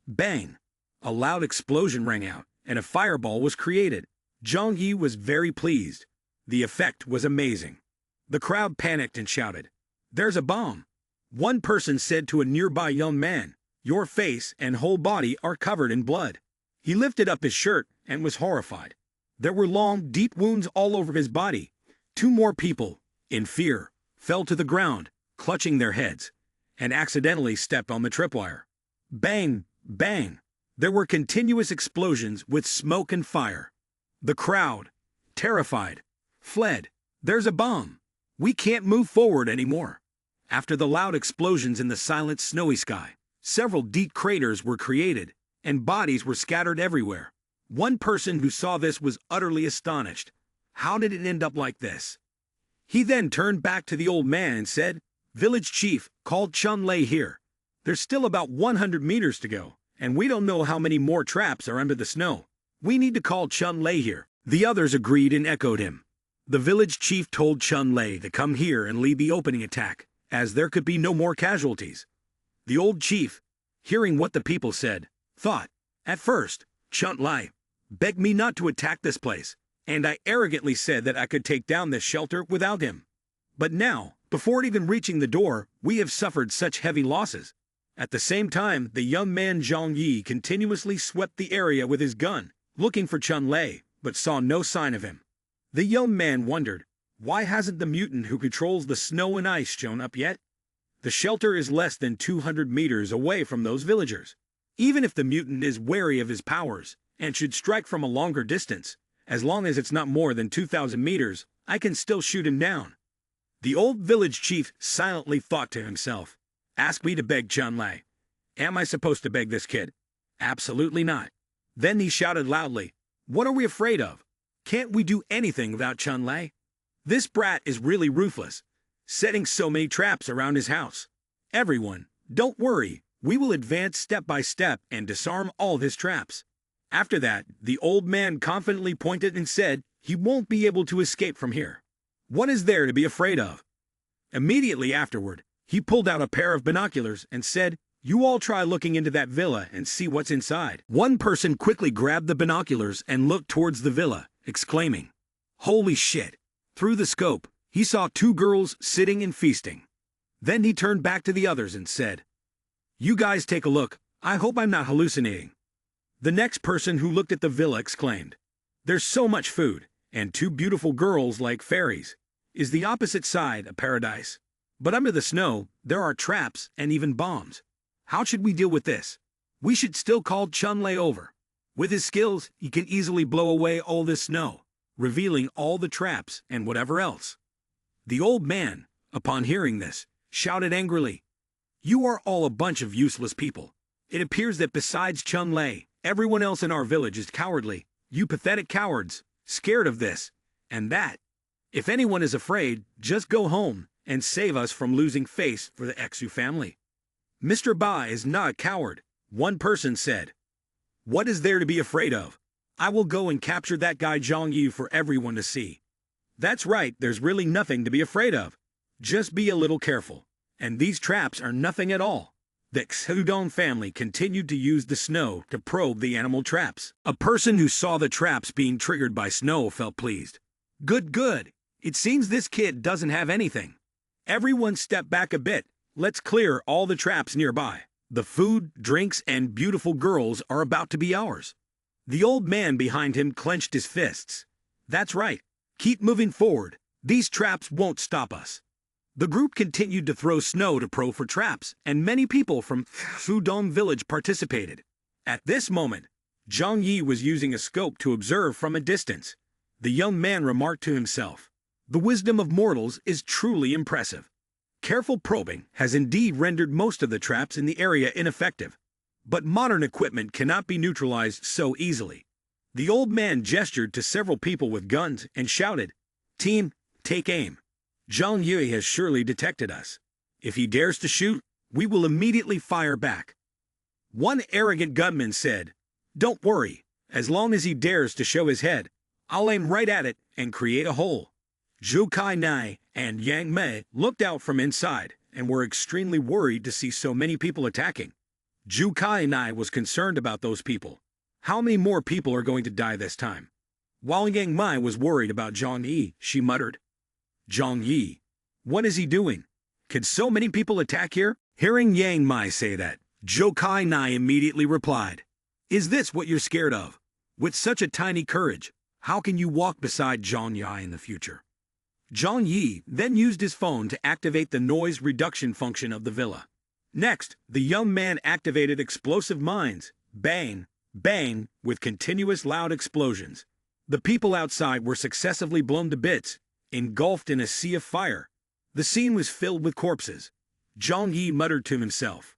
Bang! A loud explosion rang out, and a fireball was created. Zhang Yi was very pleased. The effect was amazing. The crowd panicked and shouted, "There's a bomb!" One person said to a nearby young man, "Your face and whole body are covered in blood." He lifted up his shirt and was horrified. There were long, deep wounds all over his body. Two more people, in fear, fell to the ground, clutching their heads, and accidentally stepped on the tripwire. Bang! Bang! There were continuous explosions with smoke and fire. The crowd, terrified, fled. "There's a bomb! We can't move forward anymore." After the loud explosions in the silent snowy sky, several deep craters were created, and bodies were scattered everywhere. One person who saw this was utterly astonished. How did it end up like this? He then turned back to the old man and said, "Village chief called Chun-Lei here. There's still about 100 meters to go, and we don't know how many more traps are under the snow. We need to call Chun-Lei here." The others agreed and echoed him. The village chief told Chun-Lei to come here and lead the opening attack, as there could be no more casualties. The old chief, hearing what the people said, thought, "At first, Chun-Lei begged me not to attack this place, and I arrogantly said that I could take down this shelter without him. But now, before even reaching the door, we have suffered such heavy losses." At the same time, the young man Zhang Yi continuously swept the area with his gun, looking for Chun-Lei, but saw no sign of him. The young man wondered, why hasn't the mutant who controls the snow and ice shown up yet? The shelter is less than 200 meters away from those villagers. Even if the mutant is wary of his powers and should strike from a longer distance, as long as it's not more than 2,000 meters, I can still shoot him down. The old village chief silently thought to himself, ask me to beg Chun-Li. Am I supposed to beg this kid? Absolutely not. Then he shouted loudly, what are we afraid of? Can't we do anything without Chun-Li? This brat is really ruthless, setting so many traps around his house. Everyone, don't worry, we will advance step by step and disarm all his traps. After that, the old man confidently pointed and said, he won't be able to escape from here. What is there to be afraid of? Immediately afterward, he pulled out a pair of binoculars and said, you all try looking into that villa and see what's inside. One person quickly grabbed the binoculars and looked towards the villa, exclaiming, holy shit! Through the scope, he saw two girls sitting and feasting. Then he turned back to the others and said, you guys take a look, I hope I'm not hallucinating. The next person who looked at the villa exclaimed, there's so much food, and two beautiful girls like fairies. Is the opposite side a paradise? But under the snow, there are traps and even bombs. How should we deal with this? We should still call Chun-Li over. With his skills, he can easily blow away all this snow, revealing all the traps and whatever else. The old man, upon hearing this, shouted angrily, you are all a bunch of useless people. It appears that besides Chun-Li, everyone else in our village is cowardly, you pathetic cowards, scared of this and that. If anyone is afraid, just go home and save us from losing face for the Engsub family. Mr. Ba is not a coward, one person said. What is there to be afraid of? I will go and capture that guy Zhang Yu for everyone to see. That's right, there's really nothing to be afraid of. Just be a little careful. And these traps are nothing at all. The Engsub family continued to use the snow to probe the animal traps. A person who saw the traps being triggered by snow felt pleased. Good, good. It seems this kid doesn't have anything. Everyone step back a bit. Let's clear all the traps nearby. The food, drinks, and beautiful girls are about to be ours. The old man behind him clenched his fists. That's right. Keep moving forward. These traps won't stop us. The group continued to throw snow to probe for traps, and many people from Fudong village participated. At this moment, Zhang Yi was using a scope to observe from a distance. The young man remarked to himself, the wisdom of mortals is truly impressive. Careful probing has indeed rendered most of the traps in the area ineffective, but modern equipment cannot be neutralized so easily. The old man gestured to several people with guns and shouted, team, take aim. Zhang Yui has surely detected us. If he dares to shoot, we will immediately fire back. One arrogant gunman said, don't worry, as long as he dares to show his head, I'll aim right at it and create a hole. Zhu Kai Nai and Yang Mei looked out from inside and were extremely worried to see so many people attacking. Zhu Kai Nai was concerned about those people. How many more people are going to die this time? While Yang Mei was worried about Zhang Yi, she muttered, Zhang Yi, what is he doing? Could so many people attack here? Hearing Yang Mei say that, Zhou Kai Nai immediately replied, is this what you're scared of? With such a tiny courage, how can you walk beside Zhang Yi in the future? Zhang Yi then used his phone to activate the noise reduction function of the villa. Next, the young man activated explosive mines, bang, bang, with continuous loud explosions. The people outside were successively blown to bits, engulfed in a sea of fire. The scene was filled with corpses. Zhang Yi muttered to himself,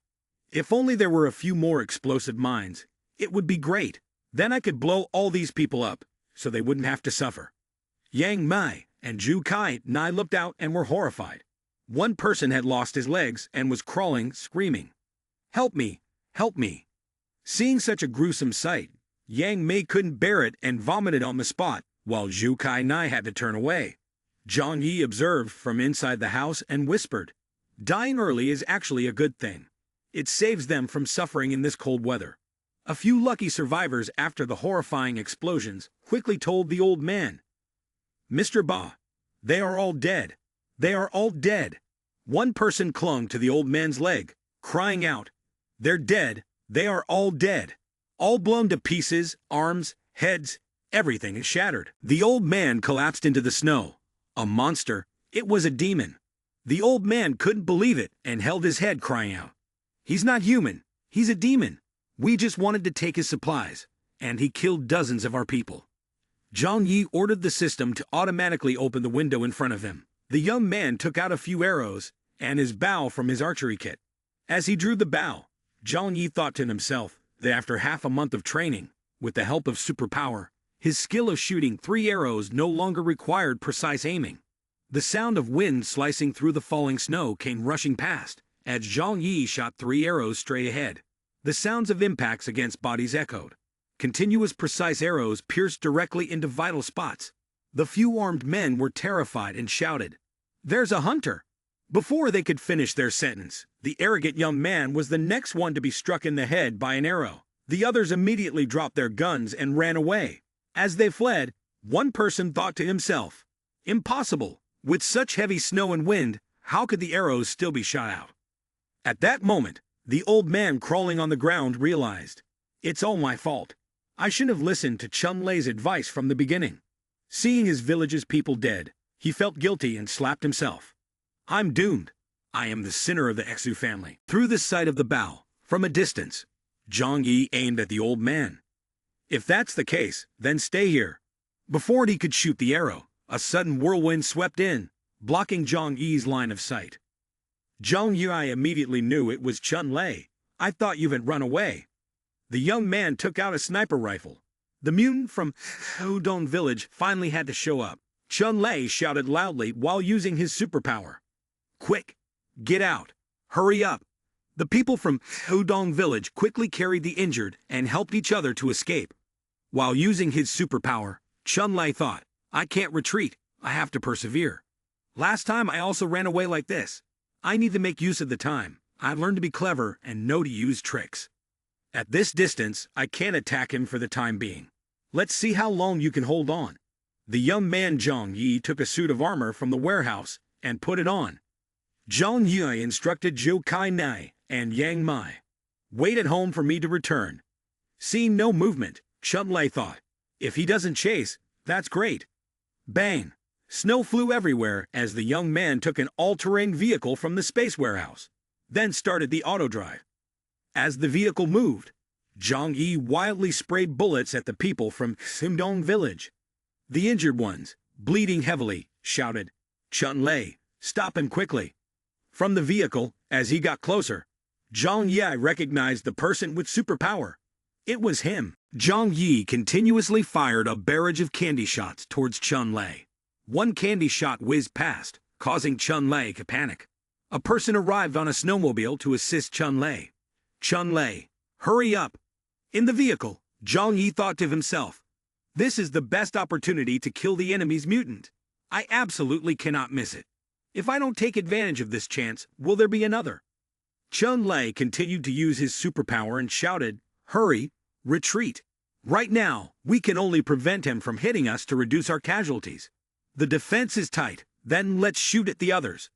if only there were a few more explosive mines, it would be great. Then I could blow all these people up, so they wouldn't have to suffer. Yang Mei and Zhu Kai Nai looked out and were horrified. One person had lost his legs and was crawling, screaming, help me, help me. Seeing such a gruesome sight, Yang Mei couldn't bear it and vomited on the spot, while Zhu Kai Nai had to turn away. Zhang Yi observed from inside the house and whispered, dying early is actually a good thing. It saves them from suffering in this cold weather. A few lucky survivors after the horrifying explosions quickly told the old man, Mr. Ba, they are all dead. They are all dead. One person clung to the old man's leg, crying out, they're dead. They are all dead. All blown to pieces, arms, heads, Everything is shattered. The old man collapsed into the snow. A monster. It was a demon. The old man couldn't believe it and held his head, crying out, "He's not human. He's a demon. We just wanted to take his supplies, and he killed dozens of our people." Zhang Yi ordered the system to automatically open the window in front of him. The young man took out a few arrows and his bow from his archery kit. As he drew the bow, Zhang Yi thought to himself that after half a month of training, with the help of superpower, his skill of shooting 3 arrows no longer required precise aiming. The sound of wind slicing through the falling snow came rushing past, as Zhang Yi shot 3 arrows straight ahead. The sounds of impacts against bodies echoed. Continuous precise arrows pierced directly into vital spots. The few armed men were terrified and shouted, "There's a hunter!" Before they could finish their sentence, the arrogant young man was the next one to be struck in the head by an arrow. The others immediately dropped their guns and ran away. As they fled, one person thought to himself, "Impossible! With such heavy snow and wind, how could the arrows still be shot out?" At that moment, the old man crawling on the ground realized, "It's all my fault. I shouldn't have listened to Chun Lei's advice from the beginning." Seeing his village's people dead, he felt guilty and slapped himself. "I'm doomed. I am the sinner of the engsub family." Through the sight of the bow, from a distance, Zhang Yi aimed at the old man. "If that's the case, then stay here." Before he could shoot the arrow, a sudden whirlwind swept in, blocking Zhang Yi's line of sight. Zhang Yi immediately knew it was Chun Lei. "I thought you had run away." The young man took out a sniper rifle. The mutant from Hudong village finally had to show up. Chun Lei shouted loudly while using his superpower. "Quick! Get out! Hurry up!" The people from Hudong village quickly carried the injured and helped each other to escape. While using his superpower, Chun Lei thought, "I can't retreat, I have to persevere. Last time I also ran away like this. I need to make use of the time. I've learned to be clever and know to use tricks. At this distance, I can't attack him for the time being. Let's see how long you can hold on." The young man Zhang Yi took a suit of armor from the warehouse and put it on. Zhang Yi instructed Zhou Kai Nai and Yang Mai, "Wait at home for me to return." Seeing no movement, Chun Lei thought, "If he doesn't chase, that's great." Bang! Snow flew everywhere as the young man took an all-terrain vehicle from the space warehouse, then started the auto-drive. As the vehicle moved, Zhang Yi wildly sprayed bullets at the people from Hudong village. The injured ones, bleeding heavily, shouted, "Chun Lei, stop him quickly." From the vehicle, as he got closer, Zhang Yi recognized the person with superpower. It was him. Zhang Yi continuously fired a barrage of candy shots towards Chun Lei. One candy shot whizzed past, causing Chun Lei to panic. A person arrived on a snowmobile to assist Chun Lei. "Chun Lei, hurry up!" In the vehicle, Zhang Yi thought to himself, "This is the best opportunity to kill the enemy's mutant. I absolutely cannot miss it. If I don't take advantage of this chance, will there be another?" Chun Lei continued to use his superpower and shouted, "Hurry, retreat. Right now, we can only prevent him from hitting us to reduce our casualties. The defense is tight, then let's shoot at the others."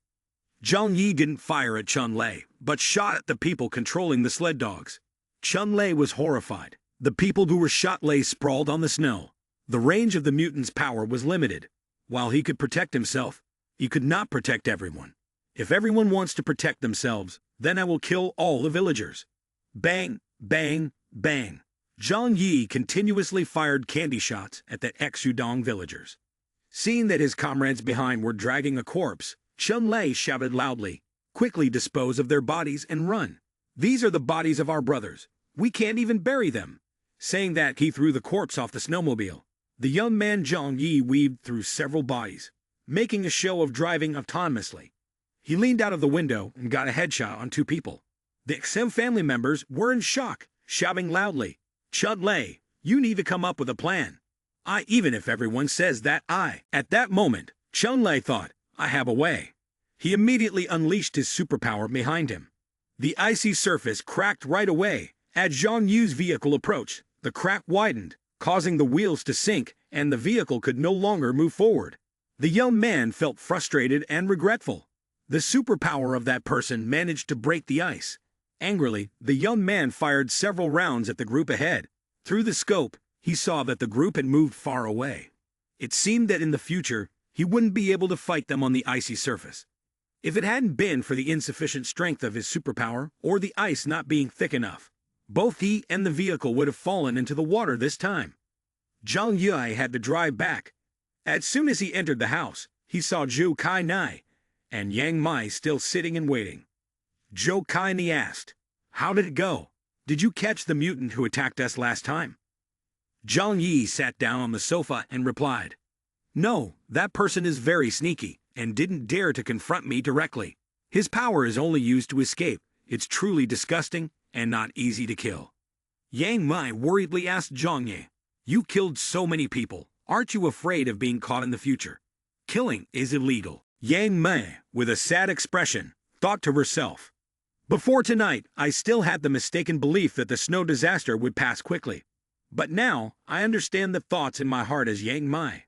Zhang Yi didn't fire at Chun Lei, but shot at the people controlling the sled dogs. Chun Lei was horrified. The people who were shot lay sprawled on the snow. The range of the mutant's power was limited. While he could protect himself, he could not protect everyone. "If everyone wants to protect themselves, then I will kill all the villagers." Bang, bang, bang. Zhang Yi continuously fired candy shots at the ex-Hudong villagers. Seeing that his comrades behind were dragging a corpse, Chun Lei shouted loudly, "Quickly dispose of their bodies and run. These are the bodies of our brothers. We can't even bury them." Saying that, he threw the corpse off the snowmobile. The young man Zhang Yi weaved through several bodies, making a show of driving autonomously. He leaned out of the window and got a headshot on 2 people. The engsub family members were in shock, shouting loudly, "Chun Lei, you need to come up with a plan. Even if everyone says that I." At that moment, Chun Lei thought, "I have a way." He immediately unleashed his superpower behind him. The icy surface cracked right away. As Zhang Yi's vehicle approached, the crack widened, causing the wheels to sink, and the vehicle could no longer move forward. The young man felt frustrated and regretful. The superpower of that person managed to break the ice. Angrily, the young man fired several rounds at the group ahead. Through the scope, he saw that the group had moved far away. It seemed that in the future, he wouldn't be able to fight them on the icy surface. If it hadn't been for the insufficient strength of his superpower or the ice not being thick enough, both he and the vehicle would have fallen into the water this time. Zhang Yue had to drive back. As soon as he entered the house, he saw Zhou Kai Nai and Yang Mai still sitting and waiting. Zhou Kai Nai asked, "How did it go? Did you catch the mutant who attacked us last time?" Zhang Yi sat down on the sofa and replied, "No, that person is very sneaky and didn't dare to confront me directly. His power is only used to escape. It's truly disgusting and not easy to kill." Yang Mai worriedly asked Zhang Yi, "You killed so many people. Aren't you afraid of being caught in the future? Killing is illegal." Yang Mai, with a sad expression, thought to herself, "Before tonight, I still had the mistaken belief that the snow disaster would pass quickly. But now, I understand the thoughts in my heart as Yang Mai."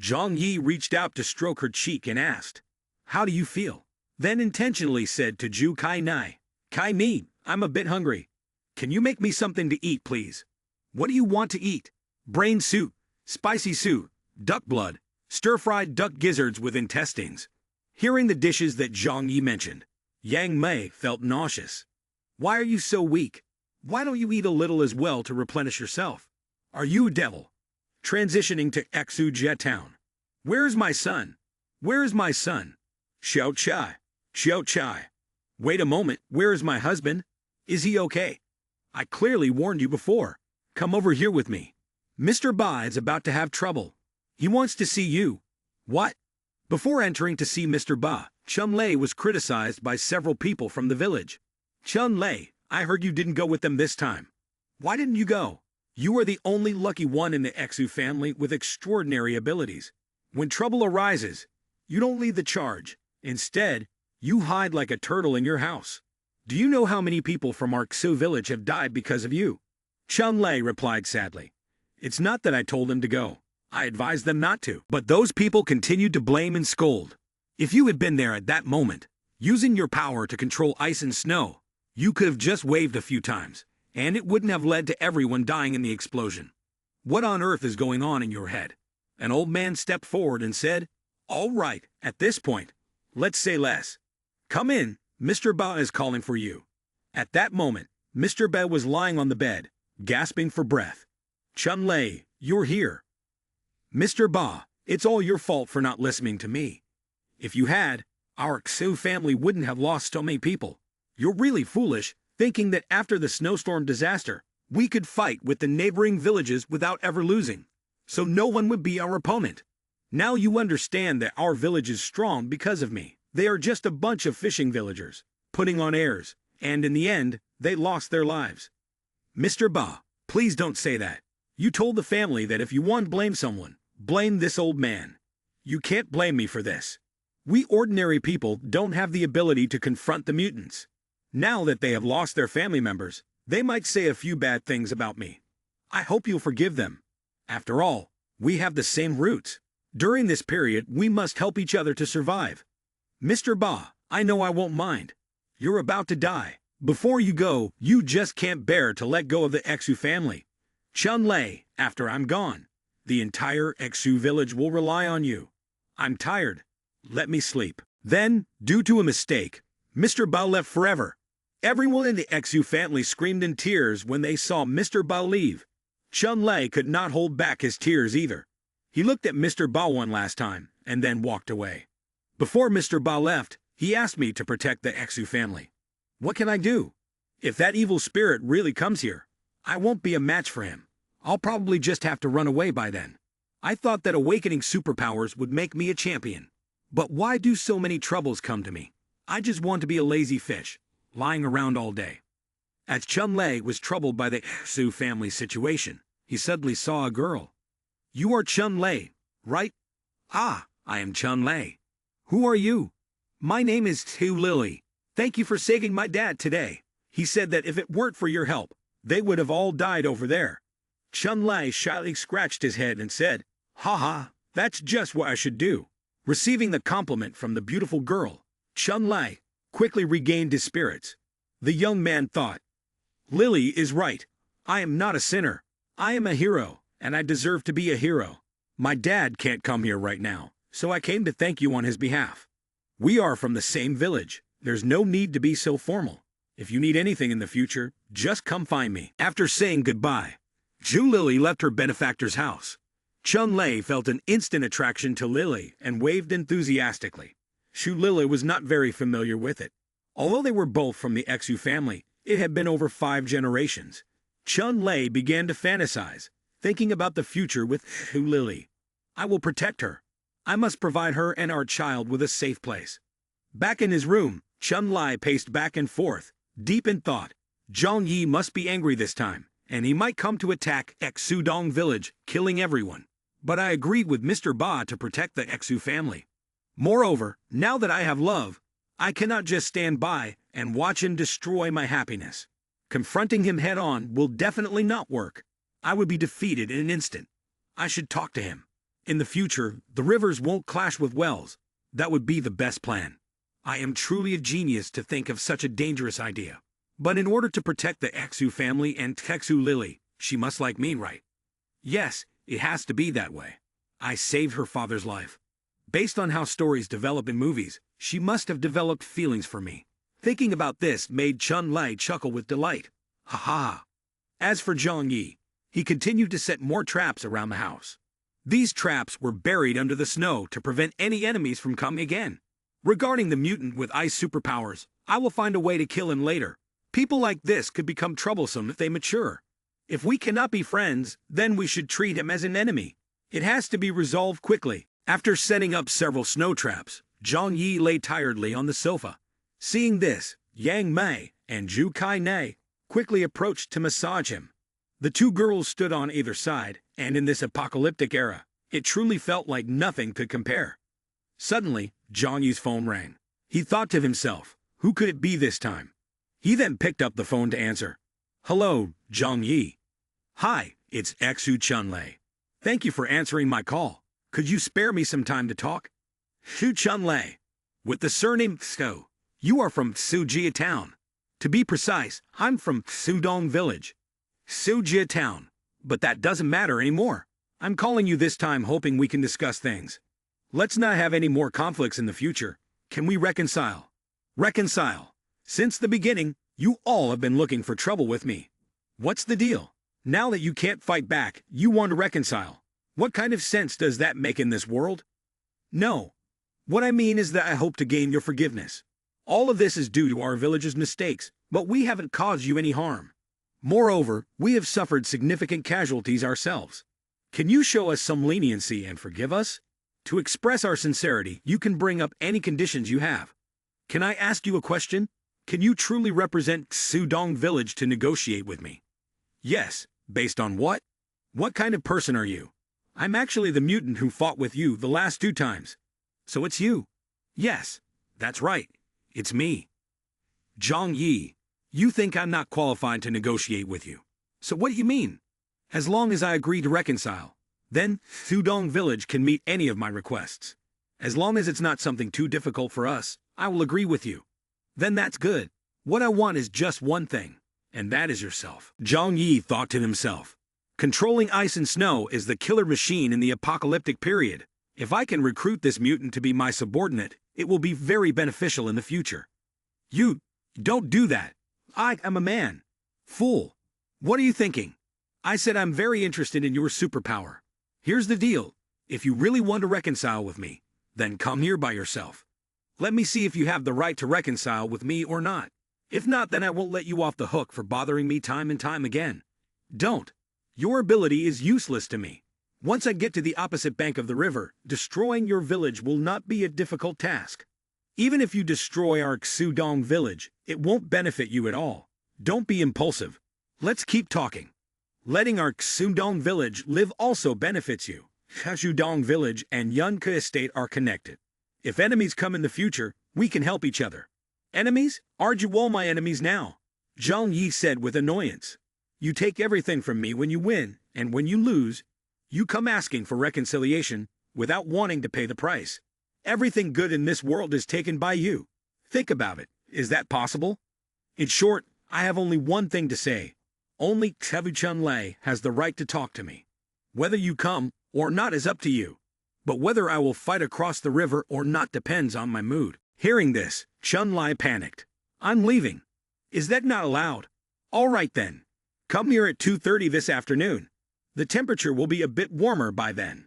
Zhang Yi reached out to stroke her cheek and asked, "How do you feel?" Then intentionally said to Zhu Kai Nai, "Kai Ni, I'm a bit hungry. Can you make me something to eat, please?" "What do you want to eat?" "Brain soup, spicy soup, duck blood, stir-fried duck gizzards with intestines." Hearing the dishes that Zhang Yi mentioned, Yang Mei felt nauseous. "Why are you so weak? Why don't you eat a little as well to replenish yourself? Are you a devil?" Transitioning to Exu Jie Town. "Where is my son? Where is my son? Xiao Chai, Xiao Chai. Wait a moment, where is my husband? Is he okay? I clearly warned you before. Come over here with me. Mr. Ba is about to have trouble. He wants to see you." "What?" Before entering to see Mr. Ba, Chun Lei was criticized by several people from the village. "Chun Lei, I heard you didn't go with them this time. Why didn't you go? You are the only lucky one in the Exu family with extraordinary abilities. When trouble arises, you don't lead the charge. Instead, you hide like a turtle in your house. Do you know how many people from our Xu village have died because of you?" Chun Lei replied sadly, "It's not that I told them to go. I advised them not to. But those people continued to blame and scold. If you had been there at that moment, using your power to control ice and snow, you could have just waved a few times, and it wouldn't have led to everyone dying in the explosion. What on earth is going on in your head?" An old man stepped forward and said, "All right, at this point, let's say less. Come in, Mr. Ba is calling for you." At that moment, Mr. Ba was lying on the bed, gasping for breath. "Chun Lei, you're here." "Mr. Ba, it's all your fault for not listening to me. If you had, our Xu family wouldn't have lost so many people. You're really foolish, thinking that after the snowstorm disaster, we could fight with the neighboring villages without ever losing, so no one would be our opponent. Now you understand that our village is strong because of me. They are just a bunch of fishing villagers, putting on airs, and in the end, they lost their lives." "Mr. Ba, please don't say that. You told the family that if you want to blame someone, blame this old man. You can't blame me for this. We ordinary people don't have the ability to confront the mutants. Now that they have lost their family members, they might say a few bad things about me. I hope you'll forgive them. After all, we have the same roots. During this period, we must help each other to survive. Mr. Ba, I know I won't mind. You're about to die. Before you go, you just can't bear to let go of the Exu family. Chun Lei, after I'm gone, the entire Exu village will rely on you. I'm tired. Let me sleep." Then, due to a mistake, Mr. Ba left forever. Everyone in the Exu family screamed in tears when they saw Mr. Ba leave. Chun Lei could not hold back his tears either. He looked at Mr. Ba one last time, and then walked away. Before Mr. Ba left, he asked me to protect the Exu family. What can I do? If that evil spirit really comes here, I won't be a match for him. I'll probably just have to run away by then. I thought that awakening superpowers would make me a champion. But why do so many troubles come to me? I just want to be a lazy fish, lying around all day. As Chun Lei was troubled by the Exu family situation, he suddenly saw a girl. "You are Chun Lei, right?" "Ah, I am Chun Lei. Who are you?" "My name is Tu Lily. Thank you for saving my dad today. He said that if it weren't for your help, they would have all died over there." Chun Lei shyly scratched his head and said, "Ha ha, that's just what I should do." Receiving the compliment from the beautiful girl, Chun Lei quickly regained his spirits. The young man thought, "Lily is right. I am not a sinner. I am a hero, and I deserve to be a hero. My dad can't come here right now, so I came to thank you on his behalf. We are from the same village. There's no need to be so formal. If you need anything in the future, just come find me. After saying goodbye, Zhu Lily left her benefactor's house. Chun Lei felt an instant attraction to Lily and waved enthusiastically. Zhu Lily was not very familiar with it. Although they were both from the Engsub family, it had been over 5 generations. Chun Lei began to fantasize, thinking about the future with Zhu Lily. I will protect her. I must provide her and our child with a safe place. Back in his room, Chun Lei paced back and forth, deep in thought. Zhang Yi must be angry this time, and he might come to attack Engsub village, killing everyone. But I agreed with Mr. Ba to protect the Engsub family. Moreover, now that I have love, I cannot just stand by and watch him destroy my happiness. Confronting him head-on will definitely not work. I would be defeated in an instant. I should talk to him. In the future, the rivers won't clash with wells. That would be the best plan. I am truly a genius to think of such a dangerous idea. But in order to protect the Engsub family and Zhu Lily, she must like me, right? Yes, it has to be that way. I saved her father's life. Based on how stories develop in movies, she must have developed feelings for me. Thinking about this made Chun Lei chuckle with delight. Ha ha. As for Zhang Yi, he continued to set more traps around the house. These traps were buried under the snow to prevent any enemies from coming again. Regarding the mutant with ice superpowers, I will find a way to kill him later. People like this could become troublesome if they mature. If we cannot be friends, then we should treat him as an enemy. It has to be resolved quickly. After setting up several snow traps, Zhang Yi lay tiredly on the sofa. Seeing this, Yang Mei and Zhu Kai-nei quickly approached to massage him. The two girls stood on either side, and in this apocalyptic era, it truly felt like nothing could compare. Suddenly, Zhang Yi's phone rang. He thought to himself, who could it be this time? He then picked up the phone to answer. Hello, Zhang Yi. Hi, it's Engsub Chun Lei. Thank you for answering my call. Could you spare me some time to talk? Zhu Chun Lei. With the surname Sko, you are from Sujia Town. To be precise, I'm from Sudong Village. Sujia Town. But that doesn't matter anymore. I'm calling you this time hoping we can discuss things. Let's not have any more conflicts in the future. Can we reconcile? Reconcile. Since the beginning, you all have been looking for trouble with me. What's the deal? Now that you can't fight back, you want to reconcile. What kind of sense does that make in this world? No. What I mean is that I hope to gain your forgiveness. All of this is due to our village's mistakes, but we haven't caused you any harm. Moreover, we have suffered significant casualties ourselves. Can you show us some leniency and forgive us? To express our sincerity, you can bring up any conditions you have. Can I ask you a question? Can you truly represent Sudong Village to negotiate with me? Yes. Based on what? What kind of person are you? I'm actually the mutant who fought with you the last 2 times. So it's you? Yes, that's right. It's me. Zhang Yi, you think I'm not qualified to negotiate with you. So what do you mean? As long as I agree to reconcile, then Sudong Village can meet any of my requests. As long as it's not something too difficult for us, I will agree with you. Then that's good. What I want is just one thing, and that is yourself. Zhang Yi thought to himself. Controlling ice and snow is the killer machine in the apocalyptic period. If I can recruit this mutant to be my subordinate, it will be very beneficial in the future. You don't do that. I am a man. Fool. What are you thinking? I said I'm very interested in your superpower. Here's the deal. If you really want to reconcile with me, then come here by yourself. Let me see if you have the right to reconcile with me or not. If not, then I won't let you off the hook for bothering me time and time again. Don't. Your ability is useless to me. Once I get to the opposite bank of the river, destroying your village will not be a difficult task. Even if you destroy our Sudong village, it won't benefit you at all. Don't be impulsive. Let's keep talking. Letting our Sudong village live also benefits you. Sudong village and Yunke estate are connected. If enemies come in the future, we can help each other. Enemies? Aren't you all my enemies now? Zhang Yi said with annoyance. You take everything from me when you win, and when you lose, you come asking for reconciliation without wanting to pay the price. Everything good in this world is taken by you. Think about it. Is that possible? In short, I have only one thing to say. Only Tevu Chunlei has the right to talk to me. Whether you come or not is up to you. But whether I will fight across the river or not depends on my mood. Hearing this, Chunlei panicked. I'm leaving. Is that not allowed? All right then. Come here at 2:30 this afternoon. The temperature will be a bit warmer by then.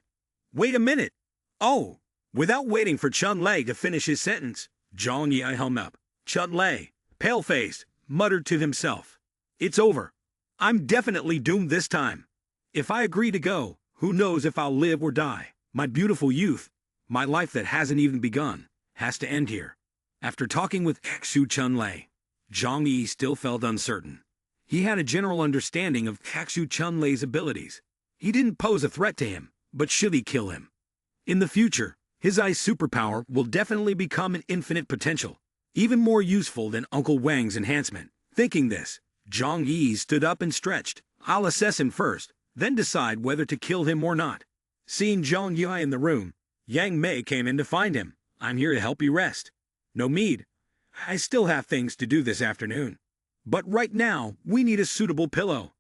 Wait a minute. Oh! Without waiting for Chunlei to finish his sentence, Zhang Yi held up. Chunlei, pale-faced, muttered to himself. It's over. I'm definitely doomed this time. If I agree to go, who knows if I'll live or die. My beautiful youth, my life that hasn't even begun, has to end here. After talking with Xu Chunlei, Zhang Yi still felt uncertain. He had a general understanding of Xu Chunlei's abilities. He didn't pose a threat to him, but should he kill him? In the future, his eye's superpower will definitely become an infinite potential, even more useful than Uncle Wang's enhancement. Thinking this, Zhang Yi stood up and stretched. I'll assess him first, then decide whether to kill him or not. Seeing Zhang Yi in the room, Yang Mei came in to find him. I'm here to help you rest. No need. I still have things to do this afternoon. But right now, we need a suitable pillow.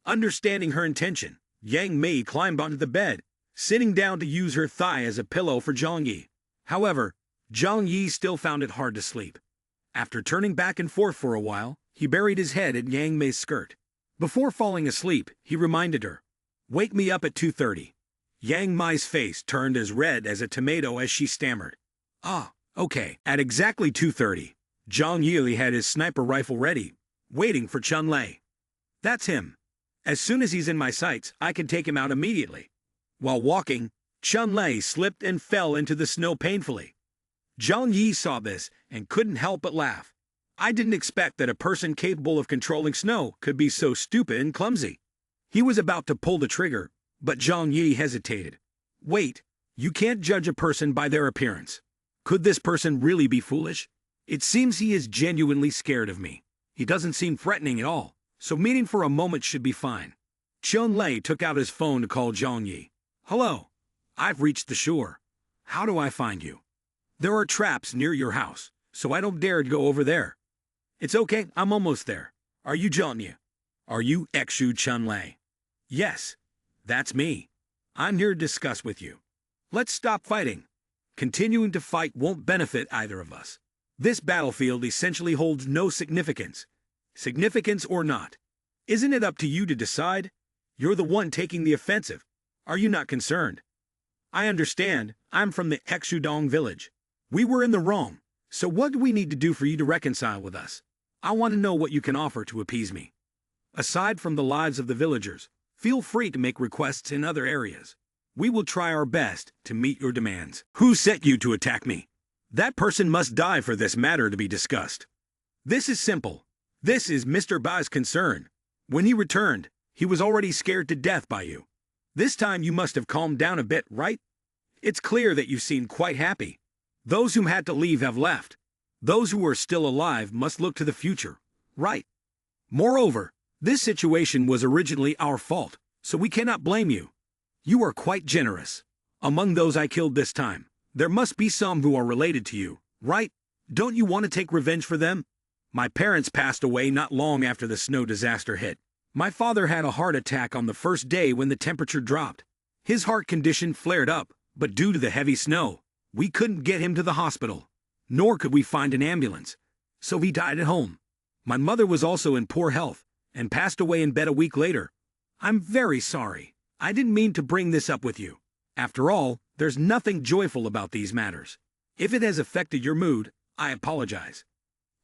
Understanding her intention, Yang Mei climbed onto the bed, sitting down to use her thigh as a pillow for Zhang Yi. However, Zhang Yi still found it hard to sleep. After turning back and forth for a while, he buried his head in Yang Mei's skirt. Before falling asleep, he reminded her, "Wake me up at 2:30. Yang Mei's face turned as red as a tomato as she stammered. Ah, okay. At exactly 2:30, Zhang Yi had his sniper rifle ready, waiting for Chunlei. That's him. As soon as he's in my sights, I can take him out immediately. While walking, Chunlei slipped and fell into the snow painfully. Zhang Yi saw this and couldn't help but laugh. I didn't expect that a person capable of controlling snow could be so stupid and clumsy. He was about to pull the trigger, but Zhang Yi hesitated. Wait, you can't judge a person by their appearance. Could this person really be foolish? It seems he is genuinely scared of me. He doesn't seem threatening at all, so meeting for a moment should be fine. Chunlei took out his phone to call Zhang Yi. Hello, I've reached the shore. How do I find you? There are traps near your house, so I don't dare to go over there. It's okay, I'm almost there. Are you Zhang Yi? Are you Xu Chunlei? Yes, that's me. I'm here to discuss with you. Let's stop fighting. Continuing to fight won't benefit either of us. This battlefield essentially holds no significance. Significance or not. Isn't it up to you to decide? You're the one taking the offensive. Are you not concerned? I understand, I'm from the Xudong village. We were in the wrong, so what do we need to do for you to reconcile with us? I want to know what you can offer to appease me. Aside from the lives of the villagers, feel free to make requests in other areas. We will try our best to meet your demands. Who sent you to attack me? That person must die for this matter to be discussed. This is simple. This is Mr. Bai's concern. When he returned, he was already scared to death by you. This time you must have calmed down a bit, right? It's clear that you seem quite happy. Those who had to leave have left. Those who are still alive must look to the future, right? Moreover, this situation was originally our fault, so we cannot blame you. You are quite generous. Among those I killed this time, there must be some who are related to you, right? Don't you want to take revenge for them? My parents passed away not long after the snow disaster hit. My father had a heart attack on the first day when the temperature dropped. His heart condition flared up, but due to the heavy snow, we couldn't get him to the hospital, nor could we find an ambulance, so he died at home. My mother was also in poor health, and passed away in bed a week later. I'm very sorry. I didn't mean to bring this up with you. After all, there's nothing joyful about these matters. If it has affected your mood, I apologize.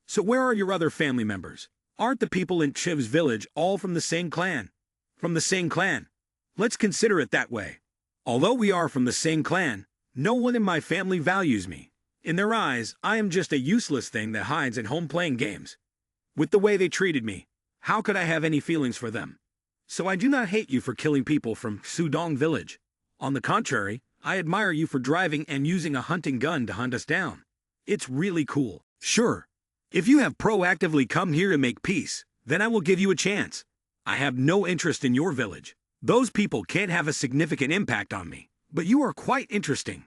So where are your other family members? Aren't the people in Chiv's village all from the same clan? From the same clan? Let's consider it that way. Although we are from the same clan, no one in my family values me. In their eyes, I am just a useless thing that hides at home playing games. With the way they treated me, how could I have any feelings for them? So I do not hate you for killing people from Sudong village. On the contrary, I admire you for driving and using a hunting gun to hunt us down. It's really cool. Sure, if you have proactively come here to make peace, then I will give you a chance. I have no interest in your village. Those people can't have a significant impact on me, but you are quite interesting.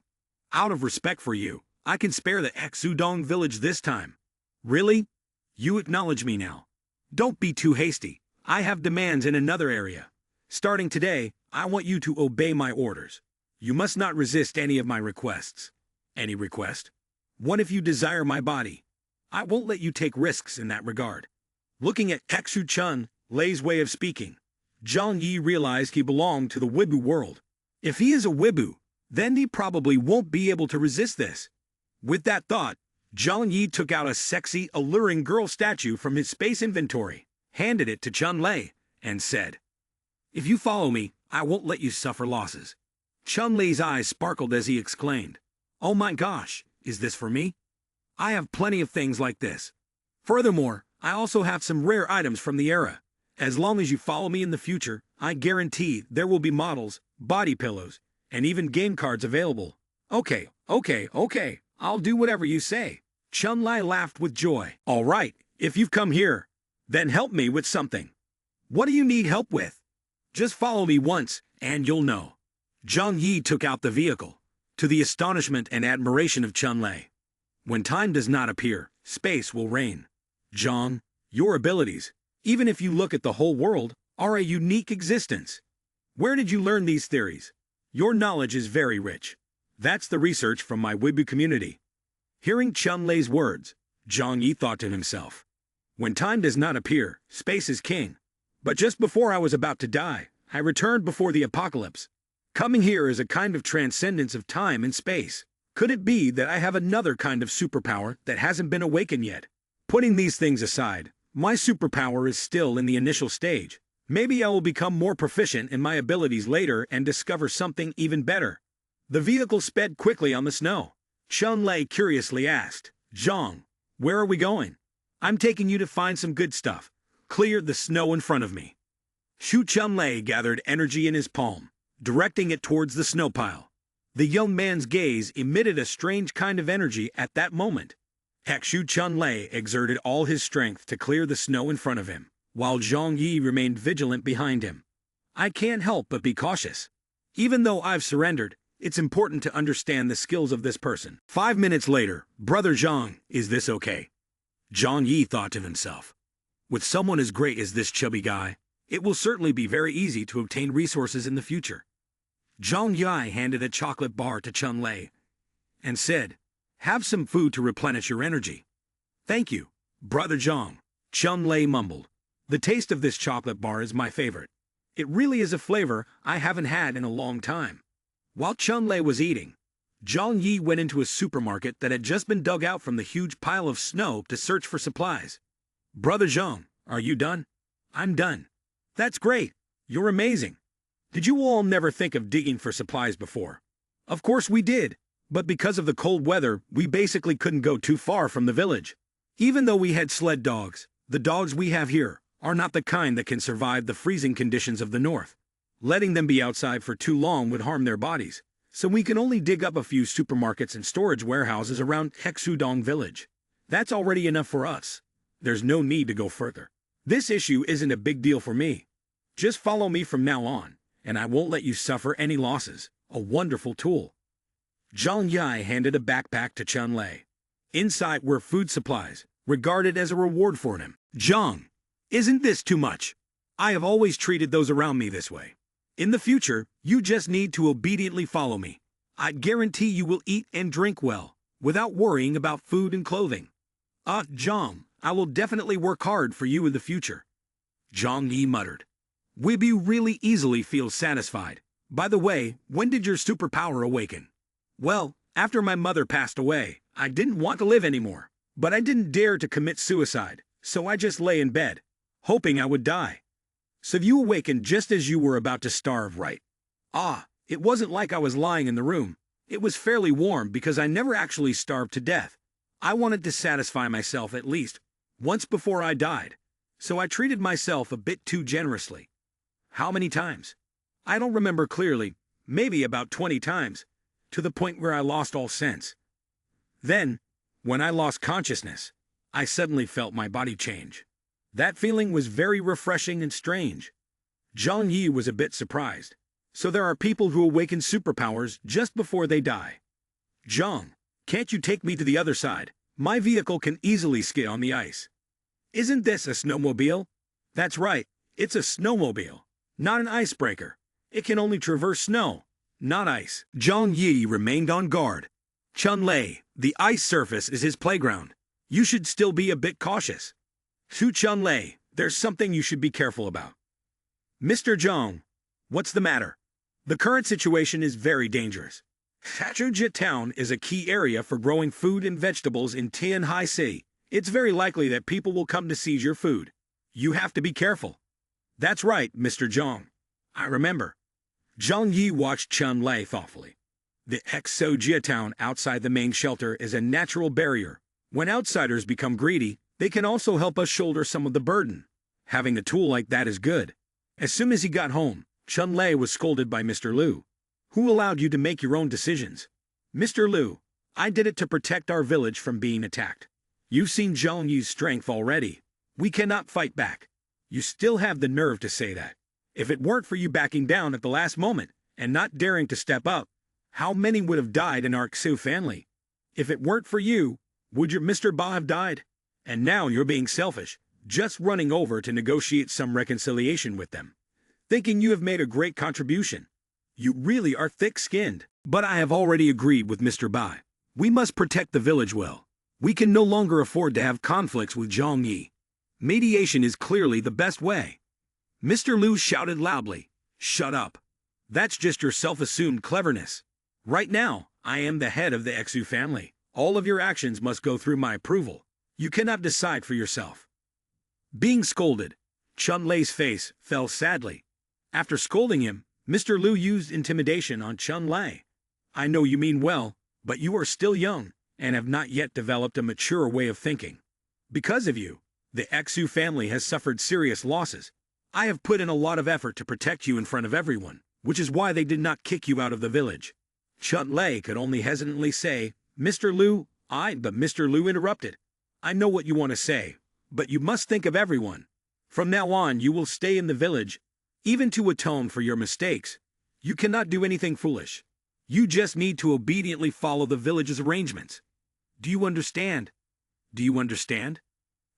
Out of respect for you, I can spare the Xudong village this time. Really? You acknowledge me now. Don't be too hasty. I have demands in another area. Starting today, I want you to obey my orders. You must not resist any of my requests. Any request? What if you desire my body? I won't let you take risks in that regard. Looking at Takshu-chun, Lei's way of speaking, Zhang Yi realized he belonged to the Wibu world. If he is a Wibu, then he probably won't be able to resist this. With that thought, Zhang Yi took out a sexy, alluring girl statue from his space inventory, handed it to Chun Lei, and said, "If you follow me, I won't let you suffer losses." Chun Lei's eyes sparkled as he exclaimed, "Oh my gosh, is this for me? I have plenty of things like this. Furthermore, I also have some rare items from the era. As long as you follow me in the future, I guarantee there will be models, body pillows, and even game cards available." Okay, I'll do whatever you say. Chun Lei laughed with joy. "All right, if you've come here, then help me with something. What do you need help with? Just follow me once, and you'll know." Zhang Yi took out the vehicle, to the astonishment and admiration of Chun Lei. When time does not appear, space will reign. Zhang, your abilities, even if you look at the whole world, are a unique existence. Where did you learn these theories? Your knowledge is very rich. That's the research from my Wibu community. Hearing Chun Lei's words, Zhang Yi thought to himself, when time does not appear, space is king. But just before I was about to die, I returned before the apocalypse. Coming here is a kind of transcendence of time and space. Could it be that I have another kind of superpower that hasn't been awakened yet? Putting these things aside, my superpower is still in the initial stage. Maybe I will become more proficient in my abilities later and discover something even better. The vehicle sped quickly on the snow. Chun Lei curiously asked, "Zhang, where are we going?" "I'm taking you to find some good stuff. Clear the snow in front of me." Chun Lei gathered energy in his palm, directing it towards the snow pile. The young man's gaze emitted a strange kind of energy at that moment. Chun Lei exerted all his strength to clear the snow in front of him, while Zhang Yi remained vigilant behind him. I can't help but be cautious. Even though I've surrendered, it's important to understand the skills of this person. 5 minutes later, Brother Zhang, is this okay? Zhang Yi thought to himself. With someone as great as this chubby guy, it will certainly be very easy to obtain resources in the future. Zhang Yi handed a chocolate bar to Chun Lei and said, "Have some food to replenish your energy." "Thank you, Brother Zhang," Chun Lei mumbled. "The taste of this chocolate bar is my favorite. It really is a flavor I haven't had in a long time." While Chun Lei was eating, Zhang Yi went into a supermarket that had just been dug out from the huge pile of snow to search for supplies. "Brother Zhang, are you done?" "I'm done." "That's great. You're amazing. Did you all never think of digging for supplies before?" "Of course we did, but because of the cold weather, we basically couldn't go too far from the village. Even though we had sled dogs, the dogs we have here are not the kind that can survive the freezing conditions of the north. Letting them be outside for too long would harm their bodies, so we can only dig up a few supermarkets and storage warehouses around Hexudong village. That's already enough for us. There's no need to go further. This issue isn't a big deal for me. Just follow me from now on, and I won't let you suffer any losses." A wonderful tool. Zhang Yi handed a backpack to Chun Lei. Inside were food supplies, regarded as a reward for him. "Zhang, isn't this too much? I have always treated those around me this way. In the future, you just need to obediently follow me. I guarantee you will eat and drink well, without worrying about food and clothing." Zhang, I will definitely work hard for you in the future." Zhang Yi muttered. "Wibu really easily feels satisfied. By the way, when did your superpower awaken?" "Well, after my mother passed away, I didn't want to live anymore. But I didn't dare to commit suicide, so I just lay in bed, hoping I would die." "So you awakened just as you were about to starve, right?" It wasn't like I was lying in the room. It was fairly warm because I never actually starved to death. I wanted to satisfy myself at least once before I died, so I treated myself a bit too generously." "How many times?" "I don't remember clearly, maybe about 20 times, to the point where I lost all sense. Then, when I lost consciousness, I suddenly felt my body change. That feeling was very refreshing and strange." Zhang Yi was a bit surprised. "So there are people who awaken superpowers just before they die." "Zhang, can't you take me to the other side? My vehicle can easily skid on the ice." "Isn't this a snowmobile?" "That's right. It's a snowmobile, not an icebreaker. It can only traverse snow, not ice. Zhang Yi remained on guard. Chun-Lei, the ice surface is his playground. You should still be a bit cautious. Su Chun-Lei, there's something you should be careful about. Mr. Zhang, what's the matter? The current situation is very dangerous. Shachujia town is a key area for growing food and vegetables in Tianhai City. It's very likely that people will come to seize your food. You have to be careful. That's right, Mr. Zhang. I remember. Zhang Yi watched Chun-Lei thoughtfully. The Exojia town outside the main shelter is a natural barrier. When outsiders become greedy, they can also help us shoulder some of the burden. Having a tool like that is good. As soon as he got home, Chun-Lei was scolded by Mr. Liu. Who allowed you to make your own decisions? Mr. Liu, I did it to protect our village from being attacked. You've seen Zhang Yi's strength already. We cannot fight back. You still have the nerve to say that. If it weren't for you backing down at the last moment and not daring to step up, how many would have died in our Xu family? If it weren't for you, would your Mr. Ba have died? And now you're being selfish, just running over to negotiate some reconciliation with them, thinking you have made a great contribution. You really are thick-skinned. But I have already agreed with Mr. Bai. We must protect the village well. We can no longer afford to have conflicts with Zhang Yi. Mediation is clearly the best way. Mr. Liu shouted loudly, "Shut up. That's just your self-assumed cleverness. Right now, I am the head of the Xu family. All of your actions must go through my approval. You cannot decide for yourself." Being scolded, Chun-Lei's face fell sadly. After scolding him, Mr. Liu used intimidation on Chun-Lei. I know you mean well, but you are still young and have not yet developed a mature way of thinking. Because of you, the Xu family has suffered serious losses. I have put in a lot of effort to protect you in front of everyone, which is why they did not kick you out of the village. Chun-Lei could only hesitantly say, Mr. Liu, but Mr. Liu interrupted. I know what you want to say, but you must think of everyone. From now on, you will stay in the village, even to atone for your mistakes. You cannot do anything foolish. You just need to obediently follow the village's arrangements. Do you understand? Do you understand?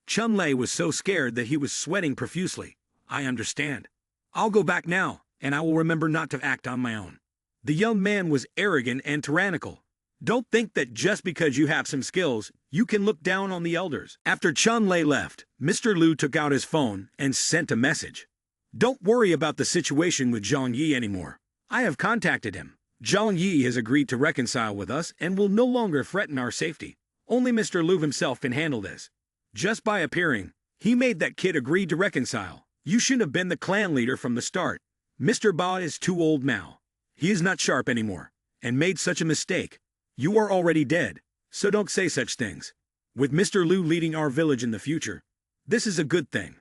Chun-Lei was so scared that he was sweating profusely. I understand. I'll go back now, and I will remember not to act on my own. The young man was arrogant and tyrannical. Don't think that just because you have some skills, you can look down on the elders. After Chun-Lei left, Mr. Liu took out his phone and sent a message. Don't worry about the situation with Zhang Yi anymore. I have contacted him. Zhang Yi has agreed to reconcile with us and will no longer threaten our safety. Only Mr. Liu himself can handle this. Just by appearing, he made that kid agree to reconcile. You should have been the clan leader from the start. Mr. Ba is too old now. He is not sharp anymore, and made such a mistake. You are already dead, so don't say such things. With Mr. Liu leading our village in the future, this is a good thing.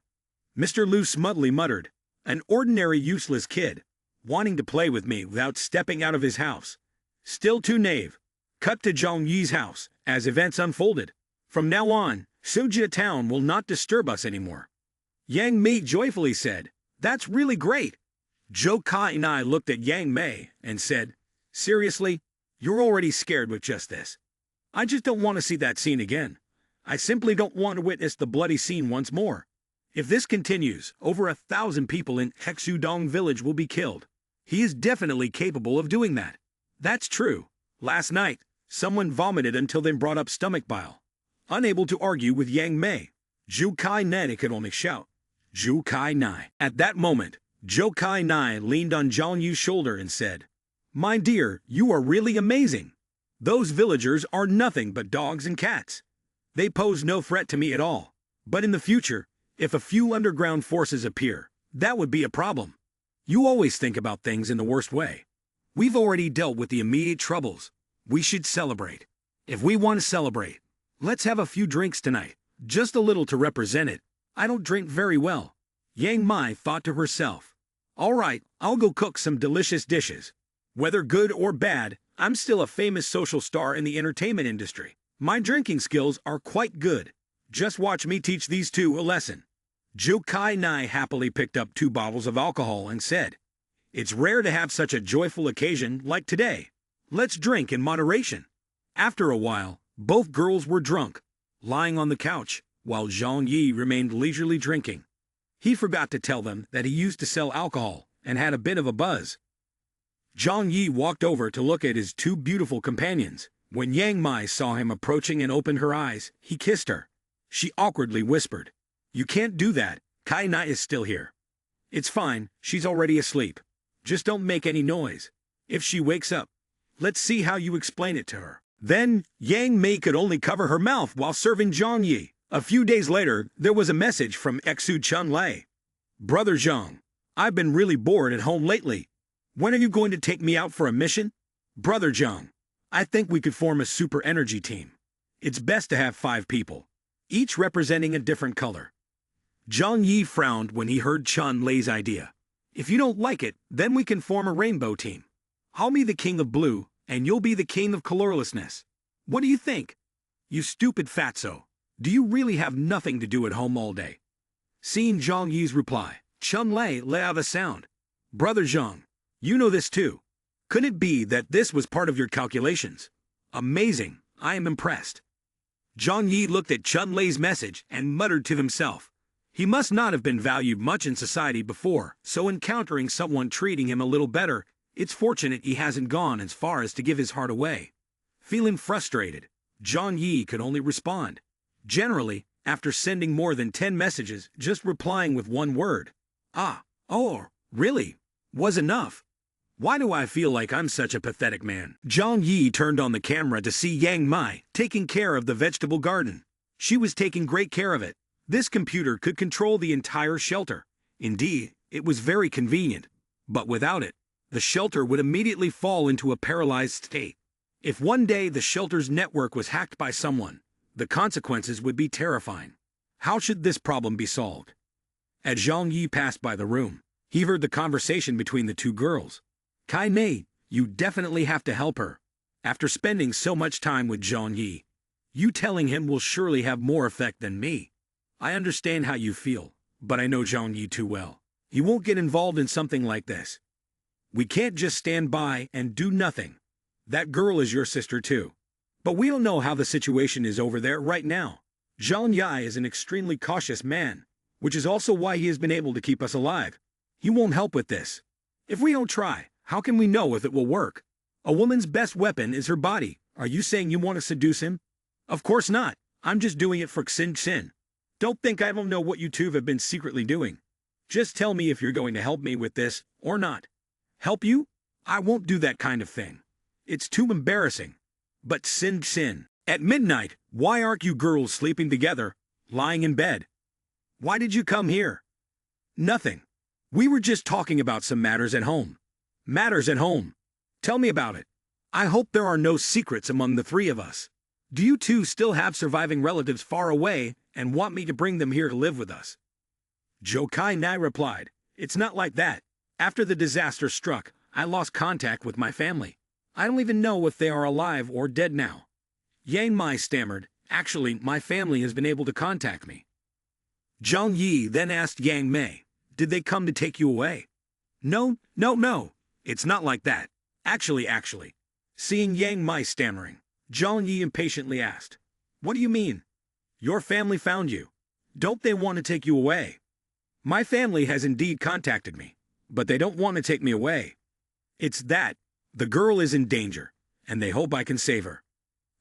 Mr. Liu smugly muttered, an ordinary useless kid, wanting to play with me without stepping out of his house. Still too naive. Cut to Zhang Yi's house as events unfolded. From now on, Sujia town will not disturb us anymore. Yang Mei joyfully said, That's really great. Zhou Kai and I looked at Yang Mei and said, Seriously? You're already scared with just this. I just don't want to see that scene again. I simply don't want to witness the bloody scene once more. If this continues, over 1,000 people in Hexudong village will be killed. He is definitely capable of doing that. That's true. Last night, someone vomited until they brought up stomach bile. Unable to argue with Yang Mei, Zhou Kai Nai could only shout, Zhou Kai Nai. At that moment, Zhou Kai Nai leaned on Zhang Yu's shoulder and said, My dear, you are really amazing. Those villagers are nothing but dogs and cats. They pose no threat to me at all. But in the future, if a few underground forces appear, that would be a problem. You always think about things in the worst way. We've already dealt with the immediate troubles. We should celebrate. If we want to celebrate, let's have a few drinks tonight. Just a little to represent it. I don't drink very well. Yang Mai thought to herself. All right, I'll go cook some delicious dishes. Whether good or bad, I'm still a famous social star in the entertainment industry. My drinking skills are quite good. Just watch me teach these two a lesson. Zhou Kai Nai happily picked up 2 bottles of alcohol and said, It's rare to have such a joyful occasion like today. Let's drink in moderation. After a while, both girls were drunk, lying on the couch, while Zhang Yi remained leisurely drinking. He forgot to tell them that he used to sell alcohol and had a bit of a buzz. Zhang Yi walked over to look at his two beautiful companions. When Yang Mai saw him approaching and opened her eyes, he kissed her. She awkwardly whispered, "You can't do that, Kai Na is still here." "It's fine, she's already asleep. Just don't make any noise. If she wakes up, let's see how you explain it to her." Then, Yang Mei could only cover her mouth while serving Zhang Yi. A few days later, there was a message from engsub Chun Lei. "Brother Zhang, I've been really bored at home lately. When are you going to take me out for a mission?" "Brother Zhang, I think we could form a super energy team. It's best to have 5 people, each representing a different color." Zhang Yi frowned when he heard Chun Lei's idea. "If you don't like it, then we can form a rainbow team. I'll be the king of blue, and you'll be the king of colorlessness. What do you think?" "You stupid fatso. Do you really have nothing to do at home all day?" Seeing Zhang Yi's reply, Chun Lei let out a sound. "Brother Zhang, you know this too. Could it be that this was part of your calculations? Amazing, I am impressed." Zhang Yi looked at Chun Lei's message and muttered to himself. He must not have been valued much in society before, so encountering someone treating him a little better, it's fortunate he hasn't gone as far as to give his heart away. Feeling frustrated, Zhang Yi could only respond. Generally, after sending more than 10 messages, just replying with one word, "Ah, oh, really," was enough. Why do I feel like I'm such a pathetic man? Zhang Yi turned on the camera to see Yang Mai taking care of the vegetable garden. She was taking great care of it. This computer could control the entire shelter. Indeed, it was very convenient. But without it, the shelter would immediately fall into a paralyzed state. If one day the shelter's network was hacked by someone, the consequences would be terrifying. How should this problem be solved? As Zhang Yi passed by the room, he heard the conversation between the two girls. "Kai Mei, you definitely have to help her. After spending so much time with Zhang Yi, you telling him will surely have more effect than me. I understand how you feel, but I know Zhang Yi too well. He won't get involved in something like this. We can't just stand by and do nothing. That girl is your sister too. But we don't know how the situation is over there right now. Zhang Yi is an extremely cautious man, which is also why he has been able to keep us alive. He won't help with this. If we don't try, how can we know if it will work? A woman's best weapon is her body. Are you saying you want to seduce him?" "Of course not. I'm just doing it for Xin. Don't think I don't know what you two have been secretly doing. Just tell me if you're going to help me with this or not." "Help you? I won't do that kind of thing. It's too embarrassing." "But Xin, at midnight, why aren't you girls sleeping together, lying in bed? Why did you come here?" "Nothing. We were just talking about some matters at home." "Matters at home? Tell me about it. I hope there are no secrets among the 3 of us. Do you two still have surviving relatives far away and want me to bring them here to live with us?" Zhou Kai Nai replied, "It's not like that. After the disaster struck, I lost contact with my family. I don't even know if they are alive or dead now." Yang Mai stammered, "Actually, my family has been able to contact me." Zhang Yi then asked Yang Mei, "Did they come to take you away?" No. It's not like that. Actually. Seeing Yang Mai stammering, Zhang Yi impatiently asked, "What do you mean? Your family found you. Don't they want to take you away?" "My family has indeed contacted me, but they don't want to take me away. It's that the girl is in danger, and they hope I can save her."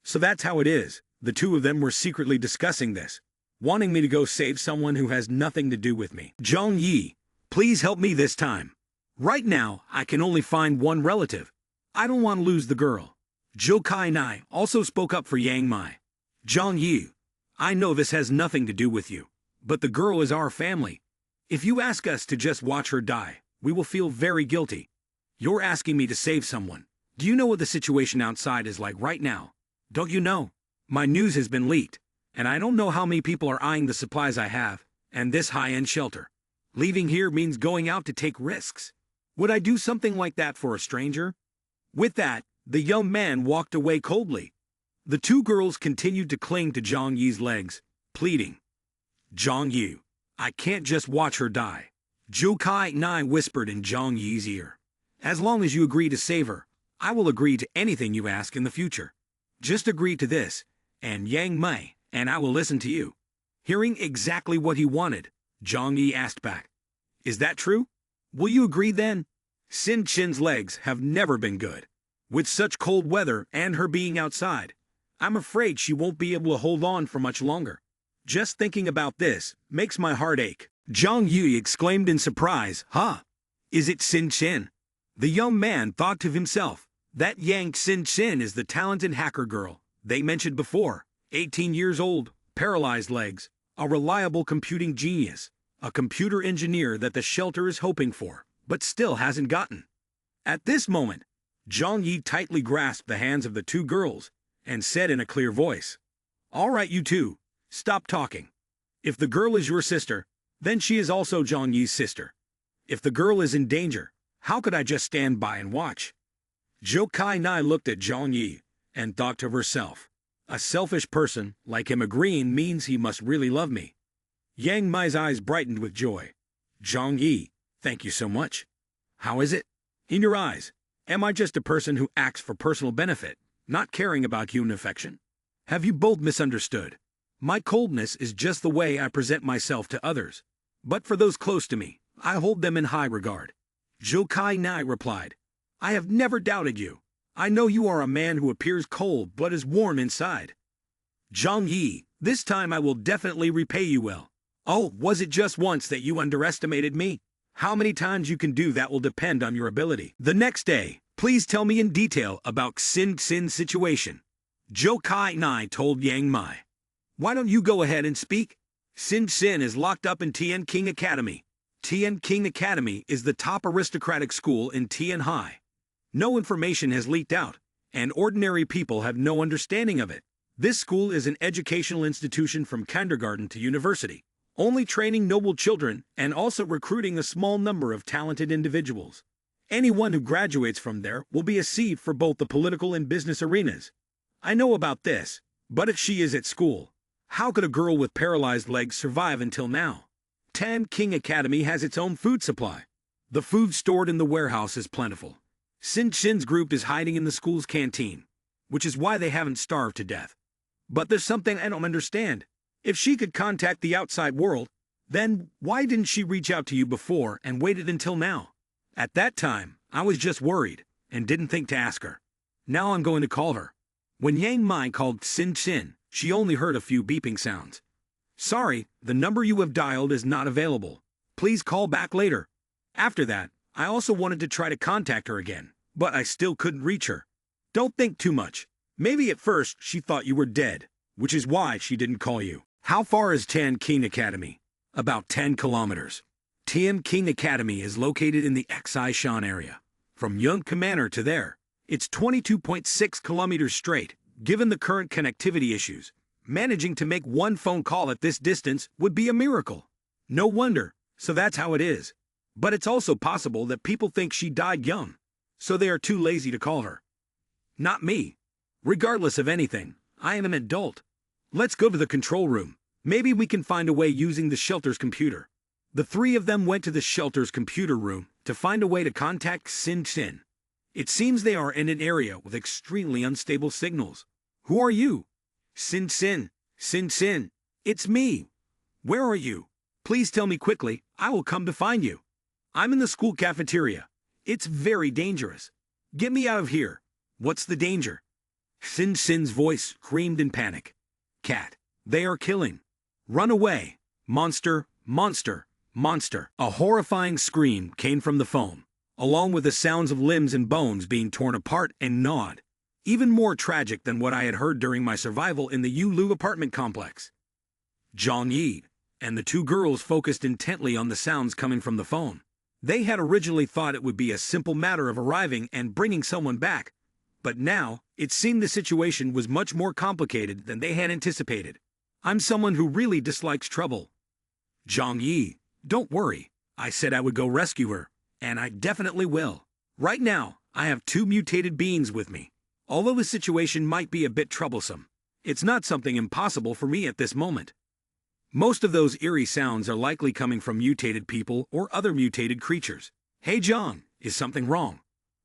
So that's how it is. The 2 of them were secretly discussing this, wanting me to go save someone who has nothing to do with me. "Zhang Yi, please help me this time. Right now, I can only find one relative. I don't want to lose the girl." Zhou Kai Nai also spoke up for Yang Mai. "Zhang Yi, I know this has nothing to do with you, but the girl is our family. If you ask us to just watch her die, we will feel very guilty. You're asking me to save someone. Do you know what the situation outside is like right now? Don't you know? My news has been leaked, and I don't know how many people are eyeing the supplies I have, and this high-end shelter. Leaving here means going out to take risks. Would I do something like that for a stranger?" With that, the young man walked away coldly. The 2 girls continued to cling to Zhang Yi's legs, pleading, "Zhang Yi, I can't just watch her die." Zhou Kai Nai whispered in Zhang Yi's ear, "As long as you agree to save her, I will agree to anything you ask in the future. Just agree to this, and Yang Mei, and I will listen to you." Hearing exactly what he wanted, Zhang Yi asked back. Is that true? Will you agree then? Sin Chin's legs have never been good. With such cold weather and her being outside, I'm afraid she won't be able to hold on for much longer. Just thinking about this makes my heart ache. Zhang Yi exclaimed in surprise, Huh? Is it Sin Chin? The young man thought to himself, that Yang Sin Chin is the talented hacker girl they mentioned before, 18 years old, paralyzed legs, a reliable computing genius, a computer engineer that the shelter is hoping for, but still hasn't gotten. At this moment, Zhang Yi tightly grasped the hands of the two girls and said in a clear voice, All right, you two, stop talking. If the girl is your sister, then she is also Zhang Yi's sister. If the girl is in danger, how could I just stand by and watch? Zhou Kai Nai looked at Zhang Yi and thought to herself, a selfish person like him agreeing means he must really love me. Yang Mai's eyes brightened with joy. Zhang Yi, thank you so much. How is it? In your eyes, am I just a person who acts for personal benefit, not caring about human affection? Have you both misunderstood? My coldness is just the way I present myself to others. But for those close to me, I hold them in high regard. Zhou Kai Nai replied, I have never doubted you. I know you are a man who appears cold but is warm inside. Zhang Yi, this time I will definitely repay you well. Oh, was it just once that you underestimated me? How many times you can do that will depend on your ability. The next day, please tell me in detail about Sin Sin's situation. Zhou Kai Nai told Yang Mai. Why don't you go ahead and speak? Sin Sin is locked up in Tian King Academy. Tian King Academy is the top aristocratic school in Tian Hai. No information has leaked out, and ordinary people have no understanding of it. This school is an educational institution from kindergarten to university, only training noble children and also recruiting a small number of talented individuals. Anyone who graduates from there will be a seed for both the political and business arenas. I know about this, but if she is at school, how could a girl with paralyzed legs survive until now? Tian King Academy has its own food supply. The food stored in the warehouse is plentiful. Sin Chin's group is hiding in the school's canteen, which is why they haven't starved to death. But there's something I don't understand. If she could contact the outside world, then why didn't she reach out to you before and waited until now? At that time, I was just worried and didn't think to ask her. Now I'm going to call her. When Yang Mai called Sin Chin, she only heard a few beeping sounds. Sorry, the number you have dialed is not available. Please call back later. After that, I also wanted to try to contact her again, but I still couldn't reach her. Don't think too much. Maybe at first she thought you were dead, which is why she didn't call you. How far is Tian King Academy? About 10 kilometers. Tian King Academy is located in the Xi Shan area. From Yunke Manor to there, it's 22.6 kilometers straight. Given the current connectivity issues, managing to make one phone call at this distance would be a miracle. No wonder, so that's how it is. But it's also possible that people think she died young, so they are too lazy to call her. Not me. Regardless of anything, I am an adult. Let's go to the control room. Maybe we can find a way using the shelter's computer. The three of them went to the shelter's computer room to find a way to contact Sin Sin. It seems they are in an area with extremely unstable signals. Who are you? Sin Sin. Sin Sin. It's me. Where are you? Please tell me quickly, I will come to find you. I'm in the school cafeteria. It's very dangerous. Get me out of here. What's the danger? Sin Sin's voice screamed in panic. Cat. They are killing. Run away. Monster, monster, monster. A horrifying scream came from the phone, along with the sounds of limbs and bones being torn apart and gnawed. Even more tragic than what I had heard during my survival in the Yulu apartment complex. Zhang Yi and the two girls focused intently on the sounds coming from the phone. They had originally thought it would be a simple matter of arriving and bringing someone back, but now it seemed the situation was much more complicated than they had anticipated. I'm someone who really dislikes trouble. Zhang Yi, don't worry. I said I would go rescue her, and I definitely will. Right now, I have two mutated beings with me. Although the situation might be a bit troublesome, it's not something impossible for me at this moment. Most of those eerie sounds are likely coming from mutated people or other mutated creatures. Hey John, is something wrong?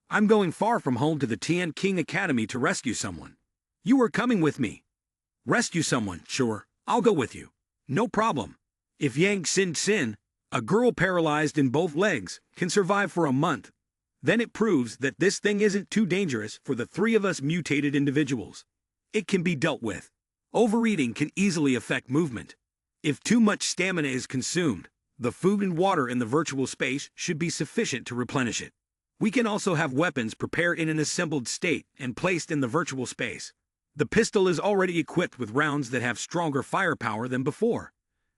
I'm going far from home to the Tian King Academy to rescue someone. You are coming with me. Rescue someone, sure, I'll go with you. No problem. If Yang Xin Xin, a girl paralyzed in both legs, can survive for a month, then it proves that this thing isn't too dangerous for the three of us mutated individuals. It can be dealt with. Overeating can easily affect movement. If too much stamina is consumed, the food and water in the virtual space should be sufficient to replenish it. We can also have weapons prepared in an assembled state and placed in the virtual space. The pistol is already equipped with rounds that have stronger firepower than before.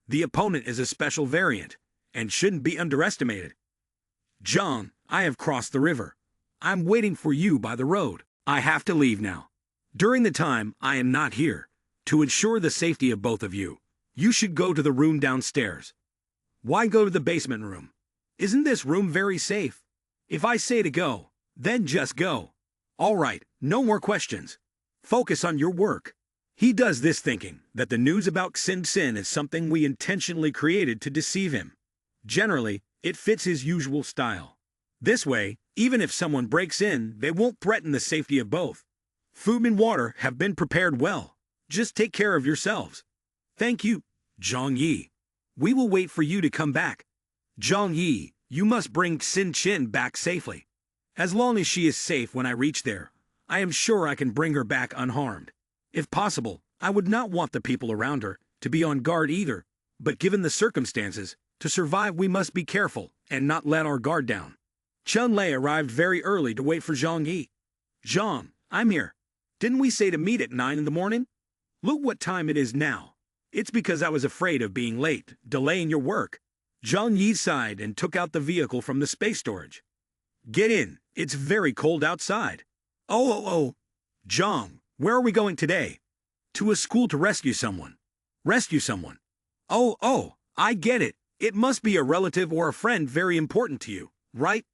The opponent is a special variant, and shouldn't be underestimated. John, I have crossed the river. I'm waiting for you by the road. I have to leave now. During the time I am not here, to ensure the safety of both of you, you should go to the room downstairs. Why go to the basement room? Isn't this room very safe? If I say to go, then just go. All right, no more questions. Focus on your work. He does this thinking that the news about Xin Xin is something we intentionally created to deceive him. Generally, it fits his usual style. This way, even if someone breaks in, they won't threaten the safety of both. Food and water have been prepared well. Just take care of yourselves. Thank you, Zhang Yi. We will wait for you to come back. Zhang Yi, you must bring Xin Xin back safely. As long as she is safe when I reach there, I am sure I can bring her back unharmed. If possible, I would not want the people around her to be on guard either, but given the circumstances, to survive we must be careful and not let our guard down. Chun Lei arrived very early to wait for Zhang Yi. Zhang, I'm here. Didn't we say to meet at 9 in the morning? Look what time it is now. It's because I was afraid of being late, delaying your work. Zhang Yi sighed and took out the vehicle from the space storage. Get in, it's very cold outside. Oh. Zhang, where are we going today? To a school to rescue someone. Rescue someone. Oh, I get it. It must be a relative or a friend very important to you, right?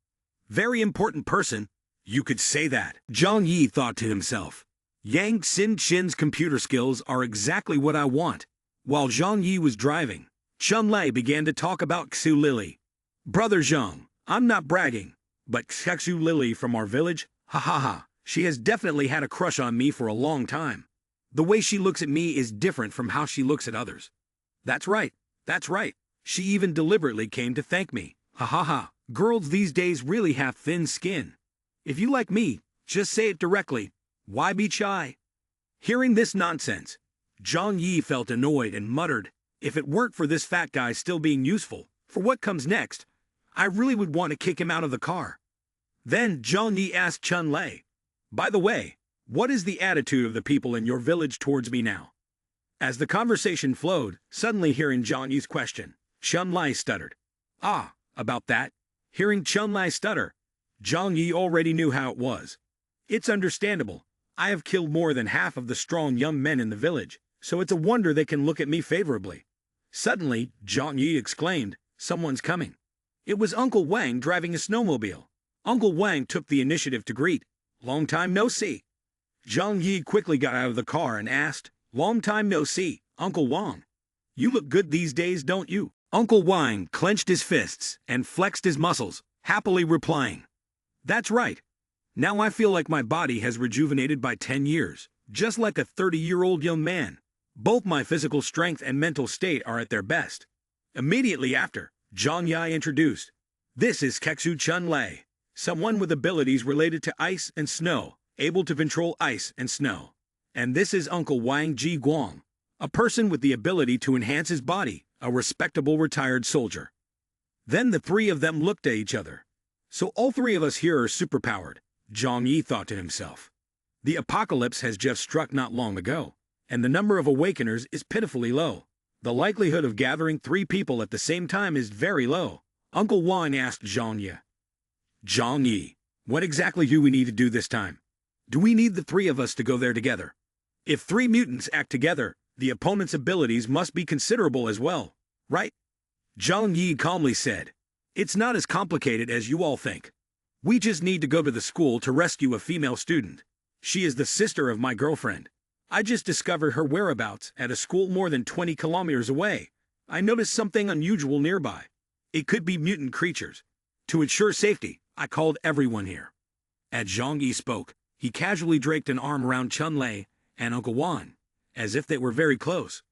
Very important person. You could say that. Zhang Yi thought to himself. Yang Xin Xin's computer skills are exactly what I want. While Zhang Yi was driving, Chun Lei began to talk about Xu Lily. Brother Zhang, I'm not bragging, but Xu Lily from our village, ha. She has definitely had a crush on me for a long time. The way she looks at me is different from how she looks at others. That's right. She even deliberately came to thank me. Ha. Girls these days really have thin skin. If you like me, just say it directly. Why be shy? Hearing this nonsense, Zhang Yi felt annoyed and muttered, if it weren't for this fat guy still being useful, for what comes next, I really would want to kick him out of the car. Then Zhang Yi asked Chun Lei, by the way, what is the attitude of the people in your village towards me now? As the conversation flowed, suddenly hearing Zhang Yi's question, Chun Lei stuttered. About that. Hearing Chun Lei stutter, Zhang Yi already knew how it was. It's understandable. I have killed more than half of the strong young men in the village, so it's a wonder they can look at me favorably. Suddenly, Zhang Yi exclaimed, someone's coming. It was Uncle Wang driving a snowmobile. Uncle Wang took the initiative to greet. Long time no see. Zhang Yi quickly got out of the car and asked, long time no see, Uncle Wang. You look good these days, don't you? Uncle Wang clenched his fists and flexed his muscles, happily replying, that's right. Now I feel like my body has rejuvenated by 10 years, just like a 30-year-old young man. Both my physical strength and mental state are at their best. Immediately after, Zhang Yi introduced, this is Kexu Chun Lei, someone with abilities related to ice and snow, able to control ice and snow. And this is Uncle Wang Ji Guang, a person with the ability to enhance his body, a respectable retired soldier. Then the three of them looked at each other. So all three of us here are superpowered, Zhang Yi thought to himself. The apocalypse has just struck not long ago, and the number of awakeners is pitifully low. The likelihood of gathering 3 people at the same time is very low. Uncle Wang asked Zhang Yi. Zhang Yi, what exactly do we need to do this time? Do we need the 3 of us to go there together? If 3 mutants act together, the opponent's abilities must be considerable as well, right? Zhang Yi calmly said, it's not as complicated as you all think. We just need to go to the school to rescue a female student. She is the sister of my girlfriend. I just discovered her whereabouts at a school more than 20 kilometers away. I noticed something unusual nearby. It could be mutant creatures. To ensure safety, I called everyone here. As Zhang Yi spoke, he casually draped an arm around Chun Lei and Uncle Wan, as if they were very close.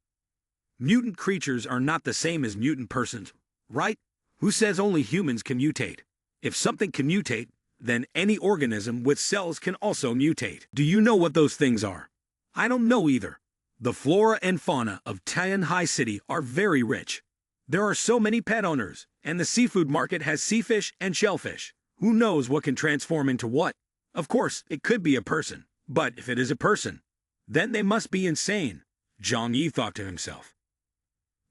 Mutant creatures are not the same as mutant persons, right? Who says only humans can mutate? If something can mutate, then any organism with cells can also mutate. Do you know what those things are? I don't know either. The flora and fauna of Tianhai City are very rich. There are so many pet owners, and the seafood market has sea fish and shellfish. Who knows what can transform into what? Of course, it could be a person. But if it is a person, then they must be insane, Zhang Yi thought to himself.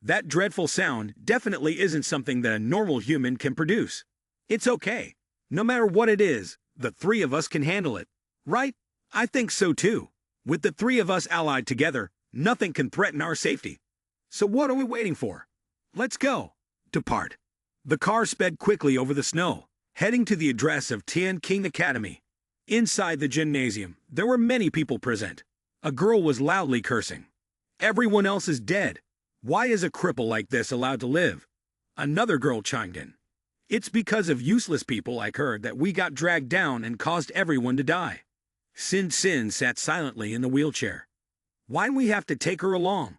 That dreadful sound definitely isn't something that a normal human can produce. It's okay. No matter what it is, the three of us can handle it. Right? I think so too. With the three of us allied together, nothing can threaten our safety. So what are we waiting for? Let's go. Depart. The car sped quickly over the snow, heading to the address of Tian King Academy. Inside the gymnasium, there were many people present. A girl was loudly cursing. Everyone else is dead. Why is a cripple like this allowed to live? Another girl chimed in. It's because of useless people like her that we got dragged down and caused everyone to die. Sin Sin sat silently in the wheelchair. Why do we have to take her along?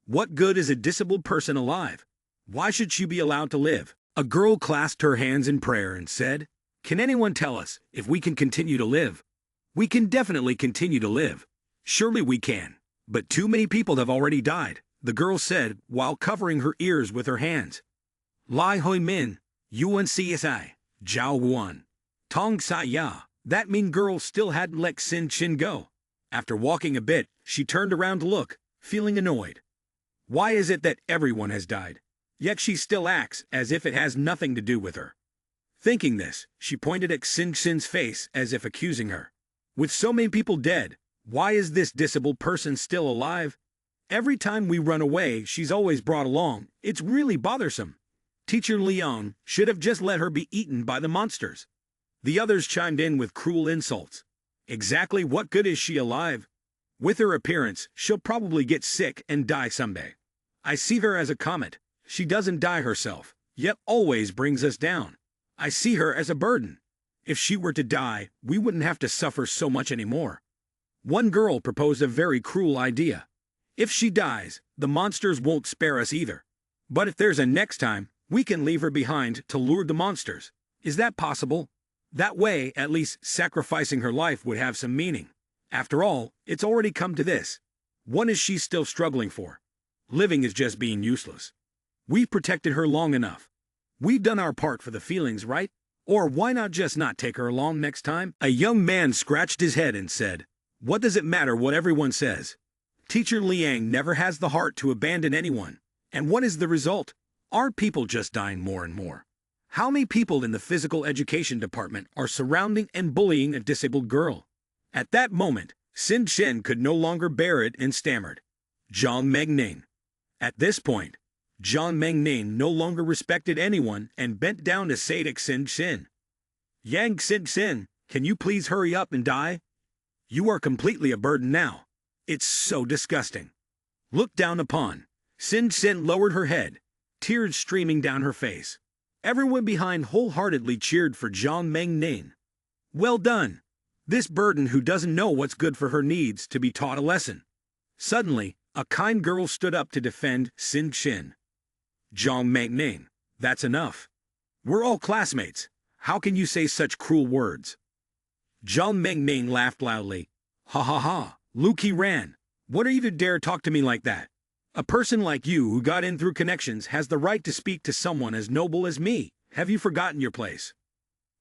What good is a disabled person alive? Why should she be allowed to live? A girl clasped her hands in prayer and said, "Can anyone tell us if we can continue to live?" We can definitely continue to live. Surely we can. But too many people have already died, the girl said while covering her ears with her hands. Lai Hoi Min, Yuan CSI, Zhao Guan, Tong Sa Ya. That mean girl still hadn't let Sin Chin go. After walking a bit, she turned around to look, feeling annoyed. Why is it that everyone has died? Yet she still acts as if it has nothing to do with her. Thinking this, she pointed at Sin Chin's face as if accusing her. With so many people dead, why is this disabled person still alive? Every time we run away, she's always brought along. It's really bothersome. Teacher Leon should have just let her be eaten by the monsters. The others chimed in with cruel insults. Exactly what good is she alive? With her appearance, she'll probably get sick and die someday. I see her as a comet. She doesn't die herself, yet always brings us down. I see her as a burden. If she were to die, we wouldn't have to suffer so much anymore. One girl proposed a very cruel idea. If she dies, the monsters won't spare us either. But if there's a next time, we can leave her behind to lure the monsters. Is that possible? That way, at least sacrificing her life would have some meaning. After all, it's already come to this. What is she still struggling for? Living is just being useless. We've protected her long enough. We've done our part for the feelings, right? Or why not just not take her along next time? A young man scratched his head and said, "What does it matter what everyone says? Teacher Liang never has the heart to abandon anyone. And what is the result? Are people just dying more and more? How many people in the physical education department are surrounding and bullying a disabled girl?" At that moment, Sin Chen could no longer bear it and stammered, "Zhang Mengning." At this point, Zhang Mengning no longer respected anyone and bent down to say to Sin Chen, "Yang Sin Chen, can you please hurry up and die? You are completely a burden now. It's so disgusting." Looked down upon, Sin Chen lowered her head, tears streaming down her face. Everyone behind wholeheartedly cheered for Zhang Mengning. Well done. This burden who doesn't know what's good for her needs to be taught a lesson. Suddenly, a kind girl stood up to defend Sin Chen. Zhang Mengning, that's enough. We're all classmates. How can you say such cruel words? Zhang Mengning laughed loudly. Ha ha ha, Lu Qiran. What are you to dare talk to me like that? A person like you who got in through connections has the right to speak to someone as noble as me. Have you forgotten your place?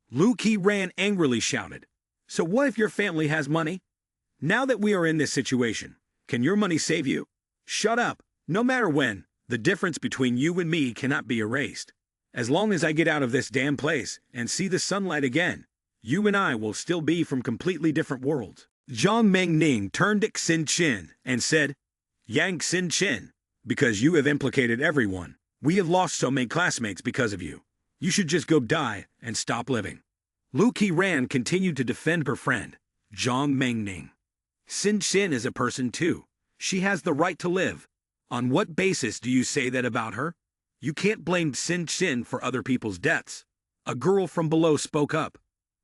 Lu Qiran angrily shouted. So what if your family has money? Now that we are in this situation, can your money save you? Shut up. No matter when, the difference between you and me cannot be erased. As long as I get out of this damn place and see the sunlight again, you and I will still be from completely different worlds. Zhang Mengning turned to Xin Chen and said, Yang Xin Chen, because you have implicated everyone. We have lost so many classmates because of you. You should just go die and stop living. Lu Qiran continued to defend her friend, Zhang Mengning. Xin Chen is a person too. She has the right to live. On what basis do you say that about her? You can't blame Xin Chen for other people's deaths. A girl from below spoke up.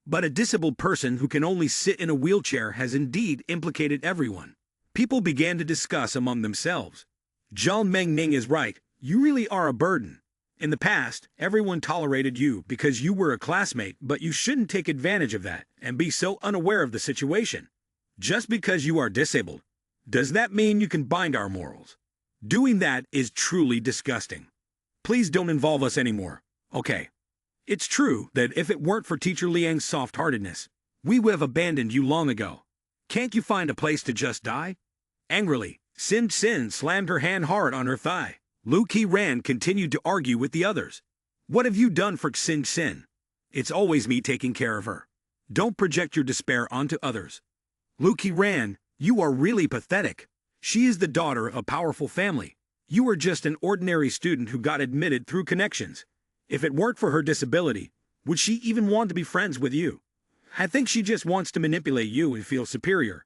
But a disabled person who can only sit in a wheelchair has indeed implicated everyone. People began to discuss among themselves. Zhang Mengning is right, you really are a burden. In the past, everyone tolerated you because you were a classmate, but you shouldn't take advantage of that and be so unaware of the situation. Just because you are disabled, does that mean you can bind our morals? Doing that is truly disgusting. Please don't involve us anymore, okay? It's true that if it weren't for Teacher Liang's soft-heartedness, we would have abandoned you long ago. Can't you find a place to just die? Angrily, Sin Sin slammed her hand hard on her thigh. Lu Qiran continued to argue with the others. What have you done for Sin Sin? It's always me taking care of her. Don't project your despair onto others. Lu Qiran, you are really pathetic. She is the daughter of a powerful family. You are just an ordinary student who got admitted through connections. If it weren't for her disability, would she even want to be friends with you? I think she just wants to manipulate you and feel superior.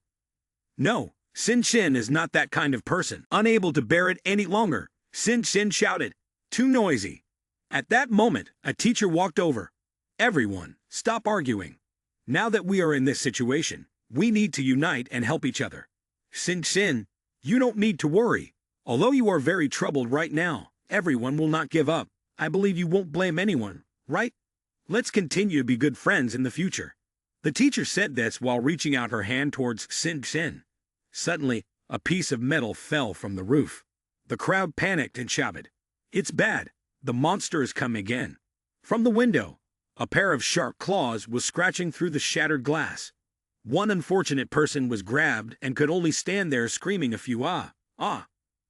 No, Sin Sin is not that kind of person. Unable to bear it any longer, Sin Sin shouted, "Too noisy." At that moment, a teacher walked over. Everyone, stop arguing. Now that we are in this situation, we need to unite and help each other. Sin Sin, you don't need to worry. Although you are very troubled right now, everyone will not give up. I believe you won't blame anyone, right? Let's continue to be good friends in the future. The teacher said this while reaching out her hand towards Sin Sin. Suddenly, a piece of metal fell from the roof. The crowd panicked and shouted, "It's bad! The monster is coming again!" From the window, a pair of sharp claws was scratching through the shattered glass. One unfortunate person was grabbed and could only stand there screaming a few ah.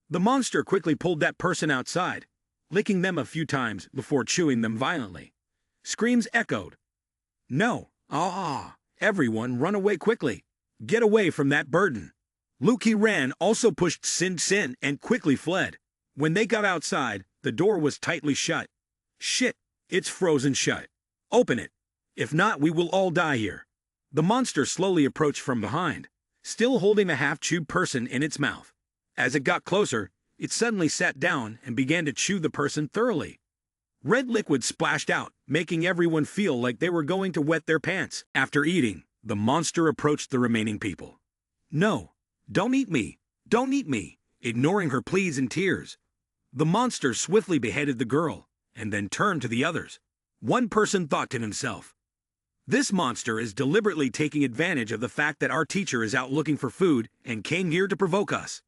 The monster quickly pulled that person outside, licking them a few times before chewing them violently. Screams echoed. No, everyone run away quickly. Get away from that burden. Lu Qiran also pushed Sin Sin and quickly fled. When they got outside, the door was tightly shut. Shit, it's frozen shut. Open it. If not, we will all die here. The monster slowly approached from behind, still holding a half-chewed person in its mouth. As it got closer, it suddenly sat down and began to chew the person thoroughly. Red liquid splashed out, making everyone feel like they were going to wet their pants. After eating, the monster approached the remaining people. No, don't eat me, don't eat me, ignoring her pleas and tears. The monster swiftly beheaded the girl, and then turned to the others. One person thought to himself, "This monster is deliberately taking advantage of the fact that our teacher is out looking for food and came here to provoke us."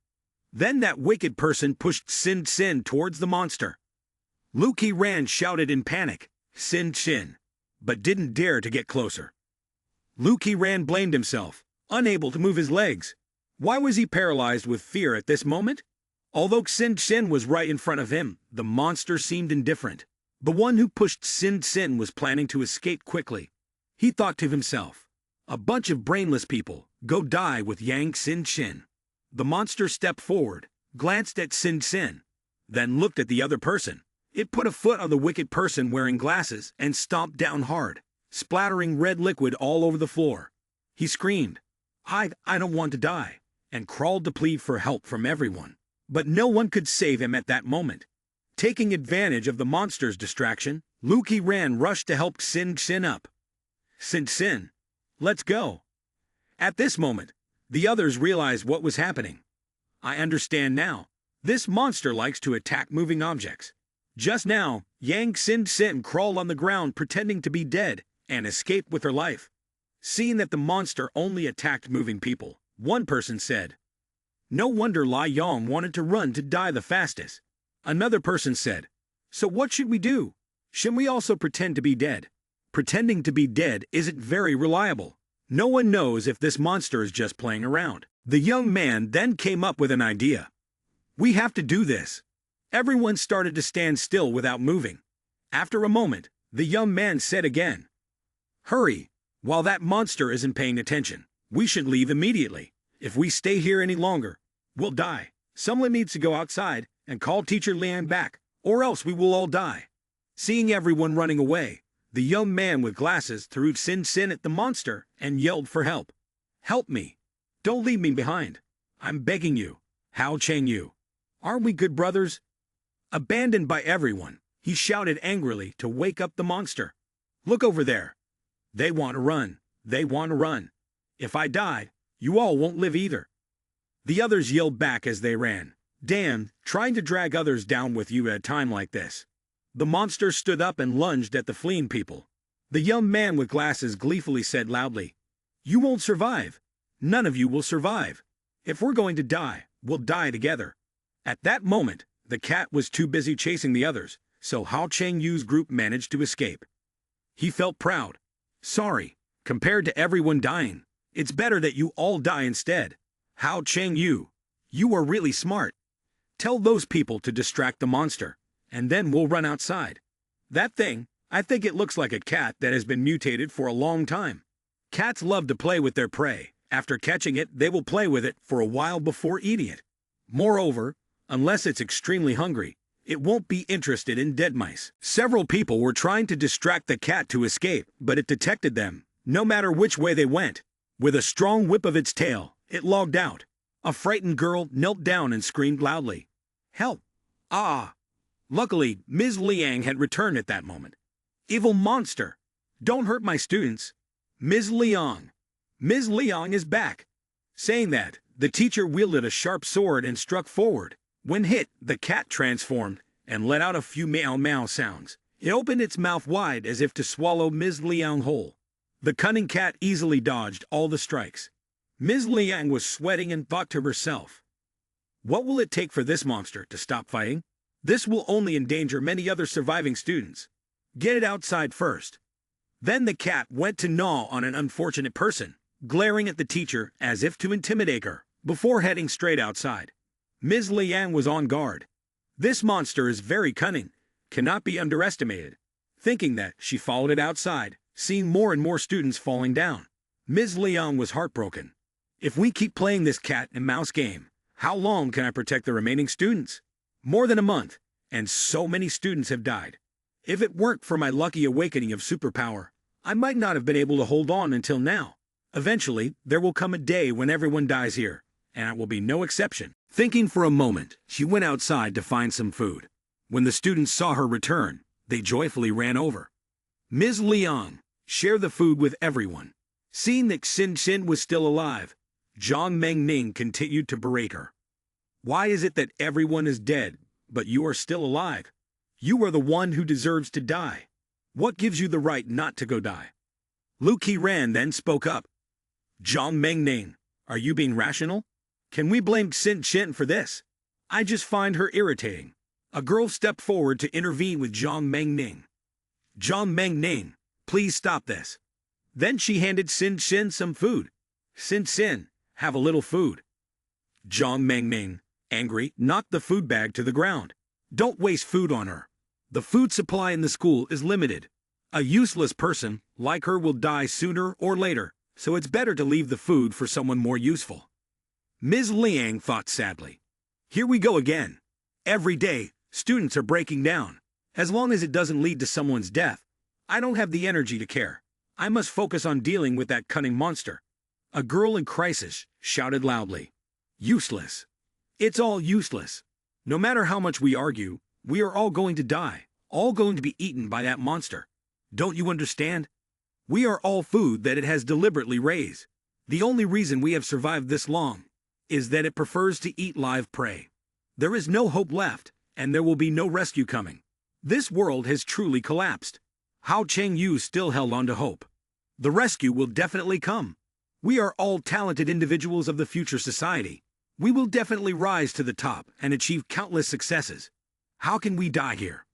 Then that wicked person pushed Sin Sin towards the monster. Lu Qiran shouted in panic, "Sin Sin," but didn't dare to get closer. Lu Qiran blamed himself, unable to move his legs. Why was he paralyzed with fear at this moment? Although Sin Sin was right in front of him, the monster seemed indifferent. The one who pushed Sin Sin was planning to escape quickly. He thought to himself, "A bunch of brainless people, go die with Yang Sin Sin." The monster stepped forward, glanced at Sin Sin, then looked at the other person. It put a foot on the wicked person wearing glasses and stomped down hard, splattering red liquid all over the floor. He screamed, I don't want to die," and crawled to plead for help from everyone. But no one could save him at that moment. Taking advantage of the monster's distraction, Lu Qiran rushed to help Sin Sin up. "Sin Sin, let's go." At this moment, the others realized what was happening. I understand now. This monster likes to attack moving objects. Just now, Yang Sin Sin crawled on the ground pretending to be dead and escaped with her life. Seeing that the monster only attacked moving people, one person said, "No wonder Lai Yong wanted to run to die the fastest." Another person said, "So what should we do? Shouldn't we also pretend to be dead?" Pretending to be dead isn't very reliable. No one knows if this monster is just playing around. The young man then came up with an idea. "We have to do this." Everyone started to stand still without moving. After a moment, the young man said again, "Hurry, while that monster isn't paying attention. We should leave immediately. If we stay here any longer, we'll die. Someone needs to go outside and call Teacher Liang back, or else we will all die." Seeing everyone running away, the young man with glasses threw Sin Sin at the monster and yelled for help. "Help me! Don't leave me behind! I'm begging you, Hao Cheng Yu. Aren't we good brothers?" Abandoned by everyone, he shouted angrily to wake up the monster. "Look over there. They want to run. They want to run. If I die, you all won't live either." The others yelled back as they ran. Dan, trying to drag others down with you at a time like this. The monster stood up and lunged at the fleeing people. The young man with glasses gleefully said loudly, "You won't survive. None of you will survive. If we're going to die, we'll die together." At that moment, the cat was too busy chasing the others, so Hao Cheng-yu's group managed to escape. He felt proud. Sorry, compared to everyone dying, it's better that you all die instead. Hao Cheng-yu, you are really smart. Tell those people to distract the monster, and then we'll run outside. That thing, I think it looks like a cat that has been mutated for a long time. Cats love to play with their prey. After catching it, they will play with it for a while before eating it. Moreover, unless it's extremely hungry, it won't be interested in dead mice. Several people were trying to distract the cat to escape, but it detected them, no matter which way they went. With a strong whip of its tail, it logged out. A frightened girl knelt down and screamed loudly, "Help! Ah!" Luckily, Ms. Liang had returned at that moment. "Evil monster! Don't hurt my students! Ms. Liang! Ms. Liang is back!" Saying that, the teacher wielded a sharp sword and struck forward. When hit, the cat transformed and let out a few meow-meow sounds. It opened its mouth wide as if to swallow Ms. Liang whole. The cunning cat easily dodged all the strikes. Ms. Liang was sweating and thought to herself, "What will it take for this monster to stop fighting? This will only endanger many other surviving students. Get it outside first." Then the cat went to gnaw on an unfortunate person, glaring at the teacher as if to intimidate her, before heading straight outside. Ms. Liang was on guard. This monster is very cunning, cannot be underestimated. Thinking that, she followed it outside, seeing more and more students falling down. Ms. Liang was heartbroken. If we keep playing this cat and mouse game, how long can I protect the remaining students? More than a month, and so many students have died. If it weren't for my lucky awakening of superpower, I might not have been able to hold on until now. Eventually, there will come a day when everyone dies here, and it will be no exception. Thinking for a moment, she went outside to find some food. When the students saw her return, they joyfully ran over. Ms. Liang, share the food with everyone. Seeing that Xin Xin was still alive, Zhang Mengning continued to berate her. "Why is it that everyone is dead, but you are still alive? You are the one who deserves to die. What gives you the right not to go die?" Lu Qiran then spoke up. "Zhang Mengning, are you being rational? Can we blame Xin Xin for this? I just find her irritating." A girl stepped forward to intervene with Zhang Mengning. "Zhang Mengning, please stop this." Then she handed Xin Xin some food. "Xin Xin, have a little food." Zhang Mengning, angry, knocked the food bag to the ground. "Don't waste food on her. The food supply in the school is limited. A useless person like her will die sooner or later, so it's better to leave the food for someone more useful." Ms. Liang thought sadly. Here we go again. Every day, students are breaking down. As long as it doesn't lead to someone's death, I don't have the energy to care. I must focus on dealing with that cunning monster. A girl in crisis shouted loudly. "Useless. It's all useless. No matter how much we argue, we are all going to die, all going to be eaten by that monster. Don't you understand? We are all food that it has deliberately raised. The only reason we have survived this long is that it prefers to eat live prey. There is no hope left, and there will be no rescue coming. This world has truly collapsed." Hao Cheng-yu still held on to hope. "The rescue will definitely come. We are all talented individuals of the future society. We will definitely rise to the top and achieve countless successes. How can we die here?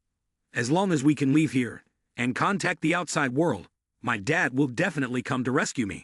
As long as we can leave here and contact the outside world, my dad will definitely come to rescue me."